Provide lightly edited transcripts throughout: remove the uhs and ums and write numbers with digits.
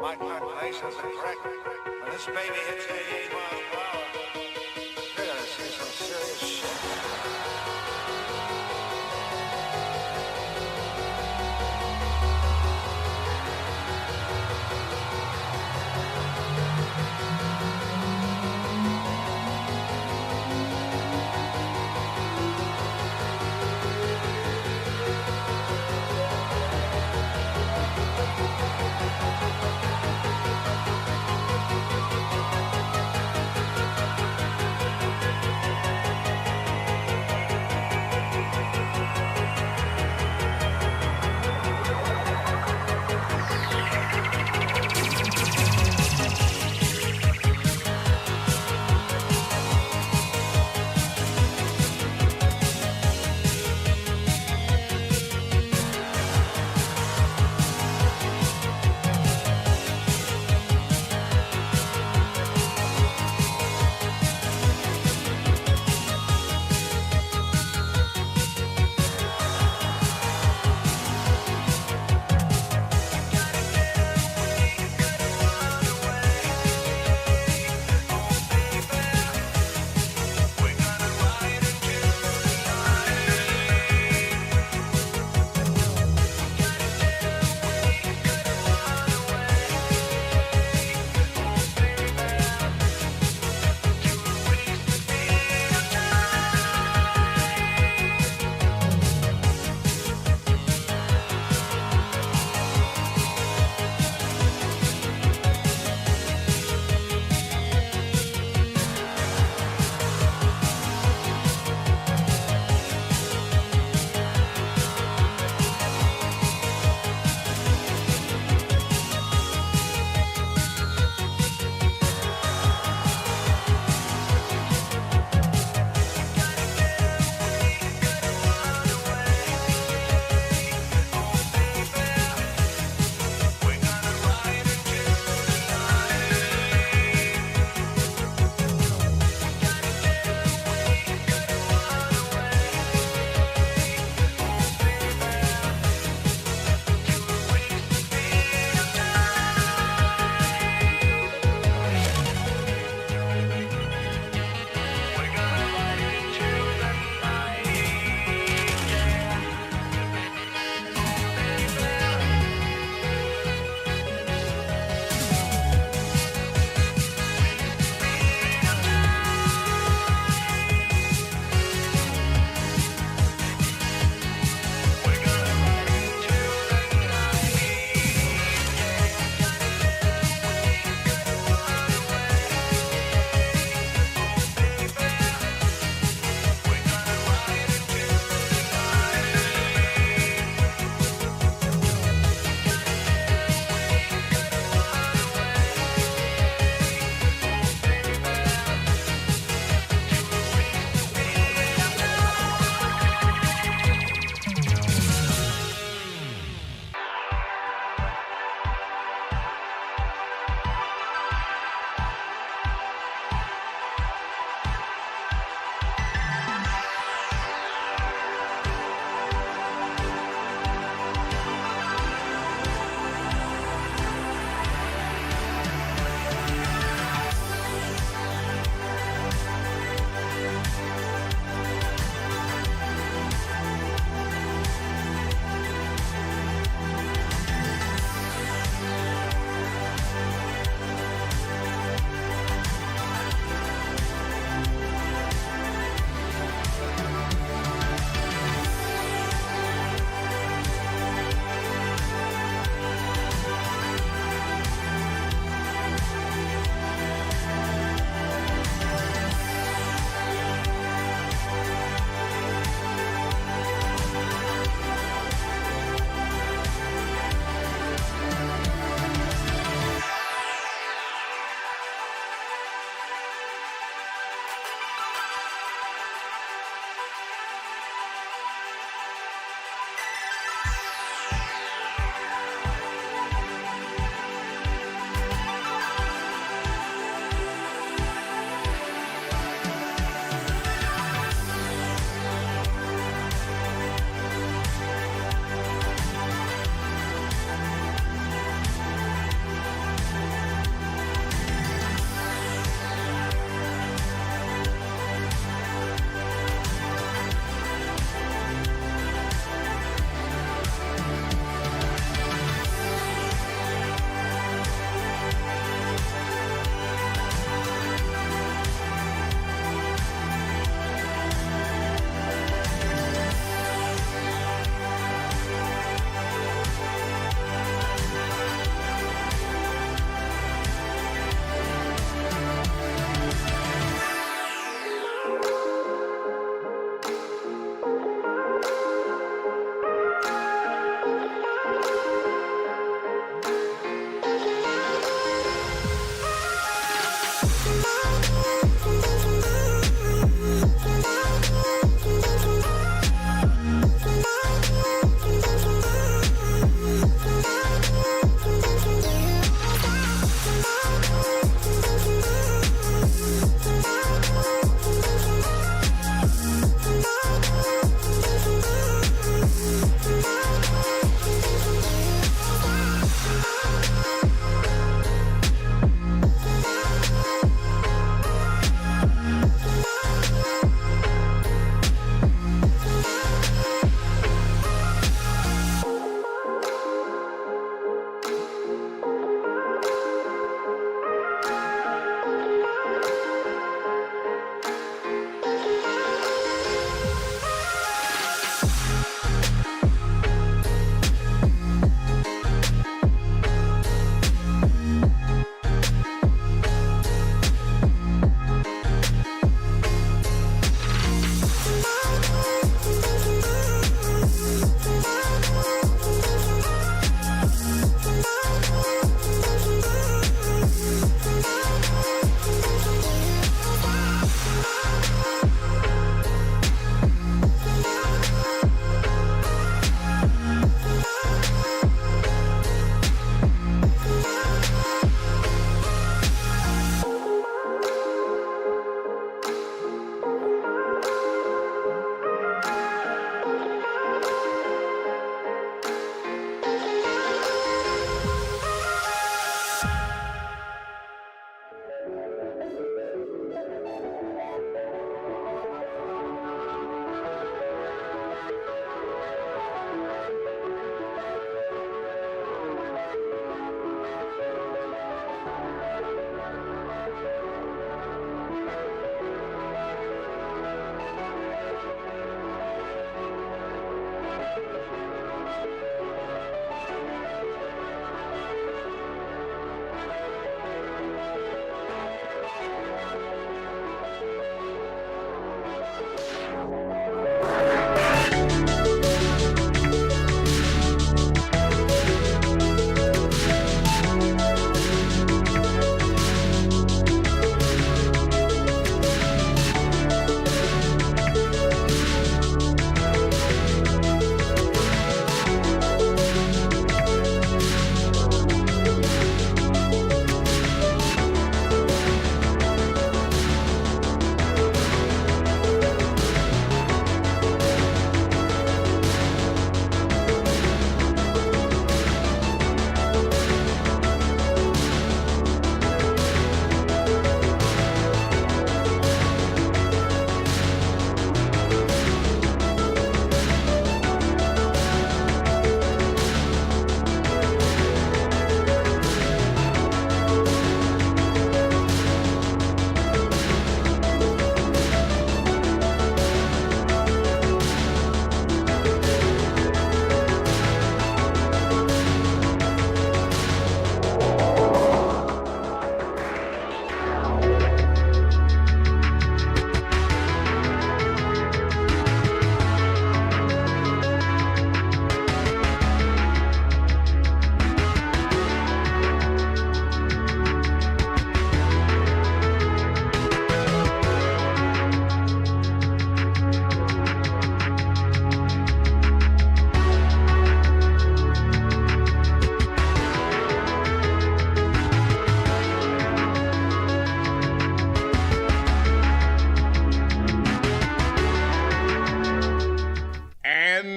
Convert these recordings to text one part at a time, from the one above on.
My calculations are correct. When this baby hits 88 miles per hour, you're gonna see some serious shit.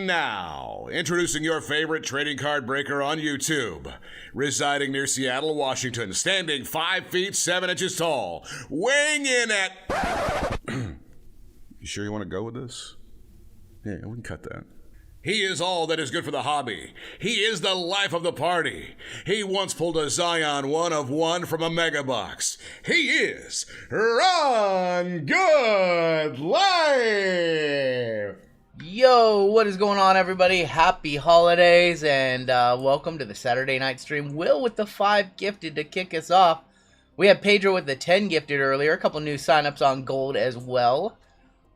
And now, introducing your favorite trading card breaker on YouTube. Residing near Seattle, Washington, standing 5 feet 7 inches tall, weighing in at... You sure you want to go with this? Yeah, we can cut that. He is all that is good for the hobby. He is the life of the party. He once pulled a Zion 1 of 1 from a mega box. He is Rungoodlife. Yo, what is going on, everybody? Happy holidays, and welcome to the Saturday night stream. Will with the 5 gifted to kick us off. We had Pedro with the 10 gifted earlier. A couple new signups on gold as well.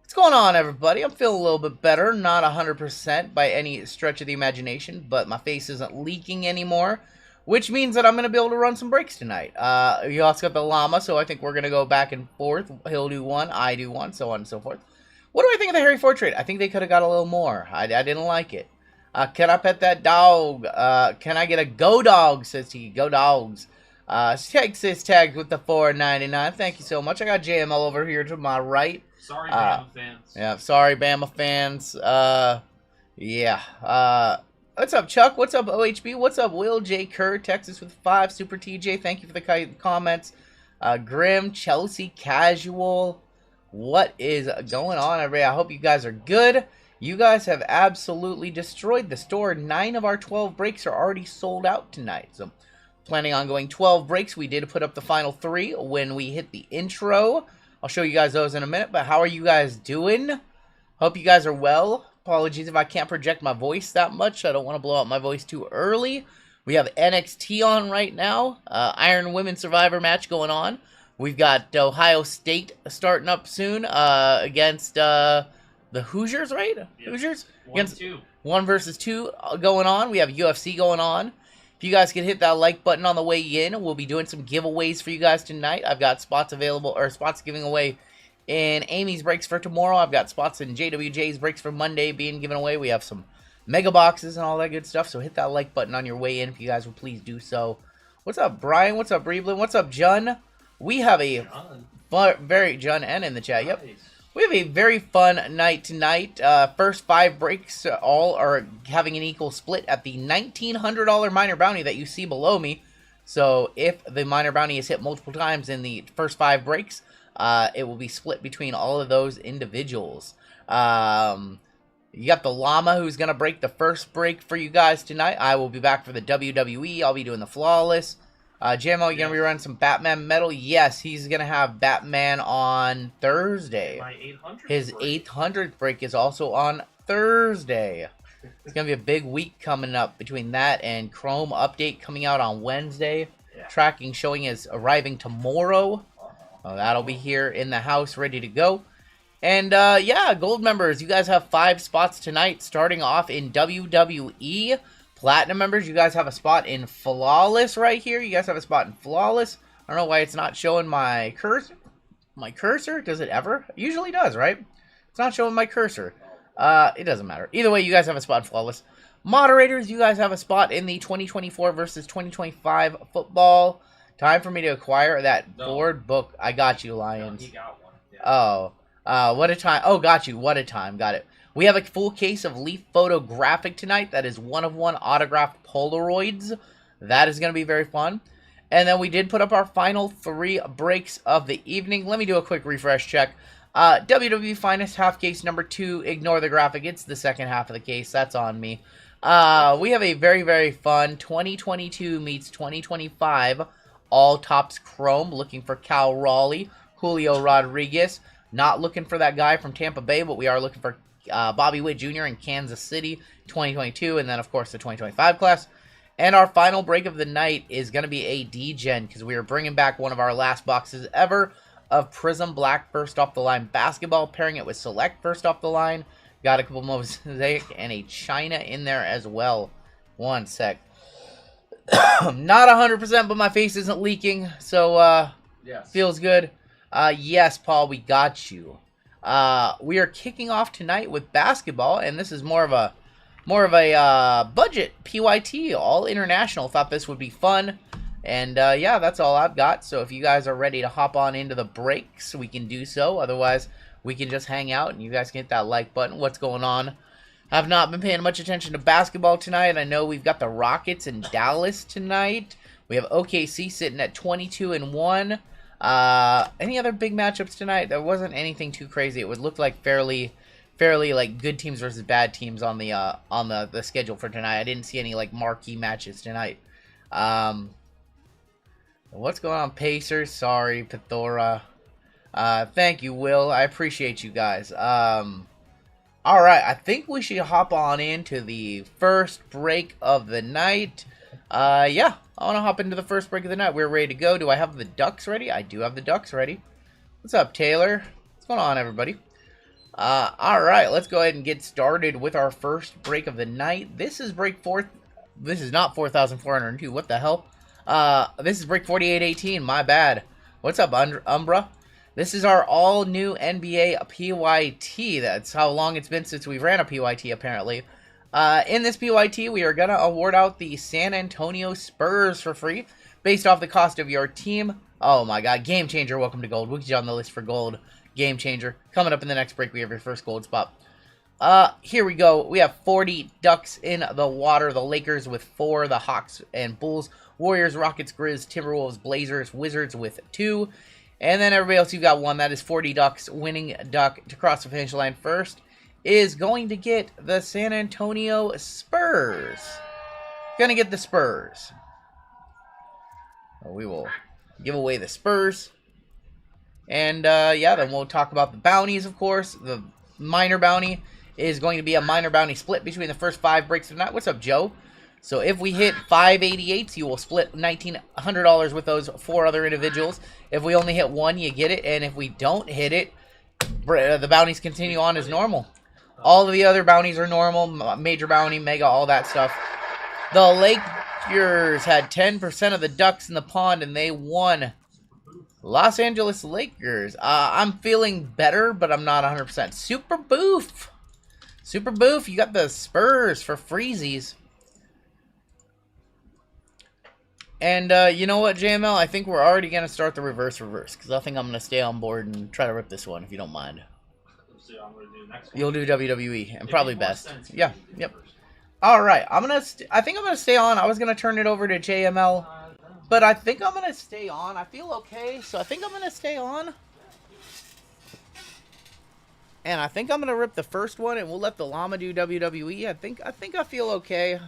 What's going on, everybody? I'm feeling a little bit better. Not 100% by any stretch of the imagination, but my face isn't leaking anymore, which means that I'm going to be able to run some breaks tonight. You also got the llama, so I think we're going to go back and forth. He'll do one, I do one, so on and so forth. What do I think of the Harry Ford trade? I think they could have got a little more. I didn't like it. Can I pet that dog? Can I get a go dog, says he. Go dogs. Texas tagged with the $4.99. Thank you so much. I got JML over here to my right. Sorry, Bama fans. Yeah, sorry, Bama fans. What's up, Chuck? What's up, OHB? What's up, Will J. Kerr? Texas with 5. Super TJ, thank you for the comments. Grim, Chelsea, Casual. What is going on, everybody? I hope you guys are good. You guys have absolutely destroyed the store. 9 of our 12 breaks are already sold out tonight. So, planning on going 12 breaks. We did put up the final 3 when we hit the intro. I'll show you guys those in a minute, but how are you guys doing? Hope you guys are well. Apologies if I can't project my voice that much. I don't want to blow out my voice too early. We have NXT on right now. Iron Women Survivor match going on. We've got Ohio State starting up soon against the Hoosiers, right? Yep. Hoosiers? 1-2. 1 versus 2 going on. We have UFC going on. If you guys can hit that like button on the way in, we'll be doing some giveaways for you guys tonight. I've got spots available, or spots giving away in Amy's breaks for tomorrow. I've got spots in JWJ's breaks for Monday being given away. We have some mega boxes and all that good stuff, so hit that like button on your way in if you guys will please do so. What's up, Brian? What's up, Breeblin? What's up, Jun? We have a very Jun and in the chat. Yep. Nice. We have a very fun night tonight. First 5 breaks all are having an equal split at the $1,900 minor bounty that you see below me. So if the minor bounty is hit multiple times in the first 5 breaks, it will be split between all of those individuals. You got the llama who's going to break the first break for you guys tonight. I will be back for the WWE. I'll be doing the flawless. JML, you going to rerun some Batman metal? Yes, he's going to have Batman on Thursday. My 800th His break. 800th break is also on Thursday. It's going to be a big week coming up between that and Chrome update coming out on Wednesday. Yeah. Tracking showing is arriving tomorrow. That'll be here in the house ready to go. And, yeah, gold members, you guys have 5 spots tonight starting off in WWE. Platinum members, you guys have a spot in Flawless right here. You guys have a spot in Flawless. I don't know why it's not showing my cursor. My cursor? Does it ever? It usually does, right? It's not showing my cursor. It doesn't matter. Either way, you guys have a spot in Flawless. Moderators, you guys have a spot in the 2024 versus 2025 football. Time for me to acquire that board book. I got you, Lions. No, he got one. Yeah. Oh, what a time. Oh, got you. What a time. Got it. We have a full case of Leaf Photographic tonight. That is 1 of 1 autographed Polaroids. That is going to be very fun. And then we did put up our final 3 breaks of the evening. Let me do a quick refresh check. WWE Finest half case number 2. Ignore the graphic. It's the second half of the case. That's on me. We have a very, very fun 2022 meets 2025 all tops chrome. Looking for Cal Raleigh, Julio Rodriguez. Not looking for that guy from Tampa Bay, but we are looking for Bobby Witt Jr. in Kansas City 2022, and then of course the 2025 class. And our final break of the night is going to be a D-Gen, because we are bringing back one of our last boxes ever of Prism Black first off the line basketball, pairing it with Select first off the line. Got a couple Mosaic and a China in there as well. One sec. Not 100%, but my face isn't leaking, so Yes. feels good. Yes, Paul, we got you. We are kicking off tonight with basketball, and this is more of a budget PYT, all international. Thought this would be fun, and yeah, that's all I've got. So if you guys are ready to hop on into the breaks, we can do so. Otherwise, we can just hang out, and you guys can hit that like button. What's going on? I've not been paying much attention to basketball tonight. I know we've got the Rockets in Dallas tonight. We have OKC sitting at 22-1. Any other big matchups tonight? There wasn't anything too crazy. It would look like fairly like good teams versus bad teams on the schedule for tonight. I didn't see any like marquee matches tonight. What's going on, Pacers? Sorry, Pithora. Thank you, Will. I appreciate you guys. Alright, I think we should hop on into the first break of the night. Yeah, I want to hop into the first break of the night. We're ready to go. Do I have the ducks ready? I do have the ducks ready. What's up, Taylor? What's going on, everybody? Alright, let's go ahead and get started with our first break of the night. This is break 4. This is not 4,402. What the hell? This is break 4818. My bad. What's up, Umbra? This is our all-new NBA PYT. That's how long it's been since we ran a PYT, apparently. In this PYT, we are going to award out the San Antonio Spurs for free, based off the cost of your team. Oh my god, Game Changer, welcome to Gold. We'll get you on the list for Gold. Game Changer. Coming up in the next break, we have your first Gold spot. Here we go. We have 40 Ducks in the water. The Lakers with 4, the Hawks and Bulls, Warriors, Rockets, Grizz, Timberwolves, Blazers, Wizards with 2. And then everybody else, you've got 1. That is 40 Ducks. Winning Duck to cross the finish line first is going to get the San Antonio Spurs. Gonna get the Spurs. We will give away the Spurs. And, yeah, then we'll talk about the bounties, of course. The minor bounty is going to be a minor bounty split between the first 5 breaks of the night. What's up, Joe? So if we hit 588s, you will split $1,900 with those 4 other individuals. If we only hit 1, you get it. And if we don't hit it, the bounties continue on as normal. All of the other bounties are normal. Major bounty, mega, all that stuff. The Lakers had 10% of the Ducks in the pond, and they won. Los Angeles Lakers. I'm feeling better, but I'm not 100%. Super Boof. Super Boof, you got the Spurs for freezies. And, you know what, JML? I think we're already going to start the reverse, because I think I'm going to stay on board and try to rip this one, if you don't mind. So I'm gonna do the next one. You'll do WWE, and It probably makes more best. sense if Yeah, you do yep. first. Alright, I think I'm going to stay on. I was going to turn it over to JML, but I think I'm going to stay on. I feel okay, so I think I'm going to stay on. And I think I'm going to rip the first one, and we'll let the llama do WWE. I think I feel okay. If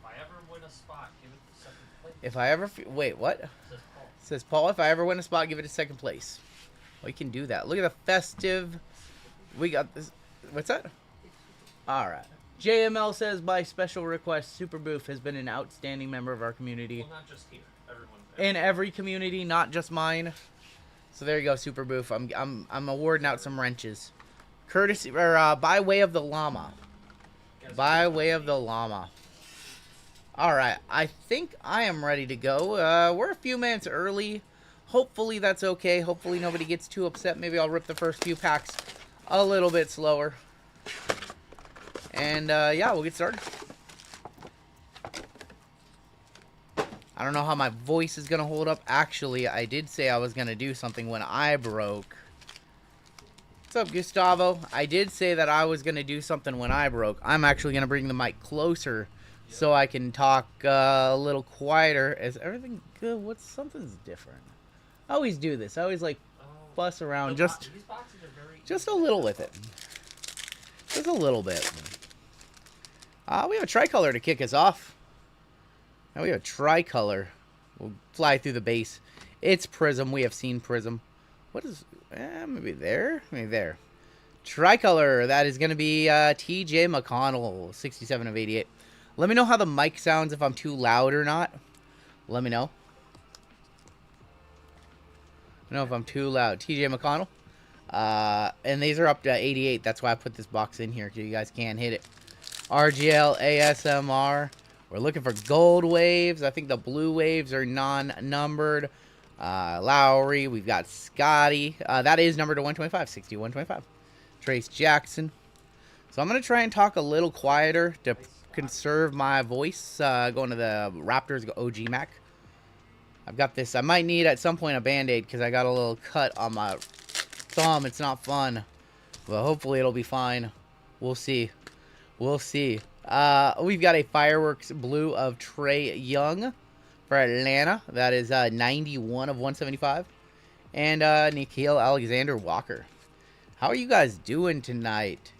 I ever win a spot, give it the second place. If I ever... Wait, what? Says Paul. Says Paul, if I ever win a spot, give it a second place. We can do that. Look at the festive. We got this. What's that? Alright. JML says, by special request, Super Boof has been an outstanding member of our community. Well, not just here. Everyone. In every community, not just mine. So there you go, Super Boof. I'm awarding out some wrenches. Courtesy, or by way of the llama. By way of the llama. Alright, I think I am ready to go. We're a few minutes early. Hopefully that's okay. Hopefully nobody gets too upset. Maybe I'll rip the first few packs a little bit slower. And, yeah, we'll get started. I don't know how my voice is going to hold up. Actually, I did say I was going to do something when I broke. What's up, Gustavo? I did say that I was going to do something when I broke. I'm actually going to bring the mic closer so I can talk a little quieter. Is everything good? Something's different. I always do this. I always, like, fuss around These boxes are very just a little with it. Just a little bit. We have a tricolor to kick us off. Now we have a tricolor. We'll fly through the base. It's Prism. We have seen Prism. What is... maybe there? Maybe there. Tricolor. That is going to be TJ McConnell. 67 of 88. Let me know how the mic sounds, if I'm too loud or not. Let me know. If I'm too loud. TJ McConnell. And these are up to 88. That's why I put this box in here, because you guys can't hit it. RGL, ASMR. We're looking for gold waves. I think the blue waves are non-numbered. Lowry. We've got Scotty. That is numbered to 125. 6125. Trace Jackson. So I'm going to try and talk a little quieter to conserve my voice. Going to the Raptors, OG Mac. I've got this. I might need at some point a Band-Aid because I got a little cut on my thumb. It's not fun. But hopefully it'll be fine. We'll see. We'll see. We've got a fireworks blue of Trey Young for Atlanta. That is 91 of 175. And Nikhil Alexander Walker. How are you guys doing tonight?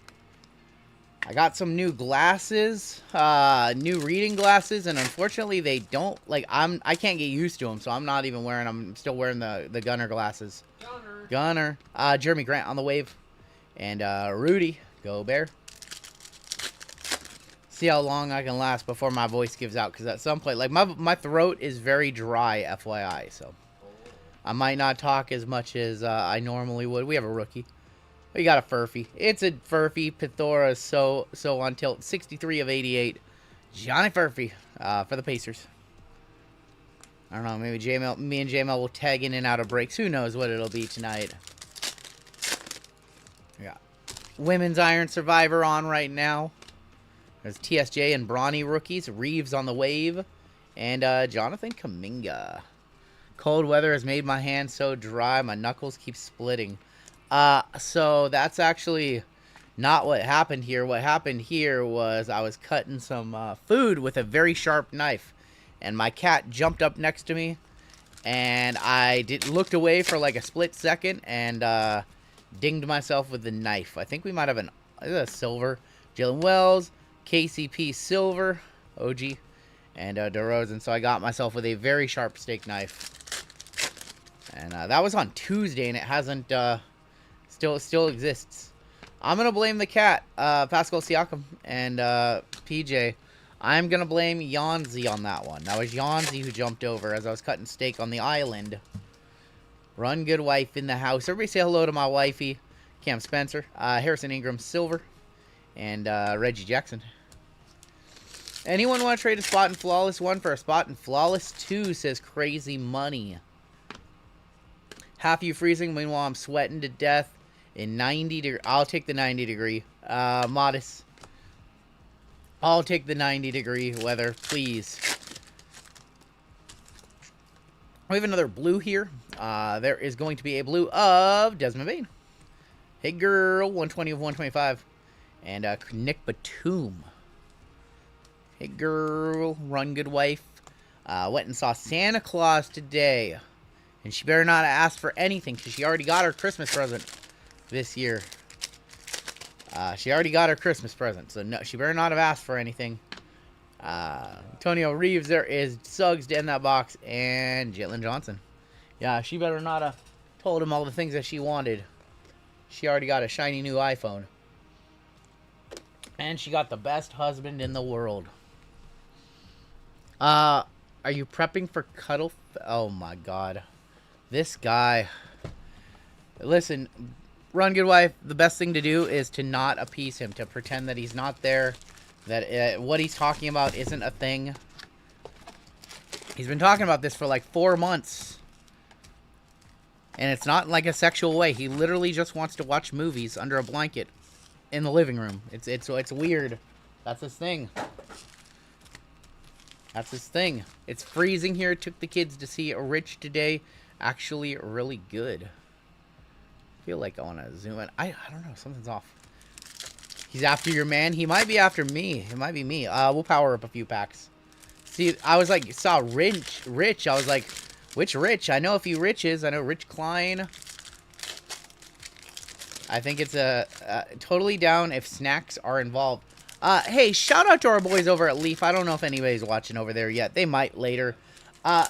I got some new glasses, new reading glasses, and unfortunately they don't, like, I can't get used to them, so I'm not even wearing them. I'm still wearing the Gunner glasses. Gunner. Jeremy Grant on the wave. And Rudy, go Bear. See how long I can last before my voice gives out, because at some point, like, my throat is very dry, FYI, so I might not talk as much as I normally would. We have a rookie. We got a Furphy. It's a Furphy. Pythora so on tilt. 63 of 88. Johnny Furphy for the Pacers. I don't know. Maybe JML, me and JML will tag in and out of breaks. Who knows what it'll be tonight. We got Women's Iron Survivor on right now. There's TSJ and Brawny rookies. Reeves on the wave. And Jonathan Kuminga. Cold weather has made my hands so dry. My knuckles keep splitting. So that's actually not what happened here. What happened here was I was cutting some food with a very sharp knife, and my cat jumped up next to me, and I looked away for like a split second and dinged myself with the knife. I think we might have a silver. Jalen Wells, KCP silver, OG, and DeRozan. So I got myself with a very sharp steak knife, and that was on Tuesday, and it hasn't. Still exists. I'm gonna blame the cat, Pascal Siakam and PJ. I'm gonna blame Yanzi on that one. That was Yanzi who jumped over as I was cutting steak on the island. Run good wife in the house. Everybody say hello to my wifey, Cam Spencer, Harrison Ingram silver, and Reggie Jackson. Anyone want to trade a spot and flawless 1 for a spot and flawless 2? Says Crazy Money. Half you freezing, meanwhile I'm sweating to death. In 90 degree, I'll take the 90 degree. Modest. I'll take the 90 degree weather, please. We have another blue here. There is going to be a blue of Desmond Bain. Hey girl, 120 of 125. And Nick Batum. Hey girl, run good wife. Went and saw Santa Claus today. And she better not ask for anything, because she already got her Christmas present this year. She already got her Christmas present, so no, she better not have asked for anything. Antonio Reeves, there is Suggs to end that box, and Jalen Johnson. Yeah, she better not have told him all the things that she wanted. She already got a shiny new iPhone. And she got the best husband in the world. Are you prepping for cuddle? Oh my god. This guy. Listen, Run Good Wife, the best thing to do is to not appease him, to pretend that he's not there, that what he's talking about isn't a thing. He's been talking about this for like 4 months. And it's not in like a sexual way. He literally just wants to watch movies under a blanket in the living room. It's weird. That's his thing. That's his thing. It's freezing here. Took the kids to see Rich today. Actually really good. I feel like I want to zoom in. I don't know. Something's off. He's after your man. He might be after me. It might be me. We'll power up a few packs. See, I was like, saw Rich. I was like, which Rich? I know a few Riches. I know Rich Klein. I think it's totally down if snacks are involved. Hey, shout out to our boys over at Leaf. I don't know if anybody's watching over there yet. They might later.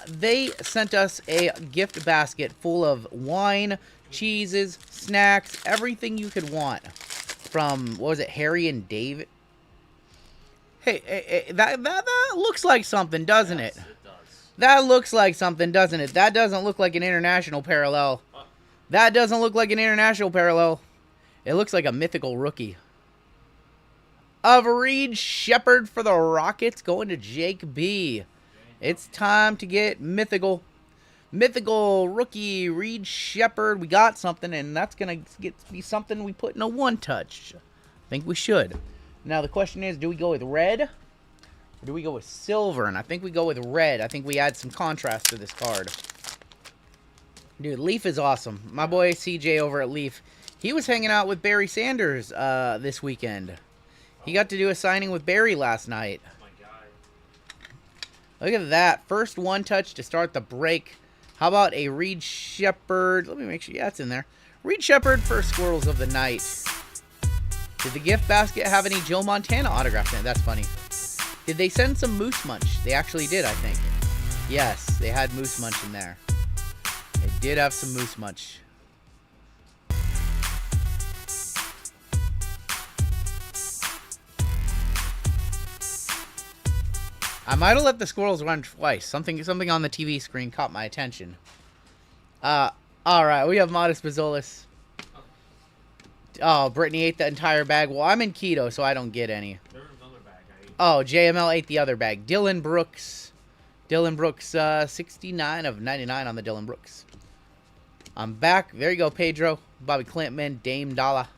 They sent us a gift basket full of wine, cheeses, snacks, everything you could want. From, what was it, Harry and David? Hey, that looks like something, doesn't it? Yes, it does. That looks like something, doesn't it? That doesn't look like an international parallel. That doesn't look like an international parallel. It looks like a mythical rookie. Of Reed Shepard for the Rockets going to Jake B. It's time to get mythical. Mythical rookie Reed Shepard. We got something, and that's going to be something we put in a one-touch. I think we should. Now, the question is, do we go with red? Or do we go with silver? And I think we go with red. I think we add some contrast to this card. Dude, Leaf is awesome. My boy CJ over at Leaf, he was hanging out with Barry Sanders this weekend. He got to do a signing with Barry last night. My guy. Look at that. First one touch to start the break. How about a Reed Shepherd? Let me make sure. Yeah, it's in there. Reed Shepherd for Squirrels of the Night. Did the gift basket have any Joe Montana autographs in it? That's funny. Did they send some Moose Munch? They actually did, I think. Yes, they had Moose Munch in there. They did have some Moose Munch. I might have let the squirrels run twice. Something on the TV screen caught my attention. Alright, we have Modest Bazolis. Oh, Brittany ate the entire bag. Well, I'm in keto, so I don't get any. There was another bag I ate. Oh, JML ate the other bag. Dylan Brooks. 69 of 99 on the Dylan Brooks. I'm back. There you go, Pedro. Bobby Clintman, Dame Dalla.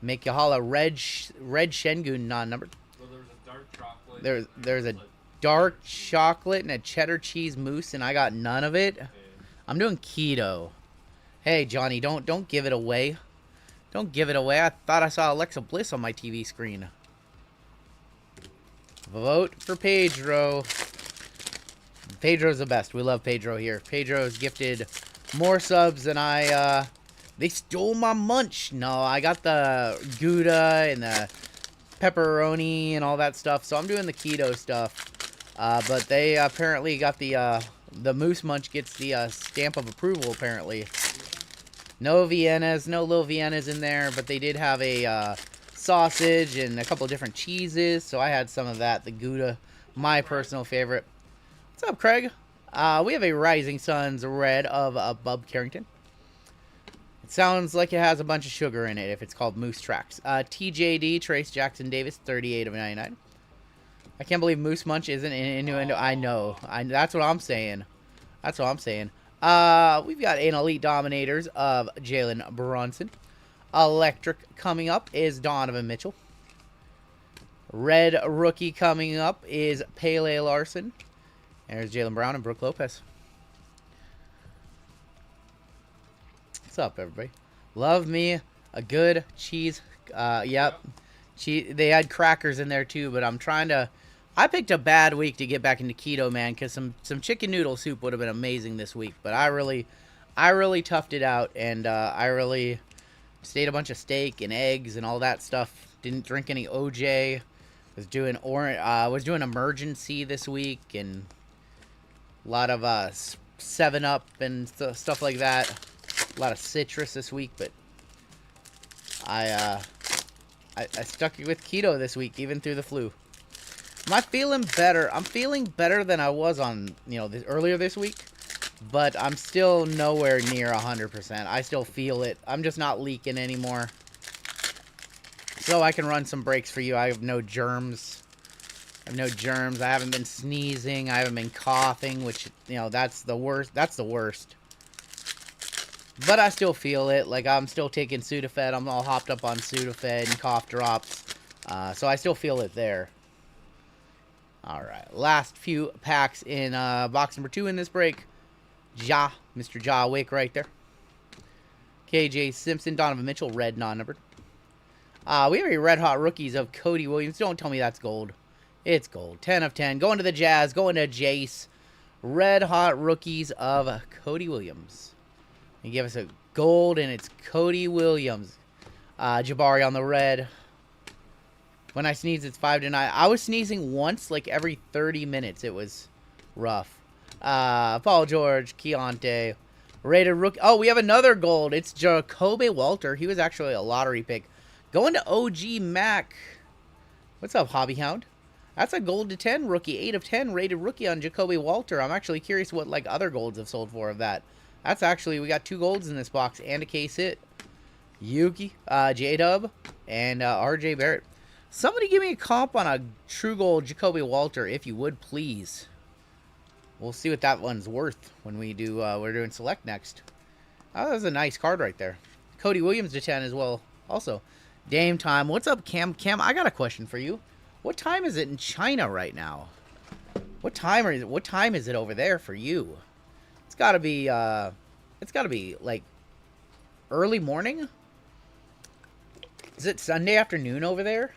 Make you holla. Red Shengun non-numbered. Well, there was a dark chocolate. There's a dark chocolate and a cheddar cheese mousse, and I got none of it. Okay. I'm doing keto. Hey, Johnny, don't give it away. Don't give it away. I thought I saw Alexa Bliss on my TV screen. Vote for Pedro. Pedro's the best. We love Pedro here. Pedro's gifted more subs than I, they stole my munch. No, I got the Gouda and the pepperoni and all that stuff, so I'm doing the keto stuff. But they apparently got the Moose Munch gets the stamp of approval, apparently. No Viennas, no little Viennas in there, but they did have a sausage and a couple of different cheeses, so I had some of that. The Gouda, my personal favorite. What's up, Craig? We have a Rising Suns red of Bub Carrington. It sounds like it has a bunch of sugar in it if it's called Moose Tracks. TJD, Trace Jackson Davis, 38 of 99. I can't believe Moose Munch isn't in innuendo. I know. That's what I'm saying. That's what I'm saying. We've got an Elite Dominators of Jalen Bronson. Electric coming up is Donovan Mitchell. Red Rookie coming up is Pele Larson. There's Jaylen Brown and Brooke Lopez. What's up, everybody? Love me a good cheese. Yep. They had crackers in there, too, but I'm trying to... I picked a bad week to get back into keto, man, because some chicken noodle soup would have been amazing this week. But I really toughed it out, and I really stayed a bunch of steak and eggs and all that stuff. Didn't drink any OJ. Was doing emergency this week, and a lot of 7-Up and stuff like that. A lot of citrus this week, but I stuck with keto this week, even through the flu. Am I feeling better? I'm feeling better than I was on, earlier this week, but I'm still nowhere near 100%. I still feel it. I'm just not leaking anymore. So I can run some breaks for you. I have no germs. I haven't been sneezing. I haven't been coughing, which, that's the worst. That's the worst. But I still feel it. Like, I'm still taking Sudafed. I'm all hopped up on Sudafed and cough drops. So I still feel it there. Alright, last few packs in box number 2 in this break. Mr. Ja Wake right there. KJ Simpson, Donovan Mitchell, red non-numbered. We have a red hot rookies of Cody Williams. Don't tell me that's gold. It's gold. 10 of 10. Going to the Jazz, going to Jace. Red hot rookies of Cody Williams. He gave us a gold, and it's Cody Williams. Jabari on the red. When I sneeze, it's 5 to 9. I was sneezing once, like every 30 minutes. It was rough. Paul George, Keontae. Rated rookie. Oh, we have another gold. It's Jacoby Walter. He was actually a lottery pick. Going to OG Mac. What's up, Hobby Hound? That's a gold to 10 rookie. 8 of 10 rated rookie on Jacoby Walter. I'm actually curious what other golds have sold for of that. That's actually, we got 2 golds in this box and a case hit. Yuki, J-Dub, and RJ Barrett. Somebody give me a comp on a true gold Jacoby Walter, if you would, please. We'll see what that one's worth when we do, we're doing select next. Oh, that was a nice card right there. Cody Williams to 10 as well, also. Dame time. What's up, Cam? Cam, I got a question for you. What time is it in China right now? What time is it over there for you? It's gotta be, like, early morning? Is it Sunday afternoon over there?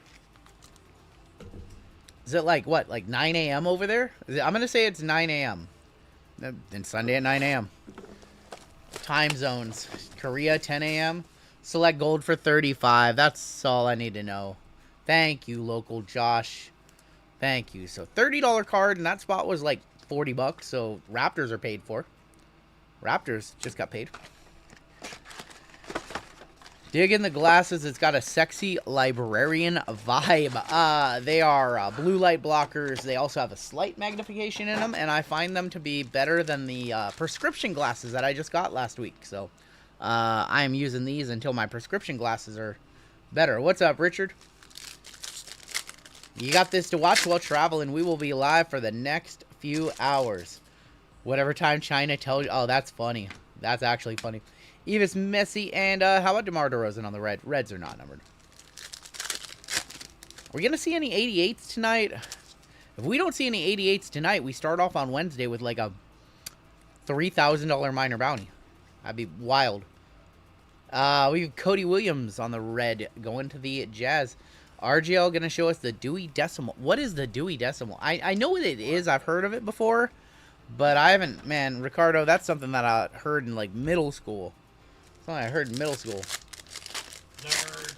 Is it like, what, like 9 a.m. over there? I'm going to say it's 9 a.m. And Sunday at 9 a.m. Time zones. Korea, 10 a.m. Select gold for 35. That's all I need to know. Thank you, local Josh. Thank you. So, $30 card, and that spot was like 40 bucks, so Raptors are paid for. Raptors just got paid. Dig in the glasses. It's got a sexy librarian vibe. They are blue light blockers. They also have a slight magnification in them, and I find them to be better than the prescription glasses that I just got last week. So I am using these until my prescription glasses are better. What's up, Richard? You got this to watch while traveling. We will be live for the next few hours. Whatever time China tells you. Oh, that's funny. That's actually funny. Eva's Messi, and how about DeMar DeRozan on the red? Reds are not numbered. Are we going to see any 88s tonight? If we don't see any 88s tonight, we start off on Wednesday with like a $3,000 minor bounty. That'd be wild. We have Cody Williams on the red going to the Jazz. RGL going to show us the Dewey Decimal. What is the Dewey Decimal? I know what it is. I've heard of it before, but I haven't. Man, Ricardo, that's something that I heard in like middle school. Something I heard in middle school. Nerd.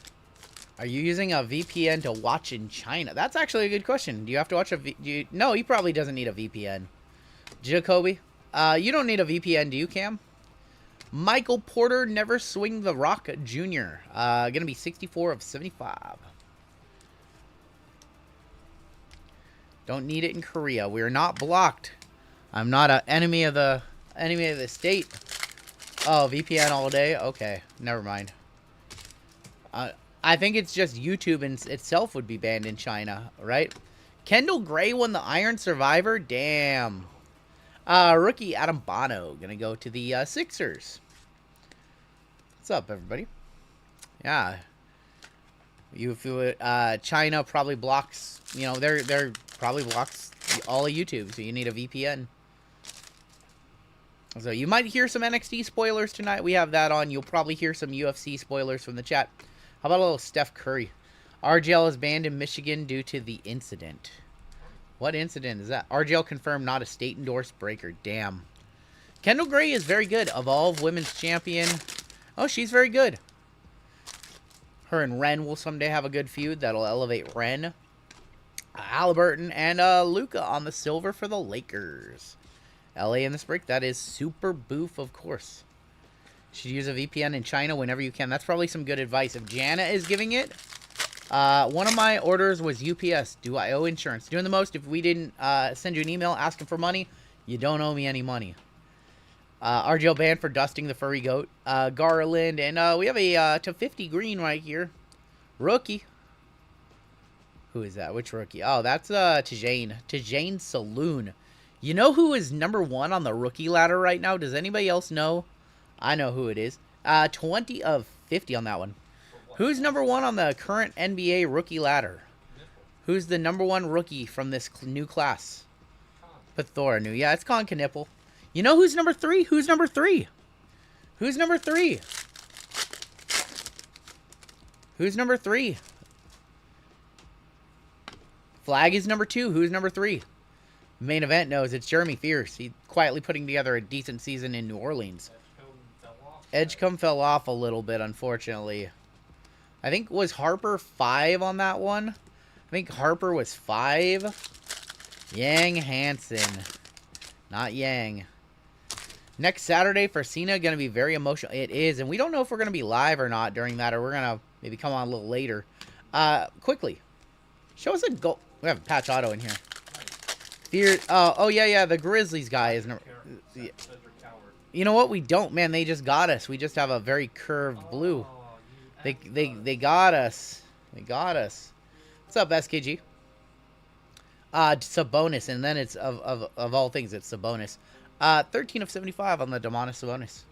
Are you using a VPN to watch in China? That's actually a good question. Do you have to watch a No, he probably doesn't need a VPN. Jacoby, you don't need a VPN, do you, Cam? Michael Porter, Never Swing the Rock Jr. Gonna be 64 of 75. Don't need it in Korea. We are not blocked. I'm not an enemy of the state. Oh, VPN all day? Okay, never mind. I think it's just YouTube in itself would be banned in China, right? Kendall Gray won the Iron Survivor? Damn. Rookie Adam Bono gonna go to the Sixers. What's up, everybody? Yeah. You feel China probably blocks, you know, they're probably blocks all of YouTube, so you need a VPN. So you might hear some NXT spoilers tonight. We have that on. You'll probably hear some UFC spoilers from the chat. How about a little Steph Curry? RGL is banned in Michigan due to the incident. What incident is that? RGL confirmed not a state-endorsed breaker. Damn. Kendall Gray is very good. Evolve Women's Champion. Oh, she's very good. Her and Ren will someday have a good feud. That'll elevate Ren. Halliburton and Luka on the silver for the Lakers. LA in this break. That is Super Boof, of course. Should use a VPN in China whenever you can. That's probably some good advice. If Jana is giving it, one of my orders was UPS. Do I owe insurance? Doing the most. If we didn't send you an email asking for money, you don't owe me any money. RGL banned for dusting the furry goat. Garland. And we have a to 50 green right here. Rookie. Who is that? Which rookie? Oh, that's Tijane. Tijane Saloon. You know who is number 1 on the rookie ladder right now? Does anybody else know? I know who it is. 20 of 50 on that one. Who's number 1 on the current NBA rookie ladder? Who's the number 1 rookie from this new class? Pathora new. Yeah, it's Colin Knipple. You know who's number 3? Who's number 3? Who's number 3? Who's number 3? Flag is number 2. Who's number 3? Main event knows it's Jeremy Fierce. He's quietly putting together a decent season in New Orleans. Edgecombe fell off a little bit, unfortunately. I think, was Harper 5 on that one? I think Harper was 5. Yang Hansen. Not Yang. Next Saturday for Cena, going to be very emotional. It is, and we don't know if we're going to be live or not during that, or we're going to maybe come on a little later. Quickly. Show us a goal. We have a patch auto in here. Oh, yeah, the Grizzlies guy is... You know what? We don't, man. They just got us. We just have a very curved blue. They got us. They got us. What's up, SKG? It's a bonus, and then it's of all things, it's a bonus. 13 of 75 on the Domantas Sabonis.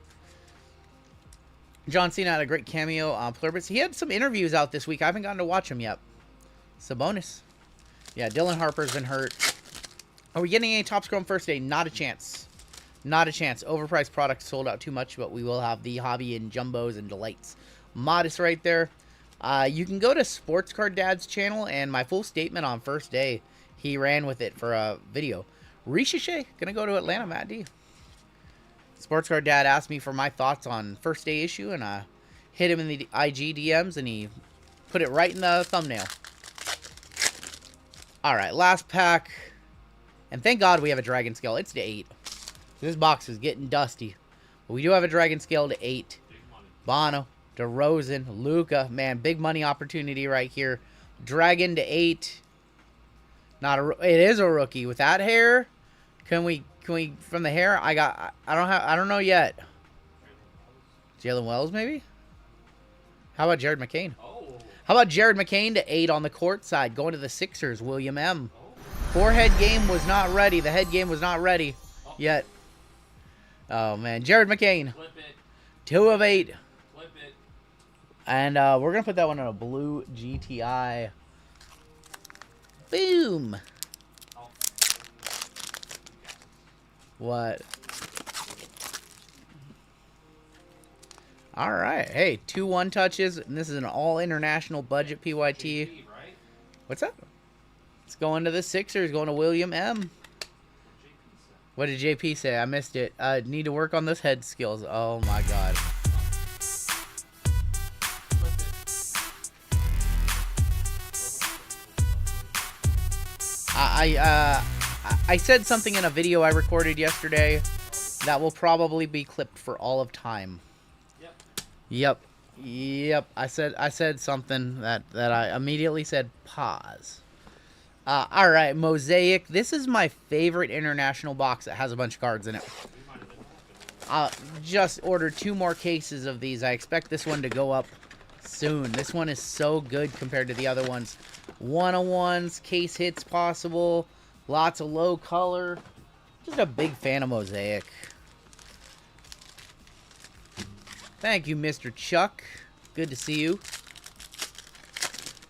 John Cena had a great cameo on Pluribus. He had some interviews out this week. I haven't gotten to watch them yet. Sabonis. Yeah, Dylan Harper's been hurt. Are we getting any top scrum first day? Not a chance. Not a chance. Overpriced products sold out too much, but we will have the hobby and jumbos and delights. Modest right there. You can go to Sports Card Dad's channel, and my full statement on first day, he ran with it for a video. Ricochet, gonna go to Atlanta, Matt D. Sports Card Dad asked me for my thoughts on first day issue, and I hit him in the IG DMs, and he put it right in the thumbnail. Alright, last pack. And thank God we have a Dragon Scale. It's to 8. This box is getting dusty. But we do have a Dragon Scale to 8. Bono, DeRozan, Luka. Man, big money opportunity right here. Dragon to 8. It is a rookie. With that hair, can we from the hair? I don't know yet. Jalen Wells maybe? How about Jared McCain? How about Jared McCain to 8 on the court side, going to the Sixers, William M. Forehead game was not ready. The head game was not ready yet. Oh, man. Jared McCain. Flip it. 2 of 8. Flip it. And we're going to put that one on a blue GTI. Boom. What? All right. Hey, 2 1-touches. And this is an all-international budget PYT. What's that? It's going to the Sixers. Going to William M. What did JP say? I missed it. Need to work on those head skills. Oh, my God. I said something in a video I recorded yesterday that will probably be clipped for all of time. Yep. I said something that I immediately said pause. All right, Mosaic. This is my favorite international box that has a bunch of cards in it. Just ordered 2 more cases of these. I expect this one to go up soon. This one is so good compared to the other ones. 101s, case hits possible, lots of low color. Just a big fan of Mosaic. Thank you, Mr. Chuck. Good to see you.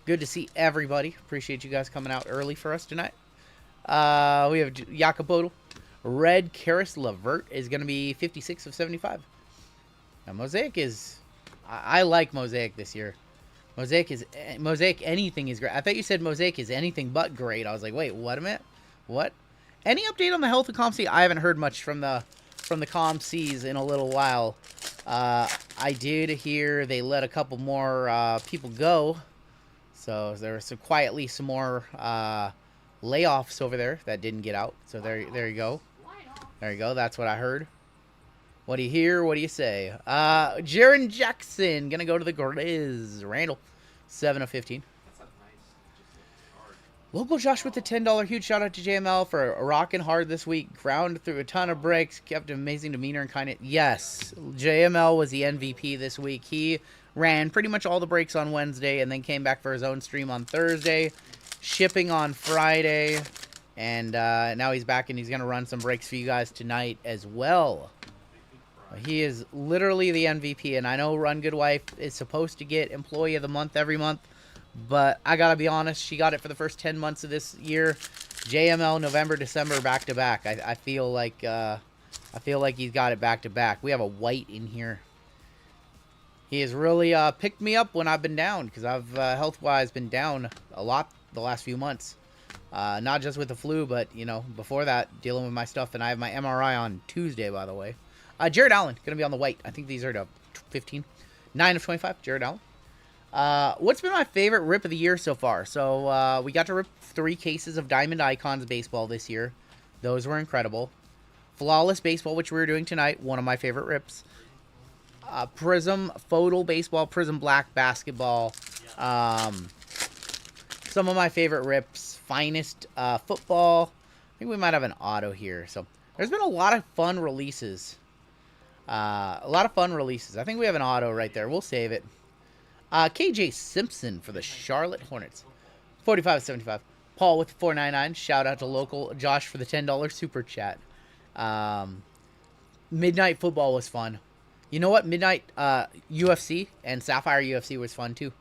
Good to see everybody. Appreciate you guys coming out early for us tonight. We have Jacopo. Red Karis LeVert is going to be 56 of 75. Now, Mosaic is... I like Mosaic this year. Mosaic anything is great. I thought you said Mosaic is anything but great. I was like, wait, what a minute? What? Any update on the health of ComC? I haven't heard much from the ComCs in a little while. I did hear they let a couple more people go. So there were some more layoffs over there that didn't get out. So there you go. There you go. That's what I heard. What do you hear? What do you say? Jaron Jackson gonna go to the Grizz. Randall, 7 of 15. Local Josh with the $10 huge shout out to JML for rocking hard this week. Ground through a ton of breaks, kept an amazing demeanor and kind of... Yes, JML was the MVP this week. He ran pretty much all the breaks on Wednesday and then came back for his own stream on Thursday, shipping on Friday, and now he's back and he's going to run some breaks for you guys tonight as well. He is literally the MVP, and I know Rungoodlife is supposed to get Employee of the Month every month, but I gotta be honest, she got it for the first 10 months of this year. JML, November, December, back to back. I feel like he's got it back to back. We have a white in here. He has really picked me up when I've been down, because I've health-wise been down a lot the last few months. Not just with the flu, but you know, before that, dealing with my stuff. And I have my MRI on Tuesday, by the way. Jared Allen gonna be on the white. I think these are to 15, 9 of 25. Jared Allen. What's been my favorite rip of the year so far? So, we got to rip 3 cases of Diamond Icons baseball this year. Those were incredible. Flawless Baseball, which we were doing tonight, one of my favorite rips. Prism FOTL Baseball, Prism Black Basketball. Some of my favorite rips. Finest Football. I think we might have an auto here. So, there's been a lot of fun releases. I think we have an auto right there. We'll save it. KJ Simpson for the Charlotte Hornets. 45.75. Paul with the 4.99. Shout out to local Josh for the $10 super chat. Midnight Football was fun. You know what? Midnight UFC and Sapphire UFC was fun too.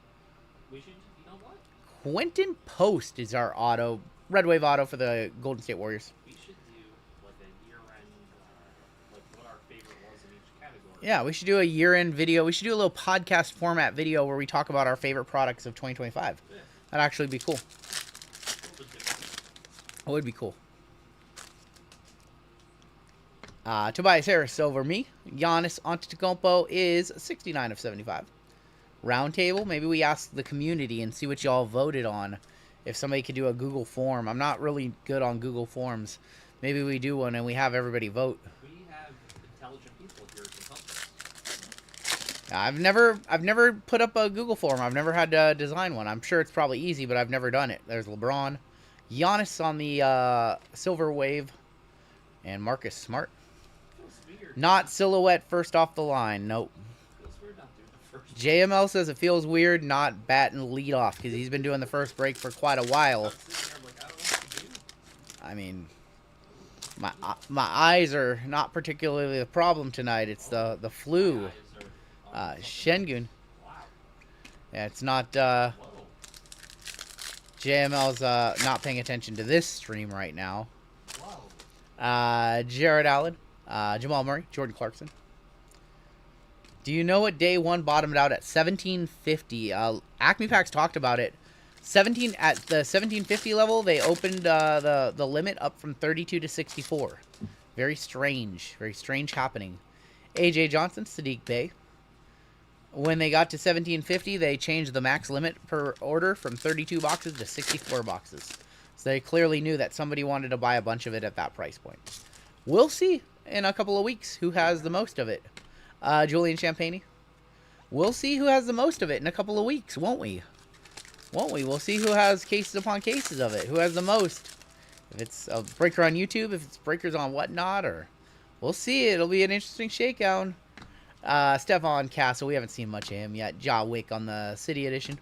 You know what? Quentin Post is our auto. Red Wave auto for the Golden State Warriors. We should do like a year-end, like what our favorite was in each category. Yeah, we should do a year-end video. We should do a little podcast format video where we talk about our favorite products of 2025. Yeah. That'd actually be cool. It would be cool. Tobias Harris over me. Giannis Antetokounmpo is 69 of 75. Roundtable, maybe we ask the community and see what y'all voted on. If somebody could do a Google form. I'm not really good on Google Forms. Maybe we do one and we have everybody vote. We have intelligent people here to help us. I've never put up a Google form. I've never had to design one. I'm sure it's probably easy, but I've never done it. There's LeBron. Giannis on the Silver Wave. And Marcus Smart. Feels weird. Not silhouette first off the line. Nope. Feels weird not doing the first. JML says it feels weird not batting lead off because he's been doing the first break for quite a while. I'm sitting there like, I don't know what to do. I mean, my eyes are not particularly the problem tonight. It's the flu. Eyes are- Shengun. Wow. Yeah, it's not. Whoa. JML's not paying attention to this stream right now. Whoa. Jared Allen, Jamal Murray, Jordan Clarkson. Do you know what day one bottomed out at 1750? Acme Packs talked about it. At the 1750 level, they opened the limit up from 32 to 64. Very strange happening. AJ Johnson, Sadiq Bey. When they got to 1750, they changed the max limit per order from 32 boxes to 64 boxes. So they clearly knew that somebody wanted to buy a bunch of it at that price point. We'll see in a couple of weeks who has the most of it. Julian Champagne. We'll see who has the most of it in a couple of weeks, won't we? Won't we? We'll see who has cases upon cases of it. Who has the most. If it's a breaker on YouTube, if it's breakers on whatnot, or... We'll see. It'll be an interesting shakedown. Stefan Castle, we haven't seen much of him yet. Ja Wick on the City Edition.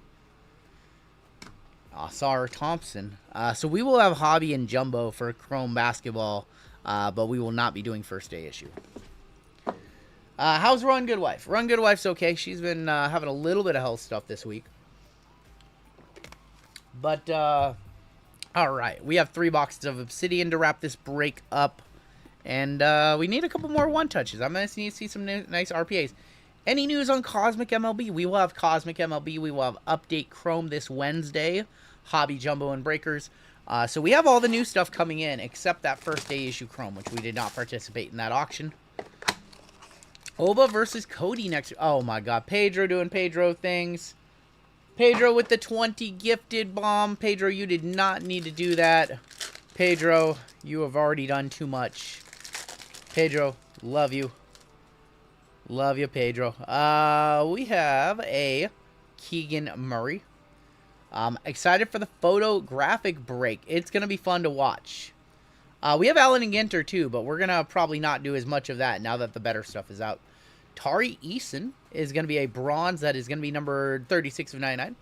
Sar Thompson. So we will have Hobby and Jumbo for Chrome Basketball, but we will not be doing first day issue. How's Rungoodlife? Rungoodlife's okay. She's been having a little bit of health stuff this week. But, alright. We have 3 boxes of Obsidian to wrap this break up. And we need a couple more one-touches. I'm going to need to see some nice RPAs. Any news on Cosmic MLB? We will have Cosmic MLB. We will have Update Chrome this Wednesday. Hobby, Jumbo, and Breakers. So we have all the new stuff coming in, except that first day issue Chrome, which we did not participate in that auction. Oba versus Cody next. Oh, my God. Pedro doing Pedro things. Pedro with the 20 gifted bomb. Pedro, you did not need to do that. Pedro, you have already done too much. Pedro, love you. Love you, Pedro. We have a Keegan Murray. Excited for the photographic break. It's going to be fun to watch. We have Allen and Ginter, too, but we're going to probably not do as much of that now that the better stuff is out. Tari Eason is going to be a bronze. That is going to be numbered 36 of 99.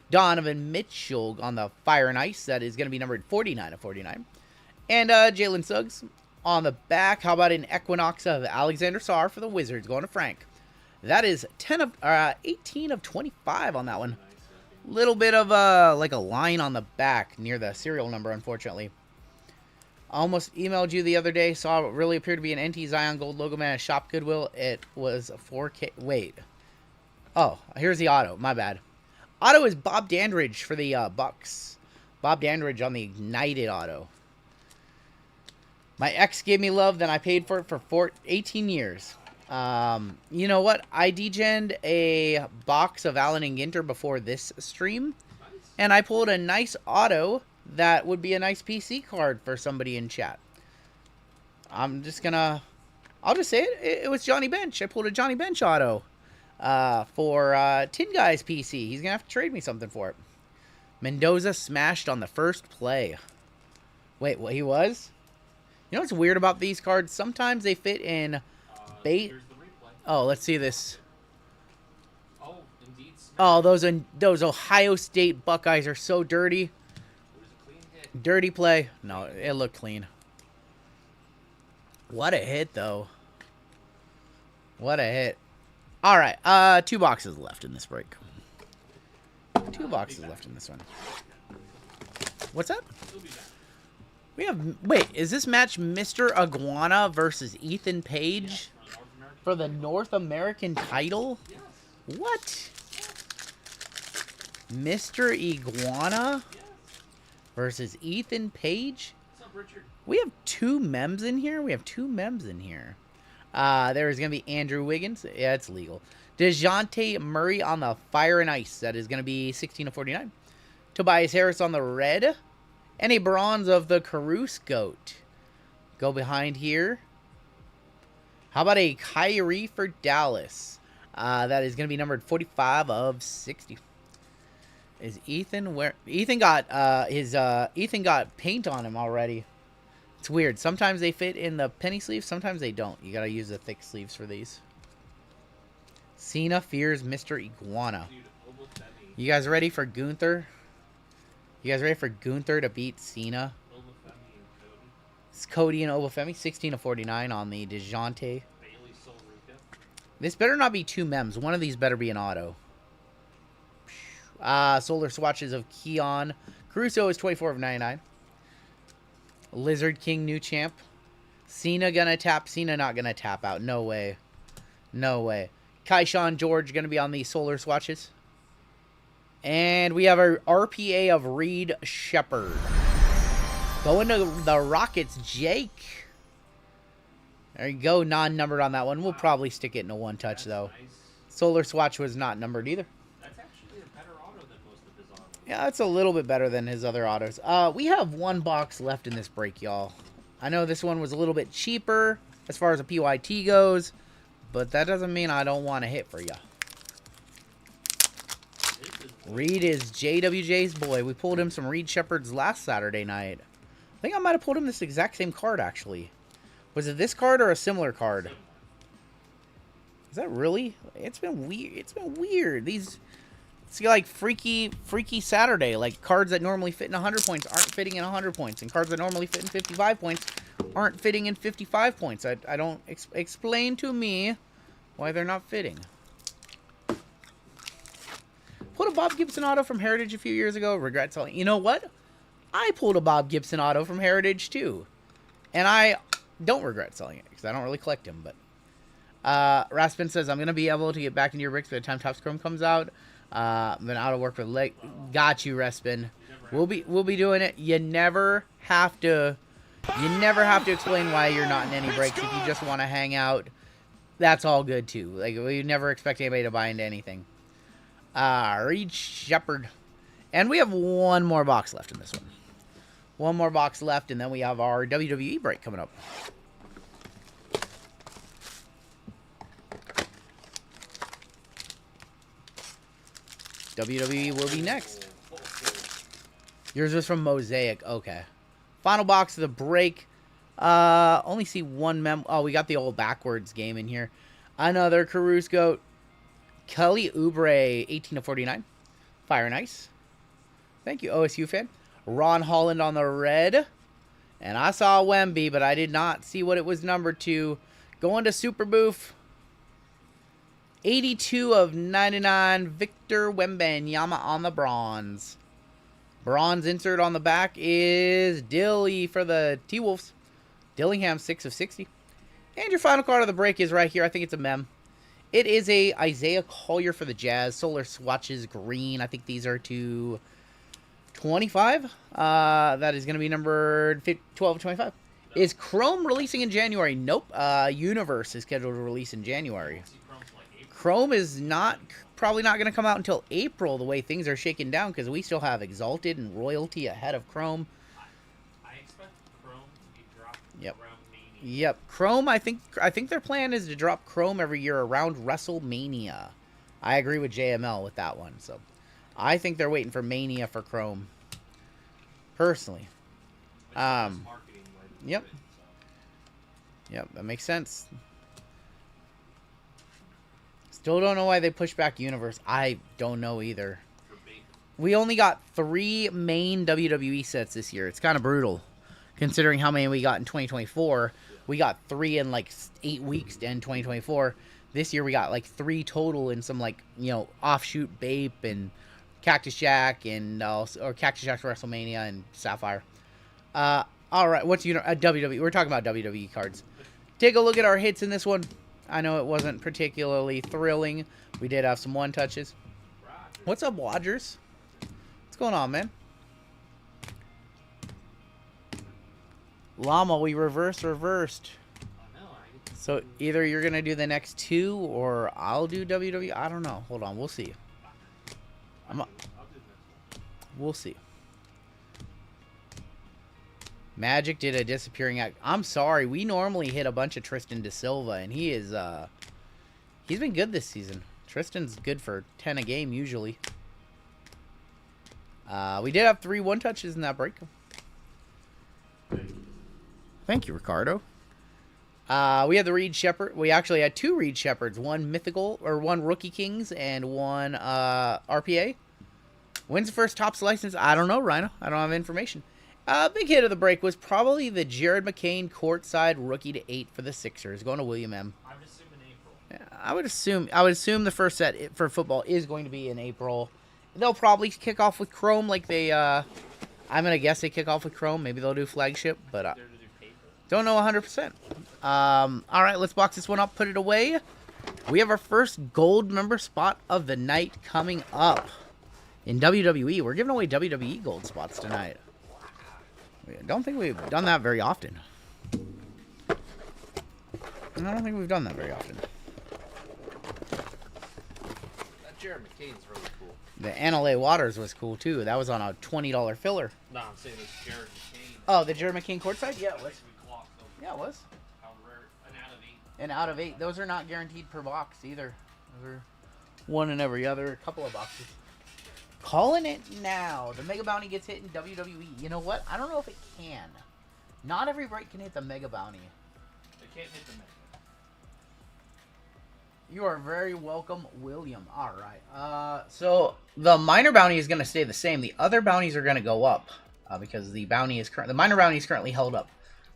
Donovan Mitchell on the Fire and Ice. That is going to be numbered 49 of 49. And Jalen Suggs on the back. How about an Equinox of Alexander Sarr for the Wizards going to Frank? That is 18 of 25 on that one. Little bit of like a line on the back near the serial number, unfortunately. Almost emailed you the other day. Saw what really appeared to be an NT Zion Gold logo man at Shop Goodwill. It was a 4K. Wait. Oh, here's the auto. My bad. Auto is Bob Dandridge for the Bucks. Bob Dandridge on the Ignited auto. My ex gave me love, then I paid for it for 18 years. You know what? I degened a box of Allen and Ginter before this stream. And I pulled a nice auto that would be a nice PC card for somebody in chat. I'm just gonna... I'll just say it. It was Johnny Bench. I pulled a Johnny Bench auto for Tin Guy's PC. He's gonna have to trade me something for it. Mendoza smashed on the first play. Wait, what, he was? You know what's weird about these cards? Sometimes they fit in bait. Here's the replay. Oh, let's see this. Oh, indeed. Oh, those Ohio State Buckeyes are so dirty. It was a clean hit. Dirty play. No, it looked clean. What a hit, though. What a hit. All right, 2 boxes left in this break. 2 boxes left in this one. What's that? He'll be back. We have... Wait, is this match Mr. Iguana versus Ethan Page for the North American title? Yes. What? Mr. Iguana Yes. versus Ethan Page? up, Richard? We have 2 mems in here. There is going to be Andrew Wiggins. Yeah, it's legal. DeJounte Murray on the Fire and Ice. That is going to be 16 of 49. Tobias Harris on the red. And a bronze of the Caruso Goat. Go behind here. How about a Kyrie for Dallas? That is going to be numbered 45 of 60. Is Ethan where? Ethan got Ethan got paint on him already. It's weird. Sometimes they fit in the penny sleeves. Sometimes they don't. You got to use the thick sleeves for these. Cena fears Mr. Iguana. You guys ready for Gunther? You guys ready for Gunther to beat Cena? It's Cody and Obafemi, 16 of 49 on the DeJounte. This better not be 2 mems. One of these better be an auto. Solar swatches of Keon. Caruso is 24 of 99. Lizard King, new champ. Cena gonna tap. Cena not gonna tap out. No way. No way. Kaishan George gonna be on the solar swatches. And we have our RPA of Reed Shepard. Going to the Rockets, Jake. There you go. Non-numbered on that one. We'll probably stick it in a 1-touch, though. Nice. Solar swatch was not numbered either. That's actually a better auto than most of his autos. Yeah, that's a little bit better than his other autos. We have 1 box left in this break, y'all. I know this one was a little bit cheaper as far as a PYT goes, but that doesn't mean I don't want to hit for you. Reed is JWJ's boy. We pulled him some Reed Shepherds last Saturday night. I think I might have pulled him this exact same card, actually. Was it this card or a similar card? Is that really? It's been weird. It's been weird. It's like freaky Saturday. Like cards that normally fit in 100 points aren't fitting in 100 points, and cards that normally fit in 55 points aren't fitting in 55 points. I don't explain to me why they're not fitting. Pulled a Bob Gibson auto from Heritage a few years ago. Regret selling. You know what? I pulled a Bob Gibson auto from Heritage too, and I don't regret selling it because I don't really collect him. But Raspin says I'm gonna be able to get back into your bricks by the time Topps Chrome comes out. I've been out of work for the leg. Got you, Raspin. We'll be doing it. You never have to explain why you're not in any breaks. If you just want to hang out, that's all good too. Like we never expect anybody to buy into anything. Reed Shepard. And we have 1 more box left in this one. 1 more box left, and then we have our WWE break coming up. WWE will be next. Yours was from Mosaic. Okay. Final box of the break. Only see 1 mem. Oh, we got the old backwards game in here. Another Caruso Goat. Kelly Oubre, 18 of 49. Fire and Ice. Thank you, OSU fan. Ron Holland on the red. And I saw Wemby, but I did not see what it was numbered to. Going to Super Booth. 82 of 99. Victor Wembanyama on the bronze. Bronze insert on the back is Dilly for the T-Wolves. Dillingham, 6 of 60. And your final card of the break is right here. I think it's a mem. It is a Isaiah Collier for the Jazz. Solar swatches green. I think these are to 25. That is going to be numbered 12 of 25. Is Chrome releasing in January? Nope. Universe is scheduled to release in January. Chrome is probably not going to come out until April the way things are shaking down because we still have Exalted and Royalty ahead of Chrome. I expect Chrome to be dropped Yep. around Mania. Yep. Chrome, I think their plan is to drop Chrome every year around WrestleMania. I agree with JML with that one. So I think they're waiting for Mania for Chrome. Personally. Marketing way to Yep. do it, so. Yep, that makes sense. Still don't know why they pushed back Universe. I don't know either. For Baker. We only got 3 main WWE sets this year. It's kind of brutal. Considering how many we got in 2024. We got 3 in like 8 weeks in 2024. This year we got like 3 total in some like, offshoot Bape and Cactus Jack and or Cactus Jack's WrestleMania and Sapphire. All right, what's WWE? We're talking about WWE cards. Take a look at our hits in this one. I know it wasn't particularly thrilling. We did have some 1-touches. What's up, Wodgers? What's going on, man? Llama, we reversed. I know. So either you're going to do the next two or I'll do WWE. I don't know. Hold on. We'll see. I'll do this one. We'll see. Magic did a disappearing act. I'm sorry. We normally hit a bunch of Tristan Da Silva, and he is, he's been good this season. Tristan's good for 10 a game usually. We did have 3 one-touches in that break. Thank you, Ricardo. We had the Reed Shepherd. We actually had 2 Reed Shepherds. One mythical, or 1 Rookie Kings, and 1 RPA. When's the first Topps license? I don't know, Rhino. I don't have information. Big hit of the break was probably the Jared McCain courtside rookie to 8 for the Sixers, going to William M. I would assume in April. Yeah, I would assume the first set for football is going to be in April. They'll probably kick off with Chrome like they, I'm going to guess they kick off with Chrome. Maybe they'll do flagship, but They're to do paper. don't know 100%. All right, let's box this one up, put it away. We have our first gold member spot of the night coming up in WWE. We're giving away WWE gold spots tonight. I don't think we've done that very often. I don't think we've done that very often. That Jared McCain's really cool. The Anale Waters was cool, too. That was on a $20 filler. No, I'm saying this Jared McCain. Oh, the Jared McCain courtside? Yeah, it was. We clocked them. Yeah, it was. How rare. An out of 8. And out of 8, those are not guaranteed per box either. Those are one in every other couple of boxes. Calling it now. The Mega Bounty gets hit in WWE. You know what? I don't know if it can. Not every break can hit the Mega Bounty. They can't hit the mega. You are very welcome, William. All right. So the minor bounty is going to stay the same. The other bounties are going to go up because the minor bounty is currently held up.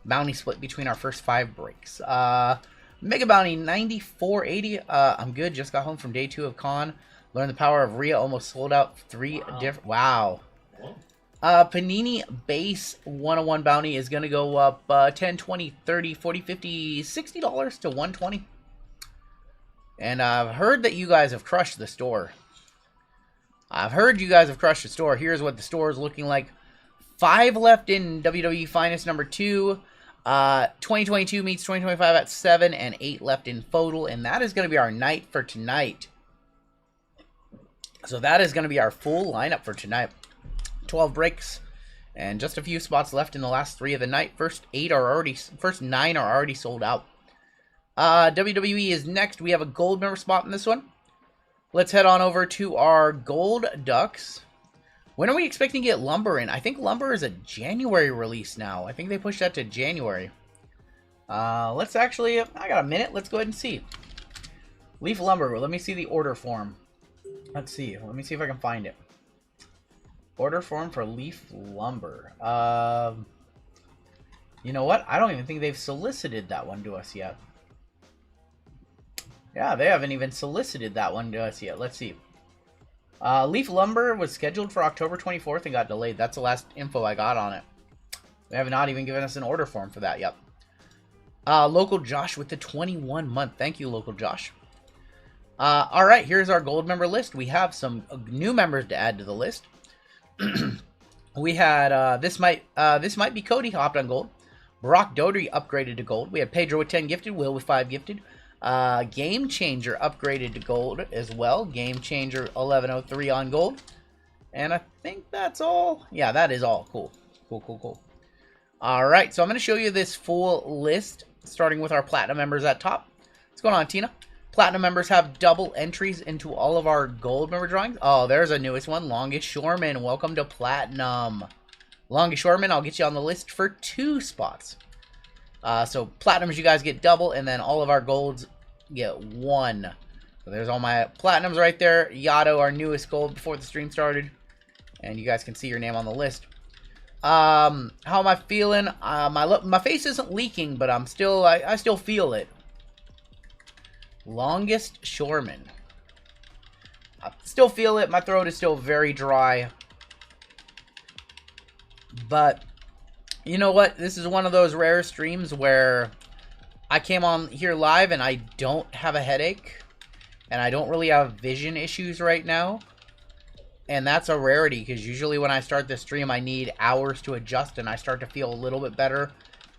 Bounty split between our first 5 breaks. Mega Bounty 9480. I'm good. Just got home from day 2 of con. Learned the power of Rhea. Almost sold out 3 different. Wow. Whoa. Panini base 101 bounty is going to go up 10, 20, 30, 40, 50, $60 to 120. And I've heard that you guys have crushed the store. Here's what the store is looking like. 5 left in WWE Finest number 2. 2022 meets 2025 at 7, and 8 left in FOTL, and that is going to be our night for tonight. So that is going to be our full lineup for tonight. 12 breaks, and just a few spots left in the last 3 of the night. First 9 are already sold out. WWE is next. We have a gold member spot in this one. Let's head on over to our gold ducks. When are we expecting to get Lumber in? I think Lumber is a January release now. I think they pushed that to January. Let's actually, I got a minute. Let's go ahead and see. Leaf Lumber. Let me see the order form. Let's see. Let me see if I can find it. Order form for Leaf Lumber. You know what? I don't even think they've solicited that one to us yet. Yeah, they haven't even solicited that one to us yet. Let's see. Leaf Lumber was scheduled for October 24th and got delayed. That's the last info I got on it. They have not even given us an order form for that yet. Local Josh with the 21 month. Thank you, Local Josh. All right, here's our gold member list. We have some new members to add to the list. We had this might be Cody hopped on gold. Brock Doherty upgraded to gold. We had Pedro with 10 gifted, Will with 5 gifted. Game Changer upgraded to gold as well. Game Changer 1103 on gold. And I think that's all. Yeah, that is all. Cool. Cool. All right, so I'm going to show you this full list, starting with our Platinum members at top. What's going on, Tina? Platinum members have double entries into all of our gold member drawings. Oh, there's a newest one. Longest Shoreman. Welcome to Platinum. Longest Shoreman, I'll get you on the list for 2 spots. So Platinums, you guys get double, and then all of our golds get 1. So there's all my Platinums right there. Yato, our newest gold before the stream started. And you guys can see your name on the list. How am I feeling? My face isn't leaking, but I still feel it. Longest Shoreman. I still feel it. My throat is still very dry. But, you know what? This is one of those rare streams where I came on here live and I don't have a headache. And I don't really have vision issues right now. And that's a rarity because usually when I start the stream I need hours to adjust and I start to feel a little bit better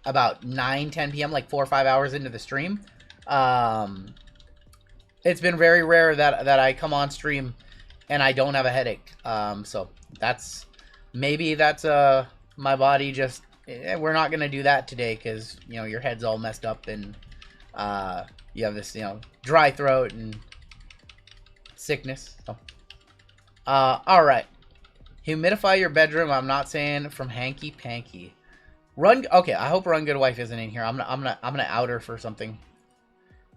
about 9-10 p.m., like 4 or 5 hours into the stream. It's been very rare that I come on stream and I don't have a headache. So maybe that's my body just, we're not going to do that today because, you know, your head's all messed up and you have this, you know, dry throat and sickness. So. All right. Humidify your bedroom. I'm not saying from Hanky Panky. Okay, I hope Rungoodlife isn't in here. I'm gonna out her for something.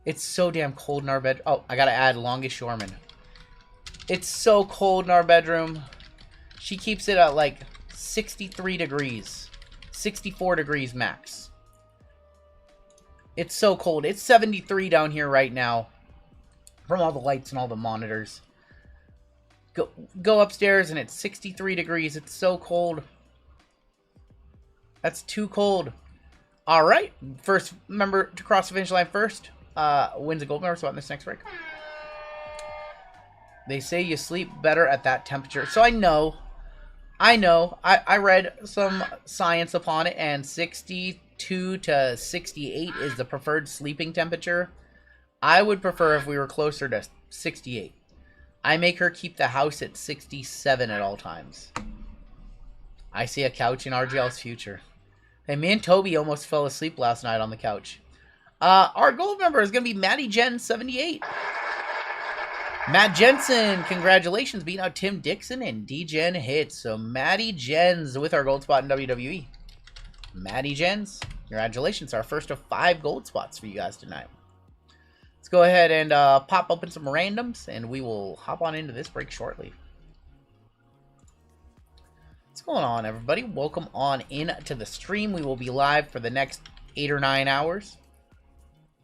It's so damn cold in our bed. Oh, I gotta add Longest Shoreman. It's so cold in our bedroom. She keeps it at like 63 degrees. 64 degrees max. It's so cold. It's 73 down here right now. From all the lights and all the monitors. Go upstairs and it's 63 degrees. It's so cold. That's too cold. All right. First member to cross the finish line first wins a gold member spot in this next break. They say you sleep better at that temperature. So I know. I read some science upon it, and 62 to 68 is the preferred sleeping temperature. I would prefer if we were closer to 68. I make her keep the house at 67 at all times. I see a couch in RGL's future. Hey, me and Toby almost fell asleep last night on the couch. Our gold member is going to be Matty Jen 78. Matt Jensen, congratulations, beating out Tim Dixon and D-Gen hits. So Matty Jens with our gold spot in WWE. Matty Jens, congratulations, our first of 5 gold spots for you guys tonight. Let's go ahead and pop open some randoms, and we will hop on into this break shortly. What's going on, everybody? Welcome on in to the stream. We will be live for the next 8 or 9 hours.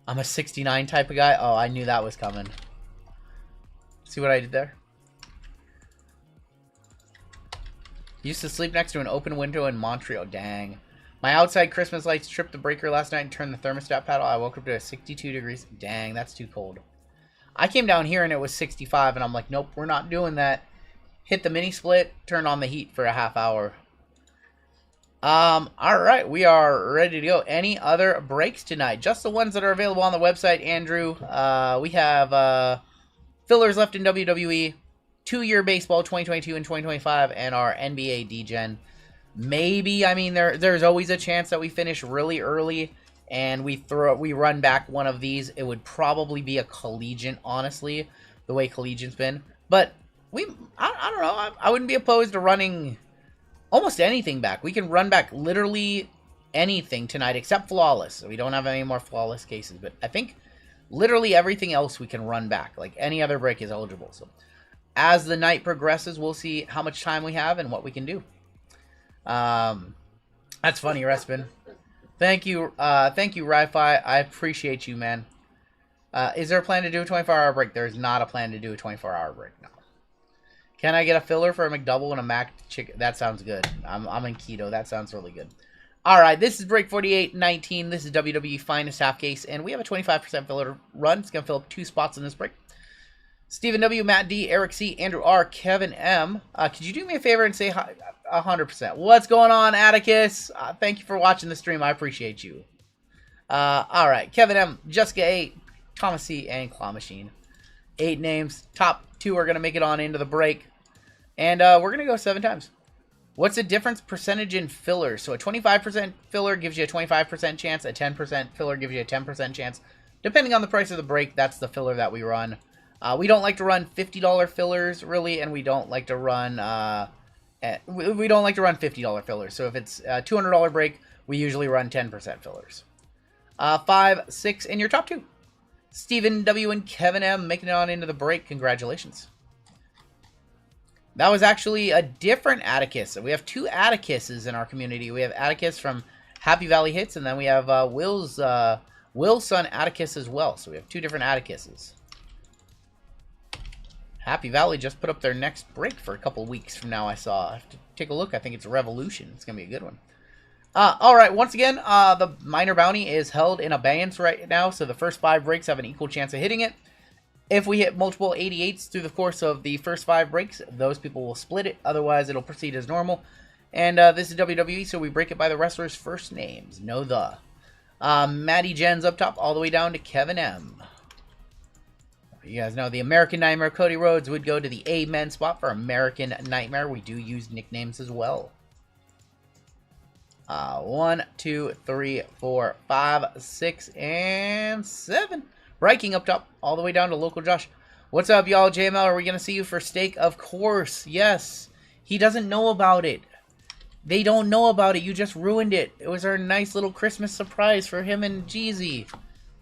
I'm a 69 type of guy. Oh, I knew that was coming. See what I did there? Used to sleep next to an open window in Montreal. Dang. My outside Christmas lights tripped the breaker last night and turned the thermostat paddle. I woke up to 62 degrees. Dang, that's too cold. I came down here and it was 65, and I'm like, nope, we're not doing that. Hit the mini split, turn on the heat for a half hour. All right, we are ready to go. Any other breaks tonight? Just the ones that are available on the website, Andrew. We have fillers left in WWE, 2-year baseball 2022 and 2025, and our NBA D-Gen. Maybe, I mean, there's always a chance that we finish really early and we run back one of these. It would probably be a Collegiate, honestly, the way Collegiate's been. But I don't know. I wouldn't be opposed to running almost anything back. We can run back literally anything tonight except Flawless. So we don't have any more Flawless cases, but I think literally everything else we can run back. Like any other break is eligible. So as the night progresses, we'll see how much time we have and what we can do. That's funny, Respin. Thank you, Ri-Fi. I appreciate you, man. Is there a plan to do a 24-hour break? There's not a plan to do a 24-hour break, no. Can I get a filler for a McDouble and a Mac chicken? That sounds good. I'm in keto. That sounds really good. All right, this is break 48-19. This is WWE Finest half case, and we have a 25% filler run. It's going to fill up 2 spots in this break. Stephen W., Matt D., Eric C., Andrew R., Kevin M. Could you do me a favor and say hi? 100%. What's going on, Atticus? Thank you for watching the stream. I appreciate you. All right, Kevin M., Jessica A., Thomas C., and Claw Machine. 8 names. Top 2 are going to make it on into the break. And we're going to go 7 times. What's the difference percentage in fillers? So a 25% filler gives you a 25% chance. A 10% filler gives you a 10% chance. Depending on the price of the break, that's the filler that we run. We don't like to run $50 fillers, really, and we don't like to run $50 fillers. So if it's a $200 break, we usually run 10% fillers. 5, 6, and your top 2. Stephen W. and Kevin M. making it on into the break. Congratulations. That was actually a different Atticus. So we have 2 Atticuses in our community. We have Atticus from Happy Valley Hits, and then we have Will's son Atticus as well. So we have 2 different Atticuses. Happy Valley just put up their next break for a couple weeks from now, I saw. I have to take a look. I think it's Revolution. It's going to be a good one. All right, once again, the minor bounty is held in abeyance right now, so the first 5 breaks have an equal chance of hitting it. If we hit multiple 88s through the course of the first 5 breaks, those people will split it. Otherwise, it'll proceed as normal. And this is WWE, so we break it by the wrestlers' first names. No the. Matty Jens up top, all the way down to Kevin M. You guys know the American Nightmare Cody Rhodes would go to the Amen spot for American Nightmare. We do use nicknames as well. 1, 2, 3, 4, 5, 6, and 7. Riking up top, all the way down to Local Josh. What's up, y'all? JML, are we going to see you for steak? Of course, yes. He doesn't know about it. They don't know about it. You just ruined it. It was our nice little Christmas surprise for him and Jeezy.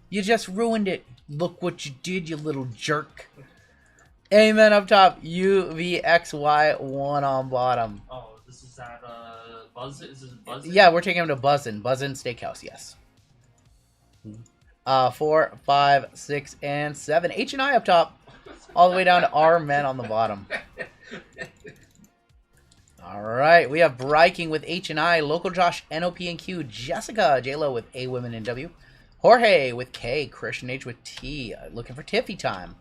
You just ruined it. Look what you did, you little jerk. Amen up top. UVXY1 on bottom. Oh, this is that Buzz? Is this Buzzin'? Yeah, we're taking him to Buzzin' Steakhouse, yes. 4, 5, 6, and 7. H&I up top. All the way down to R Men on the bottom. Alright, we have Bryking with H&I, Local Josh, NOP and Q, Jessica, J-Lo with A Women and W, Jorge with K, Christian H with T, looking for Tiffy time,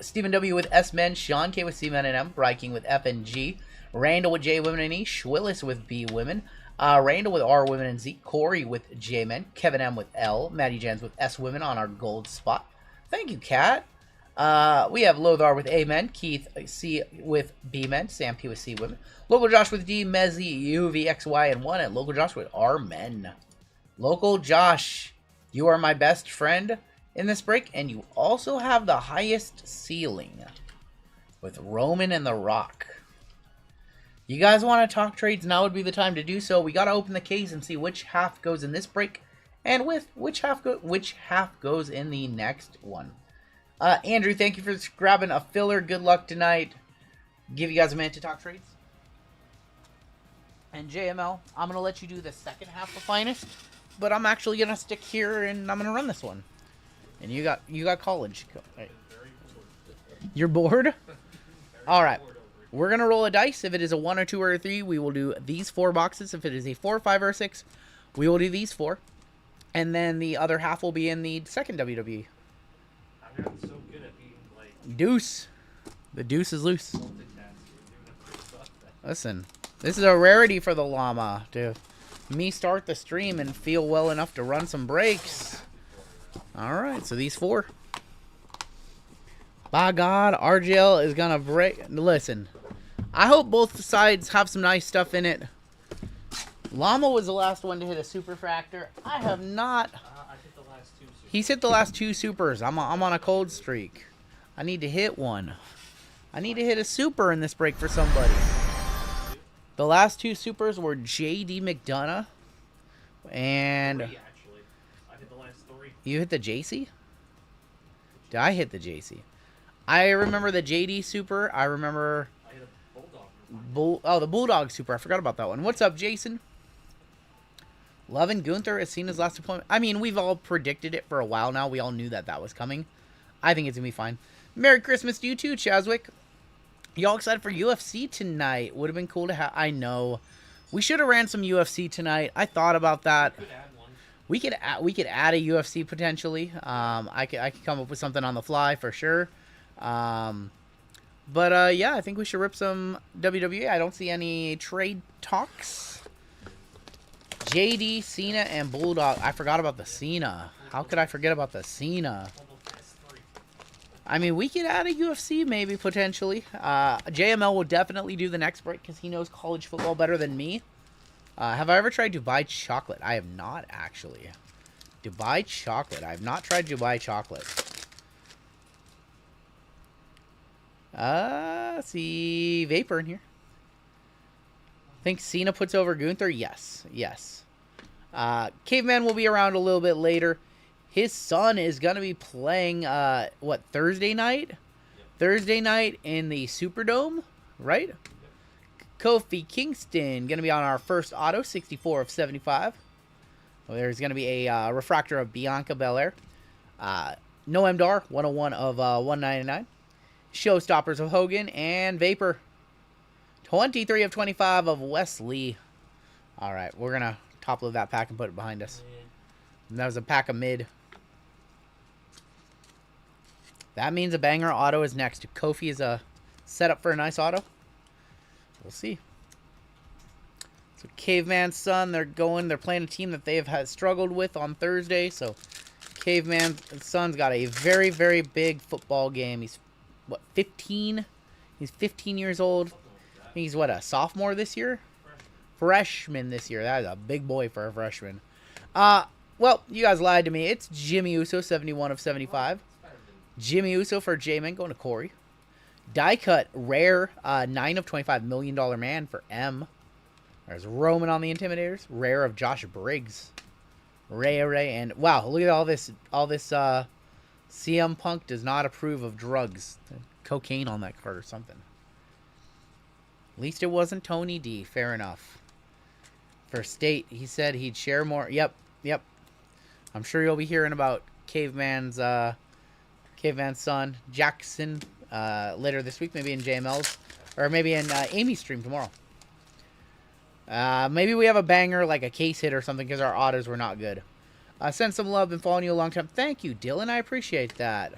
Stephen W with S Men, Sean K with C Men and M, Bryking with F and G, Randall with J Women and E, Schwillis with B Women, Randall with R Women and Z, Corey with J Men, Kevin M with L, Maddie Jens with S Women on our gold spot. Thank you, Kat. We have Lothar with A Men, Keith C with B Men, Sam P with C Women, Local Josh with D, Mezzy, UVXY and 1, and Local Josh with R Men. Local Josh, you are my best friend in this break, and you also have the highest ceiling with Roman and The Rock. You guys want to talk trades? Now would be the time to do so. We got to open the case and see which half goes in this break, and with which half goes in the next one. Andrew, thank you for grabbing a filler. Good luck tonight. Give you guys a minute to talk trades. And JML, I'm going to let you do the second half of Finest, but I'm actually going to stick here and I'm going to run this one. And you got college. Right. You're bored? All right. We're going to roll a dice. If it is a 1 or 2 or a 3, we will do these 4 boxes. If it is a 4, 5, or 6, we will do these 4. And then the other half will be in the second WWE. I'm not so good at being like Deuce. The deuce is loose. multitasking, doing a quick stuff. Listen, this is a rarity for the llama to me start the stream and feel well enough to run some breaks. All right, so these 4. By God, RGL is going to break. Listen, I hope both sides have some nice stuff in it. Llama was the last one to hit a super fractor. I have not. I hit the last 2 supers. He's hit the last 2 supers. I'm on a cold streak. I need to hit one. I need to hit a super in this break for somebody. The last 2 supers were J.D. McDonough and 3, actually. I hit the last 3. you hit the JC? Did I hit the JC? I remember the JD super. I remember I hit a Bulldog. the Bulldog super. I forgot about that one. What's up, Jason? Lovin Gunther has seen his last appointment. I mean, we've all predicted it for a while now. We all knew that was coming. I think it's going to be fine. Merry Christmas to you too, Chaswick. Y'all excited for UFC tonight? Would have been cool to have. I know. We should have ran some UFC tonight. I thought about that. Could add one. We could add a UFC potentially. I could come up with something on the fly for sure. But yeah, I think we should rip some WWE. I don't see any trade talks. JD, Cena, and Bulldog. I forgot about the Cena. How could I forget about the Cena? Well, the last 3. I mean, we could add a UFC maybe potentially. JML will definitely do the next break because he knows college football better than me. Have I ever tried Dubai chocolate? I have not actually. Dubai chocolate. I have not tried Dubai chocolate. Let's see. Vapor in here. Think Cena puts over Gunther? Yes. Yes. Caveman will be around a little bit later. His son is going to be playing, Thursday night? Yep. Thursday night in the Superdome, right? Yep. Kofi Kingston, going to be on our first auto, 64 of 75. Well, there's going to be a refractor of Bianca Belair. No MDAR, 101 of 199. Showstoppers of Hogan and Vapor. 23 of 25 of Wesley. All right, we're going to top load that pack and put it behind us. And that was a pack of mid. That means a banger auto is next. Kofi is a setup for a nice auto. We'll see. So Caveman's son, they're playing a team that they've struggled with on Thursday. So Caveman's son's got a very, very big football game. He's, what, 15? He's 15 years old. He's, what, a sophomore this year? Freshman this year. That is a big boy for a freshman. Well, you guys lied to me. It's Jimmy Uso, 71 of 75. Jimmy Uso for J-Man, going to Corey. Die cut, rare, 9 of 25, $1 million man for M. There's Roman on the Intimidators. Rare of Josh Briggs. Ray, and wow, look at all this. CM Punk does not approve of drugs. Cocaine on that card or something. At least it wasn't Tony D. Fair enough. For State, he said he'd share more. Yep. I'm sure you'll be hearing about Caveman's son, Jackson, later this week, maybe in JML's, or maybe in Amy's stream tomorrow. Maybe we have a banger, like a case hit or something, because our autos were not good. Send some love. Been following you a long time. Thank you, Dylan. I appreciate that.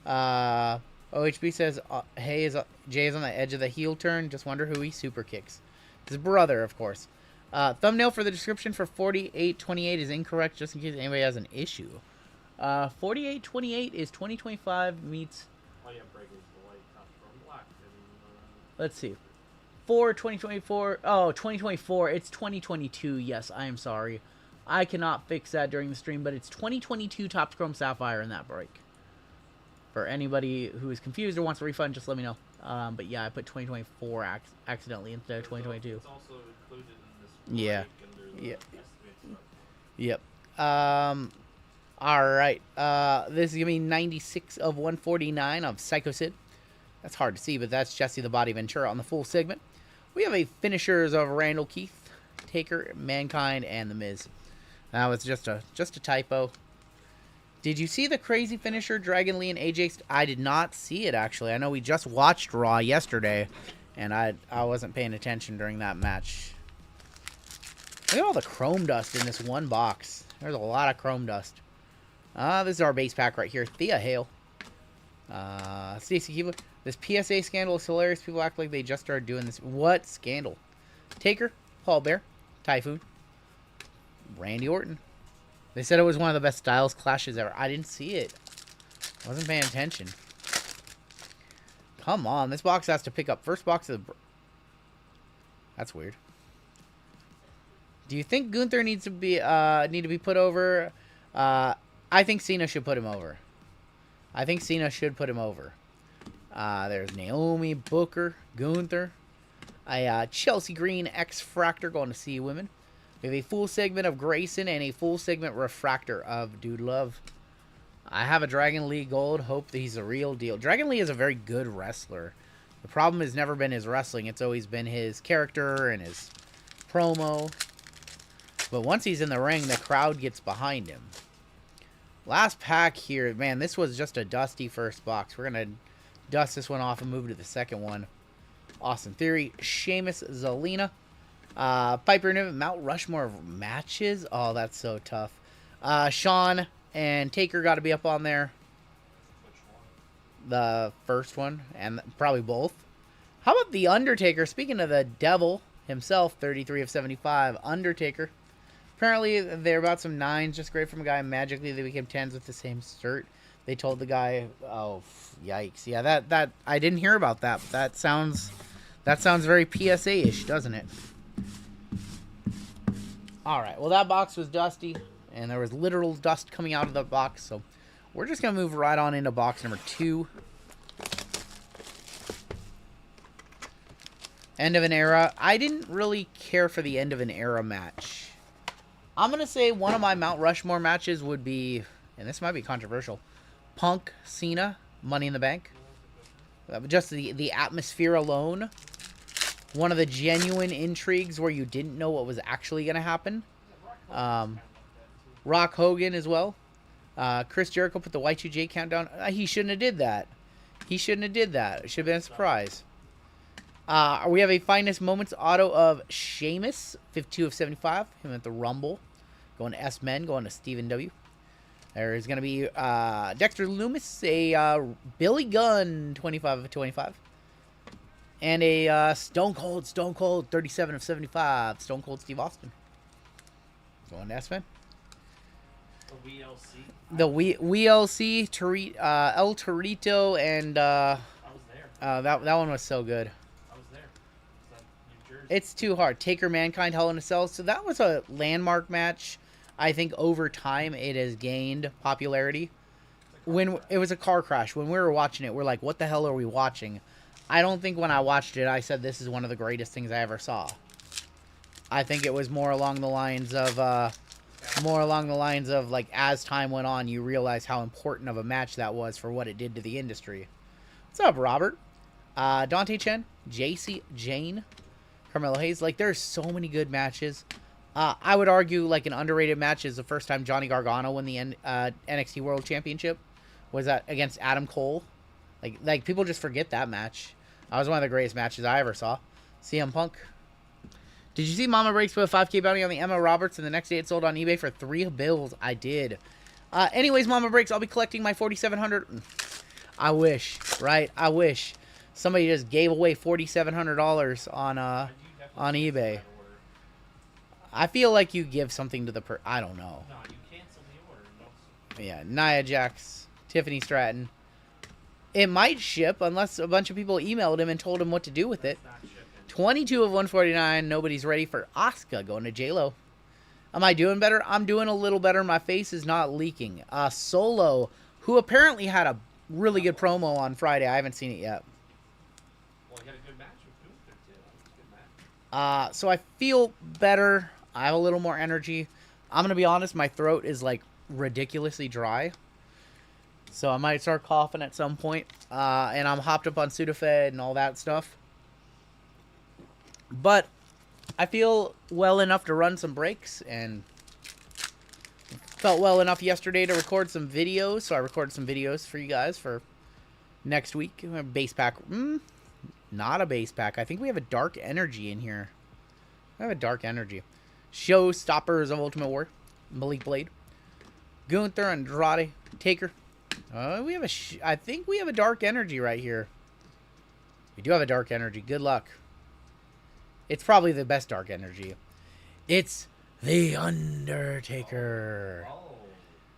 OHB says, hey, Jay is on the edge of the heel turn. Just wonder who he super kicks. His brother, of course. Thumbnail for the description for 4828 is incorrect, just in case anybody has an issue. 4828 is 2025 meets... Oh yeah, breaking the white top from black. Let's see. For 2024... Oh, 2024. It's 2022. Yes, I am sorry. I cannot fix that during the stream, but it's 2022 Topps Chrome Sapphire in that break. For anybody who is confused or wants a refund, just let me know. But yeah, I put 2024 accidentally instead of 2022. It's also included in this Yeah. break under the Yep. Alright. This is going to be 96 of 149 of Psycho Sid. That's hard to see, but that's Jesse the Body Ventura on the full segment. We have a finishers of Randall Keith, Taker, Mankind, and The Miz. That was just a typo. Did you see the crazy finisher, Dragon Lee and AJ? I did not see it, actually. I know we just watched Raw yesterday, and I wasn't paying attention during that match. Look at all the chrome dust in this one box. There's a lot of chrome dust. This is our base pack right here. Thea Hale. Stacey Keebler. This PSA scandal is hilarious. People act like they just started doing this. What scandal? Taker, Paul Bear, Typhoon, Randy Orton. They said it was one of the best Styles clashes ever. I didn't see it. I wasn't paying attention. Come on. This box has to pick up. First box of the... That's weird. Do you think Gunther needs to be put over? I think Cena should put him over. There's Naomi, Booker, Gunther. Chelsea Green, X-Fractor going to see women. We have a full segment of Grayson and a full segment refractor of Dude Love. I have a Dragon Lee Gold. Hope that he's a real deal. Dragon Lee is a very good wrestler. The problem has never been his wrestling. It's always been his character and his promo. But once he's in the ring, the crowd gets behind him. Last pack here. Man, this was just a dusty first box. We're going to dust this one off and move to the second one. Austin Theory, Sheamus, Zelina. Piper Niven, Mount Rushmore of matches. Oh, that's so tough. Sean and Taker got to be up on there. Which one? The first one, and probably both. How about The Undertaker? Speaking of the devil himself, 33 of 75. Undertaker. Apparently, they're about some 9s, just great from a guy. Magically, they became 10s with the same cert. They told the guy, oh, yikes. Yeah, that I didn't hear about that. That sounds very PSA-ish, doesn't it? Alright, well that box was dusty, and there was literal dust coming out of the box, so we're just going to move right on into box number 2. End of an era. I didn't really care for the end of an era match. I'm going to say one of my Mount Rushmore matches would be, and this might be controversial, Punk, Cena, Money in the Bank. Just the atmosphere alone. One of the genuine intrigues where you didn't know what was actually going to happen. Rock Hogan as well. Chris Jericho put the Y2J countdown. He shouldn't have did that. It should have been a surprise. We have a Finest Moments auto of Sheamus. 52 of 75. Him at the Rumble. Going to S-Men. Going to Stephen W. There's going to be Dexter Loomis. A Billy Gunn. 25 of 25. And a Stone Cold 37 of 75. Stone Cold Steve Austin. Going to S-Man. The WLC. The WLC, El Torito, and I was there. that one was so good. I was there. It's New Jersey. It's too hard. Taker Mankind Hell in a Cell. So that was a landmark match. I think over time it has gained popularity. When it was a car crash, when we were watching it, we're like, what the hell are we watching? I don't think when I watched it, I said this is one of the greatest things I ever saw. I think it was more along the lines of, like, as time went on, you realize how important of a match that was for what it did to the industry. What's up, Robert? Dante Chen, JC Jane, Carmelo Hayes. Like, there's so many good matches. I would argue, like, an underrated match is the first time Johnny Gargano won the NXT World Championship. Was that against Adam Cole? Like people just forget that match. That was one of the greatest matches I ever saw. CM Punk. Did you see Mama Breaks put a 5K bounty on the Emma Roberts and the next day it sold on eBay for $3 I did. Anyways, Mama Breaks, I'll be collecting my 4,700. I wish, right? I wish somebody just gave away $4,700 on eBay. I feel like you give something to the I don't know. No, you cancel the order. Don't... Yeah, Nia Jax, Tiffany Stratton. It might ship unless a bunch of people emailed him and told him what to do with it. 22 of 149. Nobody's ready for Asuka going to J-Lo. Am I doing better? I'm doing a little better. My face is not leaking. Solo, who apparently had a really good promo on Friday. I haven't seen it yet. Well, he had a good match with Gunther, too. That was a good match. So I feel better. I have a little more energy. I'm going to be honest. My throat is like ridiculously dry. So I might start coughing at some point. And I'm hopped up on Sudafed and all that stuff. But I feel well enough to run some breaks. And felt well enough yesterday to record some videos. So I recorded some videos for you guys for next week. A base pack. Not a base pack. I think we have a Dark Energy in here. I have a Dark Energy. Showstoppers of Ultimate War. Malik Blade. Gunther, Andrade, Taker. We have I think we have a Dark Energy right here. We do have a Dark Energy. Good luck. It's probably the best Dark Energy. It's the Undertaker. Oh.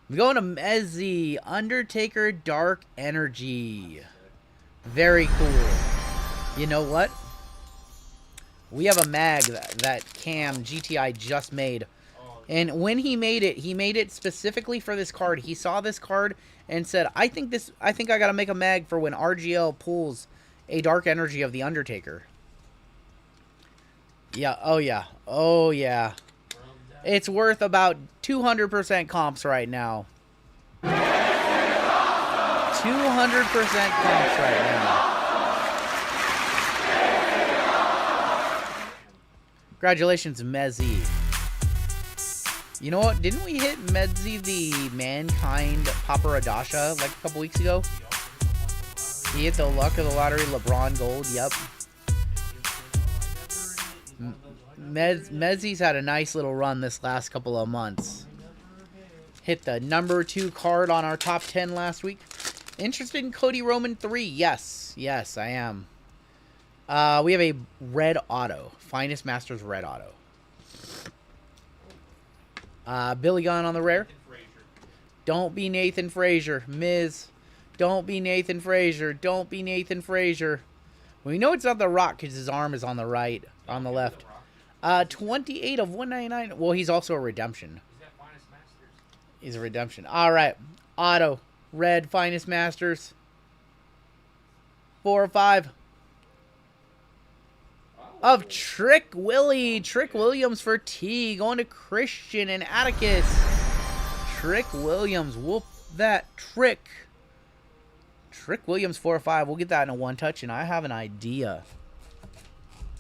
I'm going to Mezzi. Undertaker Dark Energy. Very cool. You know what? We have a mag that Cam GTI just made. And when he made it specifically for this card. He saw this card and said, I think I got to make a mag for when RGL pulls a Dark Energy of the Undertaker. Yeah, oh yeah. Oh yeah. It's worth about 200% comps right now. 200% comps right now. Congratulations, Mezzi. You know what? Didn't we hit Mezzi the Mankind Paparadasha like a couple weeks ago? He hit the Luck of the Lottery LeBron Gold. Yep. Mezzi's had a nice little run this last couple of months. Hit the number 2 card on our top 10 last week. Interested in Cody Roman 3? Yes. Yes, I am. We have a red auto. Finest Masters red auto. Billy Gunn on the rare. Don't be Nathan Frazier. Miz. Don't be Nathan Frazier. Don't be Nathan Frazier. We know it's not The Rock because his arm is on the right. On the left. 28 of 199. Well, he's also a redemption. He's got Finest Masters. He's a redemption. All right. Auto. Red Finest Masters. 4 or 5. Of Trick Willie. Trick Williams for T. Going to Christian and Atticus. Trick Williams. Whoop that trick. Trick Williams 4 or 5. We'll get that in a one touch. And I have an idea.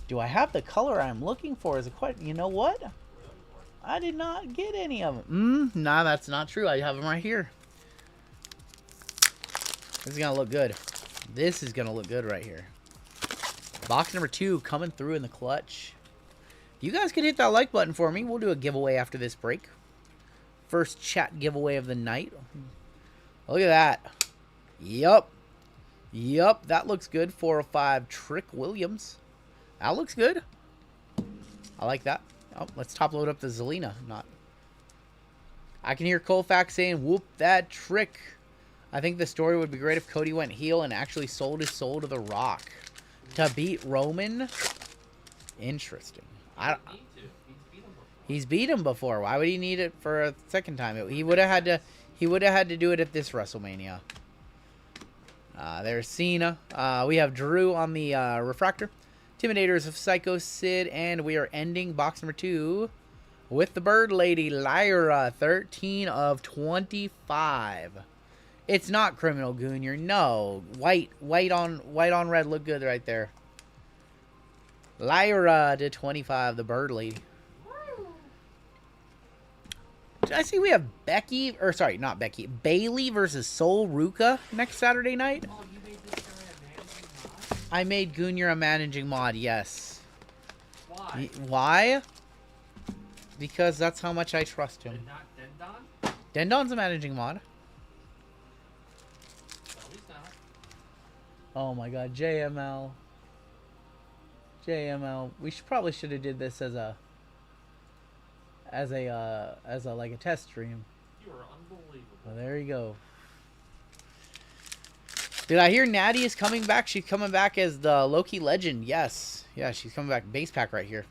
Do I have the color I'm looking for? Is a question. You know what? I did not get any of them. Nah, that's not true. I have them right here. This is going to look good. This is going to look good right here. Box number 2 coming through in the clutch. If you guys can hit that like button for me, we'll do a giveaway after this break. First chat giveaway of the night. Look at that. Yup. Yup, that looks good. 405 Trick Williams. That looks good. I like that. Oh, let's top load up the Zelina. Not. I can hear Colfax saying, "Whoop that trick." I think the story would be great if Cody went heel and actually sold his soul to The Rock to beat Roman. Interesting. He's beat him before. Why would he need it for a second time? He would have had to. He would have had to do it at this WrestleMania. There's Cena. We have Drew on the refractor. Intimidators of Psycho Sid, and we are ending box number 2 with the Bird Lady Lyra, 13 of 25. It's not Criminal Goonier. No, white on red look good right there. Lyra to 25, the Bird Lady. Did I see we have Becky, or sorry, not Becky, Bailey versus Sol Ruka next Saturday night? Oh, you made this guy a managing mod? I made Goonier a managing mod, yes. Why? Why? Because that's how much I trust him. And not Dendon? Dendon's a managing mod. Well, he's not. Oh my god, JML. JML. We probably should have did this as a like a test stream. You are unbelievable. Well, there you go. Did I hear Natty is coming back? She's coming back as the Loki legend. Yes. Yeah, she's coming back. Base pack right here.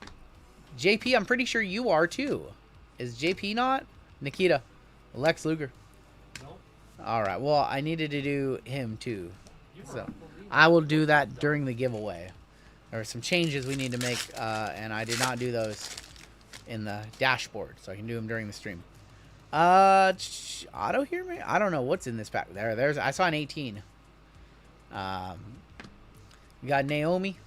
JP, I'm pretty sure you are too. Is JP not? Nikita. Lex Luger. Nope. Alright, well, I needed to do him too. You are So, unbelievable. I will do that during the giveaway. There are some changes we need to make, and I did not do those in the dashboard, so I can do them during the stream. Auto here, man? I don't know what's in this pack. There's. I saw an 18. We got Naomi,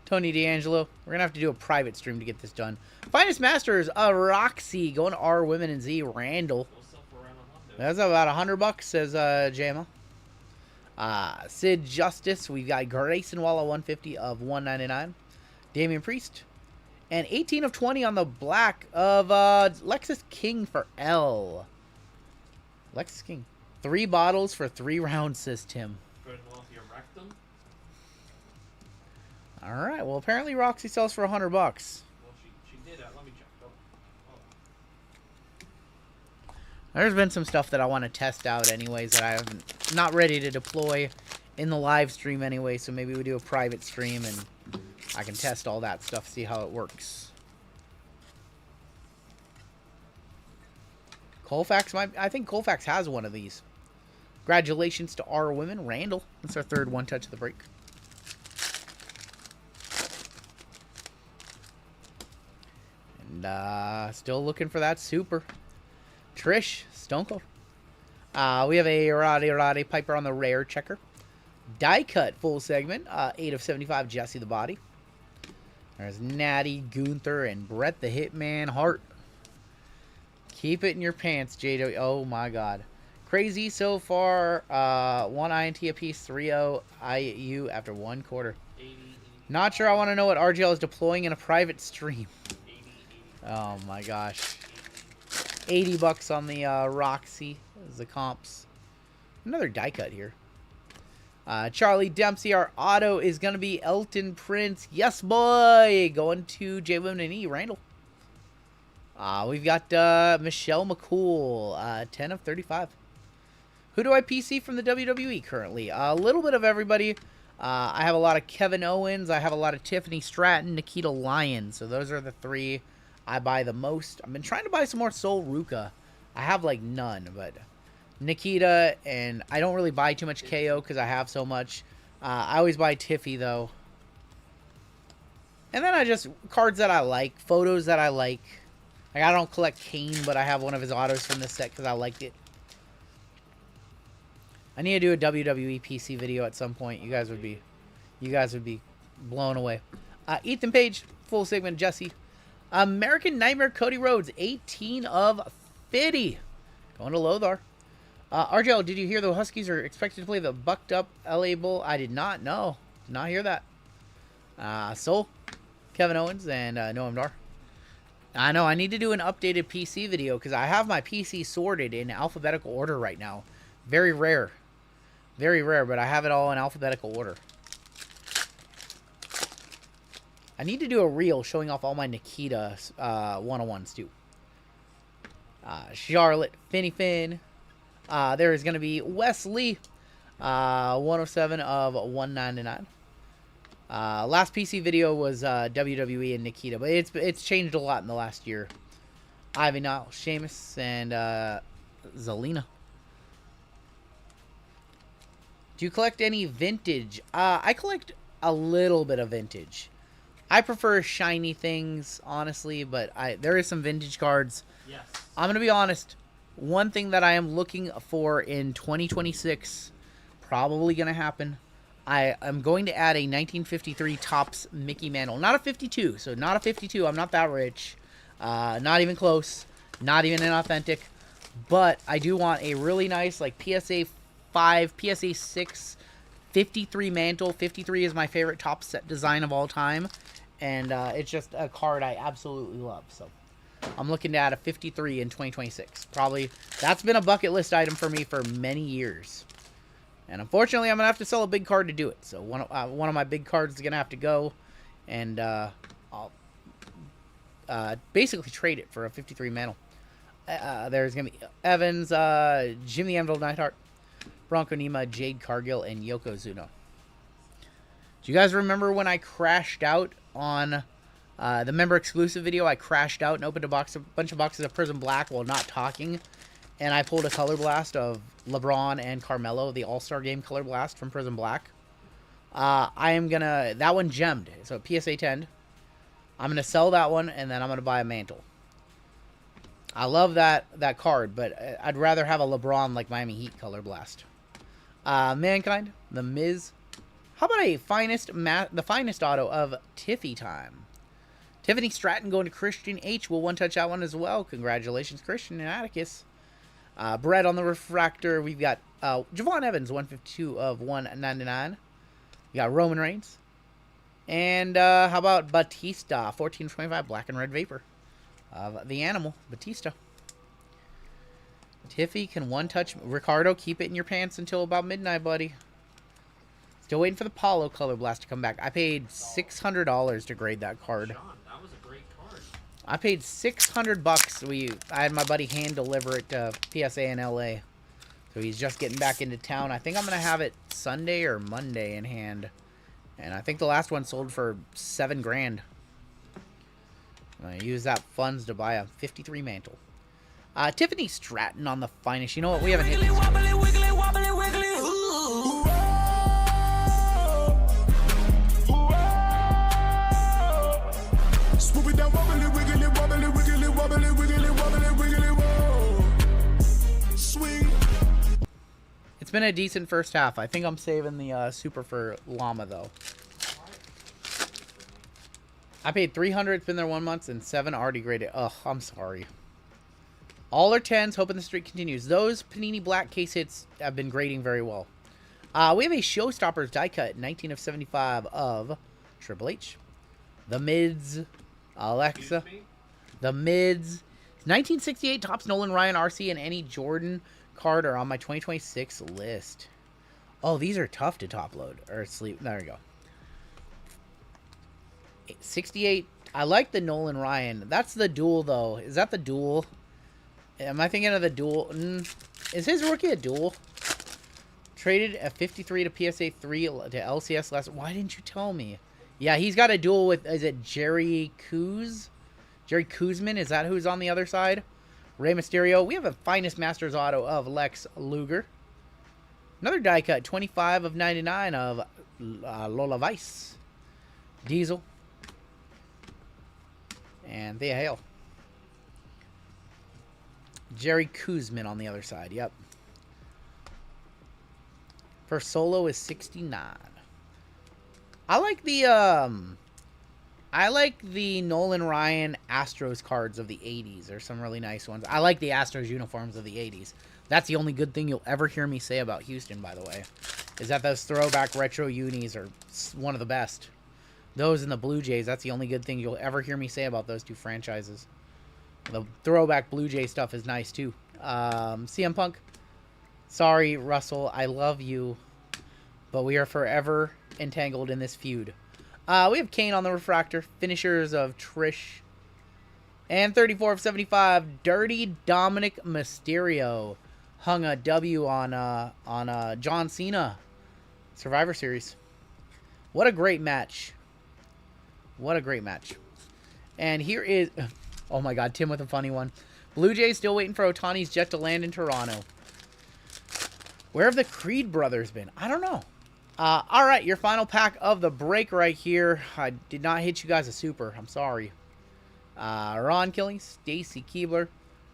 Tony D'Angelo. We're gonna have to do a private stream to get this done. Finest Masters, Roxy going to R Women and Z Randall. We'll sell for around $100. That's about $100, says JML. Sid Justice. We've got Grayson Waller 150 of 199. Damian Priest. And 18 of 20 on the black of Lexus King for L. Lexus King. 3 bottles for 3 rounds, says Tim. Good off your rectum. Alright, well apparently Roxy sells for $100. Well, she did. Let me check. Oh. There's been some stuff that I want to test out anyways that I haven't not ready to deploy in the live stream anyway, so maybe we do a private stream and I can test all that stuff, see how it works. Colfax I think Colfax has one of these. Congratulations to our women. Randall. That's our third one touch of the break. And still looking for that super. Trish, Stone Cold. We have a Roddy Piper on the rare checker. Die cut full segment. 8 of 75, Jesse the Body. There's Natty, Gunther, and Bret the Hitman Hart. Keep it in your pants, Jado. Oh my god. Crazy so far. 1 INT apiece, 3-0 IU after 1 quarter. 80, Not sure I want to know what RGL is deploying in a private stream. 80, 80. Oh my gosh. $80 on the Roxy as the comps. Another die cut here. Charlie Dempsey, our auto is going to be Elton Prince. Yes, boy. Going to J-Women and E. Randall. We've got Michelle McCool. 10 of 35. Who do I PC from the WWE currently? A little bit of everybody. I have a lot of Kevin Owens. I have a lot of Tiffany Stratton, Nikita Lyons. So those are the 3 I buy the most. I've been trying to buy some more Sol Ruka. I have like none, but Nikita, and I don't really buy too much KO because I have so much. I always buy Tiffy though. And then I just, cards that I like, photos that I like. Like I don't collect Kane, but I have one of his autos from this set because I liked it. I need to do a WWE PC video at some point. You guys would be blown away. Ethan Page, full segment, Jesse. American Nightmare, Cody Rhodes, 18 of 50. Going to Lothar. RGL, did you hear the Huskies are expected to play the Bucked Up LA Bowl? I did not know. Did not hear that. Soul, Kevin Owens, and Noam Dar. I know, I need to do an updated PC video because I have my PC sorted in alphabetical order right now. Very rare. Very rare, but I have it all in alphabetical order. I need to do a reel showing off all my Nikita 101s, too. Charlotte, Finny Finn. There is going to be Wesley, 107 of 199. Last PC video was WWE and Nikita, but it's changed a lot in the last year. Ivy Nile, Sheamus, and Zelina. Do you collect any vintage? I collect a little bit of vintage. I prefer shiny things, honestly, but there is some vintage cards. Yes. I'm going to be honest. One thing that I am looking for in 2026, probably going to happen, I am going to add a 1953 Topps Mickey Mantle. Not a 52, so not a 52. I'm not that rich. Not even close. Not even an authentic. But I do want a really nice, like, PSA 5, PSA 6, 53 Mantle. 53 is my favorite Topps set design of all time. And it's just a card I absolutely love. So I'm looking to add a 53 in 2026. Probably, that's been a bucket list item for me for many years. And unfortunately, I'm going to have to sell a big card to do it. So one of my big cards is going to have to go. And I'll basically trade it for a 53 Mantle. There's going to be Evans, Jimmy Anvil Neidhart, Bronco Nima, Jade Cargill, and Yokozuna. Do you guys remember when I crashed out on the member exclusive video? I crashed out and opened a bunch of boxes of Prism Black while not talking. And I pulled a Color Blast of LeBron and Carmelo, the All-Star Game Color Blast from Prism Black. I am going to... That one gemmed, so PSA 10. I'm going to sell that one, and then I'm going to buy a Mantle. I love that card, but I'd rather have a LeBron like Miami Heat Color Blast. Mankind, The Miz. How about a the finest auto of Tiffy time? Tiffany Stratton going to Christian H. Will one-touch that one as well. Congratulations, Christian and Atticus. Brett on the refractor. We've got Javon Evans, 152 of 199. We got Roman Reigns. And how about Batista, 1425 black and red vapor of the animal, Batista. Tiffy can one-touch. Ricardo, keep it in your pants until about midnight, buddy. Still waiting for the Paulo Color Blast to come back. I paid $600 to grade that card. Sean, that was a great card. I paid $600. I had my buddy hand deliver it to PSA in LA. So he's just getting back into town. I think I'm going to have it Sunday or Monday in hand. And I think the last one sold for $7 grand. I'm going to use that funds to buy a 53 Mantle. Tiffany Stratton on the finest. You know what? We haven't hit this one. It's been a decent first half. I think I'm saving the super for Llama, though. I paid $300. It's been there 1 month, and 7 already graded. Ugh, I'm sorry. All are 10s. Hoping the streak continues. Those Panini Black case hits have been grading very well. We have a Showstoppers die cut, 19 of 75 of Triple H. The Mids, Alexa. The Mids. 1968 Topps Nolan Ryan, RC, and any Jordan card are on my 2026 list. Oh, these are tough to top load or sleep. There we go. 68. I like the Nolan Ryan. That's the dual, though. Is that the dual? Am I thinking of the dual? Is his rookie a dual? Traded a 53 to PSA 3 to LCS last. Why didn't you tell me? Yeah, he's got a duel with, is it Jerry Kuz? Jerry Kuzman, is that who's on the other side? Rey Mysterio. We have a Finest Masters auto of Lex Luger. Another die cut, 25 of 99 of Lola Weiss. Diesel. And Thea Hale. Jerry Kuzman on the other side, yep. First solo is 69. I like the Nolan Ryan Astros cards of the 80s. There's some really nice ones. I like the Astros uniforms of the 80s. That's the only good thing you'll ever hear me say about Houston, by the way. Is that those throwback retro unis are one of the best. Those and the Blue Jays, that's the only good thing you'll ever hear me say about those two franchises. The throwback Blue Jay stuff is nice, too. CM Punk. Sorry, Russell. I love you. But we are forever entangled in this feud. We have Kane on the refractor. Finishers of Trish. And 34 of 75. Dirty Dominic Mysterio. Hung a W on John Cena. Survivor Series. What a great match. What a great match. And here is... Oh my god, Tim with a funny one. Blue Jays still waiting for Otani's jet to land in Toronto. Where have the Creed brothers been? I don't know. Alright, your final pack of the break right here. I did not hit you guys a super. I'm sorry. Ron Killing, Stacy Keebler,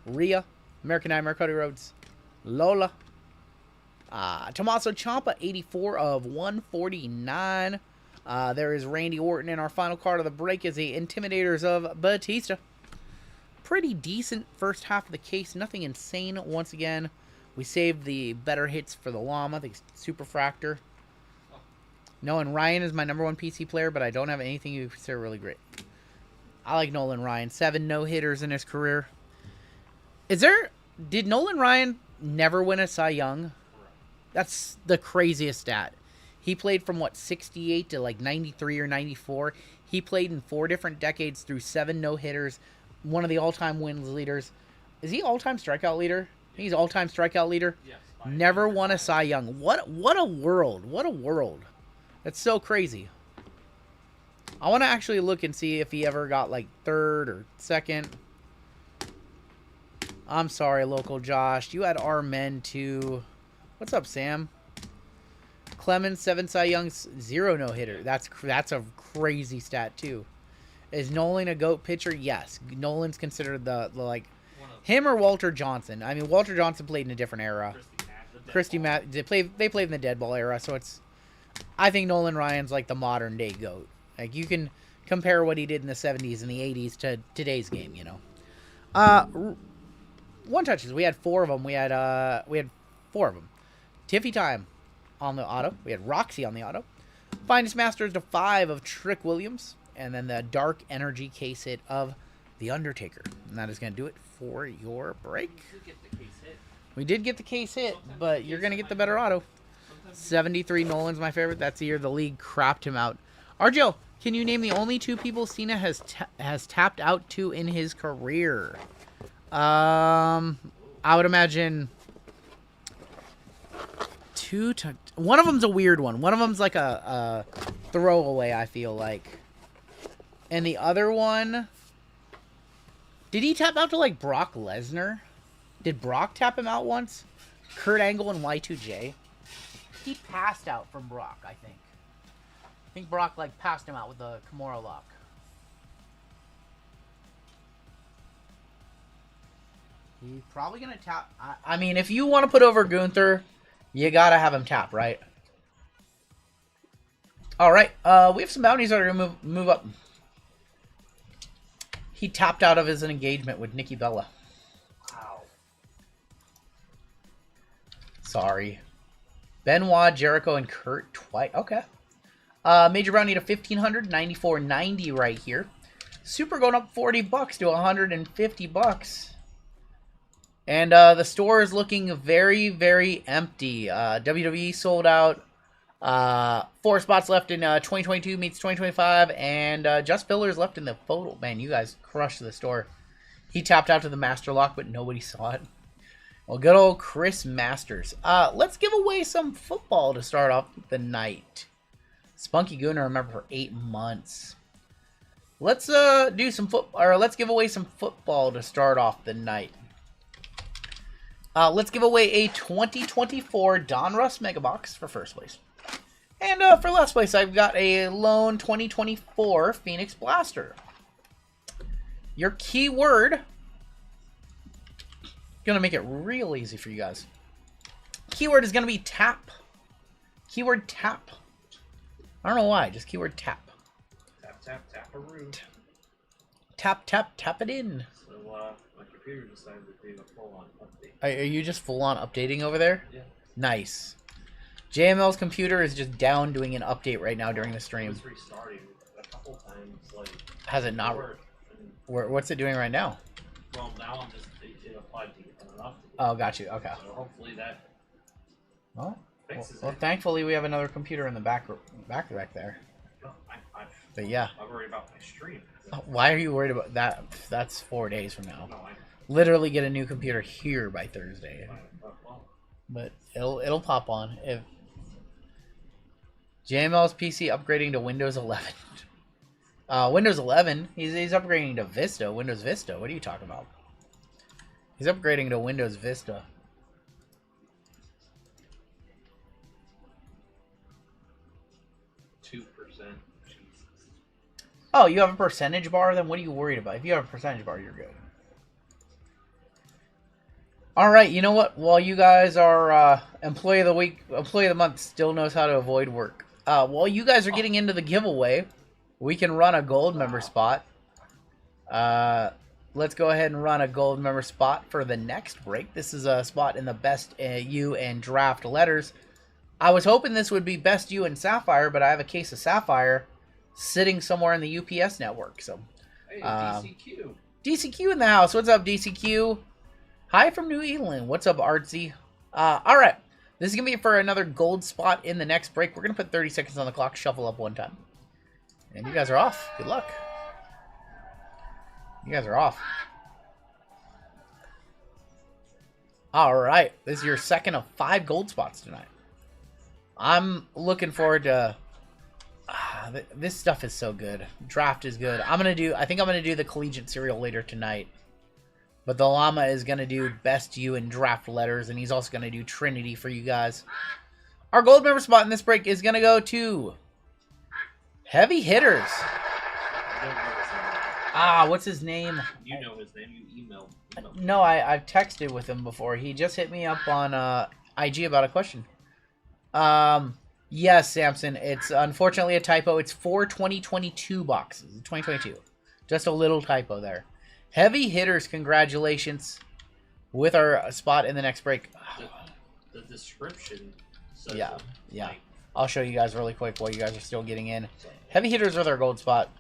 Rhea, American Nightmare, Cody Rhodes, Lola, Tommaso Ciampa, 84 of 149. There is Randy Orton, and our final card of the break is the Intimidators of Batista. Pretty decent first half of the case. Nothing insane once again. We saved the better hits for the Llama, the Superfractor. Nolan Ryan is my #1 PC player, but I don't have anything you consider really great. I like Nolan Ryan. 7 no-hitters in his career. Did Nolan Ryan never win a Cy Young? That's the craziest stat. He played from, 68 to, 93 or 94. He played in 4 different decades through 7 no-hitters. One of the all-time wins leaders. Is he all-time strikeout leader? I think he's all-time strikeout leader. Yes. Never won a Cy Young. What a world. What a world. That's so crazy. I want to actually look and see if he ever got, 3rd or 2nd. I'm sorry, local Josh. You had our men too. What's up, Sam? Clemens, 7 Cy Youngs, 0 no-hitter. That's a crazy stat, too. Is Nolan a GOAT pitcher? Yes. Nolan's considered the him or Walter Johnson. I mean, Walter Johnson played in a different era. Christy Matt, they played in the dead ball era, so it's... I think Nolan Ryan's the modern day GOAT. You can compare what he did in the 70s and the 80s to today's game, you know. One touches. We had 4 of them. We had 4 of them. Tiffy Time on the auto. We had Roxy on the auto. Finest Masters to 5 of Trick Williams. And then the Dark Energy case hit of The Undertaker. And that is going to do it for your break. We did get the case hit, but you're going to get the better auto. 73 Nolan's my favorite. That's the year the league crapped him out. RGL, can you name the only 2 people Cena has tapped out to in his career? I would imagine... One of them's a weird one. One of them's like a throwaway, I feel like. And the other one... Did he tap out to, Brock Lesnar? Did Brock tap him out once? Kurt Angle and Y2J? He passed out from Brock, I think. I think Brock, passed him out with the Kimura lock. He's probably going to tap... I mean, if you want to put over Gunther, you got to have him tap, right? Alright, we have some bounties that are going to move up. He tapped out of his engagement with Nikki Bella. Wow. Sorry. Benoit, Jericho, and Kurt twice. Okay. Major Brown need a 1,500, 94.90 right here. Super going up $40 to 150 bucks. And the store is looking very, very empty. WWE sold out. 4 spots left in 2022 meets 2025, and just fillers left in the photo. Man, you guys crushed the store. He tapped out to the Master Lock, but nobody saw it. Well, good old Chris Masters. Let's give away some football to start off the night. Spunky Gooner, remember, for 8 months. Let's do some let's give away some football to start off the night. Let's give away a 2024 Donruss Mega Box for first place. And for last place, I've got a lone 2024 Phoenix Blaster. Your keyword, gonna make it real easy for you guys. Keyword is gonna be tap. Keyword tap. I don't know why, just keyword tap. Tap, tap, tap-a-roo. Tap, tap, tap it in. So, my computer decided to do a full-on update. Are you just full-on updating over there? Yeah. Nice. JML's computer is just down doing an update right now during the stream. It's restarting a couple times, Has it not worked? What's it doing right now? Well, now I'm just, it applied to an update. Oh, got you. Okay. So hopefully that Well, Fixes well, it. thankfully we have another computer in the back there. No, But yeah, I worry about my stream. why are you worried about that? That's 4 days from now. No, I Literally get a new computer here by Thursday. well, But it'll pop on if JML's PC upgrading to Windows 11. Windows 11. He's upgrading to Vista. Windows Vista. What are you talking about? He's upgrading to Windows Vista. 2%. Jesus. Oh, you have a percentage bar? Then what are you worried about? If you have a percentage bar, you're good. All right, you know what? While you guys are employee of the week, employee of the month still knows how to avoid work. While you guys are getting into the giveaway, we can run a gold member spot. Let's go ahead and run a gold member spot for the next break. This is a spot in the best U and draft letters. I was hoping this would be best U and Sapphire, but I have a case of Sapphire sitting somewhere in the UPS network. So, Hey, DCQ. DCQ in the house. What's up, DCQ? Hi from New England. What's up, Artsy? All right. This is going to be for another gold spot in the next break. We're going to put 30 seconds on the clock, shuffle up one time. And you guys are off. Good luck. You guys are off. All right. This is your second of 5 gold spots tonight. I'm looking forward to... this stuff is so good. Draft is good. I think I'm going to do the Collegiate Serial later tonight. But the Llama is going to do Best You in Draft Letters, and he's also going to do Trinity for you guys. Our gold member spot in this break is going to go to Heavy Hitters. I don't know his name. What's his name? You know his name. You emailed. No, I've texted with him before. He just hit me up on IG about a question. Yes, Samson. It's unfortunately a typo. It's 4 2022 boxes. 2022. Just a little typo there. Heavy Hitters, congratulations with our spot in the next break. The description says Yeah, it. yeah. Like, I'll show you guys really quick while you guys are still getting in. Heavy Hitters with our gold spot.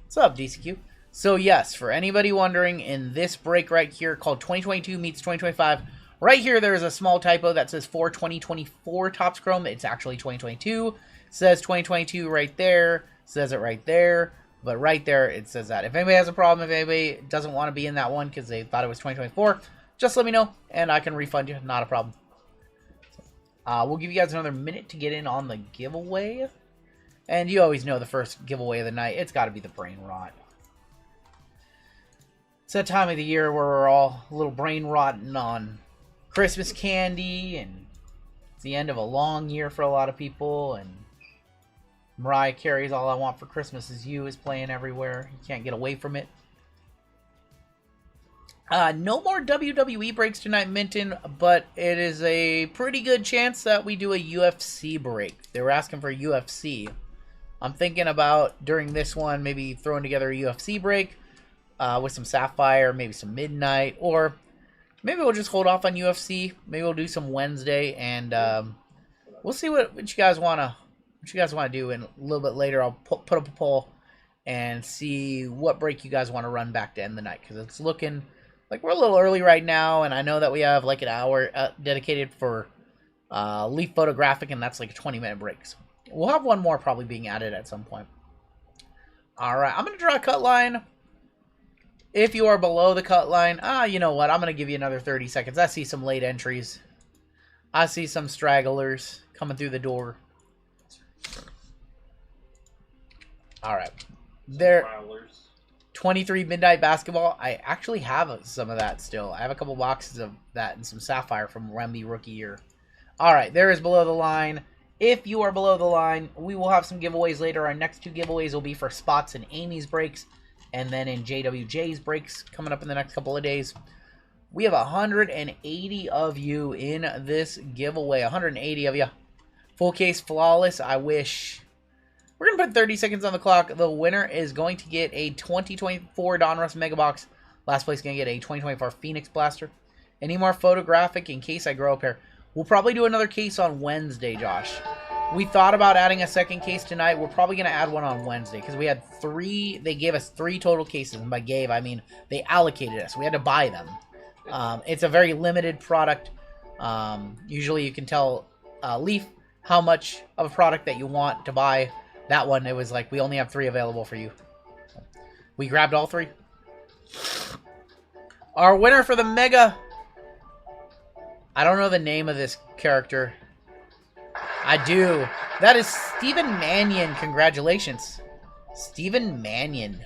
What's up, DCQ? So yes, for anybody wondering, in this break right here called 2022 meets 2025, right here there's a small typo that says 4 2024 Topps Chrome. It's actually 2022. Says 2022 right there. Says it right there. But right there, it says that. If anybody has a problem, if anybody doesn't want to be in that one because they thought it was 2024, just let me know, and I can refund you. Not a problem. We'll give you guys another minute to get in on the giveaway. And you always know the first giveaway of the night. It's got to be the brain rot. It's that time of the year where we're all a little brain rotting on Christmas candy, and it's the end of a long year for a lot of people, and Mariah Carey's All I Want for Christmas Is You is playing everywhere. You can't get away from it. No more WWE breaks tonight, Minton, but it is a pretty good chance that we do a UFC break. They were asking for UFC. I'm thinking about, during this one, maybe throwing together a UFC break with some Sapphire, maybe some Midnight, or maybe we'll just hold off on UFC. Maybe we'll do some Wednesday, and we'll see what you guys want to do, and a little bit later I'll put up a poll and see what break you guys want to run back to end the night, because it's looking like we're a little early right now, and I know that we have like an hour dedicated for Leaf Photographic, and that's like a 20-minute break. So we'll have one more probably being added at some point. All right, I'm going to draw a cut line. If you are below the cut line, you know what? I'm going to give you another 30 seconds. I see some late entries. I see some stragglers coming through the door. All right. There, Prowlers. 23 Midnight Basketball. I actually have some of that still. I have a couple boxes of that and some Sapphire from Wemby rookie year. All right, there is below the line. If you are below the line, we will have some giveaways later. Our next 2 giveaways will be for spots in Amy's breaks and then in JWJ's breaks coming up in the next couple of days. We have 180 of you in this giveaway. 180 of you. Full case flawless. I wish. We're going to put 30 seconds on the clock. The winner is going to get a 2024 Donruss Mega Box. Last place is going to get a 2024 Phoenix Blaster. Any more photographic in case I grow a pair? We'll probably do another case on Wednesday, Josh. We thought about adding a second case tonight. We're probably going to add one on Wednesday because we had 3. They gave us 3 total cases. And by gave, I mean they allocated us. We had to buy them. It's a very limited product. Usually you can tell Leaf how much of a product that you want to buy. That one, it was like, we only have 3 available for you. We grabbed all 3. Our winner for the Mega. I don't know the name of this character. I do. That is Stephen Mannion. Congratulations. Stephen Mannion.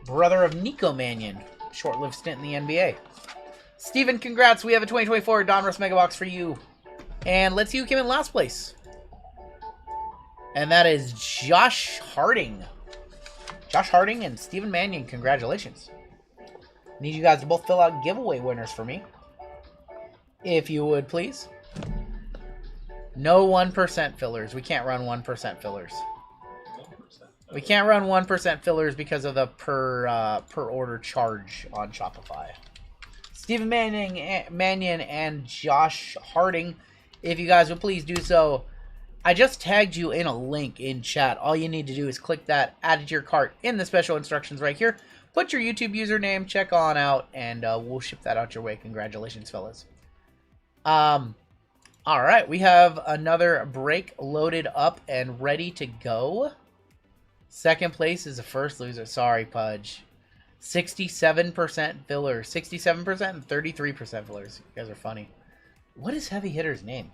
Brother of Nico Mannion. Short-lived stint in the NBA. Stephen, congrats. We have a 2024 Donruss Mega Box for you. And let's see who came in last place. And that is Josh Harding. Josh Harding and Stephen Mannion, congratulations. Need you guys to both fill out giveaway winners for me. If you would, please. No 1% fillers. We can't run 1% fillers. We can't run 1% fillers because of the per order charge on Shopify. Stephen Mannion and Josh Harding, if you guys would please do so. I just tagged you in a link in chat. All you need to do is click that, add it to your cart in the special instructions right here. Put your YouTube username, check on out, and we'll ship that out your way. Congratulations, fellas. All right, we have another break loaded up and ready to go. Second place is the first loser. Sorry, Pudge. 67% fillers. 67% and 33% fillers. You guys are funny. What is Heavy Hitter's name?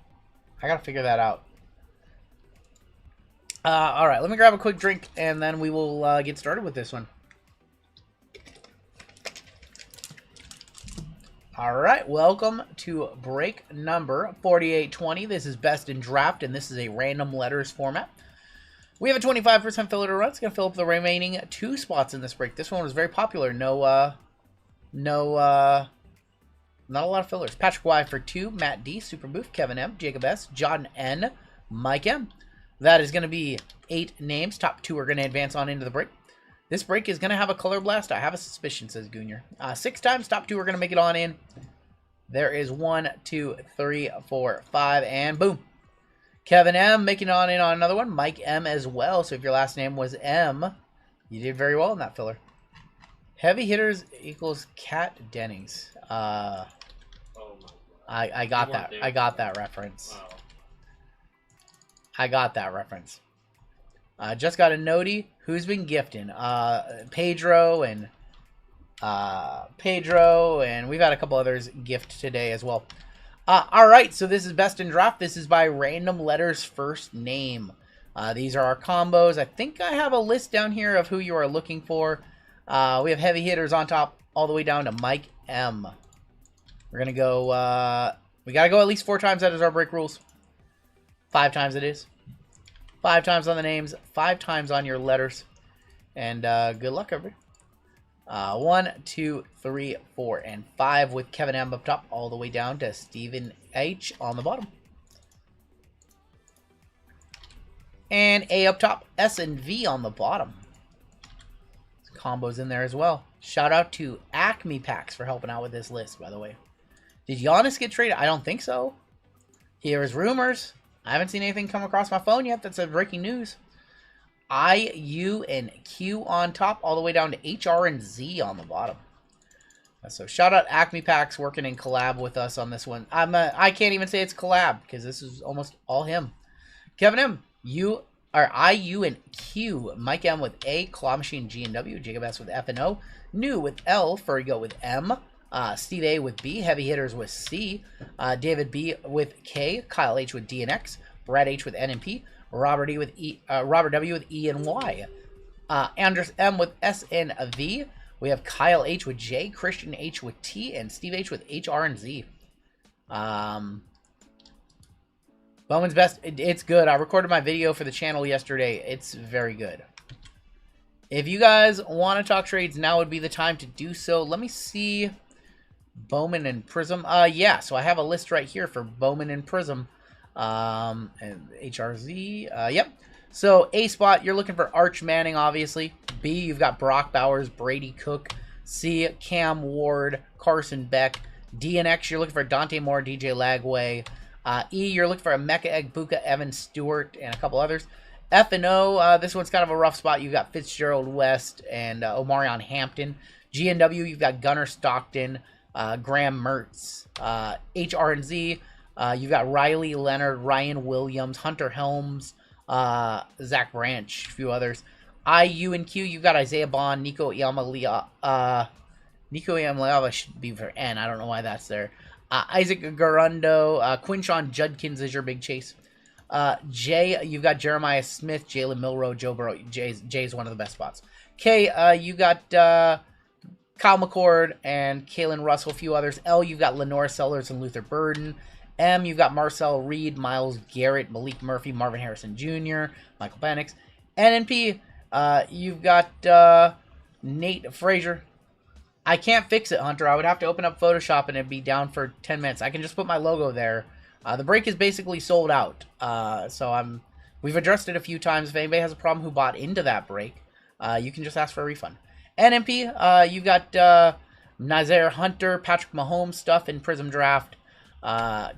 I gotta figure that out. All right, let me grab a quick drink, and then we will get started with this one. All right, welcome to break number 4820. This is Best in Draft, and this is a random letters format. We have a 25% filler to run. It's going to fill up the remaining 2 spots in this break. This one was very popular. Not a lot of fillers. Patrick Y for 2, Matt D, Super Booth, Kevin M, Jacob S, John N, Mike M. That is going to be 8 names. Top 2 are going to advance on into the break. This break is going to have a color blast. I have a suspicion, says Goonier. 6 times. Top 2 are going to make it on in. There is 1, 2, 3, 4, 5, and boom. Kevin M making it on in on another one. Mike M as well. So if your last name was M, you did very well in that filler. Heavy Hitters equals Kat Dennings. Oh my God. I got that. I got that reference. Wow. I got that reference. Just got a notey. Who's been gifting? Pedro, and we've had a couple others gift today as well. All right, so this is Best in Draft. This is by random letters first name. These are our combos. I think I have a list down here of who you are looking for. We have Heavy Hitters on top all the way down to Mike M. We're going to go, we got to go at least 4 times. That is our break rules. 5 times it is. 5 times on the names, 5 times on your letters. And good luck, everybody. 1, 2, 3, 4, and 5 with Kevin M up top, all the way down to Stephen H on the bottom. And A up top, S and V on the bottom. Combos in there as well. Shout out to Acme Packs for helping out with this list, by the way. Did Giannis get traded? I don't think so. Here is rumors. I haven't seen anything come across my phone yet that's breaking news. I, U, and Q on top, all the way down to H, R, and Z on the bottom. So shout out Acme Packs working in collab with us on this one. I can't even say it's collab because this is almost all him. Kevin M, I, U, and Q. Mike M with A, Claw Machine G and W, Jacob S with F and O, New with L, Furrygo with M, Steve A with B, Heavy Hitters with C, David B with K, Kyle H with D and X, Brad H with N and P, Robert W with E and Y, Andres M with S and V. We have Kyle H with J, Christian H with T, and Steve H with H, R, and Z. Bowman's Best. It's good. I recorded my video for the channel yesterday. It's very good. If you guys want to talk trades, now would be the time to do so. Let me see. Bowman and Prism. Yeah, so I have a list right here for Bowman and Prism. And HRZ. Yep. So A spot, you're looking for Arch Manning, obviously. B, you've got Brock Bowers, Brady Cook. C, Cam Ward, Carson Beck. D and X, you're looking for Dante Moore, DJ Lagway. E, you're looking for a Mecha Egg, Buka, Evan Stewart, and a couple others. F and O, this one's kind of a rough spot. You've got Fitzgerald West and Omarion Hampton. G and W, you've got Gunnar Stockton, Graham Mertz, HRNZ. You got Riley Leonard, Ryan Williams, Hunter Helms, Zach Branch, a few others. IU and Q, you got Isaiah Bond, Nico Iamaleava. Nico Iamaleava should be for N. I don't know why that's there. Isaac Garundo, Quinshon Judkins is your big chase. J, you've got Jeremiah Smith, Jalen Milroe, Joe Burrow. J's one of the best spots. K, you got Kyle McCord and Kalen Russell, a few others. L, you've got Lenore Sellers and Luther Burden. M, you've got Marcel Reed, Miles Garrett, Malik Murphy, Marvin Harrison Jr., Michael Penix. N and P, you've got Nate Frazier. I can't fix it, Hunter. I would have to open up Photoshop and it'd be down for 10 minutes. I can just put my logo there. The break is basically sold out. So we've addressed it a few times. If anybody has a problem who bought into that break, you can just ask for a refund. NMP, you've got Nazir Hunter, Patrick Mahomes stuff in Prism Draft.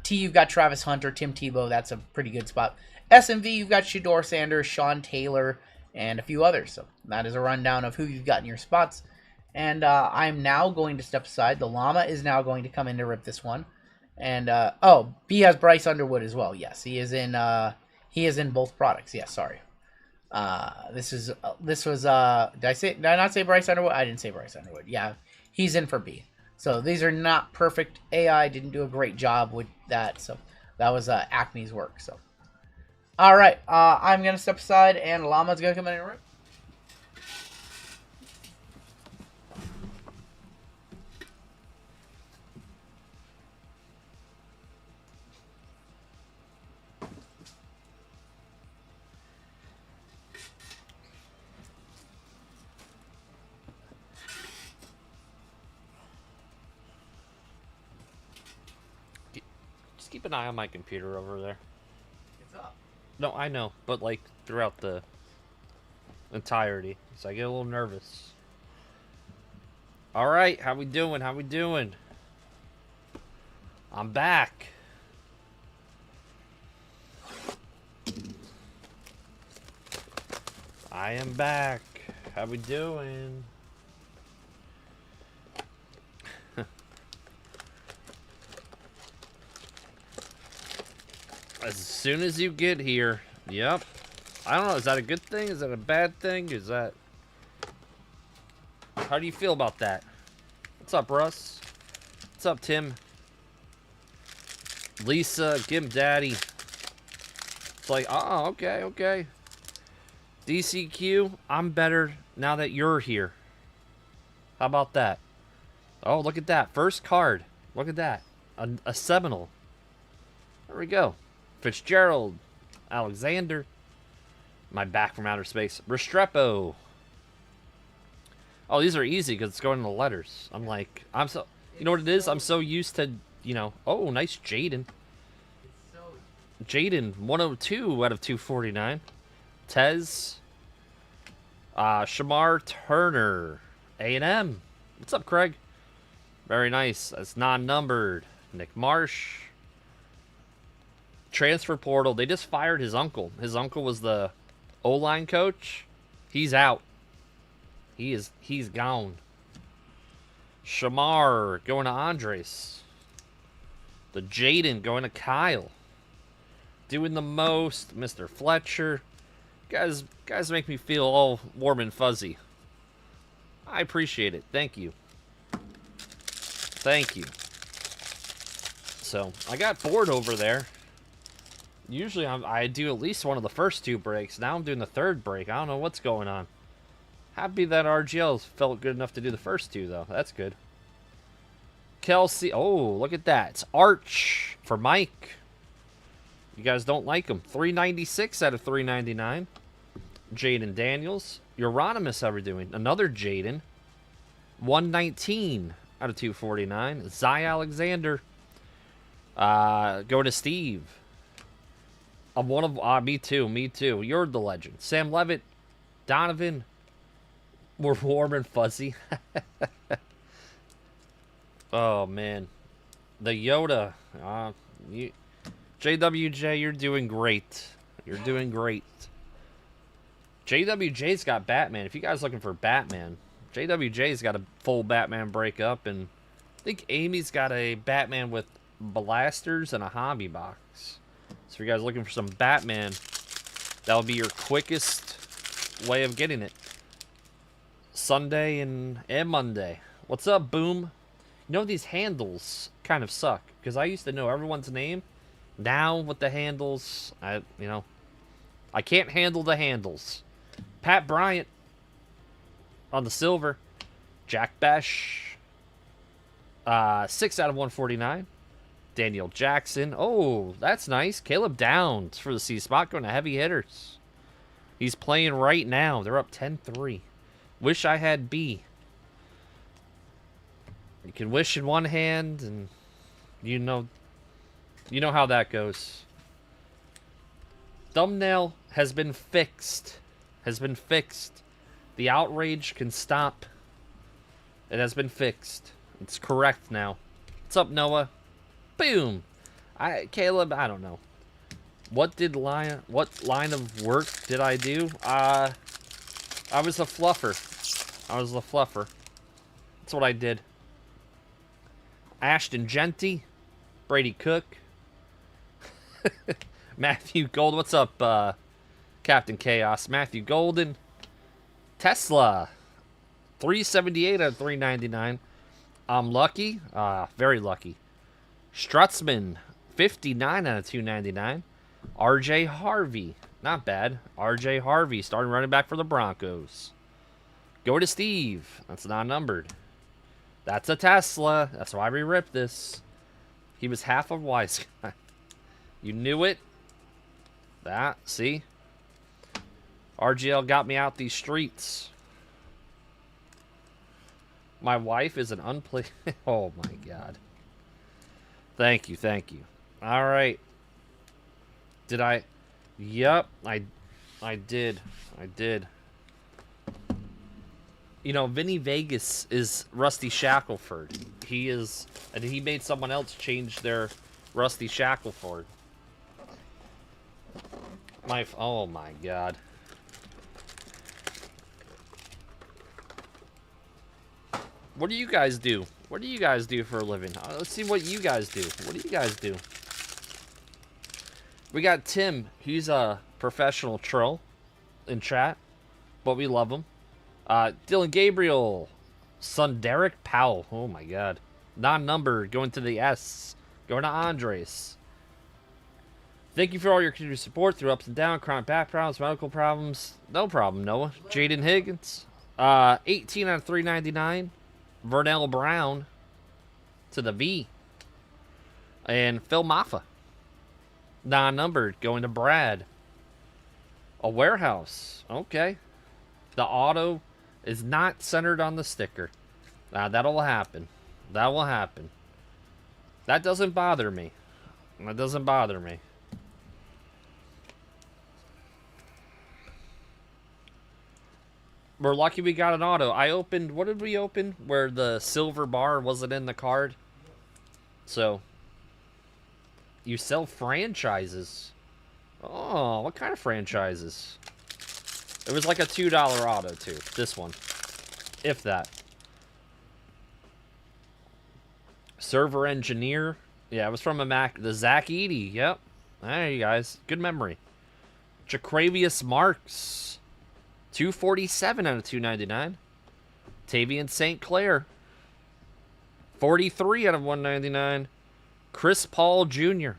T, you've got Travis Hunter, Tim Tebow. That's a pretty good spot. SMV, you've got Shador Sanders, Sean Taylor, and a few others. So that is a rundown of who you've got in your spots. And I'm now going to step aside. The llama is now going to come in to rip this one. And B has Bryce Underwood as well. Yes, he is in both products. Yes, sorry. This was did I not say Bryce Underwood? I didn't say Bryce Underwood. Yeah, he's in for B. So these are not perfect. AI didn't do a great job with that. So that was Acme's work. So all right, I'm gonna step aside and llama's gonna come in and rip. Keep an eye on my computer over there. It's up. No, I know, but like throughout the entirety, so I get a little nervous. All right, how we doing? How we doing? I'm back. I am back. How we doing? As soon as you get here, yep. I don't know, is that a good thing? Is that a bad thing? Is that... How do you feel about that? What's up, Russ? What's up, Tim? Lisa, Gim Daddy. It's like, oh, okay, okay. DCQ, I'm better now that you're here. How about that? Oh, look at that. First card. Look at that. A Seminole. There we go. Fitzgerald, Alexander, my back from outer space, Restrepo. Oh, these are easy because it's going in the letters. I'm like, you know what it is? I'm so used to, you know, oh, nice Jaden. Jaden, 102 out of 249. Tez, Shamar Turner, A&M. What's up, Craig? Very nice. That's non-numbered. Nick Marsh. Transfer portal. They just fired his uncle. His uncle was the O-line coach. He's out. He's gone. Shamar going to Andres. The Jaden going to Kyle. Doing the most. Mr. Fletcher. Guys make me feel all warm and fuzzy. I appreciate it. Thank you. Thank you. So, I got bored over there. Usually I do at least one of the first two breaks. Now I'm doing the third break. I don't know what's going on. Happy that RGL felt good enough to do the first two, though. That's good. Kelsey. Oh, look at that. It's Arch for Mike. You guys don't like him. 396 out of 399. Jaden Daniels. Euronymous ever doing. Another Jaden. 119 out of 249. Zy Alexander. Go to Steve. I'm one of... me too. Me too. You're the legend. Sam Levitt. Donovan. We're warm and fuzzy. Oh, man. The Yoda. JWJ, you're doing great. You're doing great. JWJ's got Batman. If you guys are looking for Batman, JWJ's got a full Batman breakup, and I think Amy's got a Batman with blasters and a hobby box. So if you guys are looking for some Batman, that'll be your quickest way of getting it. Sunday and Monday. What's up, Boom? You know, these handles kind of suck, because I used to know everyone's name. Now with the handles, I can't handle the handles. Pat Bryant on the silver. Jack Besh. 6 out of 149. Daniel Jackson. Oh, that's nice. Caleb Downs for the C spot, going to heavy hitters. He's playing right now. They're up 10-3. Wish I had B. You can wish in one hand, and you know how that goes. Thumbnail has been fixed. The outrage can stop. It has been fixed. It's correct now. What's up, Noah? Boom. Caleb, I don't know. What line of work did I do? I was a fluffer. That's what I did. Ashton Genty, Brady Cook, Matthew Gold. What's up, Captain Chaos? Matthew Golden, Tesla, 378 out of 399. I'm lucky, very lucky. Strutzman, 59 out of 299. RJ Harvey, not bad. RJ Harvey, starting running back for the Broncos. Go to Steve. That's not numbered. That's a Tesla. That's why we ripped this. He was half a wise guy. You knew it. That, see? RGL got me out these streets. My wife is an Oh my God. Thank you. All right. Did I? Yep, I did. You know, Vinny Vegas is Rusty Shackelford. And he made someone else change their Rusty Shackelford. Oh my God. What do you guys do? What do you guys do for a living? Let's see what you guys do. What do you guys do? We got Tim. He's a professional troll in chat, but we love him. Dylan Gabriel. Son Derek Powell. Oh my God. Non-numbered. Going to the S. Going to Andres. Thank you for all your continued support through ups and downs, chronic back problems, medical problems. No problem, Noah. Jaden Higgins. 18 out of 399. Vernell Brown to the V. And Phil Maffa. Non-numbered. Going to Brad. A warehouse. Okay. The auto is not centered on the sticker. That'll happen. That will happen. That doesn't bother me. We're lucky we got an auto. I opened... What did we open? Where the silver bar wasn't in the card. So... You sell franchises. Oh, what kind of franchises? It was like a $2 auto, too. This one. If that. Server engineer. Yeah, it was from a Mac. The Zach Eady. Yep. There you guys. Good memory. Jaquavius Marks. 247 out of 299. Tavian St. Clair. 43 out of 199. Chris Paul Jr.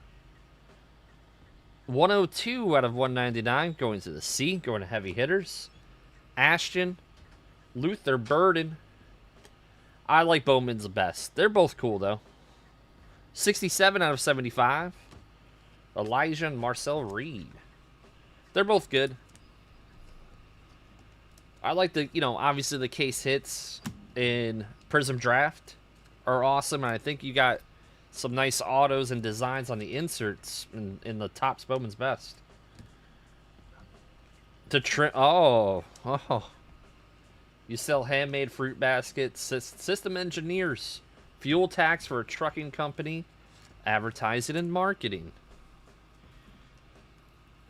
102 out of 199. Going to the C. Going to heavy hitters. Ashton. Luther Burden. I like Bowman's the best. They're both cool, though. 67 out of 75. Elijah and Marcel Reed. They're both good. I like the, obviously the case hits in Prism Draft are awesome. And I think you got some nice autos and designs on the inserts in the Topps Bowman's Best. Oh. You sell handmade fruit baskets, system engineers, fuel tax for a trucking company, advertising and marketing.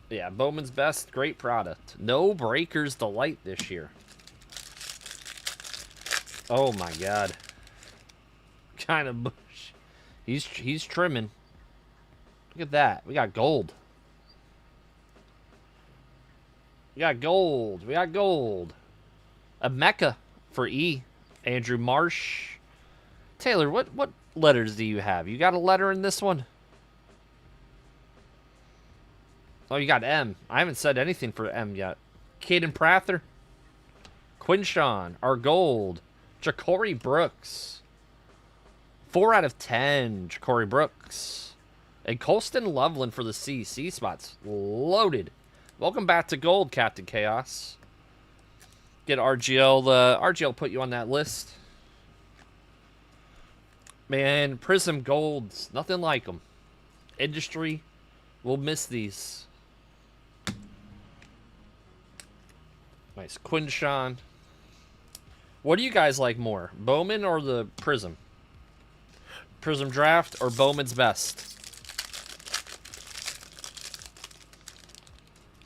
Yeah, Bowman's Best, great product. No Breakers Delight this year. Oh my God. kind of bush. He's trimming. Look at that. We got gold. We got gold. We got gold. A Mecca for E. Andrew Marsh. Taylor, what letters do you have? You got a letter in this one? Oh, you got M. I haven't said anything for M yet. Caden Prather. Quinshawn. Our gold. Ja'Cory Brooks. 4 out of 10. Ja'Cory Brooks. And Colston Loveland for the C. C spots. Loaded. Welcome back to gold, Captain Chaos. Get RGL. RGL put you on that list. Man, Prism Golds. Nothing like them. Industry will miss these. Nice. Quinshawn. What do you guys like more? Bowman or the Prism? Prism Draft or Bowman's Best?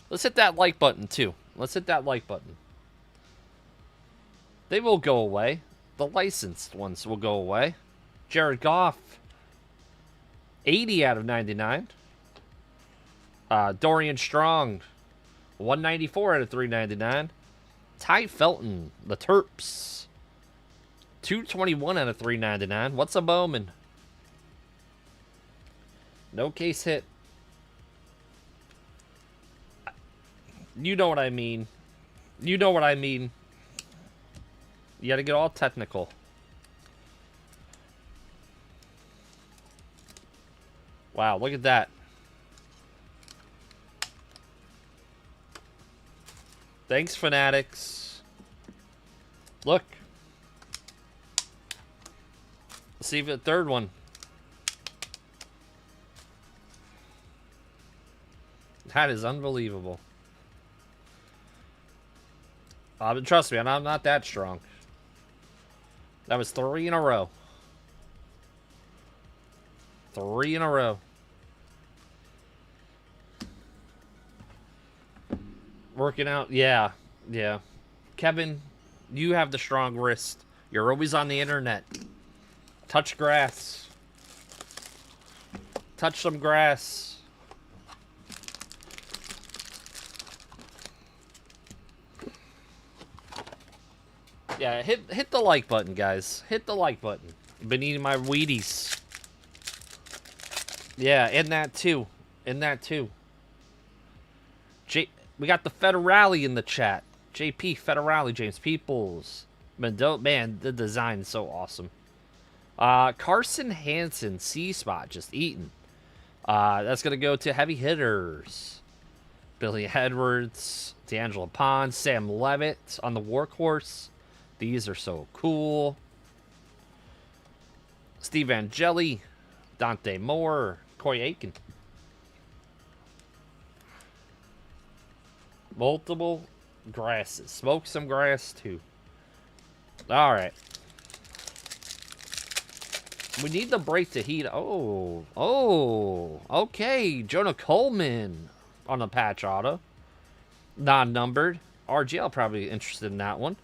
Let's hit that like button, too. Let's hit that like button. They will go away. The licensed ones will go away. Jared Goff. 80 out of 99. Dorian Strong. 194 out of 399. Ty Felton. The Terps. 221 out of 399. What's a Bowman? No case hit. You know what I mean. You know what I mean. You gotta get all technical. Wow, look at that. Thanks, Fanatics. Look. Let's see if the third one. That is unbelievable. But trust me, I'm not that strong. That was 3 in a row. 3 in a row. Working out, yeah. Kevin, you have the strong wrist. You're always on the internet. Touch grass. Touch some grass. Yeah, hit the like button, guys. Hit the like button. Been eating my Wheaties. Yeah, and that too. We got the Federale in the chat. JP, Federale, James Peoples. Man, the design is so awesome. Carson Hansen, C spot, just eating. That's going to go to heavy hitters. Billy Edwards, D'Angelo Pond, Sam Levitt on the workhorse. These are so cool. Steve Angeli, Dante Moore, Corey Aiken. Multiple grasses. Smoke some grass, too. All right. We need the break to heat. Oh, okay. Jonah Coleman on a patch auto. Non-numbered. RGL probably interested in that one.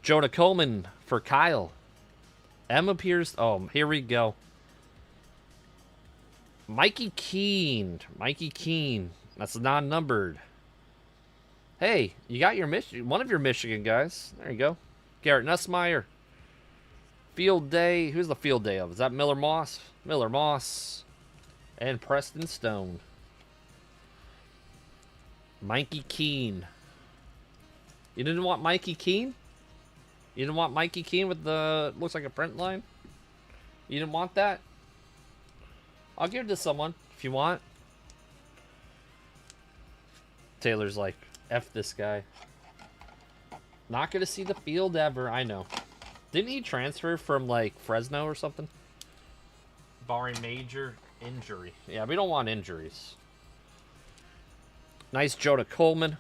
Jonah Coleman for Kyle. M appears. Oh, here we go. Mikey Keene. That's non-numbered. Hey, you got your one of your Michigan guys. There you go. Garrett Nussmeier. Field day. Who's the field day of? Is that Miller Moss? Miller Moss. And Preston Stone. Mikey Keene. You didn't want Mikey Keene? You didn't want Mikey Keene with the, looks like a print line? You didn't want that? I'll give it to someone if you want. Taylor's like, F this guy. Not going to see the field ever. I know. Didn't he transfer from, like, Fresno or something? Barring major injury. Yeah, we don't want injuries. Nice Jonah Coleman.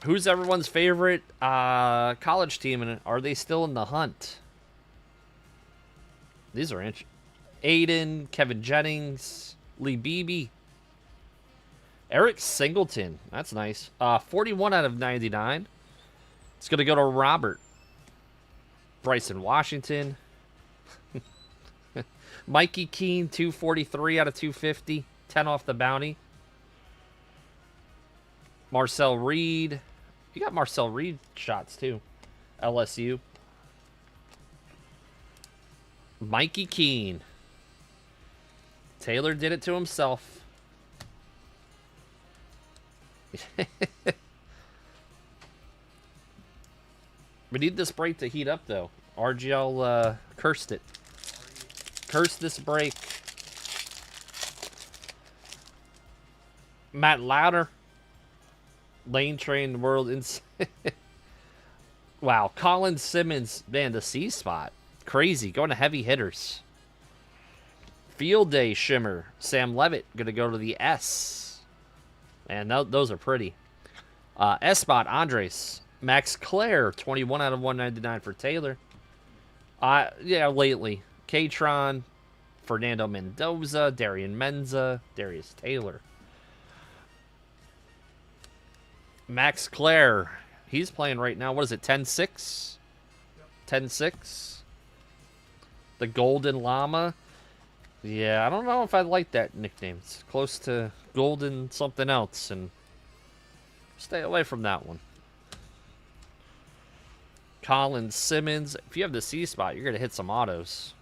Who's everyone's favorite college team, and are they still in the hunt? These are interesting. Aiden, Kevin Jennings, Lee Beebe. Eric Singleton. That's nice. 41 out of 99. It's going to go to Robert. Bryson Washington. Mikey Keene, 243 out of 250. 10 off the bounty. Marcel Reed. You got Marcel Reed shots, too. LSU. Mikey Keene. Taylor did it to himself. We need this break to heat up, though. RGL cursed it. Cursed this break. Matt Louder. Lane Train World. Wow. Colin Simmons. Man, the C spot. Crazy. Going to heavy hitters. Field Day Shimmer. Sam Levitt. Going to go to the S. Man, those are pretty. S spot. Andres. Max Clare. 21 out of 199 for Taylor. Yeah, lately. K-Tron. Fernando Mendoza. Darian Menza. Darius Taylor. Max Clare. He's playing right now. What is it? 10-6? 10-6? The Golden Llama. Yeah, I don't know if I like that nickname. It's close to Golden something else, and stay away from that one. Colin Simmons. If you have the C spot, you're going to hit some autos.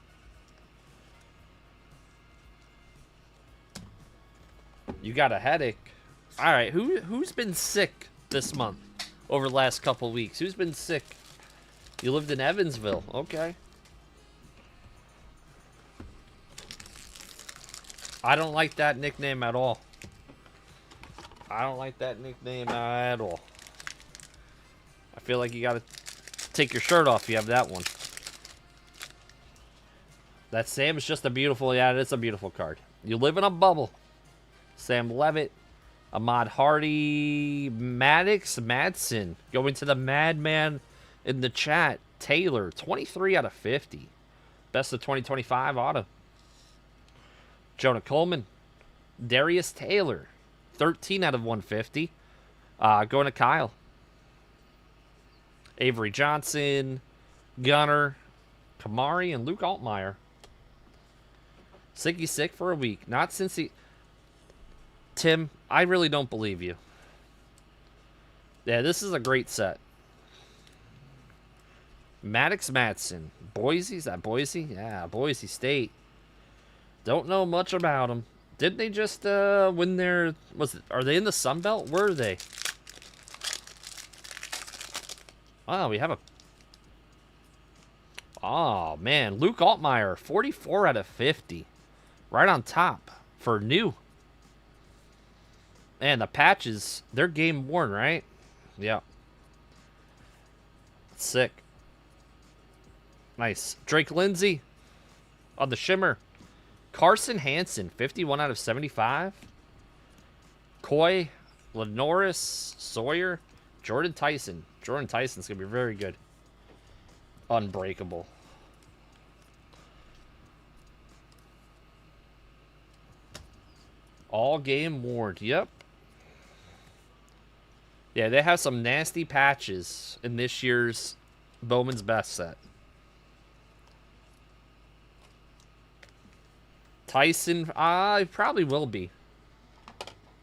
You got a headache. All right, who's been sick this month over the last couple weeks? Who's been sick? You lived in Evansville. Okay. I don't like that nickname at all. I don't like that nickname at all. I feel like you got to take your shirt off if you have that one. That Sam is just a beautiful, yeah, it's a beautiful card. You live in a bubble. Sam Levitt, Ahmad Hardy, Maddox Madsen. Going to the madman in the chat. Taylor, 23 out of 50. Best of 2025 auto. Jonah Coleman. Darius Taylor, 13 out of 150. Going to Kyle. Avery Johnson, Gunner, Kamari, and Luke Altmaier. Sicky sick for a week. Not since he... Tim, I really don't believe you. Yeah, this is a great set. Maddox Madsen. Boise? Is that Boise? Yeah, Boise State. Don't know much about them. Didn't they just win their... Are they in the Sun Belt? Where are they? Oh, we have a... Oh, man. Luke Altmaier, 44 out of 50. Right on top for new. And the patches, they're game worn, right? Yeah. Sick. Nice. Drake Lindsay on the shimmer. Carson Hansen, 51 out of 75. Coy, Lenoris, Sawyer, Jordan Tyson. Jordan Tyson's going to be very good. Unbreakable. All game worn. Yep. Yeah, they have some nasty patches in this year's Bowman's Best set. Tyson, he probably will be.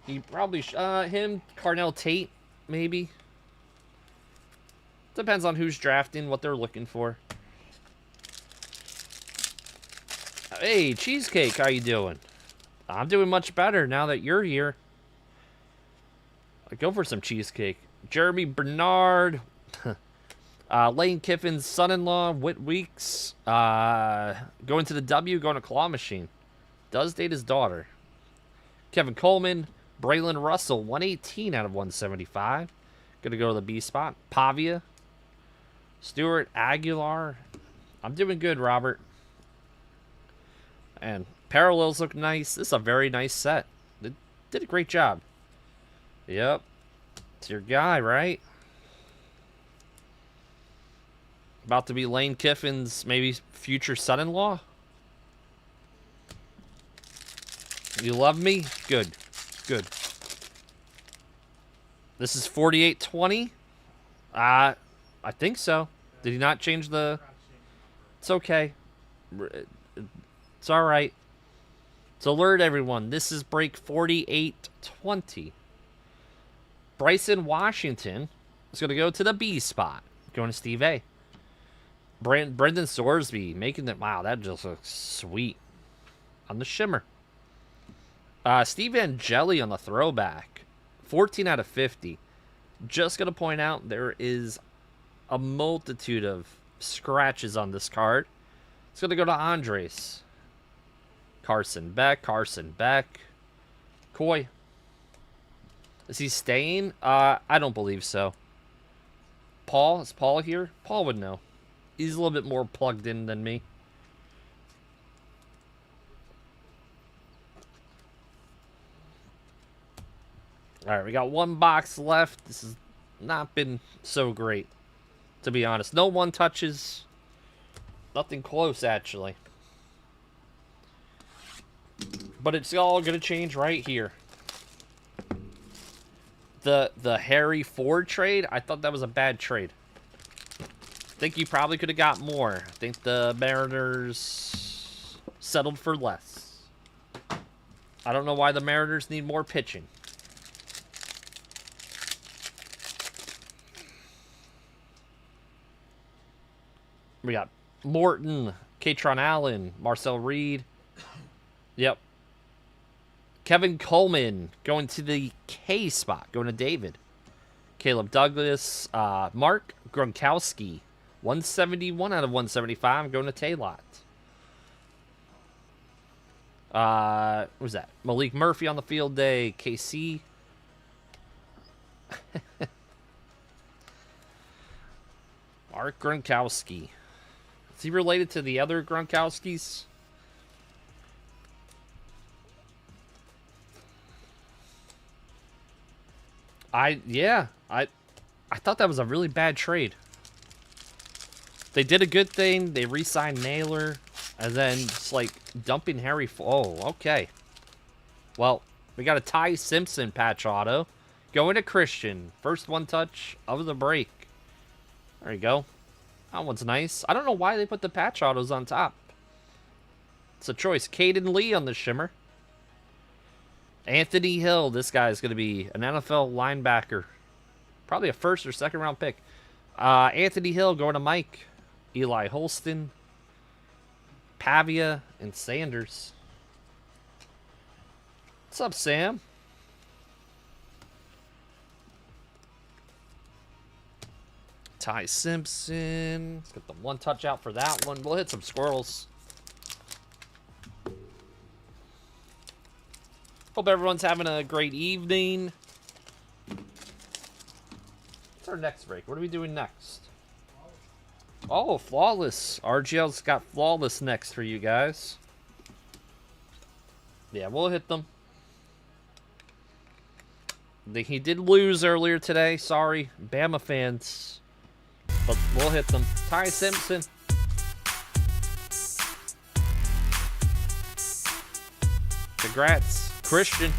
He probably, him, Carnell Tate, maybe. Depends on who's drafting, what they're looking for. Hey, Cheesecake, how you doing? I'm doing much better now that you're here. Go for some cheesecake. Jeremy Bernard. Lane Kiffin's son-in-law, Whit Weeks. Going to the W, going to Claw Machine. Does date his daughter. Kevin Coleman. Braylon Russell, 118 out of 175. Going to go to the B spot. Pavia. Stuart Aguilar. I'm doing good, Robert. And parallels look nice. This is a very nice set. They did a great job. Yep. It's your guy, right? About to be Lane Kiffin's maybe future son-in-law? You love me? Good. Good. This is 4820? I think so. Did he not change the... It's okay. It's all right. So alert everyone, this is break 4820. Bryson Washington is going to go to the B spot, going to Steve A. Brendan Sorsby making it. Wow, that just looks sweet on the shimmer. Steve Angeli on the throwback, 14 out of 50. Just going to point out there is a multitude of scratches on this card. It's going to go to Andres. Carson Beck. Coy. Is he staying? I don't believe so. Paul? Is Paul here? Paul would know. He's a little bit more plugged in than me. Alright, we got one box left. This has not been so great, to be honest. No one touches. Nothing close, actually. But it's all going to change right here. The Harry Ford trade, I thought that was a bad trade. I think you probably could have got more. I think the Mariners settled for less. I don't know why the Mariners need more pitching. We got Morton, Katron Allen, Marcel Reed. Yep. Kevin Coleman going to the K spot, going to David. Caleb Douglas, Mark Gronkowski, 171 out of 175, going to Taylor. What was that? Malik Murphy on the field day, KC. Mark Gronkowski. Is he related to the other Gronkowskis? I thought that was a really bad trade. They did a good thing. They re-signed Naylor, and then just like dumping Harry. Oh, okay. Well, we got a Ty Simpson patch auto going to Christian. First one touch of the break. There you go. That one's nice. I don't know why they put the patch autos on top. It's a choice. Caden Lee on the shimmer. Anthony Hill. This guy is going to be an NFL linebacker. Probably a first or second round pick. Anthony Hill going to Mike. Eli Holston. Pavia and Sanders. What's up, Sam? Ty Simpson. Let's get the one touch out for that one. We'll hit some squirrels. Hope everyone's having a great evening. What's our next break? What are we doing next? Oh, Flawless. RGL's got Flawless next for you guys. Yeah, we'll hit them. He did lose earlier today. Sorry, Bama fans. But we'll hit them. Ty Simpson. Congrats. Christian.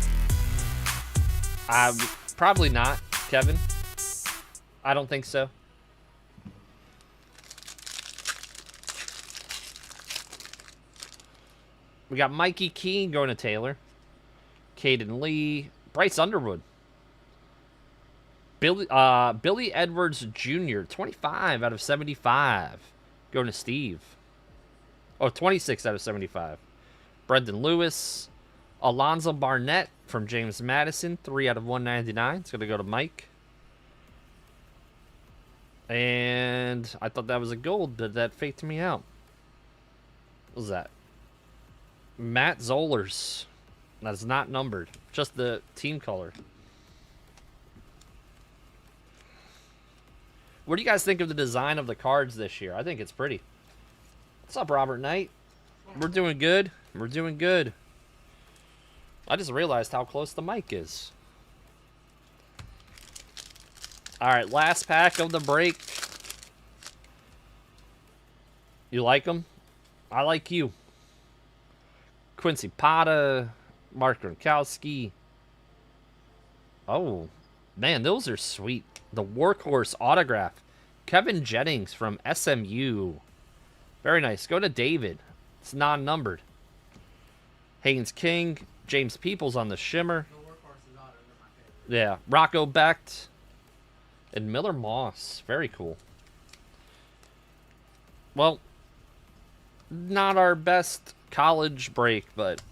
Probably not, Kevin. I don't think so. We got Mikey Keene going to Taylor. Caden Lee. Bryce Underwood. Billy Edwards Jr., 25 out of 75. Going to Steve. Oh, 26 out of 75. Brendan Lewis. Alonzo Barnett from James Madison, 3 out of 199. It's going to go to Mike. And I thought that was a gold, but that faked me out. What was that? Matt Zollers. That is not numbered. Just the team color. What do you guys think of the design of the cards this year? I think it's pretty. What's up, Robert Knight? We're doing good. We're doing good. I just realized how close the mic is. All right, last pack of the break. You like them? I like you. Quincy Pata, Mark Gronkowski. Oh, man, those are sweet. The Workhorse autograph. Kevin Jennings from SMU. Very nice. Go to David. It's non-numbered. Haynes King. James Peoples on the shimmer. Yeah. Rocco Becht. And Miller Moss. Very cool. Well, not our best college break, but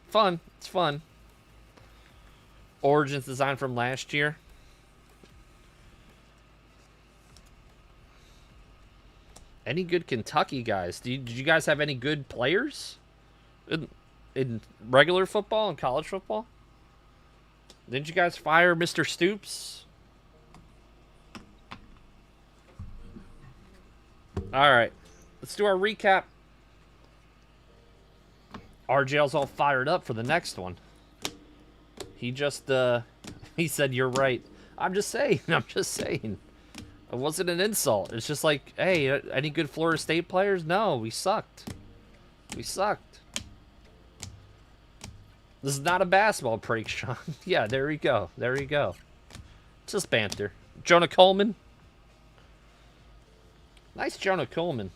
fun. It's fun. Origins design from last year. Any good Kentucky guys? Did you guys have any good players in regular football and college football? Didn't you guys fire Mr. Stoops? All right, let's do our recap. RGL's all fired up for the next one. He just, he said, "You're right." I'm just saying. I'm just saying. It wasn't an insult. It's just like, hey, any good Florida State players? No, we sucked. We sucked. This is not a basketball break, Sean. Yeah, there we go. There we go. It's just banter. Jonah Coleman. Nice Jonah Coleman.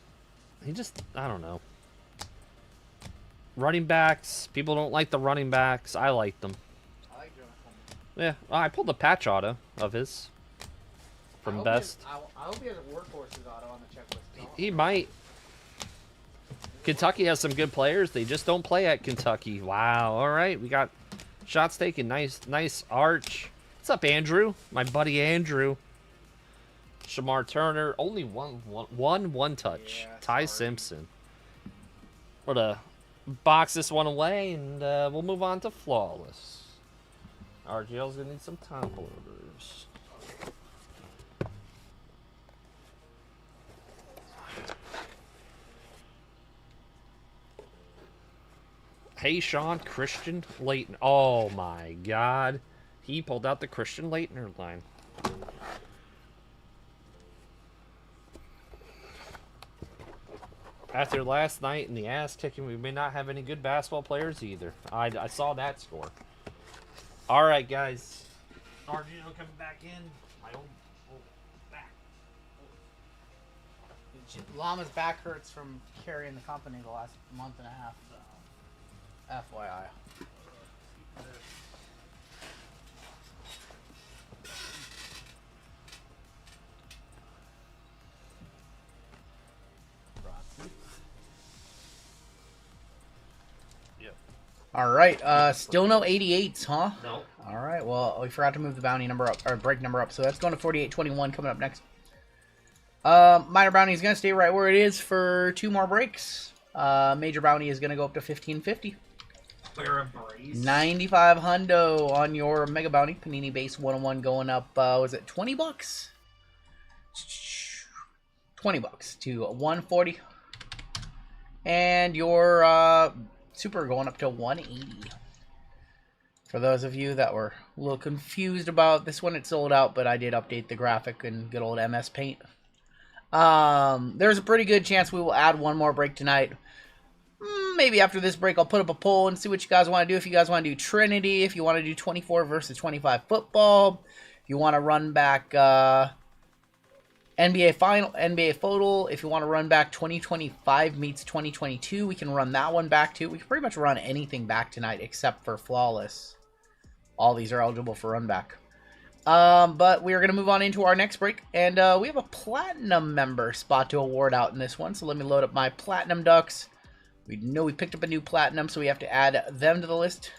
He just, I don't know. Running backs. People don't like the running backs. I like them. I like Jonah Coleman. Yeah, I pulled the patch auto of his. From best. I hope he has a workhorses auto on the checklist. He might. Kentucky has some good players. They just don't play at Kentucky. Wow. All right. We got shots taken. Nice arch. What's up, Andrew? My buddy Andrew. Shamar Turner. Only one touch. Yeah, Ty Simpson. We're to box this one away, and we'll move on to Flawless. RGL's going to need some time holders. Hey, Sean, Christian Leighton. Oh, my God. He pulled out the Christian Leitner line. After last night and the ass kicking, we may not have any good basketball players either. I saw that score. All right, guys. RGL coming back in. My own back. Llama's back hurts from carrying the company the last month and a half. FYI. Yep. All right. Still no 88s, huh? No. All right. Well, we forgot to move the bounty number up, or break number up. So that's going to 4821 coming up next. Minor bounty is going to stay right where it is for 2 more breaks. Major bounty is going to go up to 1550. Clear a brace. 95 hundo on your mega bounty. Panini base 101 going up, was it 20 bucks? 20 bucks to 140. And your super going up to 180. For those of you that were a little confused about this one, it sold out, but I did update the graphic in good old MS Paint. There's a pretty good chance we will add one more break tonight. Maybe after this break, I'll put up a poll and see what you guys want to do. If you guys want to do Trinity, if you want to do 24 versus 25 football, if you want to run back NBA Final, NBA FOTL, if you want to run back 2025 meets 2022, we can run that one back too. We can pretty much run anything back tonight except for Flawless. All these are eligible for run back. But we are going to move on into our next break, and we have a Platinum member spot to award out in this one. So let me load up my Platinum Ducks. We know we picked up a new Platinum, so we have to add them to the list.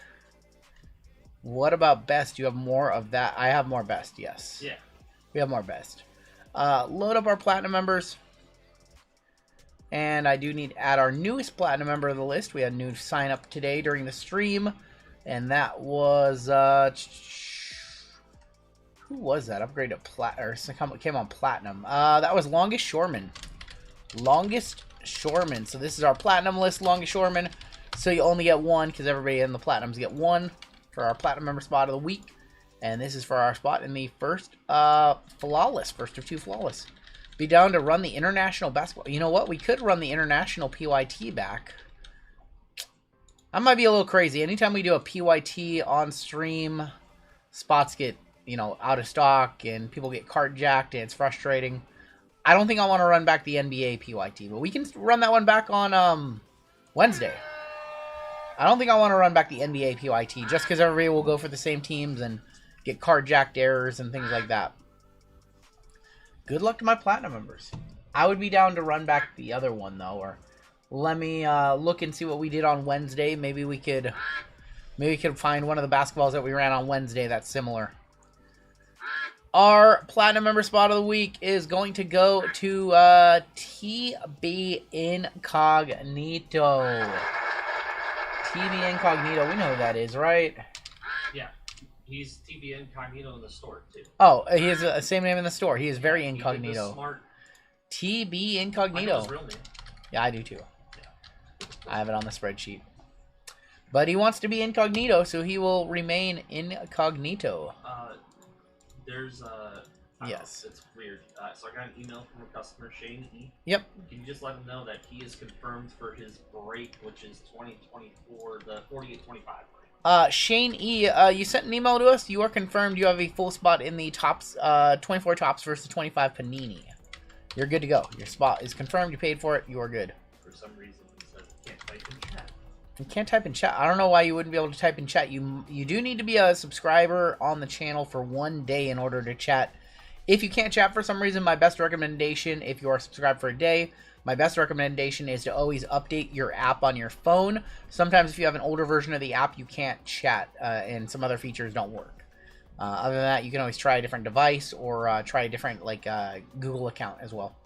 What about Best? Do you have more of that? I have more Best, yes. Yeah. We have more Best. Load up our Platinum members. And I do need to add our newest Platinum member to the list. We had a new sign up today during the stream. And that was... who was that? Upgraded to came on Platinum. That was Longest Shoreman. Longest Shoreman. So this is our Platinum list, Longest Shoreman. So you only get one, because everybody in the Platinums get one for our Platinum member spot of the week. And this is for our spot in the first Flawless. First of 2 Flawless. Be down to run the International Basketball. You know what? We could run the International PYT back. That might be a little crazy. Anytime we do a PYT on stream, spots get, you know, out of stock and people get cart jacked and it's frustrating. I don't think I want to run back the NBA PYT, but we can run that one back on Wednesday. I don't think I want to run back the NBA PYT just because everybody will go for the same teams and get card jacked errors and things like that. Good luck to my Platinum members. I would be down to run back the other one, though, or let me look and see what we did on Wednesday. Maybe we could find one of the basketballs that we ran on Wednesday that's similar. Our Platinum member spot of the week is going to go to TB Incognito. TB Incognito, we know who that is, right? Yeah, he's TB Incognito in the store too. Oh, he has the same name in the store. He is very incognito. He did the smart. TB I Incognito. know his real name. Yeah, I do too. Yeah. I have it on the spreadsheet. But he wants to be incognito, so he will remain incognito. There's Yes. It's weird. So I got an email from a customer, Shane E. Yep. Can you just let him know that he is confirmed for his break, which is 2024, the 4825 break? Shane E, you sent an email to us. You are confirmed. You have a full spot in the tops, 24 tops versus 25 Panini. You're good to go. Your spot is confirmed. You paid for it. You are good. For some reason, he says he can't type in chat. You can't type in chat. I don't know why you wouldn't be able to type in chat. You do need to be a subscriber on the channel for 1 day in order to chat. If you can't chat for some reason, my best recommendation, if you are subscribed for a day, my best recommendation is to always update your app on your phone. Sometimes if you have an older version of the app, you can't chat, and some other features don't work. Other than that, you can always try a different device or try a different Google account as well.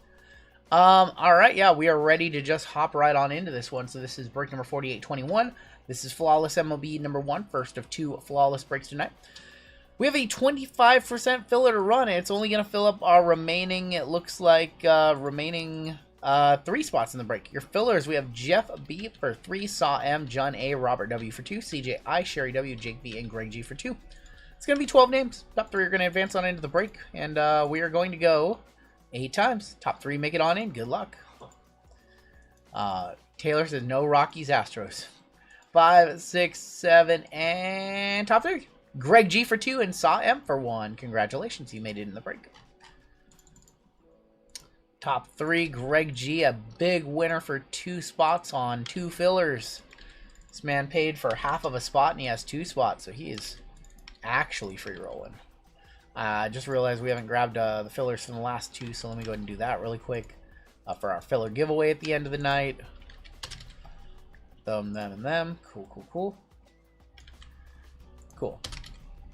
All right, yeah, we are ready to just hop right on into this one. So this is break number 4821. This is Flawless MLB number 1, first of 2 flawless breaks tonight. We have a 25% filler to run. It's only going to fill up our remaining, it looks like, 3 spots in the break. Your fillers, we have Jeff B for 3, Saw M, John A, Robert W for 2, CJ I, Sherry W, Jake B, and Greg G for 2. It's going to be 12 names. Top 3 are going to advance on into the break, and we are going to go 8 times. Top 3 make it on in. Good luck. Taylor says no Rockies Astros. 5, 6, 7, and top 3. Greg G for 2 and Saw M for 1. Congratulations, you made it in the break. Top 3, Greg G, a big winner for 2 spots on 2 fillers. This man paid for half of a spot and he has 2 spots, so he is actually free rolling. I just realized we haven't grabbed the fillers from the last 2, so let me go ahead and do that really quick for our filler giveaway at the end of the night. Them, and them. Cool, cool, cool. Cool.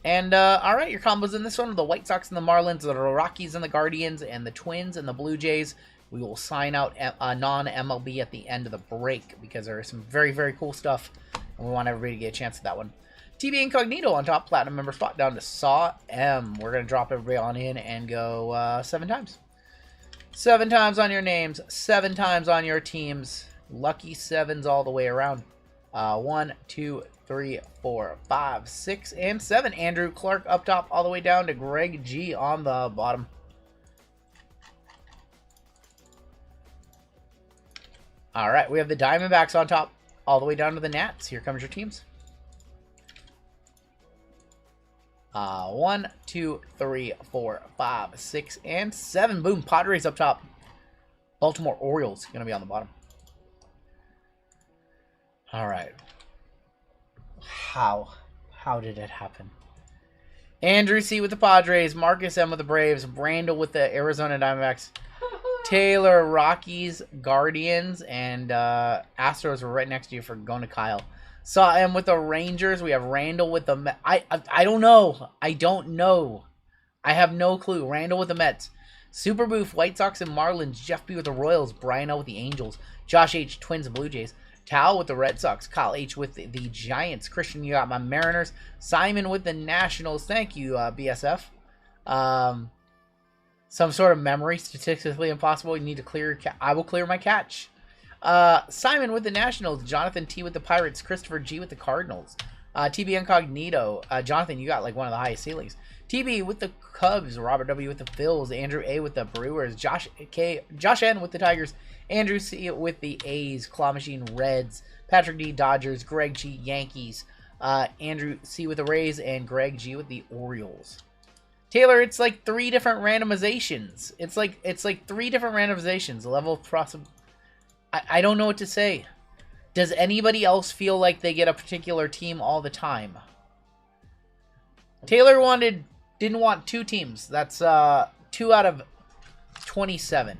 And, alright, your combos in this one are the White Sox and the Marlins, the Rockies and the Guardians, and the Twins and the Blue Jays. We will sign out non-MLB at the end of the break because there is some very, very cool stuff, and we want everybody to get a chance at that one. TB Incognito on top, Platinum member spot down to Saw M. We're going to drop everybody on in and go 7 times. 7 times on your names, 7 times on your teams. Lucky 7s all the way around. 1, 2, 3, 4, 5, 6, and 7. Andrew Clark up top all the way down to Greg G on the bottom. All right, we have the Diamondbacks on top all the way down to the Nats. Here comes your teams. 1, 2, 3, 4, 5, 6, and 7. Boom, Padres up top. Baltimore Orioles going to be on the bottom. All right. How did it happen? Andrew C with the Padres, Marcus M with the Braves, Brandel with the Arizona Diamondbacks, Taylor Rockies, Guardians, and Astros were right next to you for going to Kyle. Saw M with the Rangers. We have Randall with the I don't know. I don't know. I have no clue. Randall with the Mets. Super Boof, White Sox and Marlins. Jeff B with the Royals. Brian L with the Angels. Josh H, Twins and Blue Jays. Tal with the Red Sox. Kyle H with the Giants. Christian, you got my Mariners. Simon with the Nationals. Thank you, BSF. Some sort of memory, statistically impossible. You need to clear. I will clear my catch. Simon with the Nationals. Jonathan T with the Pirates. Christopher G with the Cardinals. TB Incognito. Jonathan, you got like one of the highest ceilings. TB with the Cubs. Robert W with the Phils. Andrew A with the Brewers. Josh N with the Tigers. Andrew C with the A's. Claw Machine Reds. Patrick D Dodgers. Greg G Yankees. Andrew C with the Rays, and Greg G with the Orioles. Taylor, it's like 3 different randomizations. It's like 3 different randomizations. The level of I don't know what to say. Does anybody else feel like they get a particular team all the time? Taylor didn't want 2 teams. That's 2 out of 27.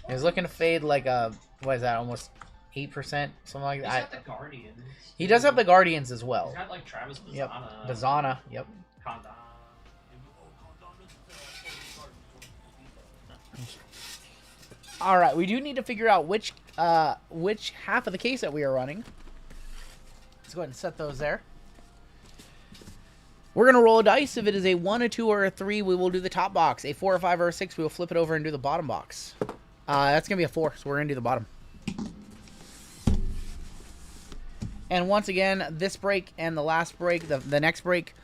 He was looking to fade like a, what is that, almost 8%, something like that. He's got the Guardians. He does have the Guardians as well. He's got like Travis Bazana. Yep, Bazana. Yep. Condon. All right, we do need to figure out which half of the case that we are running. Let's go ahead and set those there. We're gonna roll a dice. If it is a 1, a 2, or a 3, we will do the top box. A 4, a 5, or a 6, we will flip it over and do the bottom box. That's gonna be a 4, so we're gonna do the bottom. And once again, this break and the last break, the next break,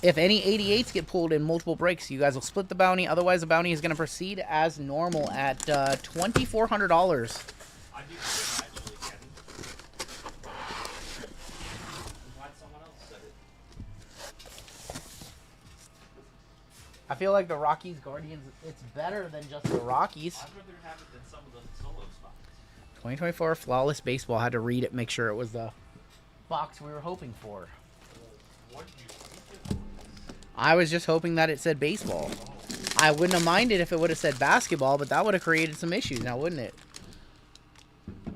if any 88s get pulled in multiple breaks, you guys will split the bounty. Otherwise, the bounty is going to proceed as normal at $2,400. I do actually, Kevin. Glad someone else said it. I feel like the Rockies Guardians, it's better than just the Rockies. I'd rather have it than some of the solo spots. 2024 Flawless Baseball. I had to read it, make sure it was the box we were hoping for. What did you think it was? I was just hoping that it said baseball. I wouldn't have minded if it would have said basketball, but that would have created some issues now, wouldn't it?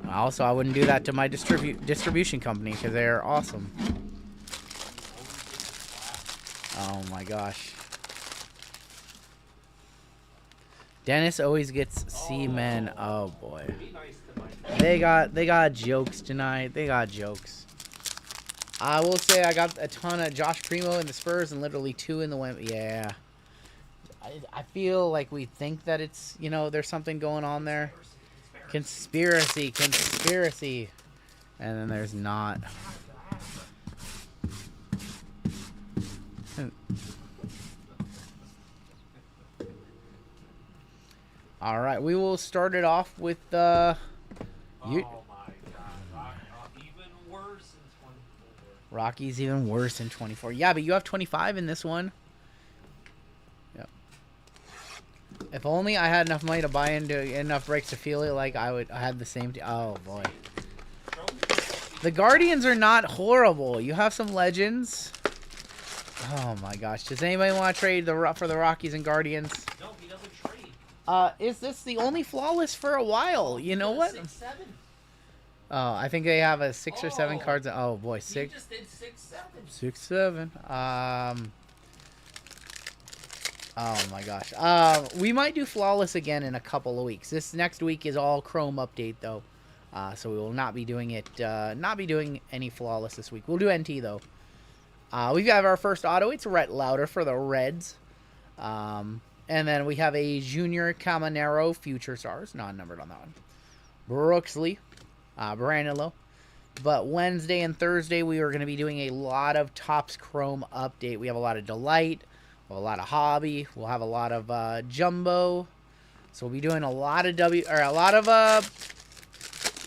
Also, I wouldn't do that to my distribution company because they're awesome. Oh my gosh. Dennis always gets C-men. Oh boy. Be nice to my They got jokes tonight. They got jokes. I will say I got a ton of Josh Primo in the Spurs and literally 2 in the Wimp. Yeah. I feel like we think that it's, you know, there's something going on there. Conspiracy. And then there's not. All right, we will start it off with Oh my god. Even worse in 24. Rockies even worse in 24. Yeah, but you have 25 in this one. Yep. If only I had enough money to buy into enough breaks to feel it like I had the same. Oh boy. The Guardians are not horrible. You have some legends. Oh my gosh. Does anybody want to trade for the Rockies and Guardians? No, he doesn't trade. Is this the only flawless for a while? You know what? 6-7. Oh, I think they have a 6 or 7 cards. Oh boy, 6. He just did 6-7. 6, 7. Oh my gosh. We might do flawless again in a couple of weeks. This next week is all Chrome update though, so we will not be doing it. Not be doing any flawless this week. We'll do NT though. We got our first auto. It's Rhett Lauder for the Reds. And then we have a Junior Caminero Future Stars, non-numbered on that one. Brooksley, Brandon Lowe. But Wednesday and Thursday, we are going to be doing a lot of Topps Chrome update. We have a lot of Delight, a lot of Hobby. We'll have a lot of Jumbo. So we'll be doing a lot of a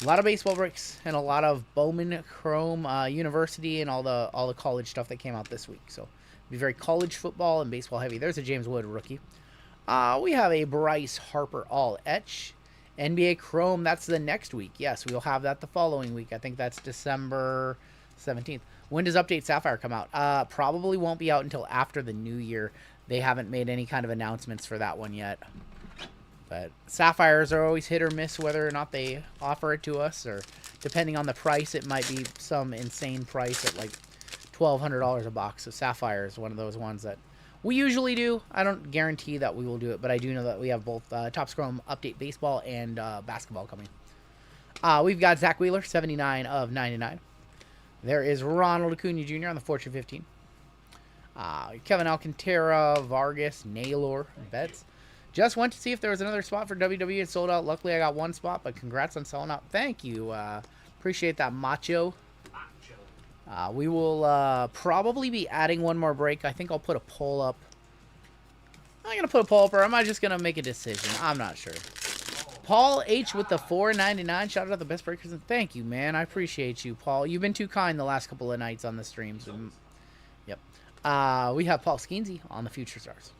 lot of baseball bricks and a lot of Bowman Chrome University and all the college stuff that came out this week. So it'll be very college football and baseball heavy. There's a James Wood rookie. We have a Bryce Harper all etch. NBA Chrome, that's the next week. Yes, we'll have that the following week. I think that's December 17th. When does Update Sapphire come out? Probably won't be out until after the new year. They haven't made any kind of announcements for that one yet. But Sapphires are always hit or miss whether or not they offer it to us, or depending on the price, it might be some insane price at like $1,200 a box. So Sapphire is one of those ones that we usually do. I don't guarantee that we will do it, but I do know that we have both Topps Chrome Update Baseball and Basketball coming. We've got Zach Wheeler, 79 of 99. There is Ronald Acuna Jr. on the Fortune 15. Kevin Alcantara, Vargas, Naylor, Betts. Just went to see if there was another spot for WWE. It sold out. Luckily, I got one spot, but congrats on selling out. Thank you. Appreciate that, Macho. We will probably be adding one more break. I think I'll put a poll up. I'm going to put a poll up, or am I just going to make a decision? I'm not sure. Paul H with the $4.99. Shout out to the best breakers. And thank you, man. I appreciate you, Paul. You've been too kind the last couple of nights on the streams. Yep. We have Paul Skeensy on the Future Stars.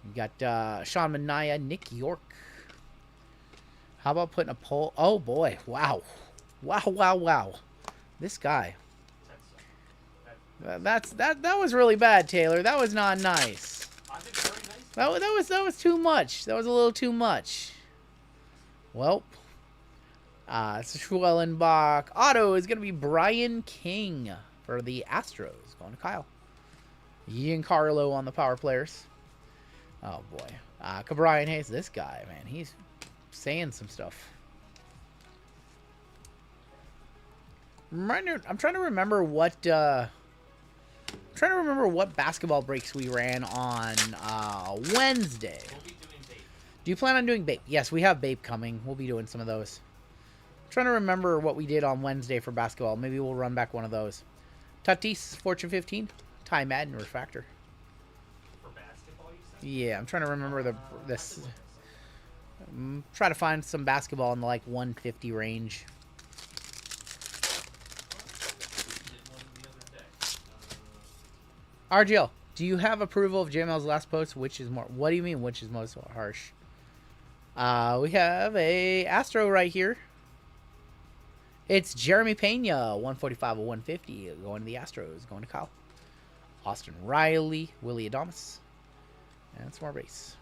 We got Sean Mania, Nick York. How about putting a poll? Oh boy! Wow, wow, wow, wow! This guy. That was really bad, Taylor. That was not nice. I did very nice. That was too much. That was a little too much. Well, Schwellenbach auto is gonna be Brian King for the Astros, going to Kyle. Giancarlo on the power players. Oh boy, Brian Hayes. This guy, man, he's saying some stuff. I'm trying to remember what. Trying to remember what basketball breaks we ran on Wednesday. We'll be doing bait. Do you plan on doing BAPE? Yes, we have BAPE coming. We'll be doing some of those. Trying to remember what we did on Wednesday for basketball. Maybe we'll run back one of those. Tatis, Fortune 15. Ty Madden, Refractor. For basketball, you said? Yeah, I'm trying to remember this. Try to find some basketball in the like 150 range. RGL, do you have approval of JML's last post? Which is more? What do you mean? Which is most harsh? We have a Astro right here. It's Jeremy Pena, 145 of 150, going to the Astros, going to Kyle. Austin Riley, Willie Adamas, and some more base.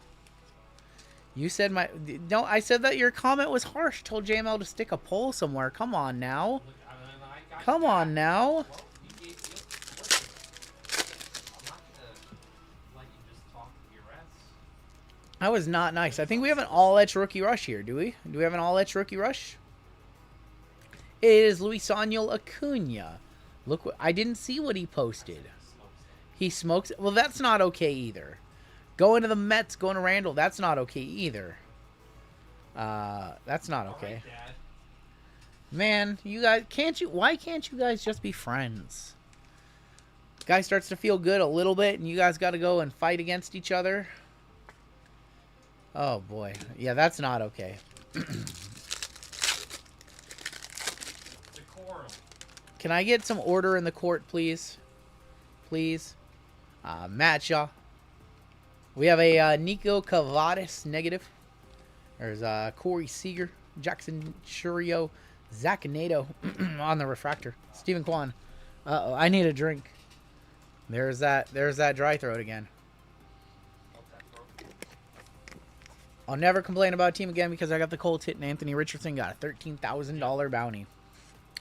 You said no. I said that your comment was harsh. Told JML to stick a poll somewhere. Come on now. Come on now. Well, you gave me I'm not gonna let you just talk your ass. That was not nice. I think we have an all-etch rookie rush here. Do we? Do we have an all-etch rookie rush? It is Luis Daniel Acuna. Look, I didn't see what he posted. He smokes. Well, that's not okay either. Going to the Mets, going to Randall, that's not okay either. That's not okay. All right, Dad. Man, you guys, why can't you guys just be friends? Guy starts to feel good a little bit, and you guys got to go and fight against each other. Oh, boy. Yeah, that's not okay. Decorum. Can I get some order in the court, please? Please. Matcha. We have a Nico Cavadas negative. There's Corey Seager, Jackson Churio, Zach Nato on the refractor. Stephen Kwan. Uh-oh, I need a drink. There's that dry throat again. I'll never complain about a team again because I got the Colts hitting Anthony Richardson. Got a $13,000 bounty.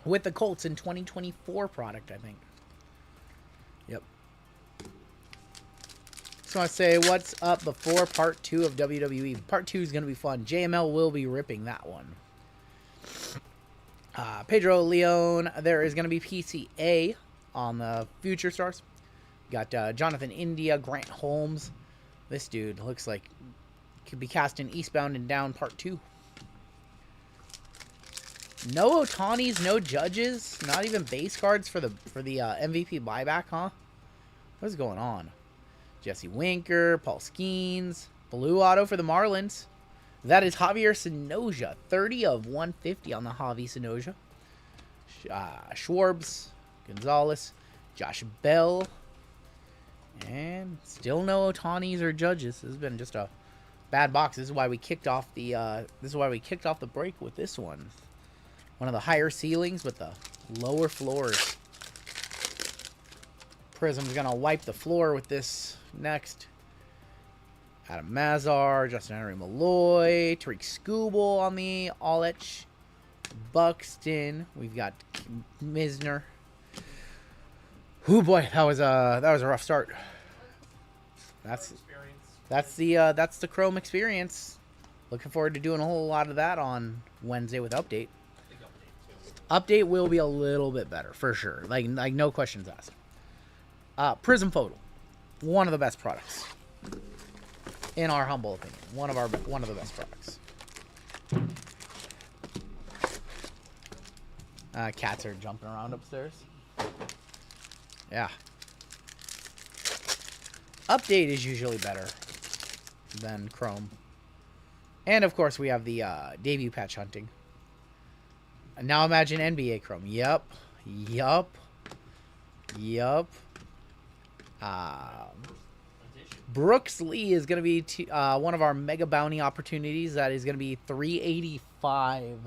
With the Colts in 2024 product, I think. Yep. Just want to say what's up before part 2 of WWE. Part 2 is going to be fun. JML will be ripping that one. Pedro Leon. There is going to be PCA on the Future Stars. Got Jonathan India, Grant Holmes. This dude looks like could be casting Eastbound and Down part 2. No Otanis, no Judges, not even base cards for the MVP buyback, huh? What's going on? Jesse Winker, Paul Skeens, blue auto for the Marlins. That is Javier Sonoja, 30 of 150 on the Javi Sonoja. Schwarbs, Gonzalez, Josh Bell, and still no Otanis or Judges. This has been just a bad box. This is why we kicked off the break with this one. One of the higher ceilings with the lower floors. Prism's gonna wipe the floor with this next. Adam Mazar, Justin Henry Malloy, Tariq Skubal on the all-etch. Buxton. We've got Misner. Oh boy, that was a rough start. That's the Chrome experience. Looking forward to doing a whole lot of that on Wednesday with Update. Update will be a little bit better for sure. Like no questions asked. Prism Photo, one of the best products, in our humble opinion. One of the best products. Cats are jumping around upstairs. Yeah. Update is usually better than Chrome. And of course we have the debut patch hunting. And now imagine NBA Chrome. Yup. Brooks Lee is going to be one of our mega bounty opportunities. That is going to be 385.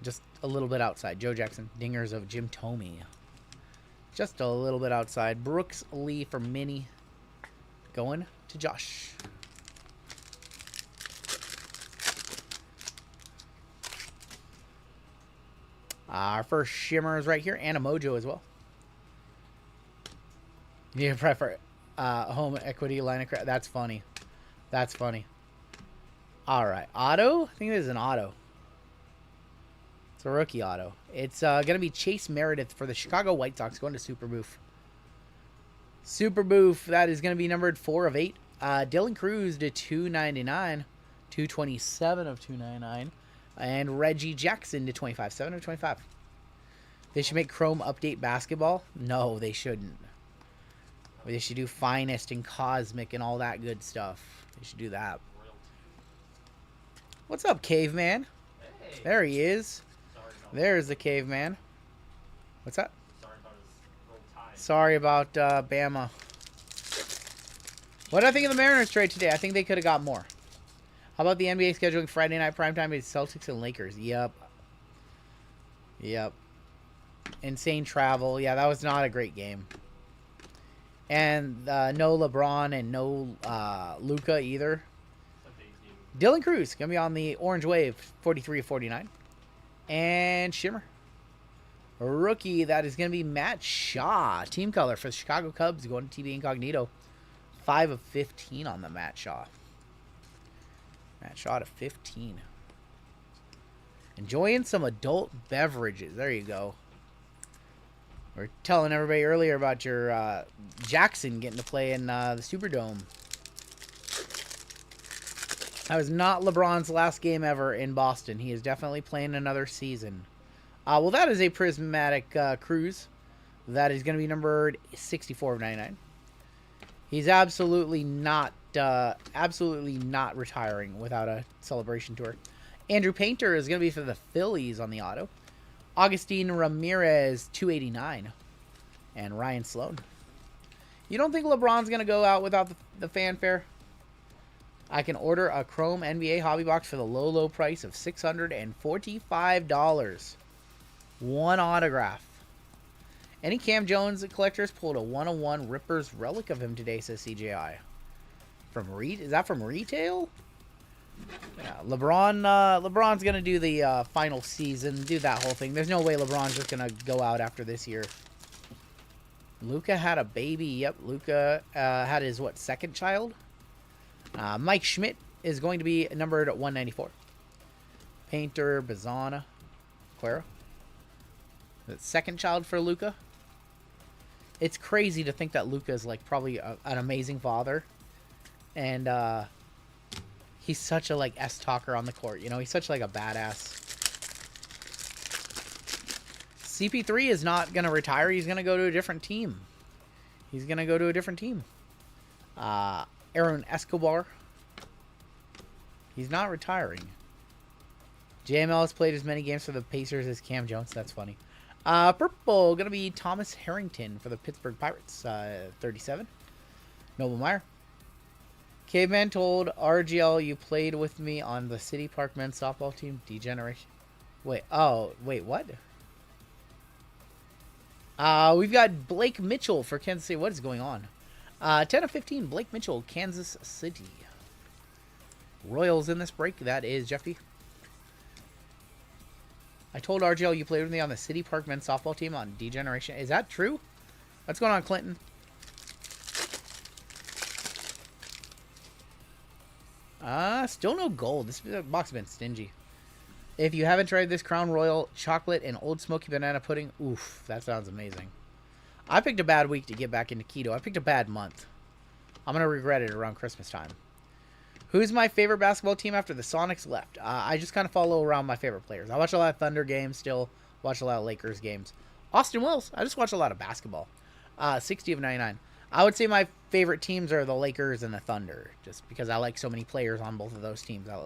Just a little bit outside. Joe Jackson. Dingers of Jim Tomey. Just a little bit outside. Brooks Lee for mini. Going to Josh. Our first shimmer is right here. And a mojo as well. You prefer home equity line of credit. That's funny. That's funny. All right. Auto? I think this is an auto. It's a rookie auto. It's going to be Chase Meredith for the Chicago White Sox going to Super Boof. Super Boof. That is going to be numbered 4 of 8. Dylan Cruz to 299. 227 of 299. And Reggie Jackson to 25. 7 of 25. They should make Chrome update basketball? No, they shouldn't. They should do Finest and Cosmic and all that good stuff. They should do that. What's up, Caveman? Hey. There he is. There's the Caveman. What's up? Sorry about Bama. What do I think of the Mariners trade today? I think they could have got more. How about the NBA scheduling Friday night primetime is Celtics and Lakers? Yep. Yep. Insane travel. Yeah, that was not a great game. And no LeBron and no Luka either. Dylan Cruz going to be on the Orange Wave, 43-49. And Shimmer. A rookie, that is going to be Matt Shaw. Team color for the Chicago Cubs going to TB Incognito. 5 of 15 on the Matt Shaw. Matt Shaw to 15. Enjoying some adult beverages. There you go. We're telling everybody earlier about your Jackson getting to play in the Superdome. That was not LeBron's last game ever in Boston. He is definitely playing another season. Well, that is a prismatic Cruz. That is going to be numbered 64 of 99. He's absolutely not retiring without a celebration tour. Andrew Painter is going to be for the Phillies on the auto. Augustine Ramirez, 289. And Ryan Sloan. You don't think LeBron's going to go out without the fanfare? I can order a Chrome NBA hobby box for the low, low price of $645. One autograph. Any Cam Jones collectors pulled a 101 Rippers relic of him today, says CJI. Is that from retail? Yeah, LeBron's gonna do the final season, do that whole thing. There's no way LeBron's just gonna go out after this year. Luka had a baby. Yep, Luka had his second child. Mike Schmidt is going to be numbered at 194. Painter, Bazana, Quero. The second child for Luka. It's crazy to think that Luka is probably an amazing father, and he's such a S-talker on the court. You know, he's such a badass. CP3 is not gonna retire. He's gonna go to a different team. Aaron Escobar. He's not retiring. JML has played as many games for the Pacers as Cam Jones. That's funny. Purple, going to be Thomas Harrington for the Pittsburgh Pirates. 37. Noble Meyer. Caveman told RGL you played with me on the City Park men's softball team. Degeneration. Wait, what? We've got Blake Mitchell for Kansas City. What is going on? 10 of 15, Blake Mitchell, Kansas City. Royals in this break. That is Jeffy. I told RGL you played with me on the City Park men's softball team on Degeneration. Is that true? What's going on, Clinton? Still no gold. This box has been stingy. If you haven't tried this Crown Royal chocolate and Old Smoky banana pudding, oof, that sounds amazing. I picked a bad week to get back into keto. I picked a bad month. I'm going to regret it around Christmas time. Who's my favorite basketball team after the Sonics left? I just kind of follow around my favorite players. I watch a lot of Thunder games still. Watch a lot of Lakers games. Austin Wells. I just watch a lot of basketball. 60 of 99. I would say my favorite teams are the Lakers and the Thunder. Just because I like so many players on both of those teams. I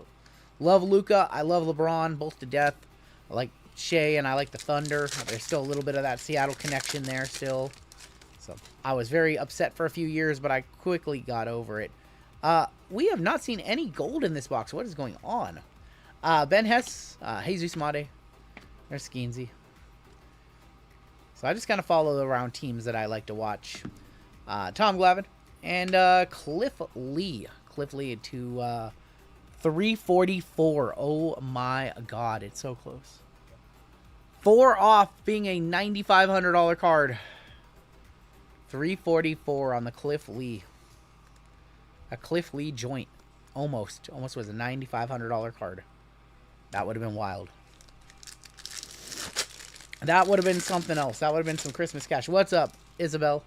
love Luka. I love LeBron both to death. I like Shea and I like the Thunder. There's still a little bit of that Seattle connection there still. So I was very upset for a few years, but I quickly got over it. We have not seen any gold in this box. What is going on? Ben Hess, Jesus Made, there's Skeensy. So I just kind of follow around teams that I like to watch. Tom Glavine and Cliff Lee. Cliff Lee to 344. Oh my God, it's so close. 4 off being a $9,500 card. 344 on the Cliff Lee. A Cliff Lee joint. Almost was a $9,500 card. That would have been wild. That would have been something else. That would have been some Christmas cash. What's up, Isabel?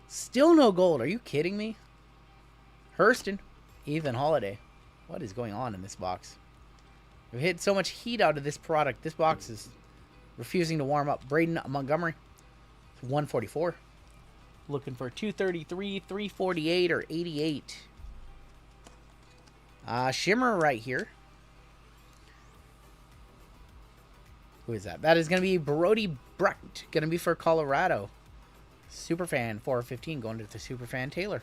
Still no gold. Are you kidding me? Hurston. Ethan Holiday. What is going on in this box? We've hit so much heat out of this product. This box is refusing to warm up. Braden Montgomery. 144. Looking for 233, 348, or 88. Shimmer right here. Who is that? That is going to be Brody Brecht. Going to be for Colorado. Superfan 415 going to the Superfan Taylor.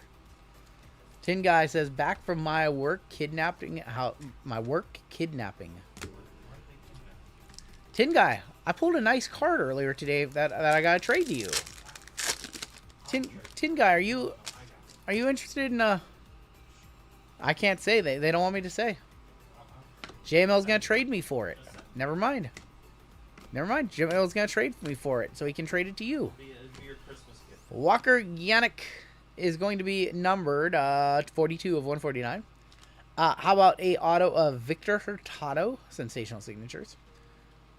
Tin Guy says, back from my work kidnapping. Tin Guy, I pulled a nice card earlier today that I got to trade to you. Tin Guy, are you interested in I can't say. They don't want me to say. JML's going to trade me for it. Never mind. JML's going to trade me for it so he can trade it to you. Walker Yannick is going to be numbered 42 of 149. How about a auto of Victor Hurtado, sensational signatures,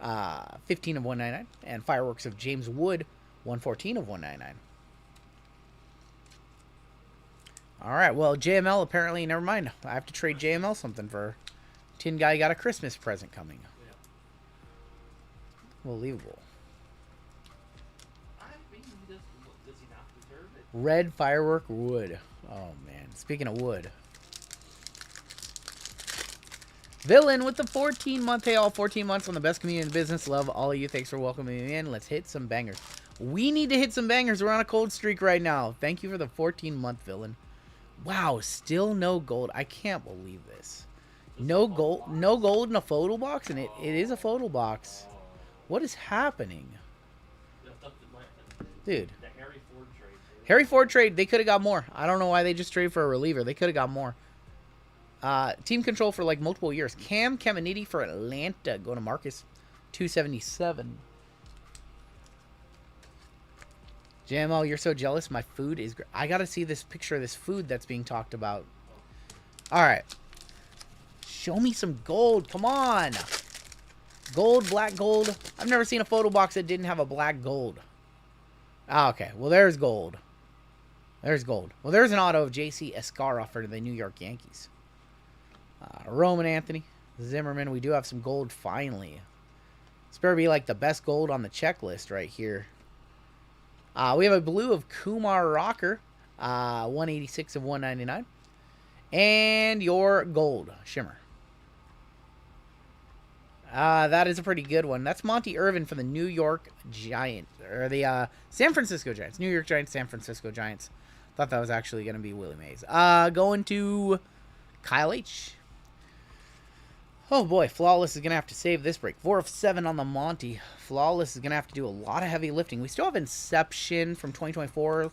15 of 199, and fireworks of James Wood, 114 of 199. All right, well, JML apparently, never mind. I have to trade JML something for Tin Guy. Got a Christmas present coming. Unbelievable. Red Firework Wood. Oh, man. Speaking of wood. Villain with the 14-month. Hey, all 14 months on the best community in the business. Love all of you. Thanks for welcoming me in. Let's hit some bangers. We need to hit some bangers. We're on a cold streak right now. Thank you for the 14-month, Villain. Wow, still no gold. I can't believe this. No gold in a photo box, and it is a photo box. What is happening? Dude. Harry Ford trade, they could have got more. I don't know why they just traded for a reliever. They could have got more. Team control for like multiple years. Cam Caminiti for Atlanta. Going to Marcus. 277. JML, you're so jealous. My food is great. I got to see this picture of this food that's being talked about. All right. Show me some gold. Come on. Gold, black gold. I've never seen a photo box that didn't have a black gold. Okay. Well, there's gold. There's gold. Well, there's an auto of J.C. Escarra for the New York Yankees. Roman Anthony. Zimmerman. We do have some gold finally. This better be like the best gold on the checklist right here. We have a blue of Kumar Rocker. 186 of 199. And your gold. Shimmer. That is a pretty good one. That's Monty Irvin for the New York Giants. Or the San Francisco Giants. New York Giants, San Francisco Giants. Thought that was actually going to be Willie Mays. Going to Kyle H. Oh boy, Flawless is going to have to save this break. 4 of 7 on the Monty. Flawless is going to have to do a lot of heavy lifting. We still have Inception from 2024.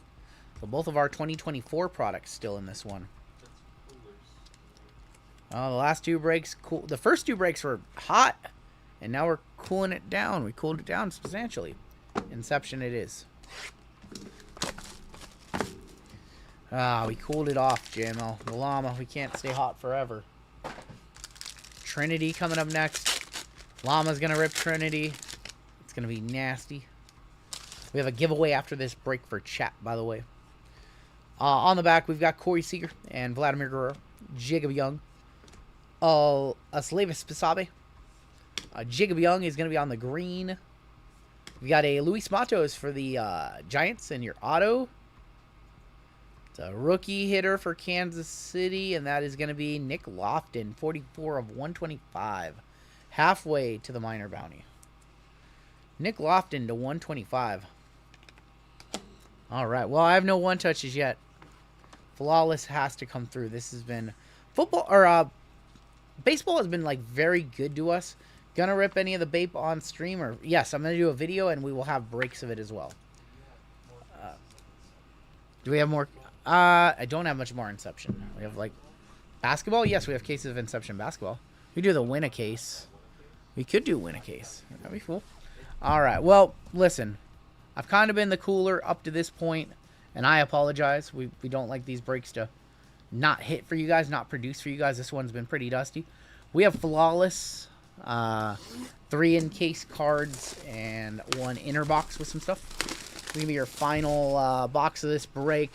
So both of our 2024 products still in this one. Oh, the last 2 breaks, cool. The first 2 breaks were hot, and now we're cooling it down. We cooled it down substantially. Inception it is. We cooled it off, JML. The llama, we can't stay hot forever. Trinity coming up next. Llama's going to rip Trinity. It's going to be nasty. We have a giveaway after this break for chat, by the way. On the back, we've got Corey Seager and Vladimir Guerrero. Jacob Young. Slavis Pisabe. Jacob Young is going to be on the green. We got a Luis Matos for the Giants and your auto. It's a rookie hitter for Kansas City, and that is going to be Nick Lofton, 44 of 125. Halfway to the minor bounty. Nick Lofton to 125. All right. Well, I have no one touches yet. Flawless has to come through. This has been football or baseball has been like very good to us. Gonna rip any of the Bape on stream, or yes, I'm gonna do a video and we will have breaks of it as well. Do we have more? I don't have much more Inception. We have like basketball. Yes, we have cases of Inception basketball. We do the win a case. We could do win a case. That'd be cool. All right. Well, listen, I've kind of been the cooler up to this point, and I apologize. We don't like these breaks to not hit for you guys, not produce for you guys. This one's been pretty dusty. We have Flawless, 3 in-case cards, and 1 inner box with some stuff. It's going to be your final box of this break.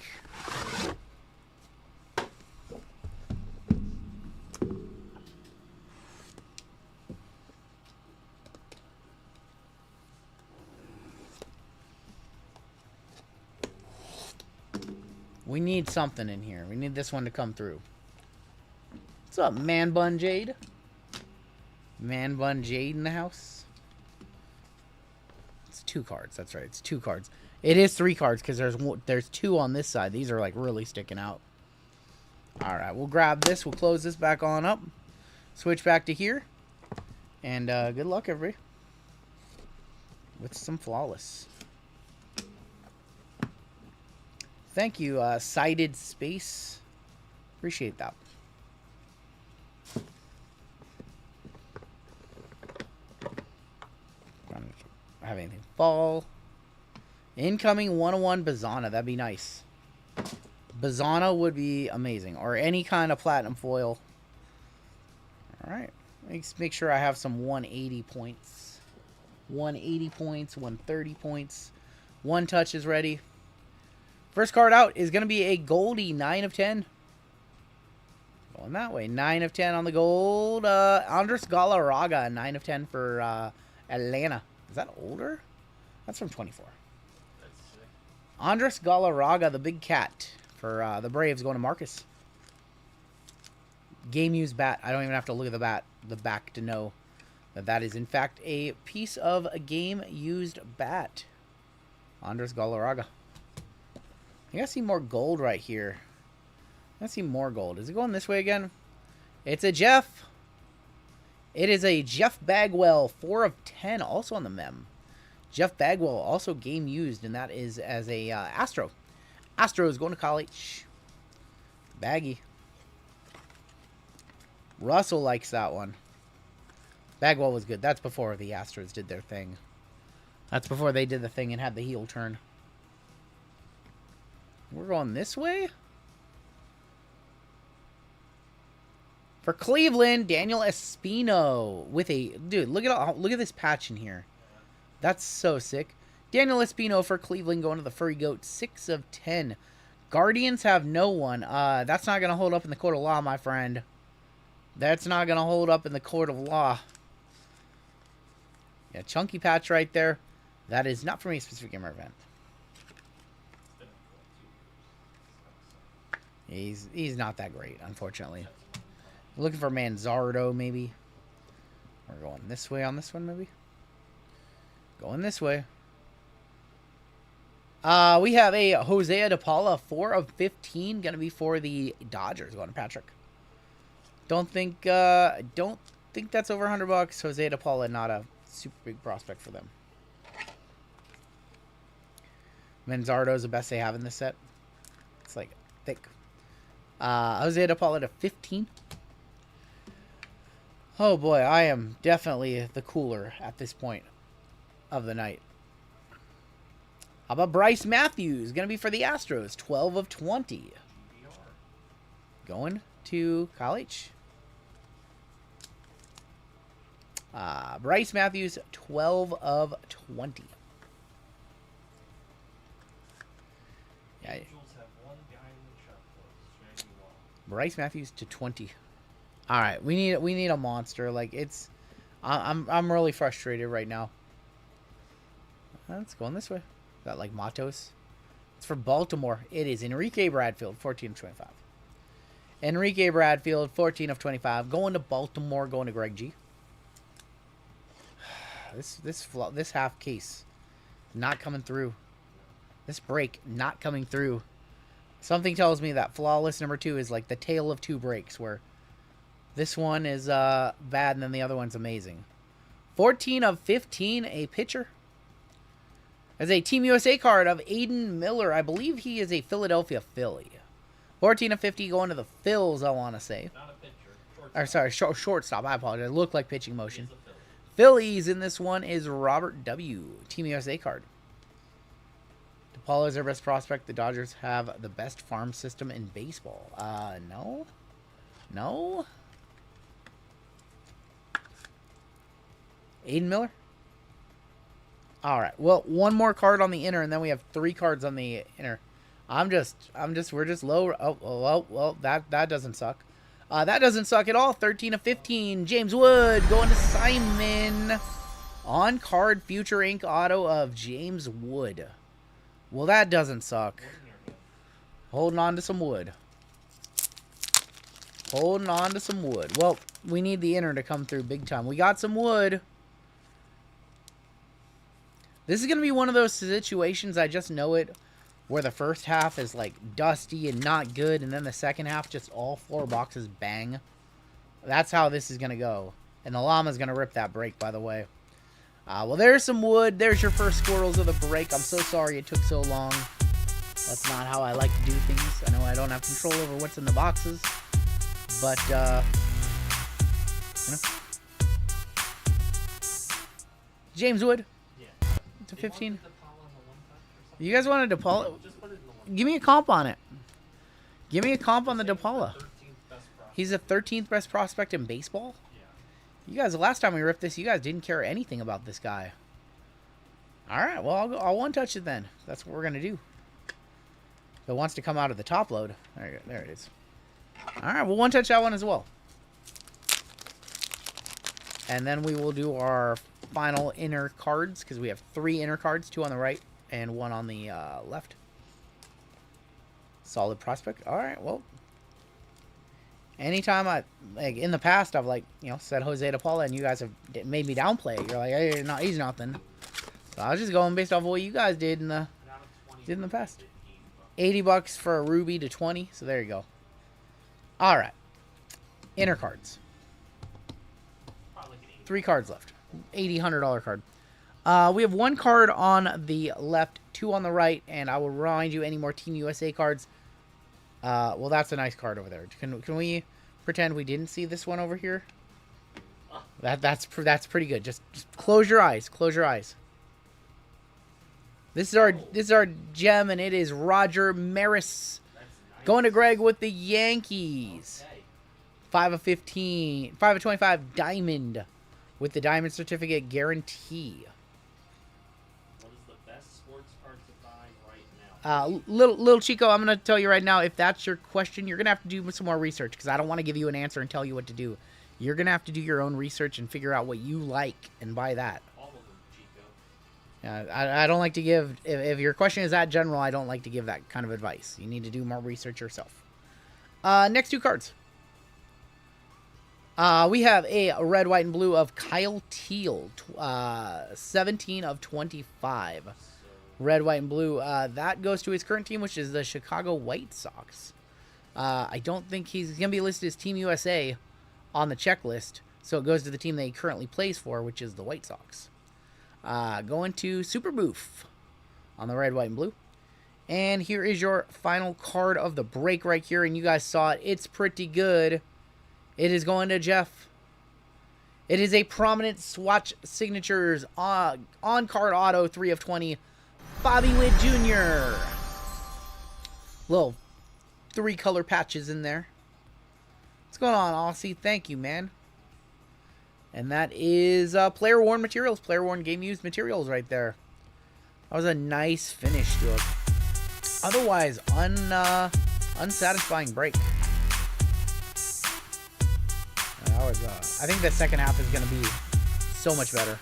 We need something in here. We need this one to come through. What's up, Man Bun Jade? Man Bun Jade in the house. It's 2 cards. That's right. It's 2 cards. It is 3 cards because there's 2 on this side. These are like really sticking out. All right, we'll grab this. We'll close this back on up. Switch back to here. And good luck, everybody. With some Flawless. Thank you, Sighted Space. Appreciate that. Don't have anything fall. Incoming 101 Bazana. That'd be nice. Bazana would be amazing. Or any kind of platinum foil. Alright. Let's make sure I have some 180 points. 180 points, 130 points. 1 touch is ready. First card out is going to be a Goldie, 9 of 10. Going that way. 9 of 10 on the gold. Andres Galarraga, 9 of 10 for Atlanta. Is that older? That's from 24. That's sick. Andres Galarraga, the big cat for the Braves, going to Marcus. Game used bat. I don't even have to look at the back to know that that is, in fact, a piece of a game used bat. Andres Galarraga. I gotta see more gold right here. I gotta see more gold. Is it going this way again? It's a Jeff. It is a Jeff Bagwell, 4 of 10, also on the mem. Jeff Bagwell, also game used, and that is as a Astro. Astro is going to college. Baggy. Russell likes that one. Bagwell was good. That's before the Astros did their thing. That's before they did the thing and had the heel turn. We're going this way? For Cleveland, Daniel Espino with a dude. Look at this patch in here. That's so sick. Daniel Espino for Cleveland going to the Furry Goat, 6 of 10. Guardians have no one. That's not gonna hold up in the court of law, my friend. That's not gonna hold up in the court of law. Yeah, chunky patch right there. That is not from a specific gamer event. He's not that great, unfortunately. Looking for Manzardo, maybe. We're going this way on this one, maybe. Going this way. We have a Jose De Paula, 4 of 15, gonna be for the Dodgers. Going to Patrick. Don't think that's over $100. Jose De Paula, not a super big prospect for them. Manzardo is the best they have in this set. It's like thick. Jose De Paula to 15. Oh boy, I am definitely the cooler at this point of the night. How about Bryce Matthews? Going to be for the Astros. 12 of 20. Going to college. Bryce Matthews, 12 of 20. Yeah. Bryce Matthews to 20. All right, we need a monster. Like it's, I'm really frustrated right now. It's going this way. Got like Matos. It's for Baltimore. It is Enrique Bradfield, 14 of 25. Enrique Bradfield, 14 of 25. Going to Baltimore. Going to Greg G. This half case, not coming through. This break not coming through. Something tells me that flawless number 2 is like the tale of two breaks, where this one is bad and then the other one's amazing. 14 of 15, a pitcher. As a Team USA card of Aiden Miller. I believe he is a Philadelphia Philly. 14 of 50 going to the Phils, I want to say. Not a pitcher. Or sorry, shortstop. I apologize. It looked like pitching motion. Phillies in this one is Robert W. Team USA card. DePaula is their best prospect. The Dodgers have the best farm system in baseball. No. No. Aiden Miller. All right. Well, one more card on the inner, and then we have 3 cards on the inner. We're just low. Oh, well, that doesn't suck. That doesn't suck at all. 13 of 15. James Wood going to Simon. On card Future Ink auto of James Wood. Well, that doesn't suck. Holding on to some wood. Holding on to some wood. Well, we need the inner to come through big time. We got some wood. This is going to be one of those situations, I just know it, where the first half is like dusty and not good, and then the second half just all 4 boxes bang. That's how this is going to go. And the llama's going to rip that break, by the way. Well, there's some wood. There's your first squirrels of the break. I'm so sorry it took so long. That's not how I like to do things. I know I don't have control over what's in the boxes. But, you know. James Wood. To 15. You guys wanted DePaula? Give me a comp on it. Give me a comp on the DePaula. He's the 13th best prospect in baseball? You guys, the last time we ripped this, you guys didn't care anything about this guy. Alright, well, I'll one-touch it then. That's what we're going to do. So it wants to come out of the top load. There it is. Alright, we'll one-touch that one as well. And then we will do our final inner cards, because we have 3 inner cards, 2 on the right and 1 on the left. Solid prospect. Alright, well. Anytime like in the past, I've said Jose DePaula, and you guys have made me downplay it. You're like, hey, no, he's nothing. So I was just going based off of what you guys did in the past. $80 for a Ruby to 20. So there you go. All right, inner cards. 3 cards left. $100 card. We have 1 card on the left, 2 on the right, and I will remind you any more Team USA cards. Well, that's a nice card over there. Can we pretend we didn't see this one over here? That's pretty good. Just close your eyes. Close your eyes. This is our gem, and it is Roger Maris. Nice. Going to Greg with the Yankees. Okay. 5 of 15. 5 of 25 diamond with the diamond certificate guarantee. What is the best sports card to buy right now? Little Chico, I'm going to tell you right now, if that's your question, you're going to have to do some more research, because I don't want to give you an answer and tell you what to do. You're going to have to do your own research and figure out what you like and buy that. All of them, Chico. I don't like to give, if your question is that general, I don't like to give that kind of advice. You need to do more research yourself. Next 2 cards. We have a red, white, and blue of Kyle Teal. 17 of 25. Red, white, and blue. That goes to his current team, which is the Chicago White Sox. I don't think he's going to be listed as Team USA on the checklist, so it goes to the team that he currently plays for, which is the White Sox. Going to Super Boof on the red, white, and blue. And here is your final card of the break right here, and you guys saw it. It's pretty good. It is going to Jeff. It is a prominent swatch signatures on-card auto, 3 of 20. Bobby Witt Jr. Little 3 color patches in there. What's going on, Aussie? Thank you, man. And that is player-worn materials. Player-worn game-used materials right there. That was a nice finish to a otherwise unsatisfying break. That was, I think the second half is going to be so much better.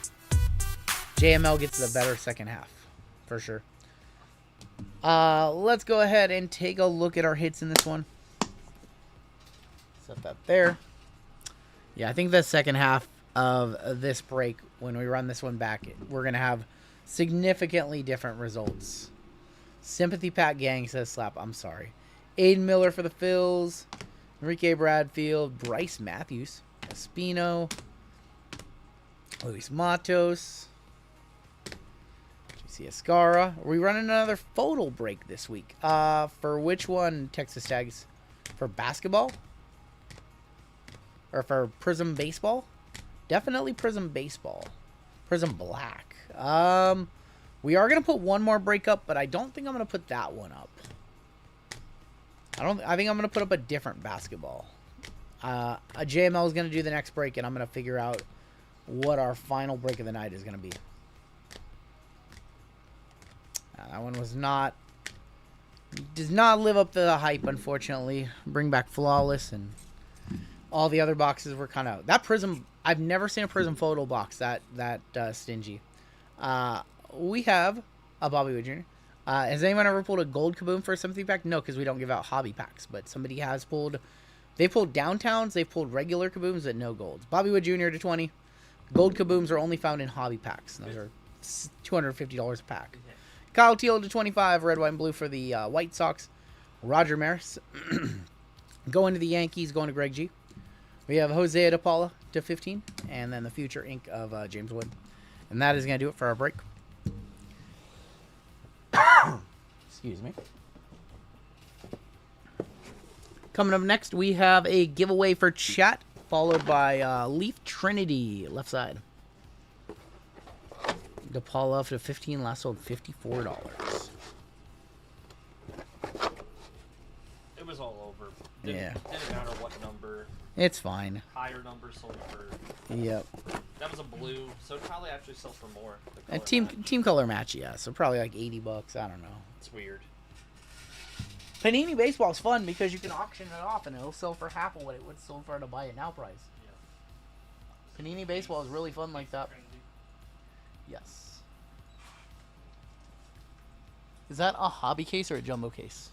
JML gets the better second half, for sure. Let's go ahead and take a look at our hits in this one. Set that there. Yeah, I think the second half of this break, when we run this one back, we're going to have significantly different results. Sympathy Pack Gang says slap. I'm sorry. Aiden Miller for the Phils. Enrique Bradfield. Bryce Matthews. Espino. Luis Matos. JC Escara. Are we running another photo break this week? For which one, Texas Tags? For basketball? Or for Prism Baseball? Definitely Prism Baseball. Prism Black. We are going to put one more break up, but I don't think I'm going to put that one up. I think I'm going to put up a different basketball. A JML is going to do the next break, and I'm going to figure out what our final break of the night is going to be. That one was not... does not live up to the hype, unfortunately. Bring back Flawless, and all the other boxes were kind of... That Prism... I've never seen a Prism photo box that stingy. We have a Bobby Wood Jr. Has anyone ever pulled a gold Kaboom for a sympathy pack? No, because we don't give out hobby packs. But somebody has pulled... They pulled downtowns. They've pulled regular Kabooms, but no golds. Bobby Wood Jr. to 20. Gold Kabooms are only found in hobby packs. Those are $250 a pack. Kyle Teal to 25. Red, white, and blue for the White Sox. Roger Maris. Going to the Yankees. Going to Greg G. We have Jose de Paula to 15. And then the Future Ink of James Wood. And that is going to do it for our break. Excuse me. Coming up next, we have a giveaway for chat, followed by Leaf Trinity, left side. DePaula to 15, last sold $54. It was all over. Yeah. Didn't matter what number. It's fine. Higher number sold for. Yep. That was a blue, so it probably actually sell for more. A team color match, yeah. So probably like $80. I don't know. It's weird. Panini Baseball is fun because you can auction it off and it'll sell for half of what it would sell for to buy it now price. Yeah. Panini Baseball is really fun like that. Yes. Is that a hobby case or a jumbo case?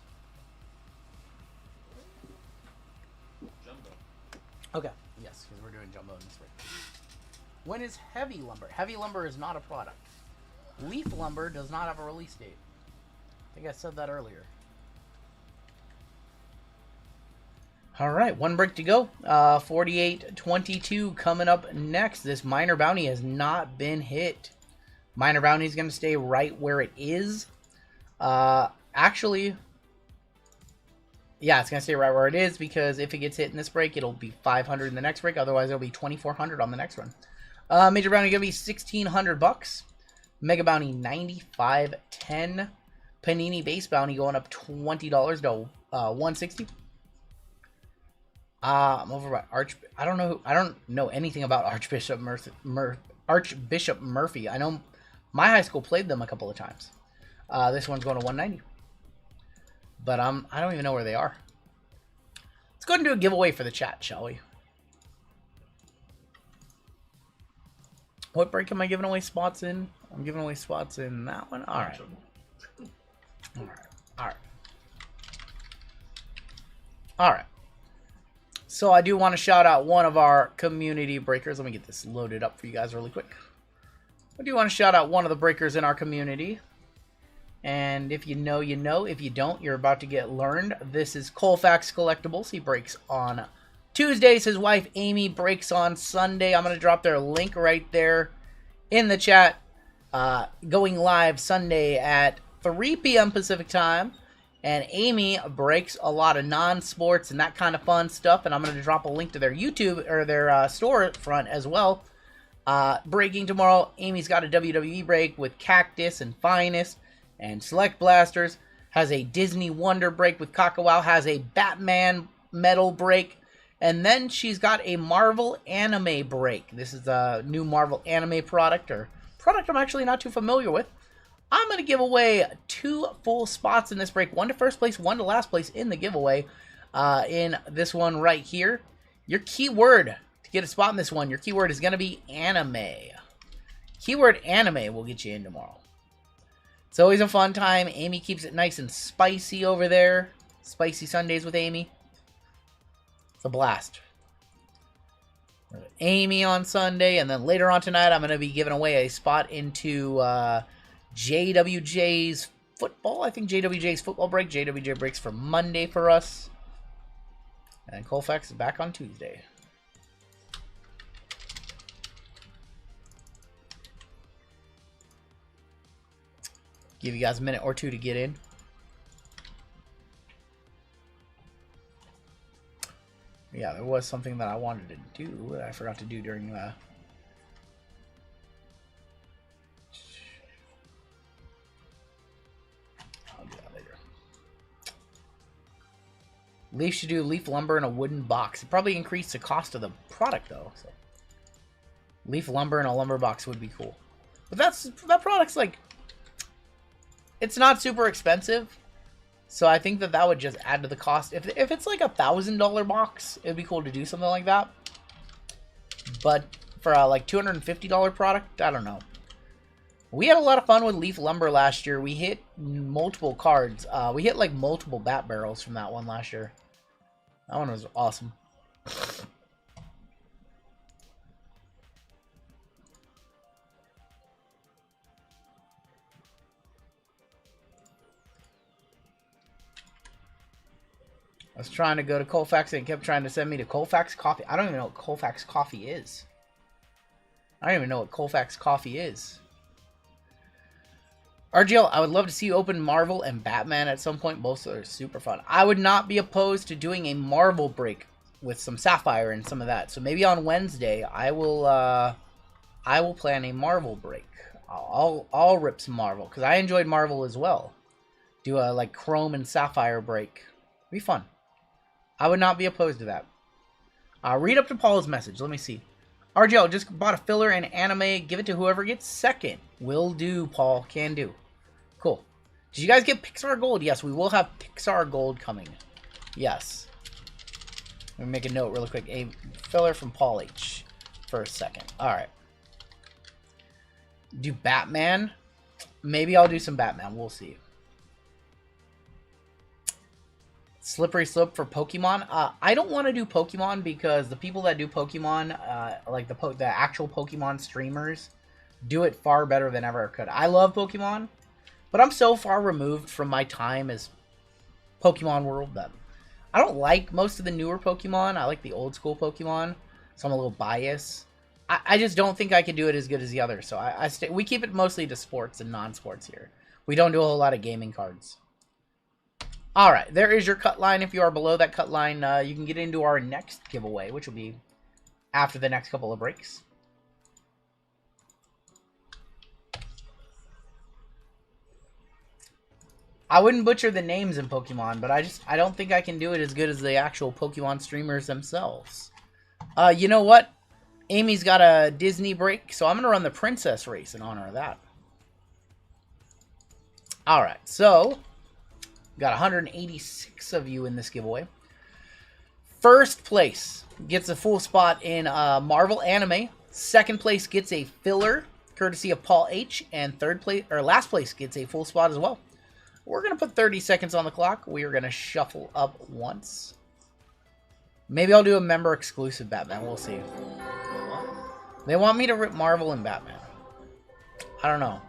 Jumbo. Okay. Yes, because we're doing jumbo in this way. When is heavy lumber? Heavy lumber is not a product. Leaf lumber does not have a release date. I think I said that earlier. All right, one break to go. 48-22 coming up next. This minor bounty has not been hit. Minor bounty is going to stay right where it is. Actually, yeah, it's going to stay right where it is because if it gets hit in this break, it'll be 500 in the next break. Otherwise, it'll be 2,400 on the next one. Major bounty going to be $1,600. Mega bounty $95.10. Panini base bounty going up $20 to $160. I'm over by I don't know anything about Archbishop Murphy. I know my high school played them a couple of times. This one's going to 190. But I don't even know where they are. Let's go ahead and do a giveaway for the chat, shall we? What break am I giving away spots in? I'm giving away spots in that one. All right. All right. So I do want to shout out one of our community breakers. Let me get this loaded up for you guys really quick. I do want to shout out one of the breakers in our community. And if you know, you know. If you don't, you're about to get learned. This is Colfax Collectibles. He breaks on Tuesdays. His wife, Amy, breaks on Sunday. I'm going to drop their link right there in the chat. Going live Sunday at 3 p.m. Pacific time. And Amy breaks a lot of non-sports and that kind of fun stuff. And I'm going to drop a link to their YouTube or their storefront as well. Breaking tomorrow, Amy's got a WWE break with Cactus and Finest and Select Blasters. Has a Disney Wonder break with Kakawau. Has a Batman metal break. And then she's got a Marvel anime break. This is a new Marvel anime product or product I'm actually not too familiar with. I'm going to give away 2 full spots in this break. 1 to first place, 1 to last place in the giveaway. In this one right here. Your keyword to get a spot in this one, your keyword is going to be anime. Keyword anime will get you in tomorrow. It's always a fun time. Amy keeps it nice and spicy over there. Spicy Sundays with Amy. It's a blast. Amy on Sunday, and then later on tonight, I'm going to be giving away a spot into JWJ's Football. I think JWJ's football break. JWJ breaks for Monday for us. And Colfax is back on Tuesday. Give you guys a minute or two to get in. Yeah, there was something that I wanted to do that I forgot to do during I'll do that later. Leaf should do leaf lumber in a wooden box. It probably increased the cost of the product though. So leaf lumber in a lumber box would be cool. But that product's like, it's not super expensive. So I think that would just add to the cost. If it's like $1,000 box, it'd be cool to do something like that. But for a like $250 product, I don't know. We had a lot of fun with leaf lumber last year. We hit multiple cards. We hit like multiple bat barrels from that one last year. That one was awesome. I was trying to go to Colfax and it kept trying to send me to Colfax Coffee. I don't even know what Colfax Coffee is. I don't even know what Colfax Coffee is. RGL, I would love to see you open Marvel and Batman at some point. Both are super fun. I would not be opposed to doing a Marvel break with some Sapphire and some of that. So maybe on Wednesday, I will plan a Marvel break. I'll rip some Marvel because I enjoyed Marvel as well. Do a like Chrome and Sapphire break. It'd be fun. I would not be opposed to that. Read up to Paul's message. Let me see. RGL just bought a filler in anime. Give it to whoever gets second. Will do, Paul. Can do. Cool. Did you guys get Pixar Gold? Yes, we will have Pixar Gold coming. Yes. Let me make a note really quick. A filler from Paul H. For a second. Alright. Do Batman? Maybe I'll do some Batman. We'll see. Slippery Slope for Pokemon. I don't want to do Pokemon because the people that do Pokemon, like the actual Pokemon streamers, do it far better than ever could. I love Pokemon, but I'm so far removed from my time as Pokemon World that I don't like most of the newer Pokemon. I like the old school Pokemon, so I'm a little biased. I just don't think I can do it as good as the others. So we keep it mostly to sports and non-sports here. We don't do a whole lot of gaming cards. All right, there is your cut line. If you are below that cut line, you can get into our next giveaway, which will be after the next couple of breaks. I wouldn't butcher the names in Pokemon, but I don't think I can do it as good as the actual Pokemon streamers themselves. You know what? Amy's got a Disney break, so I'm going to run the Princess race in honor of that. All right, so got 186 of you in this giveaway. First place gets a full spot in Marvel Anime. Second place gets a filler, courtesy of Paul H. And last place gets a full spot as well. We're going to put 30 seconds on the clock. We are going to shuffle up once. Maybe I'll do a member exclusive Batman. We'll see. They want me to rip Marvel and Batman. I don't know.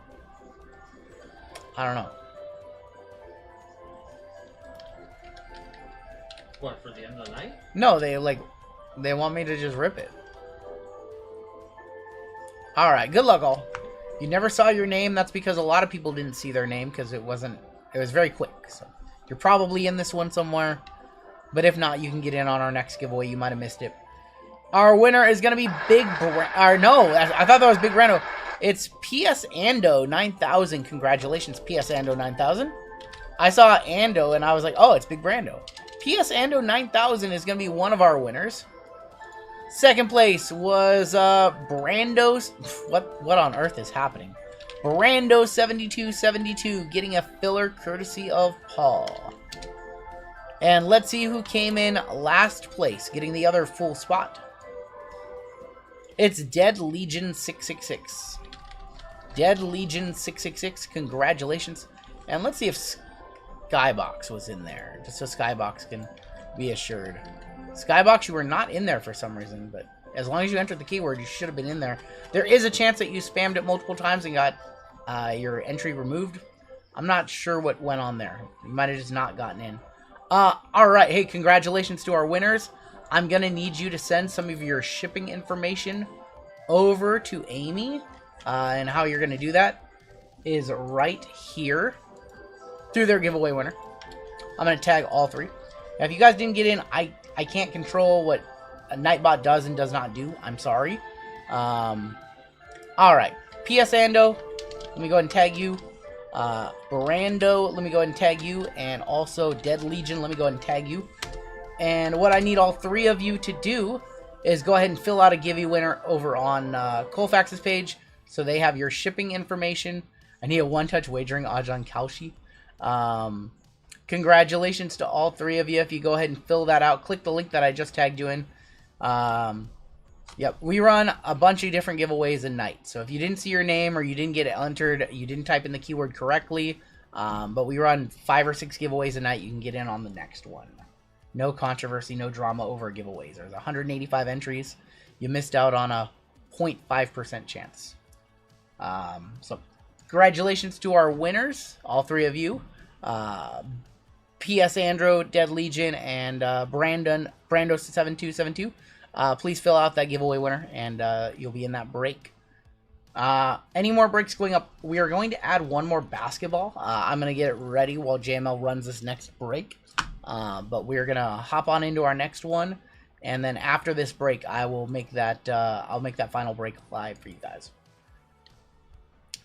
What, for the end of the night? No, they want me to just rip it. Alright, good luck all. You never saw your name, that's because a lot of people didn't see their name because it was very quick. So you're probably in this one somewhere. But if not, you can get in on our next giveaway. You might have missed it. Our winner is going to be Big no, I thought that was Big Brando. It's PS Ando 9000. Congratulations, PS Ando 9000. I saw Ando and I was like, oh, it's Big Brando. PS Ando 9000 is going to be one of our winners. Second place was Brando's. What on earth is happening? Brando 7272 getting a filler courtesy of Paul. And let's see who came in last place, getting the other full spot. It's Dead Legion 666. Dead Legion 666, congratulations. And let's see if Skybox was in there, just so Skybox can be assured. Skybox, you were not in there for some reason, but as long as you entered the keyword, you should have been in there. There is a chance that you spammed it multiple times and got your entry removed. I'm not sure what went on there. You might have just not gotten in. Alright, hey, congratulations to our winners. I'm going to need you to send some of your shipping information over to Amy. And how you're going to do that is right here through their giveaway winner. I'm going to tag all 3. Now, if you guys didn't get in, I can't control what a Nightbot does and does not do. I'm sorry. Alright. PS Ando, let me go ahead and tag you. Brando, let me go ahead and tag you. And also Dead Legion, let me go ahead and tag you. And what I need all 3 of you to do is go ahead and fill out a giveaway winner over on Colfax's page. So they have your shipping information. I need a one-touch wagering odds on Kalshi. Congratulations to all 3 of you. If you go ahead and fill that out, click the link that I just tagged you in. Yep, we run a bunch of different giveaways a night. So if you didn't see your name or you didn't get it entered, you didn't type in the keyword correctly, but we run 5 or 6 giveaways a night. You can get in on the next one. No controversy, no drama over giveaways. There's 185 entries. You missed out on a 0.5% chance. So congratulations to our winners, all 3 of you. PS Andro, Dead Legion, and Brando7272. Please fill out that giveaway winner, and you'll be in that break. Any more breaks going up? We are going to add one more basketball. I'm going to get it ready while JML runs this next break. But we're going to hop on into our next one, and then after this break, I will make that I'll make that final break live for you guys.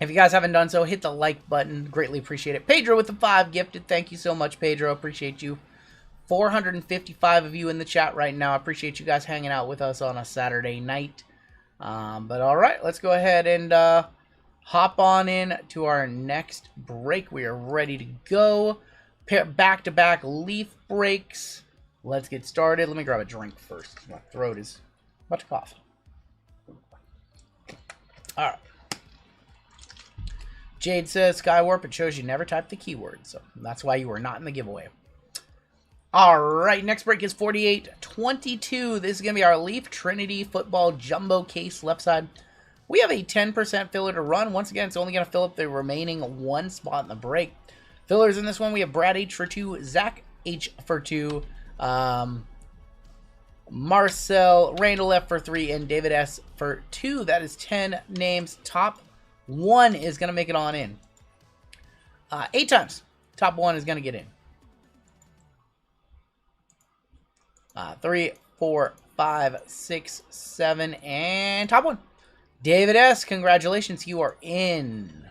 If you guys haven't done so, hit the like button. Greatly appreciate it. Pedro with the 5 gifted. Thank you so much, Pedro. Appreciate you. 455 of you in the chat right now. I appreciate you guys hanging out with us on a Saturday night. But all right, let's go ahead and hop on in to our next break. We are ready to go. Back-to-back Leaf breaks. Let's get started. Let me grab a drink first. My throat is about to cough. All right. Jade says, Skywarp, it shows you never typed the keyword, so that's why you were not in the giveaway. Alright, next break is 4822. This is going to be our Leaf Trinity Football Jumbo Case left side. We have a 10% filler to run. Once again, it's only going to fill up the remaining 1 spot in the break. Fillers in this one, we have Brad H for 2, Zach H for 2, Marcel, Randall F for 3, and David S for 2. That is 10 names. Top 1 is going to make it on in. 8 times. Top 1 is going to get in. 3, 4, 5, 6, 7, and top 1. David S, congratulations, you are in.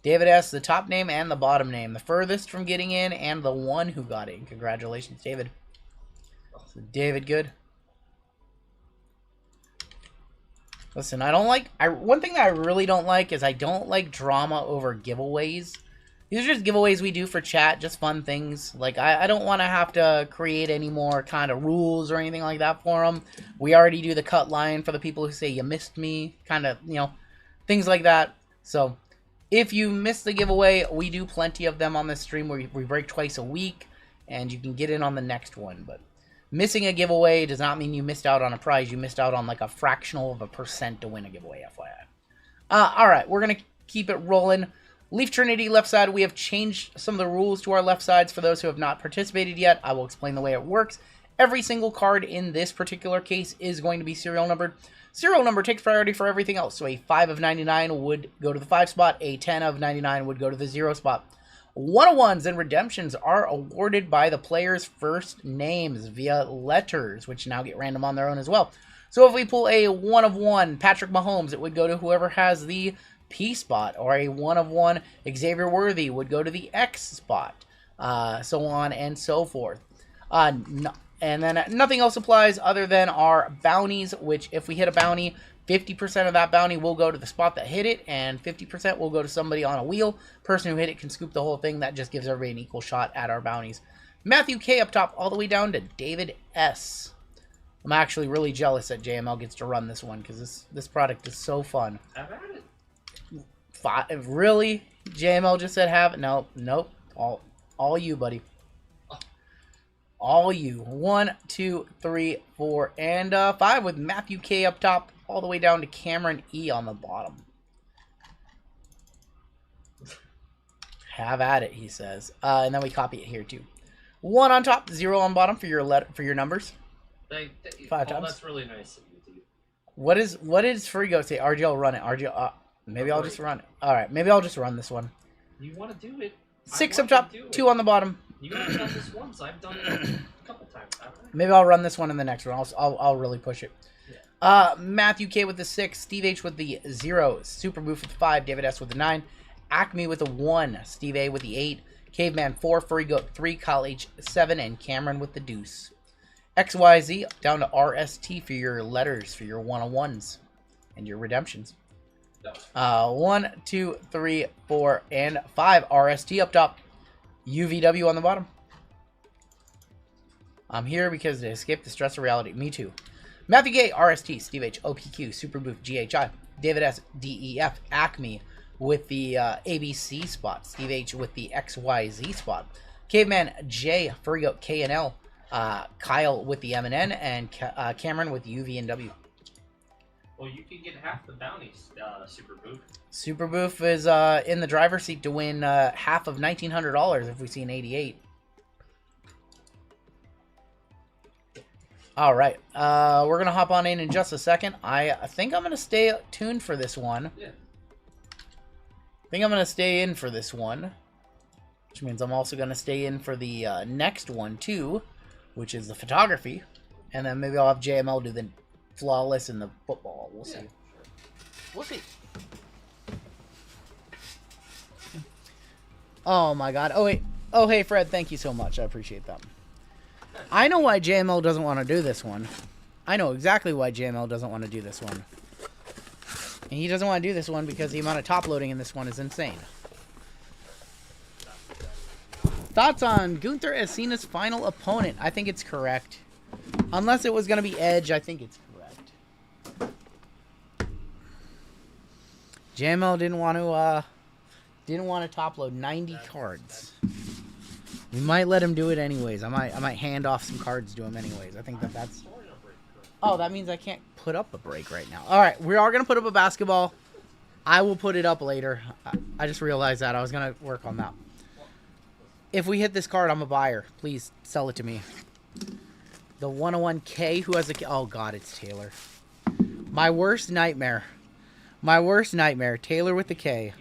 David S, the top name and the bottom name. The furthest from getting in and the one who got in. Congratulations, David. So David, good. Listen, I don't like... one thing that I really don't like is I don't like drama over giveaways. These are just giveaways we do for chat, just fun things. Like, I don't want to have to create any more kind of rules or anything like that for them. We already do the cut line for the people who say you missed me, kind of, you know, things like that. So, if you missed the giveaway, we do plenty of them on this stream where we break twice a week, and you can get in on the next one. But missing a giveaway does not mean you missed out on a prize. You missed out on like a fractional of a % to win a giveaway, FYI. Alright, we're going to keep it rolling. Leaf Trinity left side, we have changed some of the rules to our left sides for those who have not participated yet. I will explain the way it works. Every single card in this particular case is going to be serial numbered. Serial number takes priority for everything else. So a 5 of 99 would go to the 5 spot. A 10 of 99 would go to the 0 spot. 101s and redemptions are awarded by the players' first names via letters, which now get random on their own as well. So if we pull a 1 of 1 Patrick Mahomes, it would go to whoever has the P spot, or a 1 of 1 Xavier Worthy would go to the X spot, so on and so forth. And then nothing else applies other than our bounties, which if we hit a bounty, 50% of that bounty will go to the spot that hit it, and 50% will go to somebody on a wheel. Person who hit it can scoop the whole thing. That just gives everybody an equal shot at our bounties. Matthew K up top all the way down to David S. I'm actually really jealous that JML gets to run this one because this product is so fun. I've had it. Really? JML just said have it? Nope. All you, buddy. All you. 1, 2, 3, 4, and 5 with Matthew K up top, all the way down to Cameron E on the bottom. Have at it, he says. And then we copy it here too. 1 on top, 0 on bottom for your numbers. 5 times. That's really nice of you, dude. What does Frigo say? RGL run it. RGL. Maybe I'll just run it. All right, maybe I'll just run this one. You want to do it? 6 up top, 2 on the bottom. You have done this once. I've done it a couple times, haven't I? Maybe I'll run this one in the next one. I'll really push it. Yeah. Matthew K with the 6, Steve H with the 0, Super Boof with the 5, David S with the 9, Acme with the 1, Steve A with the 8, Caveman 4, Furry Goat 3, Kyle H 7, and Cameron with the deuce. XYZ down to RST for your letters, for your 1-on-1s and your redemptions. 1, 2, 3, 4, and 5. RST up top. UVW on the bottom. I'm here because to escape the stress of reality. Me too. Matthew Gay, RST, Steve H, OPQ, Super Boof, GHI, David S, DEF, Acme with the ABC spot, Steve H with the XYZ spot, Caveman J, Furry K and L, Kyle with the MNN, and Cameron with UV and W. Well, you can get half the bounties, Super Boof. Super Boof is in the driver's seat to win half of $1,900 if we see an 88. All right, we're gonna hop on in just a second. I think I'm gonna stay tuned for this one. Yeah. I think I'm gonna stay in for this one, which means I'm also gonna stay in for the next one too, which is the photography, and then maybe I'll have JML do the flawless and the football. We'll see. Sure. We'll see. Oh my God. Oh wait. Oh hey Fred, thank you so much. I appreciate that. I know why JML doesn't want to do this one. I know exactly why JML doesn't want to do this one. And he doesn't want to do this one because the amount of top loading in this one is insane. Thoughts on Gunther as Cena's final opponent? I think it's correct. Unless it was going to be Edge, I think it's correct. JML didn't want to top load 90 cards. We might let him do it anyways. I might hand off some cards to him anyways. I think that's... Oh, that means I can't put up a break right now. All right, we are going to put up a basketball. I will put it up later. I just realized that. I was going to work on that. If we hit this card, I'm a buyer. Please sell it to me. The 101K, who has a... Oh, God, it's Taylor. My worst nightmare. My worst nightmare. Taylor with the K.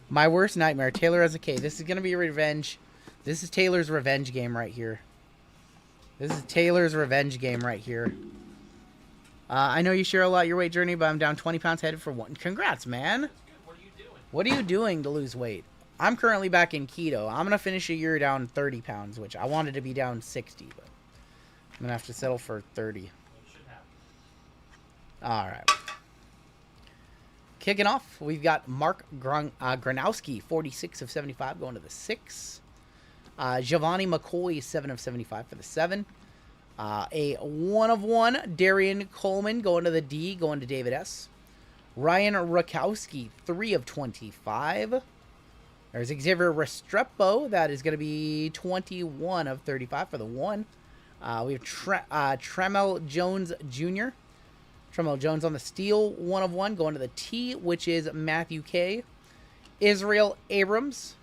My worst nightmare. Taylor has a K. This is going to be a revenge. This is Taylor's revenge game right here. This is Taylor's revenge game right here. I know you share a lot your weight journey, but I'm down 20 pounds headed for one. Congrats, man. What are you doing? What are you doing to lose weight? I'm currently back in keto. I'm going to finish a year down 30 pounds, which I wanted to be down 60, but I'm going to have to settle for 30. All right. Kicking off, we've got Mark Gronowski, 46 of 75, going to the 6. Giovanni McCoy, 7 of 75 for the 7. A 1 of 1, Darian Coleman, going to the D, going to David S. Ryan Rakowski, 3 of 25. There's Xavier Restrepo, that is going to be 21 of 35 for the 1. We have Tremel Jones Jr., Tremel Jones on the steel, 1 of 1, going to the T, which is Matthew K. Israel Abrams,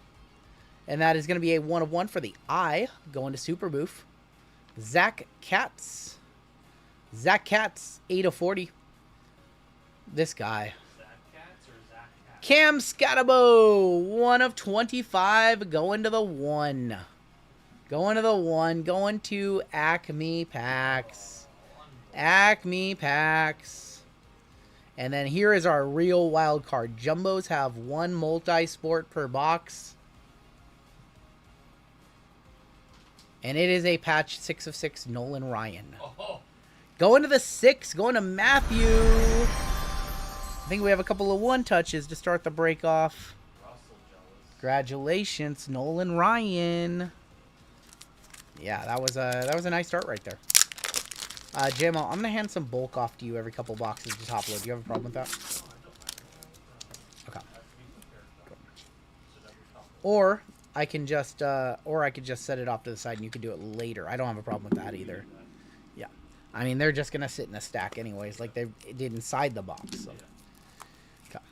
and that is going to be a 1 of 1 for the I, going to Super Boof. Zach Katz, 8 of 40. This guy. Zach Katz or Zach Katz? Cam Scatabo, 1 of 25, going to the 1. Going to the 1, going to Acme Packs. Acme Packs. And then here is our real wild card. Jumbos have 1 multi-sport per box. And it is a patch 6 of 6 Nolan Ryan. Oh. Going to the 6, going to Matthew. I think we have a couple of 1 touches to start the break off. Congratulations, Nolan Ryan. Yeah, that was a nice start right there. JML, I'm going to hand some bulk off to you every couple boxes to top load. Do you have a problem with that? Okay. Cool. Or I can just set it off to the side and you can do it later. I don't have a problem with that either. Yeah. I mean, they're just going to sit in a stack anyways, like they did inside the box. So. Okay.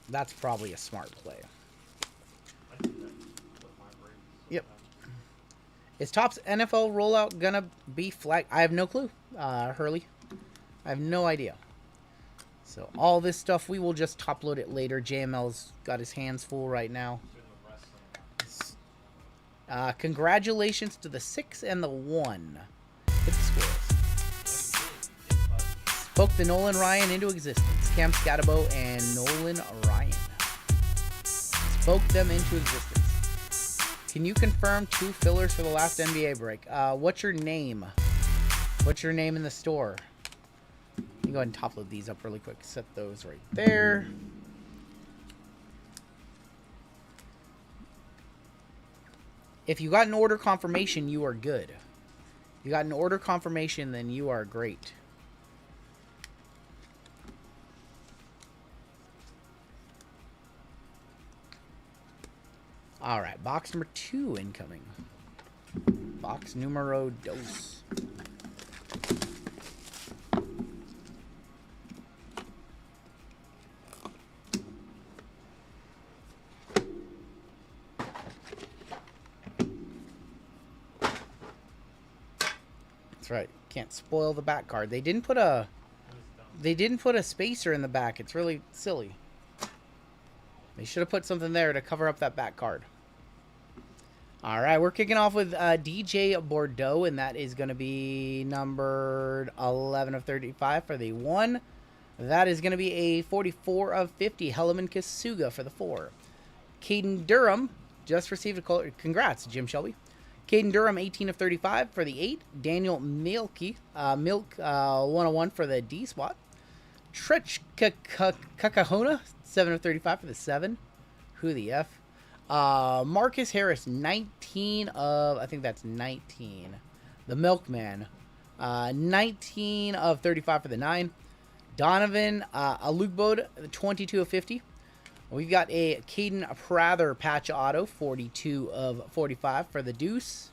That's probably a smart play. I do that with my breaks. Yep. Is Topps NFL rollout gonna be flag? I have no clue, Hurley. I have no idea. So all this stuff, we will just top load it later. JML's got his hands full right now. Congratulations to the 6 and the 1. Hit the squares. Spoke the Nolan Ryan into existence. Cam Scatabo and Nolan Ryan. Spoke them into existence. Can you confirm 2 fillers for the last NBA break? What's your name? What's your name in the store? Let me go ahead and top load these up really quick. Set those right there. If you got an order confirmation, you are good. If you got an order confirmation, then you are great. All right, box number 2 incoming. Box numero dos. That's right. Can't spoil the back card. They didn't put a spacer in the back. It's really silly. They should have put something there to cover up that back card. All right, we're kicking off with DJ Bordeaux, and that is going to be numbered 11 of 35 for the 1. That is going to be a 44 of 50 Helleman Kasuga for the 4. Caden Durham just received a call. Congrats, Jim Shelby. Caden Durham, 18 of 35 for the 8. Daniel Milk 101 for the D spot. Trich Kakahona, 7 of 35 for the 7. Who the F? Marcus Harris, 19 of, I think that's 19. The Milkman, 19 of 35 for the 9. Donovan Alugbode, 22 of 50. We've got a Caden Prather patch auto, 42 of 45 for the Deuce.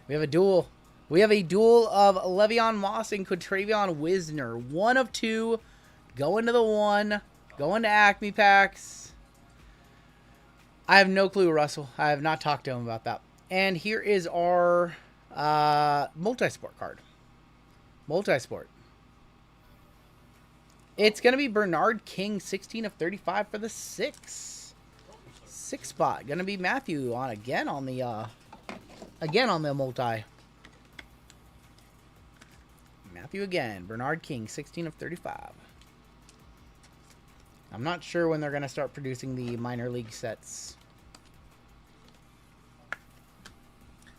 We have a duel. We have a duel of Le'Veon Moss and Quatravion Wisner. 1 of 2. Going to the 1. Going to Acme Packs. I have no clue, Russell. I have not talked to him about that. And here is our multi-sport card. Multi-sport. It's going to be Bernard King, 16 of 35 for the 6. 6 spot. Going to be Matthew on again on the multi. Matthew again. Bernard King, 16 of 35. I'm not sure when they're going to start producing the minor league sets.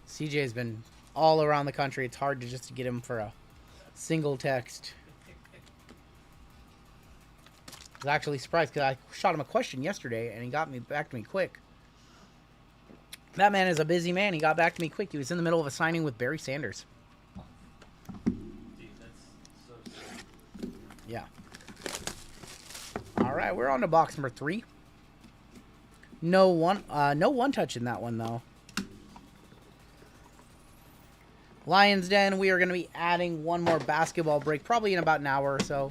CJ's been all around the country. It's hard to just get him for a single text. I was actually surprised because I shot him a question yesterday and he got me back to me quick. That man is a busy man. He got back to me quick. He was in the middle of a signing with Barry Sanders. Dude, that's so sick. Yeah. All right, we're on to box number 3. No one touch in that one though. Lions Den. We are going to be adding one more basketball break, probably in about an hour or so.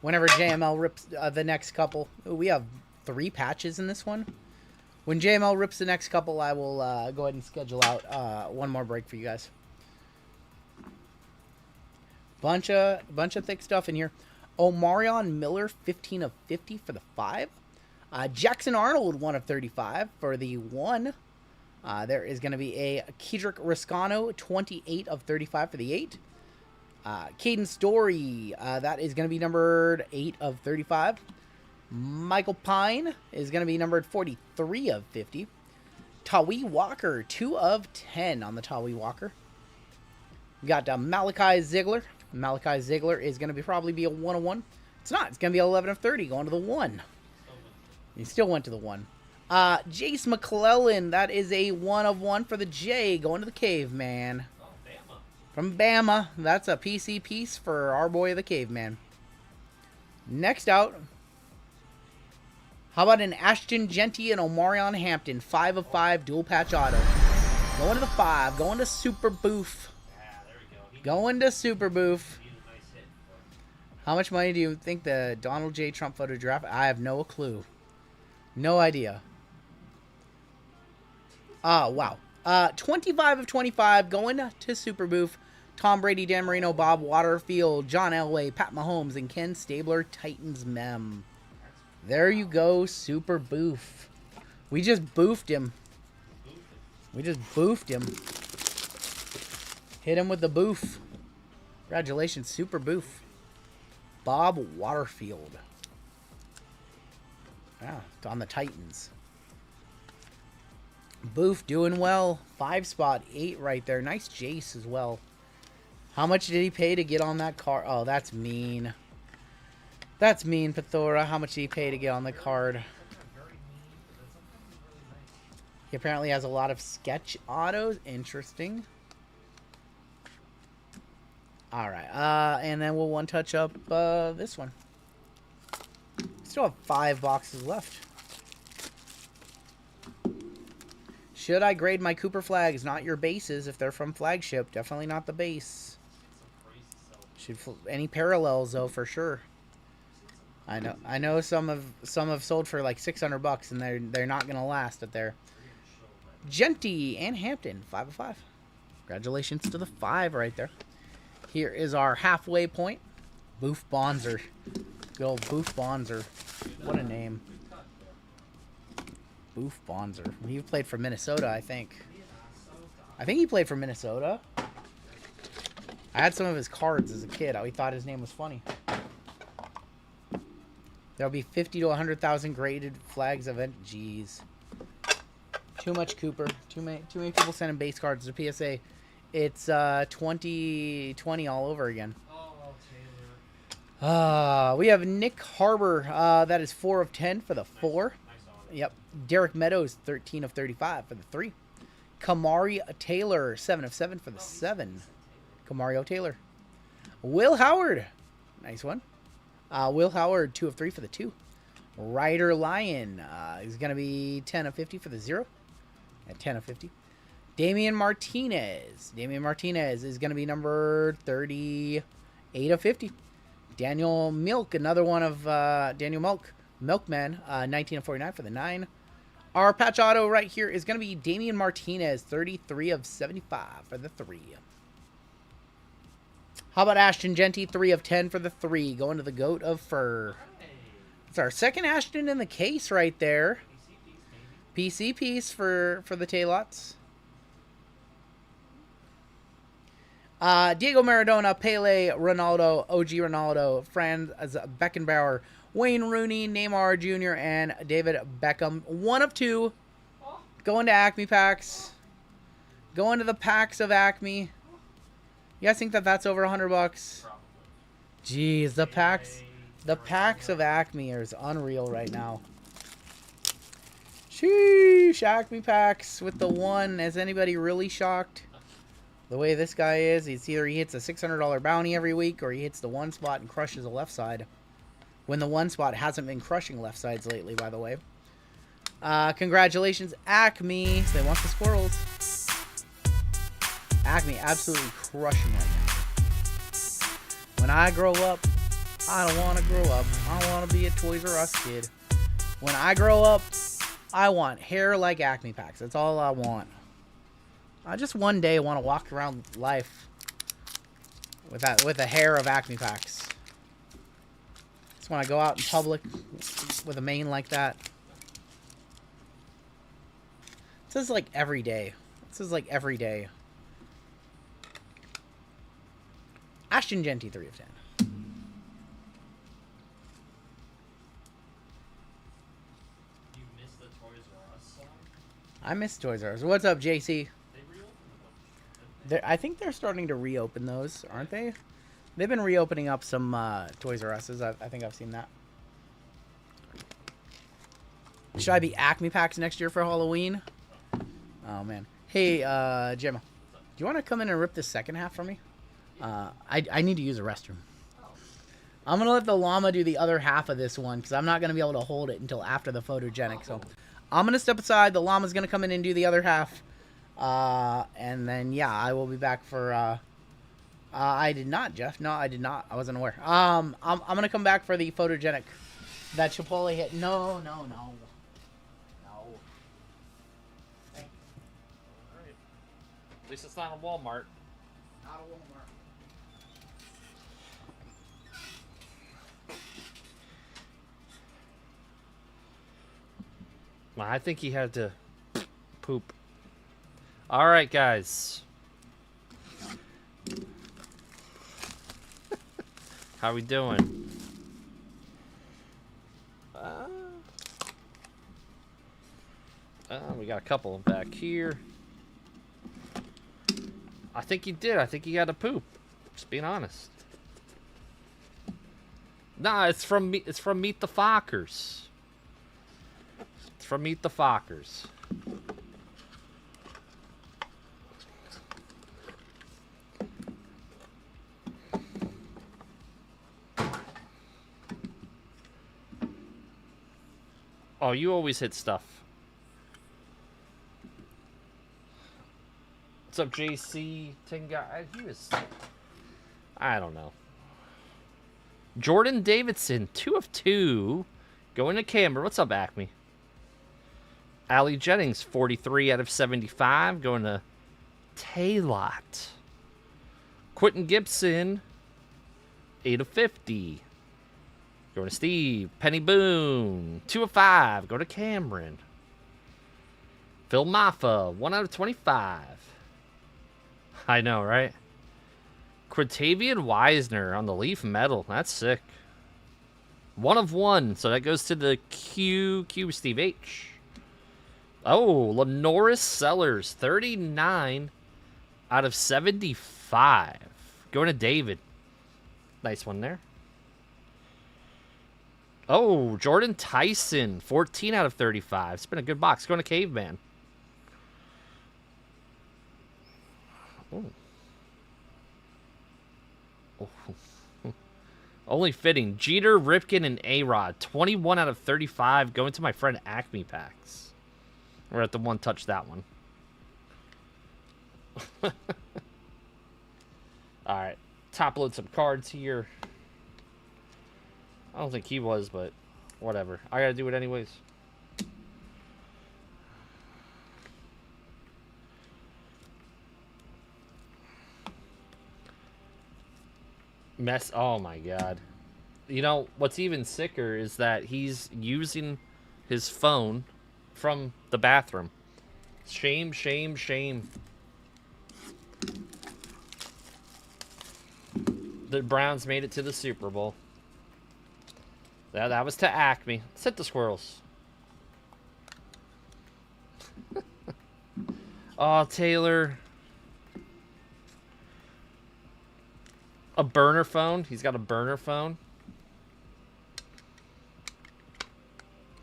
Whenever JML rips the next couple. We have 3 patches in this one. When JML rips the next couple, I will go ahead and schedule out one more break for you guys. Bunch of thick stuff in here. Omarion Miller, 15 of 50 for the 5. Jackson Arnold, 1 of 35 for the 1. There is going to be a Kedrick Riscano, 28 of 35 for the 8. Caden Story, that is going to be numbered 8 of 35. Michael Pine is going to be numbered 43 of 50. Tawi Walker, 2 of 10 on the Tawi Walker. We got Malachi Ziegler. Malachi Ziegler is going to probably be a 101. It's not. It's going to be 11 of 30 going to the 1. He still went to the 1. Jace McClellan, that is a 1 of 1 for the J, going to the Caveman. Oh, Bama. From Bama. That's a PC piece for our boy the Caveman. Next out, how about an Ashton Genty and Omarion Hampton, 5 of 5 dual patch auto. Going to the 5, going to Super Boof. Yeah, there we go. Going to Super Boof. He's a nice hit for him. How much money do you think the Donald J. Trump photograph? I have no clue. No idea. Wow. 25 of 25 going to Super Boof. Tom Brady, Dan Marino, Bob Waterfield, John Elway, Pat Mahomes, and Ken Stabler, Titans mem. There you go, Super Boof. We just boofed him. We just boofed him. Hit him with the boof. Congratulations, Super Boof. Bob Waterfield. Yeah, on the Titans. Boof doing well. 5 spot, 8 right there. Nice Jace as well. How much did he pay to get on that card? Oh, that's mean. That's mean, Pithora. How much did he pay to get on the card? He apparently has a lot of sketch autos. Interesting. Alright, and then we'll one-touch up this one. Still have 5 boxes left. Should I grade my Cooper flags? Not your bases if they're from flagship. Definitely not the base. Should any parallels though for sure. I know some have sold for like $600 and they're not gonna last at their Genty and Hampton 5 of 5. Congratulations to the 5 right there. Here is our halfway point. Boof Bonzer. Good old Boof Bonzer. What a name. Boof Bonzer. He played for Minnesota, I think. I think he played for Minnesota. I had some of his cards as a kid. I thought his name was funny. There'll be 50 to 100,000 graded flags event. Jeez. Too much Cooper. Too many people sending base cards to PSA. It's 2020 all over again. We have Nick Harbor. That is 4 of 10 for the 4. Yep. Derek Meadows, 13 of 35 for the 3. Kamari Taylor, 7 of 7 for the 7. Kamario Taylor. Will Howard. Nice one. Will Howard, 2 of 3 for the 2. Ryder Lion is going to be 10 of 50 for the 0. At 10 of 50. Damian Martinez. Damian Martinez is going to be number 38 of 50. Daniel Milk, another one of Daniel Milkman, 19 of 49 for the 9. Our patch auto right here is going to be Damian Martinez, 33 of 75 for the 3. How about Ashton Genty, 3 of 10 for the 3, going to the Goat of Fur. It's our second Ashton in the case right there. PC piece for the Taylots. Diego Maradona, Pele, Ronaldo, OG Ronaldo, Franz Beckenbauer, Wayne Rooney, Neymar Jr., and David Beckham. 1 of 2. Going to Acme packs. Going to the packs of Acme. You guys think that that's over $100? Jeez, the packs of Acme is unreal right now. Sheesh, Acme packs with the 1. Is anybody really shocked? The way this guy is, it's either he hits a $600 bounty every week or he hits the 1 spot and crushes the left side. When the 1 spot hasn't been crushing left sides lately, by the way. Congratulations, Acme. They want the squirrels. Acme absolutely crushing right now. When I grow up, I don't want to grow up. I want to be a Toys R Us kid. When I grow up, I want hair like Acme packs. That's all I want. I just one day want to walk around life with the hair of Acme packs. Just want to go out in public with a mane like that. This is like every day. This is like every day. Ashton Genty, 3 of 10. You missed the Toys R Us song? I miss Toys R Us. What's up, JC? I think they're starting to reopen those, aren't they? They've been reopening up some Toys R Us's. I think I've seen that. Should I be Acme packs next year for Halloween? Oh, man. Hey, Jim. Do you want to come in and rip the second half for me? I need to use a restroom. I'm going to let the llama do the other half of this one because I'm not going to be able to hold it until after the photogenic. So I'm going to step aside. The llama's going to come in and do the other half. And then, yeah, I will be back for I did not, Jeff. No, I did not. I wasn't aware. I'm gonna come back for the photogenic. That Chipotle hit. No. At least it's not a Walmart. Not a Walmart. Well, I think he had to poop. All right, guys. How we doing? We got a couple back here. I think he did. I think he had to poop. Just being honest. Nah, it's from Meet the Fockers. It's from Meet the Fockers. Oh, you always hit stuff. What's up, JC? Tinga? He was... I don't know. Jordan Davidson, 2 of 2. Going to Camber. What's up, Acme? Allie Jennings, 43 out of 75. Going to Taylot. Quentin Gibson, 8 of 50. Going to Steve. Penny Boone, 2 of 5. Go to Cameron. Phil Maffa, 1 out of 25. I know, right? Quintavian Wisner on the Leaf Medal. That's sick. 1 of 1. So that goes to the Q Steve H. Oh, Lenoris Sellers, 39 out of 75. Going to David. Nice one there. Oh, Jordan Tyson, 14 out of 35. It's been a good box. Going to Caveman. Oh. Oh. Only fitting. Jeter, Ripken, and A-Rod. 21 out of 35. Going to my friend Acme Packs. We're at the one touch that one. Alright. Top load some cards here. I don't think he was, but whatever. I gotta do it anyways. Oh my god. You know, what's even sicker is that he's using his phone from the bathroom. Shame, shame, shame. The Browns made it to the Super Bowl. Yeah, that was to Acme. Let's hit the squirrels. Oh, Taylor. A burner phone. He's got a burner phone.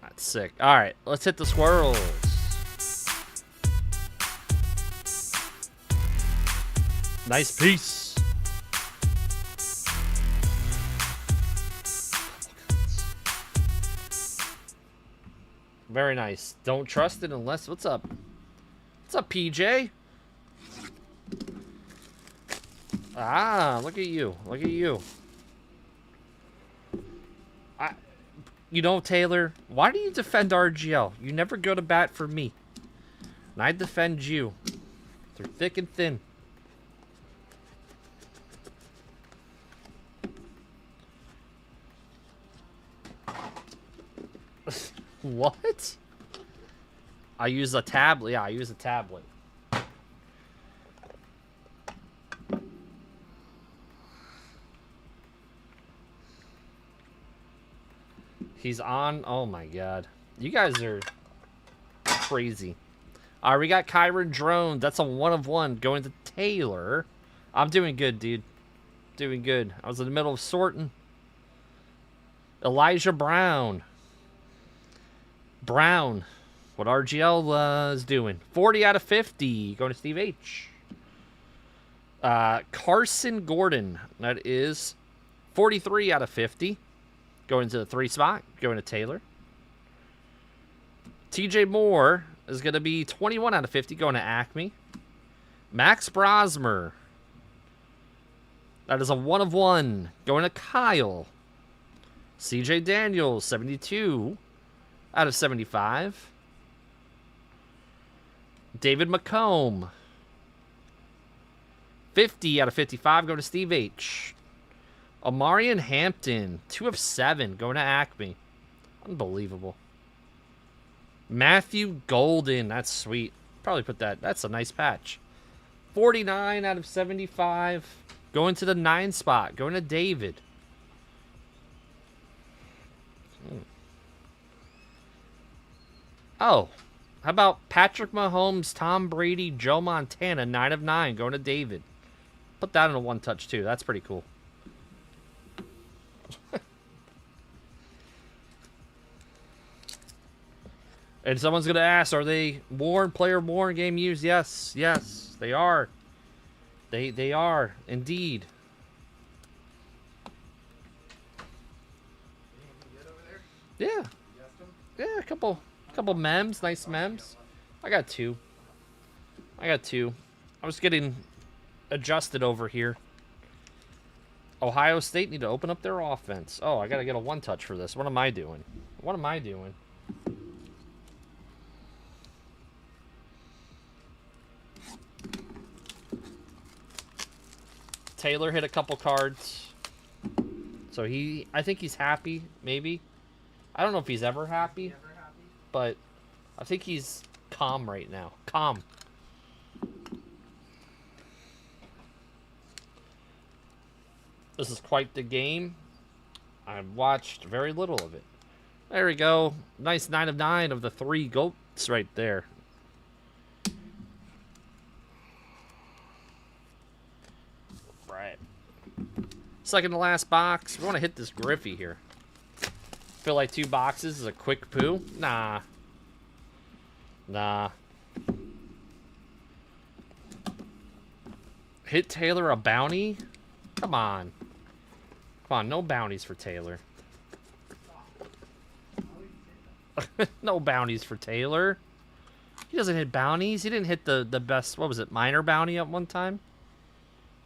That's sick. All right, let's hit the squirrels. Nice piece. Very nice. Don't trust it unless... What's up? What's up, PJ? Ah, look at you. Look at you. You know, Taylor, why do you defend RGL? You never go to bat for me. And I defend you. Through thick and thin. What? I use a tablet. Yeah, I use a tablet. He's on. Oh my god. You guys are crazy. All right, we got Kyron Drone. That's a 1 of 1 going to Taylor. I'm doing good, dude. Doing good. I was in the middle of sorting. Elijah Brown. What RGL is doing. 40 out of 50. Going to Steve H. Carson Gordon. That is 43 out of 50. Going to the 3 spot. Going to Taylor. TJ Moore is going to be 21 out of 50. Going to Acme. Max Brosmer. That is a 1 of 1. Going to Kyle. CJ Daniels, 72 out of 75. David McComb, 50 out of 55. Going to Steve H. Amarian Hampton, 2 of 7. Going to Acme. Unbelievable. Matthew Golden, that's sweet. Probably put that. That's a nice patch. 49 out of 75. Going to the 9 spot. Going to David. Oh, how about Patrick Mahomes, Tom Brady, Joe Montana, 9 of 9. Going to David. Put that in a 1-touch too. That's pretty cool. And someone's going to ask, are they player worn game used? Yes, yes, they are. They are, indeed. Yeah. Yeah, a couple mems, nice mems. I got 2. I was getting adjusted over here. Ohio State need to open up their offense. Oh, I got to get a 1-touch for this. What am I doing? Taylor hit a couple cards. So I think he's happy, maybe. I don't know if he's ever happy, but I think he's calm right now. Calm. This is quite the game. I've watched very little of it. There we go. Nice 9 of 9 of the 3 goats right there. Right. Second to last box. We want to hit this Griffey here. Feel like 2 boxes is a quick poo? Nah. Hit Taylor a bounty? Come on. No bounties for Taylor. No bounties for Taylor. He doesn't hit bounties. He didn't hit the best, what was it, minor bounty at one time?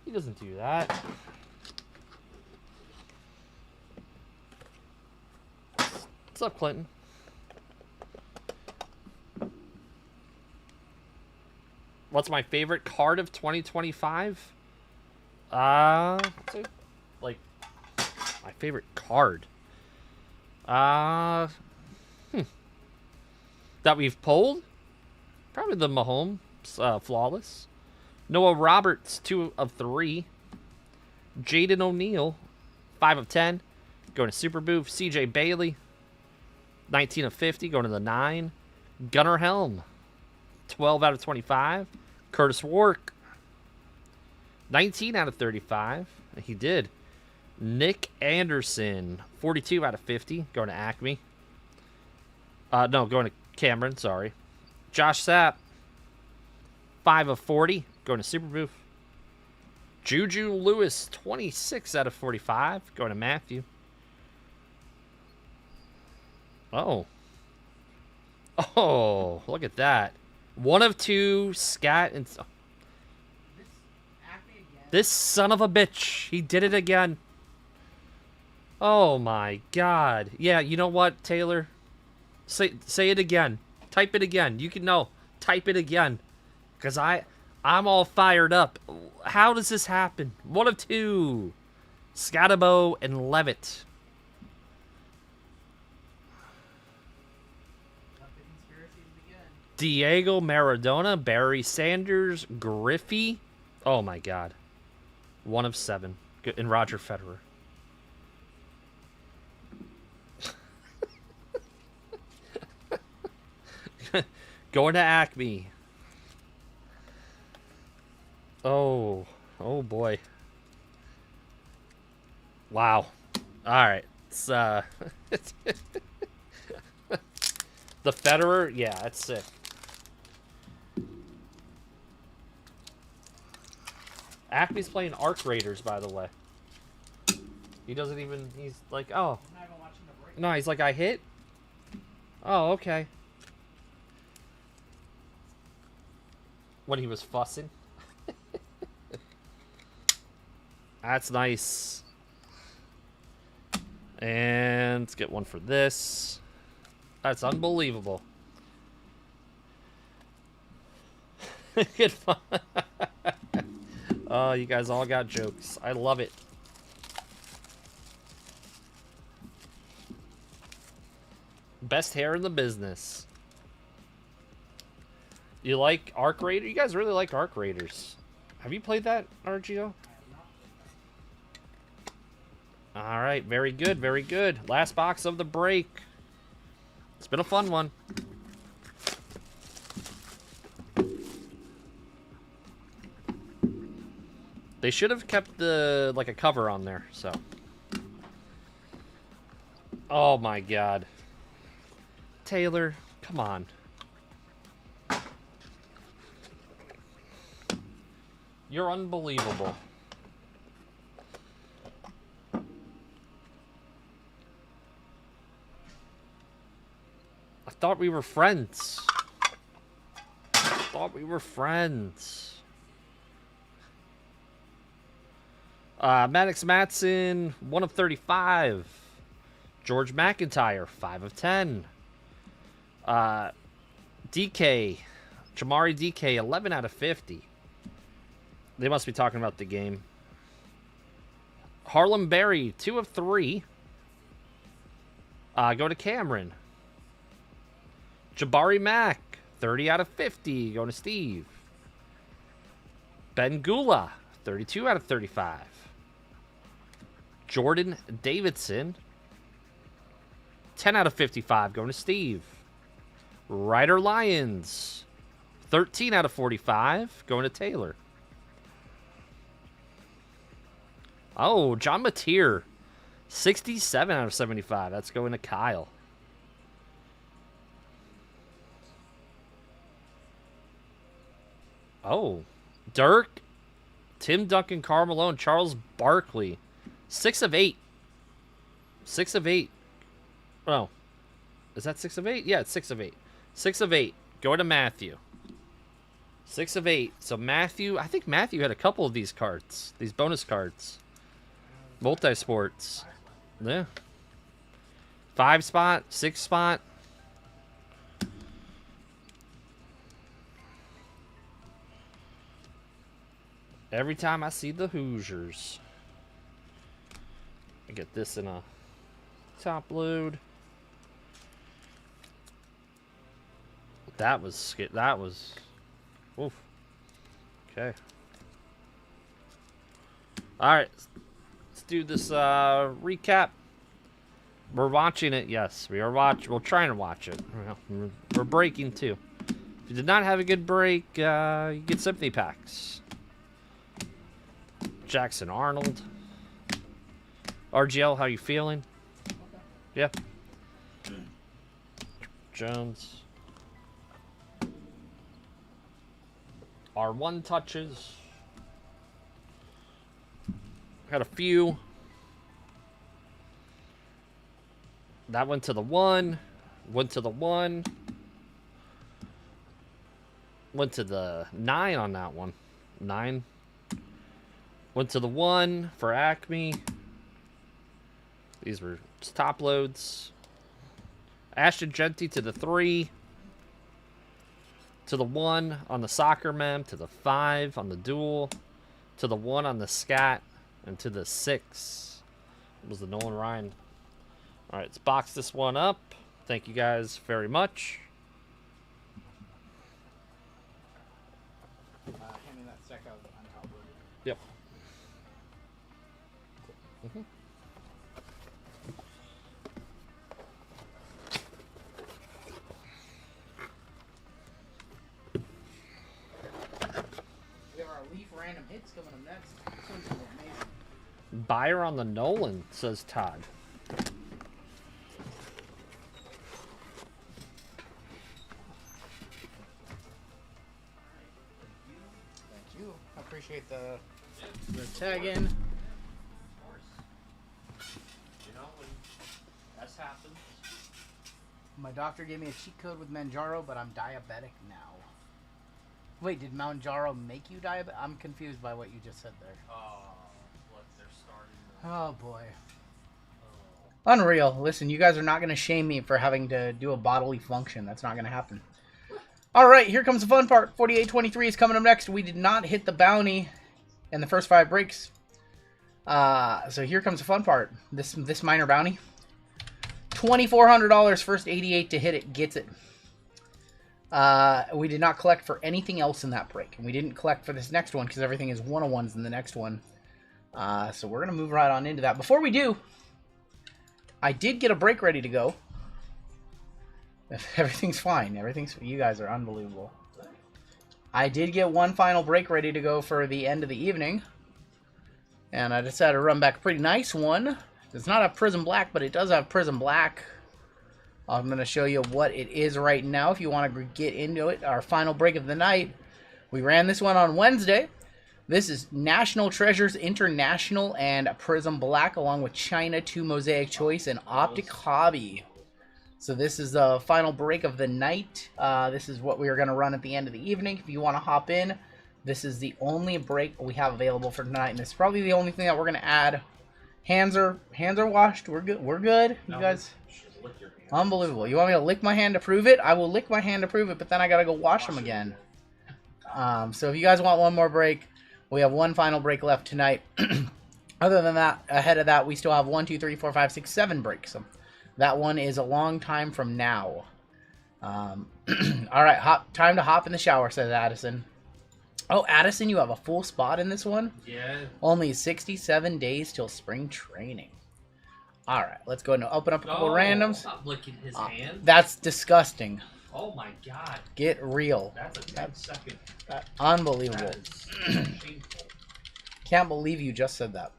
He doesn't do that. What's up, Clinton? What's my favorite card of 2025? Like, my favorite card. That we've pulled? Probably the Mahomes Flawless. Noah Roberts, 2 of 3. Jaden O'Neal, 5 of 10. Going to Super Booth. CJ Bailey, 19 of 50. Going to the 9. Gunnar Helm, 12 out of 25. Curtis Wark, 19 out of 35. He did. Nick Anderson, 42 out of 50. Going to Acme. No, going to Cameron, sorry. Josh Sapp, 5 of 40. Going to Super Booth. Juju Lewis, 26 out of 45. Going to Matthew. Oh, look at that. 1 of 2, Scat, and... This son of a bitch. He did it again. Oh, my God. Yeah, you know what, Taylor? Say it again. Type it again. You can know. Type it again. Because I'm all fired up. How does this happen? 1 of 2. Scatabo and Levitt. Diego Maradona, Barry Sanders, Griffey. Oh, my God. 1 of 7. And Roger Federer. Going to Acme. Oh boy. Wow. All right. It's the Federer, yeah, that's sick. Acme's playing Arc Raiders, by the way. He doesn't even, he's like, oh. No, he's like, I hit? Oh, okay. When he was fussing. That's nice. And let's get one for this. That's unbelievable. Good fun. Oh, you guys all got jokes. I love it. Best hair in the business. You like Arc Raider? You guys really like Arc Raiders. Have you played that, RGL? All right, very good, very good. Last box of the break. It's been a fun one. They should have kept the like a cover on there, so. Oh my God. Taylor, come on. You're unbelievable. I thought we were friends. I thought we were friends. Maddox Matson, 1 of 35. George McIntyre, 5 of 10. DK, Jamari DK, 11 out of 50. They must be talking about the game. Harlem Berry, 2 of 3. Go to Cameron. Jabari Mack, 30 out of 50. Going to Steve. Ben Gula, 32 out of 35. Jordan Davidson, 10 out of 55. Going to Steve. Ryder Lyons, 13 out of 45. Going to Taylor. Oh, John Mateer, 67 out of 75. That's going to Kyle. Oh, Dirk, Tim Duncan, Karl Malone, Charles Barkley, 6 of 8. 6 of 8. Oh, is that 6 of 8? Yeah, it's 6 of 8. 6 of 8. Go to Matthew. 6 of 8. So Matthew, I think Matthew had a couple of these cards, these bonus cards. Multi-sports. Yeah. 5 spot, 6 spot. Every time I see the Hoosiers. I get this in a top load. That was oof. Okay. All right. Let's do this recap. We're watching it. Yes, we are we're trying to watch it. We're breaking too. If you did not have a good break, you get sympathy packs. Jackson Arnold. RGL, how you feeling? Yeah. Jones. R1 touches. Had a few. That went to the 1. Went to the 1. Went to the 9 on that one. 9. Went to the 1 for Acme. These were just top loads. Ashton Genty to the 3. To the 1 on the soccer mem. To the 5 on the duel. To the 1 on the scat. And to the 6 was the Nolan Ryan. All right, let's box this one up. Thank you guys very much. Hand me that sec out on top of it. Yep. Mm-hmm. We have our Leaf random hits coming up next. This one's gonna be amazing. Buyer on the Nolan, says Todd. Thank you. I appreciate the tag in. Of course. You know, when that's happened. My doctor gave me a cheat code with Manjaro, but I'm diabetic now. Wait, did Manjaro make you diabetic? I'm confused by what you just said there. Oh, look, Oh, boy. Unreal. Listen, you guys are not going to shame me for having to do a bodily function. That's not going to happen. All right, here comes the fun part. 4823 is coming up next. We did not hit the bounty in the first 5 breaks. So here comes the fun part. This minor bounty. $2,400. First 88 to hit it gets it. We did not collect for anything else in that break. And we didn't collect for this next one because everything is 101s in the next one. So we're going to move right on into that. Before we do, I did get a break ready to go. Everything's fine. You guys are unbelievable. I did get one final break ready to go for the end of the evening. And I decided to run back a pretty nice one. Does not have Prism Black, but it does have Prism Black. I'm going to show you what it is right now if you want to get into it. Our final break of the night. We ran this one on Wednesday. This is National Treasures International and Prism Black along with China 2 Mosaic Choice and Optic Hobby. So this is the final break of the night. This is what we are going to run at the end of the evening. If you want to hop in, this is the only break we have available for tonight. And this is probably the only thing that we're going to add. Hands are washed. We're good. We're good. You guys, unbelievable. You want me to lick my hand to prove it? I will lick my hand to prove it, but then I got to go wash them again. So if you guys want one more break, we have one final break left tonight. Other than that, ahead of that, we still have 1, 2, 3, 4, 5, 6, 7 breaks. So that one is a long time from now. All right, time to hop in the shower, says Addison. Oh, Addison, you have a full spot in this one? Yeah. Only 67 days till spring training. All right, let's go ahead and open up a couple randoms. Stop licking his hand. That's disgusting. Oh my god. Get real. That's a 10-second. Unbelievable. That is shameful. Can't believe you just said that.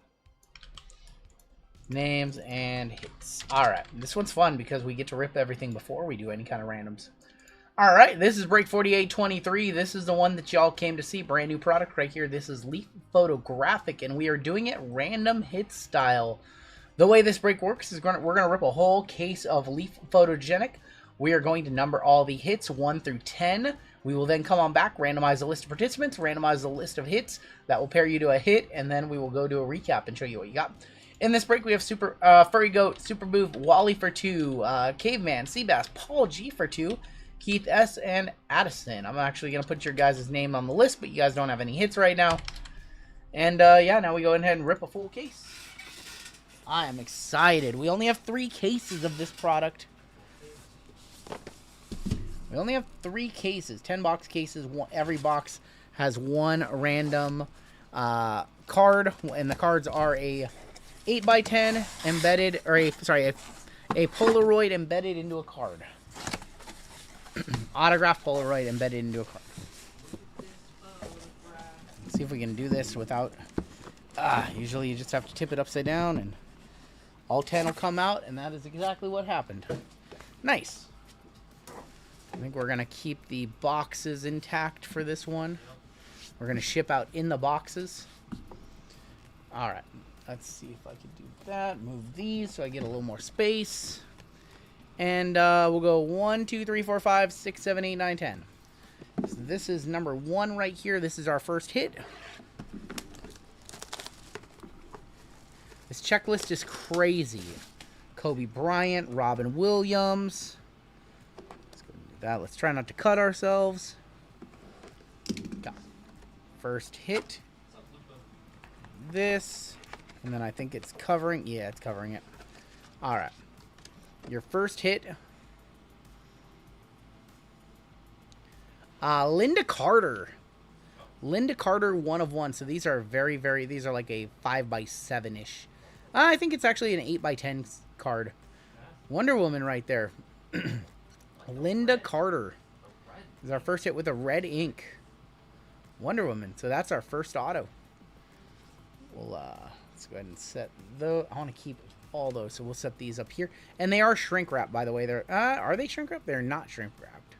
Names and hits. Alright, this one's fun because we get to rip everything before we do any kind of randoms. Alright, this is break 4823. This is the one that y'all came to see. Brand new product right here. This is Leaf Photographic, and we are doing it random hit style. The way this break works is we're going to rip a whole case of Leaf Photogenic. We are going to number all the hits 1 through 10. We will then come on back, randomize the list of participants, randomize the list of hits. That will pair you to a hit, and then we will go do a recap and show you what you got. In this break, we have Furry Goat, Super Boof, Wally for 2, Caveman, Seabass, Paul G for 2, Keith S, and Addison. I'm actually going to put your guys' name on the list, but you guys don't have any hits right now. And, yeah, now we go ahead and rip a full case. I am excited. We only have 3 cases of this product. We only have 3 cases, 10-box cases. Every box has one random card, and the cards are a 8x10 embedded, or a Polaroid embedded into a card. Autographed Polaroid embedded into a card. Let's see if we can do this without. Usually you just have to tip it upside down, and all 10 will come out, and that is exactly what happened. Nice. I think we're going to keep the boxes intact for this one. We're going to ship out in the boxes. All right. Let's see if I can do that. Move these so I get a little more space. And we'll go 1, 2, 3, 4, 5, 6, 7, 8, 9, 10. So this is number 1 right here. This is our first hit. This checklist is crazy. Kobe Bryant, Robin Williams. Let's try not to cut ourselves. Got first hit. This. And then I think it's covering. Yeah, it's covering it. Alright. Your first hit. Linda Carter. Linda Carter, 1 of 1. So these are these are like a 5x7-ish. I think it's actually an 8x10 card. Wonder Woman right there. Linda Carter is our first hit with a red ink. Wonder Woman. So that's our first auto. We'll let's go ahead and set those. I want to keep all those, so we'll set these up here. And they are shrink wrapped, by the way. They're are they shrink wrapped? They're not shrink wrapped.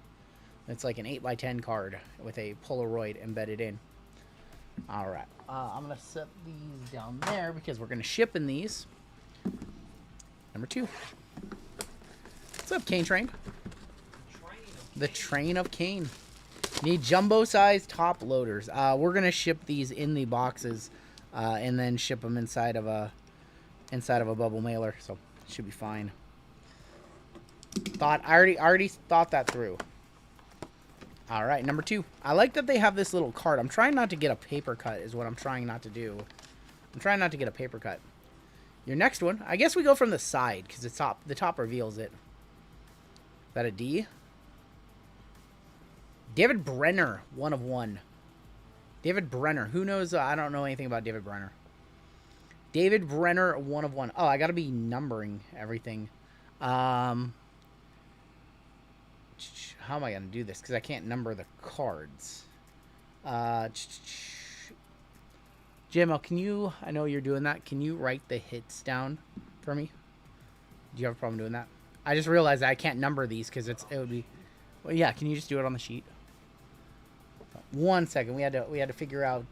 It's like an 8x10 card with a Polaroid embedded in. All right. I'm gonna set these down there because we're gonna ship in these. Number 2. What's up, Cane Train? The Train of Cane. Need jumbo-sized top loaders. We're going to ship these in the boxes and then ship them inside of a inside of a bubble mailer, so it should be fine. I already thought that through. All right, number 2. I like that they have this little card. I'm trying not to get a paper cut is what I'm trying not to do. I'm trying not to get a paper cut. Your next one, I guess we go from the side because the top reveals it. Is that a D? David Brenner, 1 of 1. David Brenner. Who knows? I don't know anything about David Brenner. David Brenner, 1 of 1. Oh, I got to be numbering everything. How am I going to do this? Because I can't number the cards. JML, can you... I know you're doing that. Can you write the hits down for me? Do you have a problem doing that? I just realized that I can't number these because it would be... Well, yeah, can you just do it on the sheet? 1 second. We had to figure out...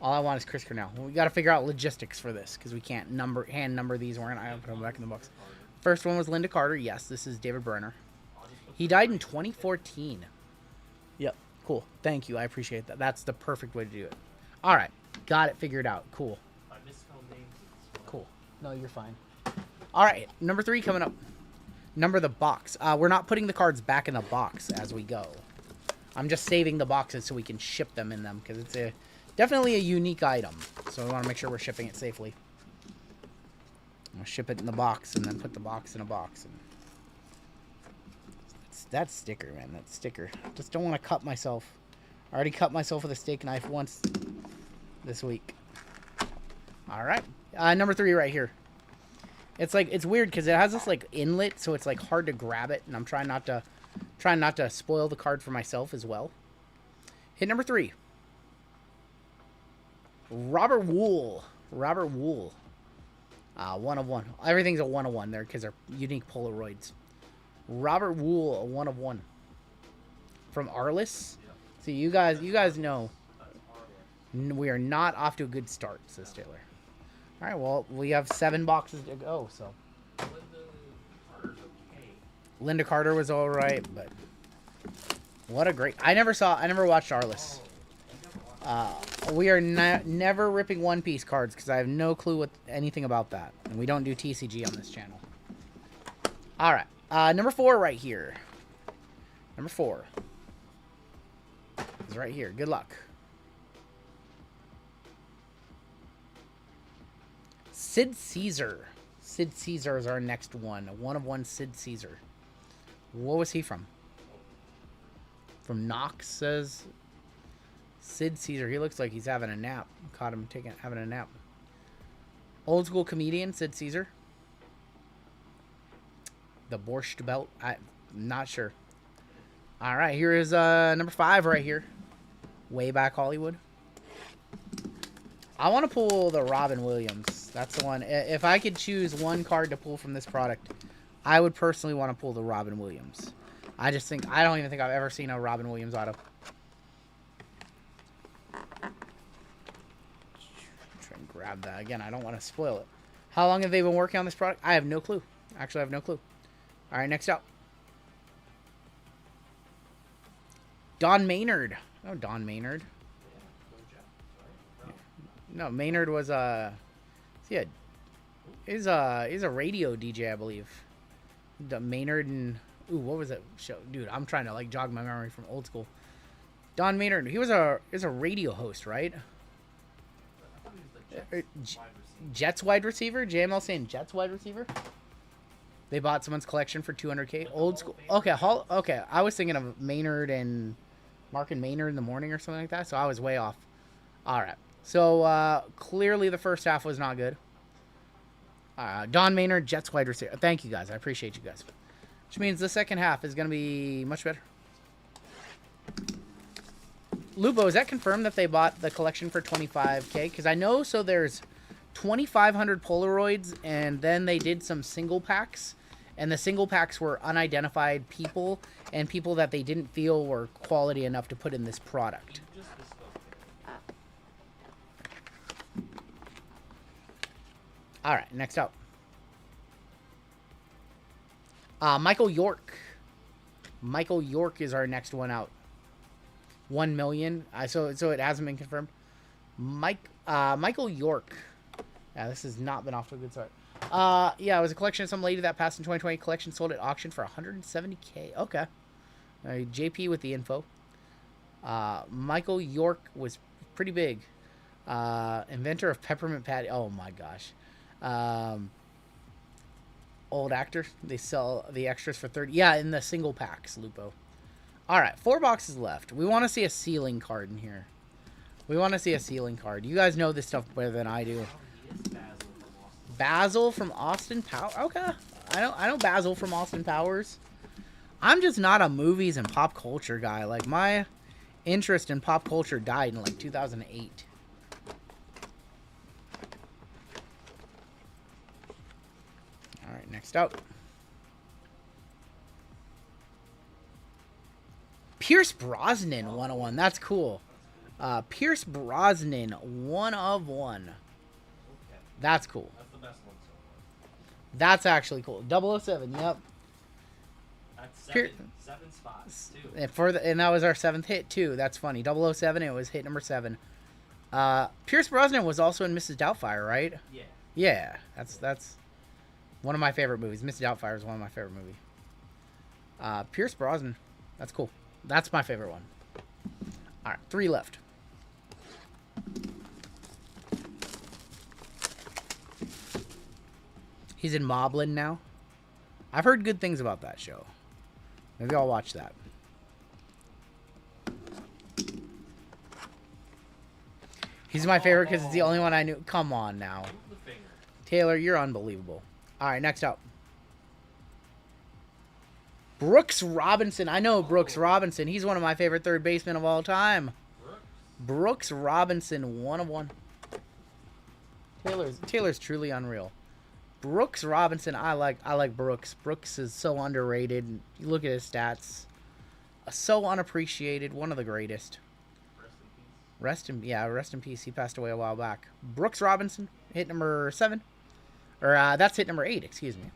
all I want is Chris Cornell. We got to figure out logistics for this because we can't hand number these. We're gonna put them back in the box. First one was Linda Carter. Yes, this is David Brenner. He died in 2014. Yep, cool. Thank you. I appreciate that. That's the perfect way to do it. All right, got it figured out. Cool. Cool. No, you're fine. All right, number 3 coming up. Number the box. We're not putting the cards back in the box as we go. I'm just saving the boxes so we can ship them in them because it's definitely a unique item. So we want to make sure we're shipping it safely. I'm going to ship it in the box and then put the box in a box. And that sticker, man. That sticker. Just don't want to cut myself. I already cut myself with a steak knife once this week. All right. Number 3 right here. It's like, it's weird because it has this like inlet, so it's like hard to grab it. And I'm trying not to spoil the card for myself as well. Hit number 3. Robert Wool. Robert Wool. 1 of 1. Everything's a 1 of 1 there because they're unique Polaroids. Robert Wool, a 1 of 1. From Arliss. So you guys know we are not off to a good start, says Taylor. All right, well, we have 7 boxes to go, so. Linda Carter was all right, but what a great... I never watched Arliss. We are never ripping One Piece cards because I have no clue anything about that. And we don't do TCG on this channel. All right. Number 4 right here. Number 4 is right here. Good luck. Sid Caesar. Sid Caesar is our next one. A 1 of 1 Sid Caesar. What was he from? From Knox, says Sid Caesar. He looks like he's having a nap. Caught him having a nap. Old school comedian, Sid Caesar. The Borscht Belt. I'm not sure. All right, here is number 5 right here. Way back Hollywood. I want to pull the Robin Williams. That's the one. If I could choose one card to pull from this product, I would personally want to pull the Robin Williams. I don't even think I've ever seen a Robin Williams auto. Try and grab that. Again, I don't want to spoil it. How long have they been working on this product? I have no clue. Actually, I have no clue. All right, next up. Don Maynard. Oh, Don Maynard. No, Maynard was he's a radio DJ, I believe. The Maynard and ooh, what was that show? Dude, I'm trying to like jog my memory from old school. Don Maynard, he was a radio host, right? Jets wide receiver? JML saying Jets wide receiver? They bought someone's collection for 200K. Old school. Okay, okay. I was thinking of Maynard and Mark and Maynard in the morning or something like that, so I was way off. All right. So, clearly the first half was not good. Don Maynard, Jets wide receiver. Thank you, guys. I appreciate you guys. Which means the second half is going to be much better. Lupo, is that confirmed that they bought the collection for 25K? Because I know, so there's 2,500 Polaroids, and then they did some single packs. And the single packs were unidentified people and people that they didn't feel were quality enough to put in this product. All right, next up. Michael York. Michael York is our next one out. 1 million. So it hasn't been confirmed. Michael York. Yeah, this has not been off to a good start. Yeah, it was a collection of some lady that passed in 2020. Collection sold at auction for 170K. Okay. JP with the info. Michael York was pretty big. Inventor of peppermint patty. Oh my gosh. Old actor. They sell the extras for 30. Yeah, in the single packs, Lupo. All right, 4 boxes left. We want to see a ceiling card in here. We want to see a ceiling card. You guys know this stuff better than I do. Basil from Austin Powers. Okay, I know Basil from Austin Powers. I'm just not a movies and pop culture guy. Like, my interest in pop culture died in like 2008. All right, next up. Pierce Brosnan 101. That's cool. Pierce Brosnan 1 of 1. That's cool. That's the best one so far. That's actually cool. 007. Yep. That's seven spots too. And that was our 7th hit too. That's funny. 007. It was hit number 7. Pierce Brosnan was also in Mrs. Doubtfire, right? Yeah. Yeah. That's one of my favorite movies. Mrs. Doubtfire is one of my favorite movies. Pierce Brosnan. That's cool. That's my favorite one. All right, 3 left. He's in Moblin now. I've heard good things about that show. Maybe I'll watch that. He's my favorite because it's the only one I knew. Come on now. Move the finger. Taylor, you're unbelievable. All right, next up. Brooks Robinson. I know Brooks Robinson. He's one of my favorite third basemen of all time. Brooks Robinson, 1 of 1. Taylor's truly unreal. Brooks Robinson, I like Brooks. Brooks is so underrated. You look at his stats. So unappreciated. One of the greatest. Rest in peace. He passed away a while back. Brooks Robinson, hit number 7. Or that's hit number 8, excuse me.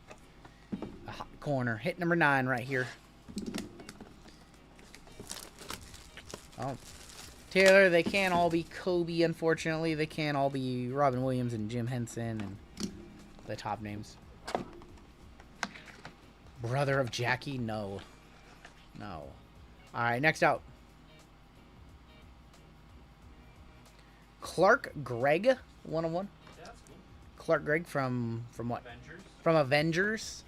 A hot corner. Hit number 9 right here. Oh. Taylor, they can't all be Kobe, unfortunately. They can't all be Robin Williams and Jim Henson and the top names. Brother of Jackie? No. No. Alright, next out. Clark Gregg, 1 of 1. Yeah, that's cool. Clark Gregg from what? Avengers. From Avengers.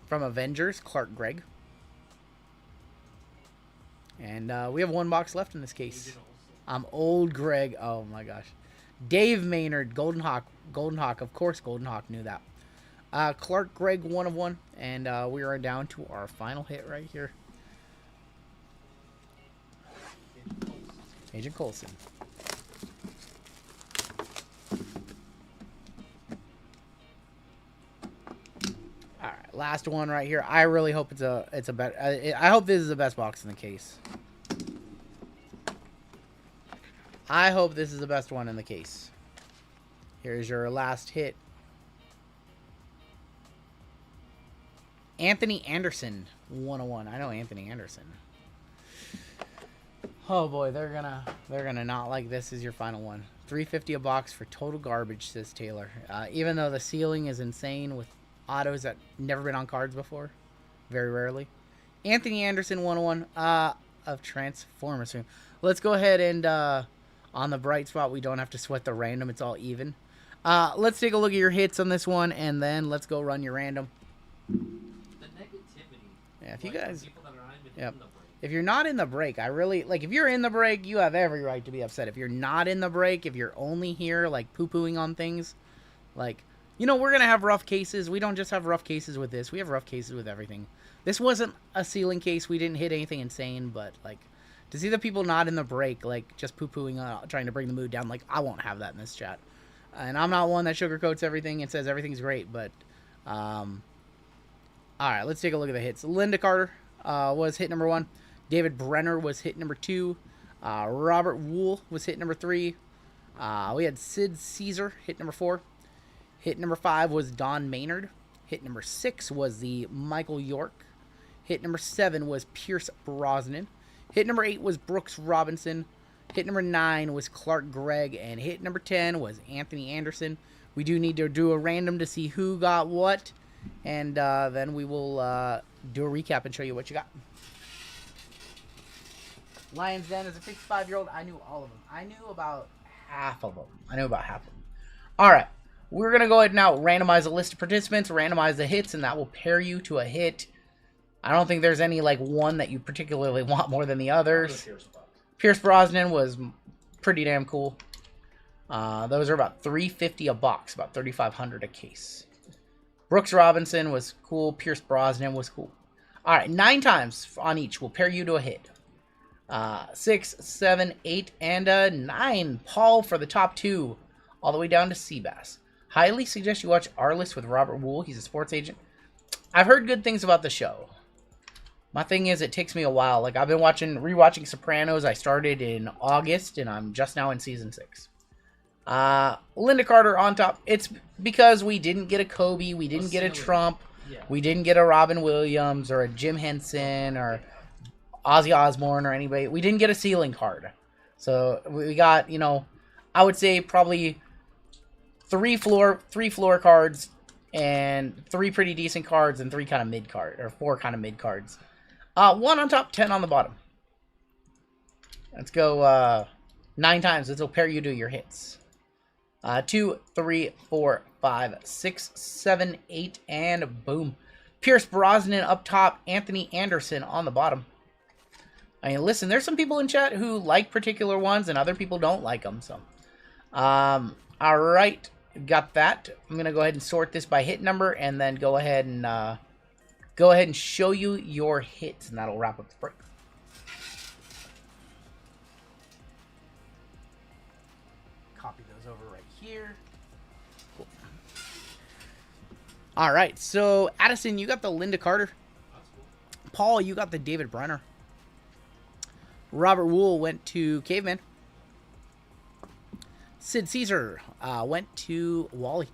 From Avengers, Clark Gregg. And we have 1 box left in this case. I'm old Greg. Oh my gosh. Dave Maynard, Golden Hawk. Golden Hawk, of course Golden Hawk knew that. Clark Gregg, 1 of 1. And we are down to our final hit right here. Agent Coulson. All right, last one right here. I really hope it's a better. I hope this is the best box in the case. I hope this is the best one in the case. Here's your last hit. Anthony Anderson, 1 of 1. I know Anthony Anderson. Oh boy, they're gonna not like this as your final one. $3.50 a box for total garbage, says Taylor. Even though the ceiling is insane with autos that never been on cards before, very rarely. Anthony Anderson, 1 of 1 of Transformers. Let's go ahead and on the bright spot, we don't have to sweat the random; it's all even. Let's take a look at your hits on this one, and then let's go run your random. The negativity. Yeah, if you like, guys. people that are not even Yep. in the break. If you're not in the break, I really like. If you're in the break, you have every right to be upset. If you're not in the break, if you're only here like poo-pooing on things, like, you know, we're gonna have rough cases. We don't just have rough cases with this. We have rough cases with everything. This wasn't a ceiling case. We didn't hit anything insane, but like, to see the people not in the break, like just poo-pooing, trying to bring the mood down, like, I won't have that in this chat. And I'm not one that sugarcoats everything and says everything's great, but all right, let's take a look at the hits. Linda Carter was hit number 1. David Brenner was hit number 2. Robert Wool was hit number 3. We had Sid Caesar hit number 4. Hit number 5 was Don Maynard. Hit number 6 was the Michael York. Hit number 7 was Pierce Brosnan. Hit number 8 was Brooks Robinson. Hit number 9 was Clark Gregg, and hit number 10 was Anthony Anderson. We do need to do a random to see who got what, and then we will do a recap and show you what you got. Lions Den as a 55-year-old, I knew all of them. I knew about half of them. All right. We're going to go ahead and now randomize a list of participants, randomize the hits, and that will pair you to a hit. I don't think there's any, like, one that you particularly want more than the others. Pierce Brosnan was pretty damn cool. Those are about $350 a box, about $3,500 a case. Brooks Robinson was cool. Pierce Brosnan was cool. All right, 9 times on each will pair you to a hit. 6, 7, 8, and 9. Paul for the top 2, all the way down to Seabass. Highly suggest you watch Our List with Robert Wool. He's a sports agent. I've heard good things about the show. My thing is, it takes me a while. Like, I've been rewatching Sopranos. I started in August, and I'm just now in season 6. Linda Carter on top. It's because we didn't get a Kobe, we didn't get a Trump, we didn't get a Robin Williams or a Jim Henson or Ozzy Osbourne or anybody. We didn't get a ceiling card. So we got, you know, I would say probably 3 floor cards and 3 pretty decent cards and 3 kind of mid card, or 4 kind of mid cards. 1 on top, 10 on the bottom. Let's go 9 times. This will pair you to your hits. 2, 3, 4, 5, 6, 7, 8, and boom. Pierce Brosnan up top, Anthony Anderson on the bottom. I mean, listen, there's some people in chat who like particular ones and other people don't like them. So, all right, got that. I'm gonna go ahead and sort this by hit number, and then go ahead and show you your hits, and that'll wrap up the break. Copy those over right here. Cool. All right, so Addison, you got the Linda Carter. Paul, you got the David Brenner. Robert Wool went to Caveman. Sid Caesar went to Wally.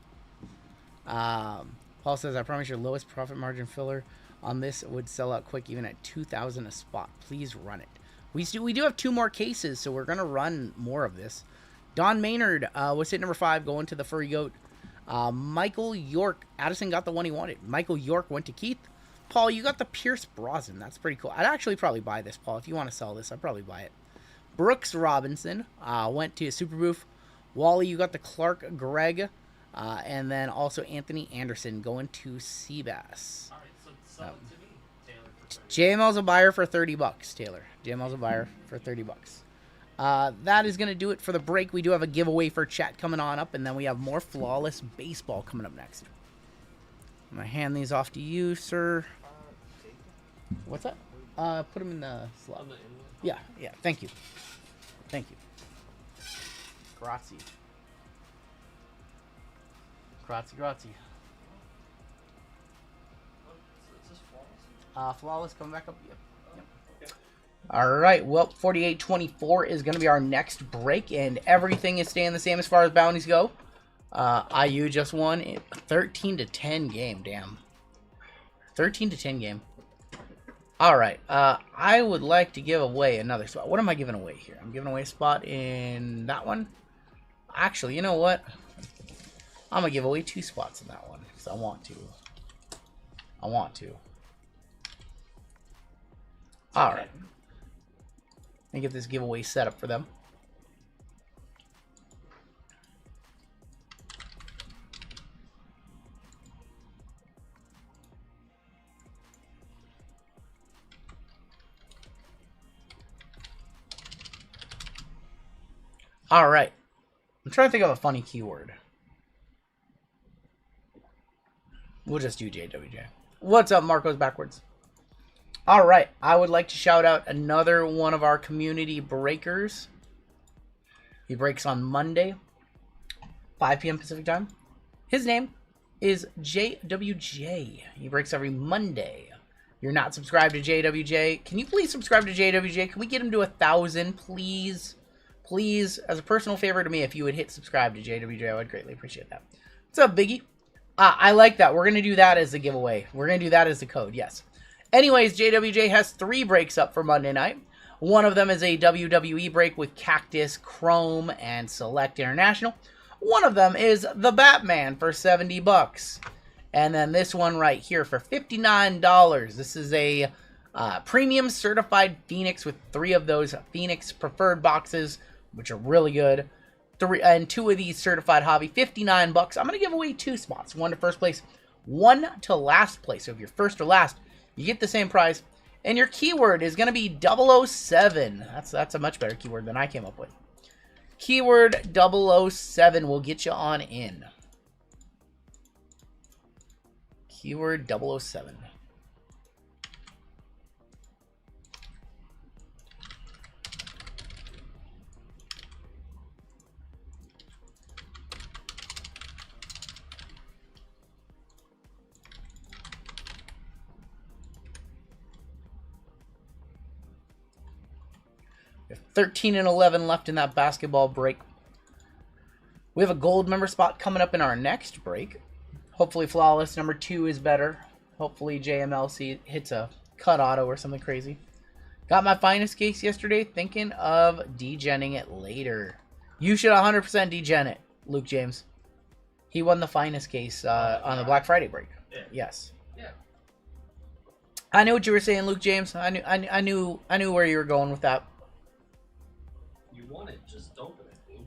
Paul says, I promise your lowest profit margin filler on this would sell out quick, even at $2,000 a spot. Please run it. We do have 2 more cases, so we're going to run more of this. Don Maynard was hit number 5, going to the Furry Goat. Michael York, Addison got the one he wanted. Michael York went to Keith. Paul, you got the Pierce Brosnan. That's pretty cool. I'd actually probably buy this, Paul. If you want to sell this, I'd probably buy it. Brooks Robinson went to Superbooth. Wally, you got the Clark Gregg. And then also Anthony Anderson going to Seabass. All right, so sell it to me, Taylor. JML's a buyer for $30, Taylor. JML's a buyer for $30. That is going to do it for the break. We do have a giveaway for chat coming on up, and then we have more Flawless Baseball coming up next. I'm going to hand these off to you, sir. What's that? Put them in the slot. Yeah, thank you. Thank you. Grazie. Grazie. Flawless coming back up. Yep. All right. Well, 48-24 is going to be our next break, and everything is staying the same as far as bounties go. IU just won a 13-10 game. Damn. 13-10 game. All right. I would like to give away another spot. What am I giving away here? I'm giving away a spot in that one. Actually, you know what? I'm going to give away 2 spots in that one because I want to. All right. Let me get this giveaway set up for them. All right. I'm trying to think of a funny keyword. We'll just do JWJ. What's up, Marco's backwards? All right. I would like to shout out another one of our community breakers. He breaks on Monday, 5 p.m. Pacific time. His name is JWJ. He breaks every Monday. You're not subscribed to JWJ. Can you please subscribe to JWJ? Can we get him to 1,000, please? Please, as a personal favor to me, if you would hit subscribe to JWJ, I would greatly appreciate that. What's up, Biggie? I like that. We're going to do that as the giveaway. We're going to do that as the code, yes. Anyways, JWJ has 3 breaks up for Monday night. One of them is a WWE break with Cactus, Chrome, and Select International. One of them is the Batman for $70. And then this one right here for $59. This is a premium certified Phoenix with 3 of those Phoenix preferred boxes, which are really good. 2 of these certified hobby, $59. I'm going to give away 2 spots. 1 to first place, 1 to last place. So if you're first or last, you get the same prize. And your keyword is going to be 007. That's a much better keyword than I came up with. Keyword 007 will get you on in. Keyword 007. We have 13 and 11 left in that basketball break. We have a gold member spot coming up in our next break. Hopefully Flawless number 2 is better. Hopefully JML hits a cut auto or something crazy. Got my finest case yesterday, thinking of degenning it later. You should 100% degen it, Luke James. He won the finest case on the Black Friday break. Yeah. Yes. Yeah. I knew what you were saying, Luke James. I knew where you were going with that. You want it, just open it, dude.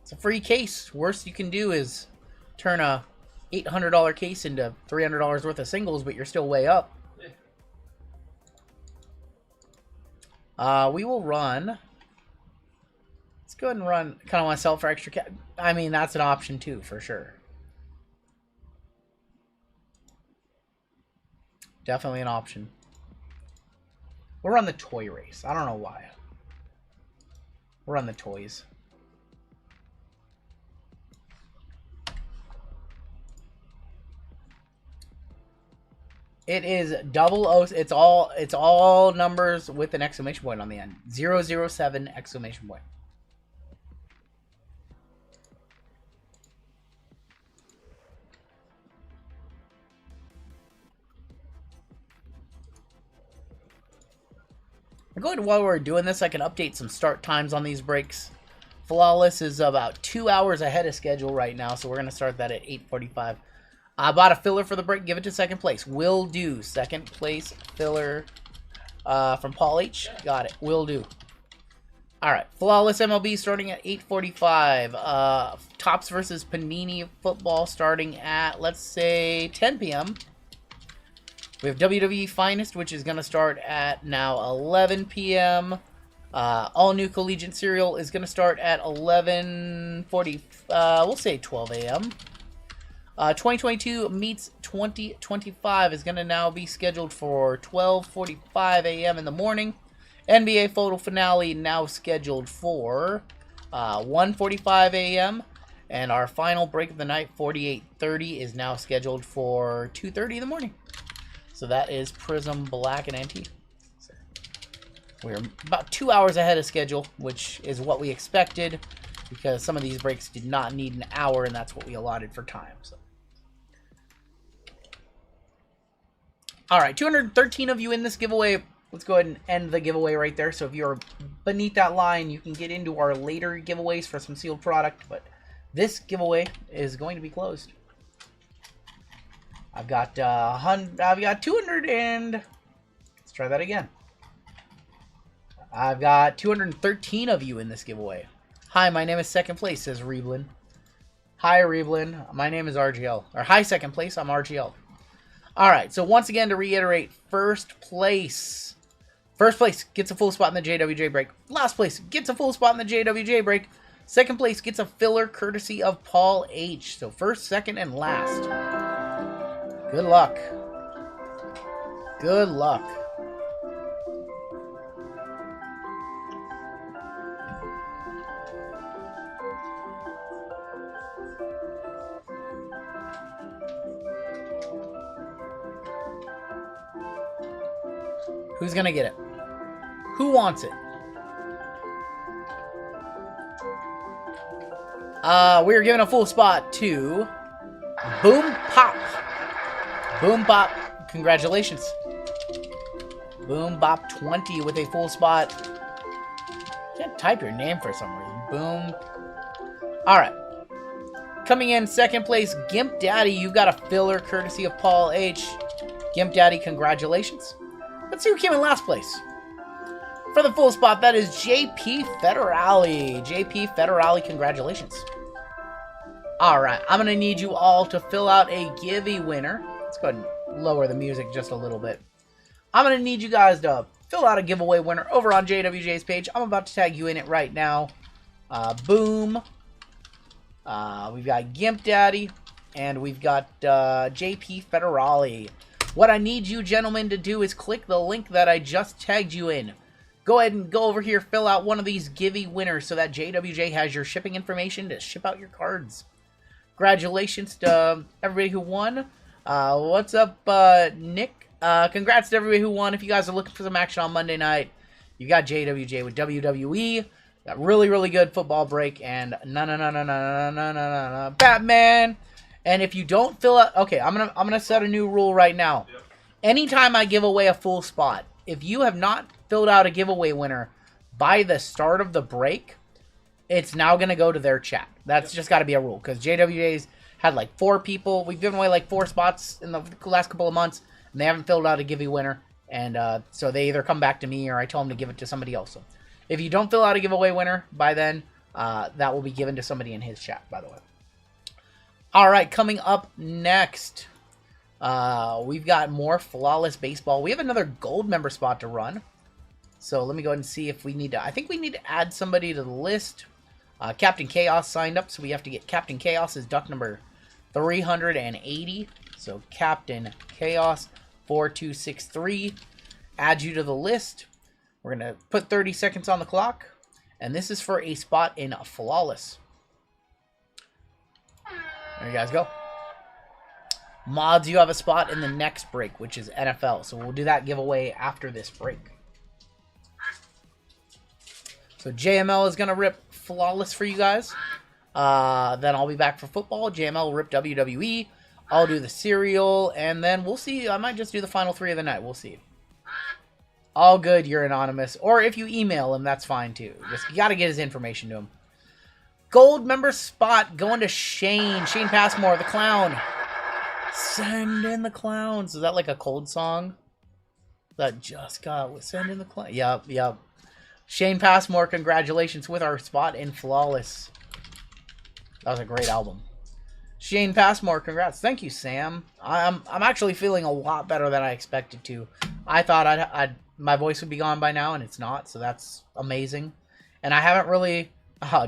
It's a free case. Worst you can do is turn a $800 case into $300 worth of singles, but you're still way up. Yeah. We will run. Let's go ahead and run. Kind of want to sell for extra cash. I mean, that's an option too, for sure. Definitely an option. We'll run the toy race. I don't know why. We'll run the toys. It is 00. It's all numbers with an exclamation point on the end. 007 exclamation point. Go ahead, while we're doing this, I can update some start times on these breaks. Flawless is about 2 hours ahead of schedule right now, so we're going to start that at 8:45. I bought a filler for the break. Give it to second place. Will do. Second place filler from Paul H. Got it. Will do. All right. Flawless MLB starting at 8:45. Tops versus Panini Football starting at, let's say, 10 p.m. We have WWE Finest, which is going to start at now 11 p.m. All new Collegiate Serial is going to start at 11:40. We'll say 12 a.m. 2022 meets 2025 is going to now be scheduled for 12:45 a.m. in the morning. NBA FOTL Finale now scheduled for 1:45 a.m. And our final break of the night, 48:30, is now scheduled for 2:30 in the morning. So that is Prism Black and Antique. We're about 2 hours ahead of schedule, which is what we expected, because some of these breaks did not need an hour, and that's what we allotted for time. So. All right, 213 of you in this giveaway. Let's go ahead and end the giveaway right there. So if you're beneath that line, you can get into our later giveaways for some sealed product, but this giveaway is going to be closed. I've got 200 and let's try that again. I've got 213 of you in this giveaway. Hi, my name is second place, says Reeblin. Hi, Reeblin. My name is RGL. Or hi, second place. I'm RGL. All right. So once again, to reiterate, first place gets a full spot in the JWJ break. Last place gets a full spot in the JWJ break. Second place gets a filler courtesy of Paul H. So first, second, and last. Good luck. Good luck. Who's gonna get it? Who wants it? We are giving a full spot to Boom Pop. Boom Pop, congratulations. Boom Bop 20 with a full spot. Can't type your name for some reason. Boom. All right. Coming in second place, Gimp Daddy. You got a filler courtesy of Paul H. Gimp Daddy, congratulations. Let's see who came in last place. For the full spot, that is JP Federale. JP Federale, congratulations. All right, I'm going to need you all to fill out a giveaway winner. Let's go ahead and lower the music just a little bit. I'm going to need you guys to fill out a giveaway winner over on JWJ's page. I'm about to tag you in it right now. Boom. We've got Gimp Daddy, and we've got JP Federale. What I need you gentlemen to do is click the link that I just tagged you in. Go ahead and go over here, fill out one of these giveaway winners so that JWJ has your shipping information to ship out your cards. Congratulations to everybody who won. What's up, Nick? Congrats to everybody who won. If you guys are looking for some action on Monday night, you got JWJ with WWE. That really, really good football break, and no, Batman. And if you don't fill out, okay, I'm gonna set a new rule right now. Yep. Anytime I give away a full spot, if you have not filled out a giveaway winner by the start of the break, it's now gonna go to their chat. That's just got to be a rule because JWJ's had like 4 people. We've given away like 4 spots in the last couple of months, and they haven't filled out a giveaway winner, and so they either come back to me or I tell them to give it to somebody else. So if you don't fill out a giveaway winner by then, that will be given to somebody in his chat, by the way. All right, coming up next, we've got more Flawless Baseball. We have another gold member spot to run. So let me go ahead and see if we need to... I think we need to add somebody to the list. Captain Chaos signed up, so we have to get Captain Chaos as duck number 380. So Captain Chaos 4263. Add you to the list. We're going to put 30 seconds on the clock. And this is for a spot in Flawless. There you guys go. Mods, you have a spot in the next break, which is NFL. So we'll do that giveaway after this break. So JML is going to rip Flawless for you guys. Then I'll be back for football. JML will rip WWE. I'll do the Serial. And then we'll see. I might just do the final 3 of the night. We'll see. All good, you're anonymous. Or if you email him, that's fine too. Just you got to get his information to him. Gold member spot going to Shane. Shane Passmore, the clown. Send in the clowns. Is that like a cold song? That just got... Send in the clown. Yep. Shane Passmore, congratulations with our spot in Flawless. That was a great album. Shane Passmore, congrats. Thank you, Sam. I'm actually feeling a lot better than I expected to. I thought my voice would be gone by now, and it's not, so that's amazing. And I haven't really...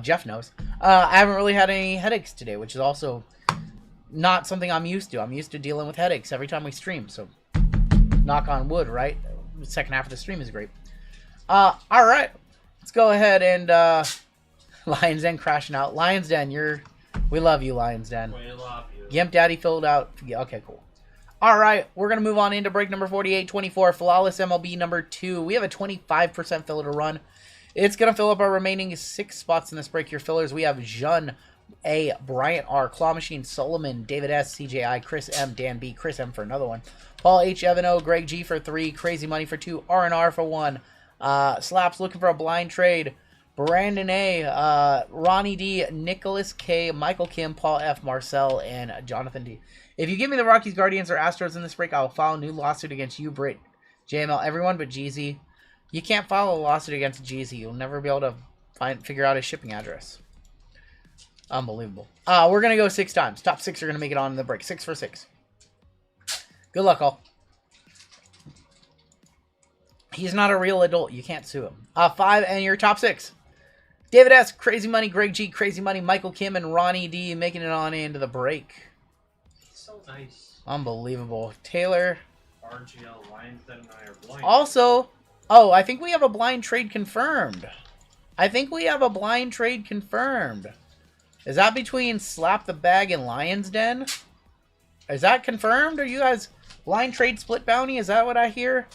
Jeff knows. I haven't really had any headaches today, which is also not something I'm used to. I'm used to dealing with headaches every time we stream, so knock on wood, right? The second half of the stream is great. All right. Let's go ahead and Lions Den crashing out. Lions Den, we love you, Lions Den. We love you. Gimp Daddy filled out. Yeah, okay, cool. All right, we're going to move on into break number 48-24, Flawless MLB number 2. We have a 25% filler to run. It's going to fill up our remaining 6 spots in this break. Your fillers, we have Jun A, Bryant R, Claw Machine, Solomon, David S, CJI, Chris M, Dan B, Chris M for another one, Paul H, Evan O, Greg G for 3, Crazy Money for 2, R&R for 1, Slaps looking for a blind trade, Brandon A, Ronnie D, Nicholas K, Michael Kim, Paul F, Marcel, and Jonathan D. If you give me the Rockies, Guardians, or Astros in this break, I will file a new lawsuit against you, Britt, JML, everyone but Jeezy. You can't file a lawsuit against Jeezy. You'll never be able to figure out his shipping address. Unbelievable. We're going to go 6 times. Top 6 are going to make it on in the break. 6 for 6. Good luck, all. He's not a real adult. You can't sue him. 5 and your top 6. David S, Crazy Money, Greg G, Crazy Money, Michael Kim, and Ronnie D making it on into the break. So nice. Unbelievable. Taylor. RGL, Lions Den, and I are blind. Also... Oh, I think we have a blind trade confirmed. Is that between Slap the Bag and Lions Den? Is that confirmed? Are you guys blind trade split bounty? Is that what I hear?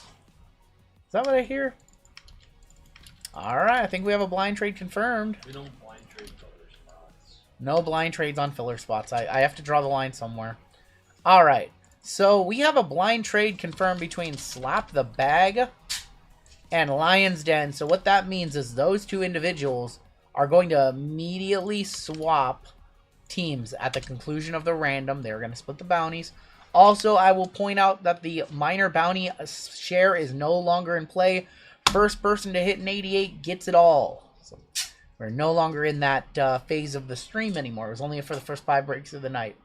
Alright, I think we have a blind trade confirmed. We don't blind trade filler spots. No blind trades on filler spots. I have to draw the line somewhere. Alright, so we have a blind trade confirmed between Slap the Bag and Lion's Den. So what that means is those two individuals are going to immediately swap teams at the conclusion of the random. They're going to split the bounties. Also, I will point out that the minor bounty share is no longer in play. First person to hit an 88 gets it all. So we're no longer in that phase of the stream anymore. It was only for the first 5 breaks of the night.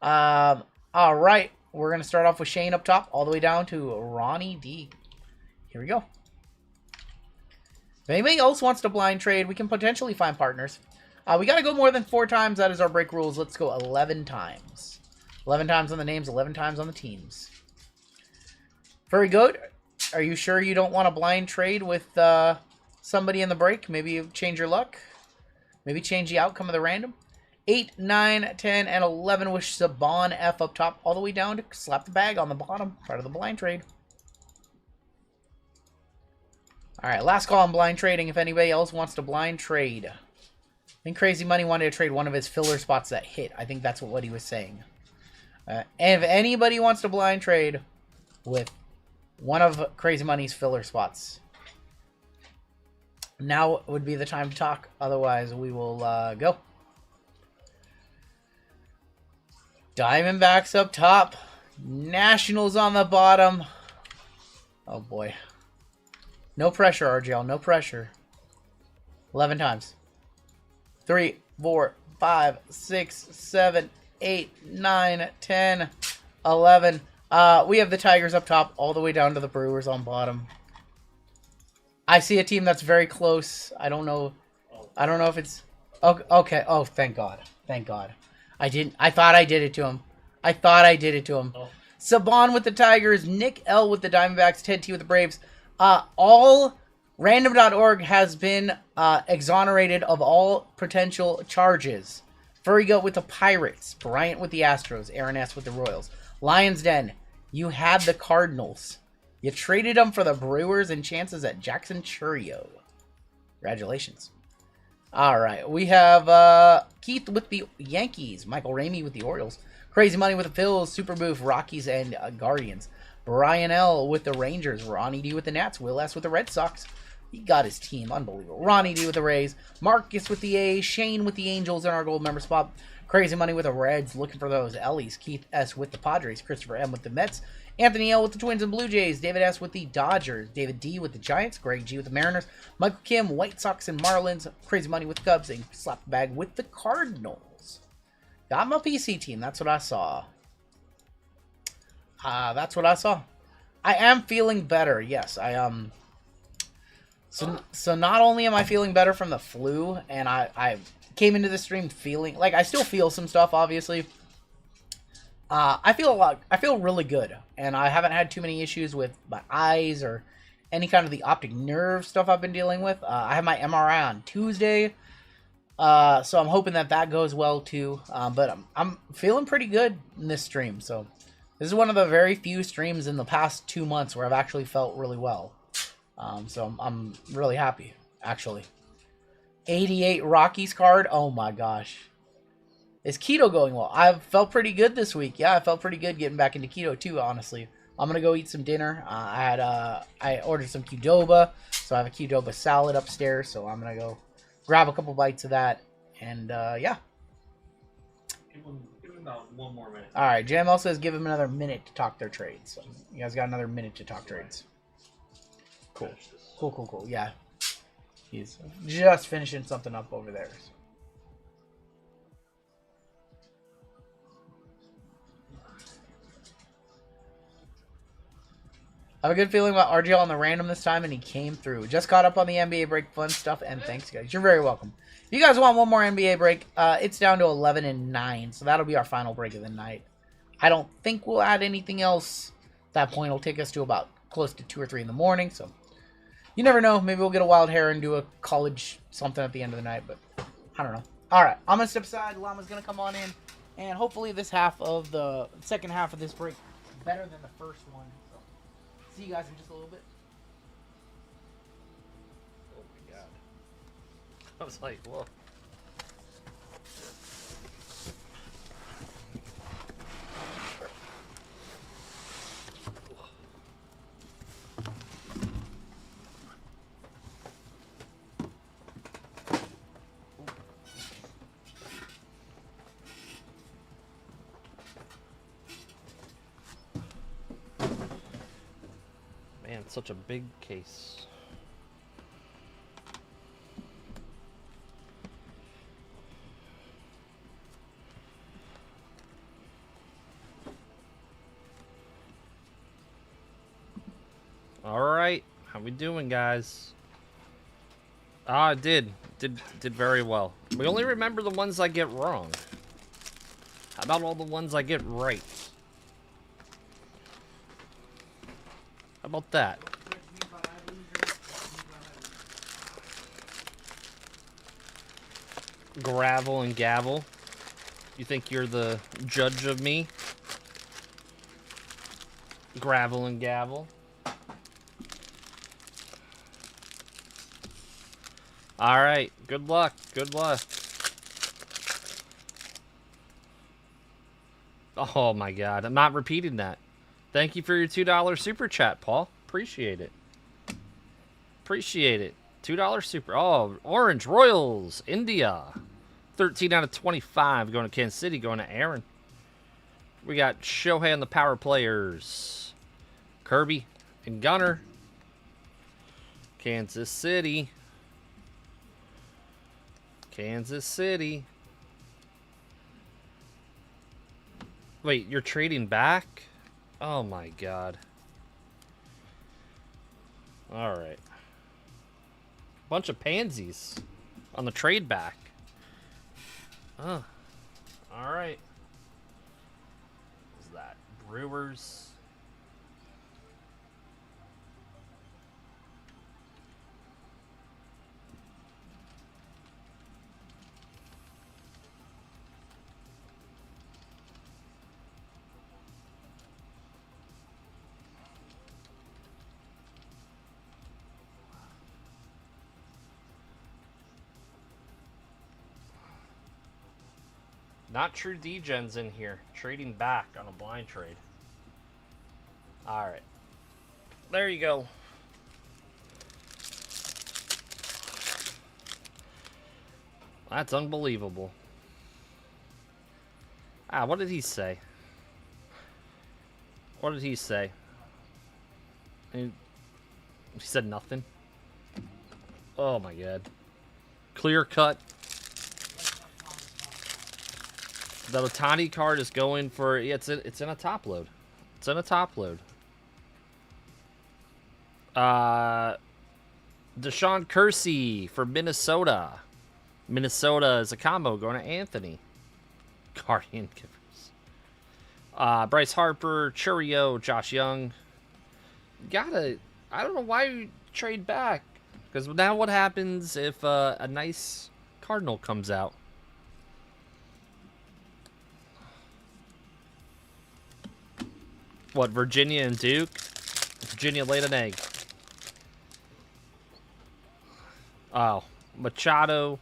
All right. We're going to start off with Shane up top, all the way down to Ronnie D. Here we go. If anybody else wants to blind trade, we can potentially find partners. We got to go more than 4 times. That is our break rules. Let's go 11 times. 11 times on the names, 11 times on the teams. Very good. Are you sure you don't want to blind trade with somebody in the break? Maybe you change your luck. Maybe change the outcome of the random. 8, 9, 10, and 11 with Saban F up top, all the way down to Slap the Bag on the bottom. Part of the blind trade. All right, last call on blind trading. If anybody else wants to blind trade. I think Crazy Money wanted to trade one of his filler spots that hit. I think that's what he was saying. And if anybody wants to blind trade with one of Crazy Money's filler spots, now would be the time to talk. Otherwise, we will go. Diamondbacks up top. Nationals on the bottom. Oh, boy. No pressure, RGL. No pressure. 11 times. 3, 4, 5, 6, 7, 8, 9, 10, 11. We have the Tigers up top all the way down to the Brewers on bottom. I see a team that's very close. I don't know. I don't know if it's... Okay. Oh, thank God. Thank God. I thought I did it to him. Oh. Saban with the Tigers, Nick L with the Diamondbacks, Ted T with the Braves. All random.org has been exonerated of all potential charges. Furry Goat with the Pirates, Bryant with the Astros, Aaron S with the Royals. Lions Den, you had the Cardinals. You traded them for the Brewers and chances at Jackson Chourio. Congratulations. All right, we have Keith with the Yankees, Michael Ramey with the Orioles, Crazy Money with the Phils, Super Boof, Rockies, and Guardians. Brian L with the Rangers, Ronnie D with the Nats, Will S with the Red Sox. He got his team, unbelievable. Ronnie D with the Rays, Marcus with the A's, Shane with the Angels in our gold member spot, Crazy Money with the Reds, looking for those Ellies, Keith S with the Padres, Christopher M with the Mets, Anthony L with the Twins and Blue Jays, David S with the Dodgers, David D with the Giants, Greg G with the Mariners, Michael Kim, White Sox and Marlins, Crazy Money with the Cubs, and Slap the Bag with the Cardinals. Got my PC team, that's what I saw. That's what I saw. I am feeling better, yes, I am. So not only am I feeling better from the flu, and I came into the stream feeling, like, I still feel some stuff, obviously. I feel really good, and I haven't had too many issues with my eyes or any kind of the optic nerve stuff I've been dealing with. I have my MRI on Tuesday, so I'm hoping that goes well too. But I'm feeling pretty good in this stream. So this is one of the very few streams in the past 2 months where I've actually felt really well. So I'm really happy, actually. 88 Rockies card. Oh my gosh. Is keto going well? I've felt pretty good this week. Yeah, I felt pretty good getting back into keto too, honestly. I'm going to go eat some dinner. I ordered some Qdoba, so I have a Qdoba salad upstairs, so I'm going to go grab a couple bites of that, and yeah. Give him about 1 more minute. All right, JML says give him another minute to talk their trades. So you guys got another minute to talk trades. Cool. Cool. Yeah. He's just finishing something up over there. So. I have a good feeling about RGL on the random this time, and he came through. Just caught up on the NBA break, fun stuff, and thanks, guys. You're very welcome. If you guys want one more NBA break, it's down to 11 and 9, so that'll be our final break of the night. I don't think we'll add anything else. That point will take us to about close to 2 or 3 in the morning, so you never know. Maybe we'll get a wild hair and do a college something at the end of the night, but I don't know. All right, I'm going to step aside. Llama's going to come on in, and hopefully this half of the second half of this break is better than the first one. See you guys in just a little bit. Oh my god. I was like, whoa. It's such a big case. Alright, how we doing, guys? Ah, did very well. We only remember the ones I get wrong. How about all the ones I get right? How about that? Gravel and gavel. You think you're the judge of me? Gravel and gavel. Alright, good luck, good luck. Oh my god, I'm not repeating that. Thank you for your $2 super chat, Paul. Appreciate it. Appreciate it. $2 super. Oh, Orange Royals, India. 13 out of 25 going to Kansas City, going to Aaron. We got Shohei on the power players. Kirby and Gunner. Kansas City. Kansas City. Wait, you're trading back? Oh my god. Alright. Bunch of pansies on the trade back. Oh. Alright. What's that? Brewers. Not true D-Gens in here. Trading back on a blind trade. Alright. There you go. That's unbelievable. Ah, what did he say? What did he say? He said nothing. Oh my god. Clear cut. The Otani card is going for... Yeah, it's in a top load. It's in a top load. Deshaun Kersey for Minnesota. Minnesota is a combo going to Anthony. Guardian Givers. Bryce Harper, Churio, Josh Young. I don't know why you trade back. Because now what happens if a nice Cardinal comes out? What, Virginia and Duke? Virginia laid an egg. Oh, Machado,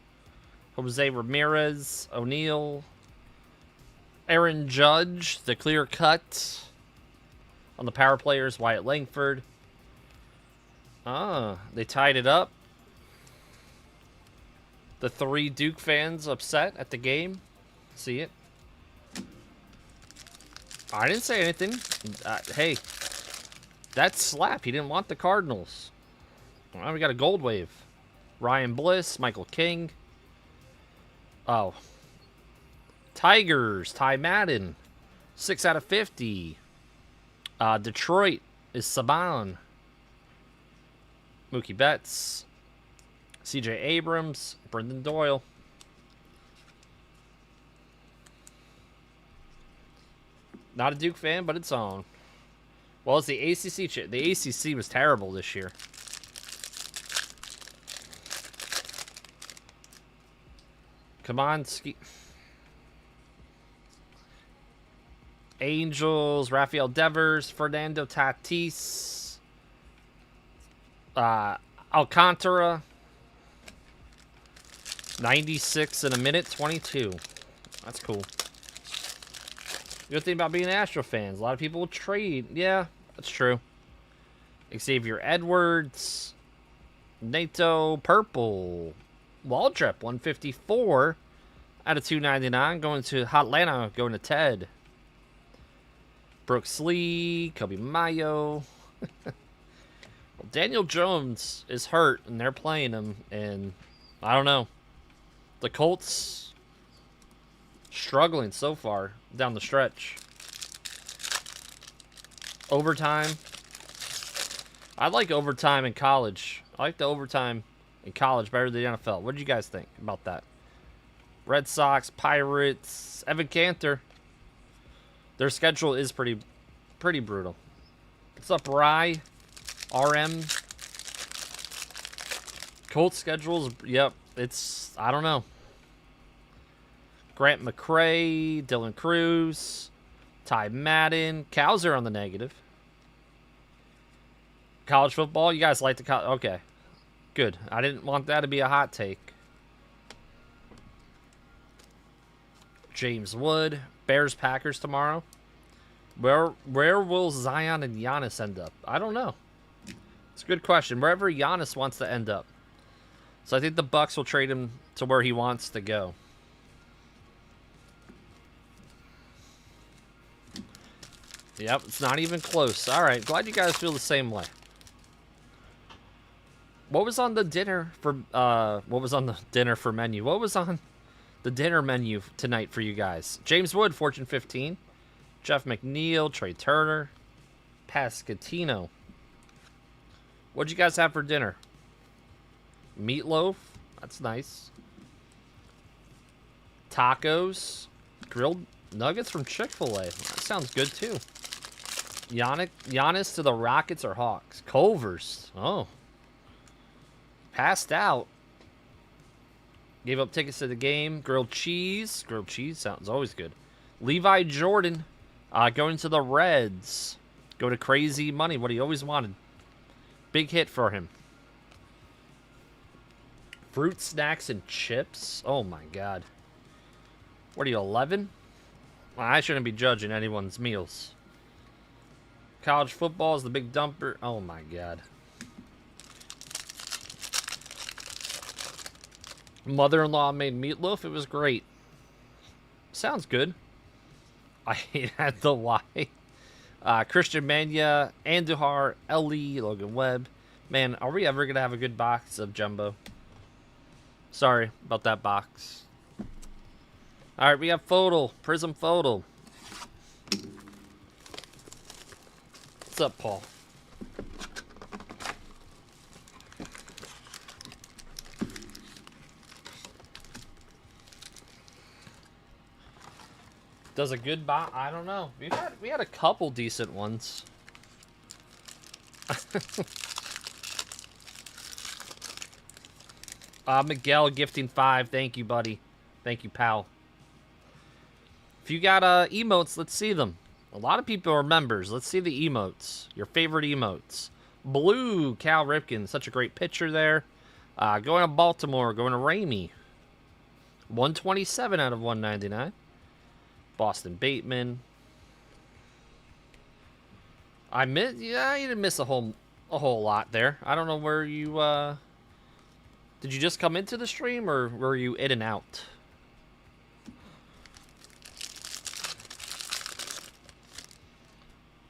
Jose Ramirez, O'Neal, Aaron Judge, the clear cut. On the power players, Wyatt Langford. Ah, they tied it up. The 3 Duke fans upset at the game. See it? I didn't say anything. Hey, that slap. He didn't want the Cardinals. All right, we got a gold wave. Ryan Bliss, Michael King. Oh. Tigers, Ty Madden. 6 out of 50. Detroit is Saban. Mookie Betts. CJ Abrams. Brendan Doyle. Not a Duke fan, but it's on. Well, it's the ACC. The ACC was terrible this year. Come on, Angels, Rafael Devers, Fernando Tatis, Alcantara. 96 in a minute, 22. That's cool. Good thing about being Astro fans. A lot of people will trade. Yeah, that's true. Xavier Edwards. Nato Purple. Waldrep, 154 out of 299. Going to Atlanta. Going to Ted. Brooks Lee. Kobe Mayo. Daniel Jones is hurt, and they're playing him, and I don't know. The Colts struggling so far down the stretch. Overtime. I like overtime in college. I like the overtime in college better than the NFL. What did you guys think about that? Red Sox, Pirates, Evan Cantor. Their schedule is pretty brutal. What's up, Rye? RM. Colts schedules, yep. It's, I don't know. Grant McCray, Dylan Cruz, Ty Madden. Cows are on the negative. College football, you guys like the okay. Good. I didn't want that to be a hot take. James Wood, Bears Packers tomorrow. Where will Zion and Giannis end up? I don't know. It's a good question. Wherever Giannis wants to end up. So I think the Bucks will trade him to where he wants to go. Yep, it's not even close. All right, glad you guys feel the same way. What was on the dinner for menu? What was on the dinner menu tonight for you guys? James Wood, Fortune 15. Jeff McNeil, Trey Turner, Pascatino. What'd you guys have for dinner? Meatloaf. That's nice. Tacos. Grilled nuggets from Chick-fil-A. That sounds good, too. Giannis to the Rockets or Hawks? Culver's. Oh. Passed out. Gave up tickets to the game. Grilled cheese. Grilled cheese sounds always good. Levi Jordan. Going to the Reds. Go to crazy money. What he always wanted. Big hit for him. Fruit snacks and chips. Oh my god. What are you, 11? Well, I shouldn't be judging anyone's meals. College football is the big dumper. Oh my god. Mother-in-law made meatloaf. It was great. Sounds good. I had the why. Christian Mania, Andujar, Ellie, Logan Webb. Man, are we ever going to have a good box of Jumbo? Sorry about that box. All right, we have Photo, Prism Photo. What's up, Paul? Does a good box? I don't know. We had a couple decent ones. Miguel gifting 5. Thank you, buddy. Thank you, pal. If you got emotes, let's see them. A lot of people are members. Let's see the emotes. Your favorite emotes. Blue, Cal Ripken. Such a great picture there. Going to Baltimore. Going to Ramey. 127 out of 199. Boston Bateman. You didn't miss a whole lot there. I don't know where you did you just come into the stream or were you in and out?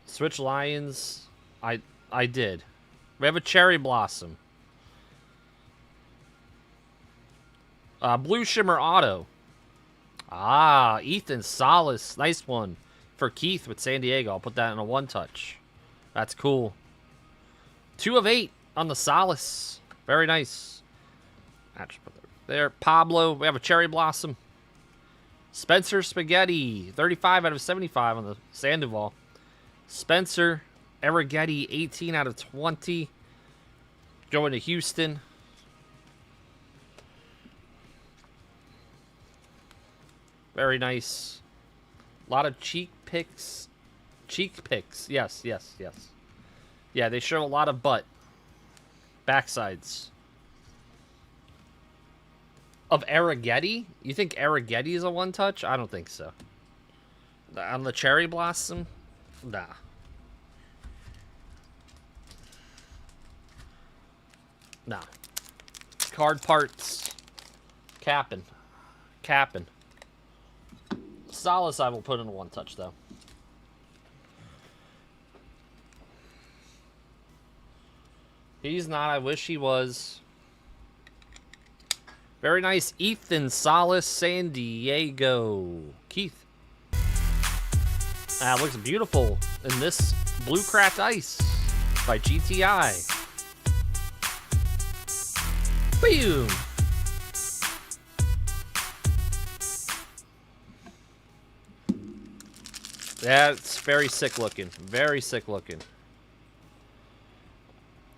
Switch Lions. I did. We have a Cherry Blossom. Blue Shimmer Auto. Ethan Solis. Nice one for Keith with San Diego. I'll put that in a one-touch. That's cool. 2 of 8 on the Solis. Very nice. Actually, put that there. Pablo. We have a Cherry Blossom. Spencer Spaghetti. 35 out of 75 on the Sandoval. Spencer Arrighetti. 18 out of 20. Going to Houston. Very nice. A lot of cheek picks. Cheek picks. Yes. Yeah, they show a lot of butt. Backsides. Of Arrighetti? You think Arrighetti is a one-touch? I don't think so. On the Cherry Blossom? Nah. Nah. Card parts. Capping. Solace I will put in a one-touch, though. He's not. I wish he was. Very nice. Ethan Salas, San Diego. Keith. That looks beautiful in this blue cracked ice by GTI. Boom. That's very sick looking. Very sick looking.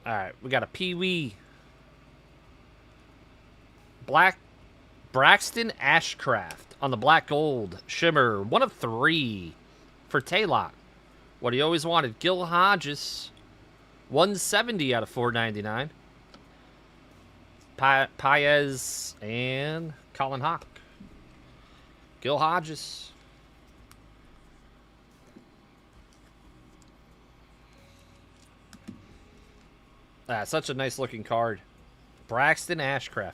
All right, we got a Pee Wee. Braxton Ashcraft on the black gold shimmer. 1 of 3 for Taylock. What he always wanted. Gil Hodges. 170 out of 499. Paez and Colin Hawk. Gil Hodges. Such a nice looking card. Braxton Ashcraft.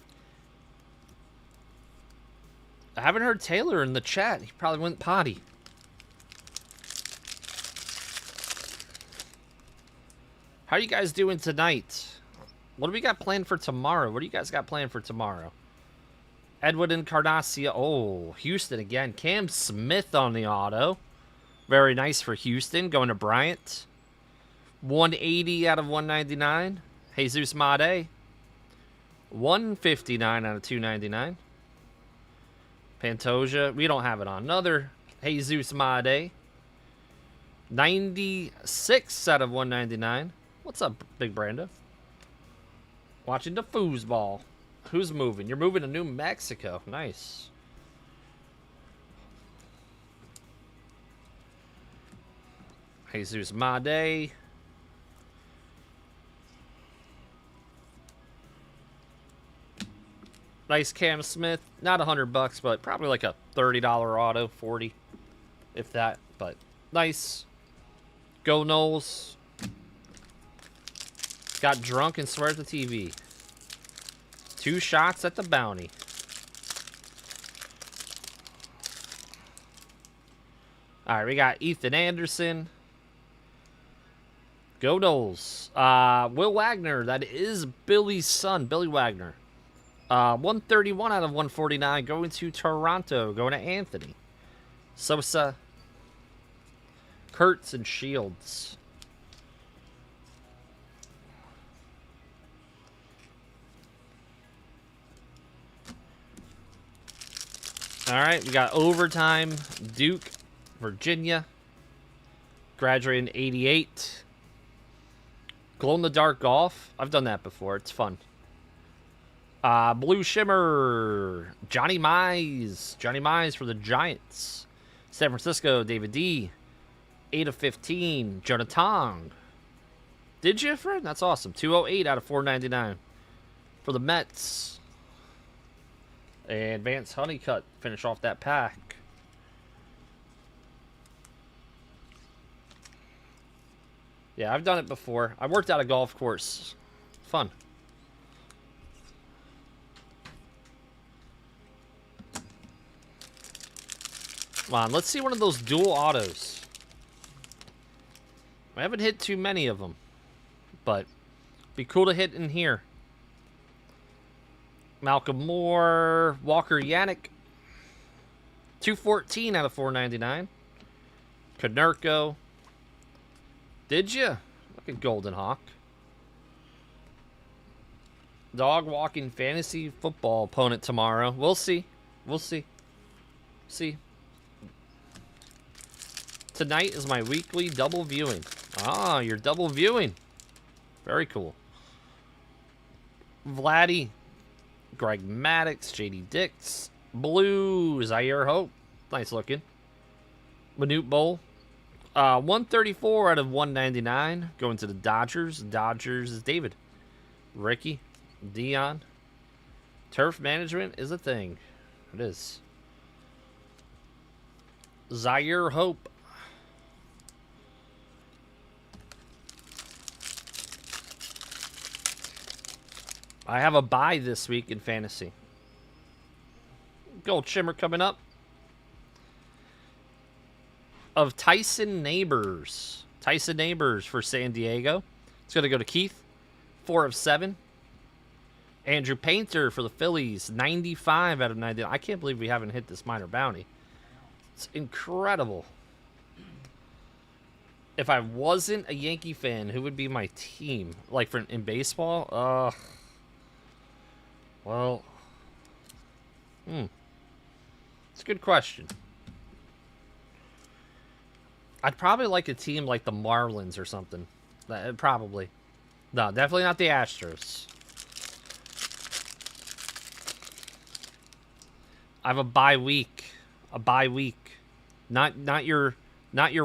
I haven't heard Taylor in the chat. He probably went potty. How are you guys doing tonight? What do we got planned for tomorrow? What do you guys got planned for tomorrow? Edwin Encarnacion. Oh, Houston again. Cam Smith on the auto. Very nice for Houston. Going to Bryant. 180 out of 199. Jesus Made. 159 out of 299. Pantoja. We don't have it on. Another Jesus Made. 96 out of 199. What's up, Big Brando? Watching the foosball. Who's moving? You're moving to New Mexico. Nice. Jesus Made. Nice Cam Smith. Not $100, but probably like a $30 auto, 40, if that. But nice. Go Knowles. Got drunk and swear at the TV. 2 shots at the bounty. All right, we got Ethan Anderson. Go Knowles. Will Wagner. That is Billy's son, Billy Wagner. 131 out of 149 going to Toronto, going to Anthony. Sosa, Kurtz, and Shields. All right, we got overtime. Duke, Virginia. Graduated in 88. Glow-in-the-dark golf. I've done that before. It's fun. Blue Shimmer, Johnny Mize. Johnny Mize for the Giants. San Francisco, David D. 8 of 15, Jonah Tong. Did you, Fred? That's awesome. 208 out of 499 for the Mets. And Vance Honeycutt finish off that pack. Yeah, I've done it before. I worked out a golf course. Fun. Come on, let's see one of those dual autos. I haven't hit too many of them, but be cool to hit in here. Malcolm Moore, Walker Yannick. 214 out of 499. Konerko. Did you? Look at Golden Hawk. Dog walking fantasy football opponent tomorrow. We'll see. We'll see. See. Tonight is my weekly double viewing. Ah, you're double viewing. Very cool. Vladdy. Greg Maddox. JD Dix. Blue. Zaire Hope. Nice looking. Manute Bowl. 134 out of 199. Going to the Dodgers. Dodgers is David. Ricky. Dion. Turf management is a thing. It is. Zaire Hope. I have a bye this week in fantasy. Gold Shimmer coming up. Of Tyson Neighbors. Tyson Neighbors for San Diego. It's going to go to Keith. 4 of 7. Andrew Painter for the Phillies, 95 out of 90. I can't believe we haven't hit this minor bounty. It's incredible. If I wasn't a Yankee fan, who would be my team? Like in baseball? Well, it's a good question. I'd probably like a team like the Marlins or something. Probably. No, definitely not the Astros. I have a bye week. A bye week. Not your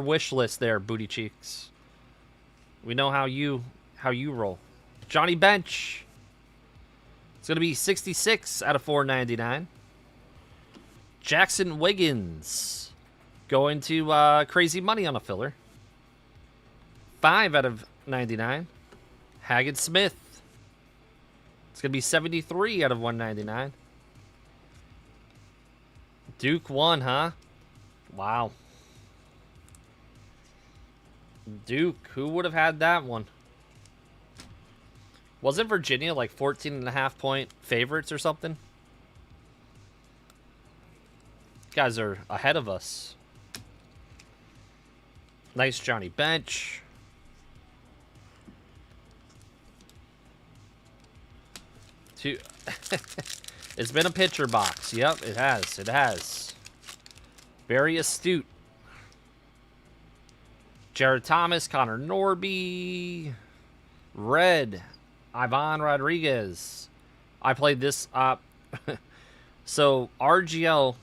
wish list there, booty cheeks. We know how you roll. Johnny Bench. It's gonna be 66 out of 499. Jackson Wiggins going to crazy money on a filler. 5 out of 99. Haggard Smith. It's gonna be 73 out of 199. Duke 1, huh? Wow. Duke, who would have had that one? Wasn't Virginia like 14.5 point favorites or something? Guys are ahead of us. Nice Johnny Bench. It's been a pitcher box. Yep, it has. It has. Very astute. Jared Thomas, Connor Norby, Red, Ivan Rodriguez. I played this up. So RGL,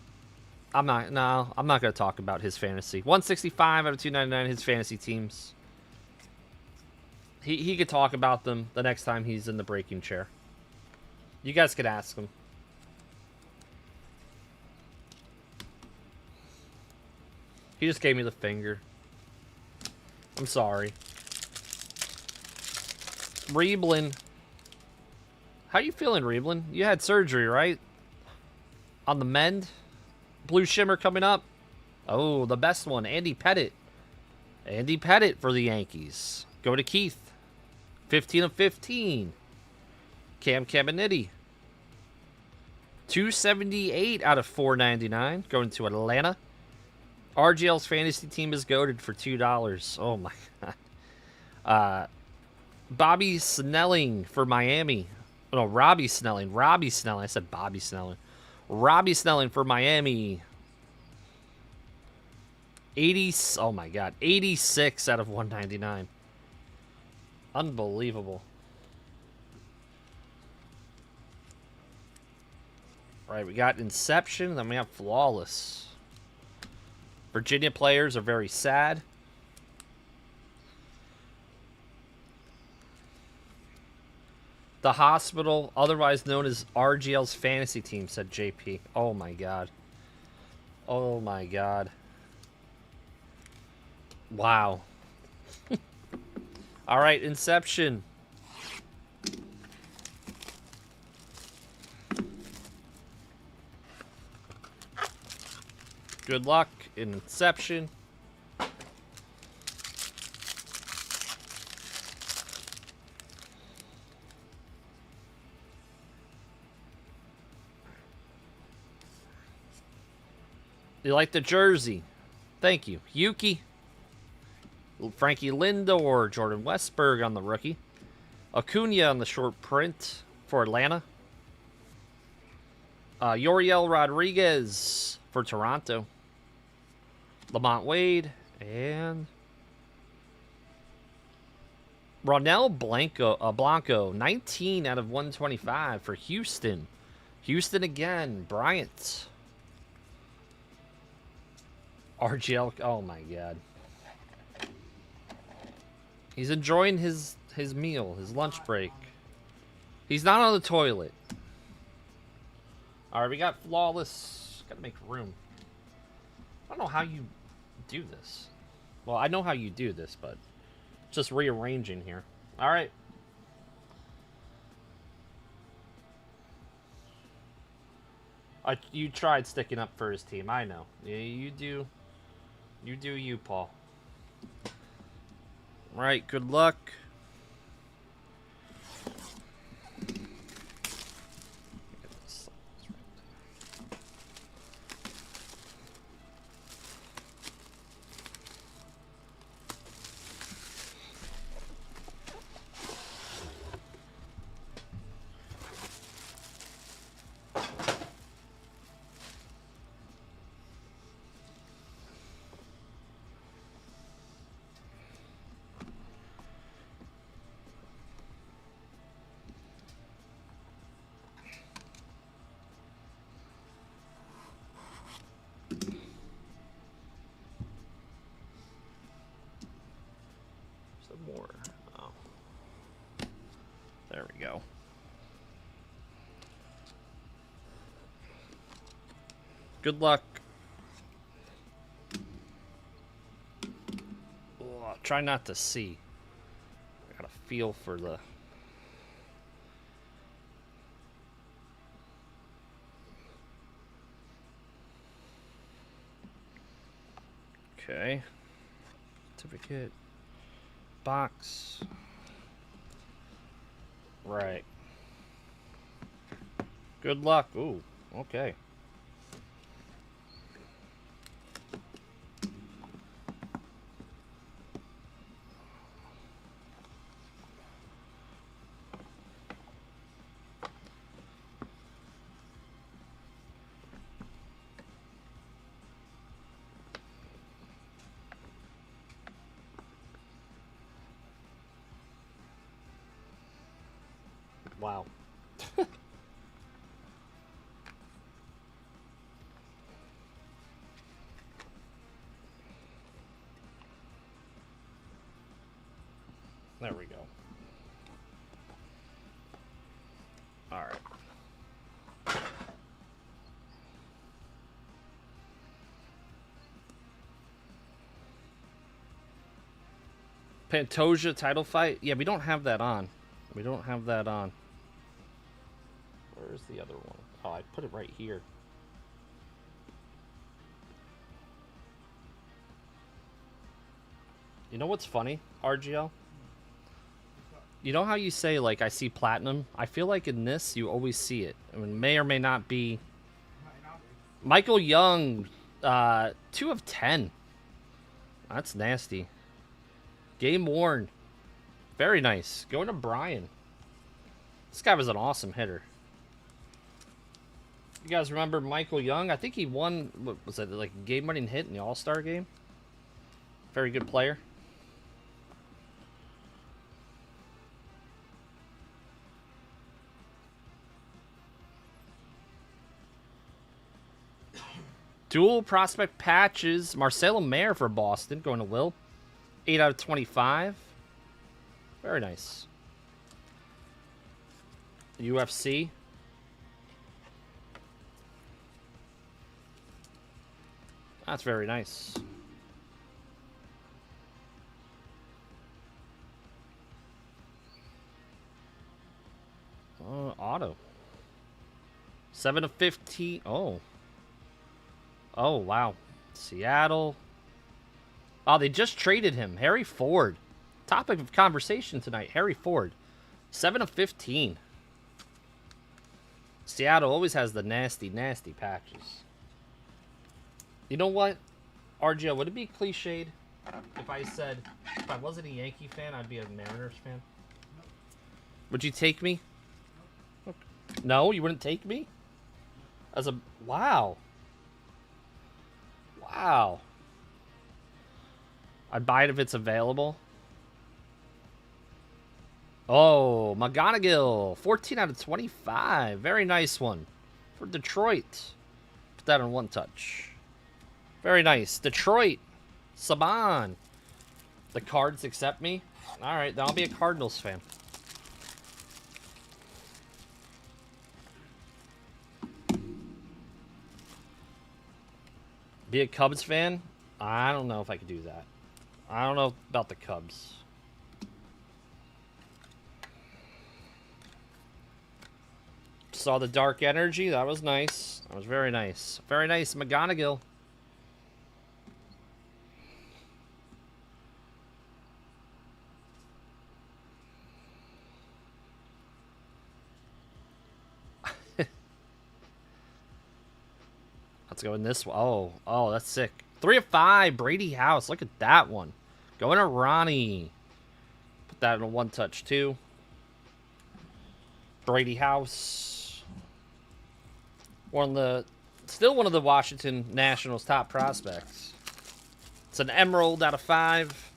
I'm not going to talk about his fantasy. 165 out of 299, his fantasy teams. He could talk about them the next time he's in the breaking chair. You guys could ask him. He just gave me the finger. I'm sorry. Reeblin. How you feeling, Reeblin? You had surgery, right? On the mend? Blue Shimmer coming up. Oh, the best one. Andy Pettit. Andy Pettit for the Yankees. Go to Keith. 15 of 15. Cam Caminiti. 278 out of 499. Going to Atlanta. RGL's fantasy team is goated for $2. Oh, my God. Bobby Snelling for Miami. No, Robbie Snelling. Robbie Snelling. I said Bobby Snelling. Robbie Snelling for Miami. 86 out of 199. Unbelievable. All right, we got Inception, then we have Flawless. Virginia players are very sad. The Hospital, otherwise known as RGL's fantasy team, said JP. Oh my God. Oh my God. Wow. All right, Inception. Good luck in Inception. You like the jersey? Thank you. Yuki. Frankie Lindor. Jordan Westberg on the rookie. Acuna on the short print for Atlanta. Yoriel Rodriguez for Toronto. Lamont Wade. And Ronel Blanco. 19 out of 125 for Houston. Houston again. Bryant. RGL. Oh my God. He's enjoying his meal, his lunch break. He's not on the toilet. All right, we got Flawless. Gotta make room. I don't know how you do this. Well, I know how you do this, but just rearranging here. All right. You tried sticking up for his team. I know. Yeah, you do. You do you, Paul. All right, good luck. go. Good luck. Oh, try not to see. I got a feel for the... Okay. Certificate. Box. Right. Good luck. Ooh, okay. Wow. There we go. All right. Pantoja title fight? Yeah, we don't have that on. We don't have that on. Where's the other one? Oh, I put it right here. You know what's funny, RGL? You know how you say, like, I see platinum? I feel like in this, you always see it. I mean, may or may not be. Michael Young, 2 of 10. That's nasty. Game worn. Very nice. Going to Brian. This guy was an awesome hitter. You guys remember Michael Young? I think he won, what was it, like a game-winning hit in the All-Star game? Very good player. Dual prospect patches. Marcelo Mayer for Boston, going to Will. 8 out of 25. Very nice. UFC. That's very nice. Auto. 7 of 15. Oh. Oh, wow. Seattle. Oh, they just traded him. Harry Ford. Topic of conversation tonight. Harry Ford. 7 of 15. Seattle always has the nasty, nasty patches. You know what? RGL, would it be cliched if I said if I wasn't a Yankee fan, I'd be a Mariners fan? Would you take me? No, you wouldn't take me? As a... Wow. Wow. I'd buy it if it's available. Oh, McGonigal. 14 out of 25. Very nice one. For Detroit. Put that on one touch. Very nice. Detroit. Saban. The Cards accept me? Alright, then I'll be a Cardinals fan. Be a Cubs fan? I don't know if I could do that. I don't know about the Cubs. Saw the Dark Energy. That was nice. That was very nice. Very nice. McGonigal. Let's go in this one. Oh, that's sick. 3 of 5. Brady House. Look at that one. Going to Ronnie. Put that in a one touch too. Brady House. Still one of the Washington Nationals' top prospects. It's an emerald out of 5.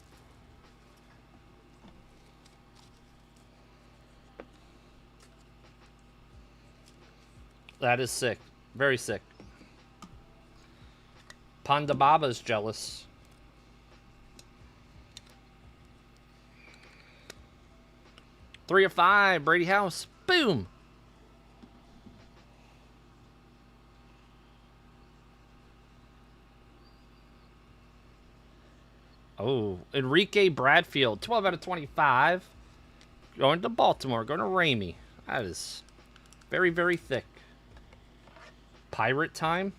That is sick. Very sick. Panda Baba's jealous. 3 of 5. Brady House. Boom. Oh, Enrique Bradfield. 12 out of 25. Going to Baltimore. Going to Ramey. That is very, very thick. Pirate time.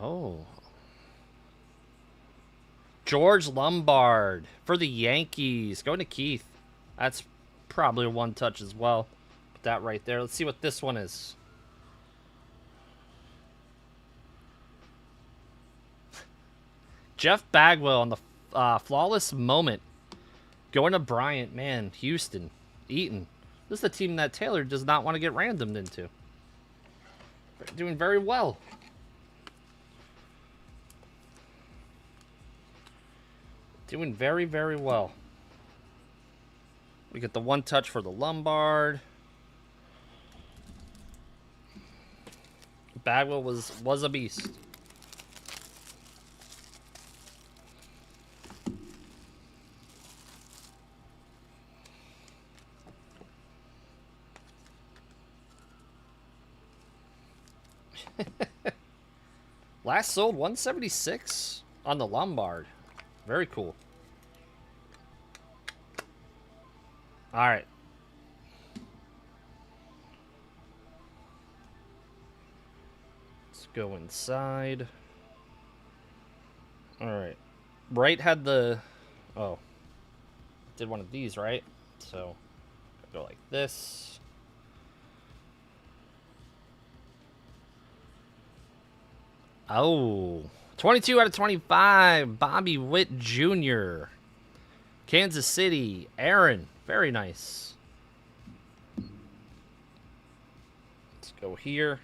Oh. George Lombard for the Yankees. Going to Keith. That's probably a one touch as well. Put that right there. Let's see what this one is. Jeff Bagwell on the flawless moment. Going to Bryant. Man, Houston. Eaton. This is the team that Taylor does not want to get randomed into. They're doing very well. Doing very, very well. We get the one touch for the Lombard. Bagwell was a beast. Last sold 176 on the Lombard. Very cool. All right. Let's go inside. All right. Right had the... Oh. Did one of these, right? So, go like this. Oh. 22 out of 25. Bobby Witt Jr. Kansas City. Aaron. Very nice. Let's go here.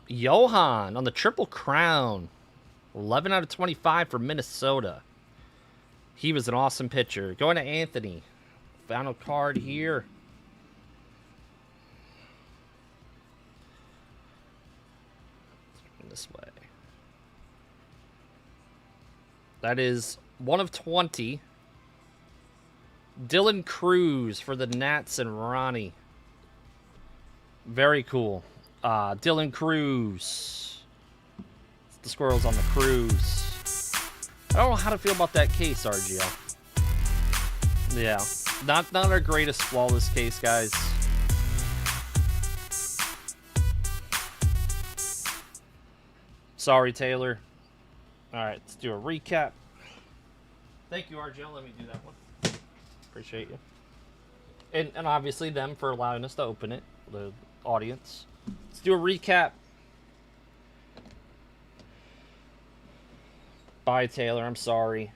Johan on the Triple Crown. 11 out of 25 for Minnesota. He was an awesome pitcher. Going to Anthony. Final card here. This way. That is 1 of 20. Dylan Cruz for the Nats and Ronnie. Very cool. Dylan Cruz. The squirrels on the cruise. I don't know how to feel about that case, RGL. Yeah, not our greatest flawless case, guys. Sorry, Taylor. All right, let's do a recap. Thank you, RGL. Let me do that one. Appreciate you. And obviously them for allowing us to open it, the audience. Let's do a recap. Bye, Taylor. I'm sorry.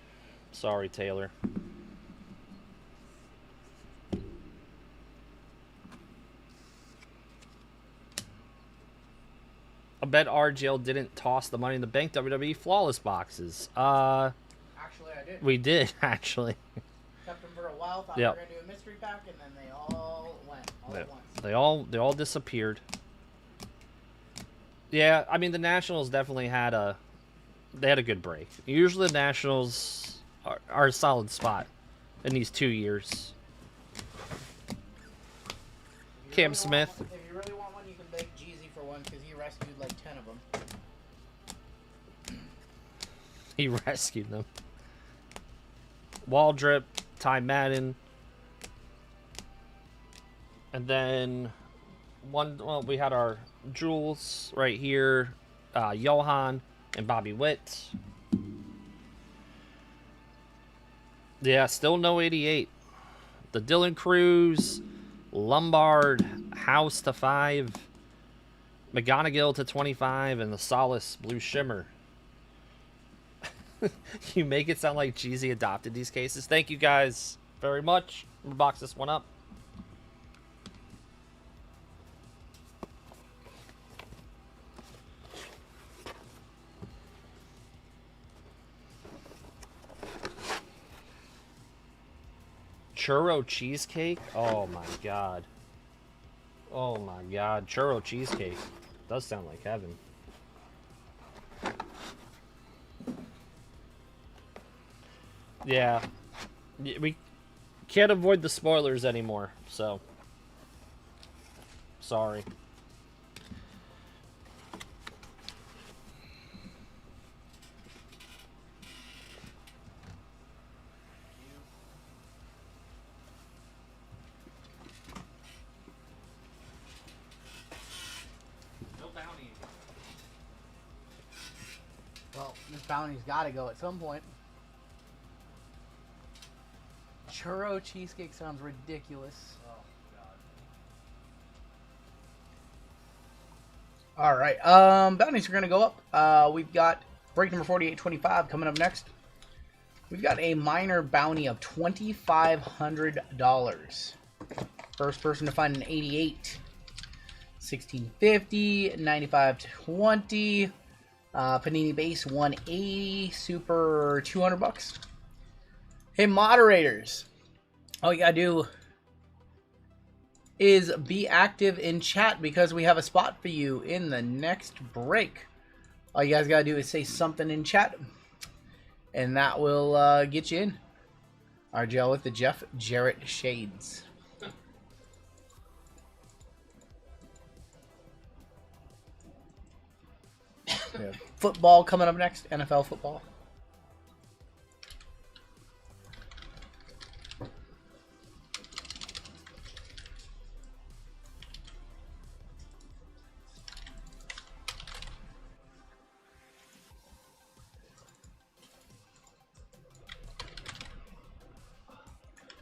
Sorry, Taylor. I bet RGL didn't toss the Money in the Bank WWE flawless boxes. Actually, I did. We did, actually. Kept them for a while, thought Yep. we were going to do a mystery pack, and then they all went all at once. They all disappeared. Yeah, I mean the Nationals definitely had a good break. Usually the Nationals are a solid spot in these 2 years. Cam Smith. If you really want one, you can beg Jeezy for one because he rescued like 10 of them. He rescued them. Waldrip, Ty Madden. And then we had our Jules right here, Johan and Bobby Witt. Yeah, still no 88. The Dylan Cruz, Lombard, House to 5, McGonigal to 25, and the Solace Blue Shimmer. You make it sound like Jeezy adopted these cases. Thank you guys very much. I'm gonna box this one up. churro cheesecake? Oh my god. Oh my god. Churro cheesecake. Does sound like heaven. Yeah. We can't avoid the spoilers anymore, so. Sorry. Well, this bounty's got to go at some point. Churro cheesecake sounds ridiculous. All right, bounties are gonna go up. We've got break number 4825 coming up next. We've got a minor bounty of $2,500. First person to find an 88, 1650, 9520, Panini base 180, super 200 bucks. Hey, moderators, all you gotta do is be active in chat because we have a spot for you in the next break. All you guys gotta do is say something in chat, and that will get you in. RGL with the Jeff Jarrett shades. Football coming up next, NFL football.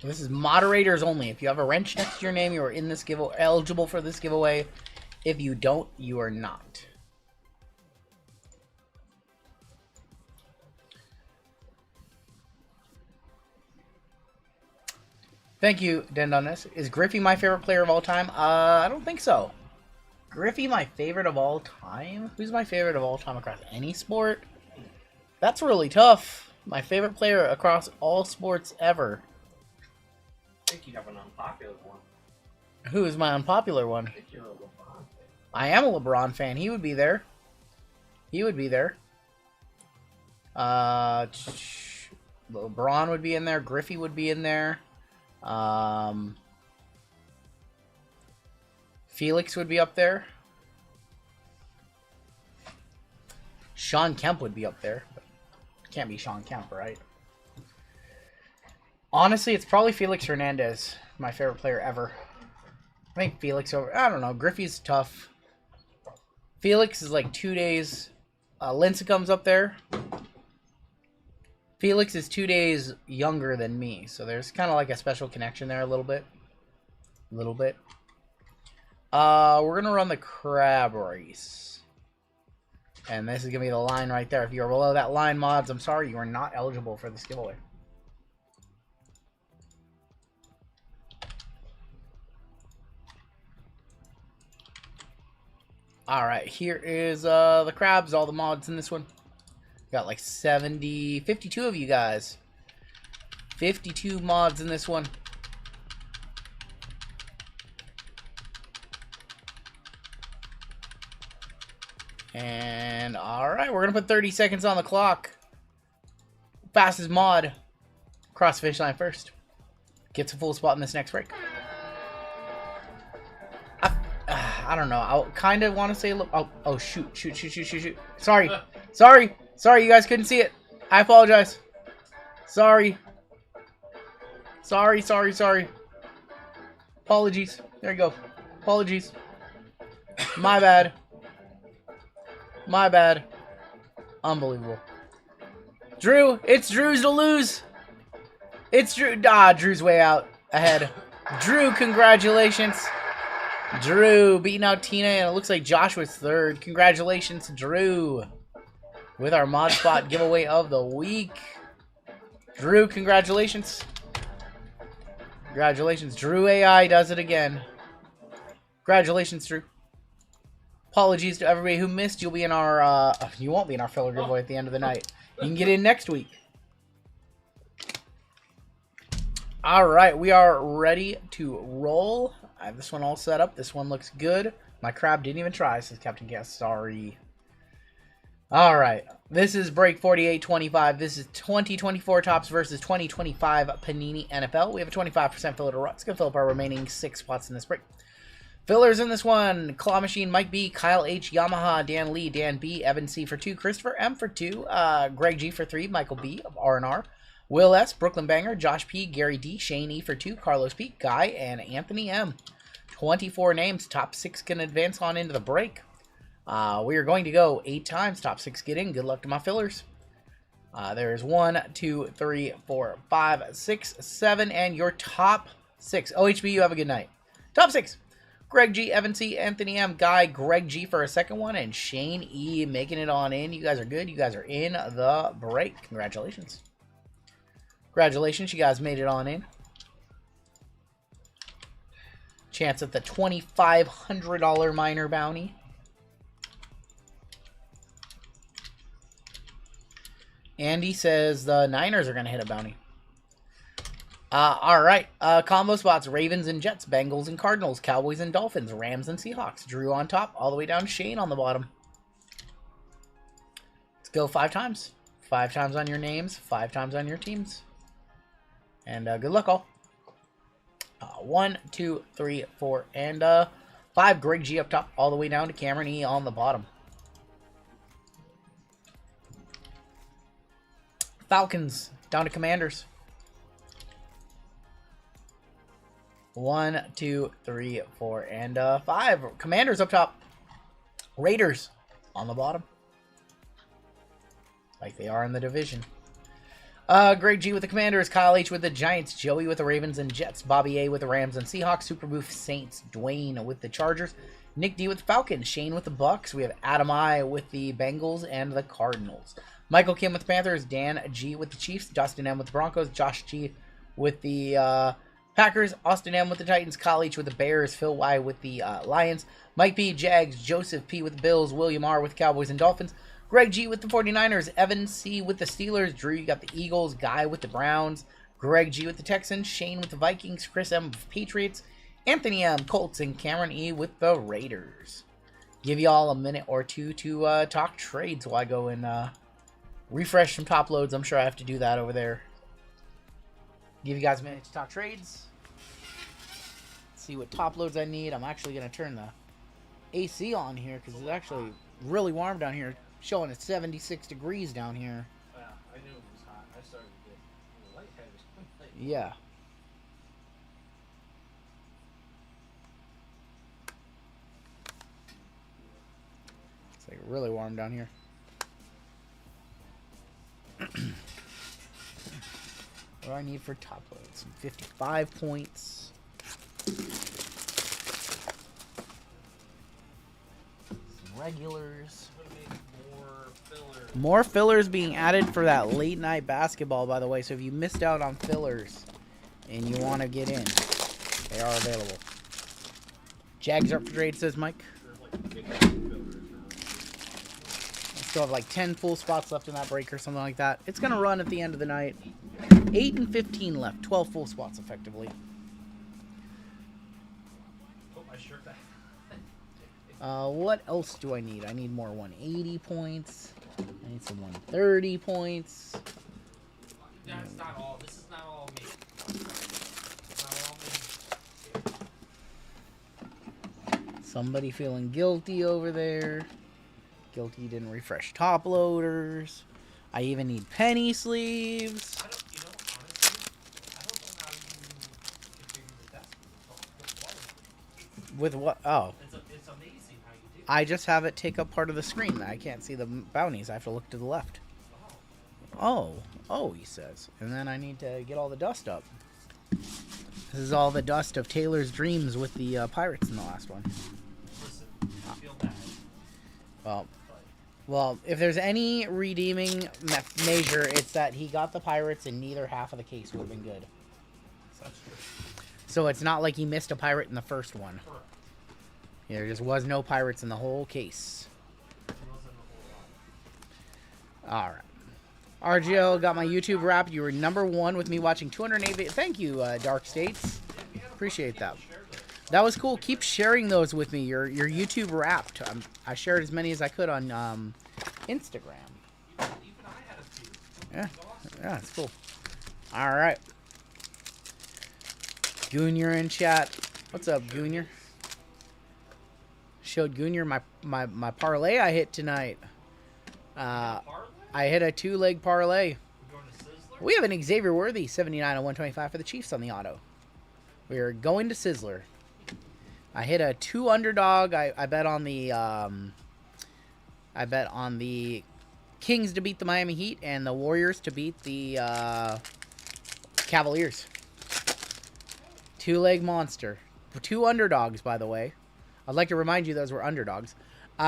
This is moderators only. If you have a wrench next to your name, you are in this giveaway, eligible for this giveaway. If you don't, you are not. Thank you, Dendonis. Is Griffey my favorite player of all time? I don't think so. Griffey my favorite of all time? Who's my favorite of all time across any sport? That's really tough. My favorite player across all sports ever. I think you have an unpopular one. Who is my unpopular one? I think you're a LeBron fan. I am a LeBron fan. He would be there. He would be there. LeBron would be in there. Griffey would be in there. Felix would be up there. Sean Kemp would be up there. Can't be Sean Kemp, right? Honestly, it's probably Felix Hernandez, my favorite player ever. I think Felix over... I don't know. Griffey's tough. Felix is like 2 days... Lincecum's up there. Felix is 2 days younger than me, so there's kind of like a special connection there a little bit. We're going to run the crab race. And this is going to be the line right there. If you are below that line, mods, I'm sorry, you are not eligible for this giveaway. Alright, here is the crabs, all the mods in this one. Got like 52 of you guys. 52 mods in this one. And alright, we're going to put 30 seconds on the clock. Fastest mod across the finish line first. Gets a full spot in this next break. I don't know. I kind of want to say... Oh, shoot. Sorry. You guys couldn't see it. I apologize. Sorry. Apologies. There you go. Apologies. My bad. Unbelievable. Drew. It's Drew's to lose. It's Drew. Drew's way out ahead. Drew, congratulations. Drew beating out Tina, and it looks like Joshua's third. Congratulations, Drew, with our mod spot giveaway of the week. Drew, congratulations. Drew AI does it again. Congratulations, Drew. Apologies to everybody who missed. You'll be in our, you won't be in our filler giveaway at the end of the night. You can get in next week. All right, we are ready to roll. I have this one all set up. This one looks good. My crab didn't even try, says Captain Guest. Sorry. All right, this is break 4825. This is 2024 Topps versus 2025 Panini NFL. We have a 25% filler to run. It's going to fill up our remaining 6 spots in this break. Fillers in this one: Claw Machine, Mike B, Kyle H, Yamaha, Dan Lee, Dan B, Evan C for 2, Christopher M for 2, Greg G for 3, Michael B of R&R, Will S, Brooklyn Banger, Josh P, Gary D, Shane E for 2, Carlos P, Guy, and Anthony M. 24 names. Top 6 can advance on into the break. We are going to go 8 times. Top 6 get in. Good luck to my fillers. There's 1, 2, 3, 4, 5, 6, 7, and your top 6. OHB, you have a good night. Top 6. Greg G, Evan C, Anthony M, Guy, Greg G for a second one, and Shane E making it on in. You guys are good. You guys are in the break. Congratulations. Congratulations. You guys made it on in. Chance at the $2,500 minor bounty. Andy says the Niners are going to hit a bounty. All right. Combo spots: Ravens and Jets, Bengals and Cardinals, Cowboys and Dolphins, Rams and Seahawks. Drew on top, all the way down to Shane on the bottom. Let's go 5 times. 5 times on your names, 5 times on your teams. And good luck, all. 1, 2, 3, 4, and 5. Greg G up top, all the way down to Cameron E on the bottom. Falcons down to Commanders. 1, 2, 3, 4, and 5. Commanders up top. Raiders on the bottom, like they are in the division. Greg G with the Commanders, Kyle H with the Giants, Joey with the Ravens and Jets, Bobby A with the Rams and Seahawks, Super Boof Saints, Dwayne with the Chargers, Nick D with the Falcons, Shane with the Bucks. We have Adam I with the Bengals and the Cardinals. Michael Kim with the Panthers, Dan G with the Chiefs, Dustin M with the Broncos, Josh G with the Packers, Austin M with the Titans, Kyle H with the Bears, Phil Y with the Lions, Mike P, Jags, Joseph P with the Bills, William R with the Cowboys and Dolphins, Greg G with the 49ers, Evan C with the Steelers, Drew, you got the Eagles, Guy with the Browns, Greg G with the Texans, Shane with the Vikings, Chris M with the Patriots, Anthony M, Colts, and Cameron E with the Raiders. Give you all a minute or two to talk trades while I go and refresh some top loads. I'm sure I have to do that over there. Give you guys a minute to talk trades. See what top loads I need. I'm actually going to turn the AC on here because it's actually really warm down here. Showing at 76 degrees down here. Yeah, I knew it was hot. I started to get lightheaded. Yeah. It's like really warm down here. What do I need for top loads? Some 55 points. Some regulars. More fillers being added for that late night basketball, by the way. So if you missed out on fillers and you want to get in, they are available. Jags are up for trade, says Mike. I still have like 10 full spots left in that break or something like that. It's going to run at the end of the night. 8 and 15 left. 12 full spots, effectively. Put my shirt back. What else do I need? I need more 180 points. I need some 130 points. That's not all. This is not all me. It's not all me. Somebody feeling guilty over there. Guilty didn't refresh top loaders. I even need penny sleeves. Honestly, I don't know how you configure the desk with quality. With what? Oh. It's amazing how you do. I just have it take up part of the screen. I can't see the bounties. I have to look to the left. Oh, he says. And then I need to get all the dust up. This is all the dust of Taylor's dreams with the Pirates in the last one. Listen, I feel bad. Well, if there's any redeeming measure, it's that he got the Pirates and neither half of the case would have been good. So it's not like he missed a pirate in the first one. Yeah, there just was no pirates in the whole case. Alright. RGL got my YouTube wrapped. You were #1 with me watching 208. Thank you, Dark States. Appreciate that. That was cool. Keep sharing those with me. Your YouTube wrapped. I shared as many as I could on Instagram. Yeah, it's cool. All right. Goonier in chat. What's up, Goonier? Showed Goonier my parlay I hit tonight. I hit a 2-leg parlay. We have an Xavier Worthy 79 of 125 for the Chiefs on the auto. We are going to Sizzler. I hit a 2 underdog. I bet on the Kings to beat the Miami Heat and the Warriors to beat the Cavaliers. 2-leg monster. 2 underdogs, by the way. I'd like to remind you those were underdogs.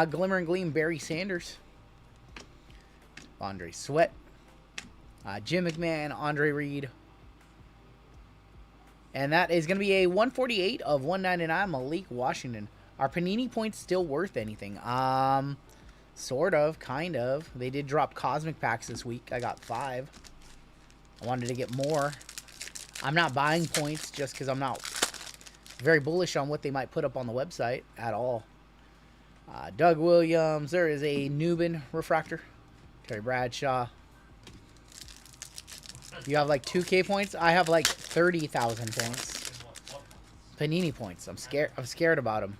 Glimmer and Gleam, Barry Sanders. Andre Sweat. Jim McMahon, Andre Reed. And that is going to be a 148 of 199, Malik Washington. Are Panini points still worth anything? Sort of, kind of. They did drop Cosmic Packs this week. I got 5. I wanted to get more. I'm not buying points just because I'm not very bullish on what they might put up on the website at all. Doug Williams. There is a Newbin refractor. Terry Bradshaw. You have like 2K points? I have like 30,000 points. Panini points. I'm scared about them.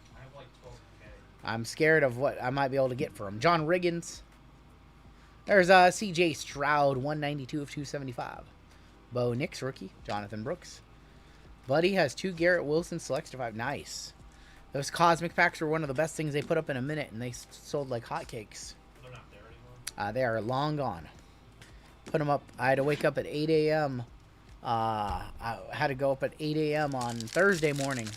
I'm scared of what I might be able to get for him. John Riggins. There's CJ Stroud, 192 of 275. Bo Nix, rookie. Jonathan Brooks. Buddy has 2 Garrett Wilson selects to 5. Nice. Those Cosmic Packs were one of the best things they put up in a minute, and they sold like hotcakes. They're not there anymore. They are long gone. Put them up. I had to wake up at 8 a.m. I had to go up at 8 a.m. on Thursday morning.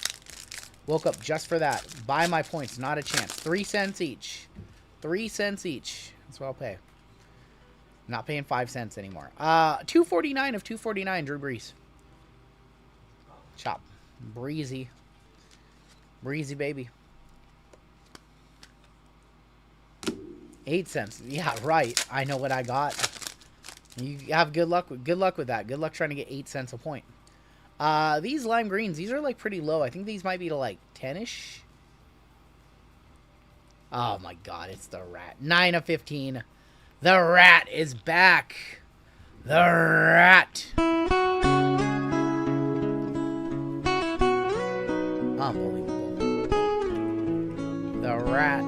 Woke up just for that. Buy my points. Not a chance. 3 cents each. 3 cents each. That's what I'll pay. Not paying 5 cents anymore. 249 of 249, Drew Brees. Chop. Breezy. Breezy, baby. 8 cents. Yeah, right. I know what I got. You have good luck with that. Good luck trying to get 8 cents a point. These lime greens, these are like pretty low. I think these might be to like 10-ish. Oh my god, it's the Rat. 9 of 15. The Rat is back. The Rat. Unbelievable. The Rat.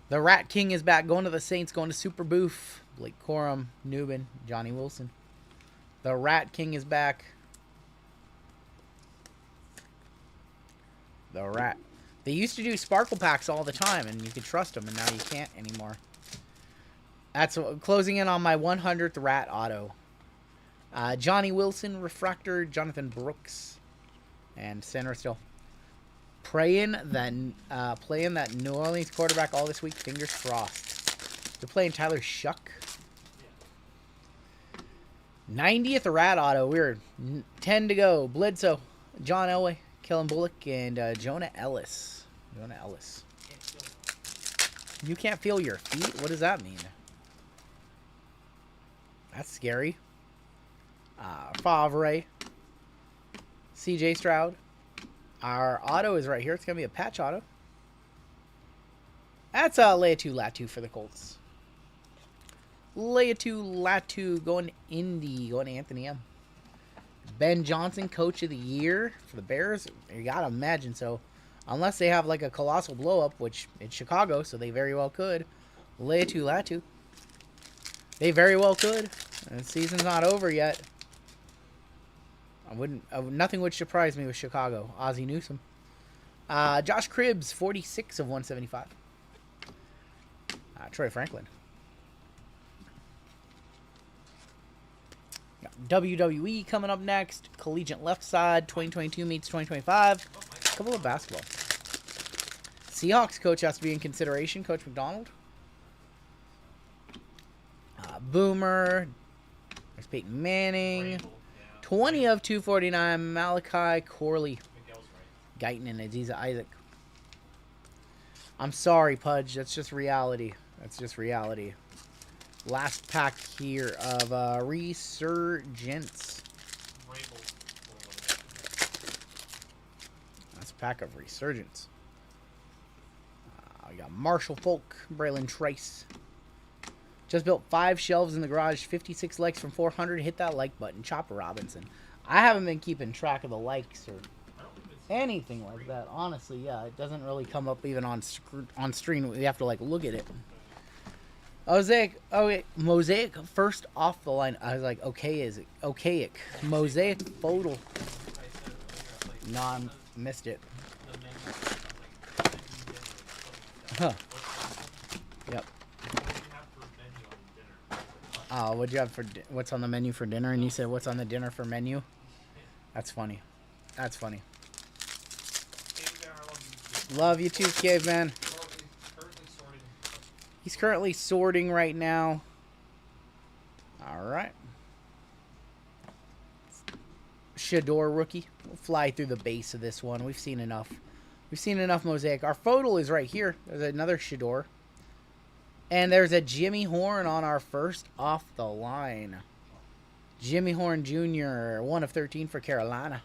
The Rat King is back. Going to the Saints. Going to Super Boof. Blake Corum. Newbin. Johnny Wilson. The Rat King is back. The Rat. They used to do Sparkle Packs all the time, and you could trust them, and now you can't anymore. That's closing in on my 100th Rat auto. Johnny Wilson, Refractor, Jonathan Brooks, and center still. Playing that New Orleans quarterback all this week. Fingers crossed. They're playing Tyler Shuck. 90th Rat auto. We're 10 to go. Bledsoe, John Elway, Kellen Bullock, and Jonah Ellis. Jonah Ellis. You can't feel your feet? What does that mean? That's scary. Favre. CJ Stroud. Our auto is right here. It's going to be a patch auto. That's Leatu Latu for the Colts. Leatu Latu going Indy. Going to Anthony M. Ben Johnson, Coach of the Year for the Bears. You got to imagine so. Unless they have like a colossal blow-up, which it's Chicago, so they very well could. Leatu Latu. They very well could. And the season's not over yet. Nothing would surprise me with Chicago. Ozzie Newsome. Josh Cribbs, 46 of 175. Troy Franklin. Got WWE coming up next. Collegiate Left Side, 2022 meets 2025. A couple of basketball. Seahawks coach has to be in consideration. Coach McDonald. Boomer. There's Peyton Manning. 20 of 249, Malachi Corley. Guyton and Aziza Isaac. I'm sorry, Pudge. That's just reality. That's just reality. Last pack here of Resurgence. Last pack of Resurgence. We got Marshall Folk, Braylon Trice. Just built 5 shelves in the garage, 56 likes from 400. Hit that like button. Chopper Robinson. I haven't been keeping track of the likes or anything like that. Honestly, yeah, it doesn't really come up even on screen. We have to like look at it. Mosaic. Oh wait, Mosaic first off the line. I was like, okay, is it okaic? Mosaic photo. No, I missed it. Huh. Yep. Oh, what'd you have for what's on the menu for dinner? And you said what's on the dinner for menu? That's funny. That's funny. Love you too, Caveman. He's currently sorting right now. All right. Shador rookie. We'll fly through the base of this one. We've seen enough. We've seen enough Mosaic. Our photo is right here. There's another Shador. And there's a Jimmy Horn on our first off the line. Jimmy Horn Jr., 1 of 13 for Carolina.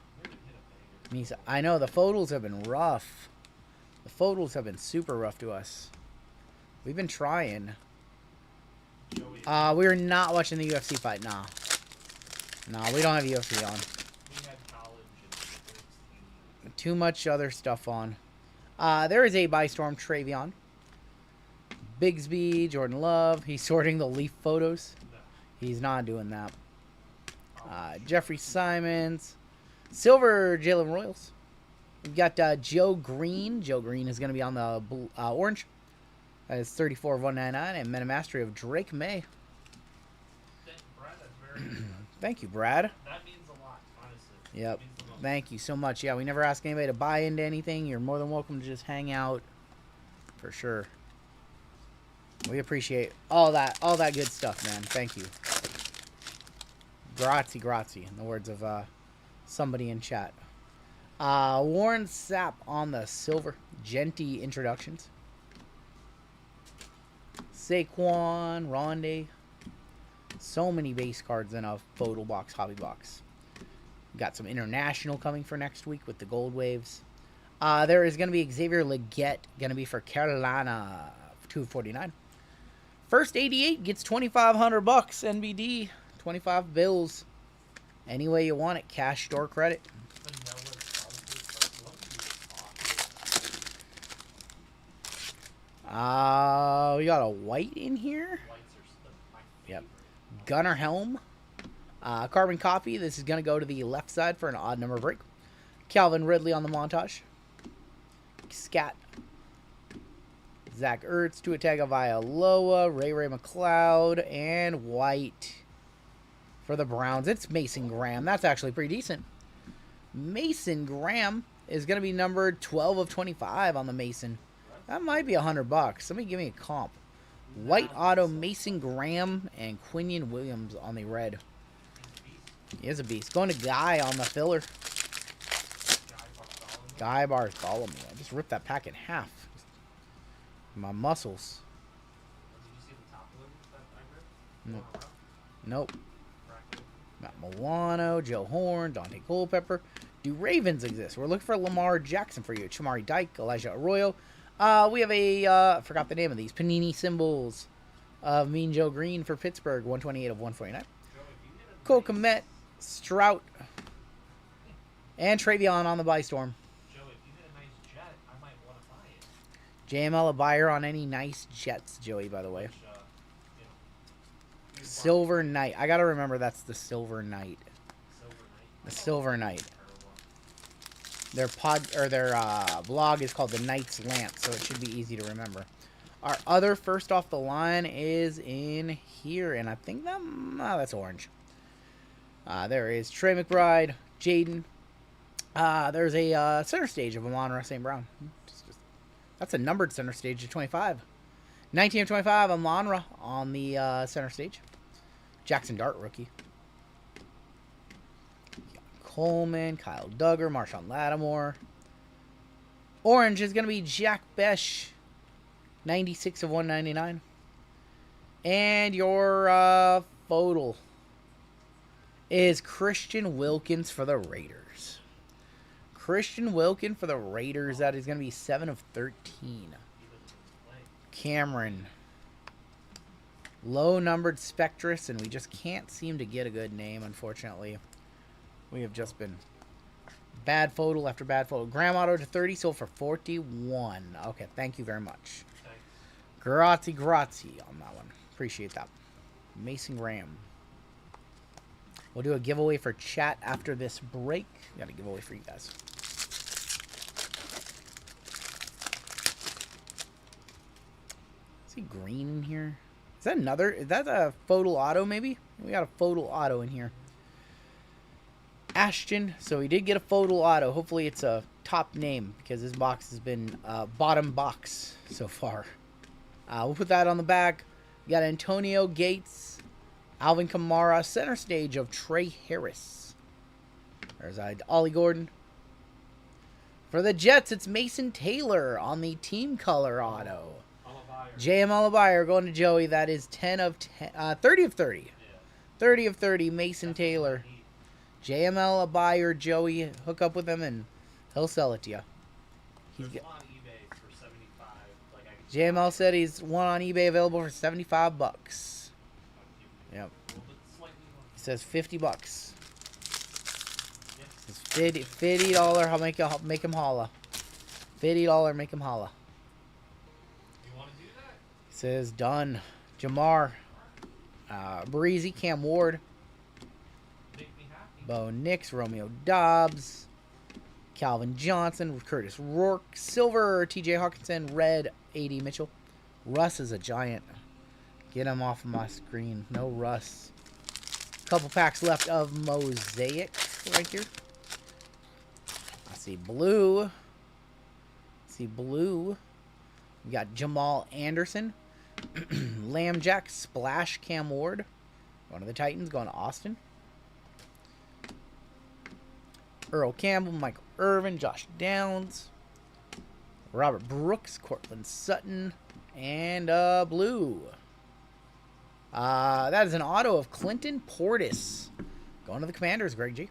I know the photos have been rough. The photos have been super rough to us. We've been trying. We're not watching the UFC fight now. No, we don't have UFC on. Too much other stuff on. There is a by Storm Travion. Bigsby, Jordan Love. He's sorting the Leaf photos. He's not doing that. Jeffrey Simons. Silver Jalen Royals. We've got Joe Green. Joe Green is going to be on the blue, orange. That is 34 of 199. And Meta Mastery of Drake May. Thank you, Brad. That means a lot, honestly. Yep. Thank you so much. Yeah, we never ask anybody to buy into anything. You're more than welcome to just hang out. For sure. We appreciate all that good stuff, man. Thank you. Grazie, grazie, in the words of somebody in chat. Warren Sapp on the silver. Genty introductions. Saquon, Rondé. So many base cards in a photo box, hobby box. Got some international coming for next week with the gold waves. There is going to be Xavier Legette, going to be for Carolina, 249. First 88 gets $2,500 NBD, 25 bills. Any way you want it, cash, store, credit. We got a white in here. Yep. Gunner Helm. Carbon copy. This is going to go to the left side for an odd number break. Calvin Ridley on the montage. Scat. Zach Ertz, Tua Tagovailoa, Ray McLeod, and white for the Browns. It's Mason Graham. That's actually pretty decent. Mason Graham is going to be numbered 12 of 25 on the Mason. That might be $100. Somebody give me a comp. White auto Mason Graham and Quinion Williams on the red. He is a beast. Going to Guy on the filler. Guy Bartholomew. I just ripped that pack in half. My muscles. Nope. Matt Milano, Joe Horn, Dante Culpepper. Do Ravens exist? We're looking for Lamar Jackson for you. Chamari Dyke, Elijah Arroyo. We have a, forgot the name of these. Panini symbols of Mean Joe Green for Pittsburgh. 128 of 149. Cole Kmet, Strout, and Travion on the buy storm. JML a buyer on any nice Jets, Joey, by the way. Silver Knight. I gotta remember that's the Silver Knight. The Silver Knight. Their blog is called The Knight's Lamp, so it should be easy to remember. Our other first off the line is in here, and I think that's orange. There is Trey McBride, Jaden. There's a center stage of Amon-Ra St. Brown. That's a numbered center stage of 25. 19 of 25, Amon-Ra on the center stage. Jackson Dart, rookie. Coleman, Kyle Duggar, Marshawn Lattimore. Orange is going to be Jack Besh. 96 of 199. And your photo is Christian Wilkins for the Raiders. Christian Wilkins for the Raiders. That is going to be 7 of 13. Cameron. Low numbered Spectrus, and we just can't seem to get a good name, unfortunately. We have just been bad photo after bad photo. Graham auto to 30, sold for 41. Okay, thank you very much. Grazie on that one. Appreciate that. Mason Graham. We'll do a giveaway for chat after this break. Got a giveaway for you guys. See green in here? Is that another? Is that a photo auto maybe? We got a photo auto in here. Ashton. So we did get a photo auto. Hopefully it's a top name because this box has been bottom box so far. We'll put that on the back. We got Antonio Gates, Alvin Kamara, center stage of Trey Harris. There's Ollie Gordon. For the Jets, it's Mason Taylor on the team color auto. JML buyer going to Joey. That is 10 of 10, 30 of 30. 30 of 30, Mason Taylor. JML a buyer, Joey. Hook up with him and he'll sell it to you. He's got, JML said he's one on eBay available for 75 bucks. Yep. He says 50 bucks. It's $50. I'll make him holla. $50. Make him holla. He says done. Jamar, Breezy, Cam Ward, Bo Nix, Romeo Dobbs, Calvin Johnson, Curtis Rourke, Silver, TJ Hawkinson, Red, AD Mitchell. Russ is a giant. Get him off of my screen. No Russ. Couple packs left of Mosaic right here. I see blue. We got Jamal Anderson. Lambjack, Splash, Cam Ward. Going to the Titans, going to Austin. Earl Campbell, Michael Irvin, Josh Downs, Robert Brooks, Cortland Sutton, and blue. That is an auto of Clinton Portis. Going to the Commanders, Greg G.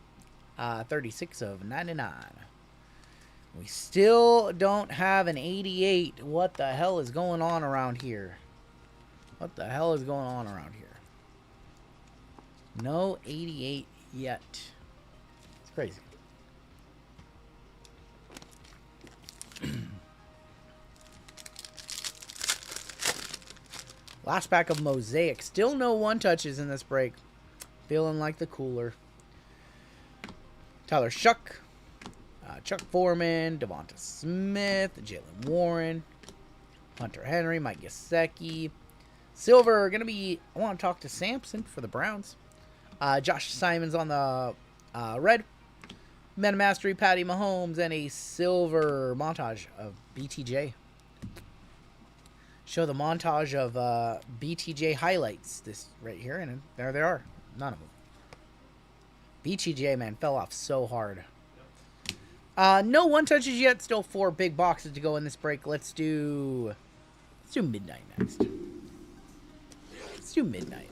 36 of 99. We still don't have an 88. What the hell is going on around here? What the hell is going on around here? No 88 yet. It's crazy. Last pack of Mosaic. Still no one touches in this break. Feeling like the cooler. Tyler Shuck. Chuck Foreman. Devonta Smith. Jalen Warren. Hunter Henry. Mike Gesicki. Silver. Going to be... I want to talk to Sampson for the Browns. Josh Simons on the red. Meta Mastery, Patty Mahomes, and a silver montage of BTJ. Show the montage of BTJ highlights this right here, and there they are. None of them. BTJ, man, fell off so hard. No one touches yet. Still 4 big boxes to go in this break. Let's do midnight next. Let's do midnight.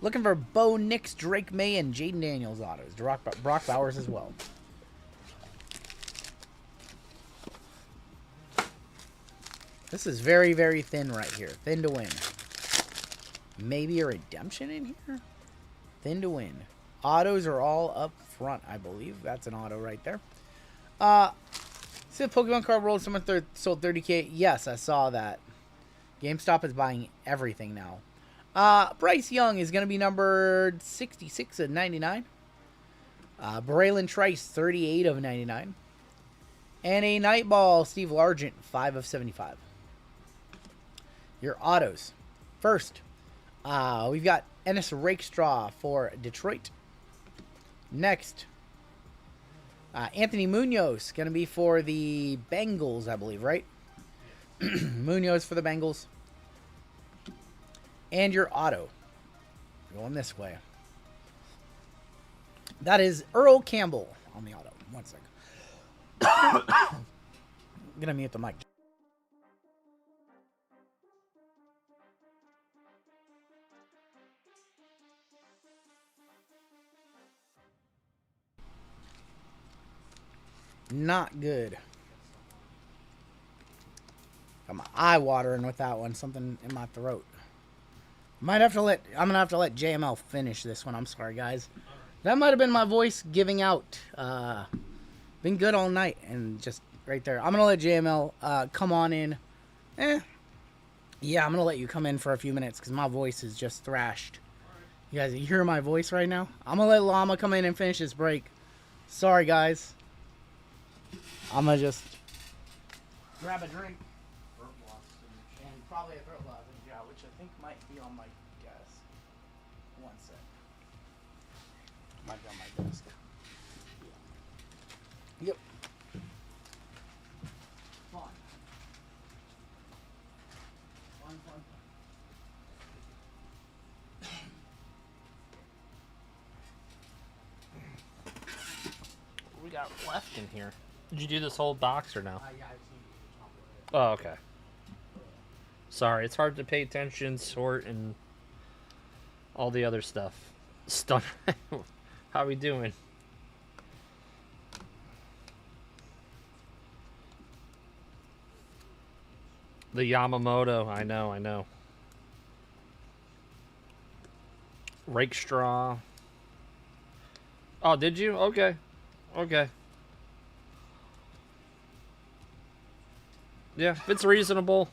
Looking for Bo Nix, Drake May, and Jaden Daniels autos. Brock Bowers as well. This is very, very thin right here. Thin to win. Maybe a redemption in here? Thin to win. Autos are all up front, I believe. That's an auto right there. See the Pokemon card rolled someone sold 30K? Yes, I saw that. GameStop is buying everything now. Bryce Young is going to be numbered 66 of 99. Braylon Trice, 38 of 99. And a Nightball, Steve Largent, 5 of 75. Your autos. First, we've got Ennis Rakestraw for Detroit. Next, Anthony Munoz, going to be for the Bengals, I believe, right? Munoz for the Bengals. And your auto. Going this way. That is Earl Campbell on the auto. 1 second. I'm going to mute the mic. Not good. Got my eye watering with that one. Something in my throat. I'm gonna have to let JML finish this one. I'm sorry, guys. That might have been my voice giving out. Been good all night and just right there. I'm gonna let JML come on in. Yeah, I'm gonna let you come in for a few minutes because my voice is just thrashed. You guys hear my voice right now? I'm gonna let Llama come in and finish this break. Sorry, guys. I'm gonna just grab a drink and probably a throat lozenge, yeah, which I think might be on my desk. One sec. Might be on my desk. Yep. Fun. Fun. What we got left in here? Did you do this whole box or no? Yeah, I've seen the top of it. Oh, okay. Sorry, it's hard to pay attention, sort, and all the other stuff. Stun. How we doing? The Yamamoto, I know. Rake straw. Oh, did you? Okay. Yeah, if it's reasonable,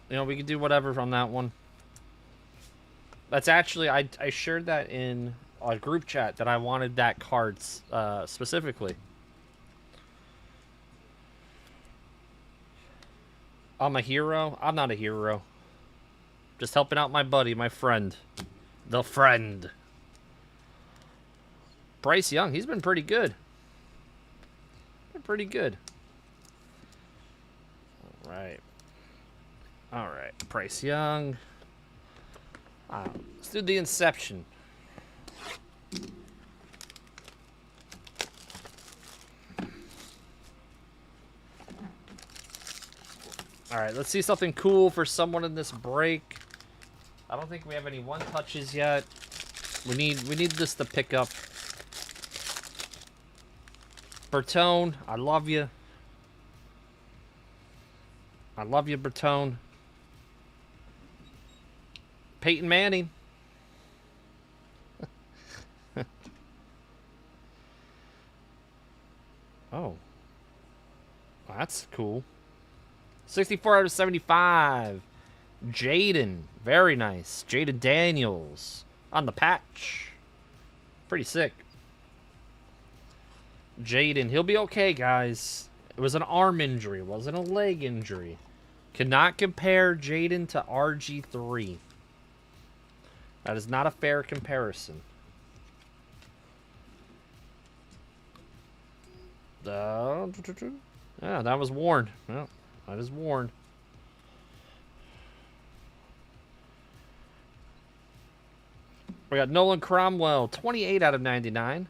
you know, we can do whatever on that one. That's actually, I shared that in a group chat that I wanted that card specifically. I'm a hero? I'm not a hero. Just helping out my buddy, my friend. The friend. Bryce Young, he's been pretty good. Alright, Bryce Young. Let's do the Inception. Alright, let's see something cool for someone in this break. I don't think we have any one touches yet. We need this to pick up. Bertone, I love you. Bertone. Peyton Manning. Oh. Well, that's cool. 64 out of 75. Jaden. Very nice. Jaden Daniels. On the patch. Pretty sick. Jaden. He'll be okay, guys. It was an arm injury. It wasn't a leg injury. Cannot compare Jaden to RG3. That is not a fair comparison. Yeah, that was worn. Yeah, that is worn. We got Nolan Cromwell, 28 out of 99.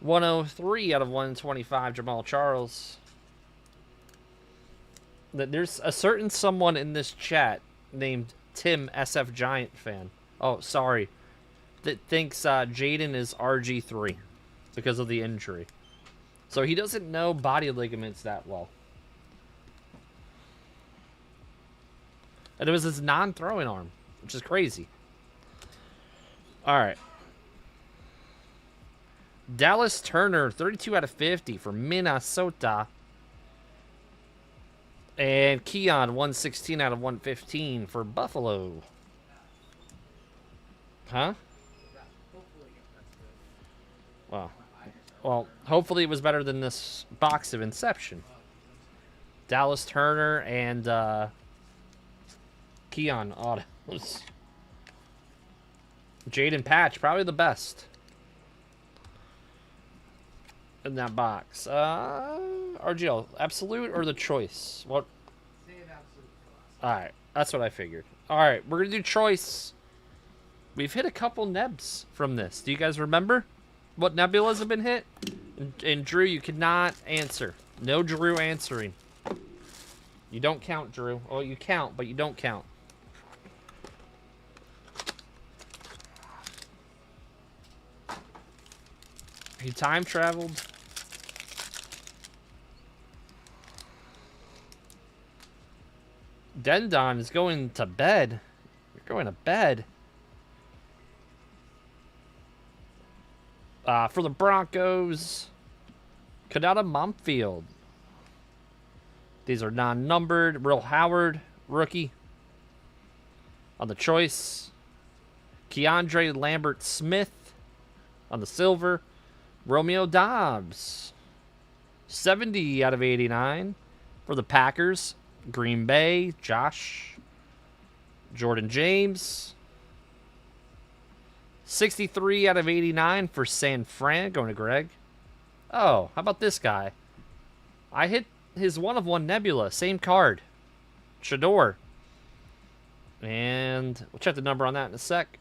103 out of 125, Jamal Charles. There's a certain someone in this chat named Tim, SF Giant fan. Oh, sorry. That thinks Jaden is RG3 because of the injury. So he doesn't know body ligaments that well. And it was his non-throwing arm, which is crazy. All right. Dallas Turner, 32 out of 50 for Minnesota. And Keon, 116 out of 115 for Buffalo. Huh? Well, hopefully it was better than this box of Inception. Dallas Turner and Keon autos. Jaden Patch, probably the best in that box. RGL, absolute or the choice? What? Alright, that's what I figured. Alright, we're gonna do choice. We've hit a couple nebs from this. Do you guys remember what nebulas have been hit? And Drew, you cannot answer. No Drew answering. You don't count, Drew. Oh, you count, but you don't count. He time traveled. Dendon is going to bed. You're going to bed. For the Broncos, Kanata Mumfield. These are non-numbered. Will Howard, rookie. On the choice, Keandre Lambert-Smith. On the silver, Romeo Dobbs. 70 out of 89. For the Packers, Green Bay, Josh. Jordan James. 63 out of 89 for San Fran, going to Greg. Oh, how about this guy? I hit his 1/1 Nebula, same card. Shador. And we'll check the number on that in a sec.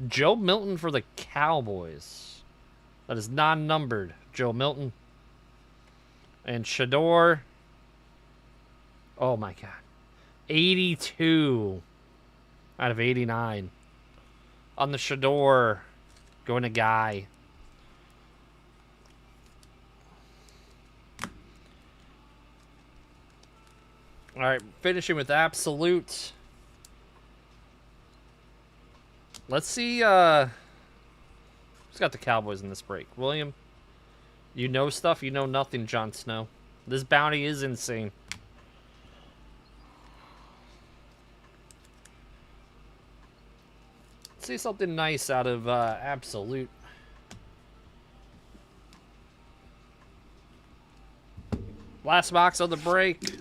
Joe Milton for the Cowboys. That is non-numbered. Joe Milton. And Shador. Oh my God. 82 out of 89. On the Shador. Going to Guy. All right, finishing with Absolute. Let's see. Who's got the Cowboys in this break? William, you know stuff. You know nothing, Jon Snow. This bounty is insane. Let's see something nice out of Absolute. Last box of the break.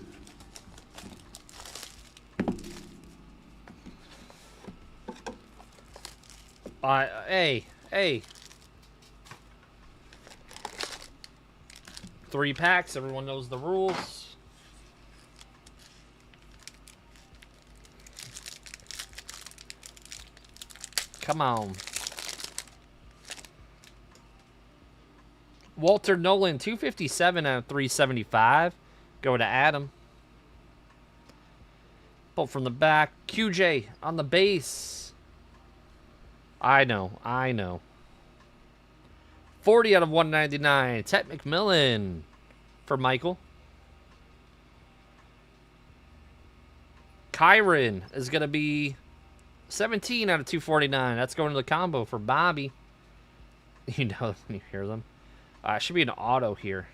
Hey. 3 packs. Everyone knows the rules. Come on. Walter Nolan, 257 out of 375. Go to Adam. Pull from the back. QJ on the base. I know. 40 out of 199. Ted McMillan for Michael. Kyron is going to be 17 out of 249. That's going to the combo for Bobby. You know when you hear them. Should be an auto here.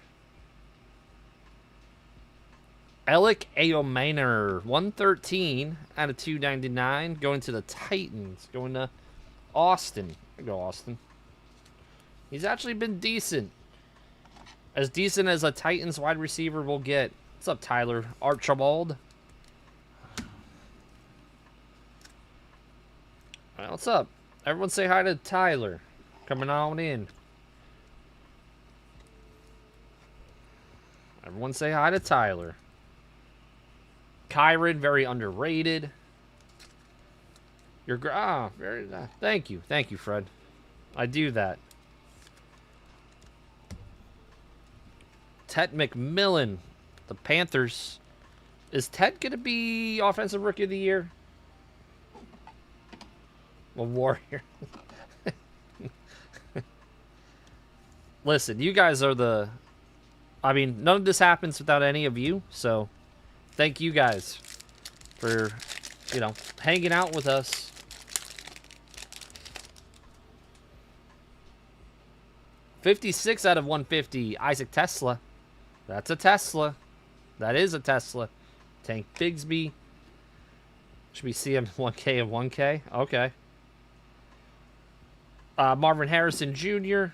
Alec Ayomaner, 113 out of 299. Going to the Titans. Going to Austin. There you go, Austin. He's actually been decent. As decent as a Titans wide receiver will get. What's up, Tyler Archibald? Well, what's up? Everyone say hi to Tyler. Coming on in. Everyone say hi to Tyler. Kyron, very underrated. Very. Thank you, Fred. I do that. Ted McMillan, the Panthers. Is Ted gonna be Offensive Rookie of the Year? A Warrior. Listen, you guys are the. I mean, none of this happens without any of you. So, thank you guys for, hanging out with us. $56 out of 150. Isaac Tesla. That's a Tesla. That is a Tesla. Tank Bigsby. Should we see him 1K of 1K? Okay. Marvin Harrison Jr.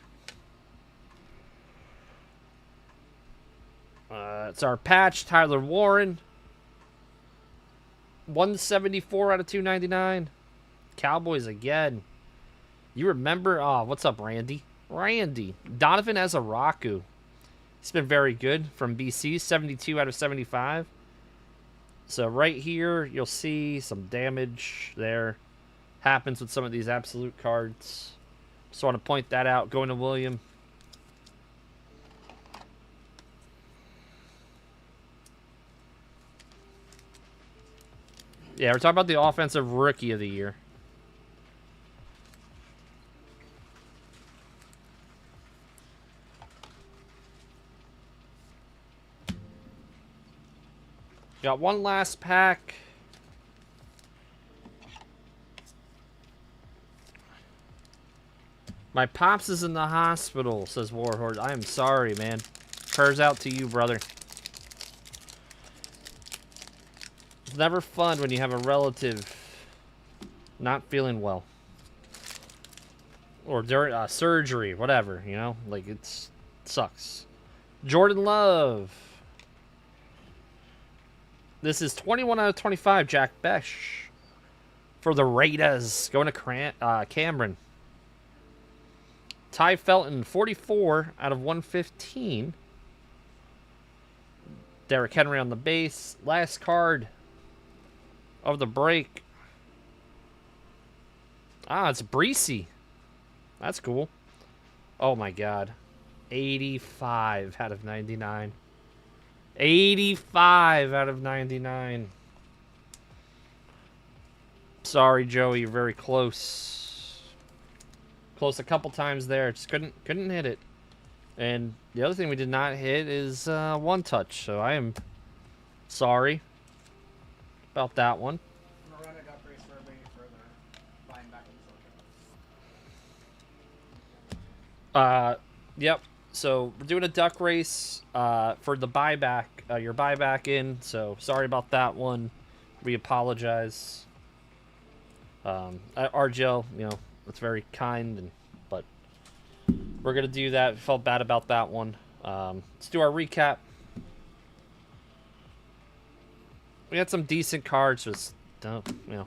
It's our patch. Tyler Warren. 174 out of 299. Cowboys again. You remember? Oh, what's up, Randy? Donovan Azaraku. He's been very good from BC. 72 out of 75. So right here, you'll see some damage there. Happens with some of these absolute cards. Just want to point that out. Going to William. Yeah, we're talking about the Offensive Rookie of the Year. Got one last pack. My pops is in the hospital, says Warhorse. I am sorry, man. Prayers out to you, brother. It's never fun when you have a relative not feeling well. Or during surgery, whatever, you know? Like, it sucks. Jordan Love. This is 21 out of 25, Jack Besh. For the Raiders. Going to Cameron. Ty Felton, 44 out of 115. Derrick Henry on the base. Last card of the break. Ah, it's Breesy. That's cool. Oh my god. 85 out of 99. 85 out of 99. Sorry, Joey, you're very close. Close a couple times there. Just couldn't hit it. And the other thing we did not hit is one touch. So I am sorry about that one. I'm gonna run a duck race for everybody for the buying back in the Yep. So we're doing a duck race for the buyback, your buyback in. So sorry about that one. We apologize. RGL, you know, it's very kind, but we're gonna do that. Felt bad about that one. Let's do our recap. We had some decent cards, just you know,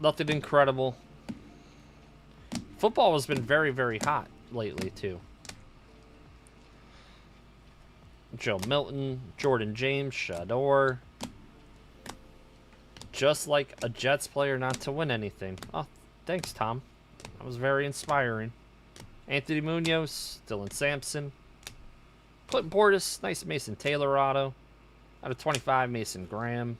nothing incredible. Football has been very, very hot lately too. Joe Milton, Jordan James, Shador. Just like a Jets player not to win anything. Oh, thanks, Tom. That was very inspiring. Anthony Munoz, Dylan Sampson. Clinton Portis, nice Mason Taylor auto. Out of 25, Mason Graham.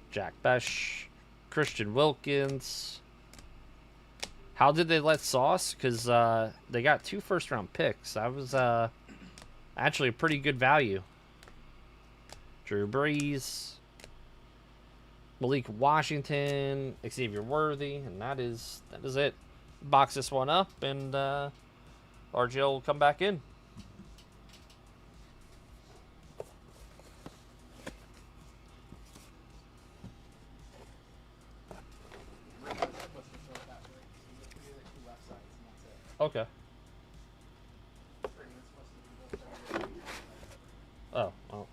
Jack Besh. Christian Wilkins. How did they let Sauce? Because they got 2 first-round picks. That was actually a pretty good value. Drew Brees. Malik Washington. Xavier Worthy. And that is it. Box this one up, and RGL will come back in. Okay. Oh, well.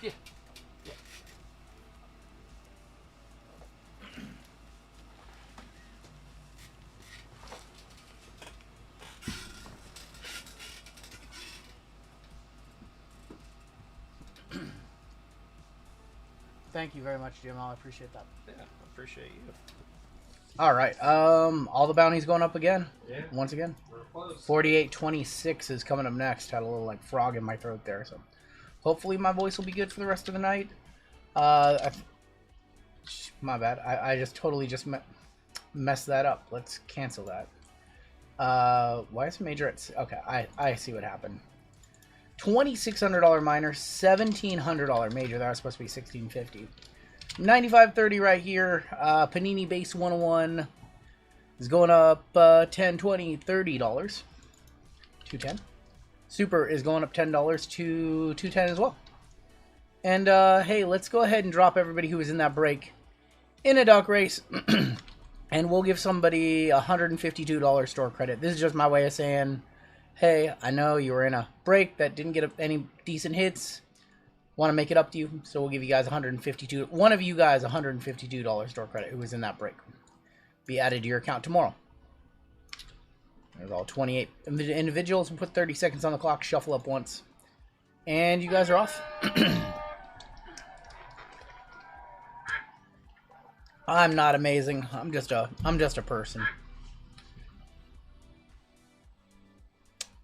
Yeah. Yeah. Thank you very much, JML. I appreciate that. Yeah, I appreciate you. All right. All the bounties going up again. Yeah. Once again. We're close. 4826 is coming up next. Had a little like frog in my throat there, so hopefully my voice will be good for the rest of the night. My bad. I just totally just messed that up. Let's cancel that. Why is major at? Okay, I see what happened. $2,600 minor, $1,700 major. That was supposed to be $1,650. 95.30 right here. Panini base 101 is going up $10, $20, $30. $210. Super is going up $10 to $210 as well. And hey, let's go ahead and drop everybody who was in that break in a duck race. And we'll give somebody $152 store credit. This is just my way of saying, hey, I know you were in a break that didn't get any decent hits. Want to make it up to you, so we'll give you guys one of you guys $152 store credit who was in that break. Be added to your account tomorrow. There's all 28 individuals. We'll put 30 seconds on the clock, shuffle up once, and you guys are off. I'm not amazing. I'm just a person.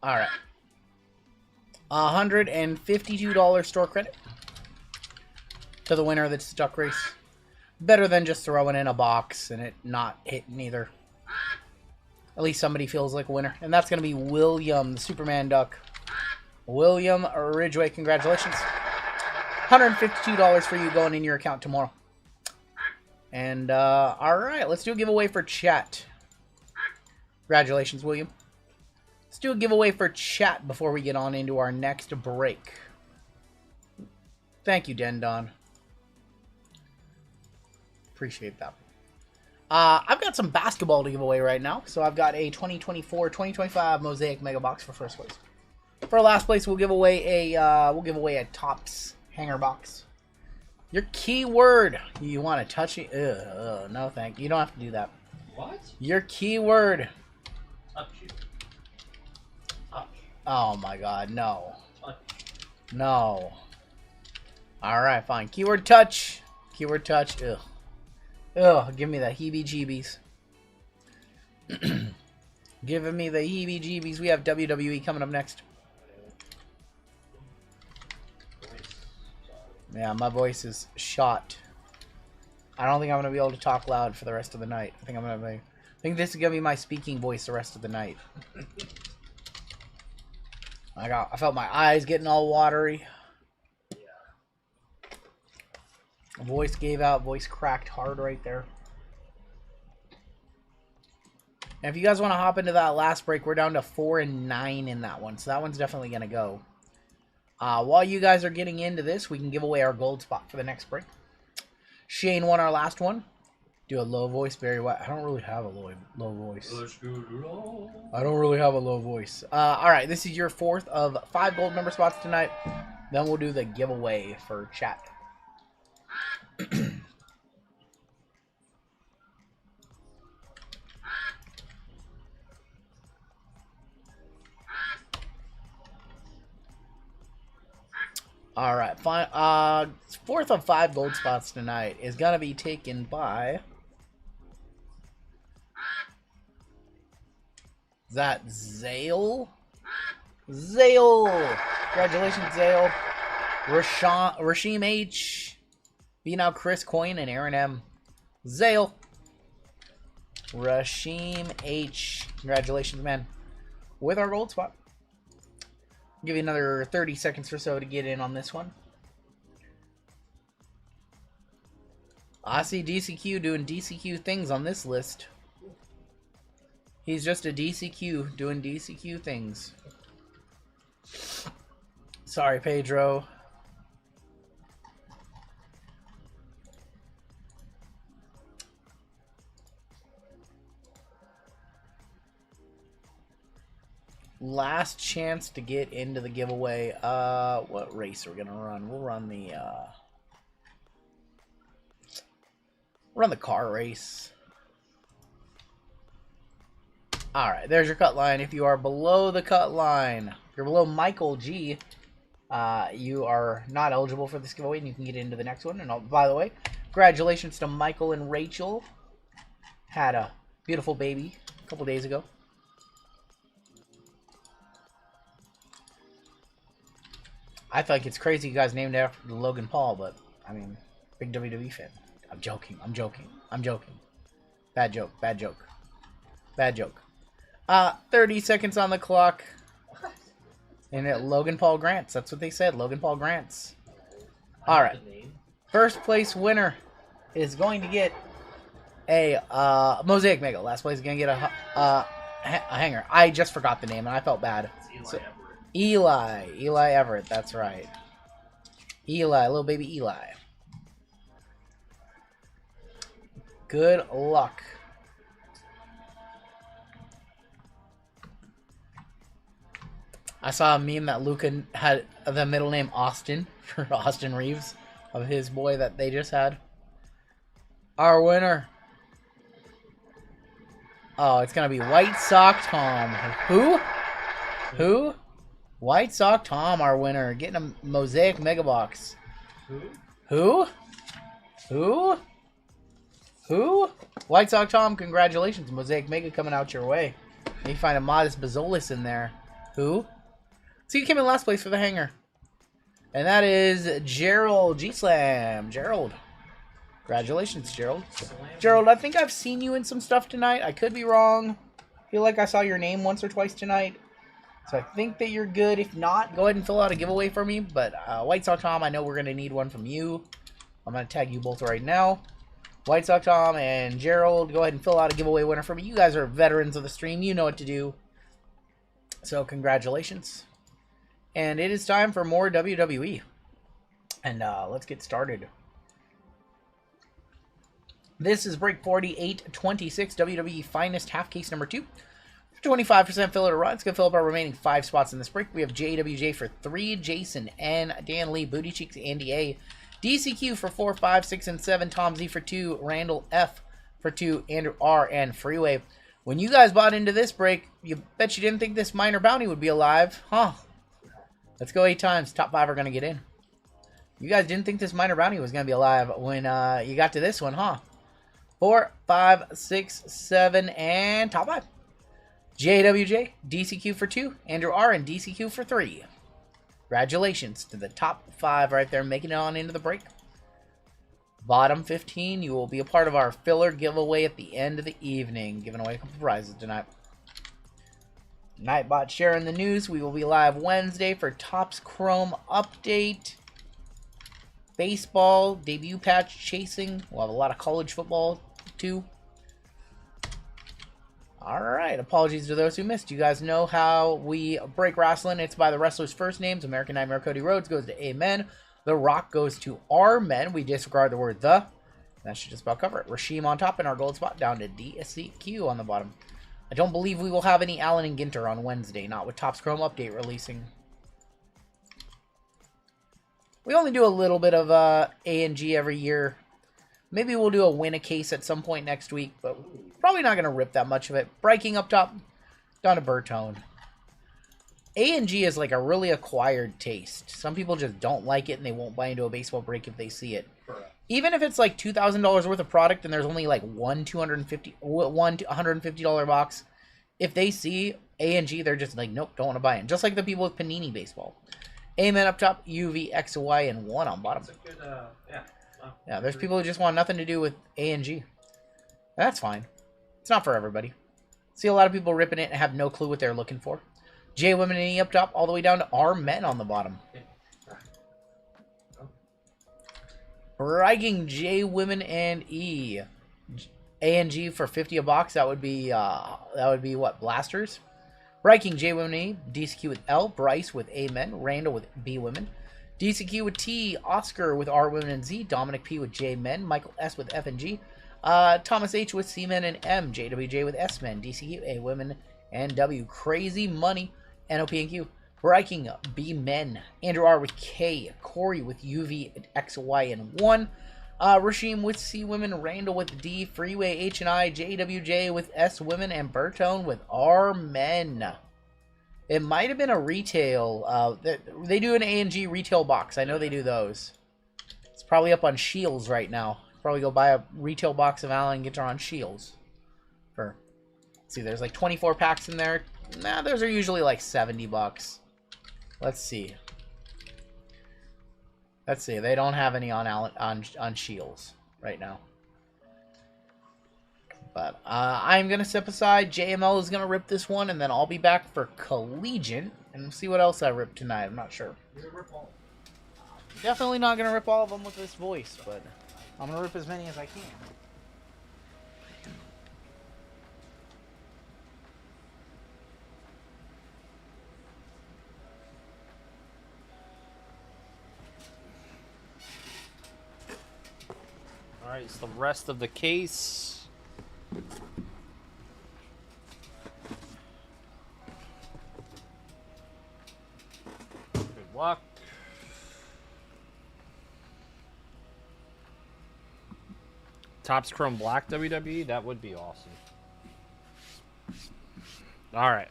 All right. $152 store credit to the winner of the Stuck Race. Better than just throwing in a box and it not hitting either. At least somebody feels like a winner. And that's going to be William, the Superman Duck. William Ridgway, congratulations. $152 for you going in your account tomorrow. And, alright, let's do a giveaway for chat. Congratulations, William. Let's do a giveaway for chat before we get on into our next break. Thank you, Dendon. Appreciate that. I've got some basketball to give away right now. So I've got a 2024-2025 Mosaic Mega Box for first place. For last place, we'll give away a Topps hanger box. Your keyword. You want to touch it? No, thank you. You don't have to do that. What? Your keyword. Touch you. Touch. Oh my God, no. Touch. No. Alright, fine. Keyword touch. Keyword touch. Ugh. Ugh, give me the heebie-jeebies. Giving me the heebie-jeebies. We have WWE coming up next. Yeah, my voice is shot. I don't think I'm going to be able to talk loud for the rest of the night. I think this is going to be my speaking voice the rest of the night. I felt my eyes getting all watery. Voice gave out, voice cracked hard right there. And if you guys want to hop into that last break, we're down to 4 and 9 in that one. So that one's definitely going to go. While you guys are getting into this, we can give away our gold spot for the next break. Shane won our last one. Do a low voice, Barry White. I don't really have a low voice. I don't really have a low voice. Alright, this is your 4th of 5 gold member spots tonight. Then we'll do the giveaway for chat. All right, fine. 4th of 5 gold spots tonight is gonna be taken by. Is that Zale? Zale! Congratulations, Zale. Rasheem H. Being out Chris Coyne and Aaron M. Zale. Rasheem H. Congratulations, man. With our gold spot. Give you another 30 seconds or so to get in on this one. I see DCQ doing DCQ things on this list. He's just a DCQ doing DCQ things. Sorry, Pedro. Last chance to get into the giveaway. What race are we gonna run? We'll run the car race. Alright, there's your cut line. If you are below the cut line, if you're below Michael G, you are not eligible for this giveaway and you can get into the next one. And by the way, congratulations to Michael and Rachel. Had a beautiful baby a couple days ago. I think it's crazy you guys named it after Logan Paul, but, I mean, big WWE fan. I'm joking. I'm joking. I'm joking. Bad joke. Bad joke. Bad joke. 30 seconds on the clock. And Logan Paul Grants. That's what they said. Logan Paul Grants. Alright. First place winner is going to get a Mosaic Mega. Last place is going to get a hanger. I just forgot the name and I felt bad. Eli Everett, that's right. Eli, little baby Eli. Good luck. I saw a meme that Luca had the middle name Austin for Austin Reeves of his boy that they just had. Our winner. Oh, it's going to be White Sock Tom. Who? Who? White Sock Tom, our winner, getting a Mosaic Mega Box. Who? Who? Who? White Sock Tom, congratulations. Mosaic Mega coming out your way. You find a Modest Bazolis in there. Who? So you came in last place for the hanger. And that is Gerald G-Slam. Gerald. Congratulations, Gerald. Gerald, I think I've seen you in some stuff tonight. I could be wrong. I feel like I saw your name once or twice tonight. So I think that you're good. If not, go ahead and fill out a giveaway for me. But White Sox Tom, I know we're going to need one from you. I'm going to tag you both right now. White Sox Tom and Gerald, go ahead and fill out a giveaway winner for me. You guys are veterans of the stream. You know what to do. So congratulations. And it is time for more WWE. And let's get started. This is break 4826, WWE Finest, half case number 2. 25% filler to run. It's going to fill up our remaining 5 spots in this break. We have JWJ for 3, Jason N, Dan Lee, Booty Cheeks, Andy A, DCQ for 4, 5, 6, and 7, Tom Z for 2, Randall F for 2, Andrew R, and Freeway. When you guys bought into this break, you bet you didn't think this minor bounty would be alive, huh? Let's go 8 times. Top 5 are going to get in. You guys didn't think this minor bounty was going to be alive when you got to this one, huh? 4, 5, 6, 7, and top 5. JWJ, DCQ for 2, Andrew R, and DCQ for 3. Congratulations to the top 5 right there, making it on into the break. Bottom 15, you will be a part of our filler giveaway at the end of the evening, giving away a couple prizes tonight. Nightbot sharing the news. We will be live Wednesday for Topps Chrome update. Baseball, debut patch chasing. We'll have a lot of college football too. Alright, apologies to those who missed. You guys know how we break wrestling. It's by the wrestlers' first names. American Nightmare Cody Rhodes goes to Amen. The Rock goes to our men. We disregard the word the. That should just about cover it. Rasheem on top and our gold spot down to DSCQ on the bottom. I don't believe we will have any Allen and Ginter on Wednesday, not with Topps Chrome update releasing. We only do a little bit of A&G every year. Maybe we'll do a win-a-case at some point next week, but probably not going to rip that much of it. Breaking up top, down to Bertone. A&G is like a really acquired taste. Some people just don't like it and they won't buy into a baseball break if they see it. Correct. Even if it's like $2,000 worth of product and there's only like one $150 box, if they see A&G, they're just like, nope, don't want to buy it. Just like the people with Panini baseball. Amen up top, UV, X, Y, and 1 on bottom. That's a good, yeah. Wow. Yeah, there's people who just want nothing to do with A&G. That's fine. It's not for everybody. See a lot of people ripping it and have no clue what they're looking for. J, Women, and E up top, all the way down to our men on the bottom. Ranking J, Women, and E. A&G for 50 a box. That would be what, Blasters? Ranking J, Women, and E. DCQ with L. Bryce with A men. Randall with B women. DCQ with T. Oscar with R women and Z. Dominic P with J men. Michael S with F and G. Thomas H with C men and M. JWJ with S men. DCQ A women and W. Crazy Money. NOP and Q. Ranking B men. Andrew R with K. Corey with UV, X, Y, and 1. Rasheem with C women. Randall with D. Freeway H and I. JWJ with S women. And Bertone with R men. It might have been a retail. They do an A&G retail box. I know they do those. It's probably up on Shields right now. Probably go buy a retail box of Allen and Ginter on Shields. Let's see, there's like 24 packs in there. Nah, those are usually like $70. Let's see. They don't have any on Allen on Shields right now. But I'm going to step aside. JML is going to rip this one, and then I'll be back for Collegiate. And we'll see what else I rip tonight. I'm not sure. Definitely not going to rip all of them with this voice, but I'm going to rip as many as I can. Alright, it's the rest of the case. Good luck. Topps Chrome Black WWE? That would be awesome. Alright.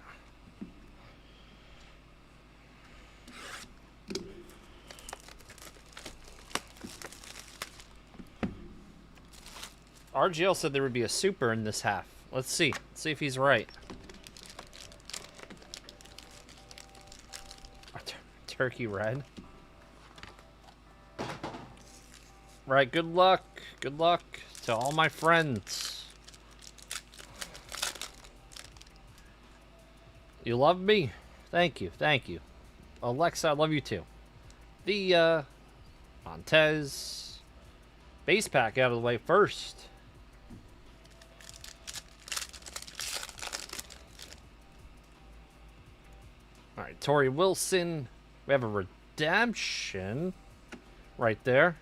RGL said there would be a super in this half. Let's see. Let's see if he's right. Turkey red. Right, good luck. Good luck to all my friends. You love me? Thank you, thank you. Alexa, I love you too. The, Montez. Base pack out of the way first. Alright, Torrey Wilson. We have a redemption right there.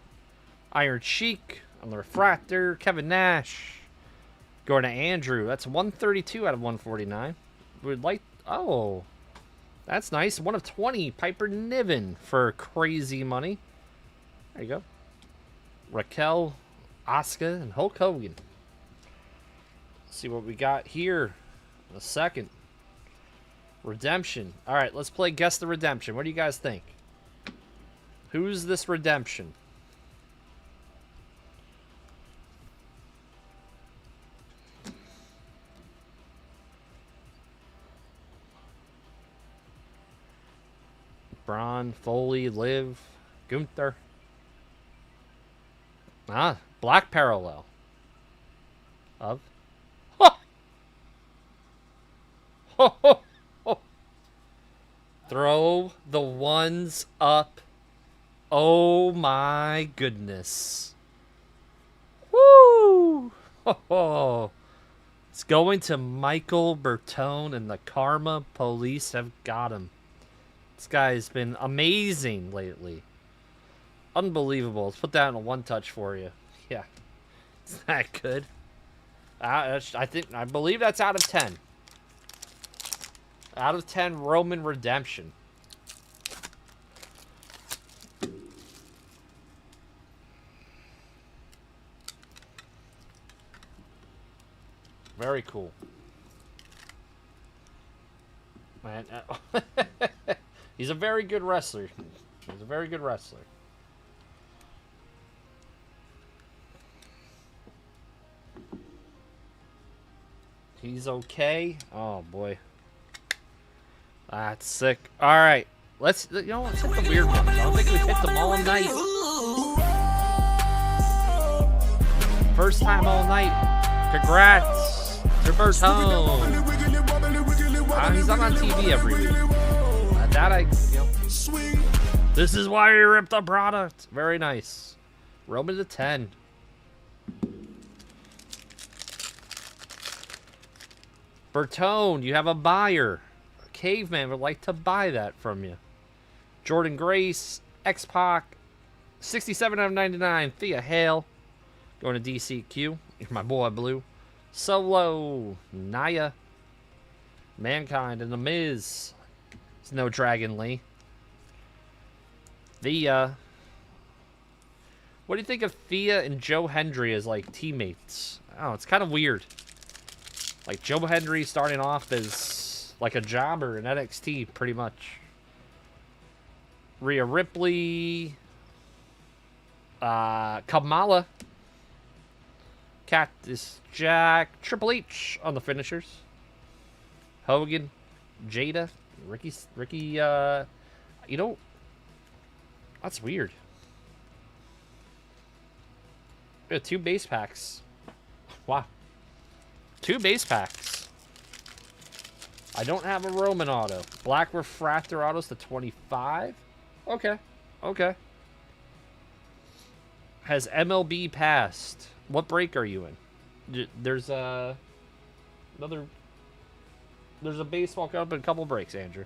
Iron Sheik on the refractor. Kevin Nash. Going to Andrew. That's 132 out of 149. We'd like... Oh. That's nice. 1 of 20. Piper Niven for crazy money. There you go. Raquel, Asuka, and Hulk Hogan. Let's see what we got here in a second. Redemption. All right, let's play Guess the Redemption. What do you guys think? Who's this redemption? Braun, Foley, Liv, Gunther. Ah, black parallel. Of? Ho! Ho, ho, ho. Throw the ones up. Oh my goodness. Woo! Ho, ho. It's going to Michael Bertone, and the Karma Police have got him. This guy's been amazing lately. Unbelievable. Let's put that in a one-touch for you. Yeah. It's that good. I believe that's out of 10. Out of 10 Roman Redemption. Very cool. Man, he's a very good wrestler. He's a very good wrestler. He's okay. Oh boy, that's sick. All right, let's hit the weird ones. I don't think we've hit them all night. First time all night. Congrats to Bertone. He's not on TV every week. This is why you ripped the product. Very nice. Roman to 10. Bertone, you have a buyer. Caveman would like to buy that from you. Jordan Grace, X-Pac, 67 out of 99. Thea Hale, going to DCQ. You're my boy, Blue. Solo, Naya, Mankind, and The Miz. It's no Dragon Lee. Thea. What do you think of Thea and Joe Hendry as, like, teammates? Oh, it's kind of weird. Like, Joe Hendry starting off as, like, a jobber in NXT, pretty much. Rhea Ripley. Kamala. Cactus Jack. Triple H on the finishers. Hogan. Jada. Ricky, you know, that's weird. We have 2 base packs. Wow. 2 base packs. I don't have a Roman auto. Black refractor autos to 25. Okay. Okay. Has MLB passed? What break are you in? There's a baseball coming up in a couple breaks, Andrew.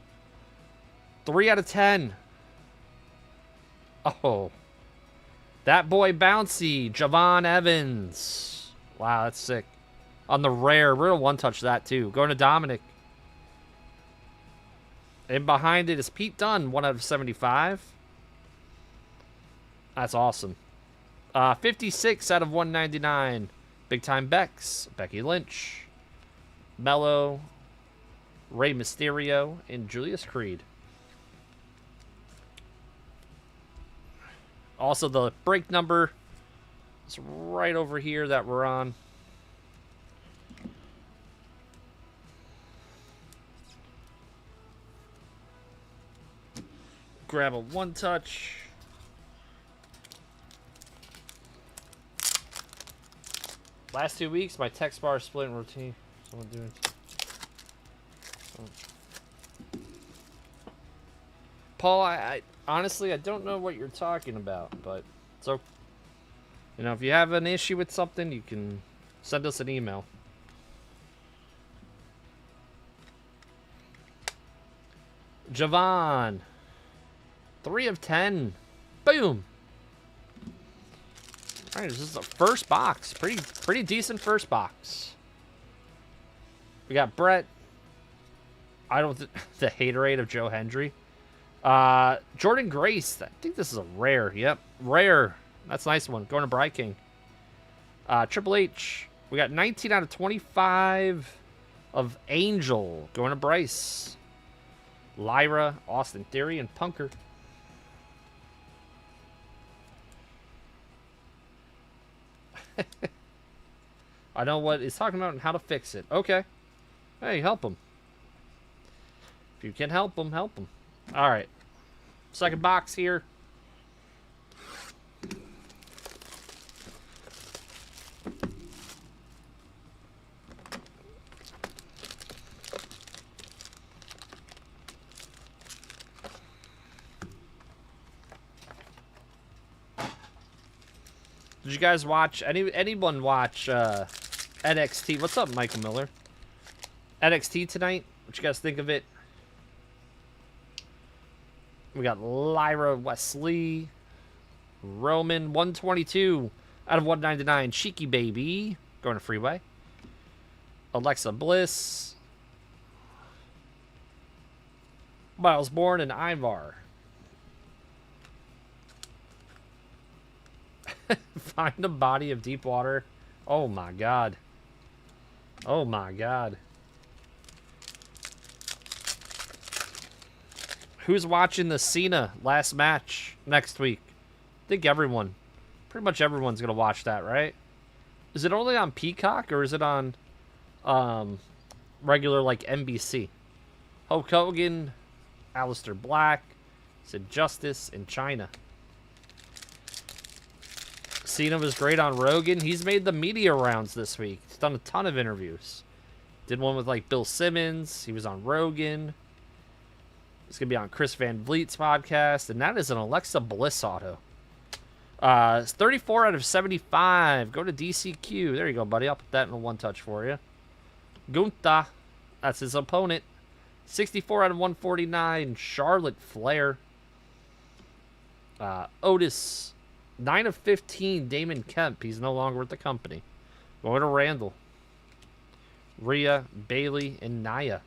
3 out of 10. Oh. That boy bouncy. Javon Evans. Wow, that's sick. On the rare. We're going to one-touch that, too. Going to Dominic. And behind it is Pete Dunne. 1 out of 75. That's awesome. 56 out of 199. Big Time Bex. Becky Lynch. Mello. Rey Mysterio. And Julius Creed. Also, the break number is right over here that we're on. grab a one-touch. Last 2 weeks, my text bar split in routine. Someone doing. Oh. Paul, I honestly I don't know what you're talking about, but so you know if you have an issue with something, you can send us an email. Javon, 3 of 10. Boom. All right, this is the first box. Pretty decent first box. We got Brett. I don't the haterade of Joe Hendry. Jordan Grace. I think this is a rare. Yep, rare. That's a nice one. Going to Bry King. Triple H. We got 19 out of 25 of Angel. Going to Bryce. Lyra, Austin Theory, and Punker. I know what he's talking about and how to fix it. Okay. Hey, help him. If you can help him, help him. All right. Second box here. Did you guys watch anyone watch NXT? What's up, Michael Miller? NXT tonight? What you guys think of it? We got Lyra Wesley, Roman 122 out of 199. Cheeky Baby going to Freeway. Alexa Bliss, Miles Bourne, and Ivar. Find a body of deep water. Oh my god. Oh my god. Who's watching the Cena last match next week? I think everyone. Pretty much everyone's going to watch that, right? Is it only on Peacock or is it on regular like NBC? Hulk Hogan, Aleister Black, Sid Justice, and China. Cena was great on Rogan. He's made the media rounds this week. He's done a ton of interviews. Did one with like Bill Simmons. He was on Rogan. He's going to be on Chris Van Vliet's podcast. And that is an Alexa Bliss auto. It's 34 out of 75. Go to DCQ. There you go, buddy. I'll put that in a one-touch for you. Gunther. That's his opponent. 64 out of 149. Charlotte Flair. Otis. 9 of 15, Damon Kemp. He's no longer with the company. Going to Randall. Rhea, Bailey, and Nia.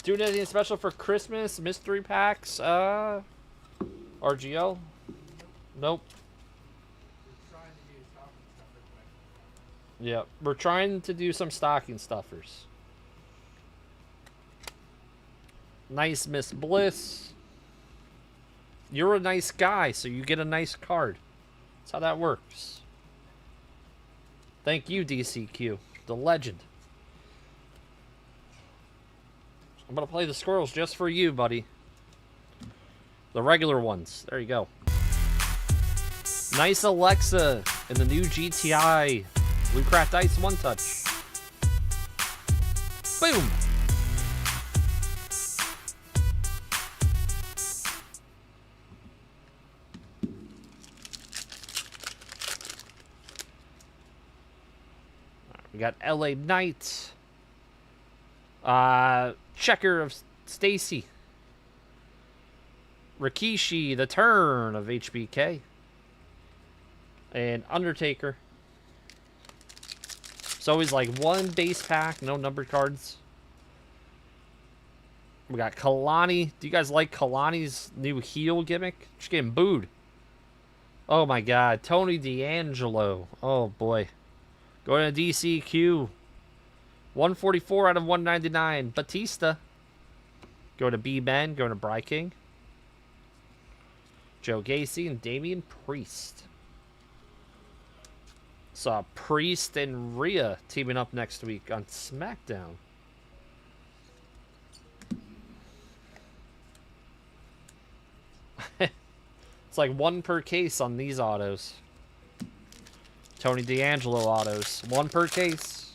Doing anything special for Christmas? Mystery packs? RGL? Nope. Yeah, we're trying to do some stocking stuffers. Nice Miss Bliss. You're a nice guy, so you get a nice card. That's how that works. Thank you, DCQ. The legend. I'm going to play the squirrels just for you, buddy. The regular ones. There you go. Nice Alexa in the new GTI. Blue Craft Ice One Touch. Boom! We got LA Knight. Checker of Stacy. Rikishi, the turn of HBK. And Undertaker. It's always like one base pack, no numbered cards. We got Kalani. Do you guys like Kalani's new heel gimmick? She's getting booed. Oh my god. Tony D'Angelo. Oh boy. Going to DCQ. 144 out of 199. Batista. Going to B-Ben. Going to Bry King. Joe Gacy and Damian Priest. Saw Priest and Rhea teaming up next week on SmackDown. It's like 1 per case on these autos. Tony D'Angelo autos. 1 per case.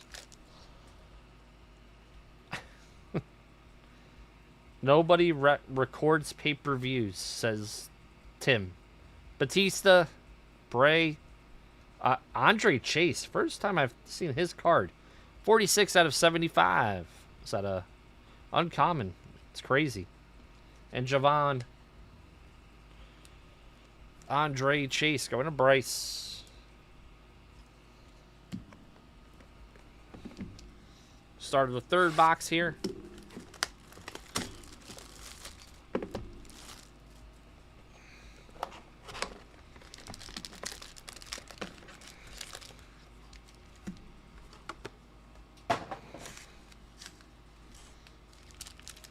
Nobody records pay-per-views, says Tim. Batista, Bray, Andre Chase. First time I've seen his card. 46 out of 75. Is that a uncommon? It's crazy. And Javon. Andre Chase going to Bryce. Started the 3rd box here.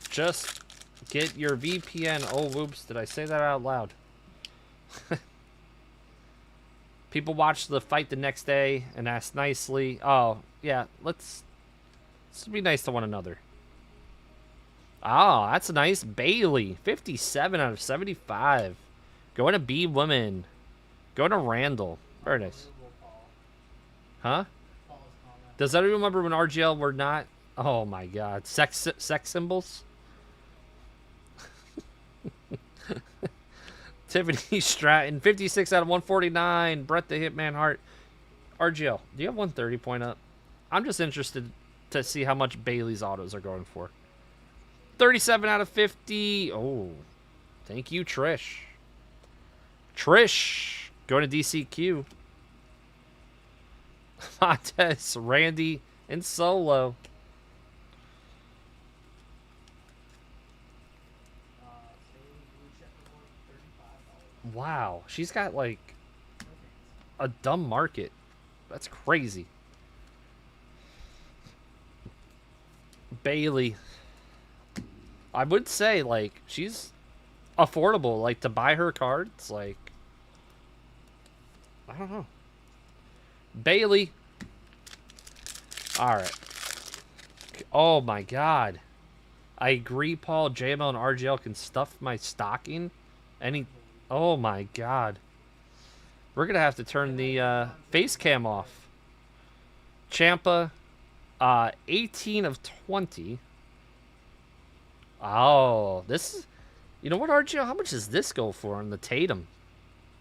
Just get your VPN. Oh, whoops. Did I say that out loud? People watch the fight the next day and ask nicely. Oh, yeah. Let's be nice to one another. Oh, that's nice. Bailey. 57 out of 75. Going to B Women. Going to Randall. Very nice. Huh? Does anyone remember when RGL were not... Oh, my God. Sex symbols? Tiffany Stratton, 56 out of 149. Brett the Hitman Hart. RGL, do you have 130 point up? I'm just interested to see how much Bailey's autos are going for. 37 out of 50. Oh, thank you, Trish. Trish, going to DCQ. Montez, Randy, and Solo. Wow, she's got like a dumb market. That's crazy. Bailey. I would say like she's affordable, like to buy her cards, like I don't know. Bailey. Alright. Oh my god. I agree, Paul. JML and RGL can stuff my stocking. Oh my god. We're going to have to turn the face cam off. Champa, 18 of 20. Oh, this is... You know what, RGL? How much does this go for on the Tatum?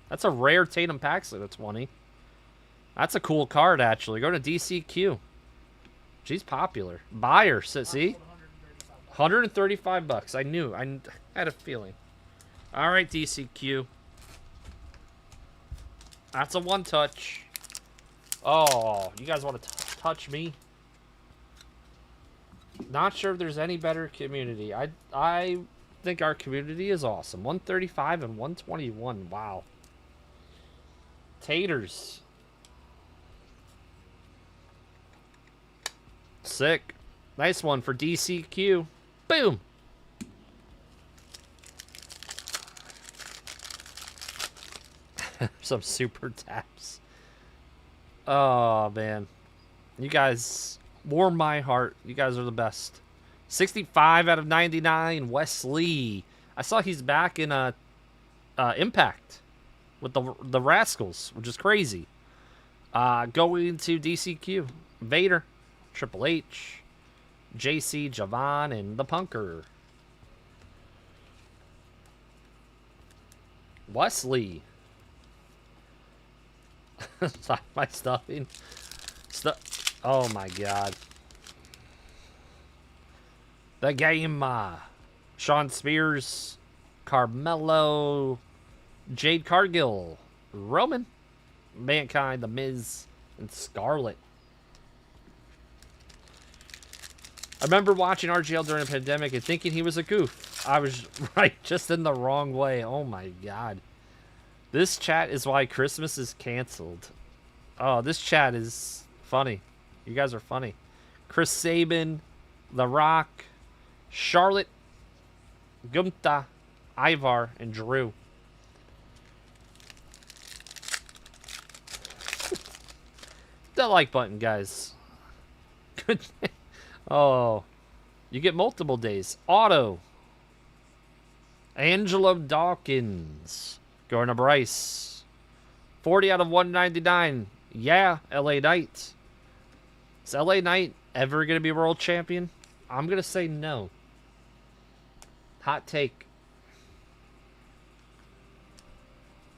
That's a rare Tatum Paxley at 20. That's a cool card, actually. Go to DCQ. She's popular. Buyer, see? 135 bucks. I knew. I had a feeling. All right, DCQ. That's a one touch. Oh, you guys want to touch me? Not sure if there's any better community. I think our community is awesome. 135 and 121. Wow. Taters. Sick. Nice one for DCQ. Boom. Some super taps. Oh, man. You guys warm my heart. You guys are the best. 65 out of 99. Wesley. I saw he's back in Impact with the Rascals, which is crazy. Going to DCQ. Vader. Triple H. JC, Javon, and the Punker. Wesley. Stop my stuffing. Oh my god. The game. Sean Spears. Carmelo. Jade Cargill. Roman. Mankind, The Miz, and Scarlett. I remember watching RGL during the pandemic and thinking he was a goof. I was right, just in the wrong way. Oh my god. This chat is why Christmas is canceled. Oh, this chat is funny. You guys are funny. Chris Sabin, The Rock, Charlotte, Gumta, Ivar, and Drew. that like button, guys. Good. Oh, you get multiple days. Auto. Angelo Dawkins. Going to Bryce. 40 out of 199. Yeah, LA Knight. Is LA Knight ever going to be world champion? I'm going to say no. Hot take.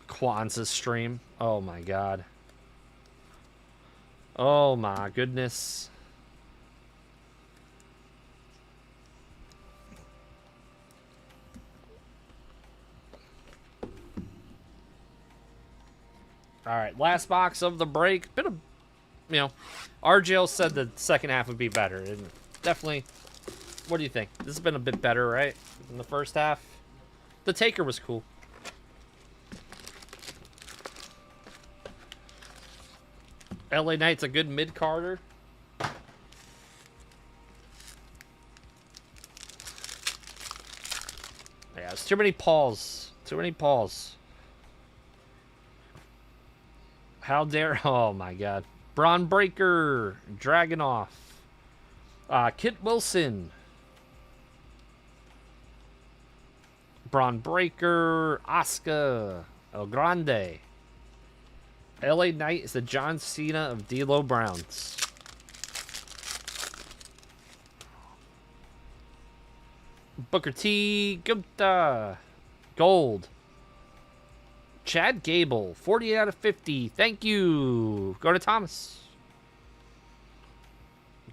Kwanzaa stream. Oh my god. Oh my goodness. Alright, last box of the break. Bit of, RGL said the second half would be better. And definitely, what do you think? This has been a bit better, right? In the first half. The Taker was cool. LA Knight's a good mid-carder. Yeah, it's too many Pauls. Too many Pauls. How dare... Oh, my God. Braun Breaker. Dragonoff. Kit Wilson. Braun Breaker. Asuka. El Grande. LA Knight is the John Cena of D'Lo Browns. Booker T. Gupta. Gold. Chad Gable. 48 out of 50. Thank you. Go to Thomas.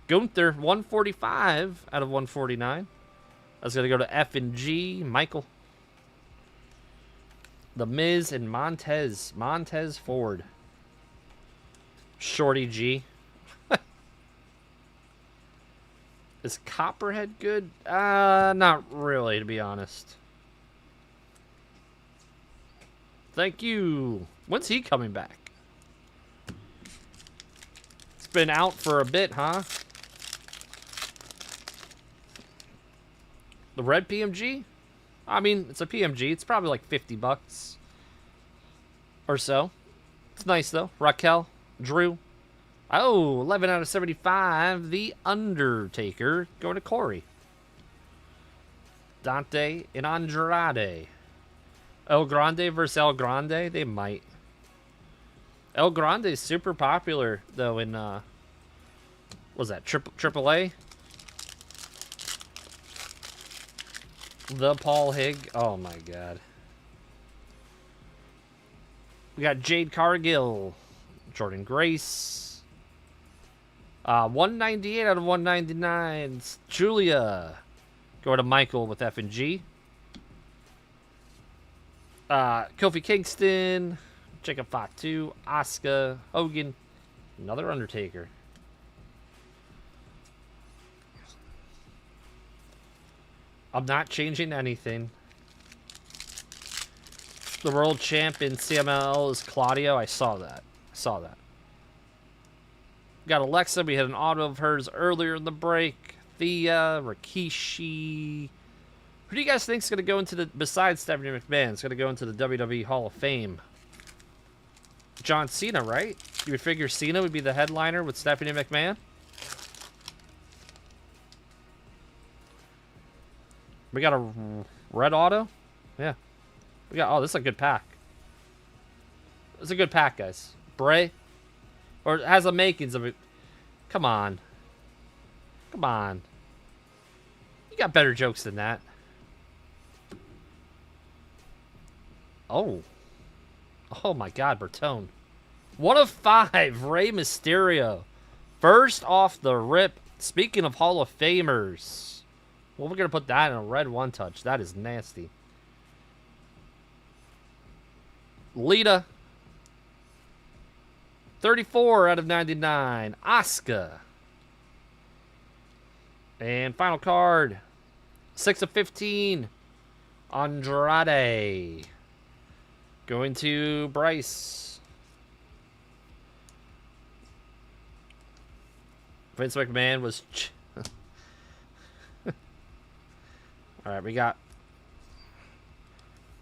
Gunther. 145 out of 149. That's going to go to F and G. Michael. The Miz and Montez. Montez Ford. Shorty G. Is Copperhead good? Not really, to be honest. Thank you. When's he coming back? It's been out for a bit, huh? The red PMG? I mean, it's a PMG. It's probably like $50 or so. It's nice, though. Raquel. Drew. Oh, 11 out of 75. The Undertaker. Going to Corey. Dante and Andrade. El Grande versus El Grande? They might. El Grande is super popular, though, in, what was that, Triple A? The Paul Higg. Oh, my God. We got Jade Cargill. Jordan Grace. 198 out of 199. Julia. Go to Michael with F and G. Kofi Kingston. Jacob Fatu. Asuka. Hogan. Another Undertaker. I'm not changing anything. The world champ in CML is Claudio. I saw that. Got Alexa. We had an auto of hers earlier in the break. Thea, Rikishi. Who do you guys think is going to go into the, besides Stephanie McMahon, is going to go into the WWE Hall of Fame? John Cena, right? You would figure Cena would be the headliner with Stephanie McMahon? We got a red auto? Yeah. We got, oh, this is a good pack. It's a good pack, guys. Bray. Or it has the makings of it. Come on. Come on. You got better jokes than that. Oh. Oh my God, Bertone. 1 of 5. Rey Mysterio. First off the rip. Speaking of Hall of Famers. Well, we're going to put that in a red one-touch. That is nasty. Lita. 34 out of 99. Asuka. And final card. 6 of 15. Andrade. Going to Bryce. Vince McMahon was... Alright, we got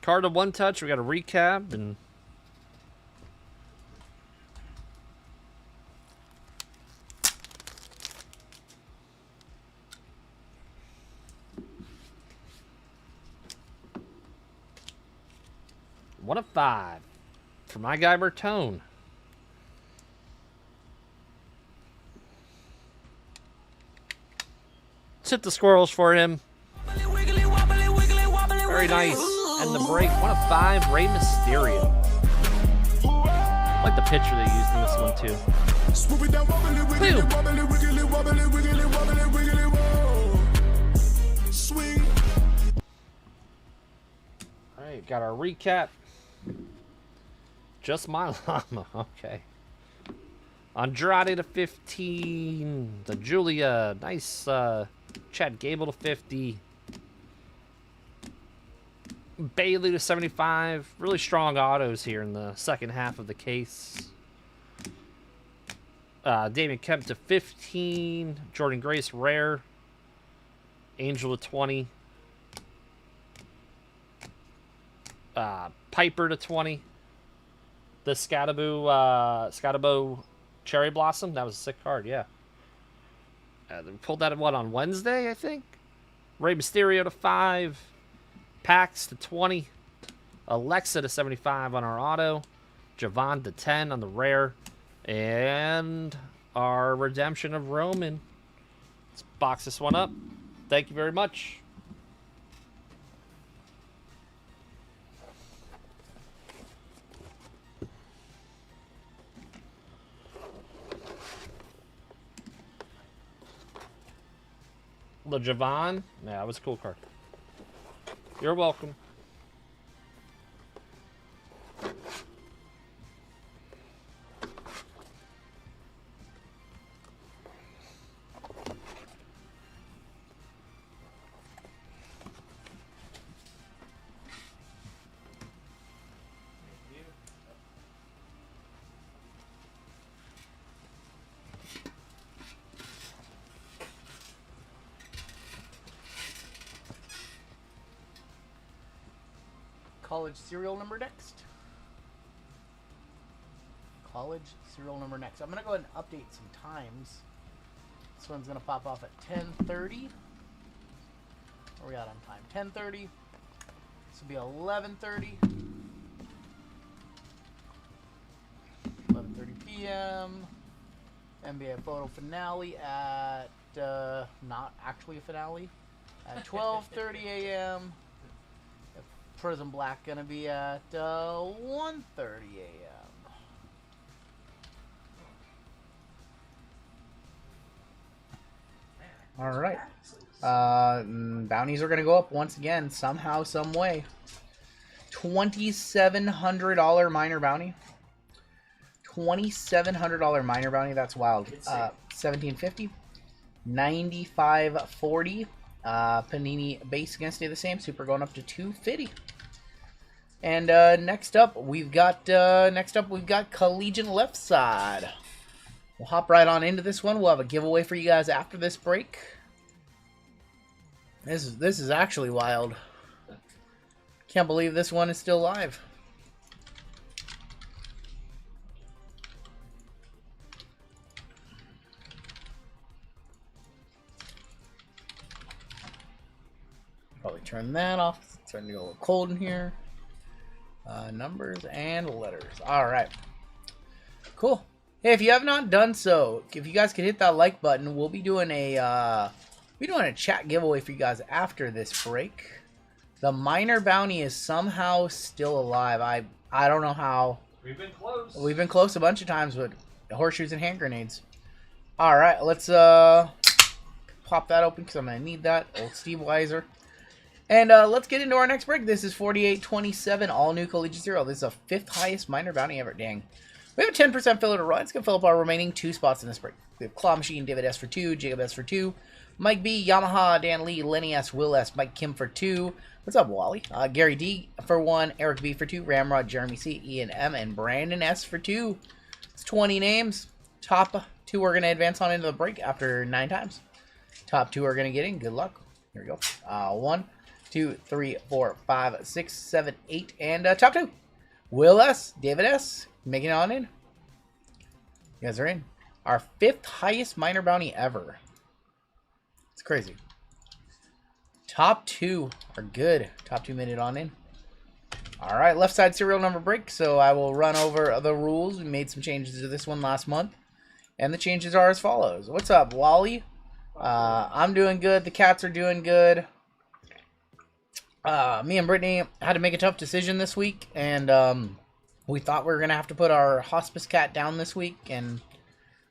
card of one touch. We got a recap and 1 of 5 for my guy Bertone. Let's hit the squirrels for him. Very nice. And the break, 1 of 5, Rey Mysterio. I like the picture they used in this one too. Boom. Alright, got our recap. Just my llama, okay. Andrade to 15. The Julia, nice. Chad Gable to 50. Bailey to 75. Really strong autos here in the second half of the case. Damian Kemp to 15. Jordan Grace, rare. Angel to 20. Piper to 20. The Scatabo Cherry Blossom. That was a sick card, yeah. They pulled that on Wednesday, I think. Rey Mysterio to 5. Pax to 20. Alexa to 75 on our auto. Javon to 10 on the rare. And our redemption of Roman. Let's box this one up. Thank you very much. The Javon. Yeah, that was a cool card. You're welcome. College serial number next. College serial number next. I'm gonna go ahead and update some times. This one's gonna pop off at 10:30. Where we at on time? 10:30. This will be 11:30. 11:30 p.m. NBA photo finale at not actually a finale at 12:30 a.m. Prism Black gonna be at 1:30 a.m. All right. Bounties are gonna go up once again, somehow, some way. $2,700 minor bounty. $2,700 minor bounty. That's wild. 1750. 9540. Panini base again stay the same. Super going up to 250. And next up we've got Collegiate left side. We'll hop right on into this one. We'll have a giveaway for you guys after this break. This is actually wild. Can't believe this one is still live. Probably turn that off. It's starting to get a little cold in here. Numbers and letters. All right. Cool. Hey, if you have not done so, if you guys could hit that like button, we'll be doing a chat giveaway for you guys after this break. The minor bounty is somehow still alive. I don't know how. We've been close. We've been close a bunch of times with horseshoes and hand grenades. All right, let's pop that open because I'm gonna need that. Old Steve Weiser. And let's get into our next break. This is 4827, all new Collegiate Serial. This is the 5th highest minor bounty ever. Dang. We have a 10% filler to run. It's going to fill up our remaining 2 spots in this break. We have Claw Machine, David S for 2, Jacob S for 2, Mike B, Yamaha, Dan Lee, Lenny S, Will S, Mike Kim for 2. What's up, Wally? Gary D for 1, Eric B for 2, Ramrod, Jeremy C, Ian M, and Brandon S for 2. It's 20 names. Top 2 are going to advance on into the break after 9 times. Top 2 are going to get in. Good luck. Here we go. 1, 2, 3, 4, 5, 6, 7, 8, and top 2. Will S, David S, making it on in. You guys are in. Our 5th highest minor bounty ever. It's crazy. Top 2 are good. Top 2 made it on in. All right, left side serial number break. So I will run over the rules. We made some changes to this one last month. And the changes are as follows. What's up, Wally? I'm doing good. The cats are doing good. Me and Brittany had to make a tough decision this week. And we thought we were going to have to put our hospice cat down this week. And it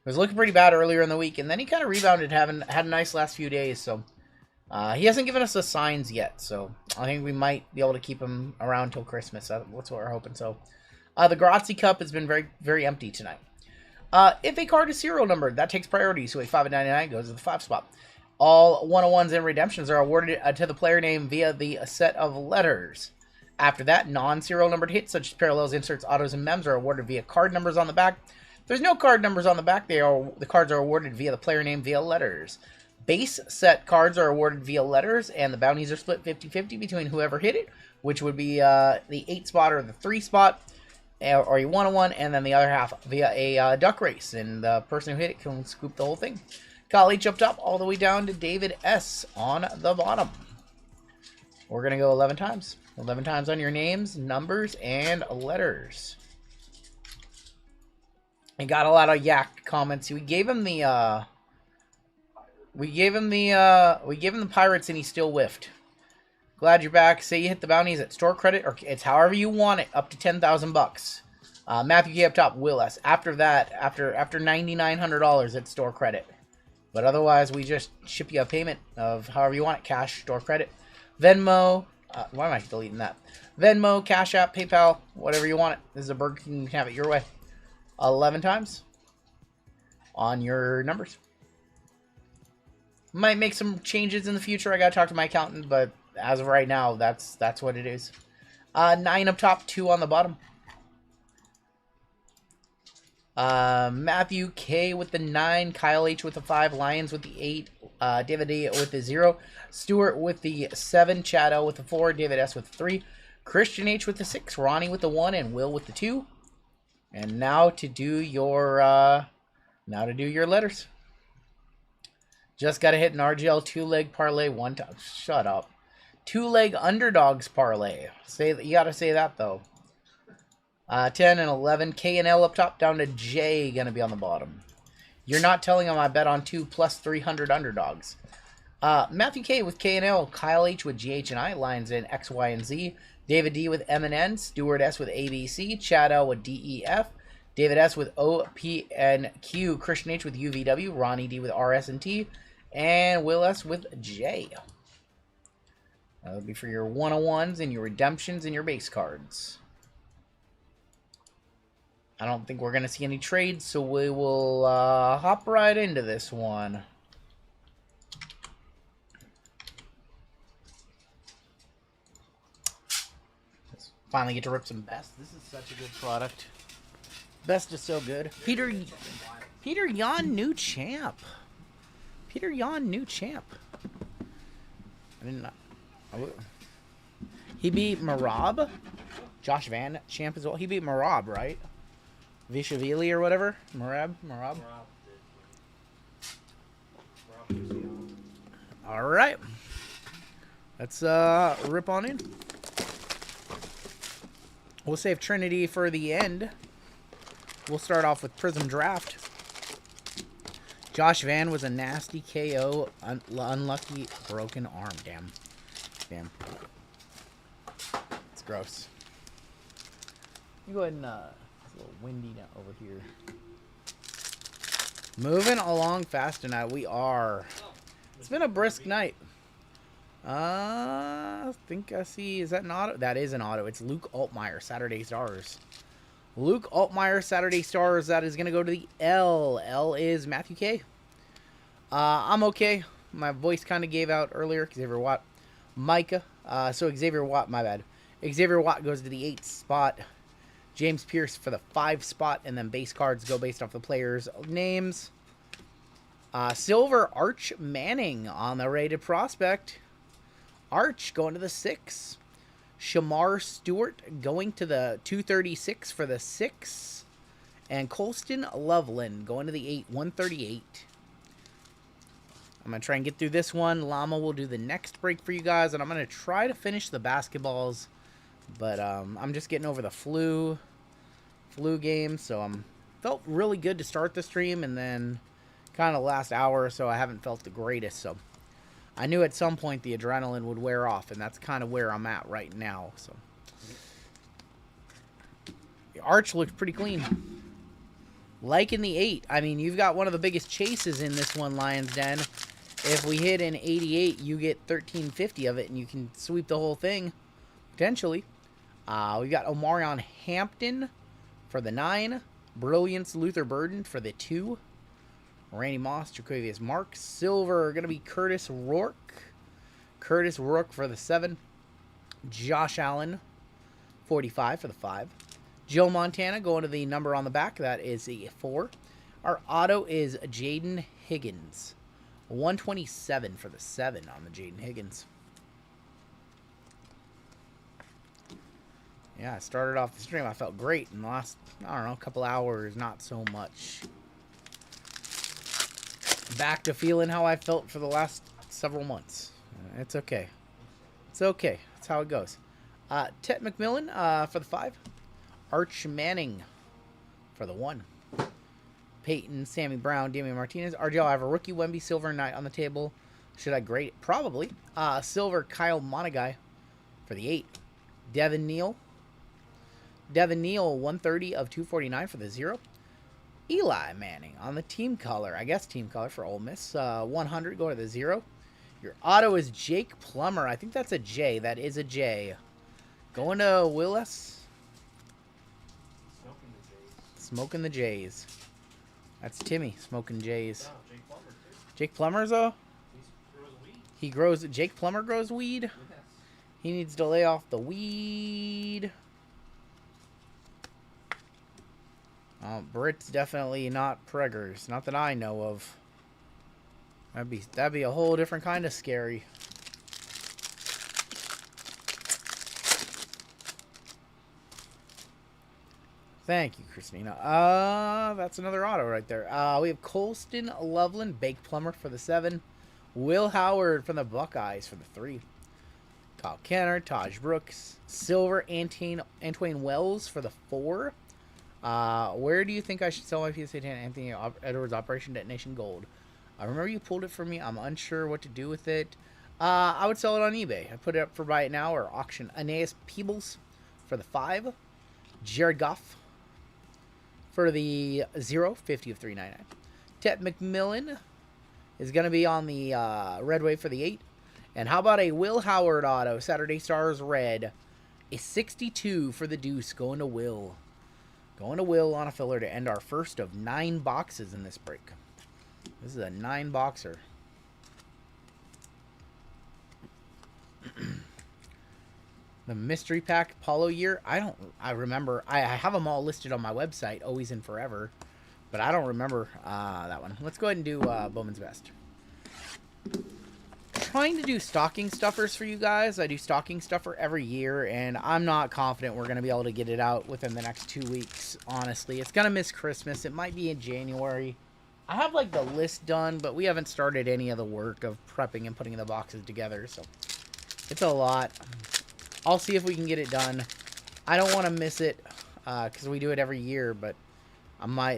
was looking pretty bad earlier in the week. And then he kind of rebounded, had a nice last few days. So he hasn't given us the signs yet. So I think we might be able to keep him around till Christmas. That's what we're hoping. So the Grazie Cup has been very, very empty tonight. If a card is serial numbered, that takes priority, so a 5 of 99 goes to the 5 spot. All 101s and redemptions are awarded to the player name via the set of letters. After that, non-serial numbered hits such as parallels, inserts, autos, and mems are awarded via card numbers on the back. If there's no card numbers on the back, the cards are awarded via the player name via letters. Base set cards are awarded via letters, and the bounties are split 50-50 between whoever hit it, which would be the 8 spot or the 3 spot. Or a 101, and then the other half via a duck race. And the person who hit it can scoop the whole thing. Kyle H up top, all the way down to David S on the bottom. We're going to go 11 times. 11 times on your names, numbers, and letters. And got a lot of yak comments. We gave him the Pirates, and he still whiffed. Glad you're back. Say you hit the bounties at store credit, or it's however you want it, up to $10,000. Matthew K up top, Will S. After that, after $9,900 at store credit. But otherwise, we just ship you a payment of however you want it, cash, store credit, Venmo. Why am I deleting that? Venmo, Cash App, PayPal, whatever you want it. This is a Burger King. You can have it your way. 11 times on your numbers. Might make some changes in the future. I gotta talk to my accountant, but as of right now, that's what it is. 9 up top, 2 on the bottom. Matthew K with the 9, Kyle H with the 5, Lions with the 8, David D with the 0, Stuart with the 7, Chad L with the 4, David S with the 3, Christian H with the 6, Ronnie with the 1, and Will with the 2. And now to do your letters. Just got to hit an RGL 2-leg parlay one time. Shut up. 2-leg underdogs parlay. You got to say that, though. 10 and 11. K and L up top, down to J, going to be on the bottom. You're not telling them I bet on 2 plus 300 underdogs. Matthew K with K and L. Kyle H with GH and I. Lions in X, Y, and Z. David D with M and N. Stuart S with ABC. Chad L with DEF. David S with O, P, and Q. Christian H with UVW. Ronnie D with RS and T. And Will S with J. That'll be for your 101s and your redemptions and your base cards. I don't think we're going to see any trades, so we will hop right into this one. Let's finally get to rip some best. This is such a good product. Best is so good. Peter Yan, new champ. Peter Yan, new champ. I didn't know. He beat Marab. Josh Van, champ as well. He beat Marab, right? Vishavili or whatever. Marab. All right. Let's rip on in. We'll save Trinity for the end. We'll start off with Prism Draft. Josh Van was a nasty KO. Unlucky broken arm. Damn. It's gross. You go ahead and it's a little windy now over here. Moving along fast tonight. We are. It's been a brisk night. I think I see. Is that an auto? That is an auto. It's Luke Altmaier, Saturday Stars. Luke Altmaier, Saturday Stars. That is going to go to the L. L is Matthew K. I'm okay. My voice kind of gave out earlier. Xavier Watt. Micah. So Xavier Watt, my bad. Xavier Watt goes to the 8th spot. James Pierce for the 5 spot. And then base cards go based off the players' names. Silver Arch Manning on the rated prospect. Arch going to the 6. Shamar Stewart going to the 236 for the 6. And Colston Loveland going to the 8, 138. I'm going to try and get through this one. Llama will do the next break for you guys. And I'm going to try to finish the basketballs But I'm just getting over the flu game, so felt really good to start the stream, and then kind of last hour or so I haven't felt the greatest. So I knew at some point the adrenaline would wear off, and that's kind of where I'm at right now. So the arch looks pretty clean. Like in the 8, I mean, you've got one of the biggest chases in this one, Lion's Den. If we hit an 88, you get 1350 of it, and you can sweep the whole thing, potentially. We got Omarion Hampton for the 9. Brilliance Luther Burden for the 2. Randy Moss, Jacovius Marks. Silver going to be Curtis Rourke. Curtis Rourke for the 7. Josh Allen, 45 for the 5. Joe Montana going to the number on the back. That is a 4. Our auto is Jaden Higgins. 127 for the 7 on the Jaden Higgins. Yeah, I started off the stream. I felt great in the last, I don't know, couple hours. Not so much. Back to feeling how I felt for the last several months. It's okay. It's okay. That's how it goes. Tet McMillan for the 5. Arch Manning for the 1. Peyton, Sammy Brown, Damian Martinez. RGL, I have a rookie Wemby Silver Knight on the table. Should I grade it? Probably. Silver Kyle Monagai for the 8. Devin Neal. Devin Neal, 130 of 249 for the 0. Eli Manning on the team color. I guess team color for Ole Miss. 100 going to the 0. Your auto is Jake Plummer. I think that's a J. That is a J. Going to Willis. Smoking the Jays. That's Timmy smoking Jays. Oh, Jake Plummer too. Jake Plummer's a... He grows weed. Jake Plummer grows weed. Yes. He needs to lay off the weed. Britt's definitely not preggers. Not that I know of. That'd be a whole different kind of scary. Thank you, Christina. That's another auto right there. We have Colston Loveland, Bake Plumber for the 7. Will Howard from the Buckeyes for the 3. Kyle Kenner, Taj Brooks, Silver, Antwain Wells for the 4. Where do you think I should sell my PSA 10 Anthony Edwards Operation Detonation Gold? I remember you pulled it for me. I'm unsure what to do with it. I would sell it on eBay. I put it up for buy it now or auction. Aeneas Peebles for the 5. Jared Goff for the 0, 50 of 399. Tet McMillan is going to be on the red wave for the 8. And how about a Will Howard auto, Saturday Stars red, a 62 for the deuce, going to Will. Going to Will on a filler to end our first of 9 boxes in this break. This is a 9-boxer. The mystery pack Paulo year. I remember. I have them all listed on my website, Always and Forever. But I don't remember that one. Let's go ahead and do Bowman's Best. Trying to do stocking stuffers for you guys. I do stocking stuffer every year, and I'm not confident we're going to be able to get it out within the next 2 weeks, honestly. It's going to miss Christmas. It might be in January. I have, like, the list done, but we haven't started any of the work of prepping and putting the boxes together, so it's a lot. I'll see if we can get it done. I don't want to miss it, because we do it every year, but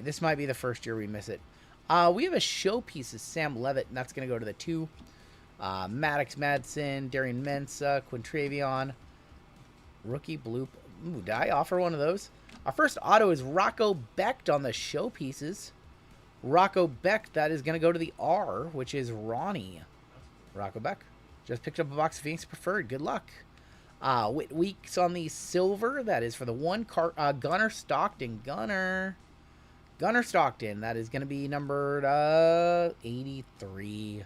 this might be the first year we miss it. We have a showpiece of Sam Levitt, and that's going to go to the 2. Maddox Madsen, Darian Mensah, Quintravion, Rookie Bloop. Ooh, did I offer one of those? Our first auto is Rocco Becht on the showpieces. Rocco Becht, that is going to go to the R, which is Ronnie. Rocco Becht. Just picked up a box of Phoenix Preferred. Good luck. Whit Weeks on the silver. That is for the 1. Gunnar Stockton. Gunnar Stockton. That is going to be numbered 83.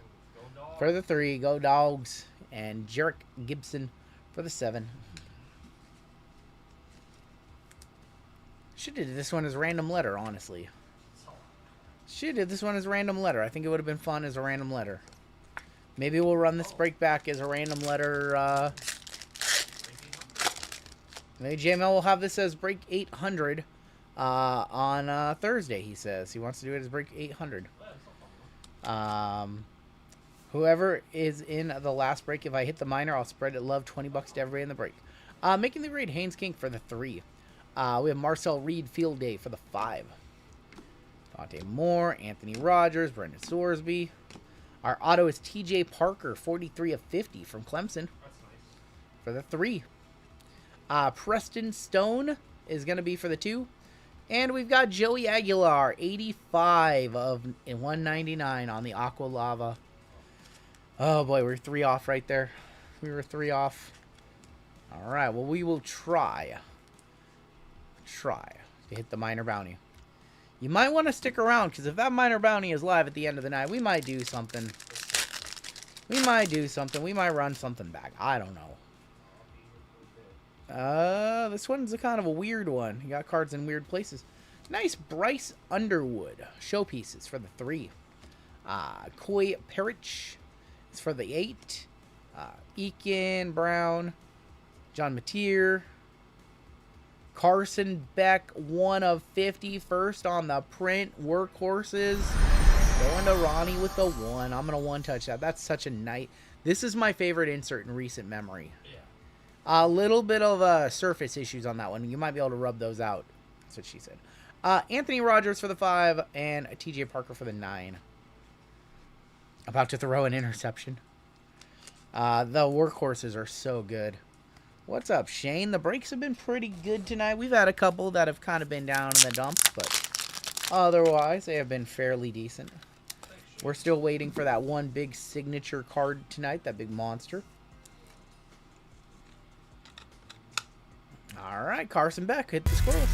For the 3, go Dogs. And Jarek Gibson for the 7. Should have did this one as random letter, honestly. Should have did this one as random letter. I think it would have been fun as a random letter. Maybe we'll run this break back as a random letter. Maybe JML will have this as break 800 on Thursday, he says. He wants to do it as break 800. Whoever is in the last break, if I hit the minor, I'll spread it love $20 to everybody in the break. Making the grade, Haynes King for the 3. We have Marcel Reed Field Day for the 5. Dante Moore, Anthony Rogers, Brendan Sorsby. Our auto is TJ Parker, 43 of 50 from Clemson. That's nice. For the 3. Preston Stone is going to be for the 2. And we've got Joey Aguilar, 85 of 199 on the Aqua Lava. Oh boy, we're 3 off right there. We were 3 off. All right, well, we will try to hit the minor bounty. You might want to stick around, because if that minor bounty is live at the end of the night, we might do something. We might run something back. I don't know. This one's a kind of a weird one. You got cards in weird places. Nice Bryce Underwood showpieces for the 3. Coy Perich is for the 8. Eakin Brown, John Mateer, Carson Beck, 1 of 50, first on the print. Workhorses. Going to Ronnie with the 1. I'm going to 1-touch that. That's such a night. This is my favorite insert in recent memory. Yeah. A little bit of surface issues on that one. You might be able to rub those out. That's what she said. Anthony Rogers for the 5 and TJ Parker for the 9. About to throw an interception. The workhorses are so good. What's up, Shane? The breaks have been pretty good tonight. We've had a couple that have kind of been down in the dumps, but otherwise they have been fairly decent. We're still waiting for that one big signature card tonight, that big monster. All right, Carson Beck, hit the squirrels.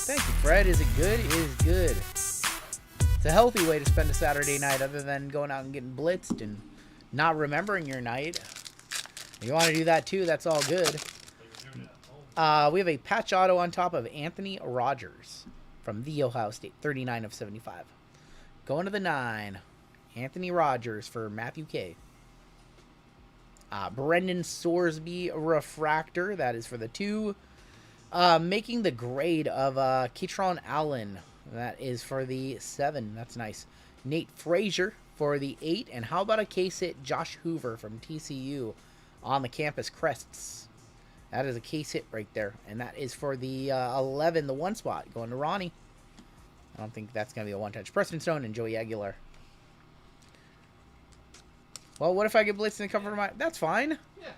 Thank you, Fred. Is it good? It is good. It's a healthy way to spend a Saturday night other than going out and getting blitzed and not remembering your night. If you want to do that too, that's all good. We have a patch auto on top of Anthony Rogers from the Ohio State, 39 of 75. Going to the 9. Anthony Rogers for Matthew K. Brendan Sorsby refractor. That is for the 2. Making the grade of Ketron Allen. That is for the 7. That's nice. Nate Frazier for the 8. And how about a case hit Josh Hoover from TCU on the campus crests? That is a case hit right there. And that is for the 11, the 1 spot. Going to Ronnie. I don't think that's going to be a 1-touch. Preston Stone and Joey Aguilar. Well, what if I get blitzed in the cover of my... That's fine. Yeah.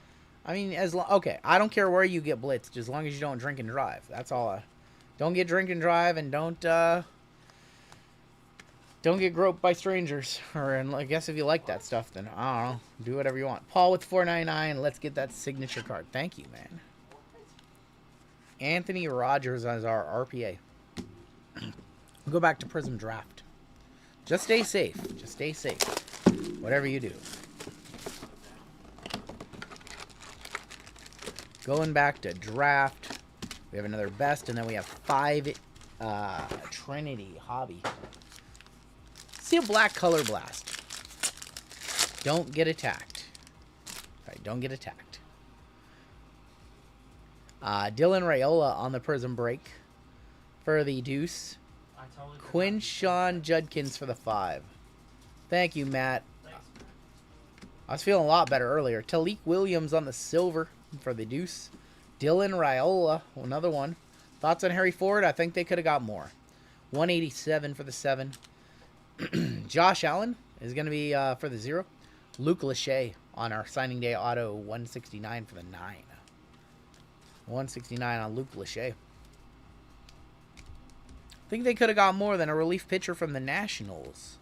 I mean, okay, I don't care where you get blitzed, as long as you don't drink and drive. That's all. Don't get drink and drive, and don't get groped by strangers. Or I guess if you like that stuff, then I don't know, do whatever you want. Paul with 499. Let's get that signature card. Thank you, man. Anthony Rogers as our RPA. We'll go back to Prism Draft. Just stay safe. Just stay safe. Whatever you do. Going back to draft, we have another best, and then we have 5 Trinity hobby. See a black color blast. Don't get attacked. Right, don't get attacked. Dylan Raiola on the Prism break for the deuce. Quinshawn Judkins for the 5. Thank you, Matt. I was feeling a lot better earlier. Talik Williams on the silver for the deuce. Dylan Raiola, another one. Thoughts on Harry Ford? I think they could have got more. 187 for the 7. Josh Allen is going to be for the 0. Luke Lachey on our signing day auto, 169 for the 9. 169 on Luke Lachey. I think they could have got more than a relief pitcher from the Nationals.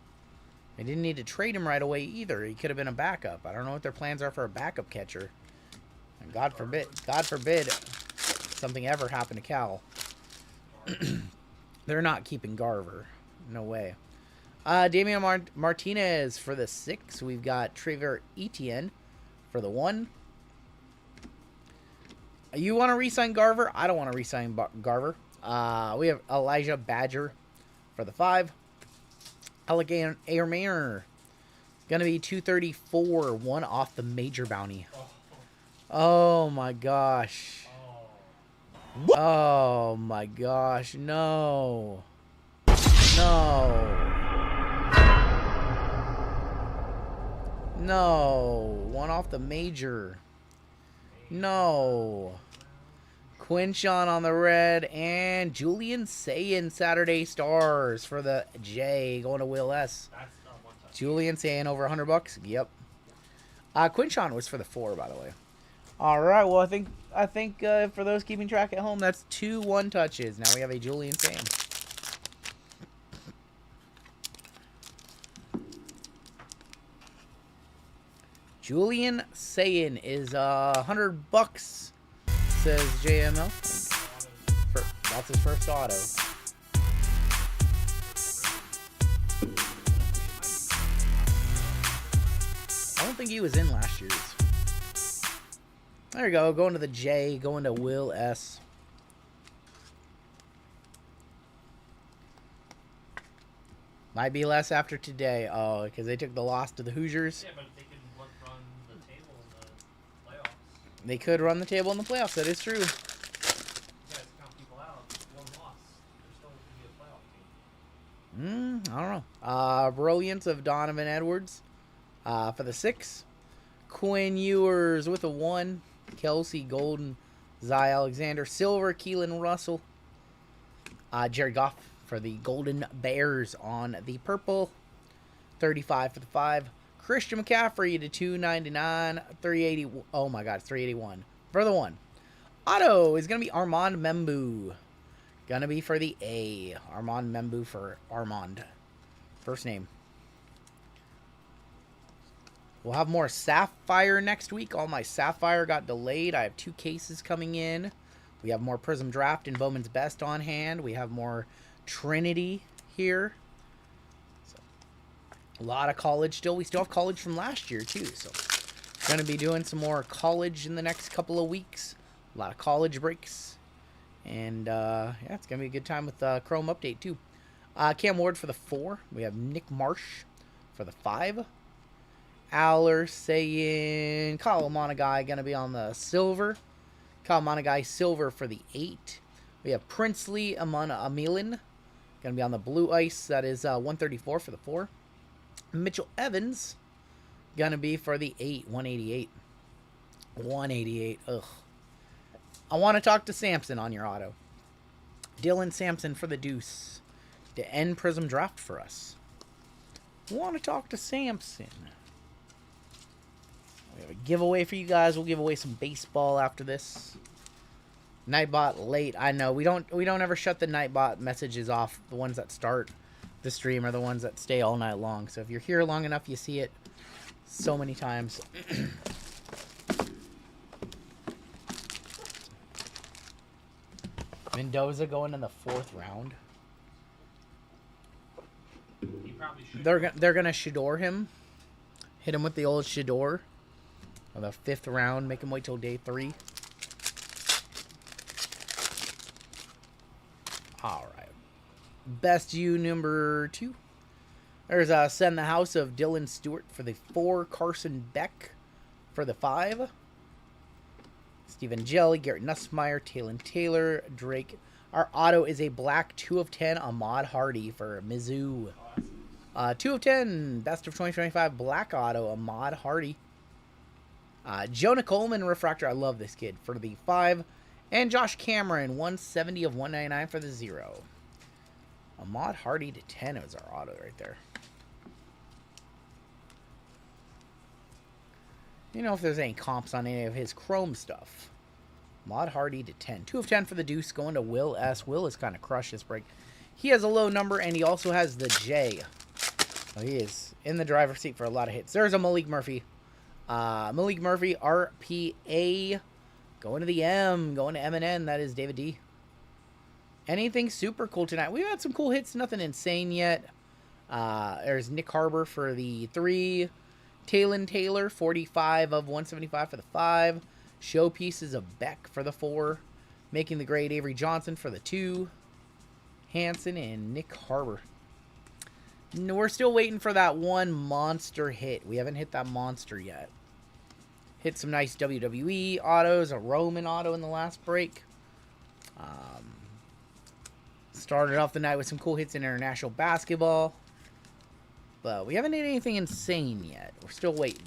They didn't need to trade him right away either. He could have been a backup. I don't know what their plans are for a backup catcher. And God forbid something ever happened to Cal. They're not keeping Garver. No way. Damian Martinez for the 6. We've got Trevor Etienne for the 1. You want to re-sign Garver? I don't want to re-sign Garver. We have Elijah Badger for the 5. Alligator Airmaner. Going to be 234. 1 off the major bounty. Oh my gosh. Oh my gosh. No. No. No. One off the major. No. Quinshon on the red. And Julian Sayin Saturday Stars for the J. Going to Will S. That's one touch. Julian Sayin over $100. Yep. Quinshon was for the 4, by the way. All right. Well, I think for those keeping track at home, that's 2 1-touches. Now we have a Julian Sayin. Julian Sayin is $100, says JML. That's his first auto. I don't think he was in last year's. There you go. Going to the J. Going to Will S. Might be less after today. Oh, because they took the loss to the Hoosiers. Yeah, but they can run the table in the playoffs. They could run the table in the playoffs. That is true. You guys count people out. One loss. They're still going to be a playoff team. I don't know. Brilliance of Donovan Edwards for the 6. Quinn Ewers with a 1. Kelsey Golden. Zy Alexander. Silver. Keelan Russell. Jared Goff for the Golden Bears on the purple. 35 for the 5. Christian McCaffrey to 299. 380. Oh my God, 381 for the 1. Auto is going to be Armand Membu. Gonna be for the A. Armand Membu for Armand. First name. We'll have more Sapphire next week. All my Sapphire got delayed. I have 2 cases coming in. We have more Prism Draft and Bowman's Best on hand. We have more Trinity here. So, a lot of college still. We still have college from last year too. So going to be doing some more college in the next couple of weeks. A lot of college breaks. And yeah, it's going to be a good time with Chrome Update too. Cam Ward for the 4. We have Nick Marsh for the 5. Aller saying Kyle Monagai going to be on the silver. Kyle Monagai silver for the 8. We have Princely Amana Amilin going to be on the blue ice. That is 134 for the 4. Mitchell Evans going to be for the 8. 188. 188. Ugh. I want to talk to Sampson on your auto. Dylan Sampson for the deuce. To end Prism Draft for us. Want to talk to Sampson. We have a giveaway for you guys. We'll give away some baseball after this. Nightbot late. I know we don't ever shut the Nightbot messages off. The ones that start the stream are the ones that stay all night long. So if you're here long enough, you see it so many times. Mendoza going in the 4th round. He probably should. They're gonna Shador him. Hit him with the old Shador. On the 5th round, make him wait till day 3. All right. Best U number 2. There's Send the House of Dylan Stewart for the 4. Carson Beck for the 5. Stephen Jelly, Garrett Nussmeyer, Taylor, Drake. Our auto is a black 2 of 10 Ahmad Hardy for Mizzou. 2 of 10, best of 2025 black auto Ahmad Hardy. Jonah Coleman refractor. I love this kid for the 5. And Josh Cameron, 170 of 199 for the 0. Ahmad Hardy to 10 is our auto right there. You know if there's any comps on any of his Chrome stuff. Ahmad Hardy to 10. 2 of 10 for the deuce going to Will S. Will has kind of crushed this break. He has a low number and he also has the J. So he is in the driver's seat for a lot of hits. There's a Malik Murphy. Malik Murphy, RPA, going to the M, going to M&N, that is David D. Anything super cool tonight? We've had some cool hits, nothing insane yet. There's Nick Harbor for the 3. Talon Taylor, 45 of 175 for the 5. Showpieces of Beck for the 4. Making the grade, Avery Johnson for the 2. Hanson and Nick Harbor. We're still waiting for that one monster hit. We haven't hit that monster yet. Hit some nice WWE autos, a Roman auto in the last break. Started off the night with some cool hits in international basketball. but we haven't hit anything insane yet. We're still waiting.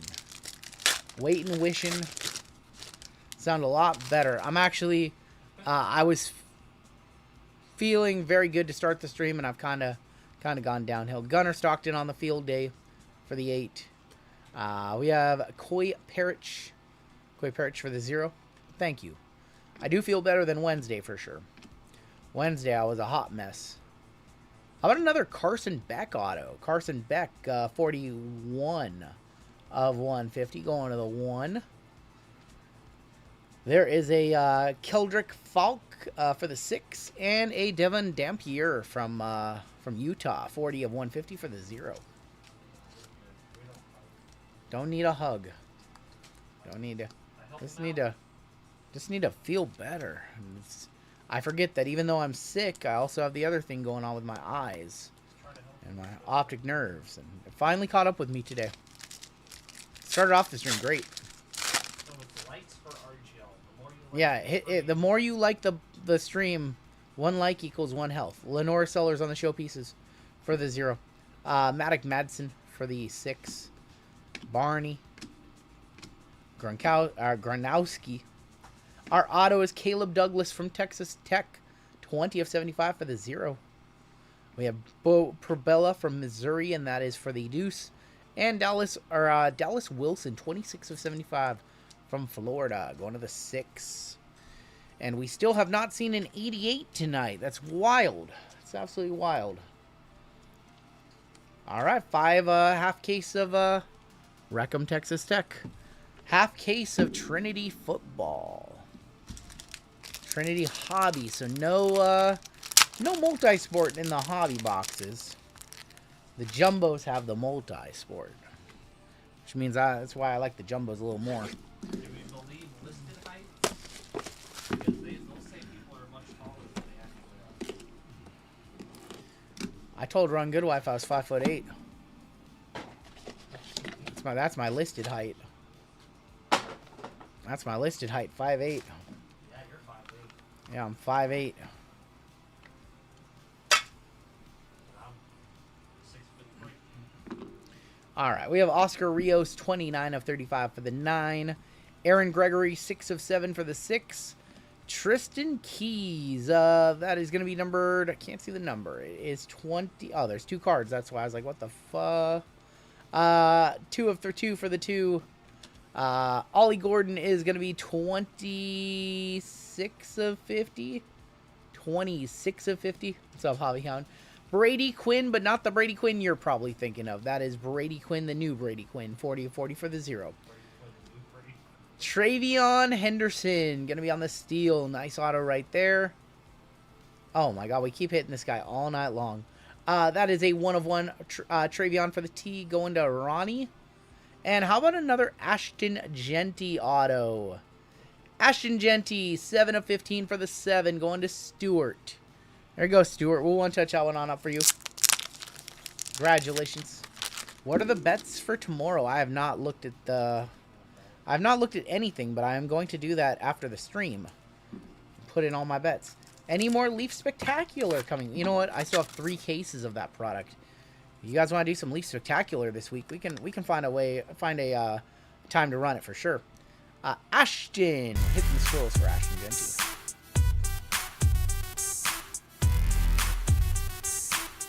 Waiting, wishing. Sound a lot better. I'm actually, I was feeling very good to start the stream, and I've kind of gone downhill. Gunnar Stockton on the field day for the 8. We have Koi Parich for the 0. Thank you. I do feel better than Wednesday for sure. Wednesday I was a hot mess. How about another Carson Beck auto? Carson Beck, 41 of 150, going to the 1. There is a Keldrick Falk for the 6, and a Devin Dampier from Utah, 40 of 150 for the 0. Don't need a hug. Don't need to. Just need to feel better. I forget that even though I'm sick, I also have the other thing going on with my eyes and my optic nerves, and it finally caught up with me today. Started off the stream great. So it's likes for RGL. The more you like Yeah, the more you like the stream, 1 like equals 1 health. Lenore Sellers on the showpieces for the 0. Maddox Madsen for the 6. Barney. Gronowski. Our auto is Caleb Douglas from Texas Tech. 20 of 75 for the 0. We have Bo Probella from Missouri, and that is for the deuce. And Dallas Wilson, 26 of 75 from Florida, going to the 6. And we still have not seen an 88 tonight. That's wild. It's absolutely wild. All right, 5 half case of Wreckham Texas Tech. Half case of Trinity Football. Trinity Hobby. So no multi-sport in the hobby boxes. The jumbos have the multi-sport, which means that's why I like the jumbos a little more. Do we believe listed height? Because they'll say people are much taller than they actually are. I told Rungoodlife I was 5'8". That's my listed height. That's my listed height, 5'8". Yeah, you're 5'8". Yeah, I'm 5'8". I'm 6'3". All right, we have Oscar Rios, 29 of 35 for the 9. Aaron Gregory, 6 of 7 for the 6. Tristan Keys, that is going to be numbered. I can't see the number. It is 20. Oh, there's 2 cards. That's why I was like, what the fuck? 2 of 2 for the 2. Ollie Gordon is going to be 26 of 50. 26 of 50. What's up, Hobbyhound? Brady Quinn, but not the Brady Quinn you're probably thinking of. That is Brady Quinn, the new Brady Quinn. 40 of 40 for the 0. Travion Henderson, going to be on the steal. Nice auto right there. Oh my god, we keep hitting this guy all night long. That is a 1 of 1 Travion for the T, going to Ronnie. And how about another Ashton Genty auto? Ashton Genty, 7 of 15 for the 7, going to Stewart. There you go, Stewart. We'll one-touch that one on up for you. Congratulations. What are the bets for tomorrow? I have not looked at anything, but I am going to do that after the stream. Put in all my bets. Any more Leaf Spectacular coming? You know what? I still have 3 cases of that product. If you guys want to do some Leaf Spectacular this week, we can find a time to run it for sure. Ashton, hitting the scrolls for Ashton Genty.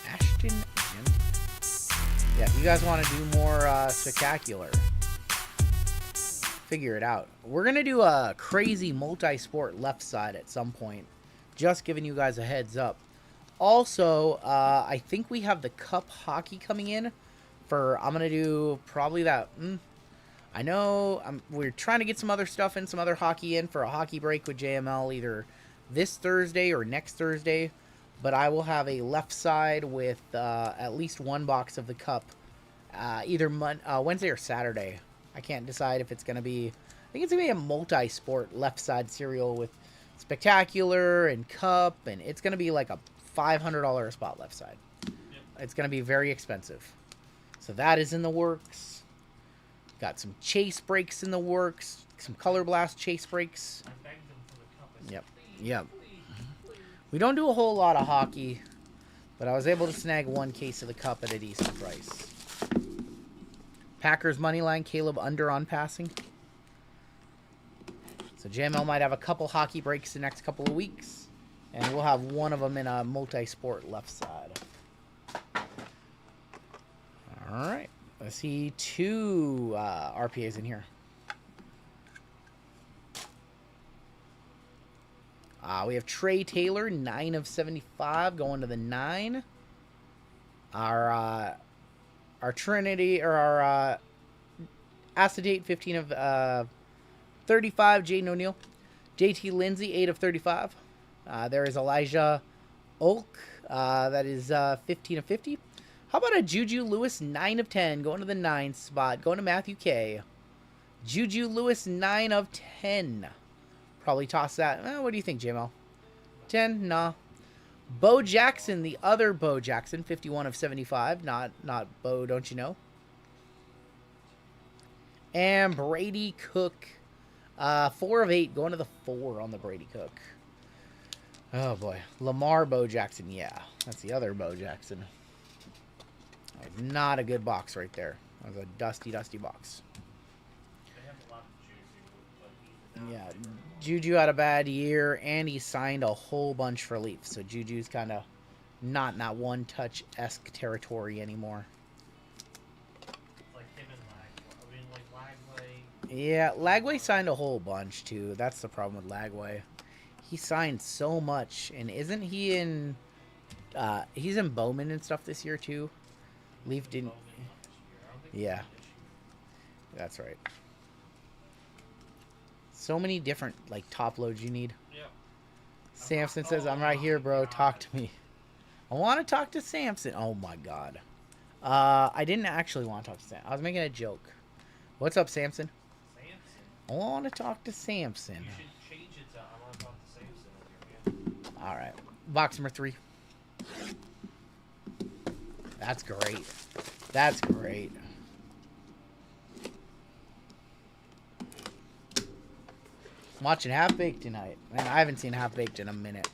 Ashton Genty. Yeah, if you guys want to do more spectacular, figure it out. We're gonna do a crazy multi-sport left side at some point. Just giving you guys a heads up. Also, I think we have the Cup hockey coming in for. I'm gonna do probably that. I know we're trying to get some other stuff in, some other hockey in for a hockey break with JML either this Thursday or next Thursday. But I will have a left side with at least 1 box of the Cup either Wednesday or Saturday. I can't decide if it's going to be. I think it's going to be a multi-sport left side serial with Spectacular and Cup, and it's going to be like a $500 a spot left side. Yep. It's going to be very expensive. So that is in the works. Got some chase breaks in the works. Some Color Blast chase breaks. I begged them for the cup. Yep. Yep. We don't do a whole lot of hockey, but I was able to snag 1 case of the Cup at a decent price. Packers money line, Caleb under on passing. So JML might have a couple hockey breaks the next couple of weeks. And we'll have one of them in a multi-sport left side. All right. Let's see 2 RPAs in here. We have Trey Taylor, 9 of 75, going to the 9. Our Trinity, or our Acetate, 15 of 35, Jaden O'Neal. JT Lindsay, 8 of 35. There is Elijah Olk, that is 15 of 50. How about a Juju Lewis, 9 of 10, going to the 9th spot, going to Matthew K. Juju Lewis, 9 of 10. Probably toss that. What do you think, JML? 10? Nah. Bo Jackson, the other Bo Jackson, 51 of 75. Not Bo, don't you know? And Brady Cook, 4 of 8, going to the 4 on the Brady Cook. Oh, boy. Lamar Bo Jackson, yeah. That's the other Bo Jackson. That was not a good box right there. That was a dusty, dusty box. Yeah, Juju had a bad year, and he signed a whole bunch for Leafs. So Juju's kind of not in that one-touch-esque territory anymore. Like him and Lagway. I mean, like Lagway. Yeah, Lagway signed a whole bunch, too. That's the problem with Lagway. He signed so much, and isn't he in... he's in Bowman and stuff this year, too? Leaf didn't... Yeah. That's right. So many different, like, top loads you need. Yep. Samson says, I'm right here, bro. Talk to me. I want to talk to Samson. Oh, my God. I didn't actually want to talk to Samson. I was making a joke. What's up, Samson? Samson. I want to talk to Samson. You should change it to I want to talk to Samson with your hand. All right. Box number 3. That's great. That's great. I'm watching Half Baked tonight. Man, I haven't seen Half Baked in a minute.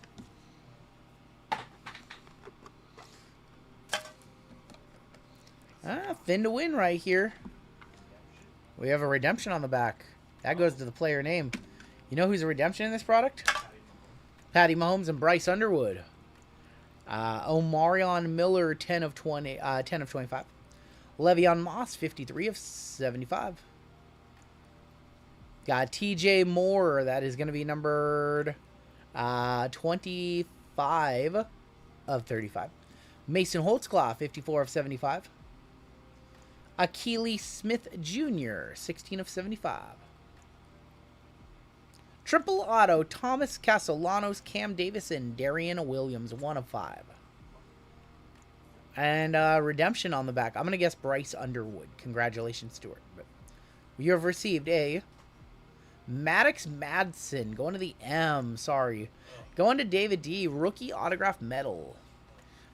Thin to win right here. We have a redemption on the back. That goes to the player name. You know who's a redemption in this product? Patty Mahomes and Bryce Underwood. Omarion Miller, 10 of 25. Le'Veon Moss, 53 of 75. Got TJ Moore, that is going to be numbered 25 of 35. Mason Holtzclaw, 54 of 75. Akili Smith Jr., 16 of 75. Triple auto, Thomas Castellanos, Cam Davis, and Darian Williams, 1 of 5. And redemption on the back. I'm going to guess Bryce Underwood. Congratulations, Stuart. But you have received a Maddox Madsen, going to the M, sorry. Going to David D, rookie autograph medal.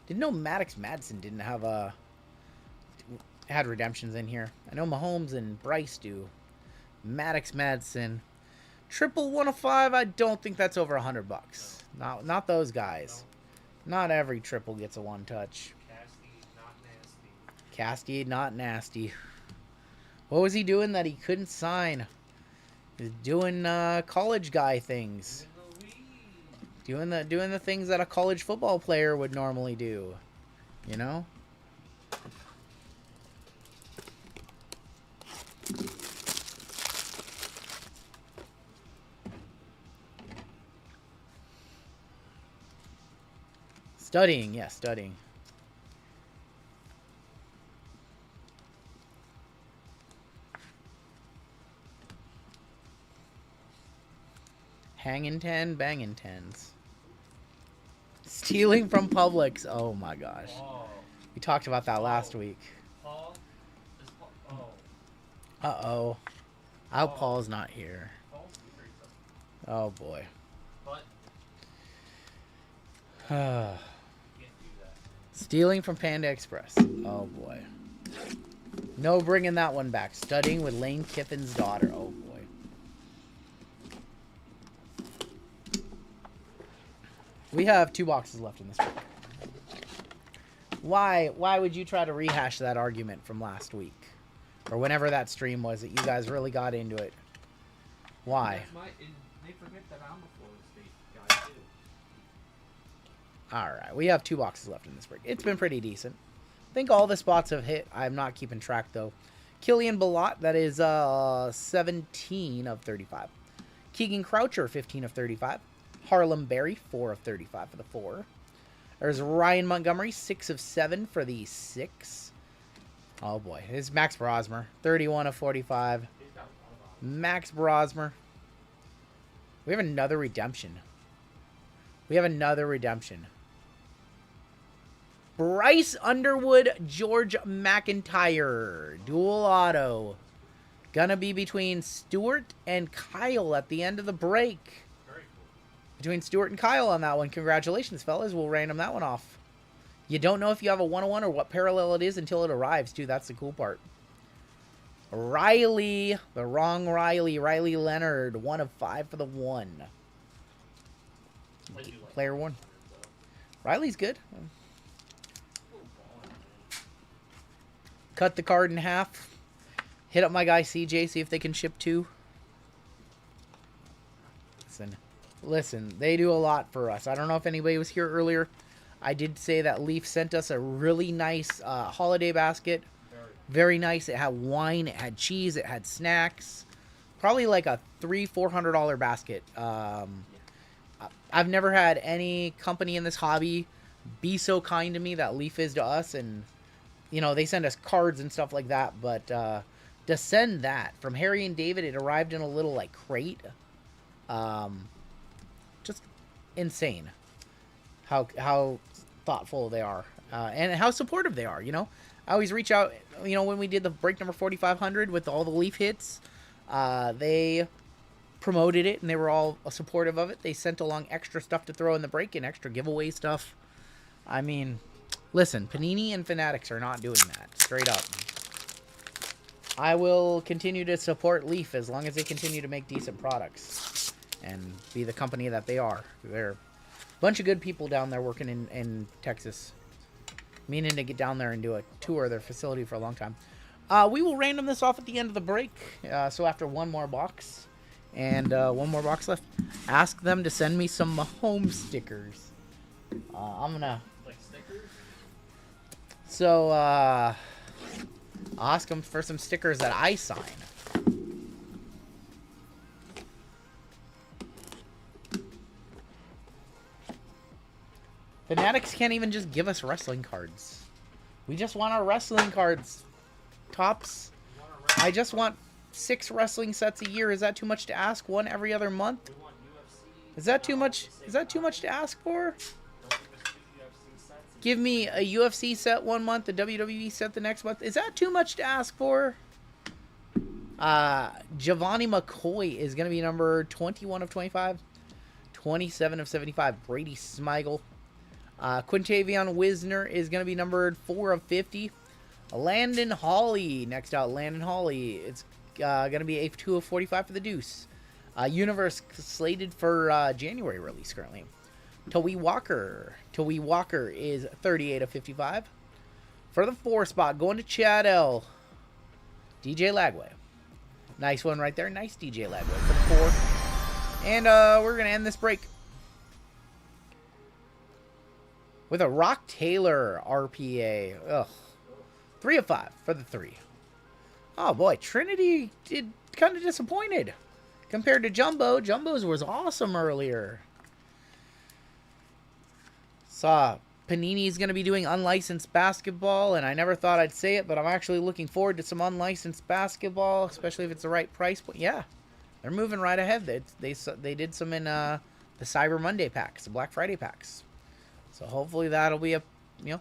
Didn't know Maddox Madsen didn't have had redemptions in here. I know Mahomes and Bryce do. Maddox Madsen. Triple 1 of 5, I don't think that's over $100. Not those guys. Not every triple gets a one touch. Castille, not nasty. What was he doing that he couldn't sign? He was doing college guy things. Doing the things that a college football player would normally do. You know? Studying, yes, studying. Hanging 10, banging 10s. Stealing from Publix. Oh my gosh. Oh. We talked about that last week. Paul? Is Paul? Oh. Uh-oh. I hope Paul's not here. Paul's pretty tough. Oh boy. But Uh, can't do that. Stealing from Panda Express. Oh boy. No bringing that one back. Studying with Lane Kiffin's daughter. Oh boy. We have 2 boxes left in this week. Why would you try to rehash that argument from last week? Or whenever that stream was that you guys really got into it. Why? They forget that I'm a Florida State guy, too. Alright, we have 2 boxes left in this break. It's been pretty decent. I think all the spots have hit. I'm not keeping track, though. Killian Ballot, that is 17 of 35. Keegan Croucher, 15 of 35. Harlem Berry, 4 of 35 for the 4. There's Ryan Montgomery, 6 of 7 for the 6. Oh boy, it's Max Brosmer, 31 of 45. Max Brosmer. We have another redemption. Bryce Underwood, George McIntyre, dual auto. Gonna be between Stewart and Kyle at the end of the break. Between Stewart and Kyle on that one. Congratulations, fellas. We'll random that one off. You don't know if you have a 101 or what parallel it is until it arrives, too. That's the cool part. Riley. The wrong Riley. Riley Leonard. 1 of 5 for the 1. Player 1. Riley's good. Cut the card in half. Hit up my guy CJ, see if they can ship 2. Listen, they do a lot for us. I don't know if anybody was here earlier. I did say that Leaf sent us a really nice holiday basket. Very nice. It had wine, it had cheese, it had snacks. Probably like a $300-400 basket. I've never had any company in this hobby be so kind to me that Leaf is to us. And, you know, they send us cards and stuff like that. But to send that from Harry and David, it arrived in a little, like, crate. Just insane how thoughtful they are and how supportive they are, you know. I always reach out, you know, when we did the break number 4500 with all the Leaf hits, they promoted it and they were all supportive of it. They sent along extra stuff to throw in the break and extra giveaway stuff. I mean, listen, Panini and Fanatics are not doing that, straight up. I will continue to support Leaf as long as they continue to make decent products and be the company that they are. They're a bunch of good people down there working in Texas. Meaning to get down there and do a tour of their facility for a long time. We will random this off at the end of the break. So after one more box and one more box left, ask them to send me some Mahomes stickers. I'm gonna. Like stickers? So I'll ask them for some stickers that I sign. Fanatics can't even just give us wrestling cards. We just want our wrestling cards. Tops. I just want 6 wrestling sets a year. Is that too much to ask? 1 every other month? Is that too much? Is that too much to ask for? Give me a UFC set 1 month, a WWE set the next month. Is that too much to ask for? Giovanni McCoy is going to be number 21 of 25. 27 of 75. Brady Smigel. Quintavion Wisner is going to be numbered 4 of 50. Landon Hawley, next out, Landon Hawley. It's going to be 2 of 45 for the Deuce. Universe slated for January release currently. Towie Walker. Towie Walker is 38 of 55. For the 4 spot, going to Chad L. DJ Lagway. Nice one right there. Nice DJ Lagway for the 4. And we're going to end this break with a Rock Taylor RPA. Ugh. 3 of 5 for the 3. Oh boy, Trinity did kind of disappointed compared to Jumbo. Jumbo's was awesome earlier. Saw Panini's going to be doing unlicensed basketball, and I never thought I'd say it, but I'm actually looking forward to some unlicensed basketball, especially if it's the right price point. Yeah, they're moving right ahead. They did some in the Cyber Monday packs, the Black Friday packs. So hopefully that'll be a, you know,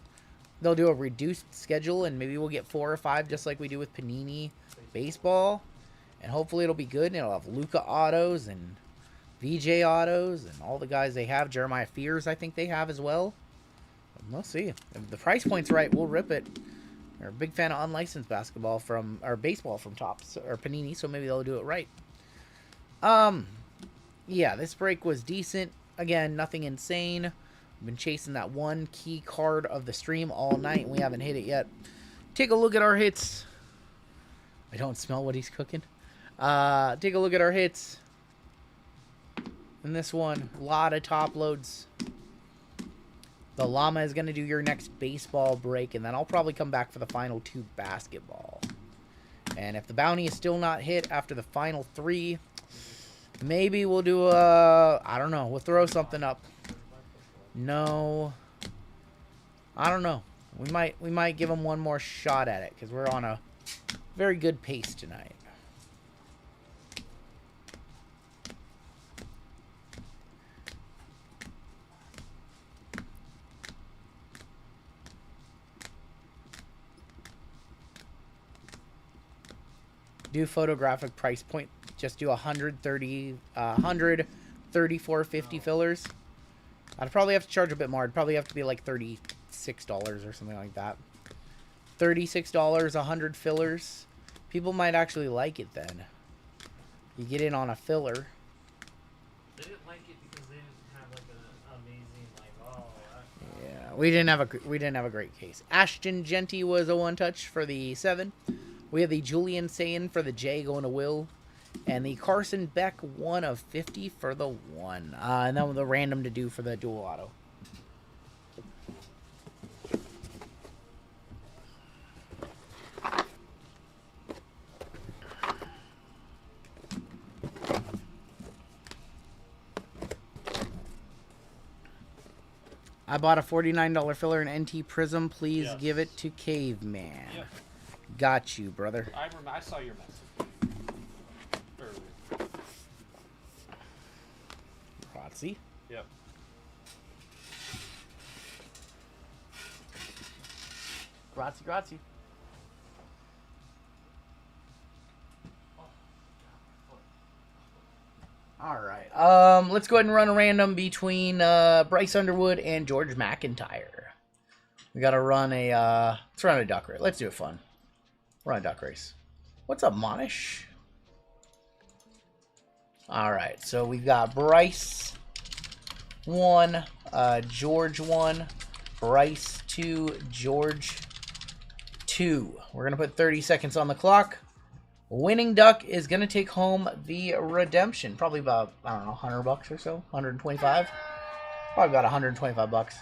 they'll do a reduced schedule and maybe we'll get 4 or 5 just like we do with Panini Baseball. And hopefully it'll be good and it'll have Luka autos and VJ autos and all the guys they have. Jeremiah Fears I think they have as well. We'll see. If the price point's right, we'll rip it. We're a big fan of unlicensed basketball from, or baseball from Topps or Panini, so maybe they'll do it right. Yeah, this break was decent. Again, nothing insane. We've been chasing that one key card of the stream all night, and we haven't hit it yet. Take a look at our hits. I don't smell what he's cooking. Take a look at our hits. In this one, a lot of top loads. The llama is going to do your next baseball break, and then I'll probably come back for the final 2 basketball. And if the bounty is still not hit after the final 3, maybe we'll do a... I don't know. We'll throw something up. No. I don't know. We might give him one more shot at it, because we're on a very good pace tonight. Do photographic price point. Just do 134.50 fillers. I'd probably have to charge a bit more. I'd probably have to be like $36 or something like that. $36, 100 fillers. People might actually like it then. You get in on a filler. They didn't like it because they didn't have like an amazing Yeah, we didn't have a great case. Ashton Genty was a 1-touch for the 7. We have the Julian Sayin for the J going to Will. And the Carson Beck 1 of 50 for the 1. And then the random to do for the dual auto. I bought a $49 filler in NT Prism. Please give it to Caveman. Yep. Got you, brother. I saw your message. Rotsy. Yep. Grazie. All right. Let's go ahead and run a random between Bryce Underwood and George McIntyre. We gotta run a let's run a duck race. Let's do it fun. Run a duck race. What's up, Monish? All right. So we've got Bryce 1, George 1, Bryce 2, George 2. We're gonna put 30 seconds on the clock. Winning duck is going to take home the redemption. Probably about, I don't know, $100 or so. 125. Probably about 125 bucks.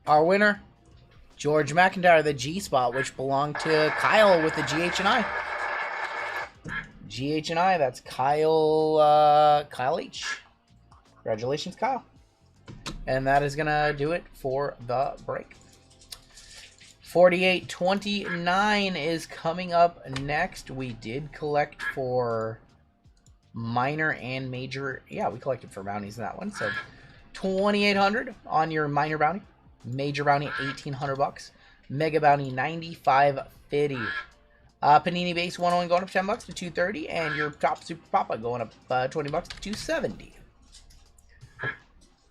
Our winner, George McIntyre, the G spot, which belonged to Kyle with the GH&I. GH&I, that's Kyle H. Congratulations, Kyle. And that is going to do it for the break. 4829 is coming up next. We did collect for minor and major. Yeah, we collected for bounties in that one. So 2,800 on your minor bounty. Major bounty, 1,800 bucks. Mega bounty, 9,550. Panini base 101 going up 10 bucks to 230, and your top super papa going up 20 bucks to 270.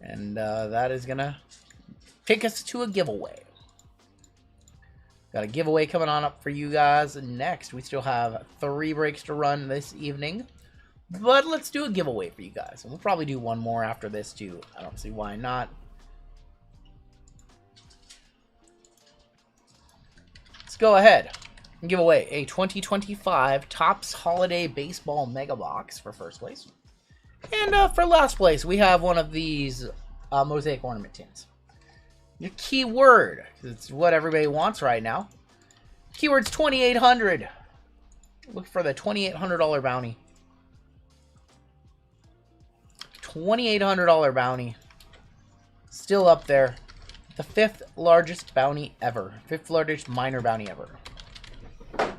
And that is gonna take us to a giveaway. Got a giveaway coming on up for you guys next. We still have 3 breaks to run this evening, but let's do a giveaway for you guys, and we'll probably do one more after this too. I don't see why not. Go ahead and give away a 2025 Topps Holiday Baseball Mega Box for first place. And for last place, we have one of these mosaic ornament tins. Your keyword, it's what everybody wants right now. Keyword's 2,800. Look for the $2,800 bounty. $2,800 bounty. Still up there. The 5th largest bounty ever. 5th largest minor bounty ever. Let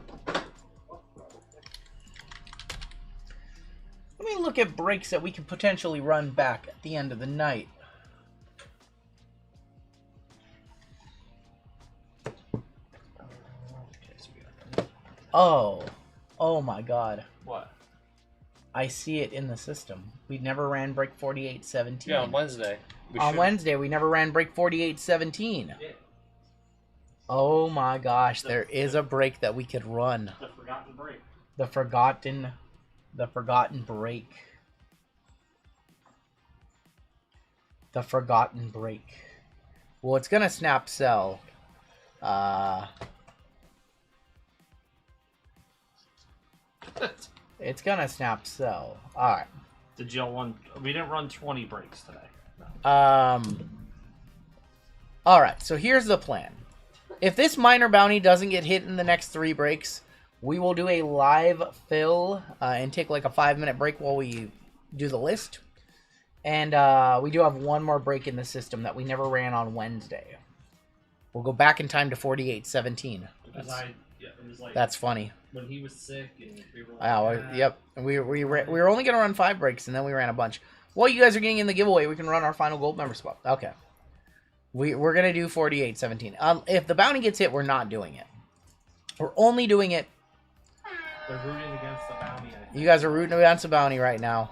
me look at breaks that we could potentially run back at the end of the night. Oh my god. What? I see it in the system. We never ran break 48-17. Yeah, on Wednesday. On Wednesday, we never ran break 48-17. Yeah. Oh my gosh, there is a break that we could run. The forgotten break. The forgotten break. The forgotten break. Well, it's gonna snap cell. It's gonna snap cell. All right. Did y'all run? We didn't run 20 breaks today. No. All right. So here's the plan. If this minor bounty doesn't get hit in the next 3 breaks, we will do a live fill and take like a 5-minute break while we do the list. And we do have one more break in the system that we never ran on Wednesday. We'll go back in time to 48-17. It was like That's funny. when he was sick and we were like, Yep. We were only going to run 5 breaks, and then we ran a bunch. While you guys are getting in the giveaway, we can run our final gold member spot. Okay. We're going to do 48-17. If the bounty gets hit, we're not doing it. We're only doing it. They're rooting against the bounty. I think. You guys are rooting against the bounty right now.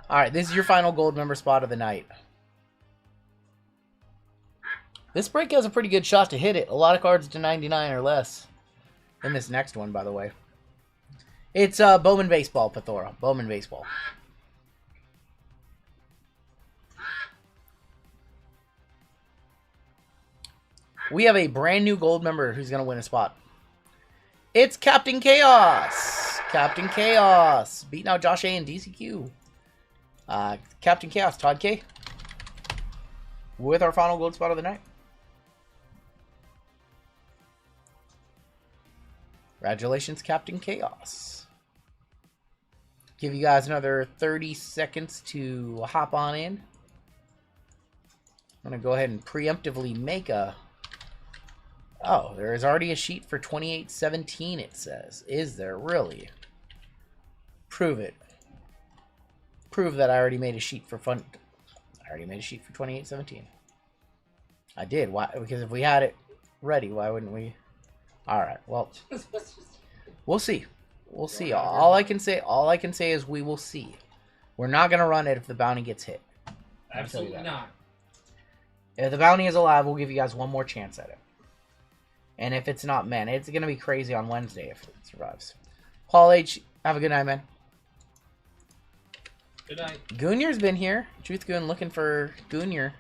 All right, this is your final gold member spot of the night. This break has a pretty good shot to hit it. A lot of cards to 99 or less. In this next one, by the way. It's Bowman Baseball, Pathora. Bowman Baseball. We have a brand new gold member who's going to win a spot. It's Captain Chaos. Captain Chaos. Beating out Josh A and DCQ. Captain Chaos, Todd K. With our final gold spot of the night. Congratulations, Captain Chaos. Give you guys another 30 seconds to hop on in. I'm going to go ahead and preemptively make a... Oh, there is already a sheet for 28-17, it says. Is there really? Prove it. Prove that I already made a sheet for fun. I already made a sheet for 28-17. I did. Why? Because if we had it ready, why wouldn't we? All right. Well, we'll see. We'll see. All I can say is we will see. We're not gonna run it if the bounty gets hit. Absolutely not. If the bounty is alive, we'll give you guys one more chance at it. And if it's not, man, it's gonna be crazy on Wednesday if it survives. Paul H, have a good night, man. Good night. Goonier's been here. Truth Goon looking for Goonier.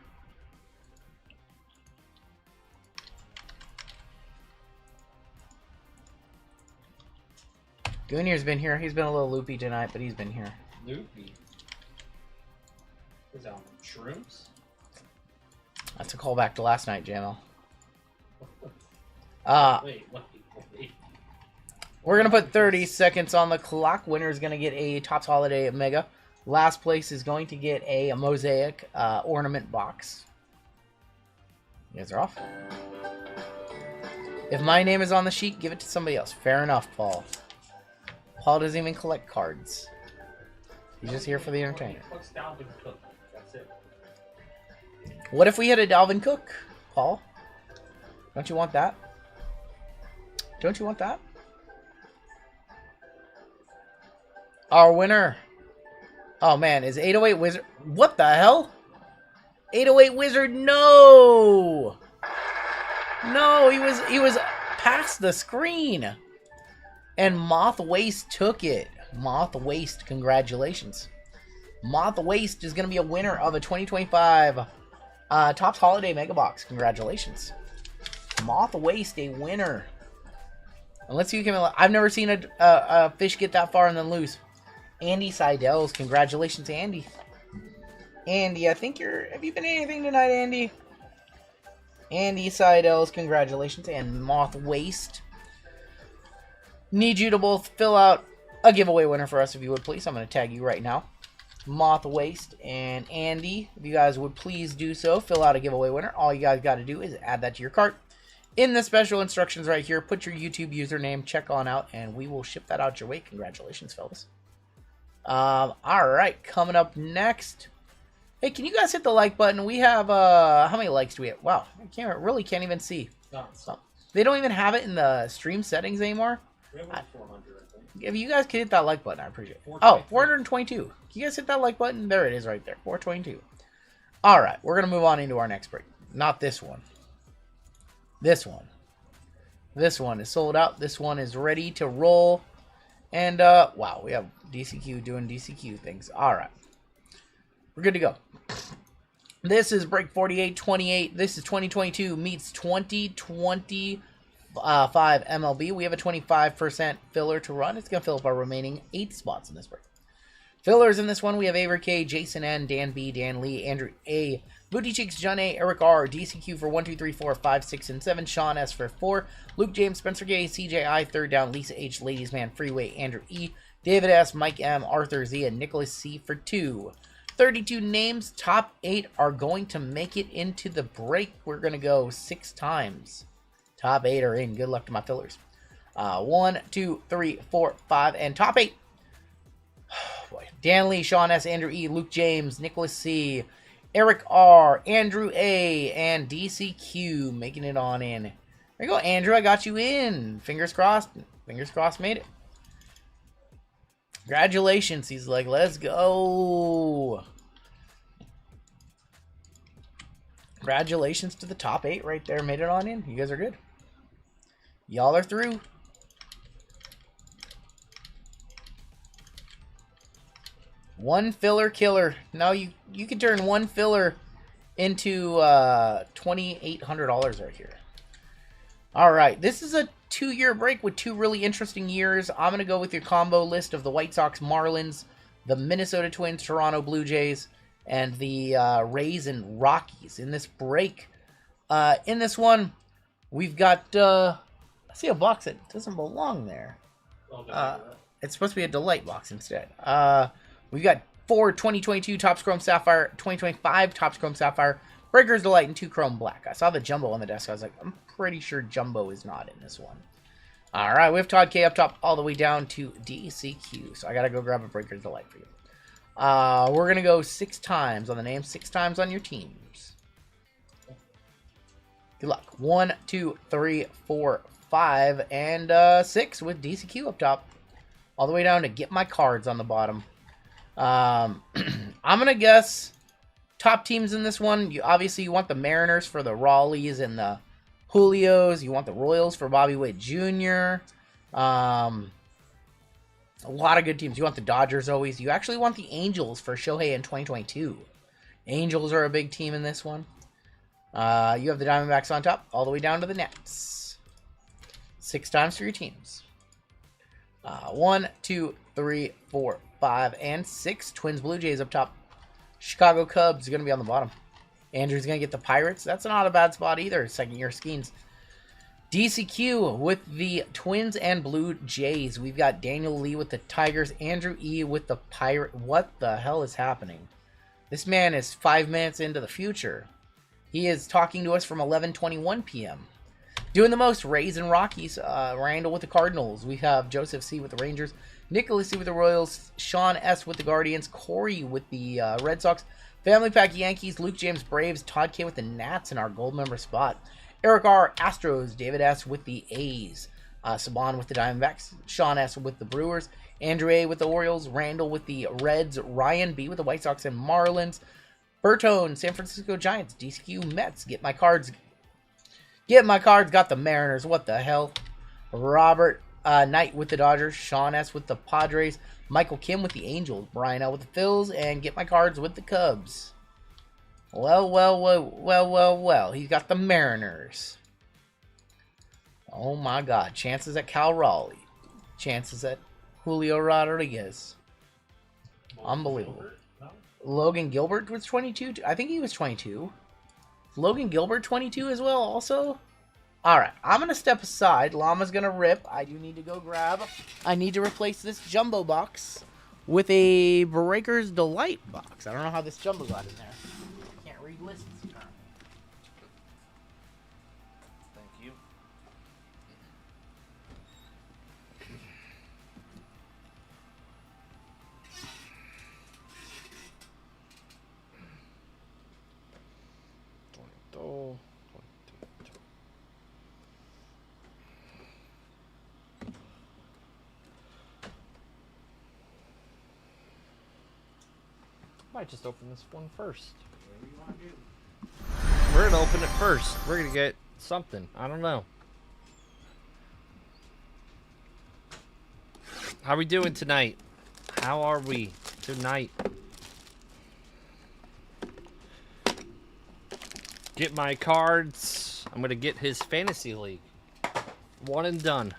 Goonier's been here. He's been a little loopy tonight, but he's been here. Loopy. Is that on shrooms? That's a callback to last night, JML. Wait. We're going to put 30 seconds on the clock. Winner is going to get a Topps Holiday Mega. Last place is going to get a Mosaic ornament box. You guys are off. If my name is on the sheet, give it to somebody else. Fair enough, Paul. Paul doesn't even collect cards. He's just here for the entertainment. That's it. What if we hit a Dalvin Cook, Paul? Don't you want that? Don't you want that? Our winner. Oh man, is 808 Wizard? What the hell? 808 Wizard? No. No, he was past the screen. And Moth Waste took it. Moth Waste, congratulations. Moth Waste is going to be a winner of a 2025 Topps Holiday Mega Box. Congratulations. Moth Waste, a winner. And let's see who can... I've never seen a fish get that far and then lose. Andy Seidels. Congratulations, Andy. Andy, I think you're... Have you been anything tonight, Andy? Andy Seidels, congratulations. And Moth Waste. Need you to both fill out a giveaway winner for us, if you would, please. I'm going to tag you right now. Moth Waste and Andy, if you guys would please do so, fill out a giveaway winner. All you guys got to do is add that to your cart. In the special instructions right here, put your YouTube username, check on out, and we will ship that out your way. Congratulations, fellas. All right, coming up next. Hey, can you guys hit the like button? We have, how many likes do we have? Wow, I really can't even see. No, They don't even have it in the stream settings anymore. we have like 400, I think. If you guys could hit that like button, I appreciate it. Oh, 422. Can you guys hit that like button? There it is right there. 422. All right, we're going to move on into our next break. Not this one. This one. This one is sold out. This one is ready to roll. And, wow, we have DCQ doing DCQ things. All right. We're good to go. This is break 4828. This is 2022 meets 2025 MLB. We have a 25% filler to run. It's going to fill up our remaining 8 spots in this break. Fillers in this one, we have Avery K, Jason N, Dan B, Dan Lee, Andrew A, Booty Cheeks, John A, Eric R, DCQ for 1, 2, 3, 4, 5, 6, and 7, Sean S for 4, Luke James, Spencer K, CJ I, Third Down, Lisa H, Ladies Man, Freeway, Andrew E, David S, Mike M, Arthur Z, and Nicholas C for 2. 32 names, top 8 are going to make it into the break. We're going to go 6 times. Top 8 are in. Good luck to my fillers. 1, 2, 3, 4, 5, and top 8. Boy. Dan Lee, Sean S, Andrew E, Luke James, Nicholas C, Eric R, Andrew A, and DCQ making it on in. There you go, Andrew. I got you in. Fingers crossed. Fingers crossed made it. Congratulations. He's like, let's go. Congratulations to the top 8 right there. Made it on in. You guys are good. Y'all are through. One filler killer. Now you can turn one filler into $2,800 right here. All right, this is a 2-year break with 2 really interesting years. I'm gonna go with your combo list of the White Sox, Marlins, the Minnesota Twins, Toronto Blue Jays, and the Rays and Rockies in this break. In this one, we've got I see a box that doesn't belong there. It's supposed to be a Delight box instead. We've got 4 2022 Topps Chrome Sapphire, 2025 Topps Chrome Sapphire, Breakers Delight, and 2 Chrome Black. I saw the Jumbo on the desk. I was like, I'm pretty sure Jumbo is not in this one. All right, we have Todd K up top all the way down to DCQ. So I got to go grab a Breakers Delight for you. We're going to go 6 times on the name, 6 times on your teams. Good luck. 1, 2, 3, 4, 5, and 6 with DCQ up top. All the way down to Get My Cards on the bottom. I'm going to guess top teams in this one. Obviously, you want the Mariners for the Raleighs and the Julios. You want the Royals for Bobby Witt Jr. A lot of good teams. You want the Dodgers always. You actually want the Angels for Shohei in 2022. Angels are a big team in this one. You have the Diamondbacks on top, all the way down to the Nets. 6 times for your teams. 1, 2, 3, 4, 5, and 6. Twins, Blue Jays up top. Chicago Cubs are going to be on the bottom. Andrew's going to get the Pirates. That's not a bad spot either. Second-year Skeens. DCQ with the Twins and Blue Jays. We've got Daniel Lee with the Tigers. Andrew E with the Pirate. What the hell is happening? This man is 5 minutes into the future. He is talking to us from 11:21 p.m. Doing the most, Rays and Rockies. Randall with the Cardinals. We have Joseph C with the Rangers. Nicholas C with the Royals. Sean S with the Guardians. Corey with the Red Sox. Family Pack Yankees. Luke James Braves. Todd K with the Nats in our gold member spot. Eric R Astros. David S with the A's. Saban with the Diamondbacks. Sean S with the Brewers. Andrew A with the Orioles. Randall with the Reds. Ryan B with the White Sox and Marlins. Bertone, San Francisco Giants. DCQ Mets. Get My Cards. Get My Cards. Got the Mariners. What the hell? Robert Knight with the Dodgers. Sean S with the Padres. Michael Kim with the Angels. Brian L with the Phils. And Get My Cards with the Cubs. Well. He's got the Mariners. Oh my God. Chances at Cal Raleigh. Chances at Julio Rodriguez. Unbelievable. Logan Gilbert was 22. I think he was 22. Logan Gilbert 22 as well also. Alright, I'm going to step aside. Llama's going to rip. I do need to go grab. I need to replace this jumbo box with a Breakers Delight box. I don't know how this jumbo got in there. I can't read lists apparently. Thank you. Oh. Might just open this one first. We're gonna open it first. We're gonna get something. I don't know. How we doing tonight? How are we tonight? Get my cards. I'm gonna get his fantasy league. One and done.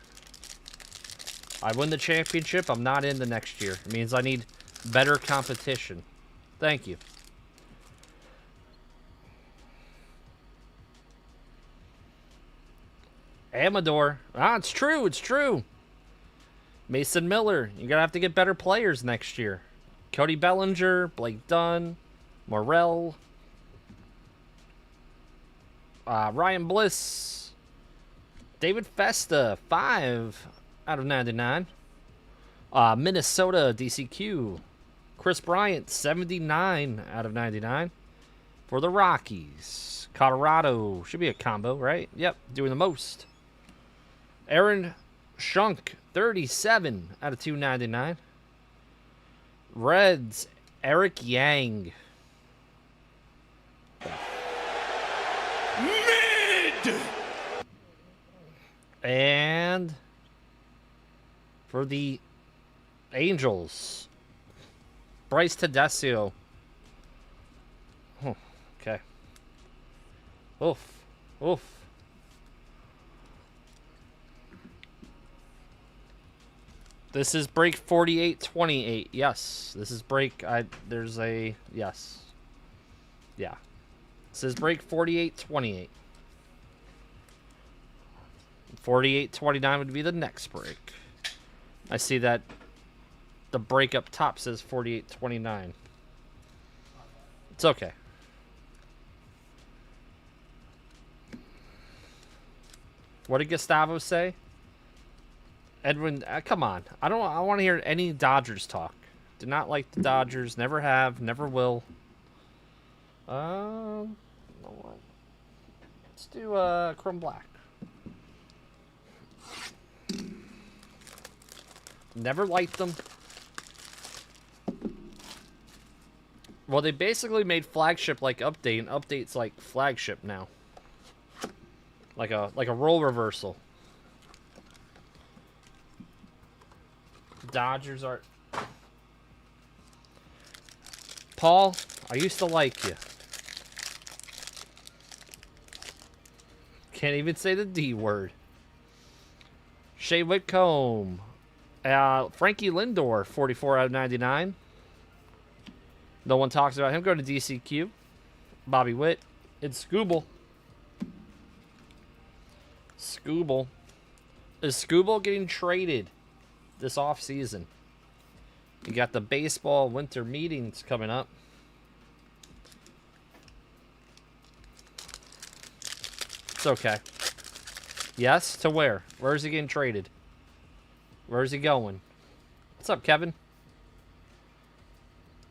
I win the championship. I'm not in the next year. It means I need better competition. Thank you. Amador. Ah, it's true. It's true. Mason Miller. You're going to have to get better players next year. Cody Bellinger. Blake Dunn. Morrell. Ryan Bliss. David Festa. 5 out of 99. Minnesota DCQ. Chris Bryant. 79 out of 99. For the Rockies. Colorado. Should be a combo, right? Yep. Doing the most. Aaron Shunk, 37 out of 299. Reds, Eric Yang. Mid! And for the Angels, Bryce Tedesco. Oh, okay. Oof. Oof. This is break 4828. Yes. This is break. There's a. Yes. Yeah. This is break 4828. 4829 would be the next break. I see that the break up top says 4829. It's okay. What did Gustavo say? Edwin, come on. I want to hear any Dodgers talk. Do not like the Dodgers. Never have. Never will. Let's do Chrome Black. Never liked them. Well, they basically made flagship like update, and update's like flagship now. Like a role reversal. Dodgers are... Paul, I used to like you. Can't even say the D word. Shea Whitcomb. Frankie Lindor, 44 out of 99. No one talks about him. Go to DCQ. Bobby Witt. It's Scooble. Scooble. Is Scooble getting traded this off season? You got the baseball winter meetings coming up. It's okay. Yes, to where? Where is he getting traded? Where is he going? What's up, Kevin?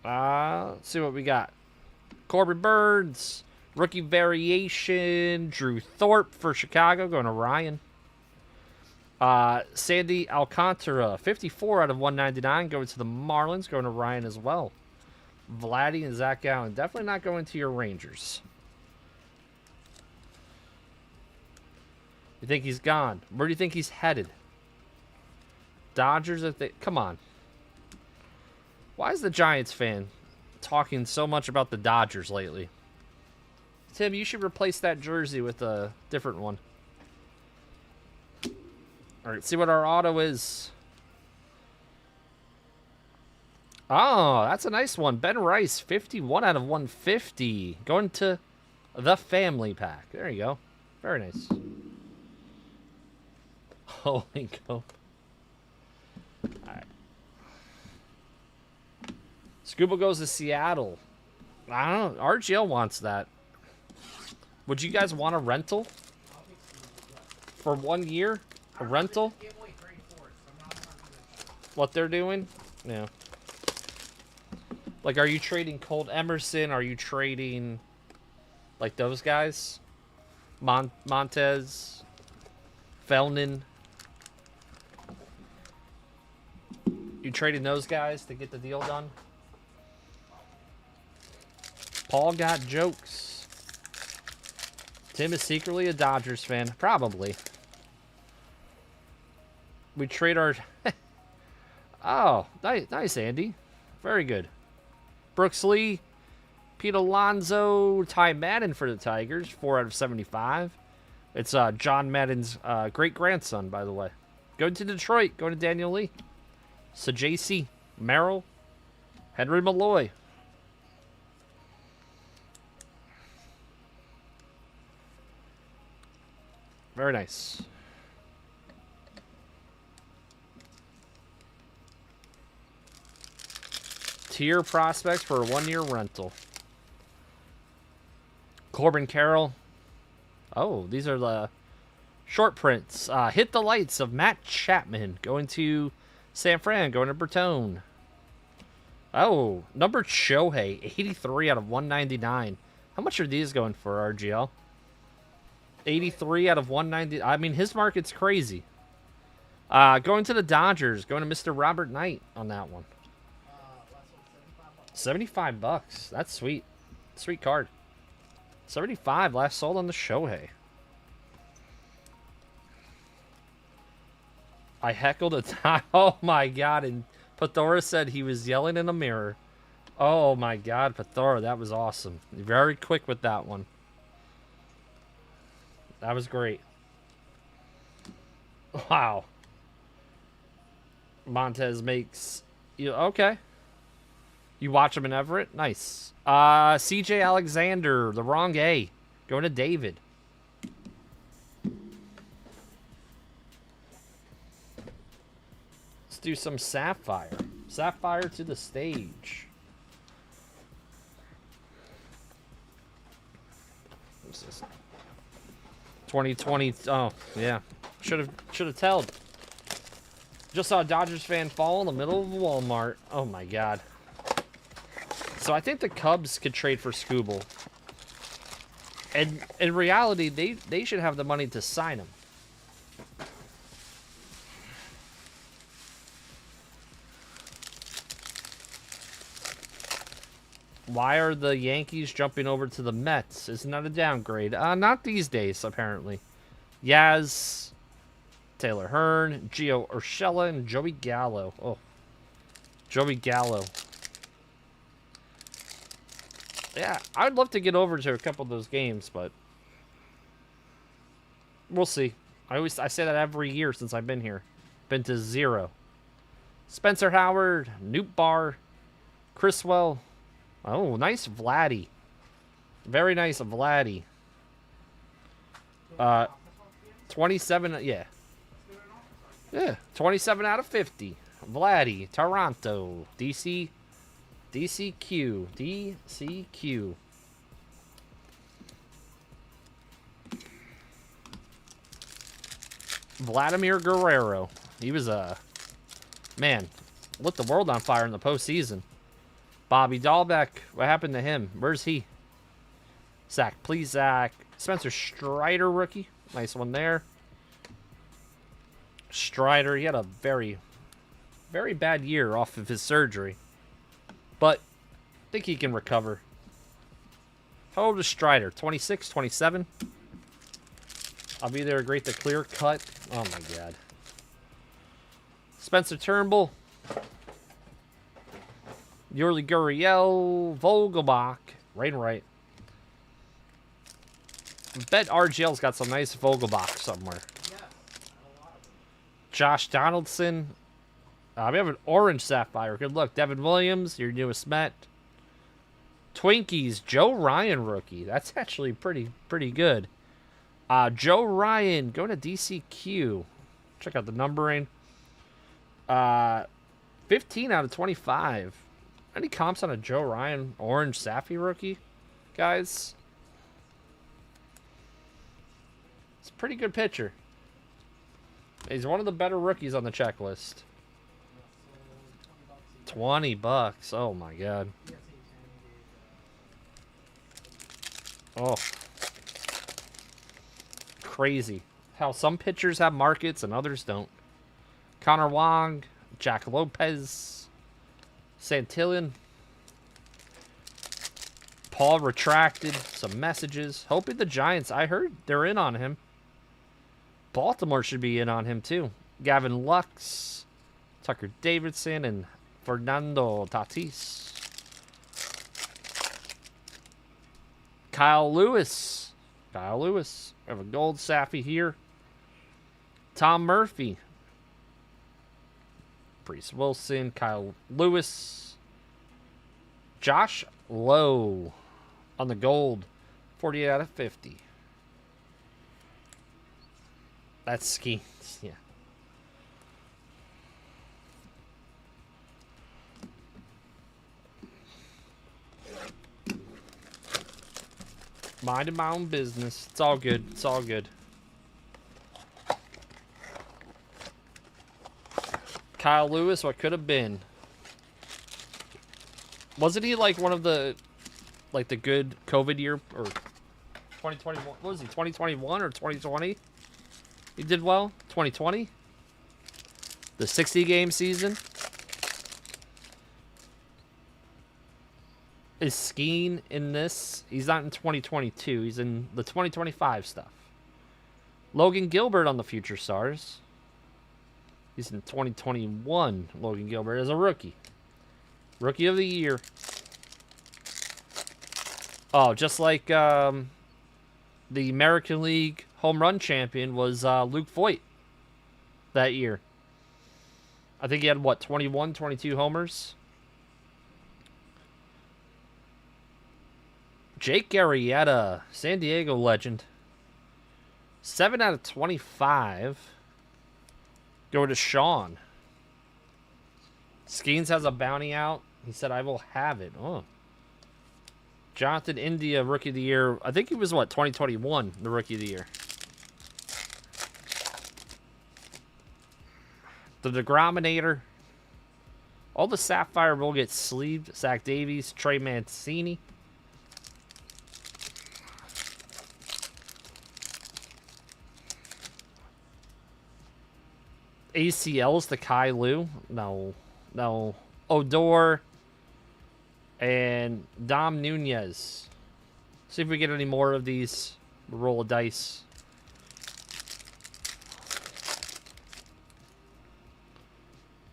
Let's see what we got. Corbin Burns, rookie variation. Drew Thorpe for Chicago, going to Ryan. Sandy Alcantara, 54 out of 199, going to the Marlins, going to Ryan as well. Vladdy and Zach Allen, definitely not going to your Rangers. You think he's gone? Where do you think he's headed? Dodgers, come on. Why is the Giants fan talking so much about the Dodgers lately? Tim, you should replace that jersey with a different one. All right, see what our auto is. Oh, that's a nice one. Ben Rice, 51 out of 150. Going to the family pack. There you go. Very nice. Holy cow. All right. Scuba goes to Seattle. I don't know. RGL wants that. Would you guys want a rental? For 1 year? A rental? What they're doing? Yeah. Like, are you trading Colt Emerson? Are you trading, like, those guys? Montez? Felnin? You trading those guys to get the deal done? Paul got jokes. Tim is secretly a Dodgers fan. Probably. We trade our... Oh, nice, Andy. Very good. Brooks Lee, Pete Alonso, Ty Madden for the Tigers, 4 out of 75. It's John Madden's great-grandson, by the way. Going to Detroit, going to Daniel Lee. So JC, Merrill, Henry Malloy. Very nice. Tier prospects for a 1-year rental. Corbin Carroll. Oh, these are the short prints. Hit the Lights of Matt Chapman. Going to San Fran. Going to Bertone. Oh, numbered Shohei. 83 out of 199. How much are these going for, RGL? 83 out of 190. I mean, his market's crazy. Going to the Dodgers. Going to Mr. Robert Knight on that one. $75. That's sweet. Sweet card. 75 last sold on the Shohei. I heckled a time. Oh my god. And Pathora said he was yelling in a mirror. Oh my god, Pathora, that was awesome. Very quick with that one. That was great. Wow. Montez makes... Okay. You watch him in Everett? Nice. CJ Alexander, the wrong A. Going to David. Let's do some Sapphire. Sapphire to the stage. What's this? 2020. Oh, yeah. Should have told. Just saw a Dodgers fan fall in the middle of Walmart. Oh my god. So I think the Cubs could trade for Scooble. And in reality, they should have the money to sign him. Why are the Yankees jumping over to the Mets? Isn't that a downgrade? Not these days, apparently. Yaz, Taylor Hearn, Gio Urshela, and Joey Gallo. Oh, Joey Gallo. Yeah, I'd love to get over to a couple of those games, but we'll see. I say that every year since I've been here. Been to 0. Spencer Howard, Newt Barr, Criswell. Oh, nice Vladdy. Very nice Vladdy. 27, yeah. Yeah, 27 out of 50. Vladdy, Toronto, DCQ. Vladimir Guerrero. He was man, lit the world on fire in the postseason. Bobby Dahlbeck. What happened to him? Where's he? Zach, please, Zach. Spencer Strider, rookie. Nice one there. Strider, he had a very, very bad year off of his surgery. But I think he can recover. How old is Strider? 26, 27? I'll be there. Great the clear cut. Oh my god. Spencer Turnbull. Yurli Gurriel. Vogelbach. Right. Bet RGL's got some nice Vogelbach somewhere. Josh Donaldson. We have an orange Sapphire. Good luck. Devin Williams, your newest Met. Twinkies, Joe Ryan rookie. That's actually pretty good. Joe Ryan, going to DCQ. Check out the numbering. 15 out of 25. Any comps on a Joe Ryan orange Sappy rookie, guys? It's a pretty good pitcher. He's one of the better rookies on the checklist. $20. Oh my god. Oh. Crazy. How some pitchers have markets and others don't. Connor Wong, Jack Lopez, Santillan, Paul retracted some messages. Hoping the Giants, I heard they're in on him. Baltimore should be in on him too. Gavin Lux, Tucker Davidson, and Fernando Tatis. Kyle Lewis. Kyle Lewis. I have a gold Saffy here. Tom Murphy. Brees Wilson. Kyle Lewis. Josh Lowe on the gold. 48 out of 50. That's Skeens. Yeah. Minding my own business. It's all good. It's all good. Kyle Lewis, what could have been? Wasn't he like one of the, like the good COVID year or 2021? What was he? 2021 or 2020? He did well. 2020. The 60-game season. Is Skeen in this? He's not in 2022. He's in the 2025 stuff. Logan Gilbert on the Future Stars. He's in 2021. Logan Gilbert as a rookie. Rookie of the year. Oh, just like the American League home run champion was Luke Voigt that year. I think he had, what, 21, 22 homers? Jake Arrieta, San Diego legend. 7 out of 25. Go to Sean. Skeens has a bounty out. He said, I will have it. Oh. Jonathan India, Rookie of the Year. I think he was, what, 2021, the Rookie of the Year. The Degrominator. All the Sapphire will get sleeved. Zach Davies, Trey Mancini. ACLs to Kai Lu. No. No. Odor. And Dom Nunez. See if we get any more of these. We'll roll a dice.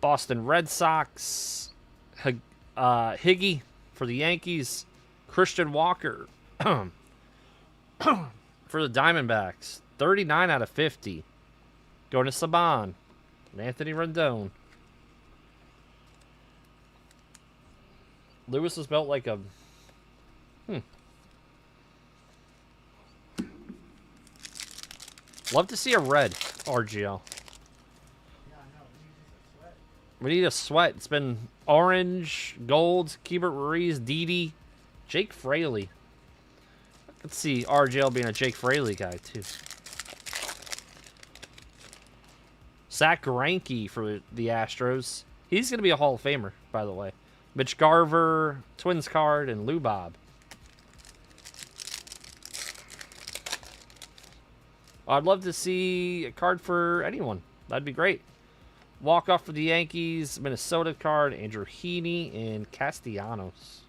Boston Red Sox. Higgy for the Yankees. Christian Walker for the Diamondbacks. 39 out of 50. Going to Saban. And Anthony Rendon. Lewis is built like a... Love to see a red RGL. We need a sweat. It's been orange, gold, Keibert Ruiz, Didi, Jake Fraley. Let's see RGL being a Jake Fraley guy, too. Zach Greinke for the Astros. He's going to be a Hall of Famer, by the way. Mitch Garver, Twins card, and Lou Bob. I'd love to see a card for anyone. That'd be great. Walk-off for the Yankees, Minnesota card, Andrew Heaney, and Castellanos.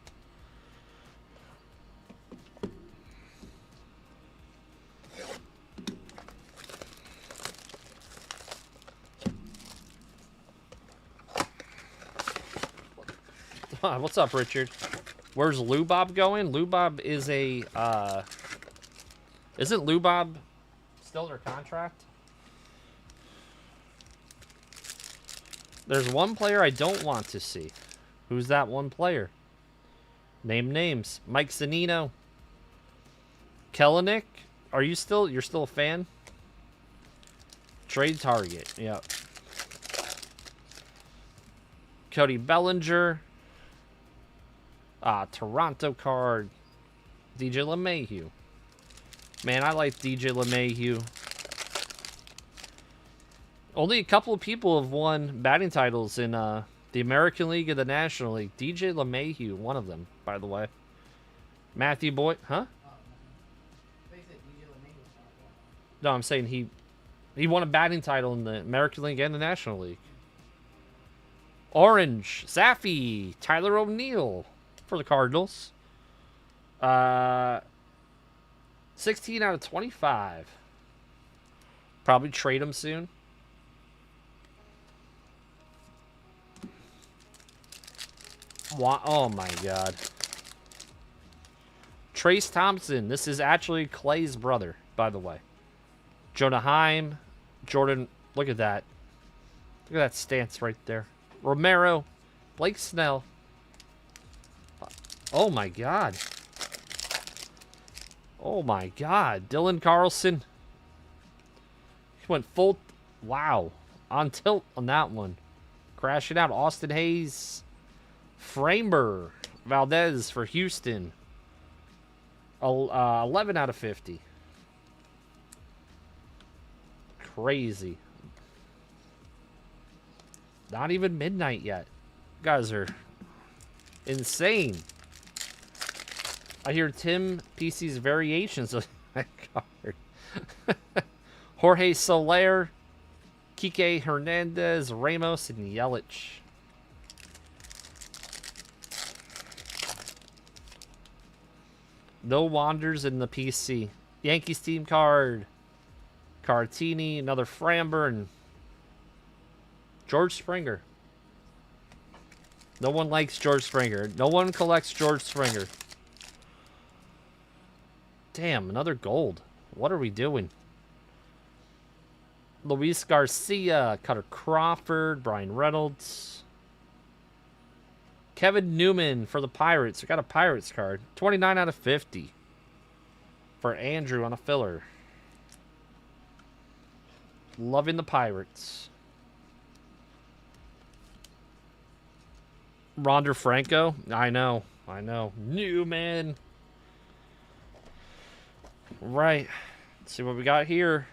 What's up, Richard? Where's Lou Bob going? Lou Bob is a, isn't Lou Bob still under contract? There's one player I don't want to see. Who's that one player? Name names. Mike Zanino. Kellenick. Are you still, you're still a fan? Trade target. Yep. Cody Bellinger. Toronto card. DJ LeMahieu. Man, I like DJ LeMahieu. Only a couple of people have won batting titles in the American League and the National League. DJ LeMahieu, one of them, by the way. Matthew Boyd, huh? No, I'm saying he won a batting title in the American League and the National League. Orange, Safi, Tyler O'Neill for the Cardinals. 16 out of 25. Probably trade him soon. Oh my god. Trace Thompson. This is actually Clay's brother, by the way. Jonah Heim. Jordan. Look at that. Look at that stance right there. Romero. Blake Snell. Oh my god. Oh my god. Dylan Carlson. He went full. Wow. On tilt on that one. Crashing out. Austin Hayes. Framer. Valdez for Houston. 11 out of 50. Crazy. Not even midnight yet. You guys are insane. I hear Tim PC's variations of that card. Jorge Soler, Kike Hernandez, Ramos, and Yelich. No Wanders in the PC. Yankees team card. Cartini, another Framber, and George Springer. No one likes George Springer. No one collects George Springer. Damn, another gold. What are we doing? Luis Garcia, Cutter Crawford, Brian Reynolds. Kevin Newman for the Pirates. I got a Pirates card. 29 out of 50. For Andrew on a filler. Loving the Pirates. Ronder Franco. I know. Newman. Right. Let's see what we got here.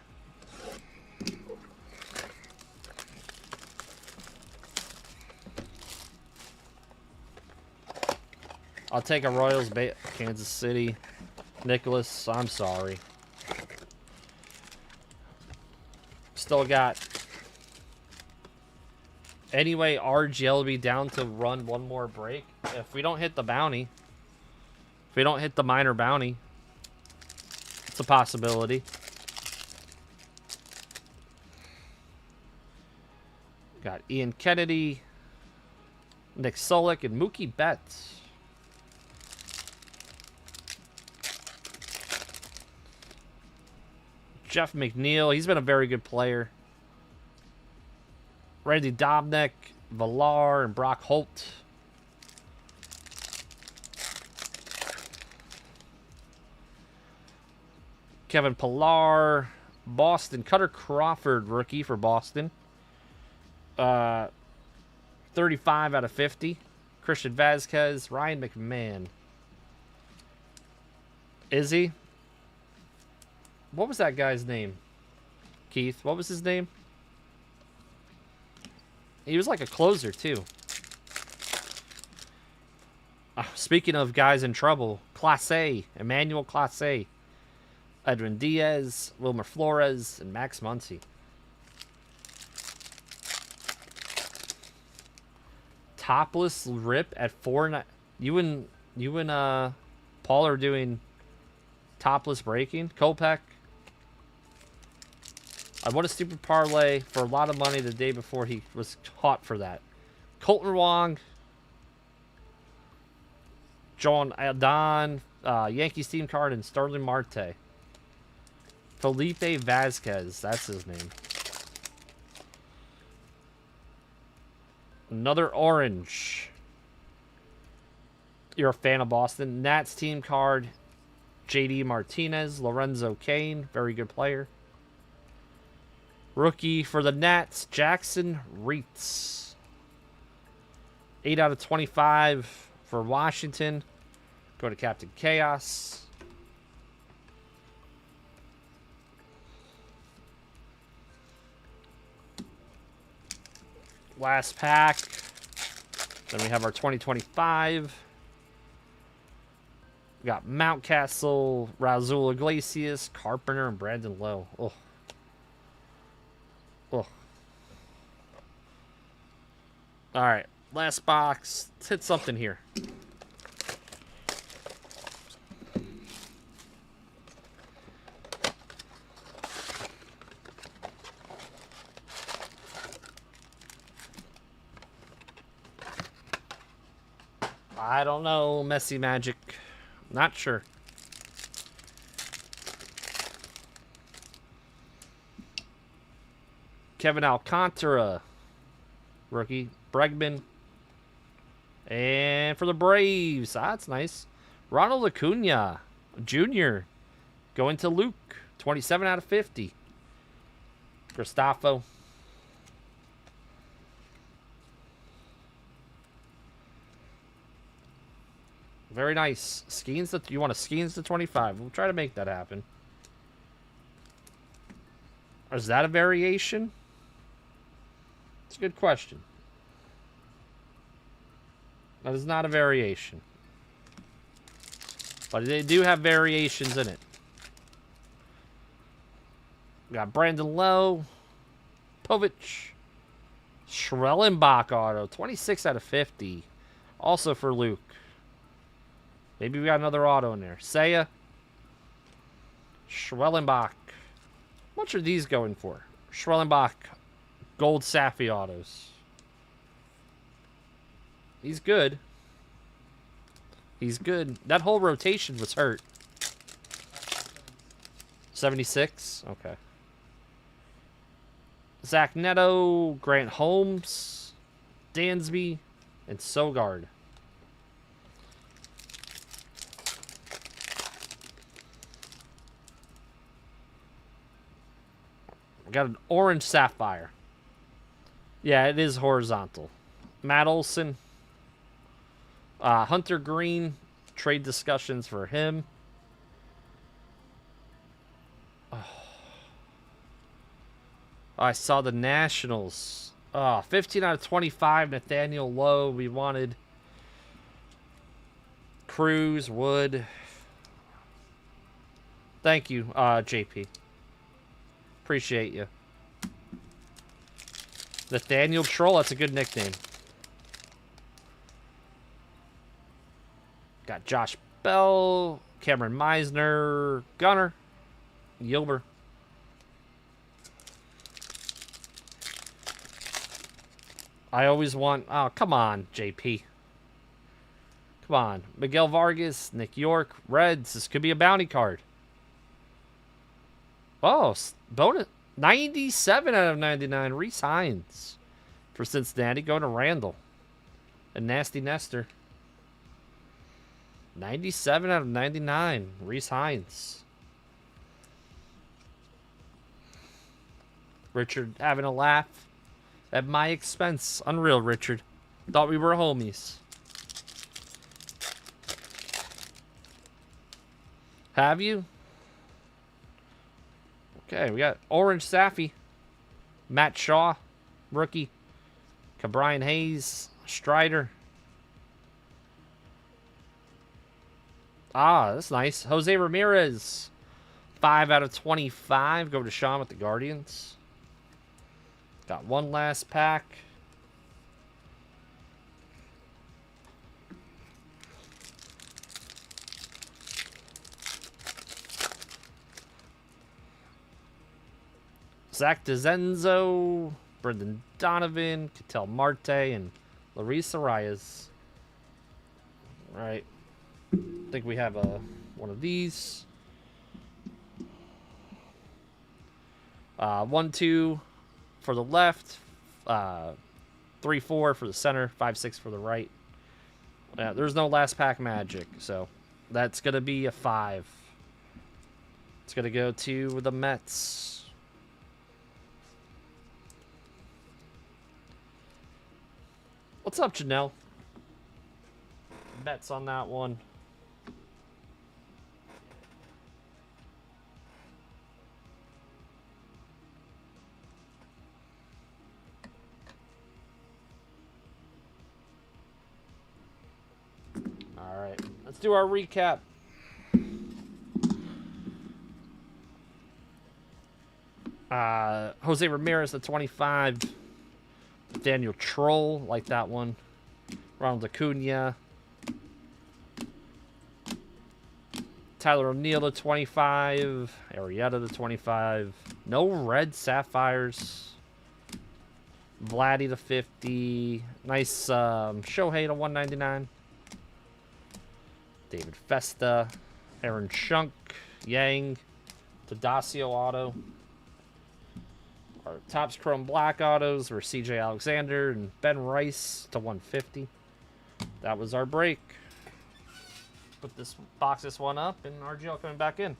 I'll take a Royals, Kansas City. Nicholas, I'm sorry. Still got... Anyway, RGL will be down to run one more break. If we don't hit the bounty, if we don't hit the minor bounty, it's a possibility. Got Ian Kennedy, Nick Solik, and Mookie Betts. Jeff McNeil, he's been a very good player. Randy Dobnik, Villar, and Brock Holt. Kevin Pillar, Boston. Cutter Crawford, rookie for Boston. 35 out of 50. Christian Vasquez, Ryan McMahon. Izzy. What was that guy's name? Keith, what was his name? He was like a closer, too. Speaking of guys in trouble, Class A, Emmanuel Class A, Edwin Diaz, Wilmer Flores, and Max Muncy. Topless rip at 4. You and Paul are doing topless breaking. Kopech. I won a stupid parlay for a lot of money the day before he was caught for that. Colton Wong. John Adon. Yankees team card, and Starling Marte. Felipe Vasquez. That's his name. Another orange. You're a fan of Boston. Nats team card. JD Martinez. Lorenzo Cain. Very good player. Rookie for the Nats, Jackson Reitz. 8 out of 25 for Washington. Go to Captain Chaos. Last pack. Then we have our 2025. We got Mountcastle, Raul Iglesias, Carpenter, and Brandon Lowe. Oh. Oh. Alright, last box. Let's hit something here. I don't know. Messi Magic. Not sure. Kevin Alcantara. Rookie. Bregman. And for the Braves. That's nice. Ronald Acuna Jr. going to Luke. 27 out of 50. Gustavo. Very nice. Skeens to, you want a Skeens to 25. We'll try to make that happen. Or is that a variation? It's a good question. That is not a variation. But they do have variations in it. We got Brandon Lowe. Povich. Schrellenbach auto. 26 out of 50. Also for Luke. Maybe we got another auto in there. Seiya. Schrellenbach. How much are these going for? Schrellenbach. Gold Safi autos. He's good. He's good. That whole rotation was hurt. 76? Okay. Zach Neto. Grant Holmes. Dansby. And Sogard. I got an orange sapphire. Yeah, it is horizontal. Matt Olson. Hunter Green. Trade discussions for him. Oh. I saw the Nationals. 15 out of 25. Nathaniel Lowe. We wanted Cruz, Wood. Thank you, JP. Appreciate you. Nathaniel Troll, that's a good nickname. Got Josh Bell, Cameron Meisner, Gunner, Gilbert. I always want... Oh, come on, JP. Come on. Miguel Vargas, Nick York, Reds. This could be a bounty card. Oh, bonus. 97 out of 99. Reese Hines for Cincinnati. Going to Randall. And Nasty Nestor. 97 out of 99. Reese Hines. Richard having a laugh at my expense. Unreal, Richard. Thought we were homies. Have you? Okay, we got Orange Safi. Matt Shaw, rookie. Cabrian Hayes, Strider. Ah, that's nice. Jose Ramirez, 5 out of 25. Go to Sean with the Guardians. Got one last pack. Zach DeZenzo, Brendan Donovan, Ketel Marte, and Larissa Reyes. All right. I think we have one of these. 1-2 for the left. 3-4 for the center. 5-6 for the right. Yeah, there's no last pack magic, so that's going to be a 5. It's going to go to the Mets. What's up, Janelle? Bets on that one. All right, let's do our recap. Jose Ramirez at 25. Daniel Troll, like that one. Ronald Acuna. Tyler O'Neill to 25. Arrieta to 25. No red sapphires. Vladdy to 50. Nice Shohei to 199. David Festa, Aaron Shunk, Yang, Tadasio auto. Our Topps Chrome Black autos were CJ Alexander and Ben Rice to 150. That was our break. Put this box this one up, and RGL coming back in.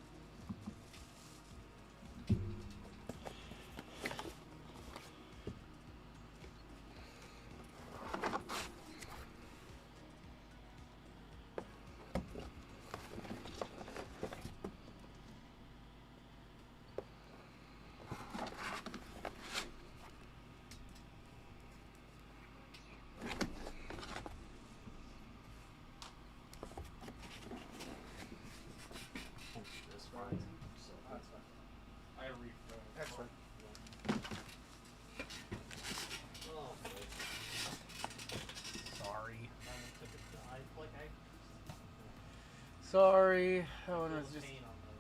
Sorry, that one was just.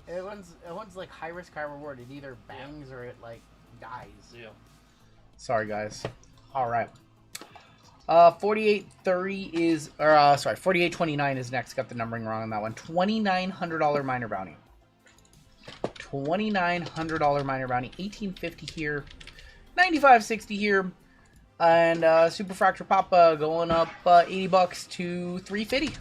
It one's like high risk, high reward. It either bangs or it like dies. Yeah. Sorry, guys. All right. 4830 is, or sorry, 4829 is next. Got the numbering wrong on that one. $2,900 minor bounty. $2,900 minor bounty. 1850 here. 9560 here. And Super Fracture Papa going up 80 bucks to 350.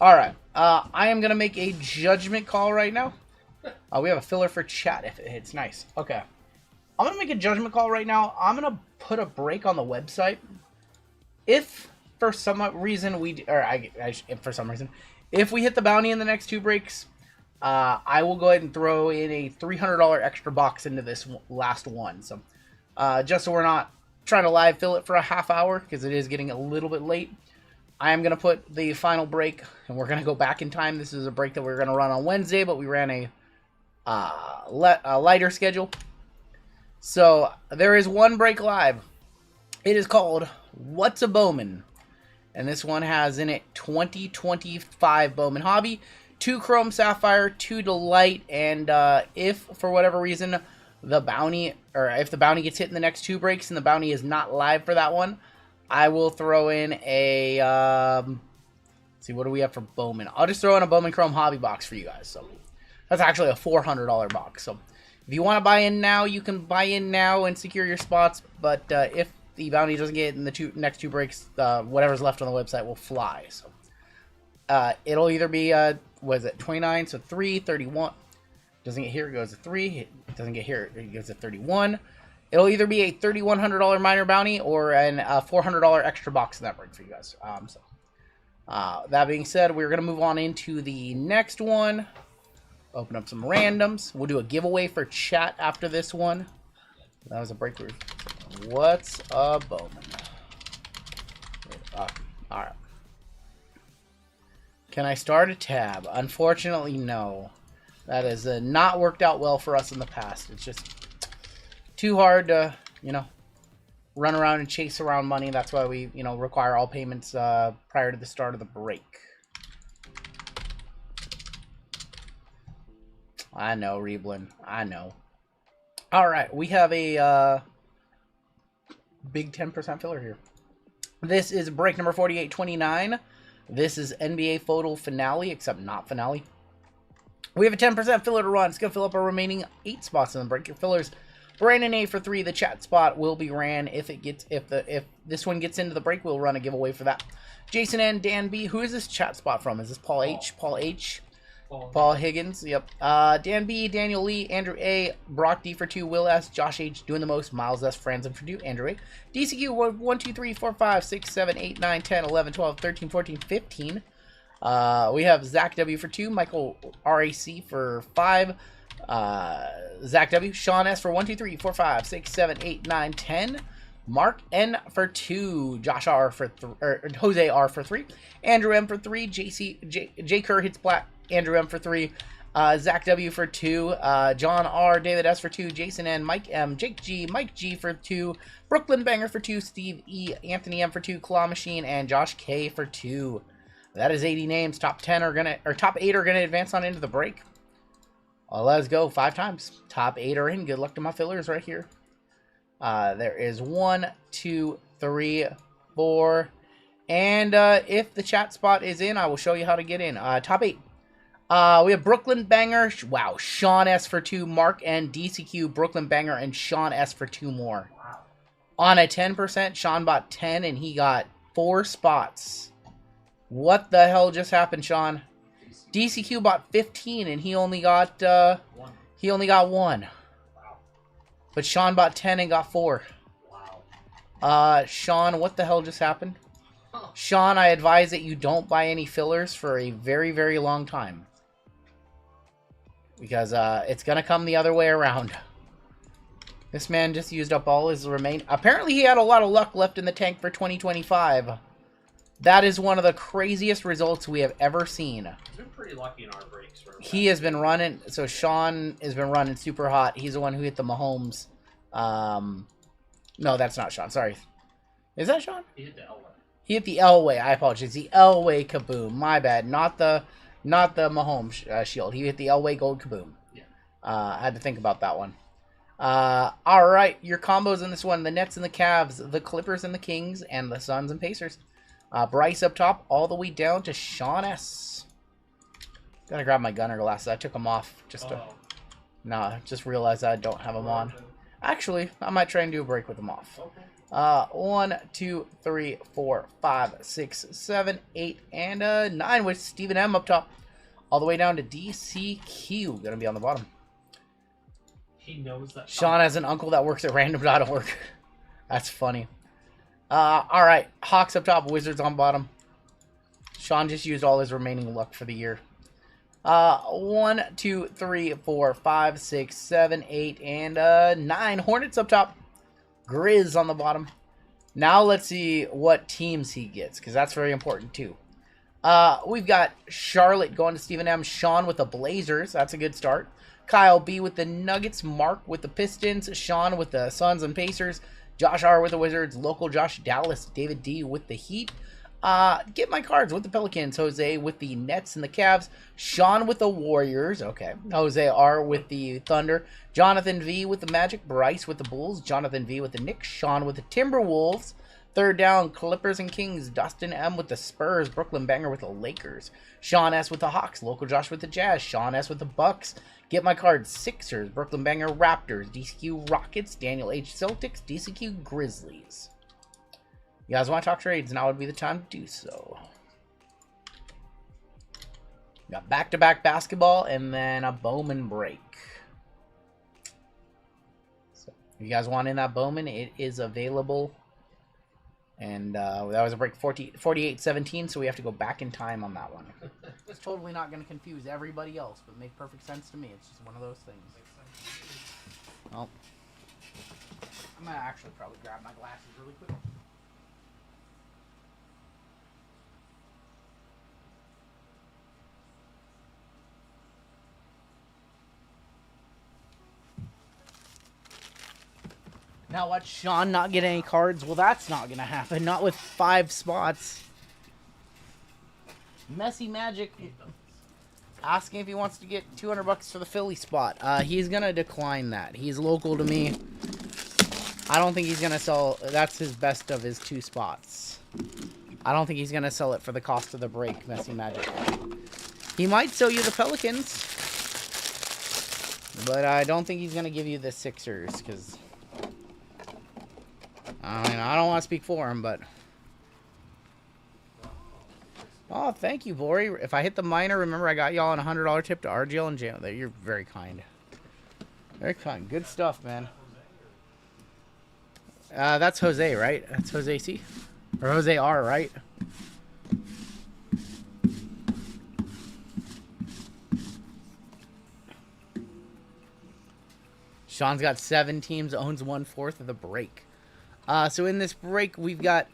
All right. I am gonna make a judgment call right now. We have a filler for chat if it hits. Nice. Okay. I'm gonna make a judgment call right now. I'm gonna put a break on the website. If for some reason if we hit the bounty in the next two breaks, I will go ahead and throw in a $300 extra box into this last one. So, just so we're not trying to live fill it for a half hour because it is getting a little bit late. I am gonna put the final break, and we're gonna go back in time. This is a break that we're gonna run on Wednesday, but we ran a lighter schedule. So there is one break live. It is called What's a Bowman? And this one has in it 2025 Bowman Hobby, 2 Chrome Sapphire, 2 Delight, and if for whatever reason the bounty, or if the bounty gets hit in the next 2 breaks and the bounty is not live for that one, I will throw in a, let's see, what do we have for Bowman? I'll just throw in a Bowman Chrome Hobby box for you guys. So that's actually a $400 box. So if you want to buy in now, you can buy in now and secure your spots. But if the bounty doesn't get in the next 2 breaks, whatever's left on the website will fly. So it'll either be, what is it, 29, so 3, 31. Doesn't get here, it goes to 3. It doesn't get here, it goes to 31. It'll either be a $3,100 minor bounty or a $400 extra box in that break for you guys. That being said, we're going to move on into the next one. Open up some randoms. We'll do a giveaway for chat after this one. That was a breakthrough. What's a Bowman? Alright. Can I start a tab? Unfortunately, no. That has not worked out well for us in the past. It's just too hard to, run around and chase around money. That's why we, require all payments prior to the start of the break. I know, Reblin. I know. All right, we have a big 10% filler here. This is break number 4829. This is NBA FOTL Finale, except not Finale. We have a 10% filler to run. It's going to fill up our remaining 8 spots in the break. Your fillers, Brandon A for 3. The chat spot will be ran if this one gets into the break. We'll run a giveaway for that. Jason N, Dan B. Who is this chat spot from? Is this Paul H? Paul H. Paul Higgins. Yep. Dan B, Daniel Lee, Andrew A, Brock D for 2, Will S, Josh H doing the most, Miles S, Franzen for 2, Andrew A, DCQ 1, 2, 3, 4, 5, 6, 7, 8, 9, 10, 11, 12, 13, 14, 15. We have Zach W for 2, Michael RAC for 5, Zach W, Sean S for 1, 2, 3, 4, 5, 6, 7, 8, 9, 10. Mark N for 2, Josh R for Jose R for 3, Andrew M for 3, J Kerr hits black, Andrew M for 3, Zach W for 2, John R, David S for 2, Jason N, Mike M, Jake G, Mike G for 2, Brooklyn Banger for 2, Steve E, Anthony M for 2, Claw Machine, and Josh K for 2. That is 80 names. Top 8 are gonna advance on into the break. Let's go 5 times. Top 8 are in. Good luck to my fillers right here. There is 1, 2, 3, 4, And if the chat spot is in, I will show you how to get in. Top 8. We have Brooklyn Banger. Wow. Sean S for 2. Mark and DCQ, Brooklyn Banger, and Sean S for 2 more. Wow. On a 10%, Sean bought 10 and he got 4 spots. What the hell just happened, Sean? DCQ bought 15 and he only got 1. Wow. But Sean bought 10 and got 4. Wow. Sean, what the hell just happened? Sean, I advise that you don't buy any fillers for a very, very long time. Because it's going to come the other way around. This man just used up all his Apparently he had a lot of luck left in the tank for 2025. That is one of the craziest results we have ever seen. He's been pretty lucky in our breaks. He has been running... So Sean has been running super hot. He's the one who hit the Mahomes. No, that's not Sean. Sorry. Is that Sean? He hit the Elway. He hit the Elway. I apologize. The Elway Kaboom. My bad. Not the Mahomes shield. He hit the Elway Gold Kaboom. Yeah. I had to think about that one. All right. Your combos in this one. The Nets and the Cavs. The Clippers and the Kings. And the Suns and Pacers. Bryce up top. All the way down to Sean S. Gotta grab my gunner glasses. I took them off. Just realized I don't have them on. Actually, I might try and do a break with them off. Okay. 1, 2, 3, 4, 5, 6, 7, 8, and 9 with Stephen M up top. All the way down to DCQ. Gonna be on the bottom. He knows that. Sean has an uncle that works at random.org. That's funny. Alright. Hawks up top, Wizards on bottom. Sean just used all his remaining luck for the year. 1, 2, 3, 4, 5, 6, 7, 8, and 9. Hornets up top. Grizz on the bottom. Now let's see what teams he gets, because that's very important too. We've got Charlotte going to Stephen M. Sean with the Blazers. That's a good start. Kyle B with the Nuggets. Mark with the Pistons. Sean with the Suns and Pacers. Josh R with the Wizards. Local Josh Dallas. David D with the Heat. Get my cards with the Pelicans. Jose with the Nets and the Cavs. Sean with the Warriors. Okay. Jose R with the Thunder. Jonathan V with the Magic. Bryce with the Bulls. Jonathan V with the Knicks. Sean with the Timberwolves. Third down, Clippers and Kings. Dustin M with the Spurs. Brooklyn Banger with the Lakers. Sean S with the Hawks. Local Josh with the Jazz. Sean S with the Bucks. Get my cards. Sixers. Brooklyn Banger Raptors. DCQ Rockets. Daniel H Celtics. DCQ Grizzlies. You guys want to talk trades? Now would be the time to do so. Got back-to-back basketball and then a Bowman break. So if you guys want in that Bowman, it is available. And that was a break 48-17, so we have to go back in time on that one. It's totally not going to confuse everybody else, but make perfect sense to me. It's just one of those things. Well, I'm going to actually probably grab my glasses really quick. Now watch Sean not get any cards. Well, that's not going to happen. Not with 5 spots. Messy Magic asking if he wants to get $200 for the Philly spot. He's going to decline that. He's local to me. I don't think he's going to sell. That's his best of his 2 spots. I don't think he's going to sell it for the cost of the break, Messy Magic. He might sell you the Pelicans. But I don't think he's going to give you the Sixers, because I mean, I don't want to speak for him, but... Oh, thank you, Bori. If I hit the minor, remember I got y'all on a $100 tip to RGL and JML. You're very kind. Very kind. Good stuff, man. That's Jose, right? That's Jose C? Or Jose R, right? Sean's got 7 teams, owns 1/4 of the break. So in this break, we've got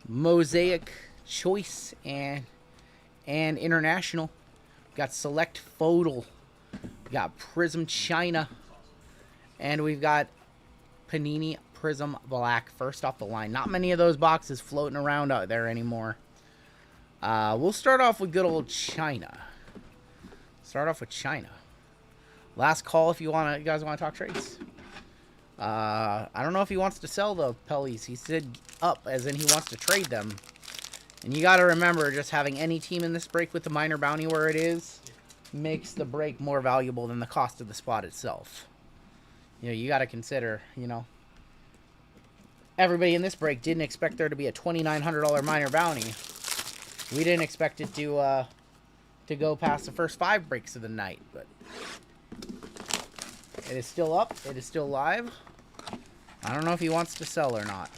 Mosaic, Choice, and International. We've got Select FOTL. We've got Prism China. And we've got Panini Prism Black first off the line. Not many of those boxes floating around out there anymore. We'll start off with good old China. Start off with China. Last call if you guys want to talk trades. I don't know if he wants to sell the Pellies. He said up, as in he wants to trade them. And you got to remember, just having any team in this break with the minor bounty where it is makes the break more valuable than the cost of the spot itself. You know, you got to consider, you know, everybody in this break didn't expect there to be a $2,900 minor bounty. We didn't expect it to go past the first 5 breaks of the night, but it is still up. It is still live. I don't know if he wants to sell or not.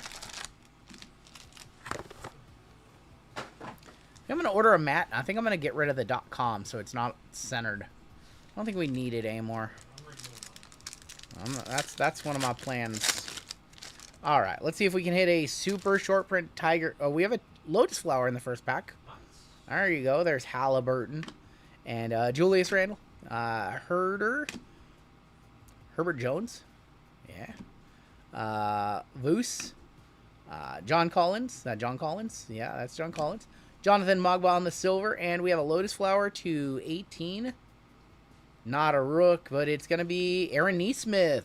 I'm going to order a mat. I think I'm going to get rid of the .com so it's not centered. I don't think we need it anymore. That's one of my plans. All right, let's see if we can hit a super short print tiger. Oh, we have a Lotus Flower in the first pack. There you go. There's Halliburton and Julius Randle, Herbert Jones, yeah, Voos, John Collins. That John Collins? Yeah, that's John Collins. Jonathan Mogba on the silver, and we have a Lotus Flower to 18. Not a rook, but it's gonna be Aaron Neesmith.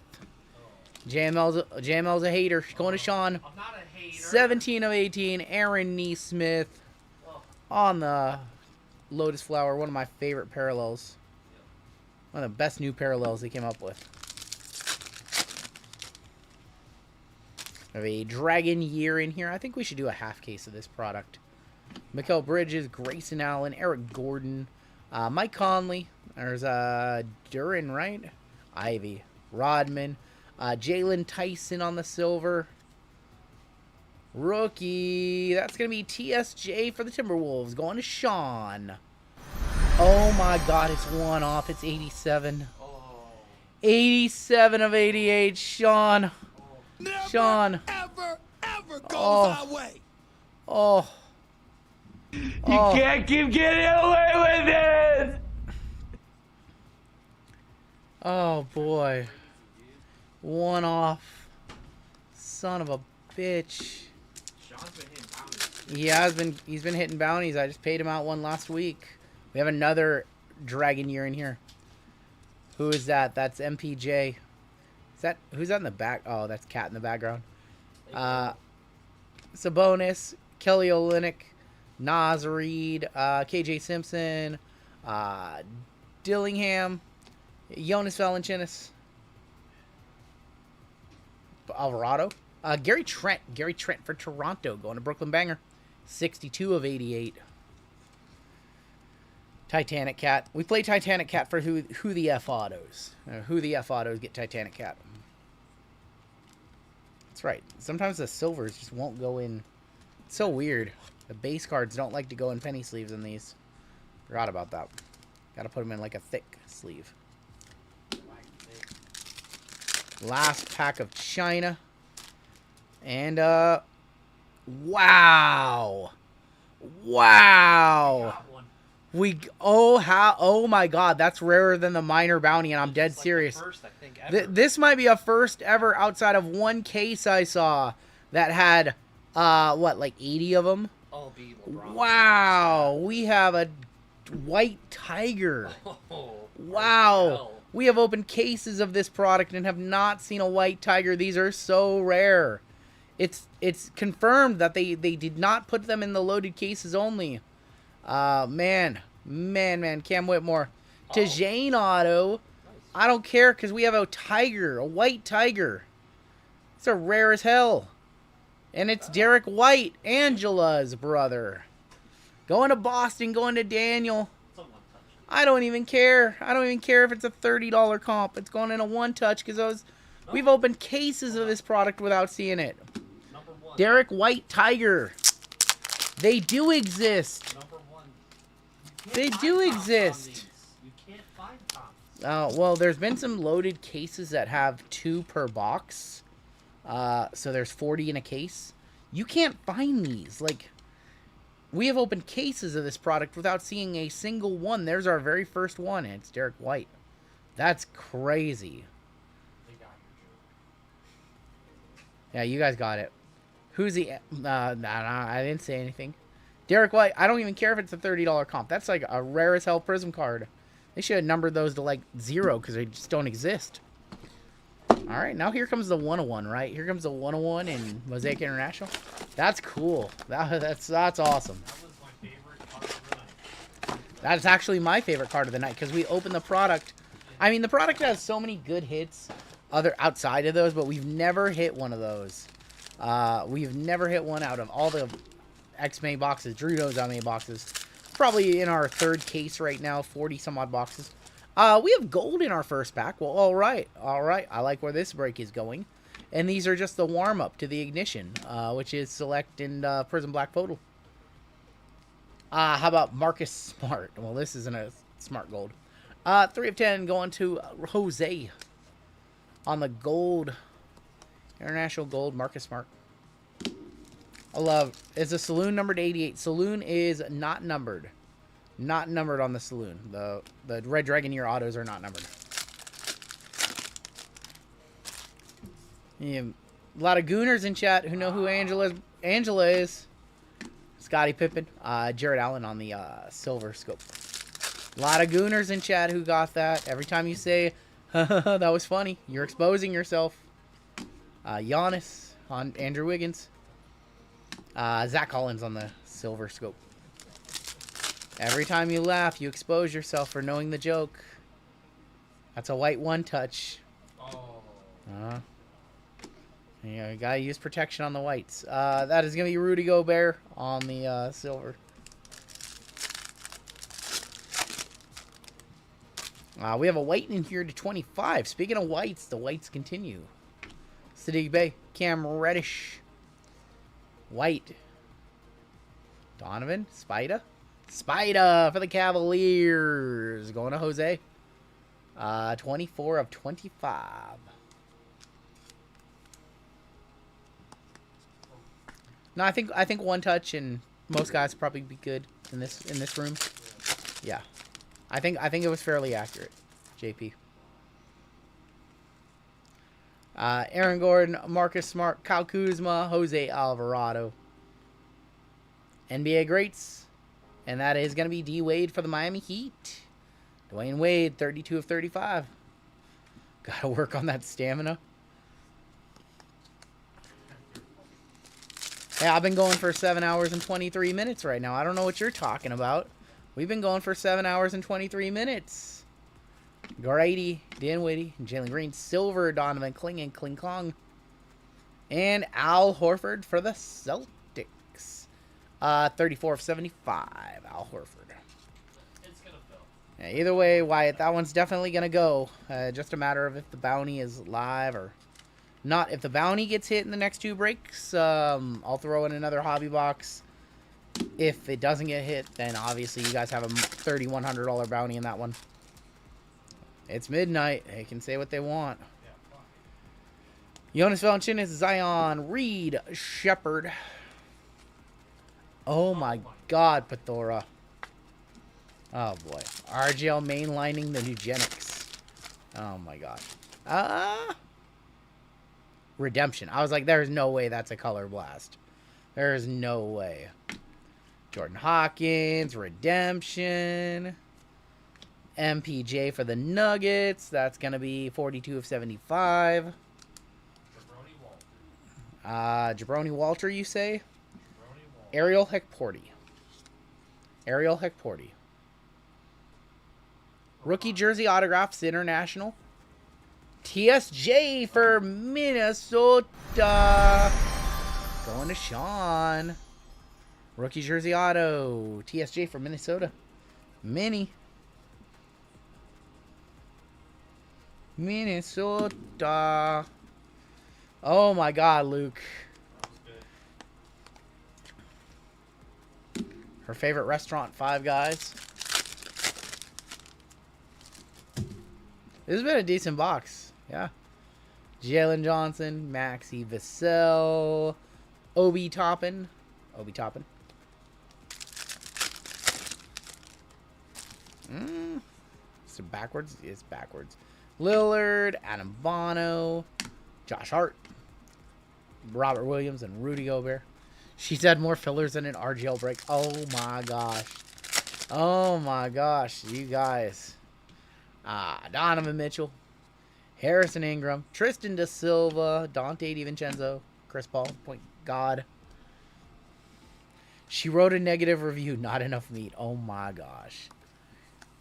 JML's a hater. Going to Sean. I'm not a hater. 17 of 18. Aaron Neesmith on the Lotus Flower. One of my favorite parallels. One of the best new parallels they came up with. I have a Dragon Year in here. I think we should do a half case of this product. Mikael Bridges, Grayson Allen, Eric Gordon, Mike Conley. There's Duran, right? Ivy, Rodman, Jalen Tyson on the silver. Rookie. That's going to be TSJ for the Timberwolves. Going to Sean. Oh my god, it's one off. It's 87. 87 of 88. Sean. Sean. Ever goes our way. Oh. You can't keep getting away with it. Oh boy. One off. Son of a bitch. Sean's been hitting bounties. Yeah, he's been hitting bounties. I just paid him out one last week. We have another Dragon Year in here. Who is that? That's MPJ. Who's that in the back? Oh, that's Cat in the background. Sabonis, Kelly Olynyk, Nas Reed, KJ Simpson, Dillingham, Jonas Valanciunas, Alvarado, Gary Trent for Toronto, going to Brooklyn Banger, 62 of 88. Titanic Cat. We play Titanic Cat for who the F autos. Who the F autos get Titanic Cat. That's right. Sometimes the silvers just won't go in. It's so weird. The base cards don't like to go in penny sleeves in these. Forgot about that. Got to put them in like a thick sleeve. Last pack of China. And, wow. Wow. Oh my god, that's rarer than the minor bounty, and I'm dead serious. First, I think, ever. This might be a first ever outside of one case I saw that had, like 80 of them? Oh, be LeBron. Wow, we have a white tiger. Oh, Wow. RGL. We have opened cases of this product and have not seen a white tiger. These are so rare. It's confirmed that they did not put them in the loaded cases only. Man. Cam Whitmore. To Jane Auto. Nice. I don't care because we have a tiger, a white tiger. It's a rare as hell. And it's Derek White, Angela's brother. Going to Boston, going to Daniel. Someone touch it. I don't even care. I don't even care if it's a $30 comp. It's going in a one touch because we've opened cases of this product without seeing it. Number one. Derek White Tiger. They do exist. Number one. You They can't do find comps on exist. these. You can't find comps. Well, there's been some loaded cases that have 2 per box. So there's 40 in a case. You can't find these. Like, we have opened cases of this product without seeing a single one. There's our very first one, and it's Derek White. That's crazy. They got your Yeah, you guys got it. Who's the... Nah, I didn't say anything. Derek White, I don't even care if it's a $30 comp. That's like a rare as hell Prism card. They should have numbered those to like 0 because they just don't exist. All right, now here comes the 101, right? Here comes the 101 in Mosaic International. That's cool. That's awesome. That was my favorite card of the night. That's actually my favorite card of the night because we opened the product. I mean, the product has so many good hits outside of those, but we've never hit one of those. We've never hit one out of all the X-May boxes. Drew knows how many boxes. Probably in our third case right now, 40 some odd boxes. We have gold in our first pack. Well, all right. I like where this break is going. And these are just the warm-up to the ignition, which is Select and Prism Black Photo. How about Marcus Smart? Well, this isn't a Smart Gold. 3 of 10 going to Jose on the gold. International Gold, Marcus Smart. I love, is the Saloon numbered 88? Saloon is not numbered. Not numbered on the Saloon. The Red Dragon Year autos are not numbered. Yeah, a lot of Gooners in chat who know who Angela is. Scottie Pippen. Jared Allen on the silver scope. A lot of Gooners in chat who got that. Every time you say, that was funny, you're exposing yourself. Giannis on Andrew Wiggins. Zach Collins on the silver scope. Every time you laugh, you expose yourself for knowing the joke. That's a white one touch. Oh. Yeah, you gotta use protection on the whites. That is gonna be Rudy Gobert on the silver. We have a white in here to 25. Speaking of whites, the whites continue. Sadiq Bey, Cam Reddish, white. Donovan, Spida for the Cavaliers. Going to Jose. 24 of 25. No, I think one touch and most guys probably be good in this room. Yeah. I think it was fairly accurate, JP. Aaron Gordon, Marcus Smart, Kyle Kuzma, Jose Alvarado. NBA greats. And that is going to be D. Wade for the Miami Heat. Dwayne Wade, 32 of 35. Got to work on that stamina. Hey, I've been going for 7 hours and 23 minutes right now. I don't know what you're talking about. We've been going for 7 hours and 23 minutes. Grady, Dinwiddie, Jalen Green, Silver, Donovan Kling, Kling Klong. And Al Horford for the Celtics. 34 of 75, Al Horford. It's gonna fill. Yeah, either way, Wyatt, that one's definitely going to go. Just a matter of if the bounty is live or not. If the bounty gets hit in the next 2 breaks, I'll throw in another hobby box. If it doesn't get hit, then obviously you guys have a $3,100 bounty in that one. It's midnight. They can say what they want. Jonas Valanciunas, Zion, Reed, Shepard. Oh my God, Pathora. Oh boy. RGL mainlining the Nugenics. Oh my God. Redemption. I was like, there's no way that's a color blast. There's no way. Jordan Hawkins, Redemption. MPJ for the Nuggets. That's going to be 42 of 75. Jabroni Walter, you say? Ariel Hekporty. Rookie jersey autographs, international. TSJ for Minnesota. Going to Sean. Rookie jersey auto. TSJ for Minnesota. Minnesota. Oh my God, Luke. Her favorite restaurant, Five Guys. This has been a decent box. Yeah. Jalen Johnson, Maxi Vassell, Obi Toppin. Is it backwards? It's backwards. Lillard, Adam Bono, Josh Hart, Robert Williams, and Rudy Gobert. She's had more fillers than an RGL break. Oh my gosh. Oh my gosh, you guys. Donovan Mitchell. Harrison Ingram, Tristan Da Silva, Dante DiVincenzo, Chris Paul, point God. She wrote a negative review, not enough meat. Oh my gosh.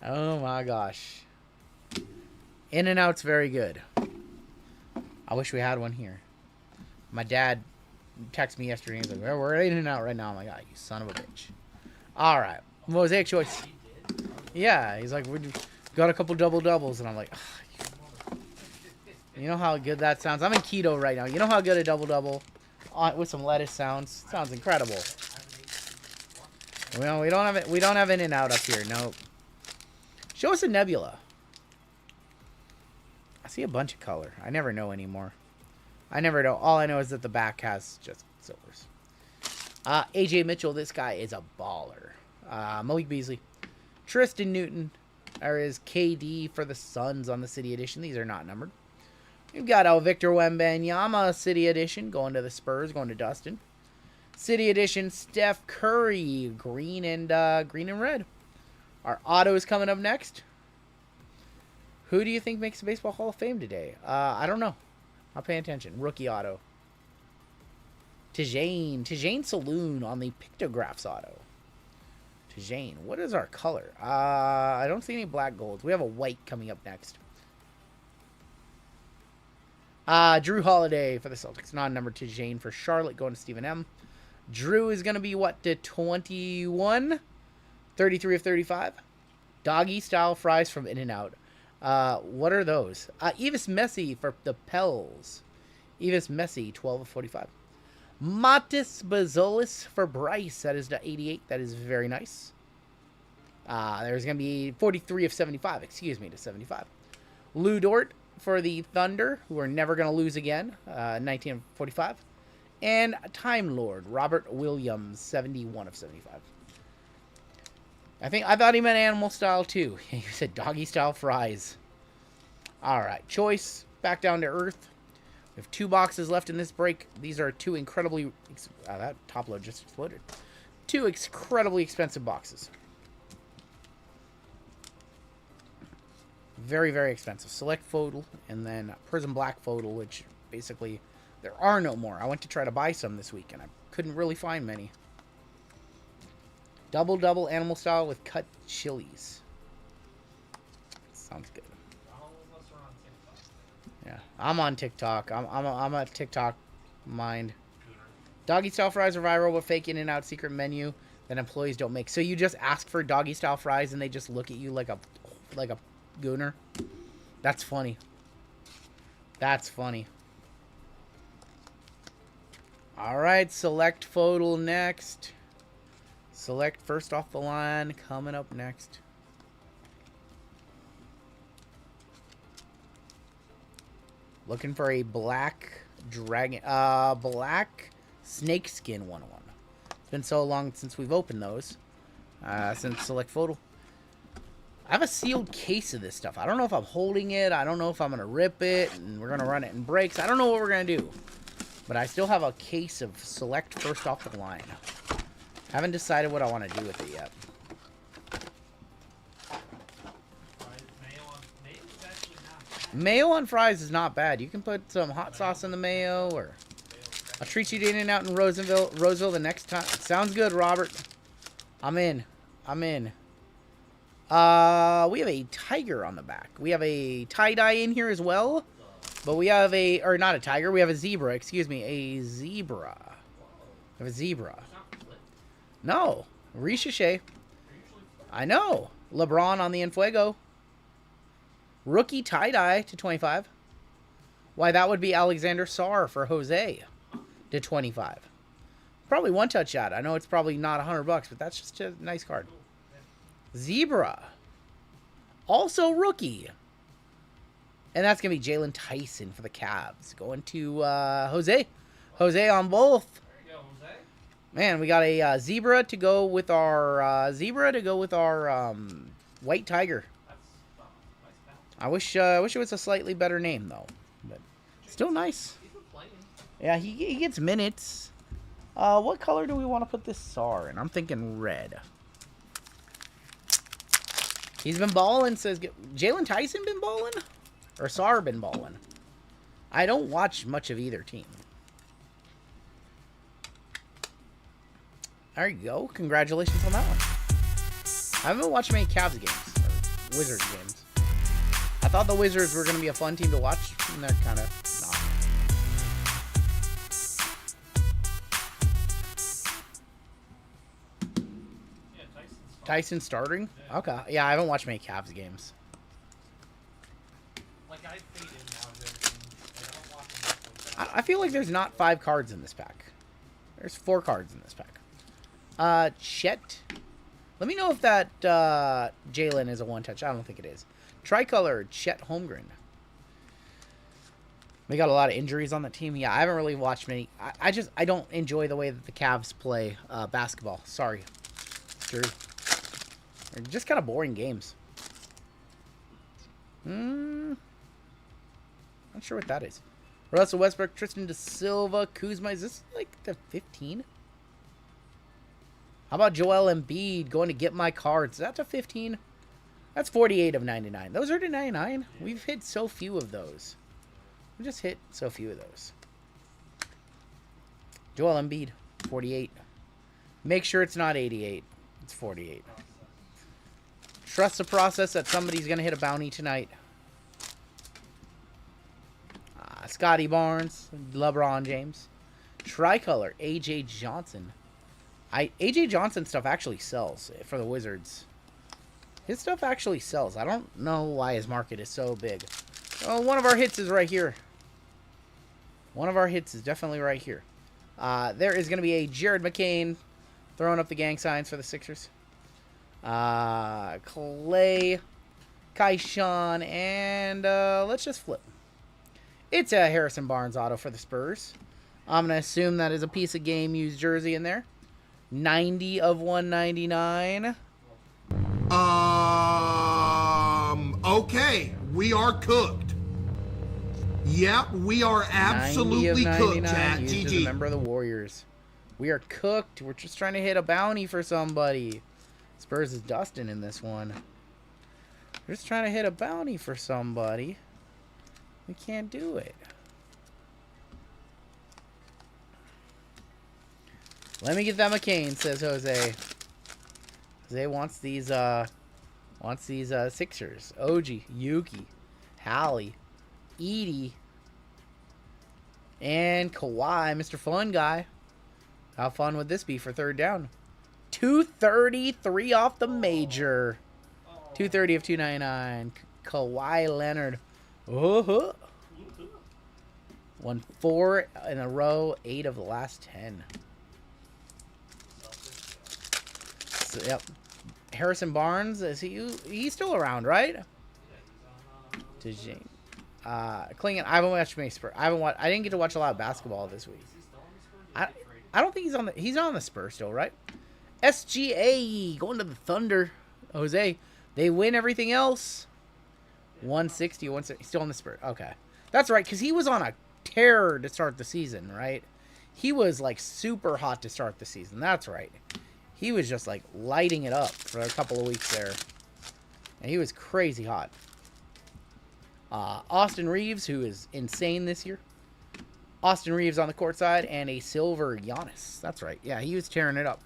Oh my gosh. In and Out's very good. I wish we had one here. My dad texted me yesterday and he's like, we're In and Out right now. I'm like, you son of a bitch. All right. Mosaic choice. Yeah, he's like, we got a couple double-doubles. And I'm like, you know how good that sounds? I'm in keto right now. You know how good a double-double with some lettuce sounds? Sounds incredible. Well, we don't have it. We don't have In and Out up here. Nope. Show us a nebula. I see a bunch of color. I never know anymore. I never know. All I know is that the back has just silvers. AJ Mitchell. This guy is a baller. Malik Beasley. Tristan Newton. There is KD for the Suns on the City Edition. These are not numbered. We've got Victor Wembanyama City Edition going to the Spurs, going to Dustin. City Edition Steph Curry, green and red. Our auto is coming up next. Who do you think makes the Baseball Hall of Fame today? I don't know. I'll pay attention. Rookie auto. Tijane Saloon on the Pictographs auto. Tijane. What is our color? I don't see any black golds. We have a white coming up next. Drew Holiday for the Celtics. Non-numbered Tijane for Charlotte going to Stephen M. Drew is going to be, what, to 21? 33 of 35. Doggy style fries from In and Out. What are those? Evis Messi for the Pels. Evis Messi, 12 of 45. Matis Bazolis for Bryce. That is to 88. That is very nice. There's going to be 43 of 75. Excuse me, to 75. Lou Dort for the Thunder, who are never going to lose again. 19 of 45. And Time Lord, Robert Williams, 71 of 75. I thought he meant animal style too. He said doggy style fries. All right, choice back down to earth. We have 2 boxes left in this break. These are 2 incredibly that top load just exploded. 2 incredibly expensive boxes. Very, very expensive. Select Photo and then Prism Black Photo, which basically there are no more. I went to try to buy some this week and I couldn't really find many. Double animal style with cut chilies. Sounds good. Yeah, I'm on TikTok. I'm a TikTok mind. Doggy style fries are viral, but fake In and Out secret menu that employees don't make. So you just ask for doggy style fries and they just look at you like a gooner. That's funny. That's funny. All right, select photo next. Select first off the line coming up next. Looking for a black dragon, black snakeskin 101. It's been so long since we've opened those. Since select photo. I have a sealed case of this stuff. I don't know if I'm holding it. I don't know if I'm going to rip it and we're going to run it in breaks. I don't know what we're going to do. But I still have a case of select first off the line. Haven't decided what I want to do with it yet. Mayo on fries is not bad. You can put some hot sauce in the mayo, or I'll treat you to In and Out in Roseville the next time. Sounds good, Robert. I'm in. We have a tiger on the back. We have a tie-dye in here as well. But we have or not a tiger, we have a zebra. Excuse me, a zebra. We have a zebra. No. Ricochet. I know. LeBron on the Enfuego. Rookie tie-dye to 25. Why, that would be Alexander Sarr for Jose to 25. Probably one-touch shot. I know it's probably not $100, but that's just a nice card. Zebra. Also rookie. And that's going to be Jalen Tyson for the Cavs. Going to Jose. Jose on both. There you go, Jose. Man, we got a zebra to go with our white tiger. I wish it was a slightly better name though, but still nice. Yeah, he gets minutes. What color do we want to put this Sarr in? I'm thinking red. He's been balling. Says Jalen Tyson been balling. Or Sar been balling. I don't watch much of either team. There you go. Congratulations on that one. I haven't watched many Cavs games. Or Wizards games. I thought the Wizards were going to be a fun team to watch. And they're kind of not. Tyson starting? Okay. Yeah, I haven't watched many Cavs games. Like, I faded now of everything. Like, I don't watch them like that. I feel like there's not 5 cards in this pack. There's 4 cards in this pack. Chet. Let me know if that Jalen is a one-touch. I don't think it is. Tricolor, Chet Holmgren. We got a lot of injuries on that team. Yeah, I haven't really watched many. I don't enjoy the way that the Cavs play basketball. Sorry. Drew. They're just kind of boring games. Not sure what that is. Russell Westbrook, Tristan Da Silva, Kuzma. Is this like the 15? How about Joel Embiid going to get my cards? Is that to 15? That's 48 of 99. Those are to 99. We've hit so few of those. We just hit so few of those. Joel Embiid, 48. Make sure it's not 88. It's 48. Trust the process that somebody's going to hit a bounty tonight. Scotty Barnes, LeBron James. Tricolor, A.J. Johnson. A.J. Johnson stuff actually sells for the Wizards. His stuff actually sells. I don't know why his market is so big. Oh, one of our hits is right here. One of our hits is definitely right here. There is going to be a Jared McCain throwing up the gang signs for the Sixers. Clay, Kaishan, and let's just flip. It's a Harrison Barnes auto for the Spurs. I'm going to assume that is a piece of game used jersey in there. 90 of 199. Okay. We are cooked. Yep, we are absolutely cooked, chat. Used as a member of the Warriors. We are cooked. We're just trying to hit a bounty for somebody. Spurs is dusting in this one. We're just trying to hit a bounty for somebody. We can't do it. Let me get that McCain, says Jose. Jose wants these Sixers. OG, Yuki, Hallie, Edie, and Kawhi, Mr. Fun Guy. How fun would this be for third down? 233 off the major. 230 of 299. Kawhi Leonard. Oh, won 4 in a row, 8 of the last 10. So, yep. Harrison Barnes, is he's still around, right? Klingon, I haven't watched many Spurs. I didn't get to watch a lot of basketball this week. I don't think he's not on the Spurs still, right? SGA going to the Thunder. Jose, they win everything else. 160, 160, still on the Spurs. Okay. That's right, because he was on a tear to start the season, right? He was like super hot to start the season. That's right. He was just like lighting it up for a couple of weeks there. And he was crazy hot. Austin Reeves, who is insane this year. Austin Reeves on the court side, and a silver Giannis. That's right. Yeah, he was tearing it up.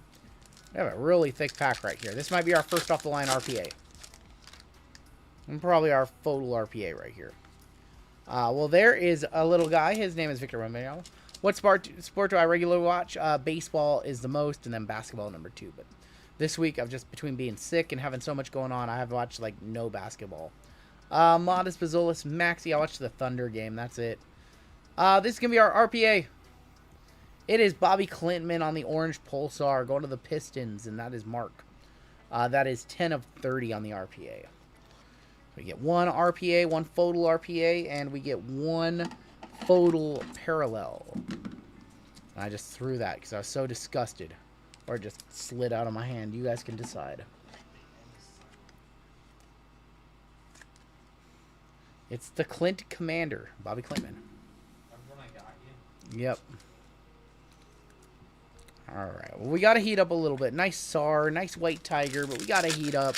We have a really thick pack right here. This might be our first off the line RPA. And probably our FOTL RPA right here. Well, there is a little guy. His name is Victor Romero. What sport do I regularly watch? Baseball is the most, and then basketball number 2. But this week, I've just, between being sick and having so much going on, I have watched, like, no basketball. Modest Bazolis, Maxey. I watched the Thunder game. That's it. This is going to be our RPA. It is Bobby Clinton on the orange Pulsar going to the Pistons, and that is Mark. That is 10 of 30 on the RPA. We get 1 RPA, 1 FOTL RPA, and we get 1 FOTL parallel. I just threw that because I was so disgusted. Or it just slid out of my hand. You guys can decide. It's the Clint Commander, Bobby Clinton. Yep. Alright, well, we got to heat up a little bit. Nice SAR, nice white tiger, but we got to heat up.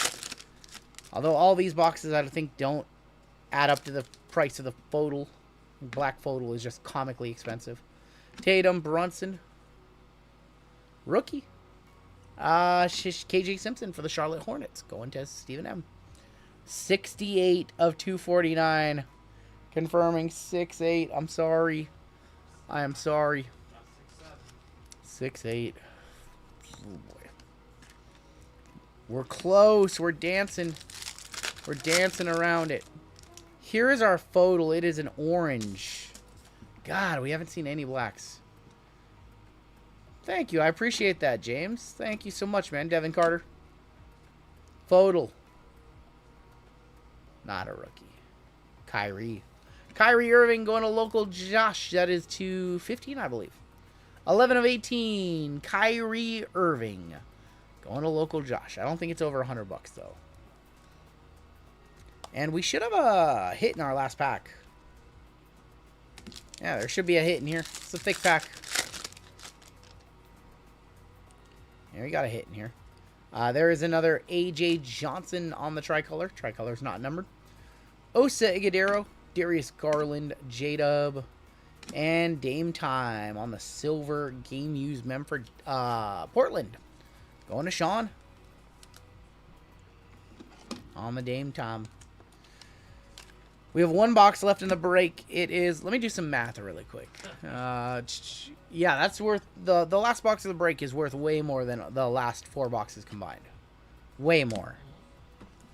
Although all these boxes, I think, don't add up to the price of the FOTL. Black FOTL is just comically expensive. Tatum, Brunson. Rookie. KJ Simpson for the Charlotte Hornets. Going to Stephen M. 68 of 249. Confirming 6'8". I'm sorry. I am sorry. 6'8". Oh boy. We're close. We're dancing. We're dancing around it. Here is our FOTL. It is an orange. God, we haven't seen any blacks. Thank you. I appreciate that, James. Thank you so much, man. Devin Carter. FOTL. Not a rookie. Kyrie. Kyrie Irving going to local Josh. That is 215, I believe. 11 of 18. Kyrie Irving. Going to local Josh. I don't think it's over $100 though. And we should have a hit in our last pack. Yeah, there should be a hit in here. It's a thick pack. Yeah, we got a hit in here. There is another A.J. Johnson on the tricolor. Tricolor's not numbered. Osa Igudero, Darius Garland, J-Dub, and Dame Time on the silver game used mem for Portland. Going to Sean. On the Dame Time. We have one box left in the break. It is, let me do some math really quick. Yeah, that's worth, the last box of the break is worth way more than the last 4 boxes combined. Way more.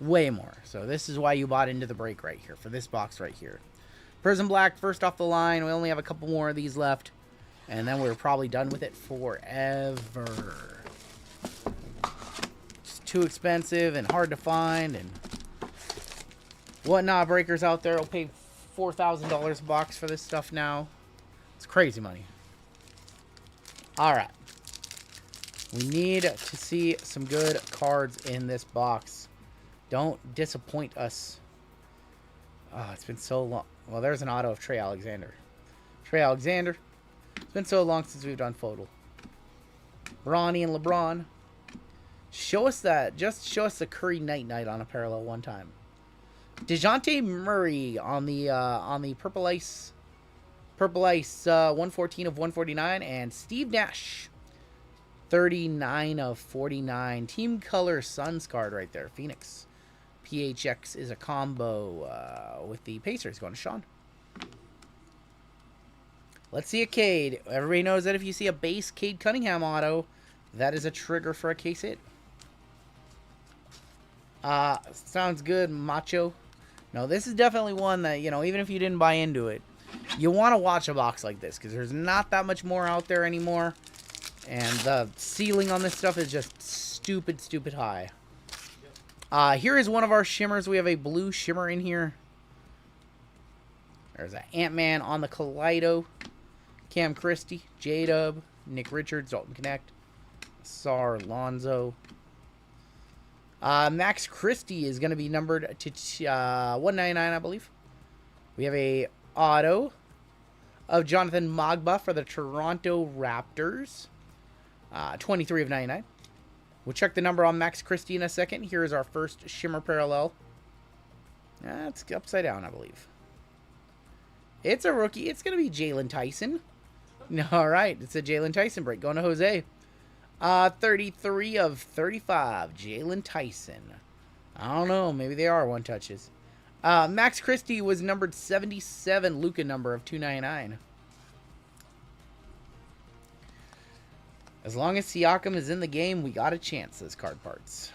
Way more. So this is why you bought into the break right here, for this box right here. Prism Black, first off the line. We only have a couple more of these left. And then we're probably done with it forever. It's too expensive and hard to find and whatnot. Breakers out there will pay $4,000 a box for this stuff now. It's crazy money. Alright. We need to see some good cards in this box. Don't disappoint us. Oh, it's been so long. Well, there's an auto of Trey Alexander. Trey Alexander. It's been so long since we've done FOTL. Bronny and LeBron. Show us that. Just show us the Curry Night on a parallel one time. DeJounte Murray on the Purple Ice 114 of 149, and Steve Nash 39 of 49. Team color Suns card right there. Phoenix. PHX is a combo with the Pacers. Going to Sean. Let's see a Cade. Everybody knows that if you see a base Cade Cunningham auto, that is a trigger for a case hit. Sounds good, Macho. No, this is definitely one that, you know, even if you didn't buy into it, you want to watch a box like this because there's not that much more out there anymore. And the ceiling on this stuff is just stupid, stupid high. Here is one of our shimmers. We have a blue shimmer in here. There's an Ant-Man on the Kaleido. Cam Christie, J-Dub, Nick Richards, Dalton Connect, Sar Lonzo. Max Christie is going to be numbered to 199, I believe. We have a auto of Jonathan Magba for the Toronto Raptors. 23 of 99. We'll check the number on Max Christie in a second. Here is our first shimmer parallel. It's upside down, I believe. It's a rookie. It's going to be Jalen Tyson. All right. It's a Jalen Tyson break. Going to Jose. 33 of 35. Jalen Tyson. I don't know. Maybe they are one touches. Max Christie was numbered 77. Luka number of 299. As long as Siakam is in the game, we got a chance, says Card Parts.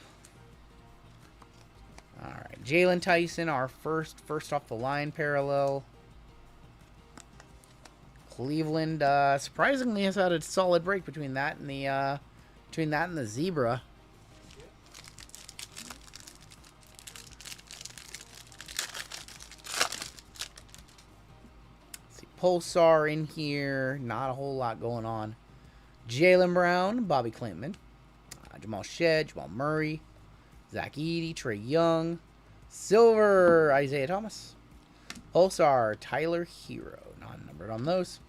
All right. Jalen Tyson, our first off the line parallel. Cleveland, surprisingly, has had a solid break between that and the zebra. Let's see, Pulsar in here. Not a whole lot going on. Jaylen Brown, Bobby Clinton, Jamal Shed, Jamal Murray, Zach Edey, Trey Young, Silver, Isaiah Thomas, Pulsar, Tyler Hero. Non-numbered on those.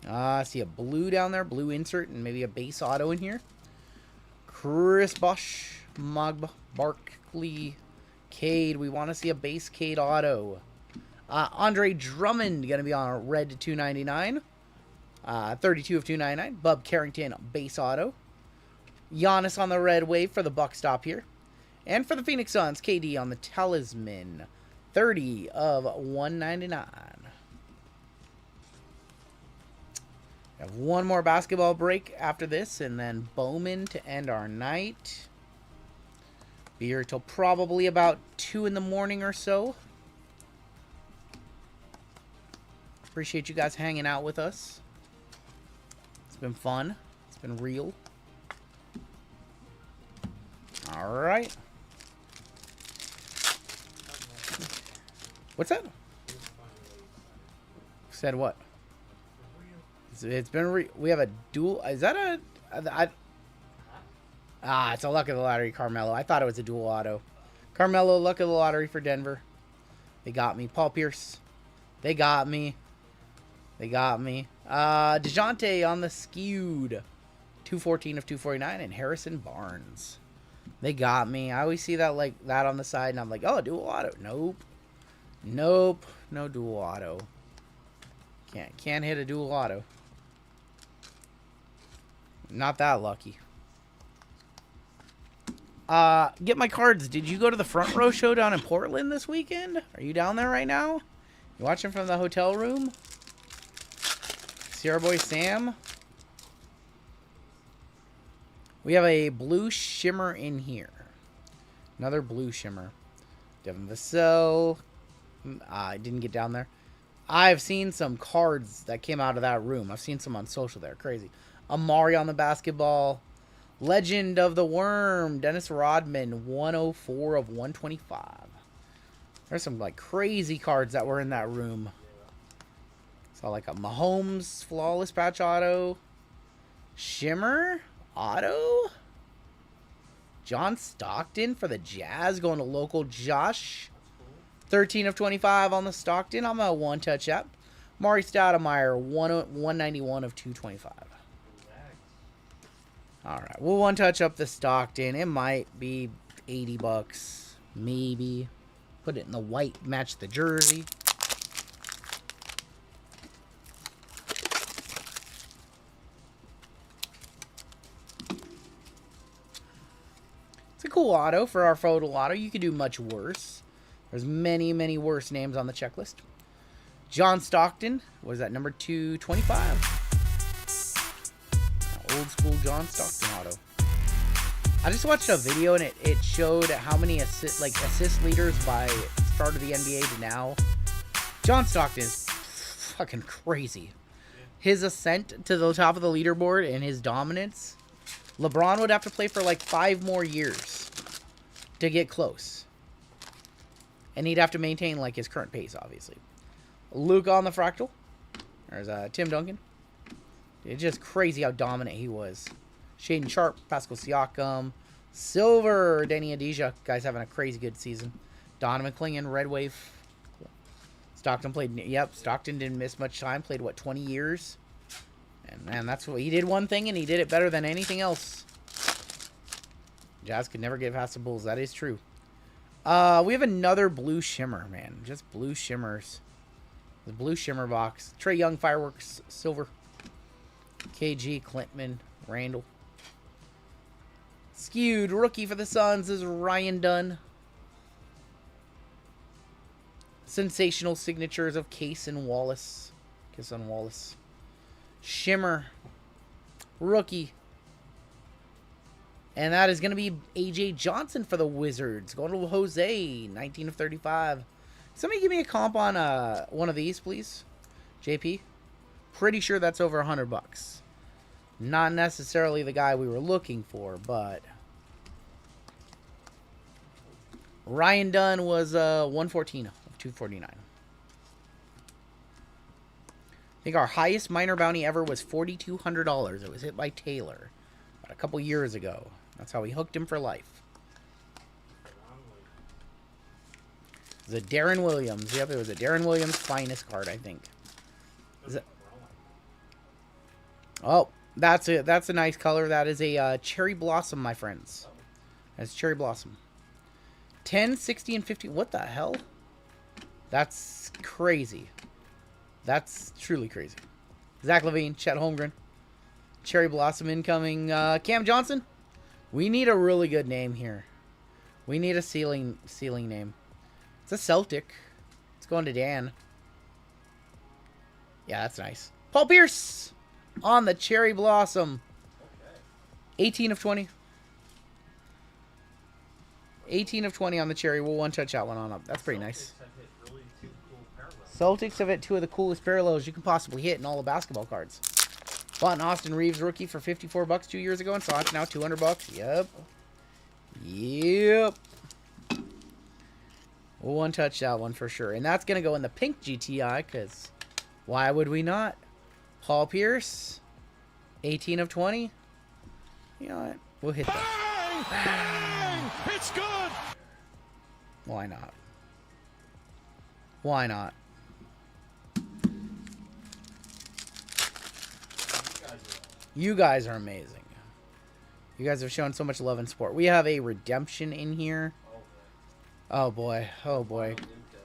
I see a blue down there, blue insert, and maybe a base auto in here. Chris Bosch, Mogba, Barkley, Cade. We want to see a base Cade auto. Andre Drummond going to be on a red to 299. 32 of 299. Bub Carrington, base auto. Giannis on the red wave for the buck stop here. And for the Phoenix Suns, KD on the talisman. 30 of 199. We have one more basketball break after this, and then Bowman to end our night. Be here till probably about 2 in the morning or so. Appreciate you guys hanging out with us. It's been fun. It's been real. All right. What's that? Said what? It's been we have a dual. Is that a? It's a luck of the lottery, Carmelo. I thought it was a dual auto. Carmelo, luck of the lottery for Denver. They got me. Paul Pierce. They got me. They got me. DeJounte on the skewed. 214 of 249, and Harrison Barnes. They got me. I always see that like that on the side, and I'm like, oh, dual auto. Nope. Nope. No dual auto. Can't hit a dual auto. Not that lucky. Get my cards. Did you go to the front row show down in Portland this weekend? Are you down there right now? You watching from the hotel room? See our boy Sam? We have a blue shimmer in here. Another blue shimmer. Devin Vassell. I didn't get down there. I've seen some cards that came out of that room. I've seen some on social there. Crazy. Amari on the basketball. Legend of the Worm. Dennis Rodman. 104 of 125. There's some like crazy cards that were in that room. Saw like a Mahomes flawless patch auto. Shimmer auto. John Stockton for the Jazz. Going to local Josh. 13 of 25 on the Stockton. I'm a one-touch app. Maury Stoudemire, 191 of 225. All right, we'll one-touch up the Stockton. It might be 80 bucks, maybe. Put it in the white, match the jersey. It's a cool auto for our photo auto. You could do much worse. There's many, many worse names on the checklist. John Stockton was at number 225. Old school John Stockton auto. I just watched a video and it showed how many assist leaders by start of the NBA to now. John Stockton is fucking crazy. His ascent to the top of the leaderboard and his dominance. LeBron would have to play for like 5 more years to get close. And he'd have to maintain like his current pace, obviously. Luke on the fractal. There's Tim Duncan. It's just crazy how dominant he was. Shaden Sharp, Pascal Siakam, Silver, Danny Adija. Guys having a crazy good season. Donovan Clingan, Red Wave. Stockton played. Yep, Stockton didn't miss much time. Played what, 20 years? And man, that's what he did. One thing, and he did it better than anything else. Jazz could never get past the Bulls. That is true. We have another blue shimmer, man. Just blue shimmers. The blue shimmer box. Trae Young, Fireworks, Silver. KG, Clintman, Randall. Skewed rookie for the Suns is Ryan Dunn. Sensational signatures of Case and Wallace. Kiss on Wallace. Shimmer. Rookie. And that is going to be AJ Johnson for the Wizards. Going to Jose, 19 of 35. Somebody give me a comp on one of these, please. JP. Pretty sure that's over 100 bucks. Not necessarily the guy we were looking for, but Ryan Dunn was 114 of 249. I think our highest minor bounty ever was $4,200. It was hit by Taylor about a couple years ago. That's how we hooked him for life. It was a Darren Williams. Yep, it was a Darren Williams finest card, I think. Is it? Oh, That's a nice color. That is a cherry blossom, my friends. That's cherry blossom. 10, 60, and 50. What the hell? That's crazy. That's truly crazy. Zach Levine, Chet Holmgren. Cherry blossom incoming. Cam Johnson. We need a really good name here. We need a ceiling name. It's a Celtic. It's going to Dan. Yeah, that's nice. Paul Pierce on the cherry blossom. 18 of 20. 18 of 20 on the cherry. We'll one-touch that one on up. That's pretty nice. Celtics have hit 2 of the coolest parallels you can possibly hit in all the basketball cards. Bought an Austin Reeves rookie for $54 2 years ago and saw it's now $200. Yep. Yep. We'll one-touch that one for sure. And that's going to go in the pink GTI because why would we not? Paul Pierce. 18 of 20. You know what? We'll hit that. It's good. Why not? Why not? You guys are amazing. You guys have shown so much love and support. We have a redemption in here. Oh boy. Oh boy.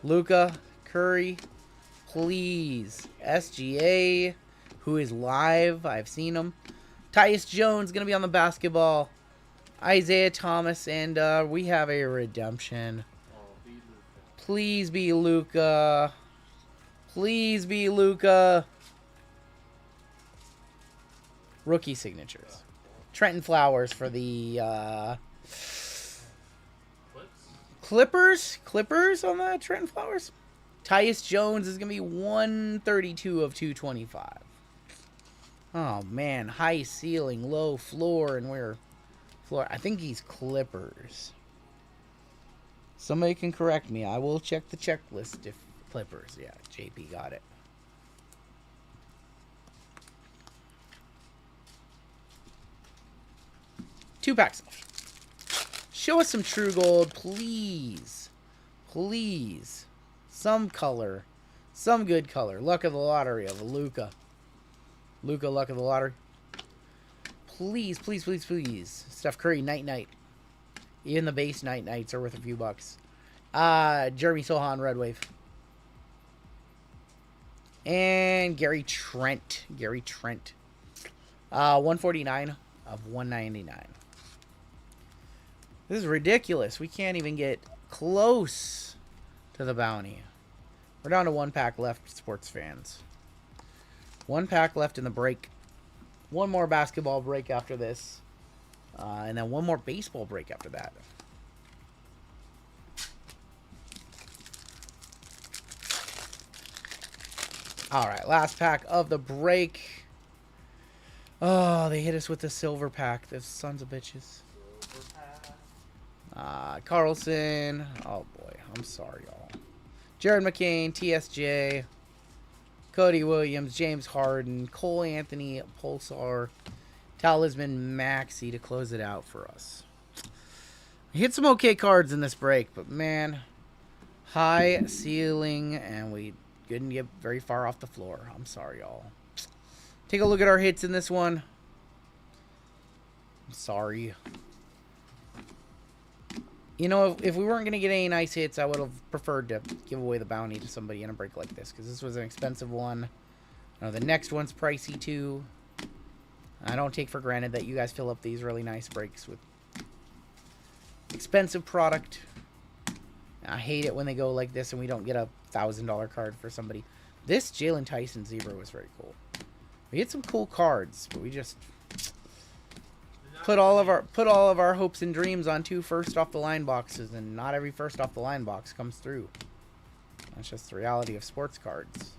Luka, Curry, please. SGA, who is live. I've seen him. Tyus Jones going to be on the basketball. Isaiah Thomas, and we have a redemption. Please be Luka. Please be Luka. Rookie signatures. Trenton Flowers for the Clippers. Clippers on the Trenton Flowers. Tyus Jones is going to be 132 of 225. Oh, man. High ceiling, low floor, and where... Floor. I think he's Clippers. Somebody can correct me. I will check the checklist if Clippers. Yeah, JP got it. Two packs left. Show us some true gold, please. Please. Some color. Some good color. Luck of the lottery of Luka. Luka, luck of the lottery. Please, please, please, please. Steph Curry, night. Even the base nights are worth a few bucks. Jeremy Sohan, Red Wave. And Gary Trent. 149 of 199. This is ridiculous. We can't even get close to the bounty. We're down to 1 pack left, sports fans. 1 pack left in the break. 1 more basketball break after this. And then 1 more baseball break after that. Alright, last pack of the break. Oh, they hit us with the silver pack. Those sons of bitches. Carlson. Oh, boy. I'm sorry, y'all. Jared McCain, TSJ. Cody Williams, James Harden, Cole Anthony, Pulsar, Talisman Maxey to close it out for us. We hit some okay cards in this break, but man, high ceiling, and we didn't get very far off the floor. I'm sorry, y'all. Take a look at our hits in this one. I'm sorry. You know, if we weren't going to get any nice hits, I would have preferred to give away the bounty to somebody in a break like this, because this was an expensive one. I know the next one's pricey, too. I don't take for granted that you guys fill up these really nice breaks with expensive product. I hate it when they go like this and we don't get a $1,000 card for somebody. This Jalen Tyson Zebra was very cool. We had some cool cards, but we just... Put all of our hopes and dreams on 2 first off the line boxes, and not every first off the line box comes through. That's just the reality of sports cards.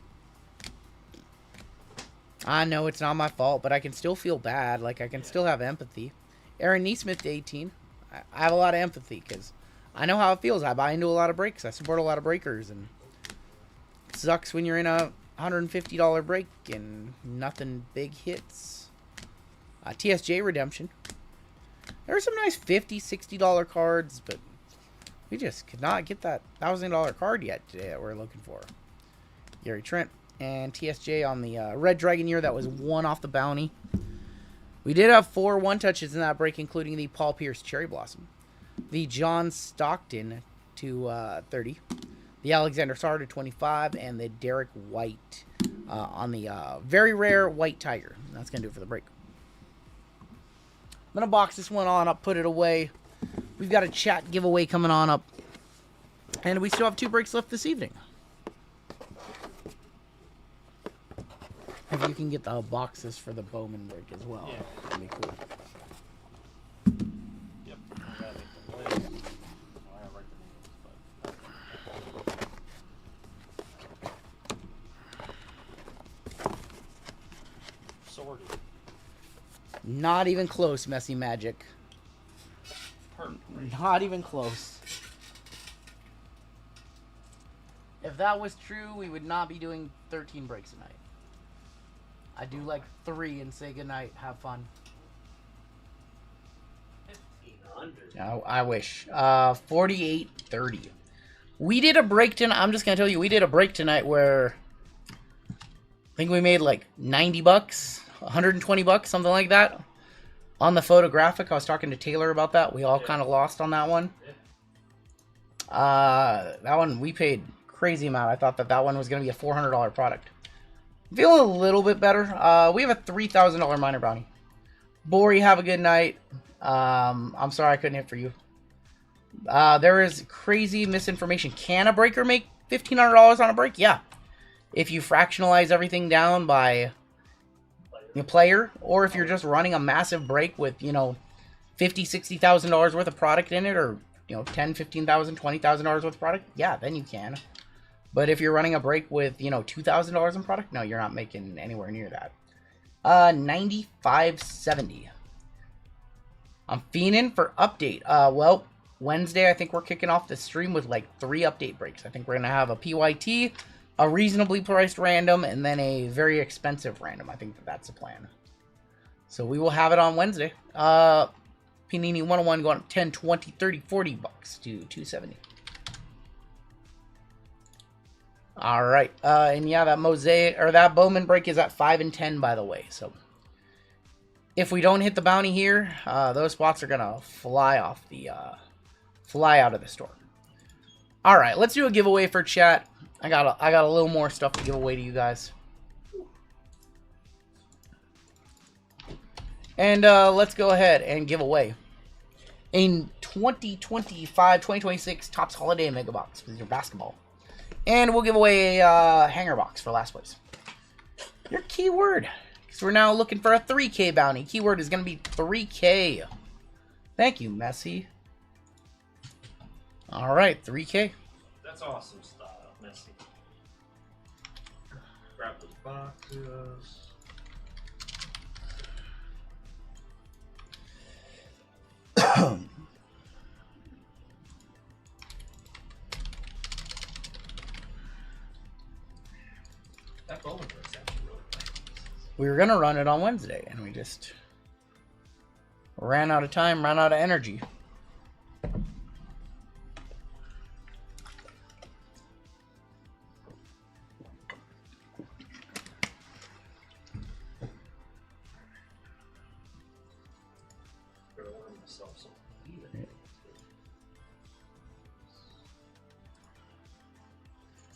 I know it's not my fault, but I can still feel bad. Like, I can still have empathy. Aaron Neesmith to 18. I have a lot of empathy because I know how it feels. I buy into a lot of breaks. I support a lot of breakers, and it sucks when you're in a $150 break and nothing big hits. TSJ Redemption. There are some nice $50, $60 cards, but we just could not get that $1,000 card yet today that we're looking for. Gary Trent and TSJ on the Red Dragon year. That was 1 off the bounty. We did have 4 one-touches in that break, including the Paul Pierce Cherry Blossom, the John Stockton to 30, the Alexander Sar to 25, and the Derek White on the very rare White Tiger. That's going to do it for the break. I'm going to box this one on up, put it away. We've got a chat giveaway coming on up. And we still have 2 breaks left this evening. If you can get the boxes for the Bowman break as well. Yeah. That'd be cool. Yep. I gotta make the list. I gotta write the names, but... Sorted. Not even close, Messy Magic. Perfect. Not even close. If that was true, we would not be doing 13 breaks a night. I'd do like 3 and say goodnight. Have fun. 1,500. I wish. 48-30. We did a break tonight. I'm just going to tell you, we did a break tonight where I think we made like 90 bucks, 120 bucks, something like that. On the photographic, I was talking to Taylor about that. We all kind of lost on that one. That one, we paid crazy amount. I thought that one was going to be a $400 product. Feeling a little bit better. We have a $3,000 minor bounty. Bori, have a good night. I'm sorry I couldn't hit for you. There is crazy misinformation. Can a breaker make $1,500 on a break? Yeah. If you fractionalize everything down by a player, or if you're just running a massive break with, you know, $50,000, $60,000 worth of product in it, or, you know, $10,000, $15,000, $20,000 worth of product, yeah, then you can. But if you're running a break with, you know, $2,000 in product, no, you're not making anywhere near that. 95.70. I'm fiending for update. Well, Wednesday, I think we're kicking off the stream with like 3 update breaks. I think we're going to have a PYT, a reasonably priced random, and then a very expensive random. I think that's the plan. So we will have it on Wednesday. Panini 101 going up 10, 20, 30, 40 bucks to 270. All right. And yeah, that mosaic or that Bowman break is at 5 and 10, by the way. So if we don't hit the bounty here, those spots are gonna fly off the fly out of the store. All right, let's do a giveaway for chat. I got a little more stuff to give away to you guys. And let's go ahead and give away a 2025-2026 Topps Holiday Mega Box with your basketball. And we'll give away a hanger box for last place. Your keyword. Because we're now looking for a 3K bounty. Keyword is going to be 3K. Thank you, Messi. All right, 3K. That's awesome style, Messi. Grab those boxes. That Bowman break's actually really nice. We were going to run it on Wednesday, and we just ran out of time, ran out of energy.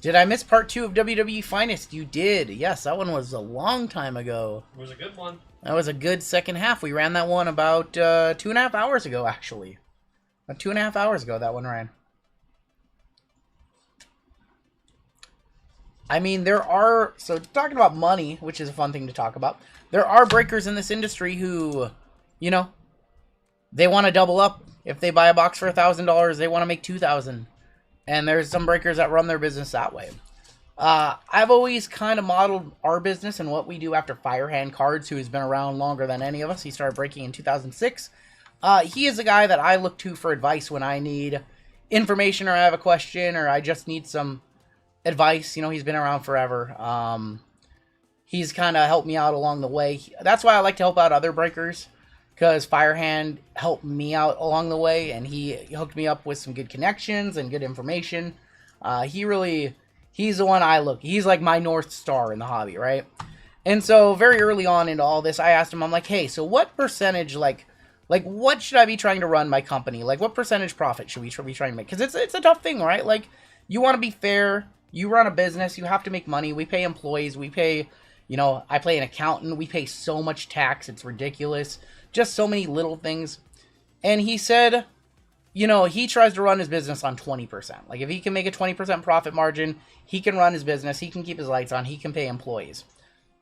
Did I miss part 2 of WWE Finest? You did. Yes, that one was a long time ago. It was a good one. That was a good second half. We ran that one about 2.5 hours ago, actually. About 2.5 hours ago, that one ran. I mean, there are... So, talking about money, which is a fun thing to talk about. There are breakers in this industry who, you know, they want to double up. If they buy a box for $1,000, they want to make $2,000. And there's some breakers that run their business that way. I've always kind of modeled our business and what we do after Firehand Cards, who has been around longer than any of us. He started breaking in 2006. He is the guy that I look to for advice when I need information or I have a question or I just need some advice. You know, he's been around forever. He's kind of helped me out along the way. That's why I like to help out other breakers, because Firehand helped me out along the way, and he hooked me up with some good connections and good information. He's the one I look. He's like my North Star in the hobby, right? And so very early on into all this, I asked him, I'm like, hey, so what percentage, like what should I be trying to run my company? Like, what percentage profit should we be trying to make? Because it's a tough thing, right? Like, you want to be fair. You run a business. You have to make money. We pay employees. We pay, you know, I pay an accountant. We pay so much tax. It's ridiculous. Just so many little things. And he said, you know, he tries to run his business on 20%. Like, if he can make a 20% profit margin, he can run his business. He can keep his lights on. He can pay employees.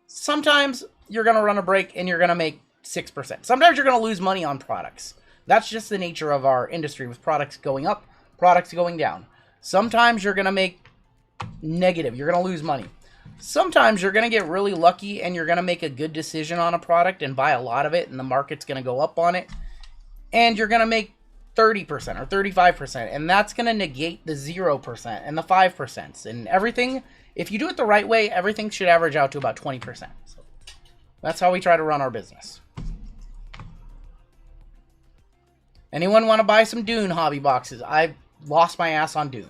Sometimes you're going to run a break and you're going to make 6%. Sometimes you're going to lose money on products. That's just the nature of our industry, with products going up, products going down. Sometimes you're going to make negative. You're going to lose money. Sometimes you're going to get really lucky and you're going to make a good decision on a product and buy a lot of it, and the market's going to go up on it. And you're going to make 30% or 35%, and that's going to negate the 0% and the 5%. And everything, if you do it the right way, everything should average out to about 20%. So that's how we try to run our business. Anyone want to buy some Dune hobby boxes? I lost my ass on Dune.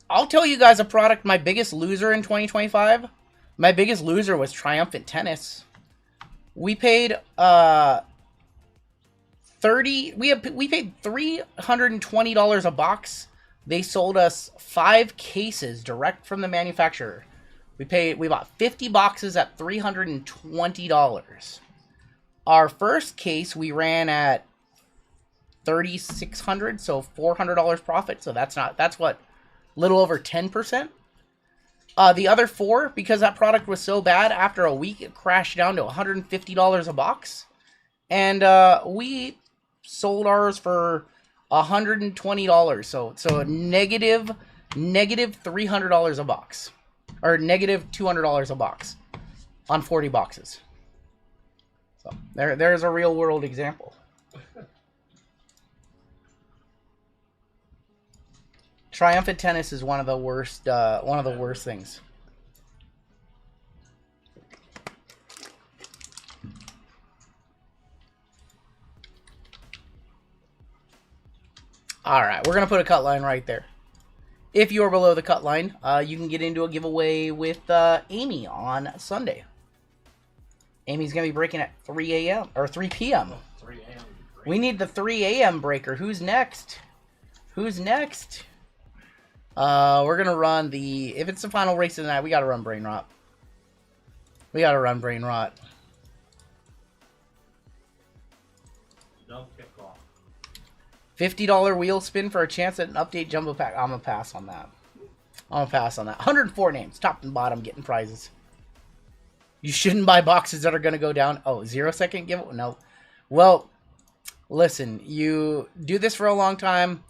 I'll tell you guys a product, my biggest loser in 2025. My biggest loser was Triumphant Tennis. We paid we paid $320 a box. They sold us 5 cases direct from the manufacturer. We bought 50 boxes at $320. Our first case we ran at $3,600, so $400 profit. So that's what, little over 10%. The other 4, because that product was so bad, after a week it crashed down to $150 a box, and we sold ours for $120. So negative $300 a box, or negative $200 a box on 40 boxes. So there's a real world example. Triumphant Tennis is one of the worst things. All right, we're going to put a cut line right there. If you're below the cut line, you can get into a giveaway with Amy on Sunday. Amy's going to be breaking at 3 a.m. or 3 p.m. 3 a.m. We need the 3 a.m. breaker. Who's next? Who's next? We're going to run the... If it's the final race of the night, we got to run Brain Rot. We got to run Brain Rot. No kickoff. $50 wheel spin for a chance at an update jumbo pack. I'm going to pass on that. 104 names, top and bottom, getting prizes. You shouldn't buy boxes that are going to go down. Oh, 0-second giveaway? No. Well, listen, you do this for a long time.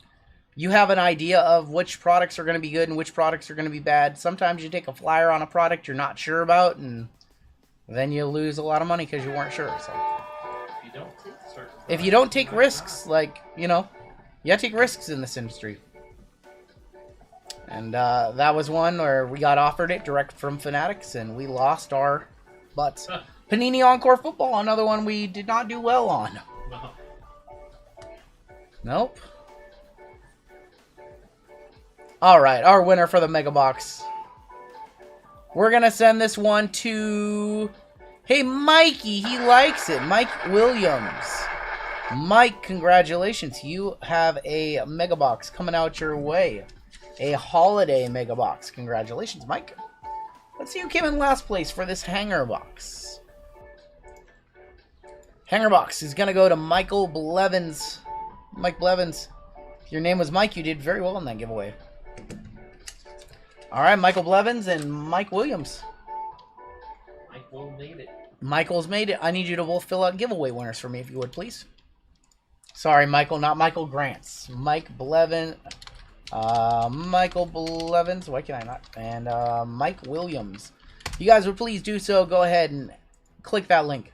You have an idea of which products are going to be good and which products are going to be bad. Sometimes you take a flyer on a product you're not sure about, and then you lose a lot of money because you weren't sure. So if you don't take risks, like, you know, you got to take risks in this industry. And that was one where we got offered it direct from Fanatics, and we lost our butts. Panini Encore Football, another one we did not do well on. No. Nope. All right, our winner for the Mega Box. We're going to send this one to... Hey, Mikey, he likes it. Mike Williams. Mike, congratulations. You have a Mega Box coming out your way. A holiday Mega Box. Congratulations, Mike. Let's see who came in last place for this Hanger Box. Hanger Box is going to go to Michael Blevins. Mike Blevins. If your name was Mike, you did very well in that giveaway. All right, Michael Blevins and Mike Williams. Michael made it. Michael's made it. I need you to both fill out giveaway winners for me, if you would, please. Sorry, Michael, not Michael Grants. Mike Blevins. Michael Blevins. Why can I not? And Mike Williams. You guys would please do so. Go ahead and click that link.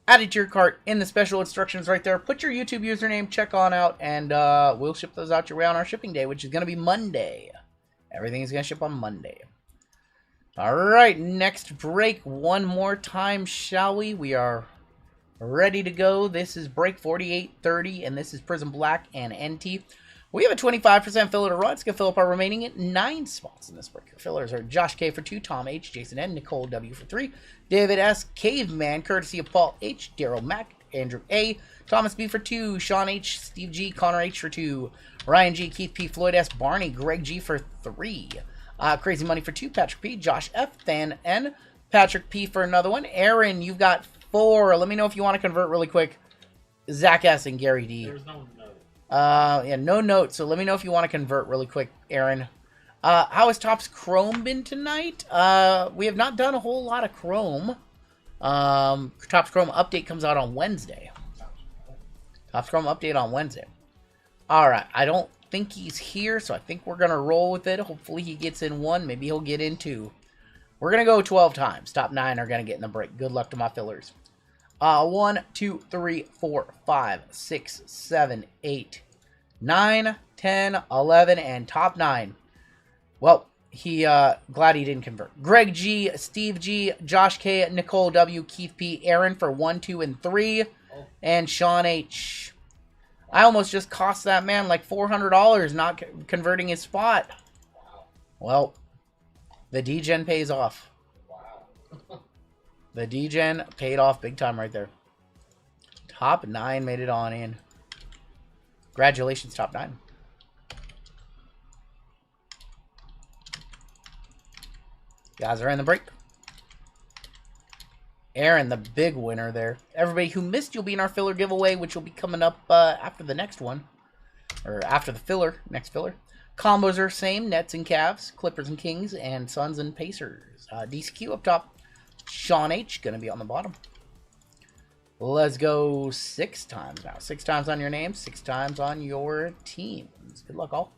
Add it to your cart in the special instructions right there. Put your YouTube username, check on out, and we'll ship those out your way on our shipping day, which is going to be Monday. Everything is going to ship on Monday. All right, next break one more time, shall we? We are ready to go. This is break 4830, and this is Prism Black and NT. We have a 25% filler to run. It's going to fill up our remaining 9 spots in this break. Your fillers are Josh K for 2, Tom H, Jason N, Nicole W for 3, David S, Caveman, courtesy of Paul H, Daryl Mack, Andrew A, Thomas B for 2, Sean H, Steve G, Connor H for 2, Ryan G, Keith P, Floyd S, Barney, Greg G for 3, Crazy Money for 2, Patrick P, Josh F, Than N, Patrick P for another one. Aaron, you've got 4. Let me know if you want to convert really quick. Zach S and Gary D. There's no note. Yeah, no note. So let me know if you want to convert really quick, Aaron. How has Topps Chrome been tonight? We have not done a whole lot of Chrome. Topps Chrome update comes out on Wednesday. Topps Chrome update on Wednesday. All right. I don't think he's here, so I think we're going to roll with it. Hopefully he gets in 1. Maybe he'll get in 2. We're going to go 12 times. Top 9 are going to get in the break. Good luck to my fillers. 1, 2, 3, 4, 5, 6, 7, 8, 9, 10, 11, and top 9. Well, glad he didn't convert. Greg G, Steve G, Josh K, Nicole W, Keith P, Aaron for 1, 2, and 3, and Sean H. I almost just cost that man like $400 not converting his spot. Well, the D-Gen pays off. The D-Gen paid off big time right there. Top 9 made it on in. Congratulations, top 9. Guys are in the break. Aaron, the big winner there. Everybody who missed, you'll be in our filler giveaway, which will be coming up after the next one. Or after the filler, next filler. Combos are same, Nets and Cavs, Clippers and Kings, and Suns and Pacers. DCQ up top. Sean H. going to be on the bottom. Let's go 6 times now. 6 times on your name, 6 times on your teams. Good luck, all.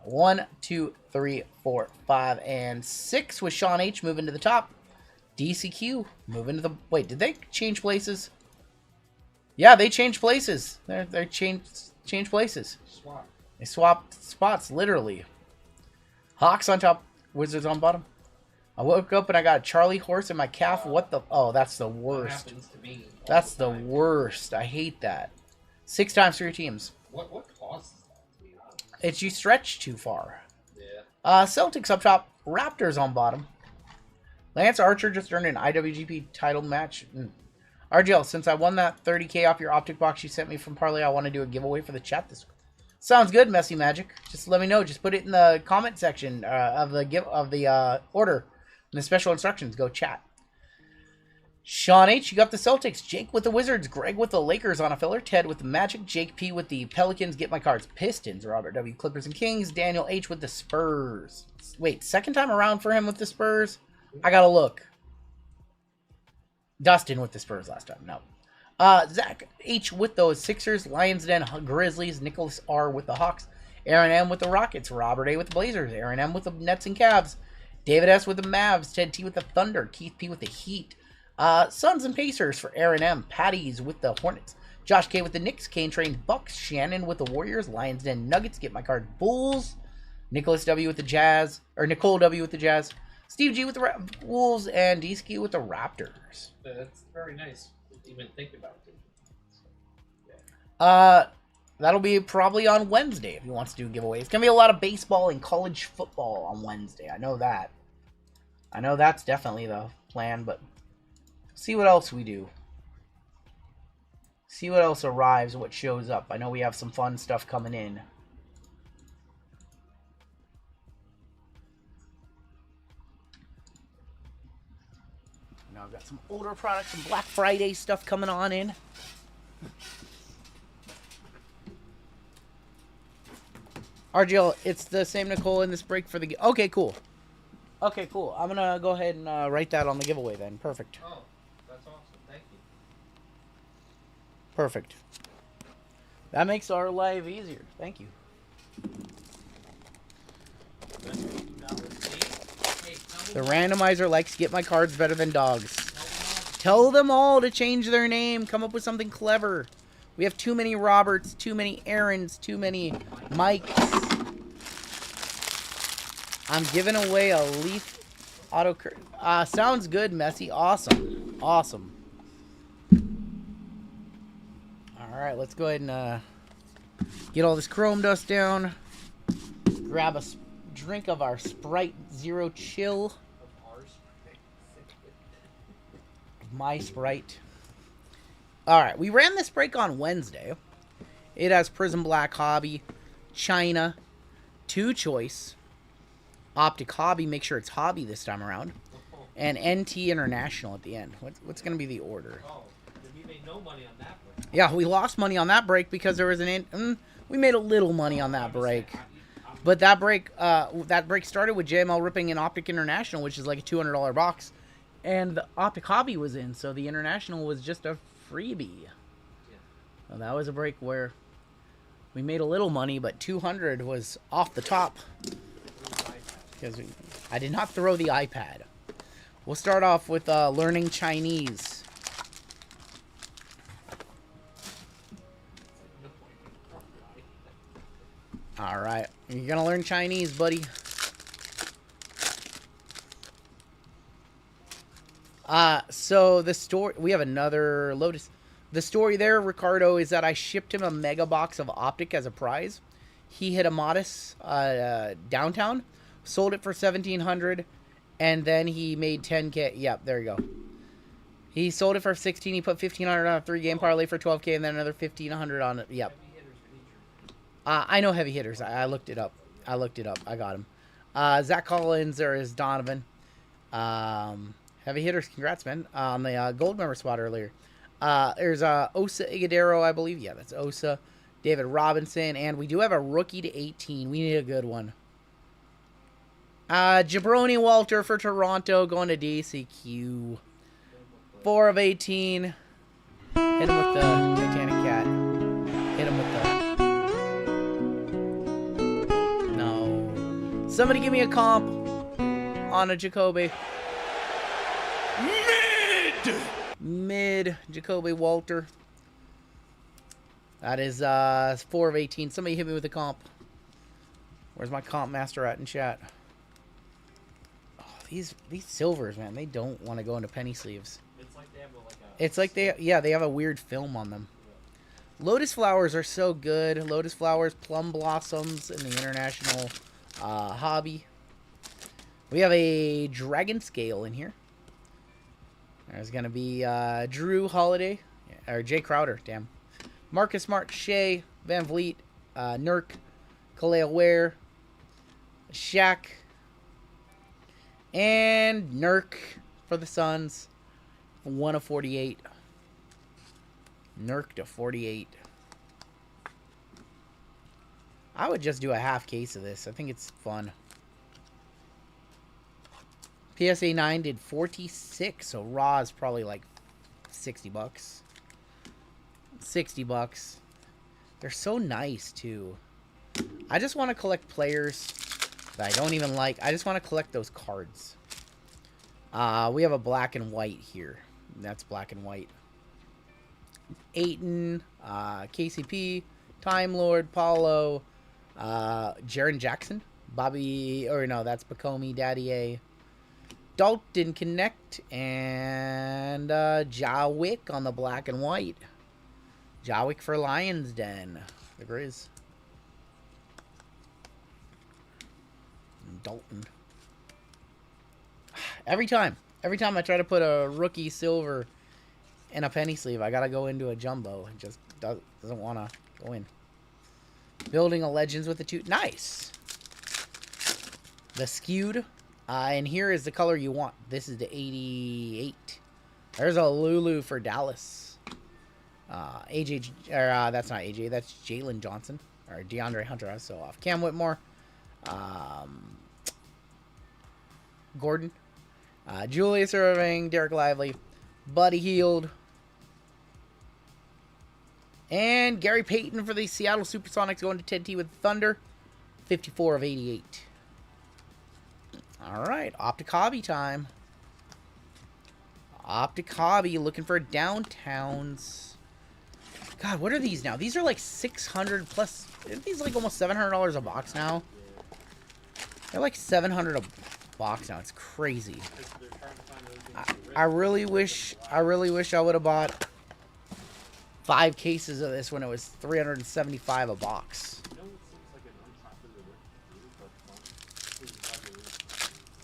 1, 2, 3, 4, 5, and 6 with Sean H. moving to the top. DCQ moving to the... Wait, did they change places? Yeah, they changed places. They changed places. They swapped spots, literally. Hawks on top, Wizards on bottom. I woke up and I got a Charlie horse in my calf. What the... Oh, that's the worst. That happens to me. That's the worst. I hate that. 6 times for your teams. What causes that, to be honest? It's you stretch too far. Yeah. Celtics up top. Raptors on bottom. Lance Archer just earned an IWGP title match. RGL, since I won that 30K off your optic box you sent me from Parlay, I want to do a giveaway for the chat this week. Sounds good, Messy Magic. Just let me know. Just put it in the comment section of the order. And the special instructions, go chat. Sean H, you got the Celtics. Jake with the Wizards. Greg with the Lakers on a filler. Ted with the Magic. Jake P with the Pelicans. Get my cards. Pistons. Robert W, Clippers and Kings. Daniel H with the Spurs. Wait, second time around for him with the Spurs? I gotta look. Dustin with the Spurs last time. No. Zach H with those Sixers. Lions Den Grizzlies. Nicholas R with the Hawks. Aaron M with the Rockets. Robert A with the Blazers. Aaron M with the Nets and Cavs. David S with the Mavs, Ted T with the Thunder, Keith P with the Heat, Suns and Pacers for Aaron M, Patties with the Hornets, Josh K with the Knicks, Kane Train Bucks, Shannon with the Warriors, Lions Den Nuggets, get my card Bulls, Nicholas W with the Jazz, or Nicole W with the Jazz, Steve G with the Wolves, and DSQ with the Raptors. That's very nice to even think about it. That'll be probably on Wednesday if he wants to do a giveaway. It's going to be a lot of baseball and college football on Wednesday. I know that. I know that's definitely the plan, but see what else we do. See what else arrives, what shows up. I know we have some fun stuff coming in. Now I've got some older products, some Black Friday stuff coming on in. RGL, it's the same Nicole in this break for the... Okay, cool. Okay, cool. I'm going to go ahead and write that on the giveaway then. Perfect. Oh, that's awesome. Thank you. Perfect. That makes our life easier. Thank you. The randomizer likes to get my cards better than dogs. Tell them all to change their name. Come up with something clever. We have too many Roberts, too many Aarons, too many Mikes. I'm giving away a Leaf auto... sounds good, Messy. Awesome. Awesome. Alright, let's go ahead and Get all this chrome dust down. Grab a drink of our Sprite Zero Chill. My Sprite. Alright, we ran this break on Wednesday. It has Prism Black Hobby, China, 2 choice, Optic Hobby, make sure it's Hobby this time around, and NT International at the end. What's going to be the order? Oh, we made no money on that break. Yeah, we lost money on that break because there was we made a little money on that break. But that break started with JML ripping an Optic International, which is like a $200 box. And the Optic Hobby was in, so the International was just a freebie. So that was a break where we made a little money, but 200 was off the top. Because I did not throw the iPad. We'll start off with learning Chinese. Alright, you're gonna learn Chinese, buddy. So the story, we have another Lotus. The story there, Ricardo, is that I shipped him a mega box of Optic as a prize. He hit a Modus downtown, sold it for $1,700, and then he made 10K. Yep, there you go. He sold it for $16. He put $1,500 on a 3-game parlay for $12K, and then another $1,500 on it. Yep. I know heavy hitters. I looked it up. I got him. Zach Collins, there is Donovan. Heavy hitters, congrats, man. On the gold member spot earlier. There's Osa Igadero, I believe. Yeah, that's Osa. David Robinson. And we do have a rookie to 18. We need a good one. Jabroni Walter for Toronto going to DCQ. 4 of 18. Hit him with the Titanic Cat. Hit him with the... No. Somebody give me a comp on a Jacoby. Mid Jacoby Walter. That is 4 of 18. Somebody hit me with a comp. Where's my comp master at in chat? Oh, these silvers, man, they don't want to go into penny sleeves. It's like they have It's like they have a weird film on them. Lotus flowers are so good. Lotus flowers, plum blossoms in the International Hobby. We have a dragon scale in here. There's going to be Drew Holiday, or Jay Crowder, damn. Marcus Smart, Shea, Van Vliet, Nurk, Kaleo Ware, Shaq, and Nurk for the Suns. 1 of 48. Nurk to 48. I would just do a half case of this. I think it's fun. PSA 9 did 46, so raw is probably like $60. $60. They're so nice, too. I just want to collect players that I don't even like. I just want to collect those cards. We have a black and white here. That's black and white. Ayton, KCP, Time Lord, Paulo, Jaren Jackson, Bobby, or no, that's Bacomi, Daddy A. Dalton Connect, and Jawick on the black and white. Jawick for Lions Den. The Grizz. Dalton. Every time I try to put a rookie silver in a penny sleeve, I gotta go into a jumbo. It just doesn't want to go in. Building a Legends with the 2. Nice. The skewed. And here is the color you want. This is the 88. There's a Lulu for Dallas. AJ, or that's not AJ. That's Jalen Johnson or DeAndre Hunter. I was so off. Cam Whitmore. Gordon. Julius Irving. Derek Lively. Buddy Hield. And Gary Payton for the Seattle Supersonics going to Ted T with Thunder. 54 of 88. All right, Optic Hobby time. Optic Hobby looking for downtowns. God, what are these now? These are like 600 plus. Aren't these like almost $700 a box now? They're like 700 a box now. It's crazy. I really wish I would have bought 5 cases of this when it was $375 a box.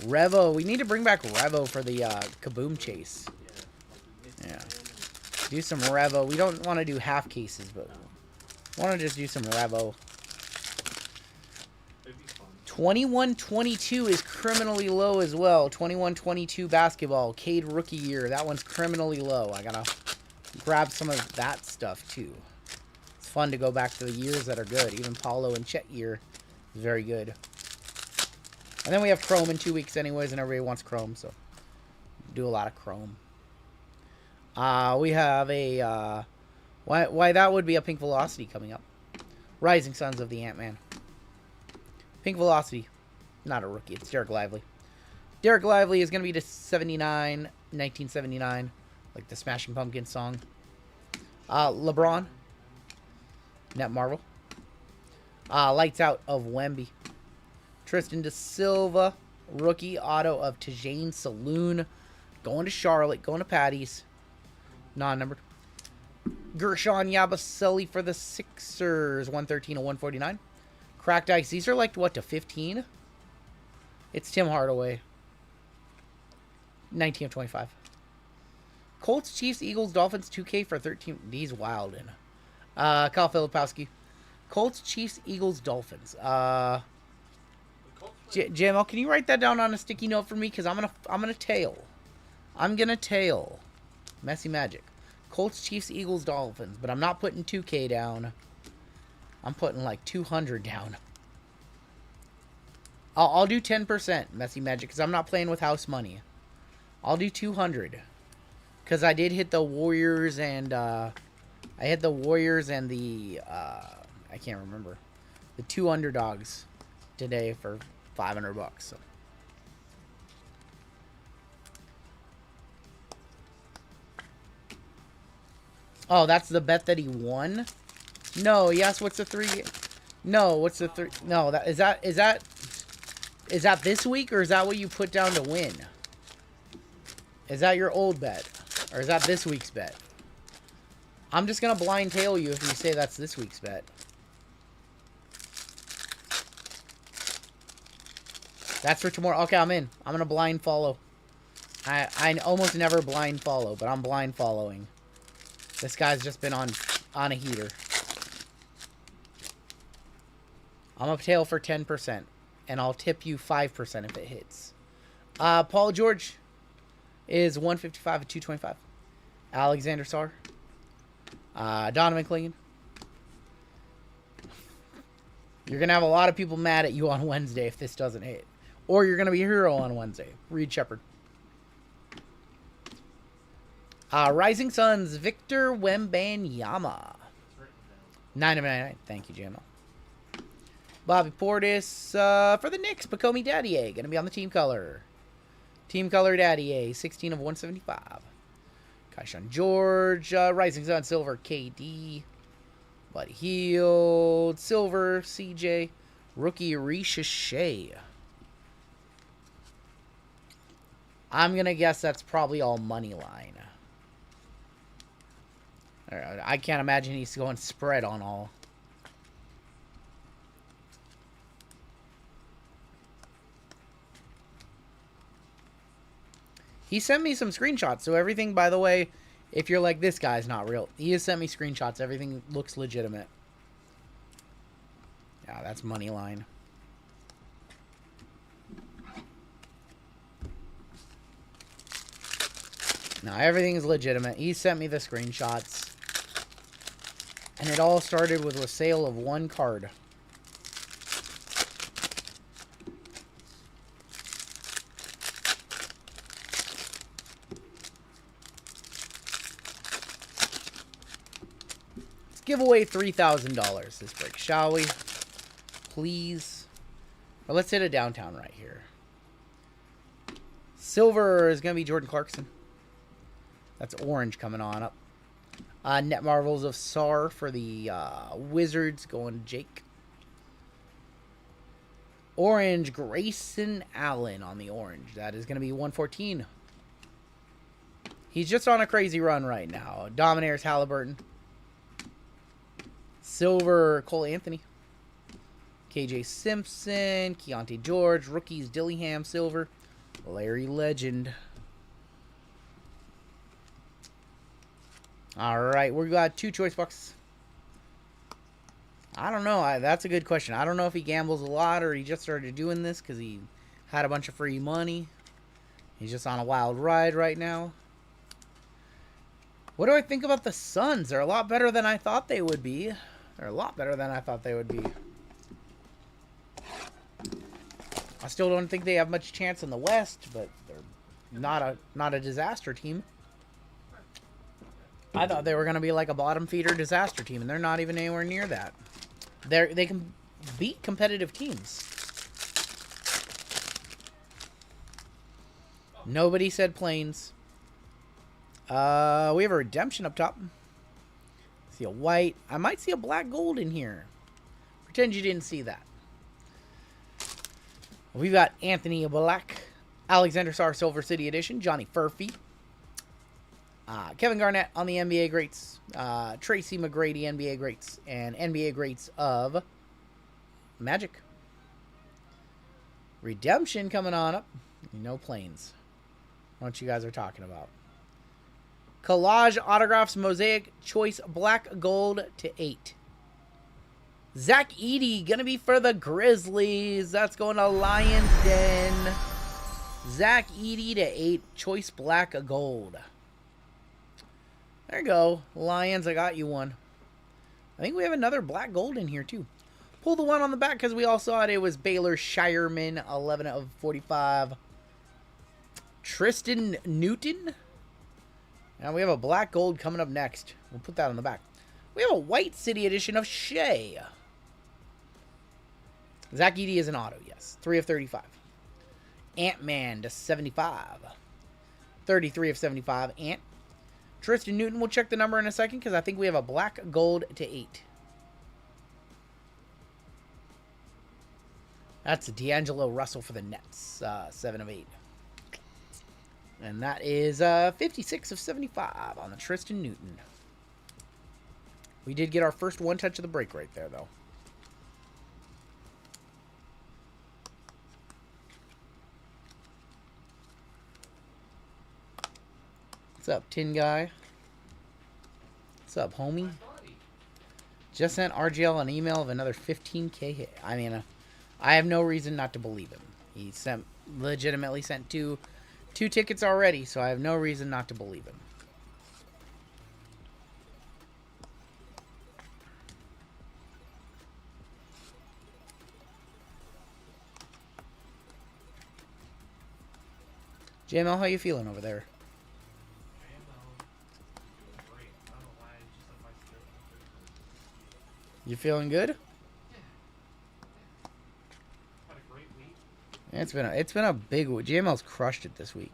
Revo. We need to bring back Revo for the Kaboom chase. Yeah. Do some Revo. We don't want to do half cases, but want to just do some Revo. 21-22 is criminally low as well. 21-22 basketball. Cade rookie year. That one's criminally low. I gotta grab some of that stuff too. It's fun to go back to the years that are good. Even Paulo and Chet year is very good. And then we have Chrome in 2 weeks anyways, and everybody wants Chrome, so do a lot of Chrome. We have a why that would be a Pink Velocity coming up. Rising Sons of the Ant-Man. Pink Velocity. Not a rookie. It's Derek Lively. Derek Lively is going to be to 79, 1979. Like the Smashing Pumpkins song. LeBron. Net Marvel. Lights Out of Wemby. Tristan Da Silva. Rookie auto of Tajane Saloon. Going to Charlotte. Going to Patty's. Non-numbered. Gershon Yabusele for the Sixers. 113 of 149. Cracked Ice. These are like, what, to 15? It's Tim Hardaway. 19 of 25. Colts, Chiefs, Eagles, Dolphins, 2K for 13. These wildin'. Kyle Filipowski. Colts, Chiefs, Eagles, Dolphins. JML, can you write that down on a sticky note for me? Because I'm gonna tail. I'm gonna tail. Messy Magic. Colts, Chiefs, Eagles, Dolphins. But I'm not putting 2K down. I'm putting like 200 down. I'll do 10%, Messy Magic, because I'm not playing with house money. I'll do 200. Because I did hit the Warriors and, I hit the Warriors and the, I can't remember. The 2 underdogs today for $500, so. Oh, that's the bet that he won? No, yes, what's the 3? No, what's the 3? No, is that this week, or is that what you put down to win? Is that your old bet? Or is that this week's bet? I'm just going to blind tail you if you say that's this week's bet. That's for tomorrow. Okay, I'm in. I'm going to blind follow. I almost never blind follow, but I'm blind following. This guy's just been on a heater. I'm up tail for 10%, and I'll tip you 5% if it hits. Paul George is 155 at 225. Alexander Sarr. Donovan Clingan. You're going to have a lot of people mad at you on Wednesday if this doesn't hit. Or you're going to be a hero on Wednesday. Reed Shepard. Rising Suns, Victor Wembanyama. 9 of 99. Thank you, JML. Bobby Portis for the Knicks. Pacomi Daddier. Going to be on the team color. Team color Daddier. 16 of 175. Kaishan George. Rising Sun, Silver, KD. Buddy Hield. Silver, CJ. Rookie, Risha Shea. I'm going to guess that's probably all money line. I can't imagine he's going spread on all. He sent me some screenshots. So everything, by the way, if you're like, this guy's not real, he has sent me screenshots. Everything looks legitimate. Yeah, that's money line. No, everything is legitimate. He sent me the screenshots. And it all started with a sale of 1 card. Let's give away $3,000 this break, shall we? Please. Or let's hit a downtown right here. Silver is going to be Jordan Clarkson. That's orange coming on up. Net Marvels of Sarr for the Wizards going to Jake. Orange, Grayson Allen on the orange. That is going to be 114. He's just on a crazy run right now. Dominaires Halliburton. Silver, Cole Anthony. KJ Simpson, Keontae George, rookies, Dillingham, silver. Larry Legend. All right, we got 2 choice boxes. I don't know. That's a good question. I don't know if he gambles a lot or he just started doing this because he had a bunch of free money. He's just on a wild ride right now. What do I think about the Suns? They're a lot better than I thought they would be. They're a lot better than I thought they would be. I still don't think they have much chance in the West, but they're not a disaster team. I thought they were going to be like a bottom feeder disaster team, and they're not even anywhere near that. They can beat competitive teams. Nobody said Plains. We have a redemption up top. See a white. I might see a black gold in here. Pretend you didn't see that. We've got Anthony Black, Alexander Sarr Silver City Edition, Johnny Furphy, Kevin Garnett on the NBA greats, Tracy McGrady NBA greats, and NBA greats of Magic. Redemption coming on up. No Plains. What you guys are talking about. Collage autographs mosaic choice black gold to 8. Zach Edey gonna be for the Grizzlies. That's going to Lions Den. Zach Edey to 8 choice black gold. There you go. Lions, I got you one. I think we have another black gold in here too. Pull the one on the back because we all saw it. It was Baylor Shireman, 11 of 45. Tristan Newton. Now we have a black gold coming up next. We'll put that on the back. We have a white city edition of Shea. Zach Edey is an auto, yes. 3 of 35. Ant-Man to 75. 33 of 75. Ant. Tristan Newton, we'll check the number in a second because I think we have a black gold to 8. That's D'Angelo Russell for the Nets. 7 of 8. And that is 56 of 75 on the Tristan Newton. We did get our first one touch of the break right there, though. What's up, Tin Guy? What's up, homie? Just sent RGL an email of another 15K hit. I mean, I have no reason not to believe him. He legitimately sent two tickets already, so I have no reason not to believe him. JML, how you feeling over there? You feeling good? It's been a big week. JML's crushed it this week.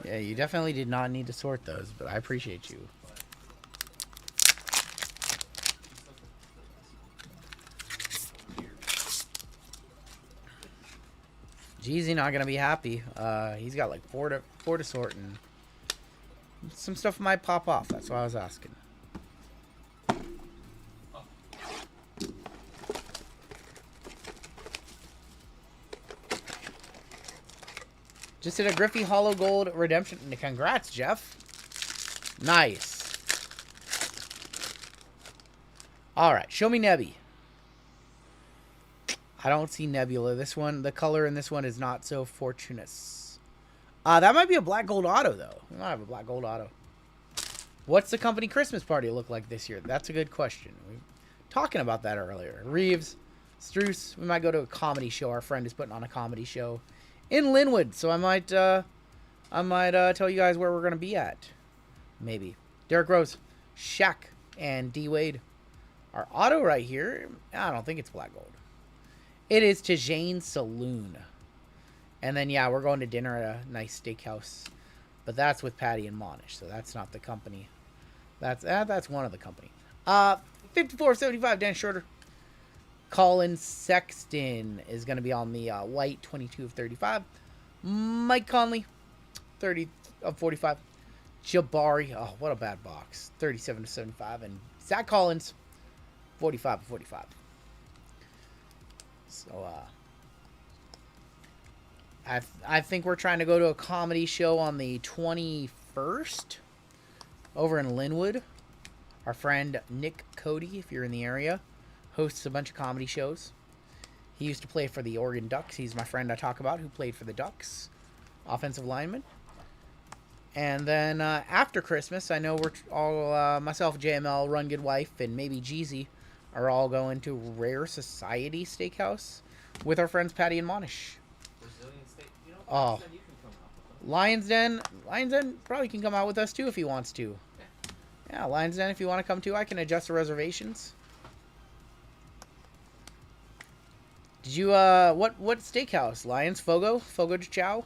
Yeah, you definitely did not need to sort those, but I appreciate you. Jeezy not gonna be happy. He's got like four to sort, and some stuff might pop off. That's why I was asking. Just did a Griffey Hollow Gold redemption. Congrats, Jeff. Nice. All right, show me Nebby. I don't see Nebula. This one, the color in this one is not so fortuitous. That might be a black gold auto, though. We might have a black gold auto. What's the company Christmas party look like this year? That's a good question. We were talking about that earlier. Reeves, Struce, we might go to a comedy show. Our friend is putting on a comedy show in Linwood, so I might tell you guys where we're gonna be at. Maybe. Derrick Rose, Shaq, and D Wade. Our auto right here, I don't think it's black gold. It is to Jane's Saloon. And then, yeah, we're going to dinner at a nice steakhouse. But that's with Patty and Monish, so that's not the company. That's one of the company. 54.75, Dan Schroeder. Colin Sexton is going to be on the white, 22 of 35. Mike Conley, 30 of 45. Jabari. Oh, what a bad box. 37-75. And Zach Collins, 45-45. So, I think we're trying to go to a comedy show on the 21st over in Linwood. Our friend Nick Cody, if you're in the area, hosts a bunch of comedy shows. He used to play for the Oregon Ducks. He's my friend I talk about who played for the Ducks, offensive lineman. And then after Christmas, I know we're all, myself, JML, Rungoodlife, and maybe Jeezy are all going to Rare Society Steakhouse with our friends Patty and Monish. Brazilian steak. You know, Oh. you can come out with them. Lions Den probably can come out with us too if he wants to. Yeah, Lions Den, if you want to come too, I can adjust the reservations. Did you, what steakhouse? Lions? Fogo de Chao?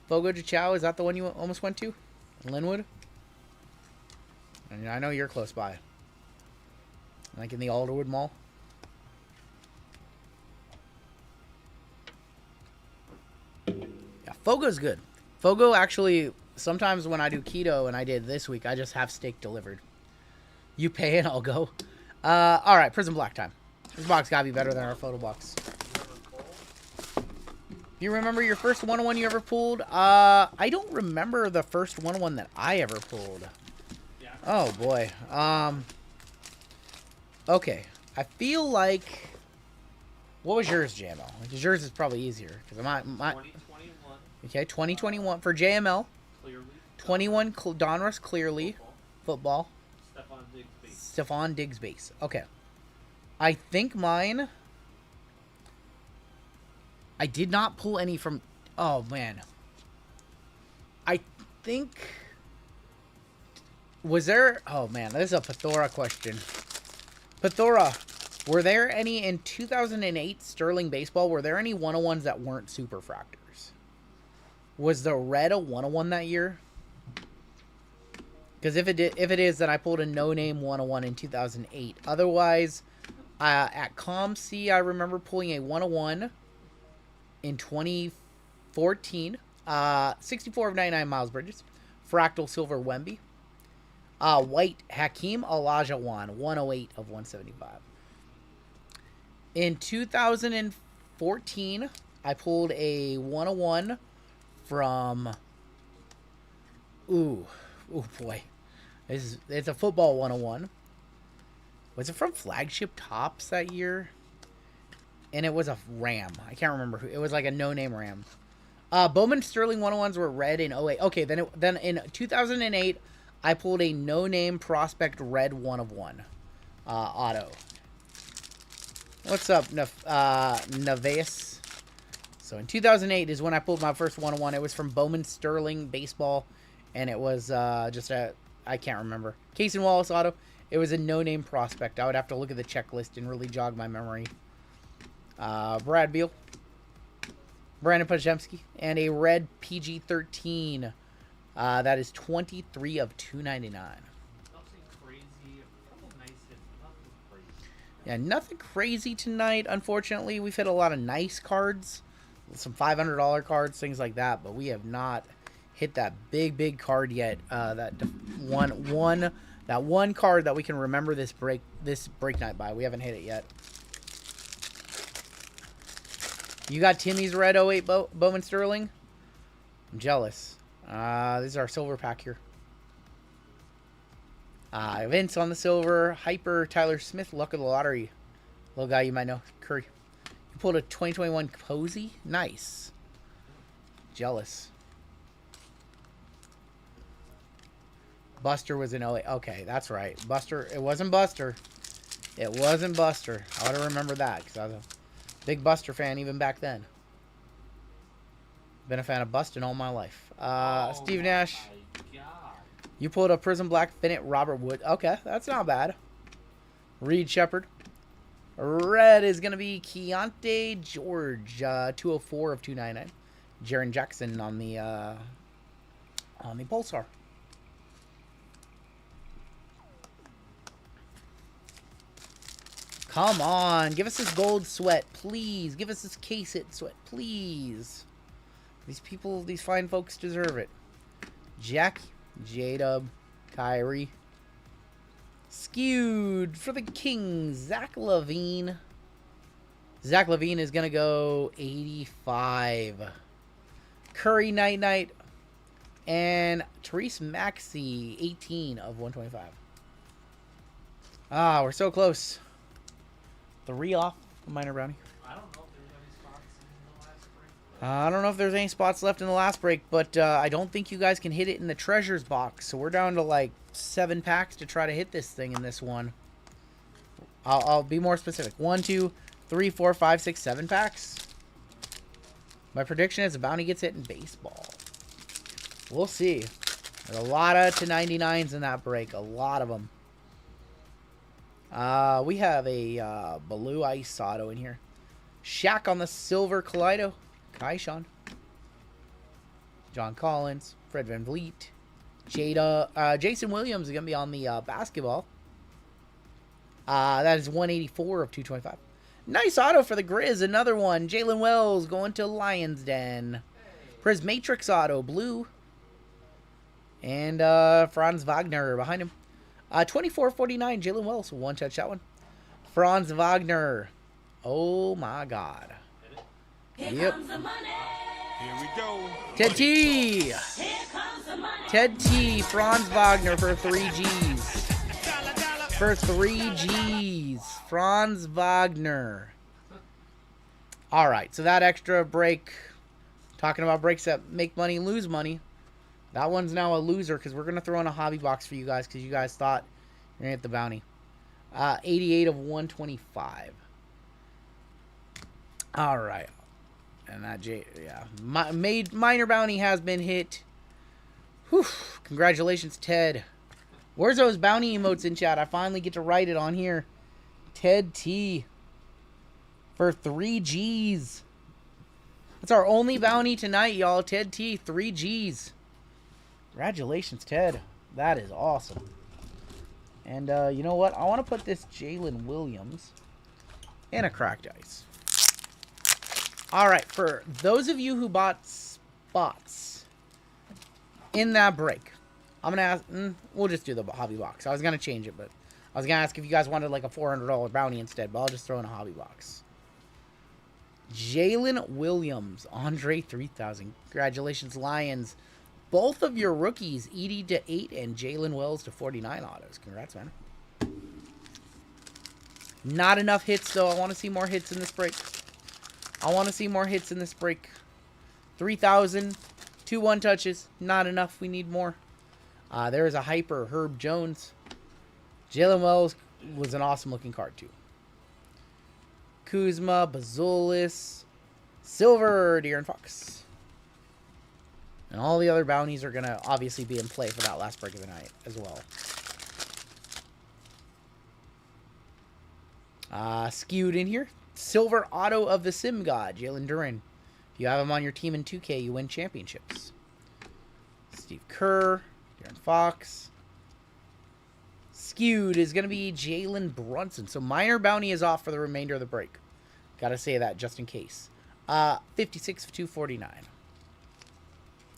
Fogo de Chao, is that the one you almost went to? In Linwood? And I know you're close by. Like in the Alderwood Mall? Yeah, Fogo's good. Fogo actually, sometimes when I do keto, and I did this week, I just have steak delivered. You pay and I'll go. Alright, Prism Black time. This box gotta be better than our photo box. Do you remember your first 101 you ever pulled? I don't remember the first 101 that I ever pulled. Oh boy. Okay. I feel like... What was yours, JML? Because yours is probably easier. Because my 2021. Okay, 2021 for JML. Clearly. 21 Donruss Clearly. Football. Stephon Diggs base. Stephon Diggs base. Okay. I think mine... I did not pull any from... Oh, man. I think... Was there... Oh, man. This is a Pathora question. Pathora, were there any in 2008 Sterling Baseball? Were there any 101s that weren't superfractors? Was the red a 101 that year? Because if it is, then I pulled a no-name 101 in 2008. Otherwise, at ComC, I remember pulling a 101 in 2014. 64 of 99 Miles Bridges. Fractal Silver Wemby. White Hakeem Olajuwon, 108 of 175. In 2014, I pulled a 101 from... Ooh boy. It's a football 101. Was it from Flagship Tops that year? And it was a Ram. I can't remember who. It was like a no-name Ram. Bowman Sterling 101s were red in 08. Okay, then in 2008, I pulled a no-name prospect red 1 of 1 auto. What's up, Naveus? So in 2008 is when I pulled my first 101. It was from Bowman Sterling Baseball, and it was just a... I can't remember. Case and Wallace auto. It was a no-name prospect. I would have to look at the checklist and really jog my memory. Brad Beal. Brandon Pajemski. And a red PG-13. That is 23 of 299. Nothing crazy. A couple nice hits. Nothing crazy. Yeah, nothing crazy tonight. Unfortunately, we've hit a lot of nice cards. Some $500 cards, things like that. But we have not hit that big card yet. That one card that we can remember this break night by. We haven't hit it yet. You got Timmy's red 08 Bowman Sterling? I'm jealous. This is our silver pack here. Vince on the silver. Hyper Tyler Smith. Luck of the lottery. Little guy you might know. Curry. You pulled a 2021 Posey. Nice. Jealous. Buster was in 08. Okay, that's right. Buster. It wasn't Buster. It wasn't Buster. I would have remembered that because I was a big Buster fan even back then. Been a fan of Bustin' all my life. Steve Nash. You pulled a Prism Black Finnet Robert Wood. Okay, that's not bad. Reed Shepard. Red is going to be Keontae George. 204 of 299. Jaron Jackson on the Pulsar. Come on. Give us this gold sweat, please. Give us this case hit sweat, please. These people, these fine folks deserve it. Jack, J-Dub, Kyrie. Skewed for the Kings, Zach LaVine. Zach LaVine is going to go 85. Curry, Night. And Therese Maxey, 18 of 125. Ah, we're so close. 3 off minor brownie. I don't know if there's any spots in the last break. I don't know if there's any spots left in the last break, but I don't think you guys can hit it in the treasures box. So we're down to like 7 packs to try to hit this thing in this one. I'll be more specific. 1, 2, 3, 4, 5, 6, 7 packs. My prediction is the bounty gets hit in baseball. We'll see. There's a lot of to 99s in that break. A lot of them. We have a blue ice auto in here. Shaq on the silver Kaleido. Kaishan. John Collins. Fred Van Vliet. Jada. Jason Williams is going to be on the basketball. That is 184 of 225. Nice auto for the Grizz. Another one. Jalen Wells going to Lions Den. Prismatrix auto. Blue. And Franz Wagner behind him. 24.49. Jalen Wells. One touch that one. Franz Wagner. Oh my God. Yep. Here we go. Ted T. Ted T. Franz Wagner for 3 G's. For 3 G's. Franz Wagner. Alright, so that extra break. Talking about breaks that make money, lose money. That one's now a loser because we're going to throw in a hobby box for you guys because you guys thought you're going to get the bounty. 88 of 125. Alright. And that minor bounty has been hit. Whew. Congratulations, Ted. Where's those bounty emotes in chat? I finally get to write it on here. Ted T. For 3 G's. That's our only bounty tonight, y'all. Ted T. 3 G's. Congratulations, Ted. That is awesome. And you know what? I want to put this Jalen Williams in a cracked ice. Alright, for those of you who bought spots in that break, I'm going to ask, we'll just do the hobby box. I was going to change it, but I was going to ask if you guys wanted like a $400 bounty instead, but I'll just throw in a hobby box. Jalen Williams, Andre 3000. Congratulations, Lions. Both of your rookies, Edie to 8 and Jalen Wells to 49 autos. Congrats, man. Not enough hits, though. I want to see more hits in this break. 3,000. 2 1-touches. Not enough. We need more. There is a hyper, Herb Jones. Jalen Wells was an awesome-looking card, too. Kuzma, Bazulis, Silver, De'Aaron Fox. And all the other bounties are going to obviously be in play for that last break of the night as well. Skewed in here. Silver auto of the Sim God, Jalen Duren. If you have him on your team in 2K, you win championships. Steve Kerr, De'Aaron Fox. Skewed is going to be Jalen Brunson. So minor bounty is off for the remainder of the break. Got to say that just in case. 56 of 249.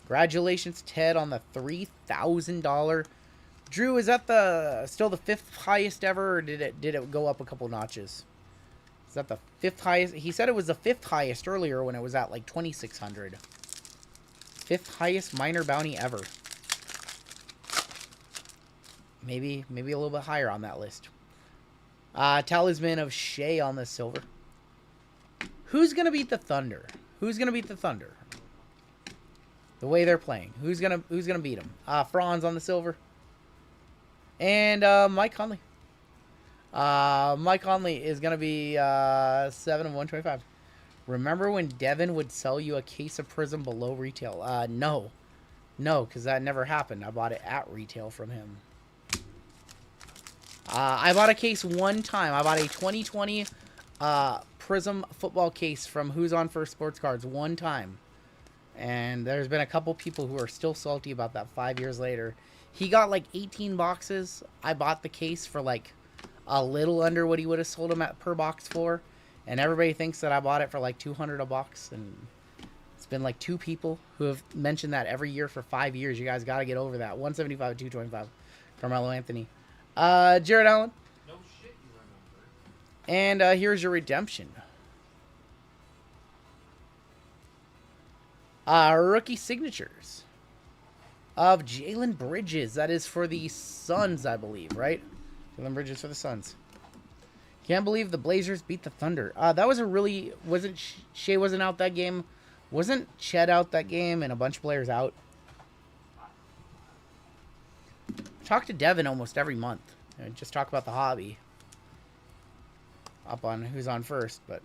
Congratulations, Ted, on the $3,000. Drew, is that still the 5th highest ever, or did it go up a couple notches? Is that the 5th highest? He said it was the 5th highest earlier when it was at like 2,600. 5th highest minor bounty ever. Maybe a little bit higher on that list. Talisman of Shea on the silver. Who's gonna beat the Thunder? The way they're playing. Who's gonna beat them? Franz on the silver. And Mike Conley. Mike Conley is gonna be 7 of 125. Remember when Devin would sell you a case of Prism below retail? No, because that never happened. I bought it at retail from him. I bought a case one time. I bought a 2020 Prism football case from Who's on First Sports Cards one time. And there's been a couple people who are still salty about that 5 years later. He got like 18 boxes. I bought the case for like a little under what he would have sold them at per box for. And everybody thinks that I bought it for like $200 a box. And It's been like 2 people who have mentioned that every year for 5 years. You guys got to get over that. 175, 225. Carmelo Anthony. Jared Allen. No shit, you remember. And here's your redemption. Rookie signatures of Jalen Bridges. That is for the Suns, I believe, right? Jalen Bridges for the Suns. Can't believe the Blazers beat the Thunder. That was a really... Shea wasn't out that game. Wasn't Chet out that game and a bunch of players out? Talk to Devin almost every month. Just talk about the hobby. Up on who's on first, but...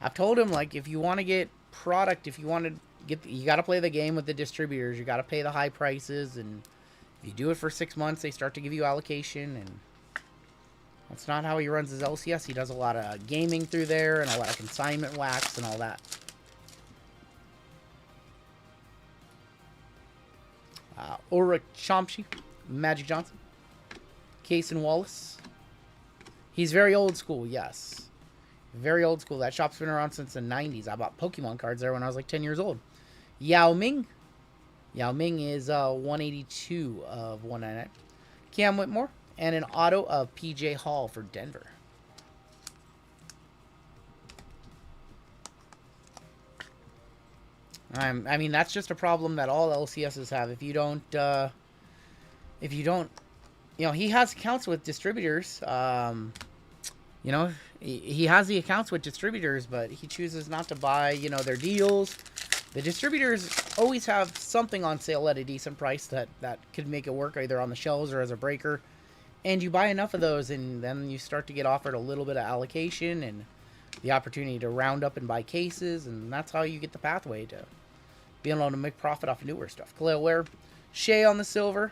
I've told him, like, if you want to get product, if you want to get... You got to play the game with the distributors. You got to pay the high prices, and if you do it for 6 months, they start to give you allocation, and... That's not how he runs his LCS. He does a lot of gaming through there and a lot of consignment wax and all that. Ulrich Chomsky, Magic Johnson, Cason Wallace. He's very old school, yes. Very old school. That shop's been around since the 90s. I bought Pokemon cards there when I was like 10 years old. Yao Ming. Yao Ming is 182 of 199. Cam Whitmore. And an auto of PJ Hall for Denver. I mean, that's just a problem that all LCSs have. If you don't, you know, he has accounts with distributors. You know, he has the accounts with distributors, but he chooses not to buy, you know, their deals. The distributors always have something on sale at a decent price that could make it work either on the shelves or as a breaker. And you buy enough of those, and then you start to get offered a little bit of allocation and the opportunity to round up and buy cases, and that's how you get the pathway to being able to make profit off newer stuff. Khalil Ware, Shea on the silver,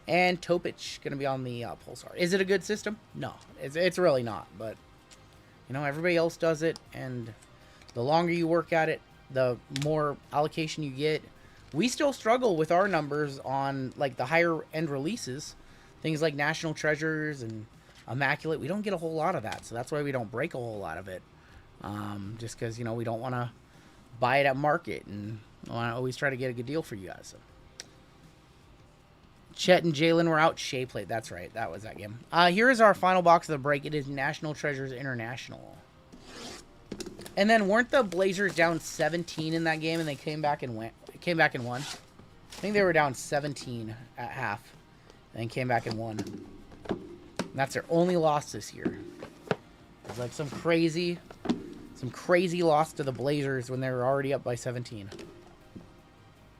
and Topic going to be on the Pulsar. Is it a good system? No, it's really not. But, you know, everybody else does it, and the longer you work at it, the more allocation you get. We still struggle with our numbers on, like, the higher-end releases. Things like National Treasures and Immaculate, we don't get a whole lot of that. So that's why we don't break a whole lot of it. Just because, you know, we don't want to buy it at market. And I want to always try to get a good deal for you guys. So. Chet and Jalen were out. Shea played. That's right. That was that game. Here is our final box of the break. It is National Treasures International. And then weren't the Blazers down 17 in that game and they came back and won? I think they were down 17 at half. And then came back and won. And that's their only loss this year. It's like some crazy loss to the Blazers when they were already up by 17.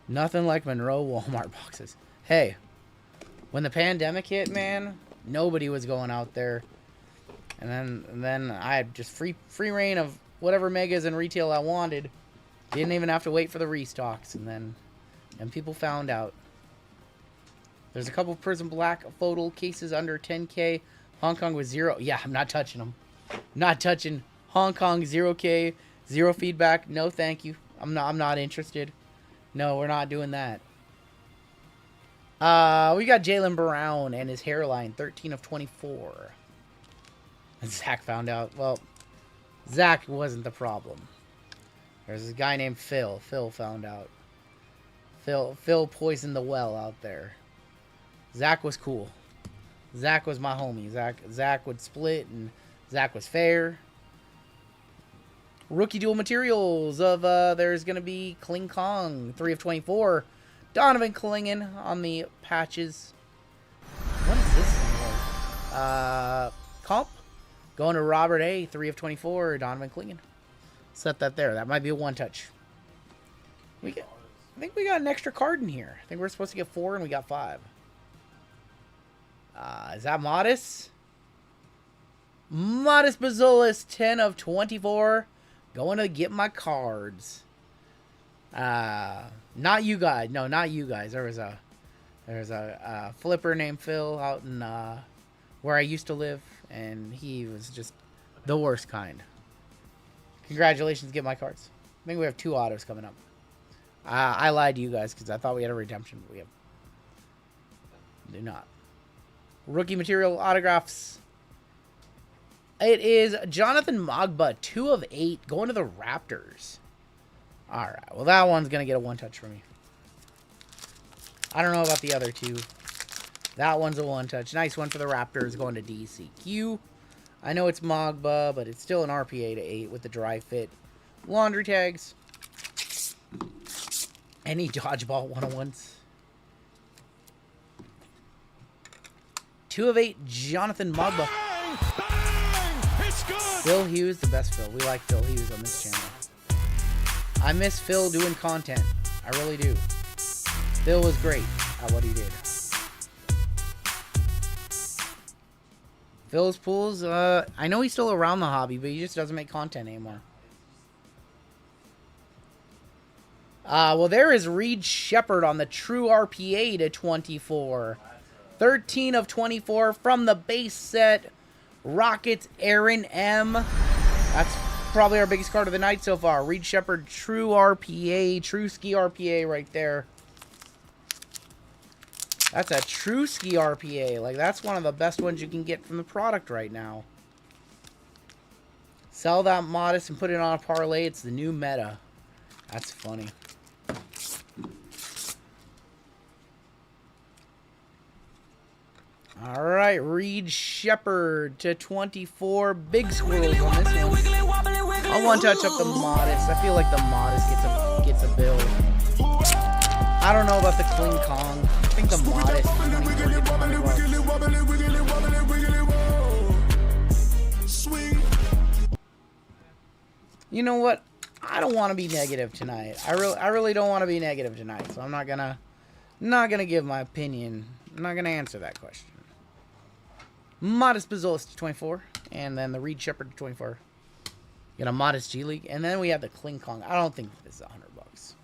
Nothing like Monroe Walmart boxes. Hey, when the pandemic hit, man, nobody was going out there. And then I had just free reign of whatever megas and retail I wanted. Didn't even have to wait for the restocks. And people found out. There's a couple Prism Black FOTL cases under 10K. Hong Kong was 0. Yeah, I'm not touching them. Not touching Hong Kong 0K. 0 feedback. No, thank you. I'm not interested. No, we're not doing that. We got Jaylen Brown and his hairline, 13 of 24. And Zach found out. Well, Zach wasn't the problem. There's this guy named Phil. Phil found out. Phil poisoned the well out there. Zach was cool. Zach was my homie. Zach would split, and Zach was fair. Rookie dual materials of, there's going to be Kling Kong, 3 of 24. Donovan Clingan on the patches. What is this? Comp. Going to Robert A, 3 of 24. Donovan Clingan. Set that there. That might be a one-touch. I think we got an extra card in here. I think we're supposed to get 4, and we got 5. Is that Modest? Modest Bazulis, 10 of 24. Going to get my cards. Not you guys. No, not you guys. There's a flipper named Phil out in where I used to live, and he was just the worst kind. Congratulations, get my cards. I think we have 2 autos coming up. I lied to you guys because I thought we had a redemption, but we have do not. Rookie material autographs. It is Jonathan Mogba, 2 of 8, going to the Raptors. Alright, well that one's going to get a 1-touch from me. I don't know about the other two. That one's a 1-touch. Nice one for the Raptors going to DCQ. I know it's Mogba, but it's still an RPA to 8 with the dry fit. Laundry tags. Any dodgeball 101s. 2 of 8, Jonathan Mogba. Phil Hughes, the best Phil. We like Phil Hughes on this channel. I miss Phil doing content. I really do. Phil was great at what he did. Phil's pools, I know he's still around the hobby, but he just doesn't make content anymore. Well, there is Reed Shepard on the true RPA to 24. 13 of 24 from the base set. Rockets, Aaron M. That's probably our biggest card of the night so far. Reed Shepard, true RPA, true ski RPA right there. That's a true ski RPA. Like, that's one of the best ones you can get from the product right now. Sell that Modest and put it on a parlay. It's the new meta. That's funny. All right, Reed Shepard to 24. Big squirrels on this one. I want to touch up the Modest. I feel like the Modest gets a build. I don't know about the Kling Kong. I think the Modest 24 gets 100 bucks. You know what? I don't want to be negative tonight. I really don't want to be negative tonight. So I'm not gonna give my opinion. I'm not gonna answer that question. Modest Bazolis to 24, and then the Reed Shepard to 24. You got a Modest G League, and then we have the Kling Kong. I don't think this is 100 bucks.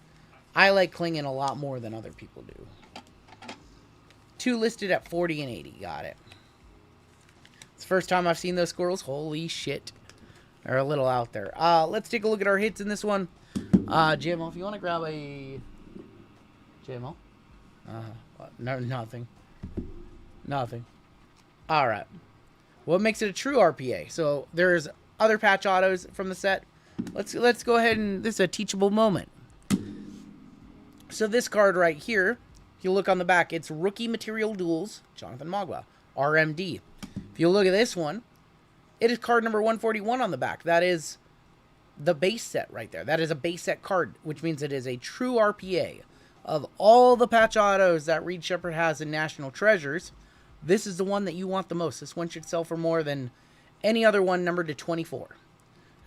I like Klingin a lot more than other people do. 2 listed at 40 and 80. Got it. It's the first time I've seen those squirrels. Holy shit. They're a little out there. Let's take a look at our hits in this one. JML, if you want to grab a... JML? No, nothing. Nothing. Alright. What makes it a true RPA? So, there's other patch autos from the set. Let's go ahead and... This is a teachable moment. So, this card right here, if you look on the back, it's Rookie Material Duels, Jonathan Mogba, RMD. If you look at this one, it is card number 141 on the back. That is the base set right there. That is a base set card, which means it is a true RPA. Of all the patch autos that Reed Shepard has in National Treasures, this is the one that you want the most. This one should sell for more than any other one numbered to 24.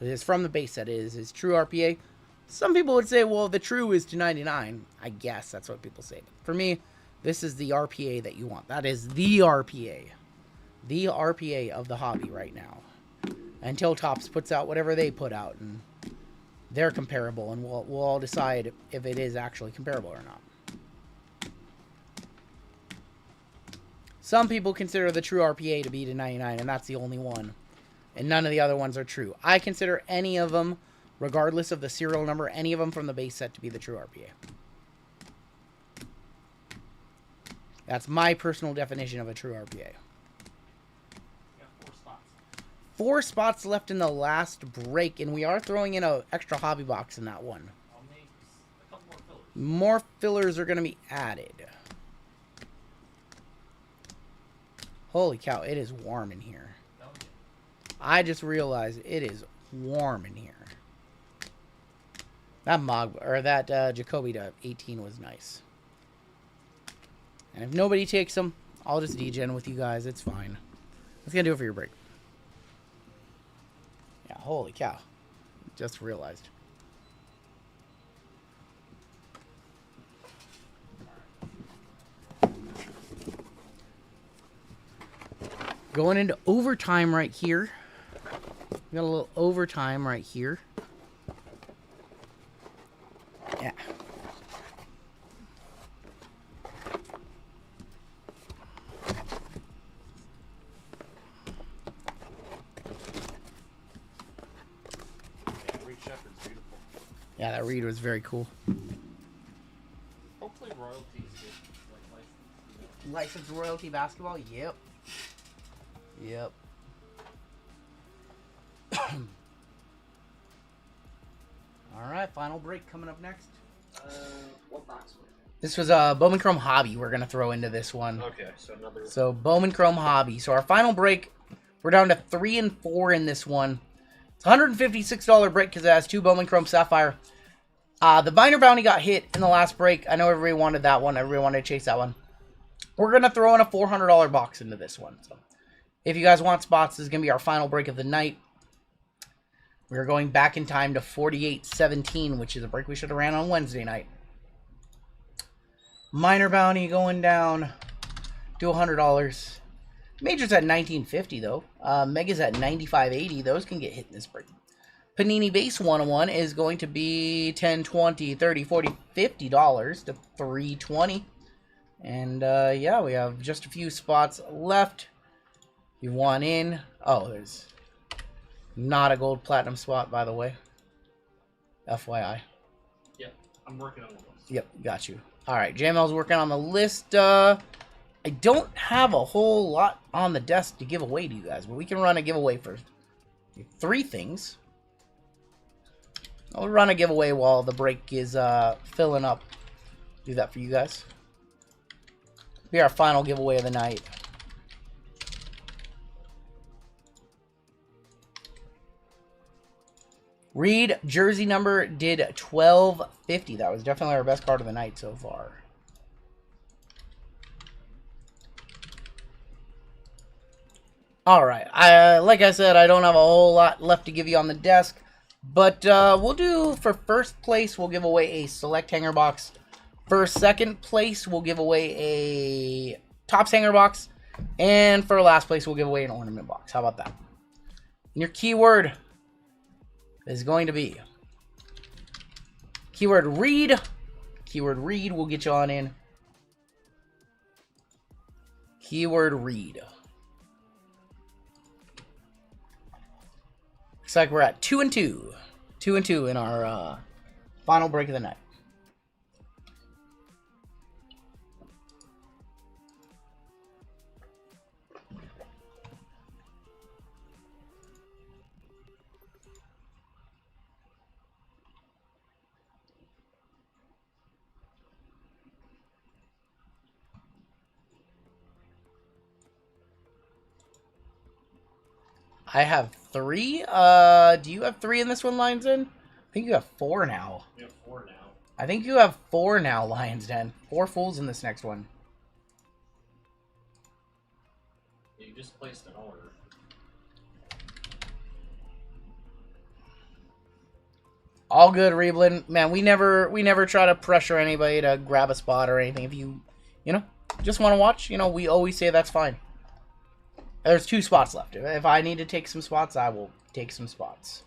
It is from the base set. It is true RPA. Some people would say, well, the true is to 99. I guess that's what people say. But for me, this is the RPA that you want. That is the RPA. The RPA of the hobby right now. Until Topps puts out whatever they put out. And they're comparable. And we'll all decide if it is actually comparable or not. Some people consider the true RPA to be to 99, and that's the only one. And none of the other ones are true. I consider any of them, regardless of the serial number, any of them from the base set to be the true RPA. That's my personal definition of a true RPA. 4 spots left in the last break, and we are throwing in an extra hobby box in that one. I'll make a couple more fillers. More fillers are going to be added. Holy cow, it is warm in here. I just realized it is warm in here. That Jacoby to 18 was nice. And if nobody takes them, I'll just degen with you guys. It's fine. That's going to do it for your break. Yeah, holy cow. Just realized. Going into overtime right here. We got a little overtime right here. Yeah. Reed Shepard's beautiful. Yeah, that read was very cool. Hopefully royalties get like Licensed royalty basketball? Yep. Yep. All right, final break coming up next. What box was it? This was Bowman Chrome Hobby we're going to throw into this one. Okay, so another... So Bowman Chrome Hobby. So our final break, we're down to 3 and 4 in this one. It's a $156 break because it has 2 Bowman Chrome Sapphire. The binder bounty got hit in the last break. I know everybody wanted that one. Everybody wanted to chase that one. We're going to throw in a $400 box into this one. So if you guys want spots, this is going to be our final break of the night. We're going back in time to 48-17, which is a break we should have ran on Wednesday night. Minor bounty going down to $100. Major's at $19.50 though. Mega's at $95.80. Those can get hit in this break. Panini base 101 is going to be $10, $20, $30, $40, $50 to $320. And yeah, we have just a few spots left. You want in? Oh, there's not a gold platinum spot, by the way. FYI. Yep, I'm working on the list. Yep, got you. All right, JML's working on the list. I don't have a whole lot on the desk to give away to you guys, but we can run a giveaway for 3 things. I'll run a giveaway while the break is filling up. Do that for you guys. Be our final giveaway of the night. Reed jersey number did $12.50. That was definitely our best card of the night so far. All right. Like I said, I don't have a whole lot left to give you on the desk, but we'll do for first place. We'll give away a select hanger box. For second place, we'll give away a Topps hanger box, and for last place, we'll give away an ornament box. How about that? And your keyword is going to be keyword Reed. Keyword Reed will get you on in. Keyword Reed. Looks like we're at 2 and 2. 2 and 2 in our final break of the night. I have 3. Do you have 3 in this one, Lions Den? I think you have 4 now. We have 4 now. I think you have 4 now, Lions Den. 4 fulls in this next one. You just placed an order. All good, Reeblin. Man, we never try to pressure anybody to grab a spot or anything. If you just want to watch, we always say that's fine. There's 2 spots left. If I need to take some spots, I will take some spots.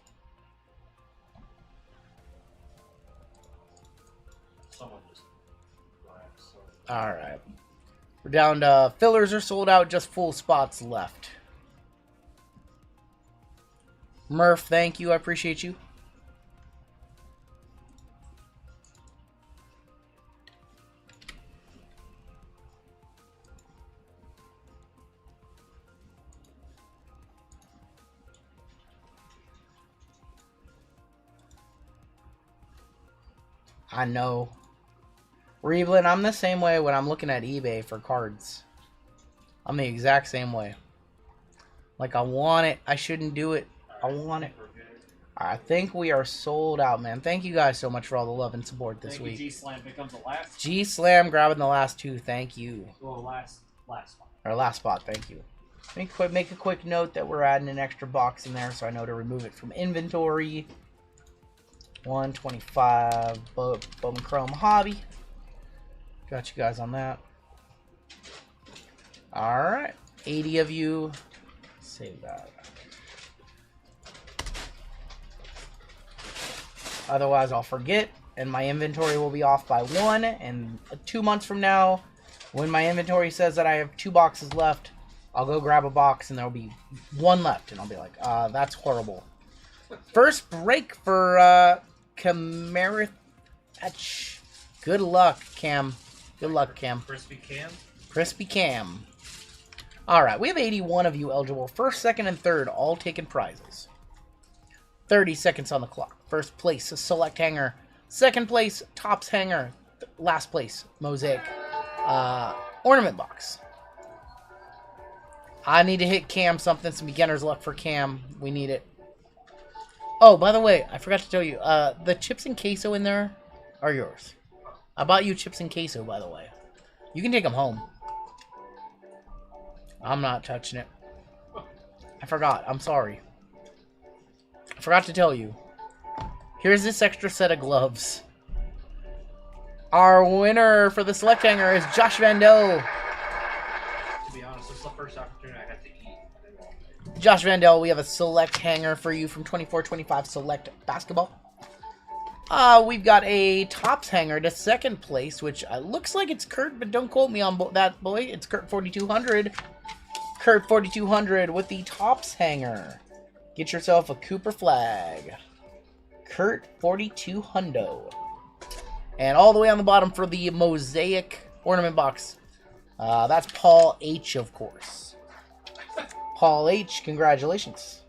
Someone just grabbed, so. Alright. We're down to fillers are sold out, just full spots left. Murph, thank you. I appreciate you. I know. Reeblin, I'm the same way when I'm looking at eBay for cards. I'm the exact same way. Like, I want it. I shouldn't do it. I want it. I think we are sold out, man. Thank you guys so much for all the love and support this week. G-Slam becomes the last. G-Slam grabbing the last 2. Thank you. Well, last spot. Our last spot. Thank you. Make a quick note that we're adding an extra box in there so I know to remove it from inventory. 125 Bowman Chrome Hobby. Got you guys on that. Alright. 80 of you. Save that. Otherwise, I'll forget, and my inventory will be off by 1. And 2 months from now, when my inventory says that I have 2 boxes left, I'll go grab a box, and there'll be 1 left. And I'll be like, that's horrible. First break for Camarith. Good luck, Cam. Good luck, Cam. Crispy Cam? Crispy Cam. Alright, we have 81 of you eligible. First, second, and third all taking prizes. 30 seconds on the clock. First place, select hanger. Second place, tops hanger. Last place, mosaic ornament box. I need to hit Cam something, some beginner's luck for Cam. We need it. Oh, by the way, I forgot to tell you, the chips and queso in there are yours. I bought you chips and queso, by the way. You can take them home. I'm not touching it. I forgot. I'm sorry. I forgot to tell you. Here's this extra set of gloves. Our winner for the select hanger is Josh Vandell. To be honest, this is the first opportunity I had to eat. Josh Vandell, we have a select hanger for you from 24-25 Select Basketball. We've got a tops hanger to second place, which looks like it's Kurt, but don't quote me on that, boy. It's Kurt 4200. Kurt 4200 with the tops hanger. Get yourself a Cooper flag. Kurt 4200. And all the way on the bottom for the mosaic ornament box. That's Paul H, of course. Paul H, congratulations.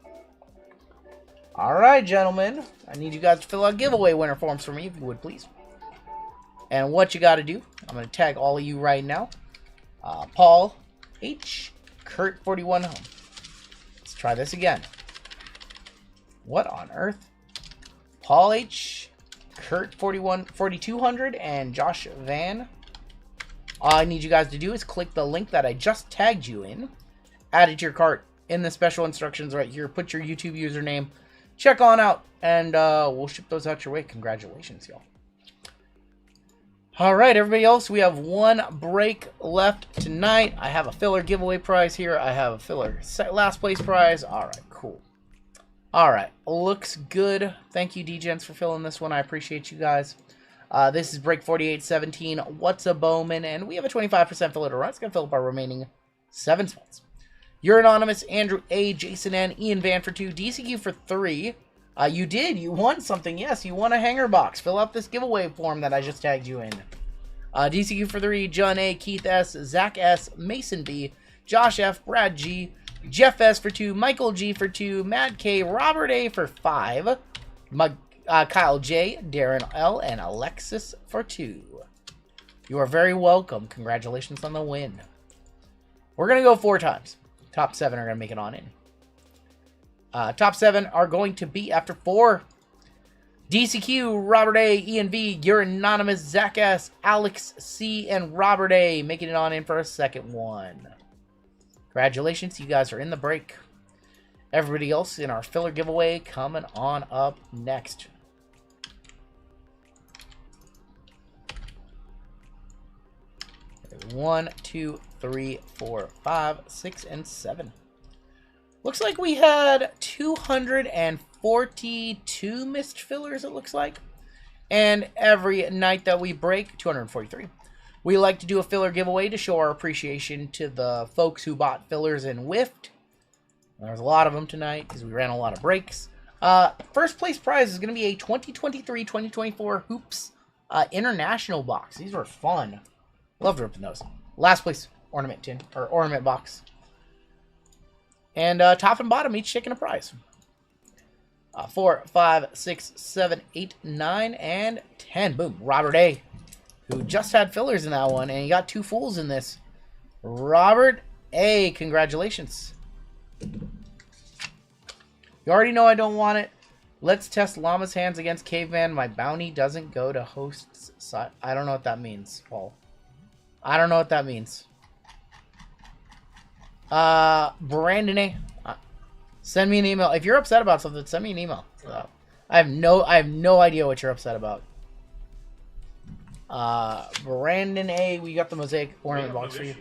Alright, gentlemen. I need you guys to fill out giveaway winner forms for me, if you would, please. And what you got to do, I'm going to tag all of you right now. Paul H, Kurt 41 home. Let's try this again. What on earth? Paul H, Kurt 4200, and Josh Van. All I need you guys to do is click the link that I just tagged you in. Add it to your cart in the special instructions right here. Put your YouTube username. Check on out, and we'll ship those out your way. Congratulations, y'all. All right, everybody else, we have one break left tonight. I have a filler giveaway prize here. I have a filler last place prize. All right, cool. All right, looks good. Thank you, D-Gents, for filling this one. I appreciate you guys. This is break 4817. What's a Bowman? And we have a 25% filler to run. It's going to fill up our remaining 7 spots. You're Anonymous, Andrew A, Jason N, Ian Van for 2, DCQ for 3. You did. You won something. Yes, you won a hanger box. Fill out this giveaway form that I just tagged you in. DCQ for 3, John A, Keith S, Zach S, Mason B, Josh F, Brad G, Jeff S for 2, Michael G for 2, Matt K, Robert A for 5, Kyle J, Darren L, and Alexis for 2. You are very welcome. Congratulations on the win. We're going to go 4 times. Top 7 are going to make it on in. Top 7 are going to be after 4. DCQ, Robert A, Ian V, You're Anonymous, Zach S, Alex C, and Robert A making it on in for a second one. Congratulations, you guys are in the break. Everybody else in our filler giveaway coming on up next. One, 2, 3, 4, 5, 6, and 7. Looks like we had 242 missed fillers, it looks like. And every night that we break, 243. We like to do a filler giveaway to show our appreciation to the folks who bought fillers and whiffed. There's a lot of them tonight because we ran a lot of breaks. First place prize is going to be a 2023-2024 Hoops International box. These were fun. Love ripping those. Last place ornament tin or ornament box. And top and bottom each taking a prize. 4, 5, 6, 7, 8, 9, and 10. Boom. Robert A, who just had fillers in that one, and he got 2 fulls in this. Robert A, congratulations. You already know I don't want it. Let's test Llama's hands against Caveman. My bounty doesn't go to host's side. I don't know what that means, Paul. I don't know what that means. Brandon A, send me an email. If you're upset about something, send me an email. I have no idea what you're upset about. Brandon A, we got the mosaic ornament box for you.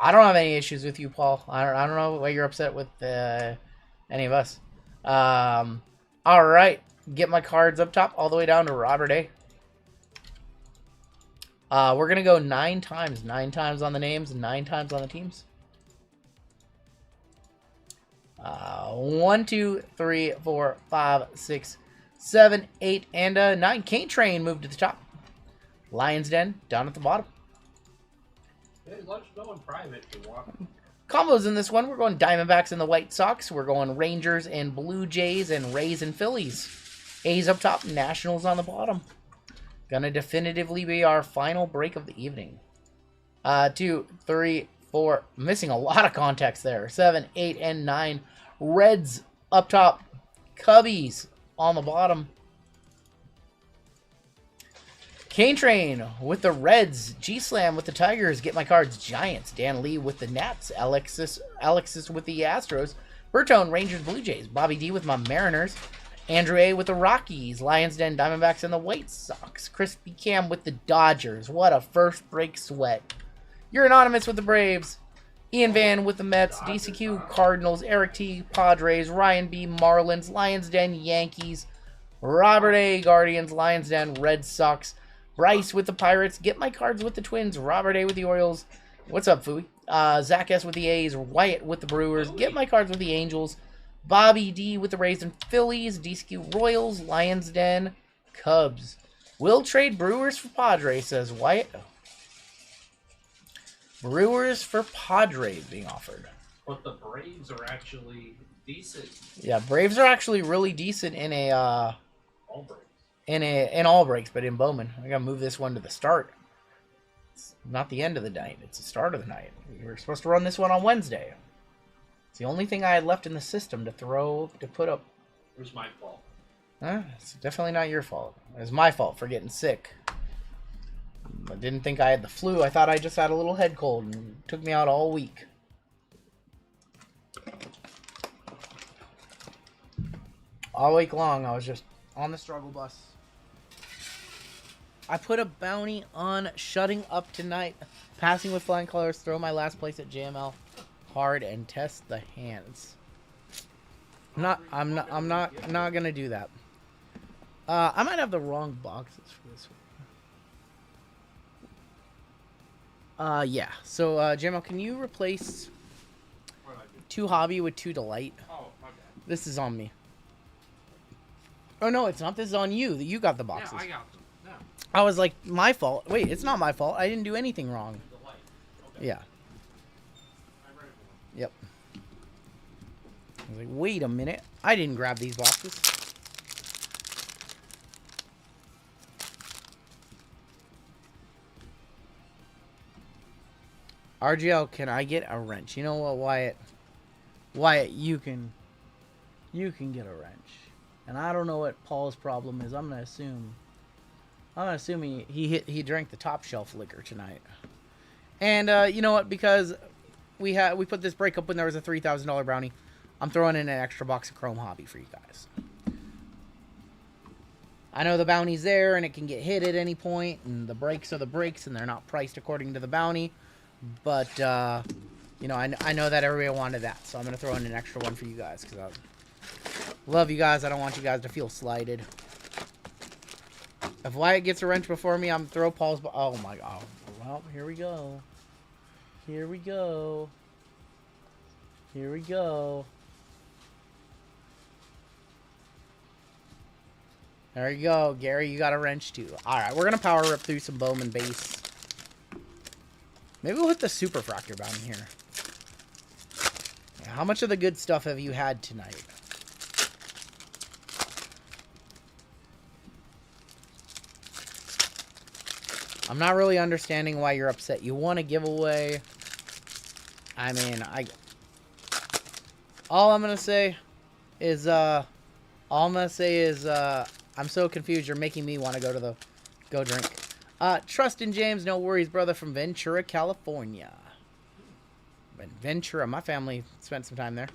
I don't have any issues with you, Paul. I don't know why you're upset with any of us. All right, get my cards up top all the way down to Robert A. We're gonna go 9 times. 9 times on the names and 9 times on the teams. 1, 2, 3, 4, 5, 6, 7, 8, and 9. Cane Train moved to the top. Lion's Den down at the bottom. Hey, let us know in private if you want. Combos in this one. We're going Diamondbacks and the White Sox. We're going Rangers and Blue Jays and Rays and Phillies. A's up top, Nationals on the bottom. Gonna definitively be our final break of the evening. 2, 3, 4. Missing a lot of context there. 7, 8, and 9. Reds up top. Cubbies on the bottom. Cane Train with the Reds. G-Slam with the Tigers. Get my cards. Giants. Dan Lee with the Nats. Alexis with the Astros. Bertone, Rangers, Blue Jays. Bobby D with my Mariners. Andrew A with the Rockies. Lions Den, Diamondbacks, and the White Sox. Crispy Cam with the Dodgers. What a first break sweat. You're Anonymous with the Braves. Ian Van with the Mets. DCQ, Cardinals. Eric T, Padres. Ryan B, Marlins. Lions Den, Yankees. Robert A, Guardians. Lions Den, Red Sox. Bryce with the Pirates. Get my cards with the Twins. Robert A with the Orioles. What's up, Fooey? Zach S with the A's. Wyatt with the Brewers. Get my cards with the Angels. Bobby D with the Rays and Phillies. DCQ Royals. Lions Den. Cubs. Will trade Brewers for Padres, says Wyatt. Brewers for Padres being offered. But the Braves are actually decent. Yeah, Braves are actually really decent in a All breaks. in all breaks, but in Bowman. I gotta move this one to the start. It's not the end of the night, it's the start of the night. We were supposed to run this one on Wednesday. It's the only thing I had left in the system to put up. It was my fault. It's definitely not your fault. It was my fault for getting sick. I didn't think I had the flu. I thought I just had a little head cold, and it took me out all week. All week long, I was just on the struggle bus. I put a bounty on shutting up tonight, passing with flying colors, throw my last place at JML hard, and test the hands. I'm not gonna do that. I might have the wrong boxes for this one. Yeah. So, JML, can you replace 2 hobby with 2 delight? Oh, okay. This is on me. Oh, no, it's not. This is on you. You got the boxes. Yeah, I got them. Yeah. I was like, my fault. Wait, it's not my fault. I didn't do anything wrong. Delight. Okay. Yeah. I read it for Yep. I was like, wait a minute. I didn't grab these boxes. RGL, can I get a wrench? You know what, Wyatt? Wyatt, you can get a wrench. And I don't know what Paul's problem is. I'm gonna assume he drank the top shelf liquor tonight. And you know what? Because we put this break up when there was a $3,000 brownie, I'm throwing in an extra box of Chrome Hobby for you guys. I know the bounty's there and it can get hit at any point, and the breaks are the breaks, and they're not priced according to the bounty. But you know, I know that everybody wanted that, so I'm gonna throw in an extra one for you guys because I love you guys. I don't want you guys to feel slighted. If Wyatt gets a wrench before me, I'm throw Paul's. Oh my god! Well, here we go. Here we go. Here we go. There you go, Gary. You got a wrench too. All right, we're gonna power rip through some Bowman base. Maybe we'll hit the Super Fractor bounty here. How much of the good stuff have you had tonight? I'm not really understanding why you're upset. You want a giveaway. I mean, all I'm going to say is, I'm so confused. You're making me want to go drink. Trustin James, no worries, brother, from Ventura, California. Ventura, my family spent some time there.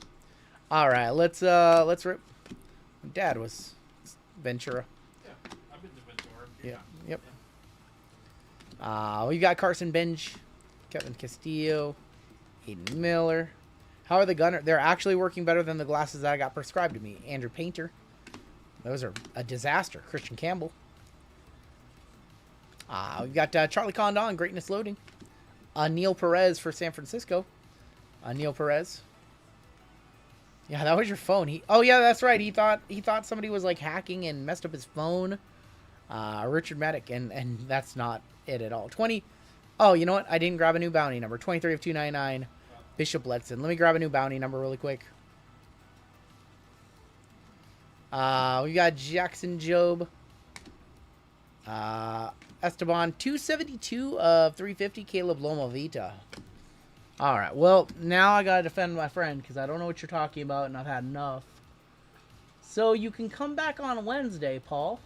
All right, let's rip. My dad was Ventura. Yeah, I've been to Ventura. Yeah, yep. We got Carson Benj, Kevin Castillo, Aiden Miller. How are the Gunner? They're actually working better than the glasses that I got prescribed to me. Andrew Painter. Those are a disaster. Christian Campbell. We've got Charlie Condon, Greatness Loading. Neil Perez for San Francisco. Neil Perez. Yeah, that was your phone. Oh yeah, that's right. He thought somebody was like hacking and messed up his phone. Richard Maddock, and that's not it at all. 20. Oh, you know what? I didn't grab a new bounty number. 23 of 299. Bishop Letson. Let me grab a new bounty number really quick. We got Jackson Job. Esteban, 272 of 350. Caleb Lomavita. All right. Well, now I got to defend my friend because I don't know what you're talking about and I've had enough. So you can come back on Wednesday, Paul.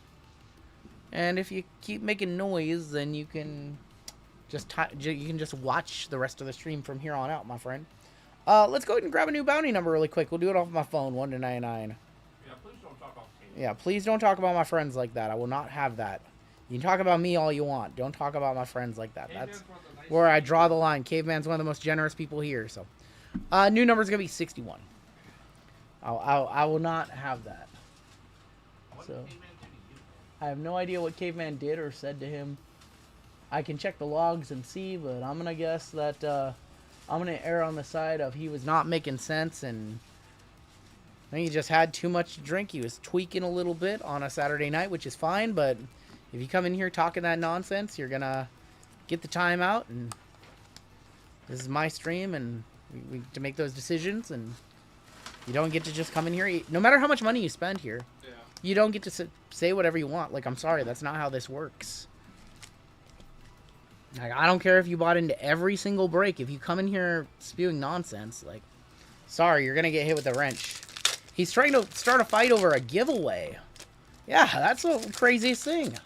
And if you keep making noise, then you can just watch the rest of the stream from here on out, my friend. Let's go ahead and grab a new bounty number really quick. We'll do it off my phone, 1 to 99. Yeah, please don't talk about me. Yeah, please don't talk about my friends like that. I will not have that. You can talk about me all you want. Don't talk about my friends like that. That's where I draw the line. Caveman's one of the most generous people here. So, new number is gonna be 61. I will not have that. So, I have no idea what Caveman did or said to him. I can check the logs and see, but I'm gonna guess that I'm gonna err on the side of he was not making sense, and I think he just had too much to drink. He was tweaking a little bit on a Saturday night, which is fine, but if you come in here talking that nonsense, you're gonna get the time out, and this is my stream, and we to make those decisions, and you don't get to just come in here. No matter how much money you spend here, you don't get to say whatever you want. Like, I'm sorry, that's not how this works. Like, I don't care if you bought into every single break. If you come in here spewing nonsense, like, sorry, you're gonna get hit with a wrench. He's trying to start a fight over a giveaway. Yeah, that's the craziest thing.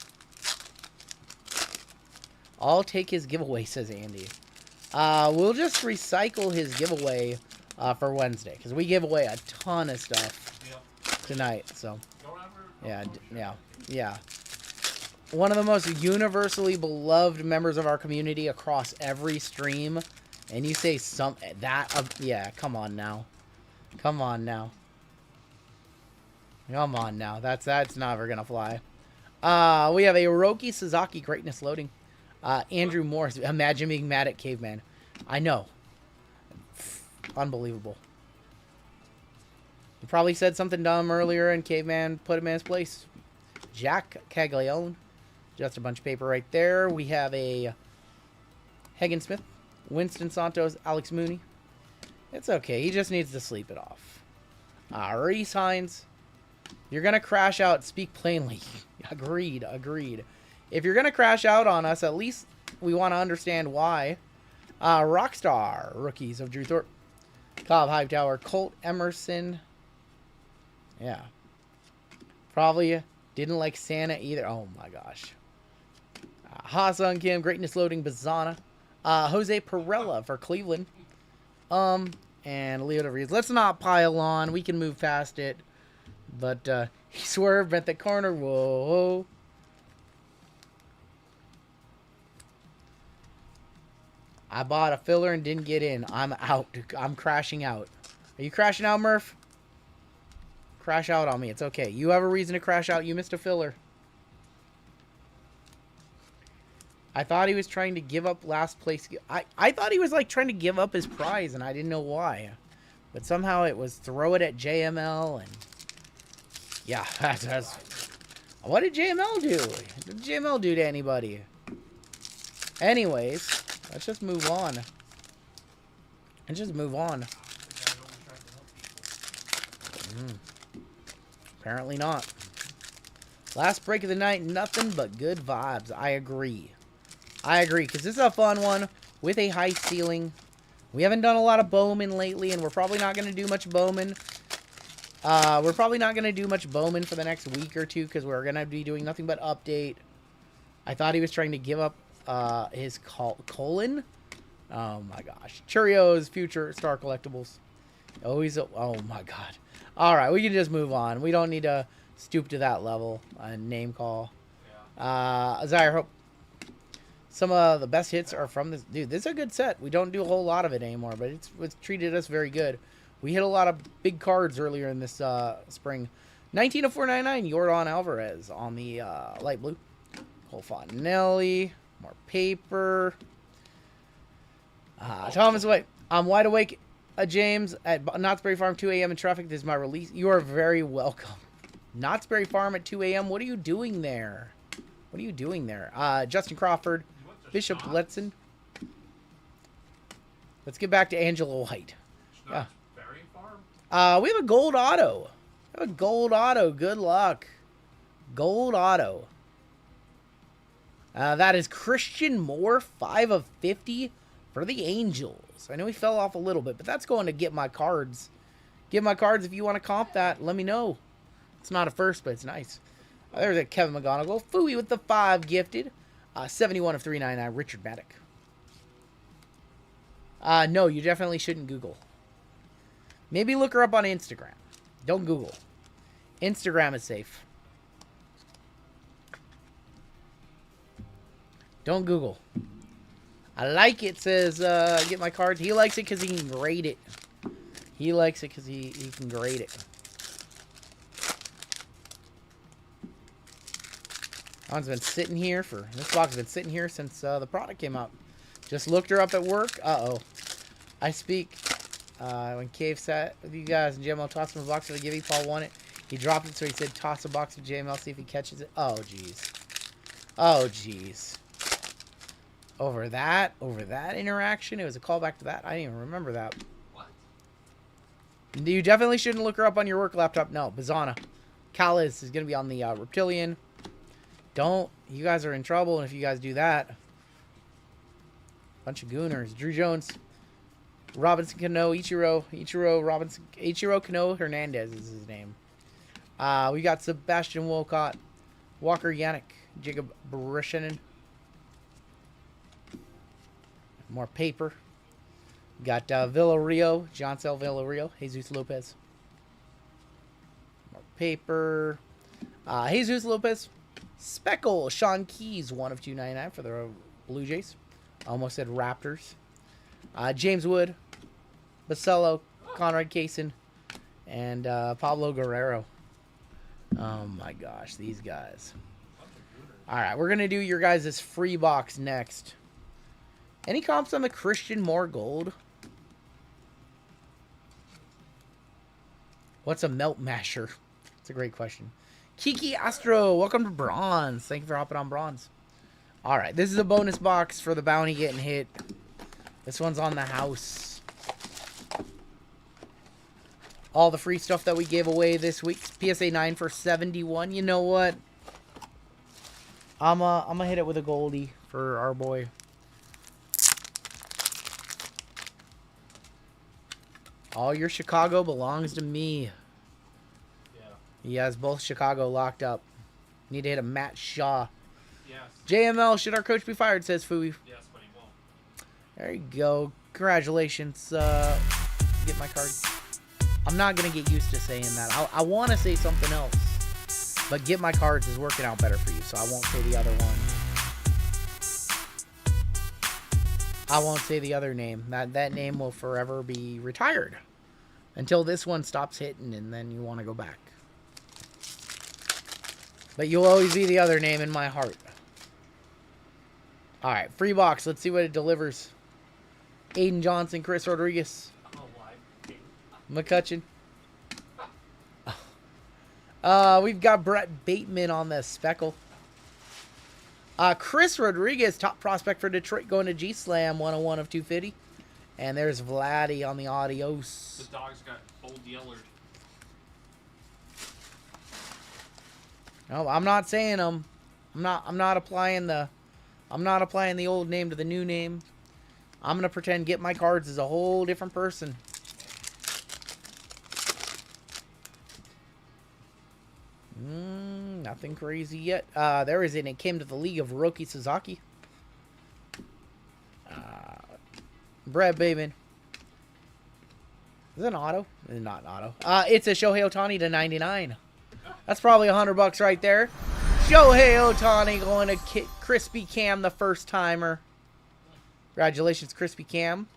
I'll take his giveaway, says Andy. We'll just recycle his giveaway for Wednesday, because we give away a ton of stuff tonight. So, yeah. One of the most universally beloved members of our community across every stream, and you say yeah, come on now. That's never gonna fly. We have a Hiroki Sasaki greatness loading. Andrew Morris, imagine being mad at Caveman. I know. Unbelievable. He probably said something dumb earlier and Caveman put him in his place. Jack Caglione. Just a bunch of paper right there. We have a Hagen Smith, Winston Santos, Alex Mooney. It's okay. He just needs to sleep it off. Reese Hines. You're going to crash out. Speak plainly. Agreed. If you're going to crash out on us, at least we want to understand why. Rockstar. Rookies of Drew Thorpe. Cobb Hightower. Colt Emerson. Yeah. Probably didn't like Santa either. Oh my gosh. Hassan Kim, greatness loading, Bazana. Jose Perella for Cleveland. And Leo DeVries. Let's not pile on. We can move past it. But he swerved at the corner. Whoa. I bought a filler and didn't get in. I'm out. I'm crashing out. Are you crashing out, Murph? Crash out on me. It's okay. You have a reason to crash out. You missed a filler. I thought he was trying to give up last place. I thought he was like trying to give up his prize, and I didn't know why. But somehow it was throw it at JML, and yeah, that's what did JML do? What did JML do to anybody? Anyways, let's just move on. Apparently not. Last break of the night, nothing but good vibes. I agree, because this is a fun one with a high ceiling. We haven't done a lot of Bowman lately, and we're probably not going to do much Bowman. For the next week or two, because we're going to be doing nothing but update. I thought he was trying to give up his colon. Oh my gosh. Cheerios, Future Star Collectibles. Oh my god. Alright, we can just move on. We don't need to stoop to that level. Name call. Zaire Hope. Some of the best hits are from this. Dude, this is a good set. We don't do a whole lot of it anymore, but it's treated us very good. We hit a lot of big cards earlier in this spring. 19 of 499, Jordan Alvarez on the light blue. Cole Fontenelli. More paper. Thomas White. I'm wide awake, James, at Knott's Berry Farm, 2 a.m. in traffic. This is my release. You are very welcome. Knott's Berry Farm at 2 a.m. What are you doing there? Justin Crawford. Bishop Letson. Let's get back to Angela White. Yeah. We have a gold auto. A gold auto. Good luck. Gold auto. That is Christian Moore, 5 of 50 for the Angels. I know he fell off a little bit, but that's going to Get My Cards. Get My Cards, if you want to comp that, let me know. It's not a first, but it's nice. There's a Kevin McGonigal. Fooey with the 5 gifted. 71 of 399, Richard Maddock. No, you definitely shouldn't Google. Maybe look her up on Instagram. Don't Google. Instagram is safe. Don't Google. I like it, says Get My Cards. He likes it because he can grade it. He likes it because he can grade it. This box has been sitting here since the product came out. Just looked her up at work. Uh-oh. I speak. When Cave sat with you guys and JML tossed him a box to give Paul won it. He dropped it, so he said toss a box to JML, see if he catches it. Oh, jeez. Oh, jeez. Over that interaction, it was a callback to that. I didn't even remember that. What? You definitely shouldn't look her up on your work laptop. No, Bazana. Callis is going to be on the Reptilian. Don't. You guys are in trouble, and if you guys do that. Bunch of gooners. Drew Jones. Robinson Cano. Ichiro Cano Hernandez is his name. We got Sebastian Wolcott. Walker Yannick. Jacob Brishanen. More paper. Got Villarreal, Joncel Villarreal, Jesus Lopez. More paper. Jesus Lopez. Speckle, Sean Keys, 1 of 299 for the Blue Jays. Almost said Raptors. James Wood, Basello, Conrad Kaysen, and Pablo Guerrero. Oh my gosh, these guys. Alright, we're going to do your guys' free box next. Any comps on the Christian Moore Gold? What's a melt masher? That's a great question. Kiki Astro, welcome to Bronze. Thank you for hopping on Bronze. Alright, this is a bonus box for the bounty getting hit. This one's on the house. All the free stuff that we gave away this week. PSA 9 for 71. You know what? I'm gonna hit it with a Goldie for our boy. All your Chicago belongs to me. Yeah. He has both Chicago locked up. Need to hit a Matt Shaw. Yes. JML, should our coach be fired, says Fooey. Yes, but he won't. There you go. Congratulations. Get my card. I'm not going to get used to saying that. I want to say something else. But Get My Cards is working out better for you, so I won't say the other one. I won't say the other name. That name will forever be retired. Until this one stops hitting, and then you want to go back. But you'll always be the other name in my heart. Alright, free box. Let's see what it delivers. Aiden Johnson, Chris Rodriguez. Oh, McCutcheon. We've got Brett Bateman on the Speckle. Chris Rodriguez, top prospect for Detroit, going to G-Slam, 101 of 250. And there's Vladdy on the Adios. The dog's got old yeller. No, I'm not saying them. I'm not applying the old name to the new name. I'm gonna pretend Get My Cards is a whole different person. Nothing crazy yet. There is an It Came to the League of Roki Sasaki. Brad Bateman. Is it an auto? It's not an auto. It's a Shohei Ohtani to 99. That's probably $100 right there. Shohei Ohtani going to Crispy Cam, the first timer. Congratulations, Crispy Cam.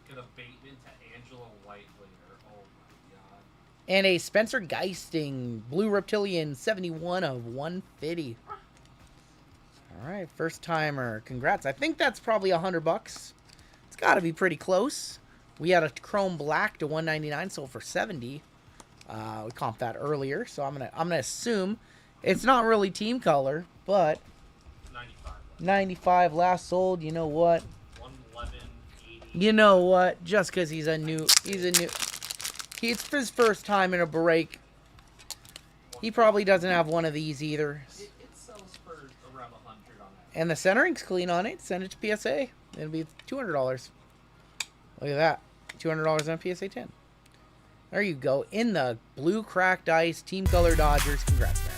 Get a Bateman to Angela White later. Oh my god. And a Spencer Geisting, Blue Reptilian, 71 of 150. All right, first timer. Congrats. I think that's probably $100. It's got to be pretty close. We had a Chrome Black to 199, sold for 70. We comped that earlier, so I'm gonna assume it's not really team color, but 95 last sold. You know what? 111.80. You know what? Just because he's a new It's his first time in a break. He probably doesn't have one of these either. It sells for around 100 on that. And the centering's clean on it. Send it to PSA. It'll be $200. Look at that. $200 on PSA 10. There you go. In the blue cracked ice, team color Dodgers. Congrats, man.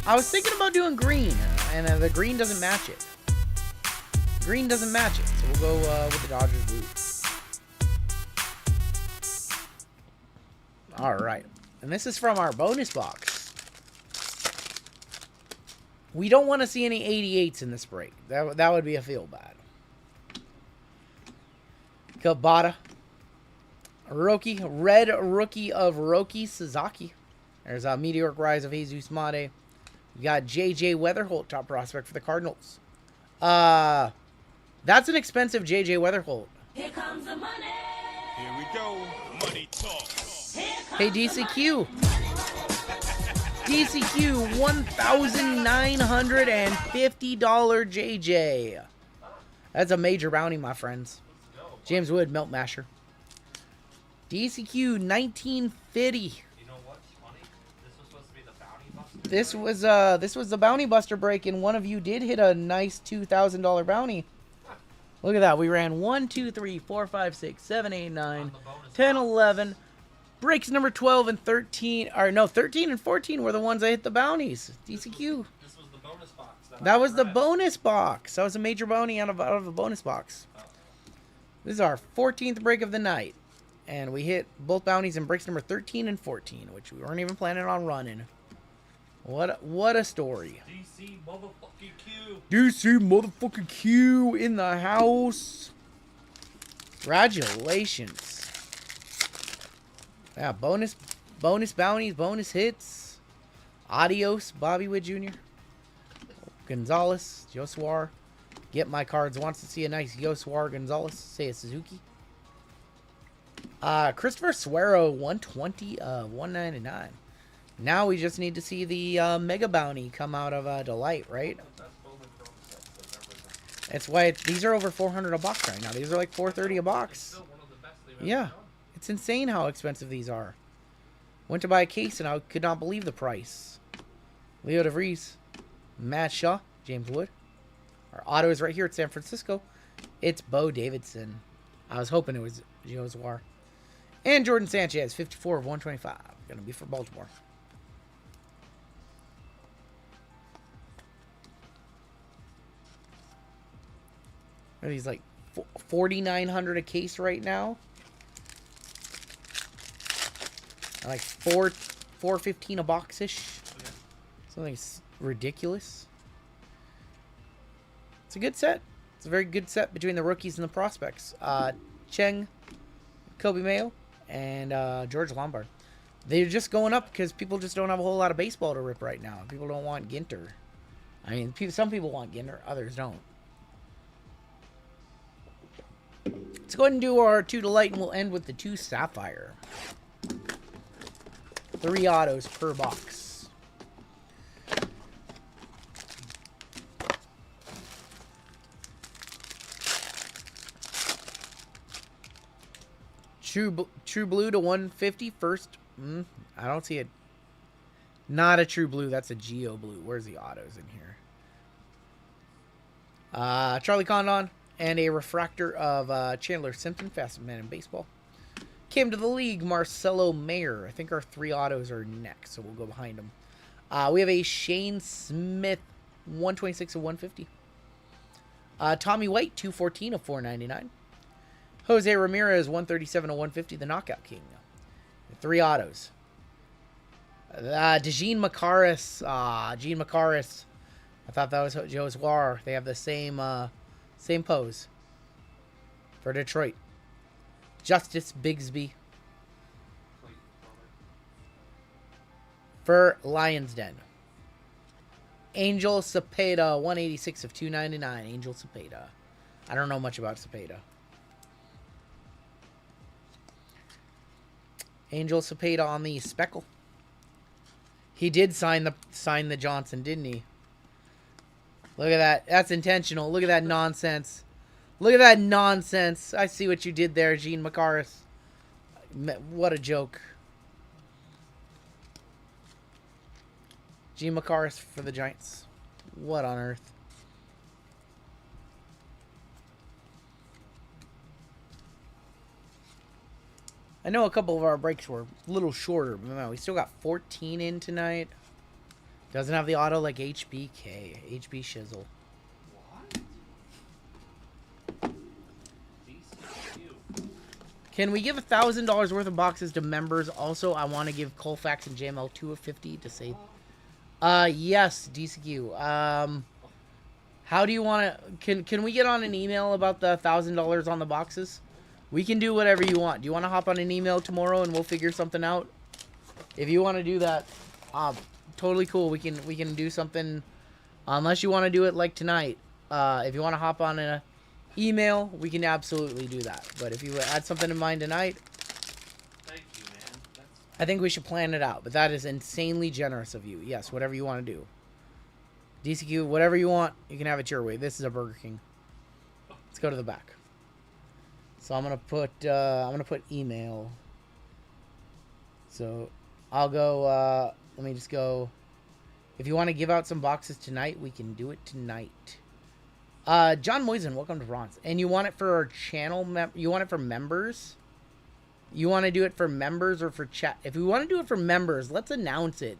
I was thinking about doing green, and the green doesn't match it. Green doesn't match it, so we'll go with the Dodgers blue. All right. And this is from our bonus box. We don't want to see any 88s in this break. That would be a feel bad. Kabata. Rookie. Red rookie of Roki Sasaki. There's a meteoric rise of Jesus Made. We got J.J. Weatherholt, top prospect for the Cardinals. That's an expensive J.J. Weatherholt. Here comes the money. Here we go. Money talk. Hey, DCQ. DCQ, $1,950 JJ. That's a major bounty, my friends. James Wood, Melt Masher. DCQ, 1950. You know what's funny? This was supposed to be the bounty buster. This was the bounty buster break, and one of you did hit a nice $2,000 bounty. Look at that. We ran 1, 2, 3, 4, 5, 6, 7, 8, 9, 10, 11. Breaks number 12 and 13. Or no, 13 and 14 were the ones I hit the bounties. DCQ. This was the bonus box. That was the bonus box. That was a major bounty out of a bonus box. This is our 14th break of the night. And we hit both bounties in breaks number 13 and 14, which we weren't even planning on running. What a story. DC motherfucking Q. DC motherfucking Q in the house. Congratulations. Yeah, bonus bounties, bonus hits. Adios, Bobby Witt Jr. Gonzalez, Josuar. Get my cards. Wants to see a nice Josuar Gonzalez. Say a Suzuki. Christopher Suero, 120 of 199. Now we just need to see the mega bounty come out of Delight, right? That's why these are over 400 a box right now. These are like 430 a box. Yeah. It's insane how expensive these are. Went to buy a case and I could not believe the price. Leo DeVries, Matt Shaw, James Wood. Our auto is right here at San Francisco. It's Bo Davidson. I was hoping it was Josuar. And Jordan Sanchez, 54 of 125. Going to be for Baltimore. Are these like 4,900 a case right now? Like $415 a box ish. Something ridiculous. It's a good set. It's a very good set between the rookies and the prospects. Cheng, Kobe Mayo, and George Lombard. They're just going up because people just don't have a whole lot of baseball to rip right now. People don't want Ginter. I mean, some people want Ginter, others don't. Let's go ahead and do our 2 Delight, and we'll end with the 2 Sapphire. 3 autos per box. True Blue to 150 first. I don't see it. Not a True Blue. That's a Geo Blue. Where's the autos in here? Charlie Condon and a refractor of Chandler Simpson, fastest man in baseball. Came to the league, Marcelo Mayer. I think our 3 autos are next, so we'll go behind them. We have a Shane Smith, 126 of 150. Tommy White, 214 of 499. Jose Ramirez, 137 of 150, the Knockout King. 3 autos. DeJean Macaris. Gene Macaris. I thought that was Josuar. They have the same pose. For Detroit. Justice Bigsby. For Lions Den. Angel Cepeda, 186 of 299. Angel Cepeda. I don't know much about Cepeda. Angel Cepeda on the Speckle. He did sign the Johnson, didn't he? Look at that. That's intentional. Look at that nonsense. Look at that nonsense. I see what you did there, Gene Macaris. What a joke. G. Macaris for the Giants. What on earth? I know a couple of our breaks were a little shorter, but no, we still got 14 in tonight. Doesn't have the auto like HBK. HB Shizzle. Can we give $1,000 worth of boxes to members? Also, I want to give Colfax and JML 2 of 50 to say. Yes, DCQ. How do you want to? Can we get on an email about the $1,000 on the boxes? We can do whatever you want. Do you want to hop on an email tomorrow and we'll figure something out? If you want to do that, totally cool. We can do something. Unless you want to do it like tonight. If you want to hop on an email, we can absolutely do that. But if you had something in mind tonight, Thank you, man. I think we should plan it out. But that is insanely generous of you. Yes, whatever you want to do. DCQ, whatever you want, you can have it your way. This is a Burger King. Let's go to the back. So I'm gonna put email. So I'll go. Let me just go. If you want to give out some boxes tonight, we can do it tonight. John Moisen, welcome to Bronze. And you want it for our channel? You want it for members? You want to do it for members or for chat? If we want to do it for members, let's announce it.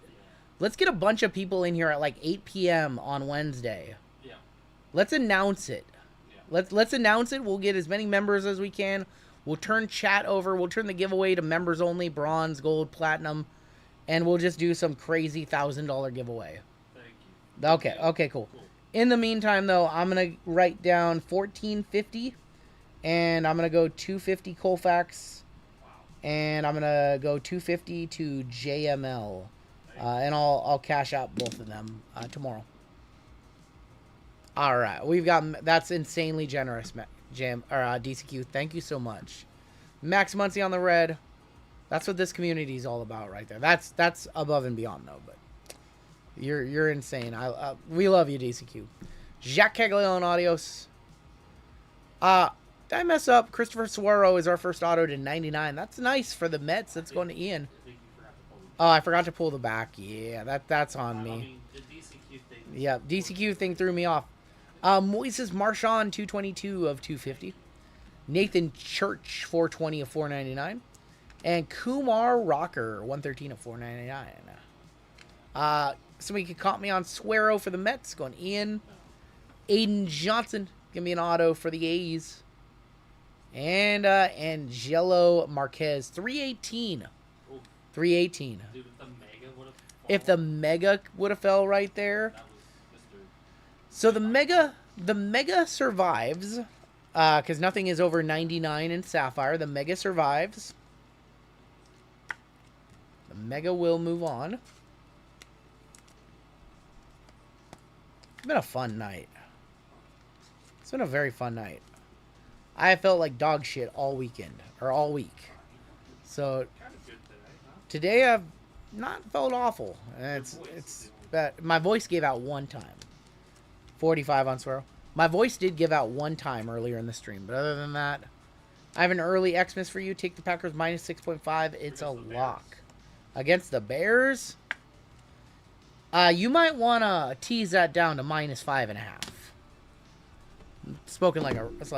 Let's get a bunch of people in here at like 8 p.m. on Wednesday. Yeah. Let's announce it. Yeah. Let's announce it. We'll get as many members as we can. We'll turn chat over. We'll turn the giveaway to members only, bronze, gold, platinum, and we'll just do some crazy $1,000 giveaway. Thank you. Okay. Okay. Cool. In the meantime, though, I'm gonna write down 1450, and I'm gonna go 250 Colfax, and I'm gonna go 250 to JML, and I'll cash out both of them tomorrow. All right, that's insanely generous, DCQ. Thank you so much, Max Muncie on the red. That's what this community is all about, right there. That's above and beyond, though. But you're insane. We love you, DCQ. Jacques Caglione Adios. Did I mess up? Christopher Suero is our first auto to 99. That's nice for the Mets. That's going to Ian. Oh, I forgot to pull the back. Yeah, that's on me. I mean, the DCQ thing. Yeah, DCQ thing threw me off. Moises Marchand, 222 of 250. Nathan Church, 420 of 499. And Kumar Rocker, 113 of 499. Somebody could caught me on Suero for the Mets. Going Ian. Aiden Johnson, give me an auto for the A's. And Angelo Marquez, 318. 318. Dude, If the Mega would have fell right there. That was Mr. So the Mega survives. Because nothing is over 99 in Sapphire. The Mega survives. The Mega will move on. It's been a fun night. It's been a very fun night. I felt like dog shit all weekend. Or all week. So today I've not felt awful. It's bad. My voice gave out one time. 45 on Swirl. My voice did give out one time earlier in the stream. But other than that, I have an early Xmas for you. Take the Packers minus 6.5. It's a lock. Against the Bears? You might want to tease that down to minus 5.5. Spoken like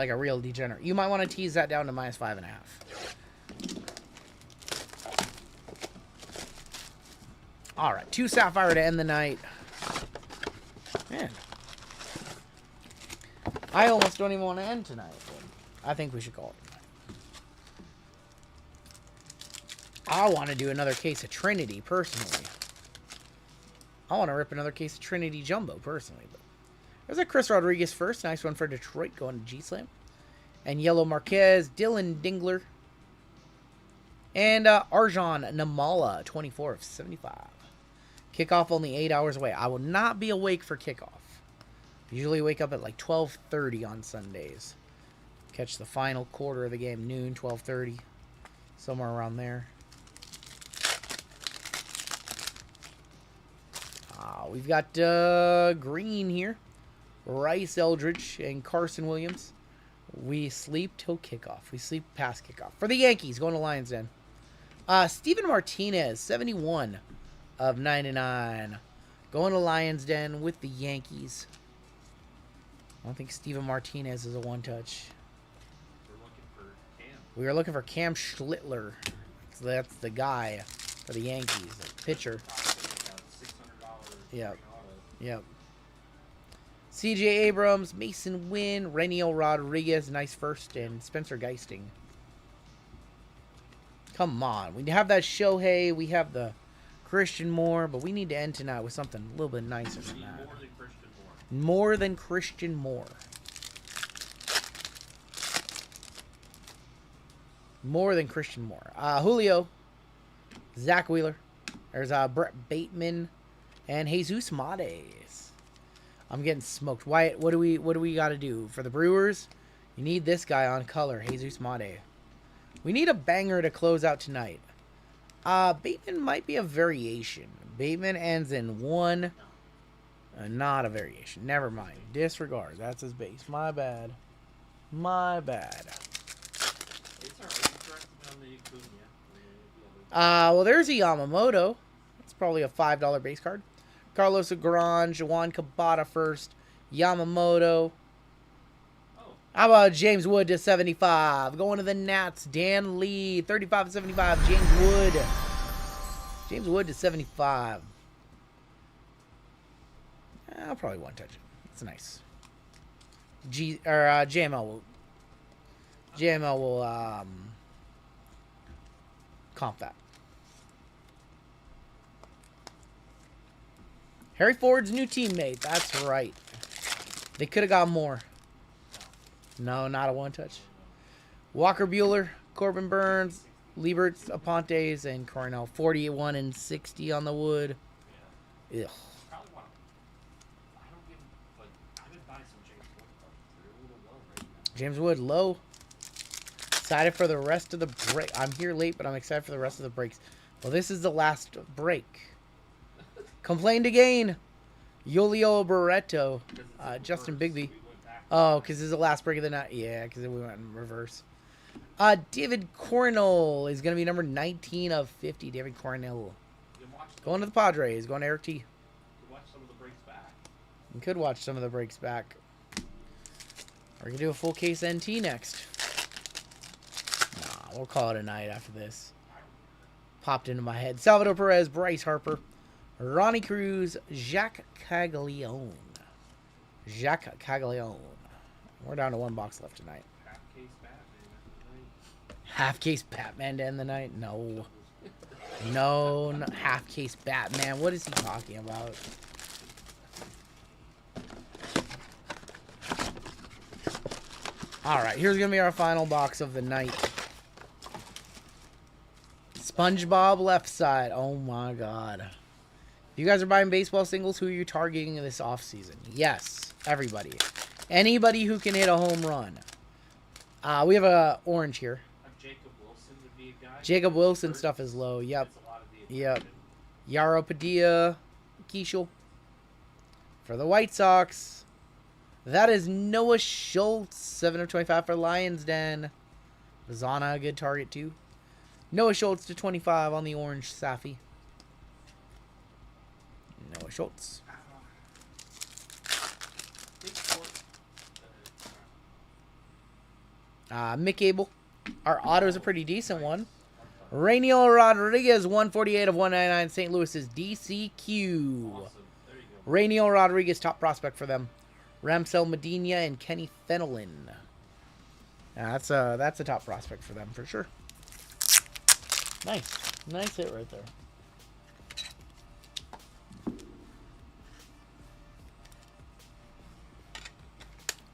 a real degenerate. You might want to tease that down to minus 5.5. All right, 2 Sapphire to end the night. Man, I almost don't even want to end tonight. I think we should call it tonight. I want to do another case of Trinity personally. I want to rip another case of Trinity Jumbo personally. But there's a Chris Rodriguez first. Nice one for Detroit going to G-Slam. And Yellow Marquez, Dylan Dingler. And Arjan Namala, 24 of 75. Kickoff only 8 hours away. I will not be awake for kickoff. Usually wake up at like 12:30 on Sundays. Catch the final quarter of the game, noon, 12:30. Somewhere around there. We've got Green here. Rice Eldridge and Carson Williams. We sleep till kickoff. We sleep past kickoff. For the Yankees, going to Lions Den. Steven Martinez, 71 of 99. Going to Lions Den with the Yankees. I don't think Steven Martinez is a one-touch. We were looking for Cam Schlittler. So that's the guy for the Yankees, the pitcher. Yep. Yep. CJ Abrams, Mason Wynn, Reniel Rodriguez, nice first, and Spencer Geisting. Come on. We have that Shohei. We have the Christian Moore, but we need to end tonight with something a little bit nicer than that. More than Christian Moore. More than Christian Moore. Julio, Zach Wheeler. There's Brett Bateman and Jesus Mades. I'm getting smoked. Wyatt, what do we got to do for the Brewers? You need this guy on color, Jesus Made. We need a banger to close out tonight. Bateman might be a variation. Bateman ends in 1. Not a variation. Never mind. Disregard. That's his base. My bad. My bad. Well, there's a Yamamoto. That's probably a $5 base card. Carlos Agrange, Juan Cabada first. Yamamoto. How about James Wood to 75? Going to the Nats. Dan Lee, 35 to 75. James Wood. James Wood to 75. I'll probably one touch it. It's nice. JML will comp that. Harry Ford's new teammate. That's right. They could have got more. No, not a one touch. Walker Buehler, Corbin Burns, Lieberts, Apontes, and Coronel. 41 and 60 on the wood. Ugh. James Wood low. Excited for the rest of the break. I'm here late, but I'm excited for the rest of the breaks. Well, this is the last break. Complained again. Yolio Barreto. Justin Bigby. Oh, because this is the last break of the night. Yeah, because we went in reverse. David Cornell is going to be number 19 of 50. David Cornell. Going to the Padres. Going to Eric T. You could watch some of the breaks back. We're going to do a full case NT next. Nah, we'll call it a night after this. Popped into my head. Salvador Perez, Bryce Harper, Ronnie Cruz, Jacques Caglione. Jacques Caglione. We're down to one box left tonight. Half case Batman to end the night? No. No, not half case Batman. What is he talking about? Alright, here's going to be our final box of the night. SpongeBob left side. Oh my god. If you guys are buying baseball singles, who are you targeting this offseason? Yes, everybody. Anybody who can hit a home run. We have a orange here. Jacob Wilson would be a guy. Jacob Wilson stuff is low. Yep. Yep. Yaro Padilla. Keishel. For the White Sox. That is Noah Schultz. 7 of 25 for Lions Den. Zana, a good target too. Noah Schultz to 25 on the orange Safi. Noah Schultz. Mick Abel. Our auto is a pretty decent one. Raniel Rodriguez, 148 of 199. St. Louis's DCQ. Raniel Rodriguez, top prospect for them. Ramsel Medina and Kenny Fenelon. That's a top prospect for them for sure. Nice. Nice hit right there.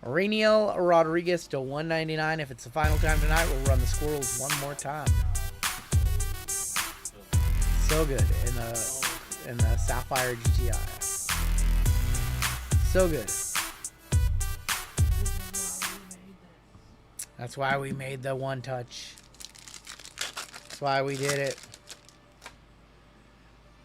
Raniel Rodriguez to 199. If it's the final time tonight, we'll run the squirrels one more time. So good in the Sapphire GTI. So good. That's why we made the one touch. That's why we did it.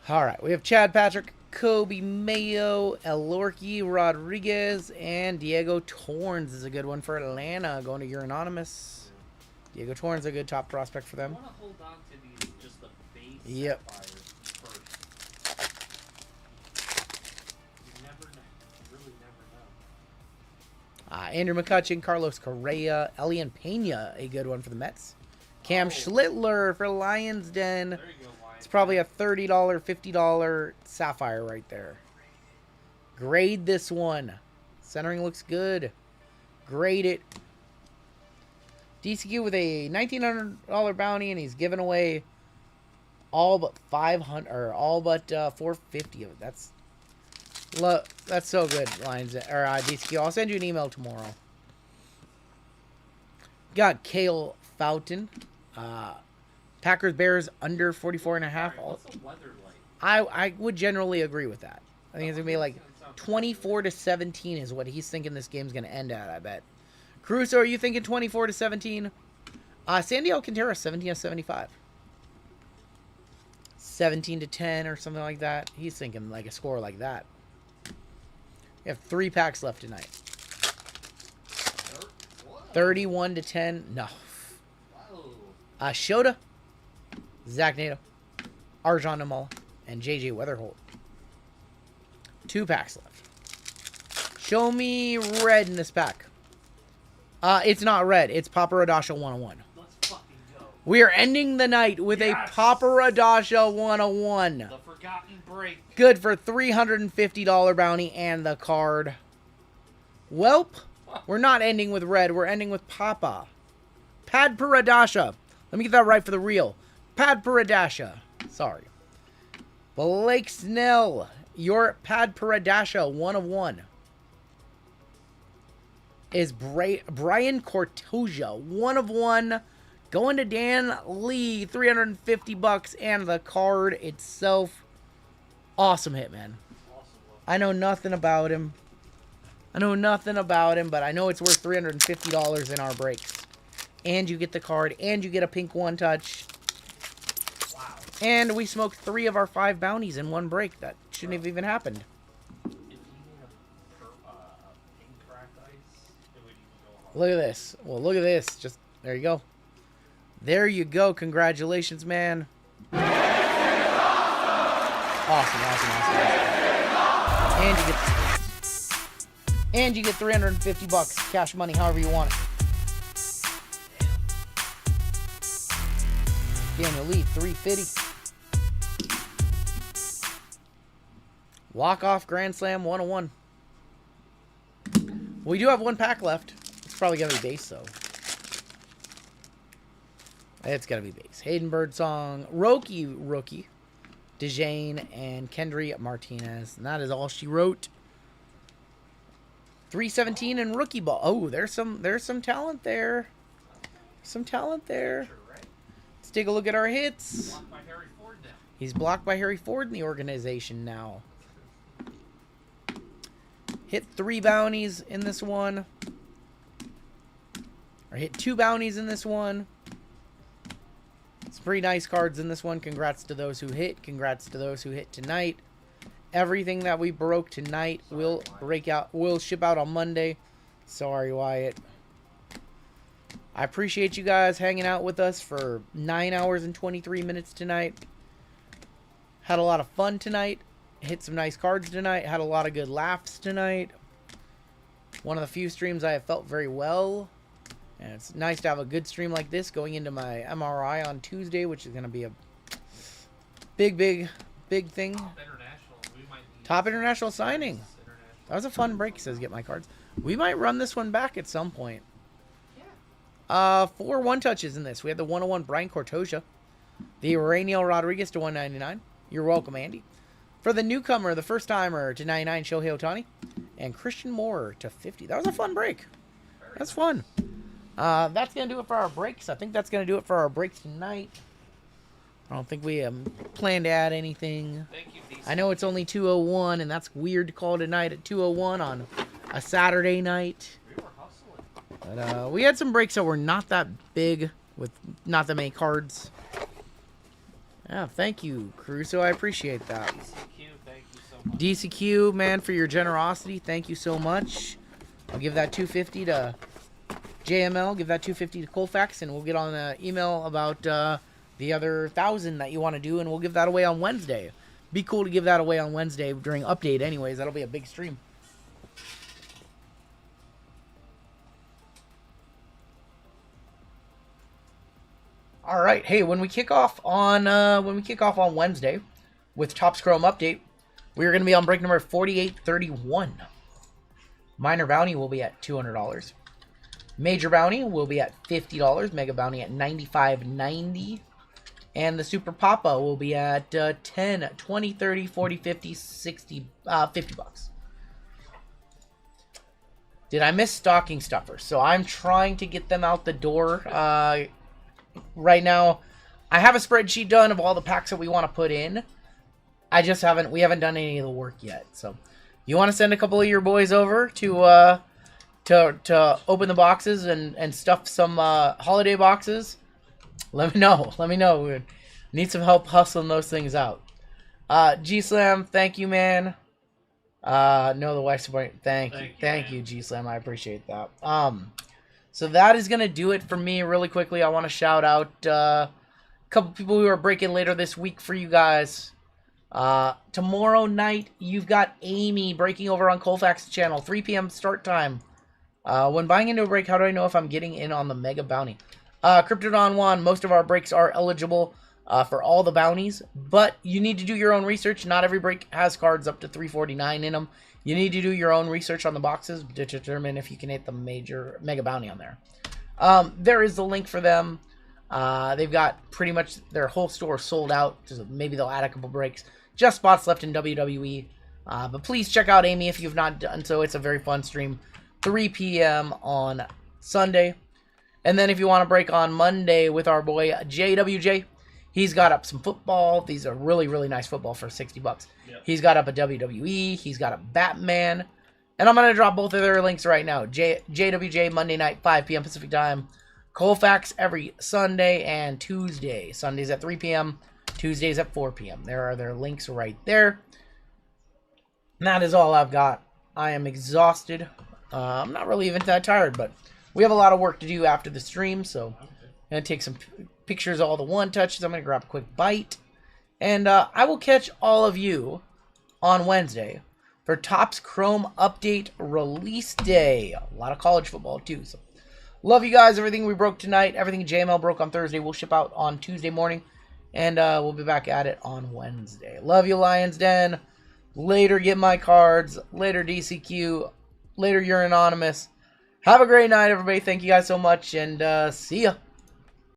All right, we have Chad Patrick, Kobe Mayo, Elorki Rodriguez, and Diego Torrens is a good one for Atlanta. Going to your anonymous. Diego Torrens a good top prospect for I them. want to hold on to these, just the base Yep. sapphires first. You never know. You really never know. Andrew McCutcheon, Carlos Correa, Elian Pena, a good one for the Mets. Cam Schlittler for Lions Den. There you go, Lions. It's probably a $30, $50 sapphire right there. Grade this one. Centering looks good. Grade it. DCQ with a $1,900 bounty, and he's giving away all but 500 or all but 450 of it. That's so good, Lions or DCQ. I'll send you an email tomorrow. Got Cale Fountain. Packers Bears under 44.5. What's the weather like? I would generally agree with that. I think it's gonna be like 24-17 is what he's thinking this game's gonna end at. I bet. Caruso, are you thinking 24-17? Sandy Alcantara 17-75. 17-10 or something like that. He's thinking like a score like that. We have 3 packs left tonight. 31-10. No. Shota, Zach Nato, Arjan Namala, and JJ Weatherholt. 2 packs left. Show me red in this pack. It's not red. It's Paparadasha 101. Let's fucking go. We are ending the night with a Paparadasha 101. The forgotten break. Good for $350 bounty and the card. Welp, we're not ending with red. We're ending with Papa. Padparadasha. Let me get that right for the real. Padparadasha. Sorry. Blake Snell. Your Padparadasha 101 is Brian Cortosia 1/1. Going to Dan Lee, $350, and the card itself. Awesome hit, man. I know nothing about him. but I know it's worth $350 in our breaks. And you get the card, and you get a pink 1-touch. Wow. And we smoked 3 of our 5 bounties in one break. That shouldn't have even happened. If you need a pink cracked ice, it would even go hard. Look at this. Well, look at this. Just, there you go. There you go. Congratulations, man. Awesome. And you get $350 cash money, however you want it. Daniel Lee, $350. Walk-off Grand Slam 101. We do have 1 pack left. It's probably going to be base, though. It's got to be base. Hayden Birdsong, Roki Rookie, DeJane, and Kendry Martinez. And that is all she wrote. 317 and rookie ball. Oh, there's some talent there. Let's take a look at our hits. Blocked by Harry Ford now. He's blocked by Harry Ford in the organization now. Hit 3 bounties in this one. Or hit 2 bounties in this one. Some pretty nice cards in this one. Congrats to those who hit. Congrats to those who hit tonight. Everything that we broke tonight will ship out on Monday. Sorry, Wyatt. I appreciate you guys hanging out with us for 9 hours and 23 minutes tonight. Had a lot of fun tonight. Hit some nice cards tonight. Had a lot of good laughs tonight. One of the few streams I have felt very well. And it's nice to have a good stream like this going into my MRI on Tuesday, which is going to be a big thing. Top international signing. That was a fun break, he says, get my cards. We might run this one back at some point. 4 1-touches in this. We had the 101 Brian Cortosia. The Rainiel Rodriguez to 199. You're welcome, Andy. For the newcomer, the first timer to 99, Shohei Ohtani. And Christian Moore to 50. That was a fun break. That's fun. That's going to do it for our breaks. I think that's going to do it for our breaks tonight. I don't think we plan to add anything. Thank you, DC. I know it's only 2:01, and that's weird to call it a night at 2:01 on a Saturday night. We were hustling. But we had some breaks that were not that big with not that many cards. Yeah, thank you, Caruso. I appreciate that. DCQ, thank you so much. DCQ, man, for your generosity. Thank you so much. I'll give that $250 to JML, give that 250 to Colfax, and we'll get on the email about the other 1,000 that you want to do, and we'll give that away on Wednesday. Be cool to give that away on Wednesday during update anyways. That'll be a big stream. All right. Hey, when we kick off on Wednesday with Topps Chrome update, we're going to be on break number 4831. Minor bounty will be at $200. Major bounty will be at $50. Mega bounty at $95.90. And the Super Papa will be at 10, 20, 30, 40, 50, 60, 50 bucks. Did I miss stocking stuffers? So I'm trying to get them out the door. Right now, I have a spreadsheet done of all the packs that we want to put in. We haven't done any of the work yet. So you want to send a couple of your boys over to open the boxes and stuff some holiday boxes? Let me know. We need some help hustling those things out. G-Slam, thank you, man. No, the wife's support. Thank you, G-Slam. I appreciate that. So that is going to do it for me. Really quickly, I want to shout out a couple people who are breaking later this week for you guys. Tomorrow night, you've got Amy breaking over on Colfax's channel. 3 p.m. start time. When buying into a break, how do I know if I'm getting in on the Mega Bounty? Cryptodon 1, most of our breaks are eligible for all the bounties, but you need to do your own research. Not every break has cards up to 349 in them. You need to do your own research on the boxes to determine if you can hit the major Mega Bounty on there. There is the link for them. They've got pretty much their whole store sold out. So maybe they'll add a couple breaks. Just spots left in WWE. But please check out Amy if you've not done so. It's a very fun stream. 3 p.m. on Sunday. And then if you want to break on Monday with our boy JWJ, he's got up some football. These are really, really nice football for 60 bucks. Yep. He's got up a WWE. He's got a Batman. And I'm going to drop both of their links right now. JWJ Monday night, 5 p.m. Pacific time. Colfax every Sunday and Tuesday. Sundays at 3 p.m. Tuesdays at 4 p.m. There are their links right there. And that is all I've got. I am exhausted. I'm not really even that tired, but we have a lot of work to do after the stream, so I'm going to take some pictures of all the one-touches. I'm going to grab a quick bite. And I will catch all of you on Wednesday for Topps Chrome Update Release Day. A lot of college football, too. So, love you guys. Everything we broke tonight, everything JML broke on Thursday, we'll ship out on Tuesday morning. And we'll be back at it on Wednesday. Love you, Lions Den. Later, get my cards. Later, DCQ. Later, you're anonymous. Have a great night, everybody. Thank you guys so much, and see ya.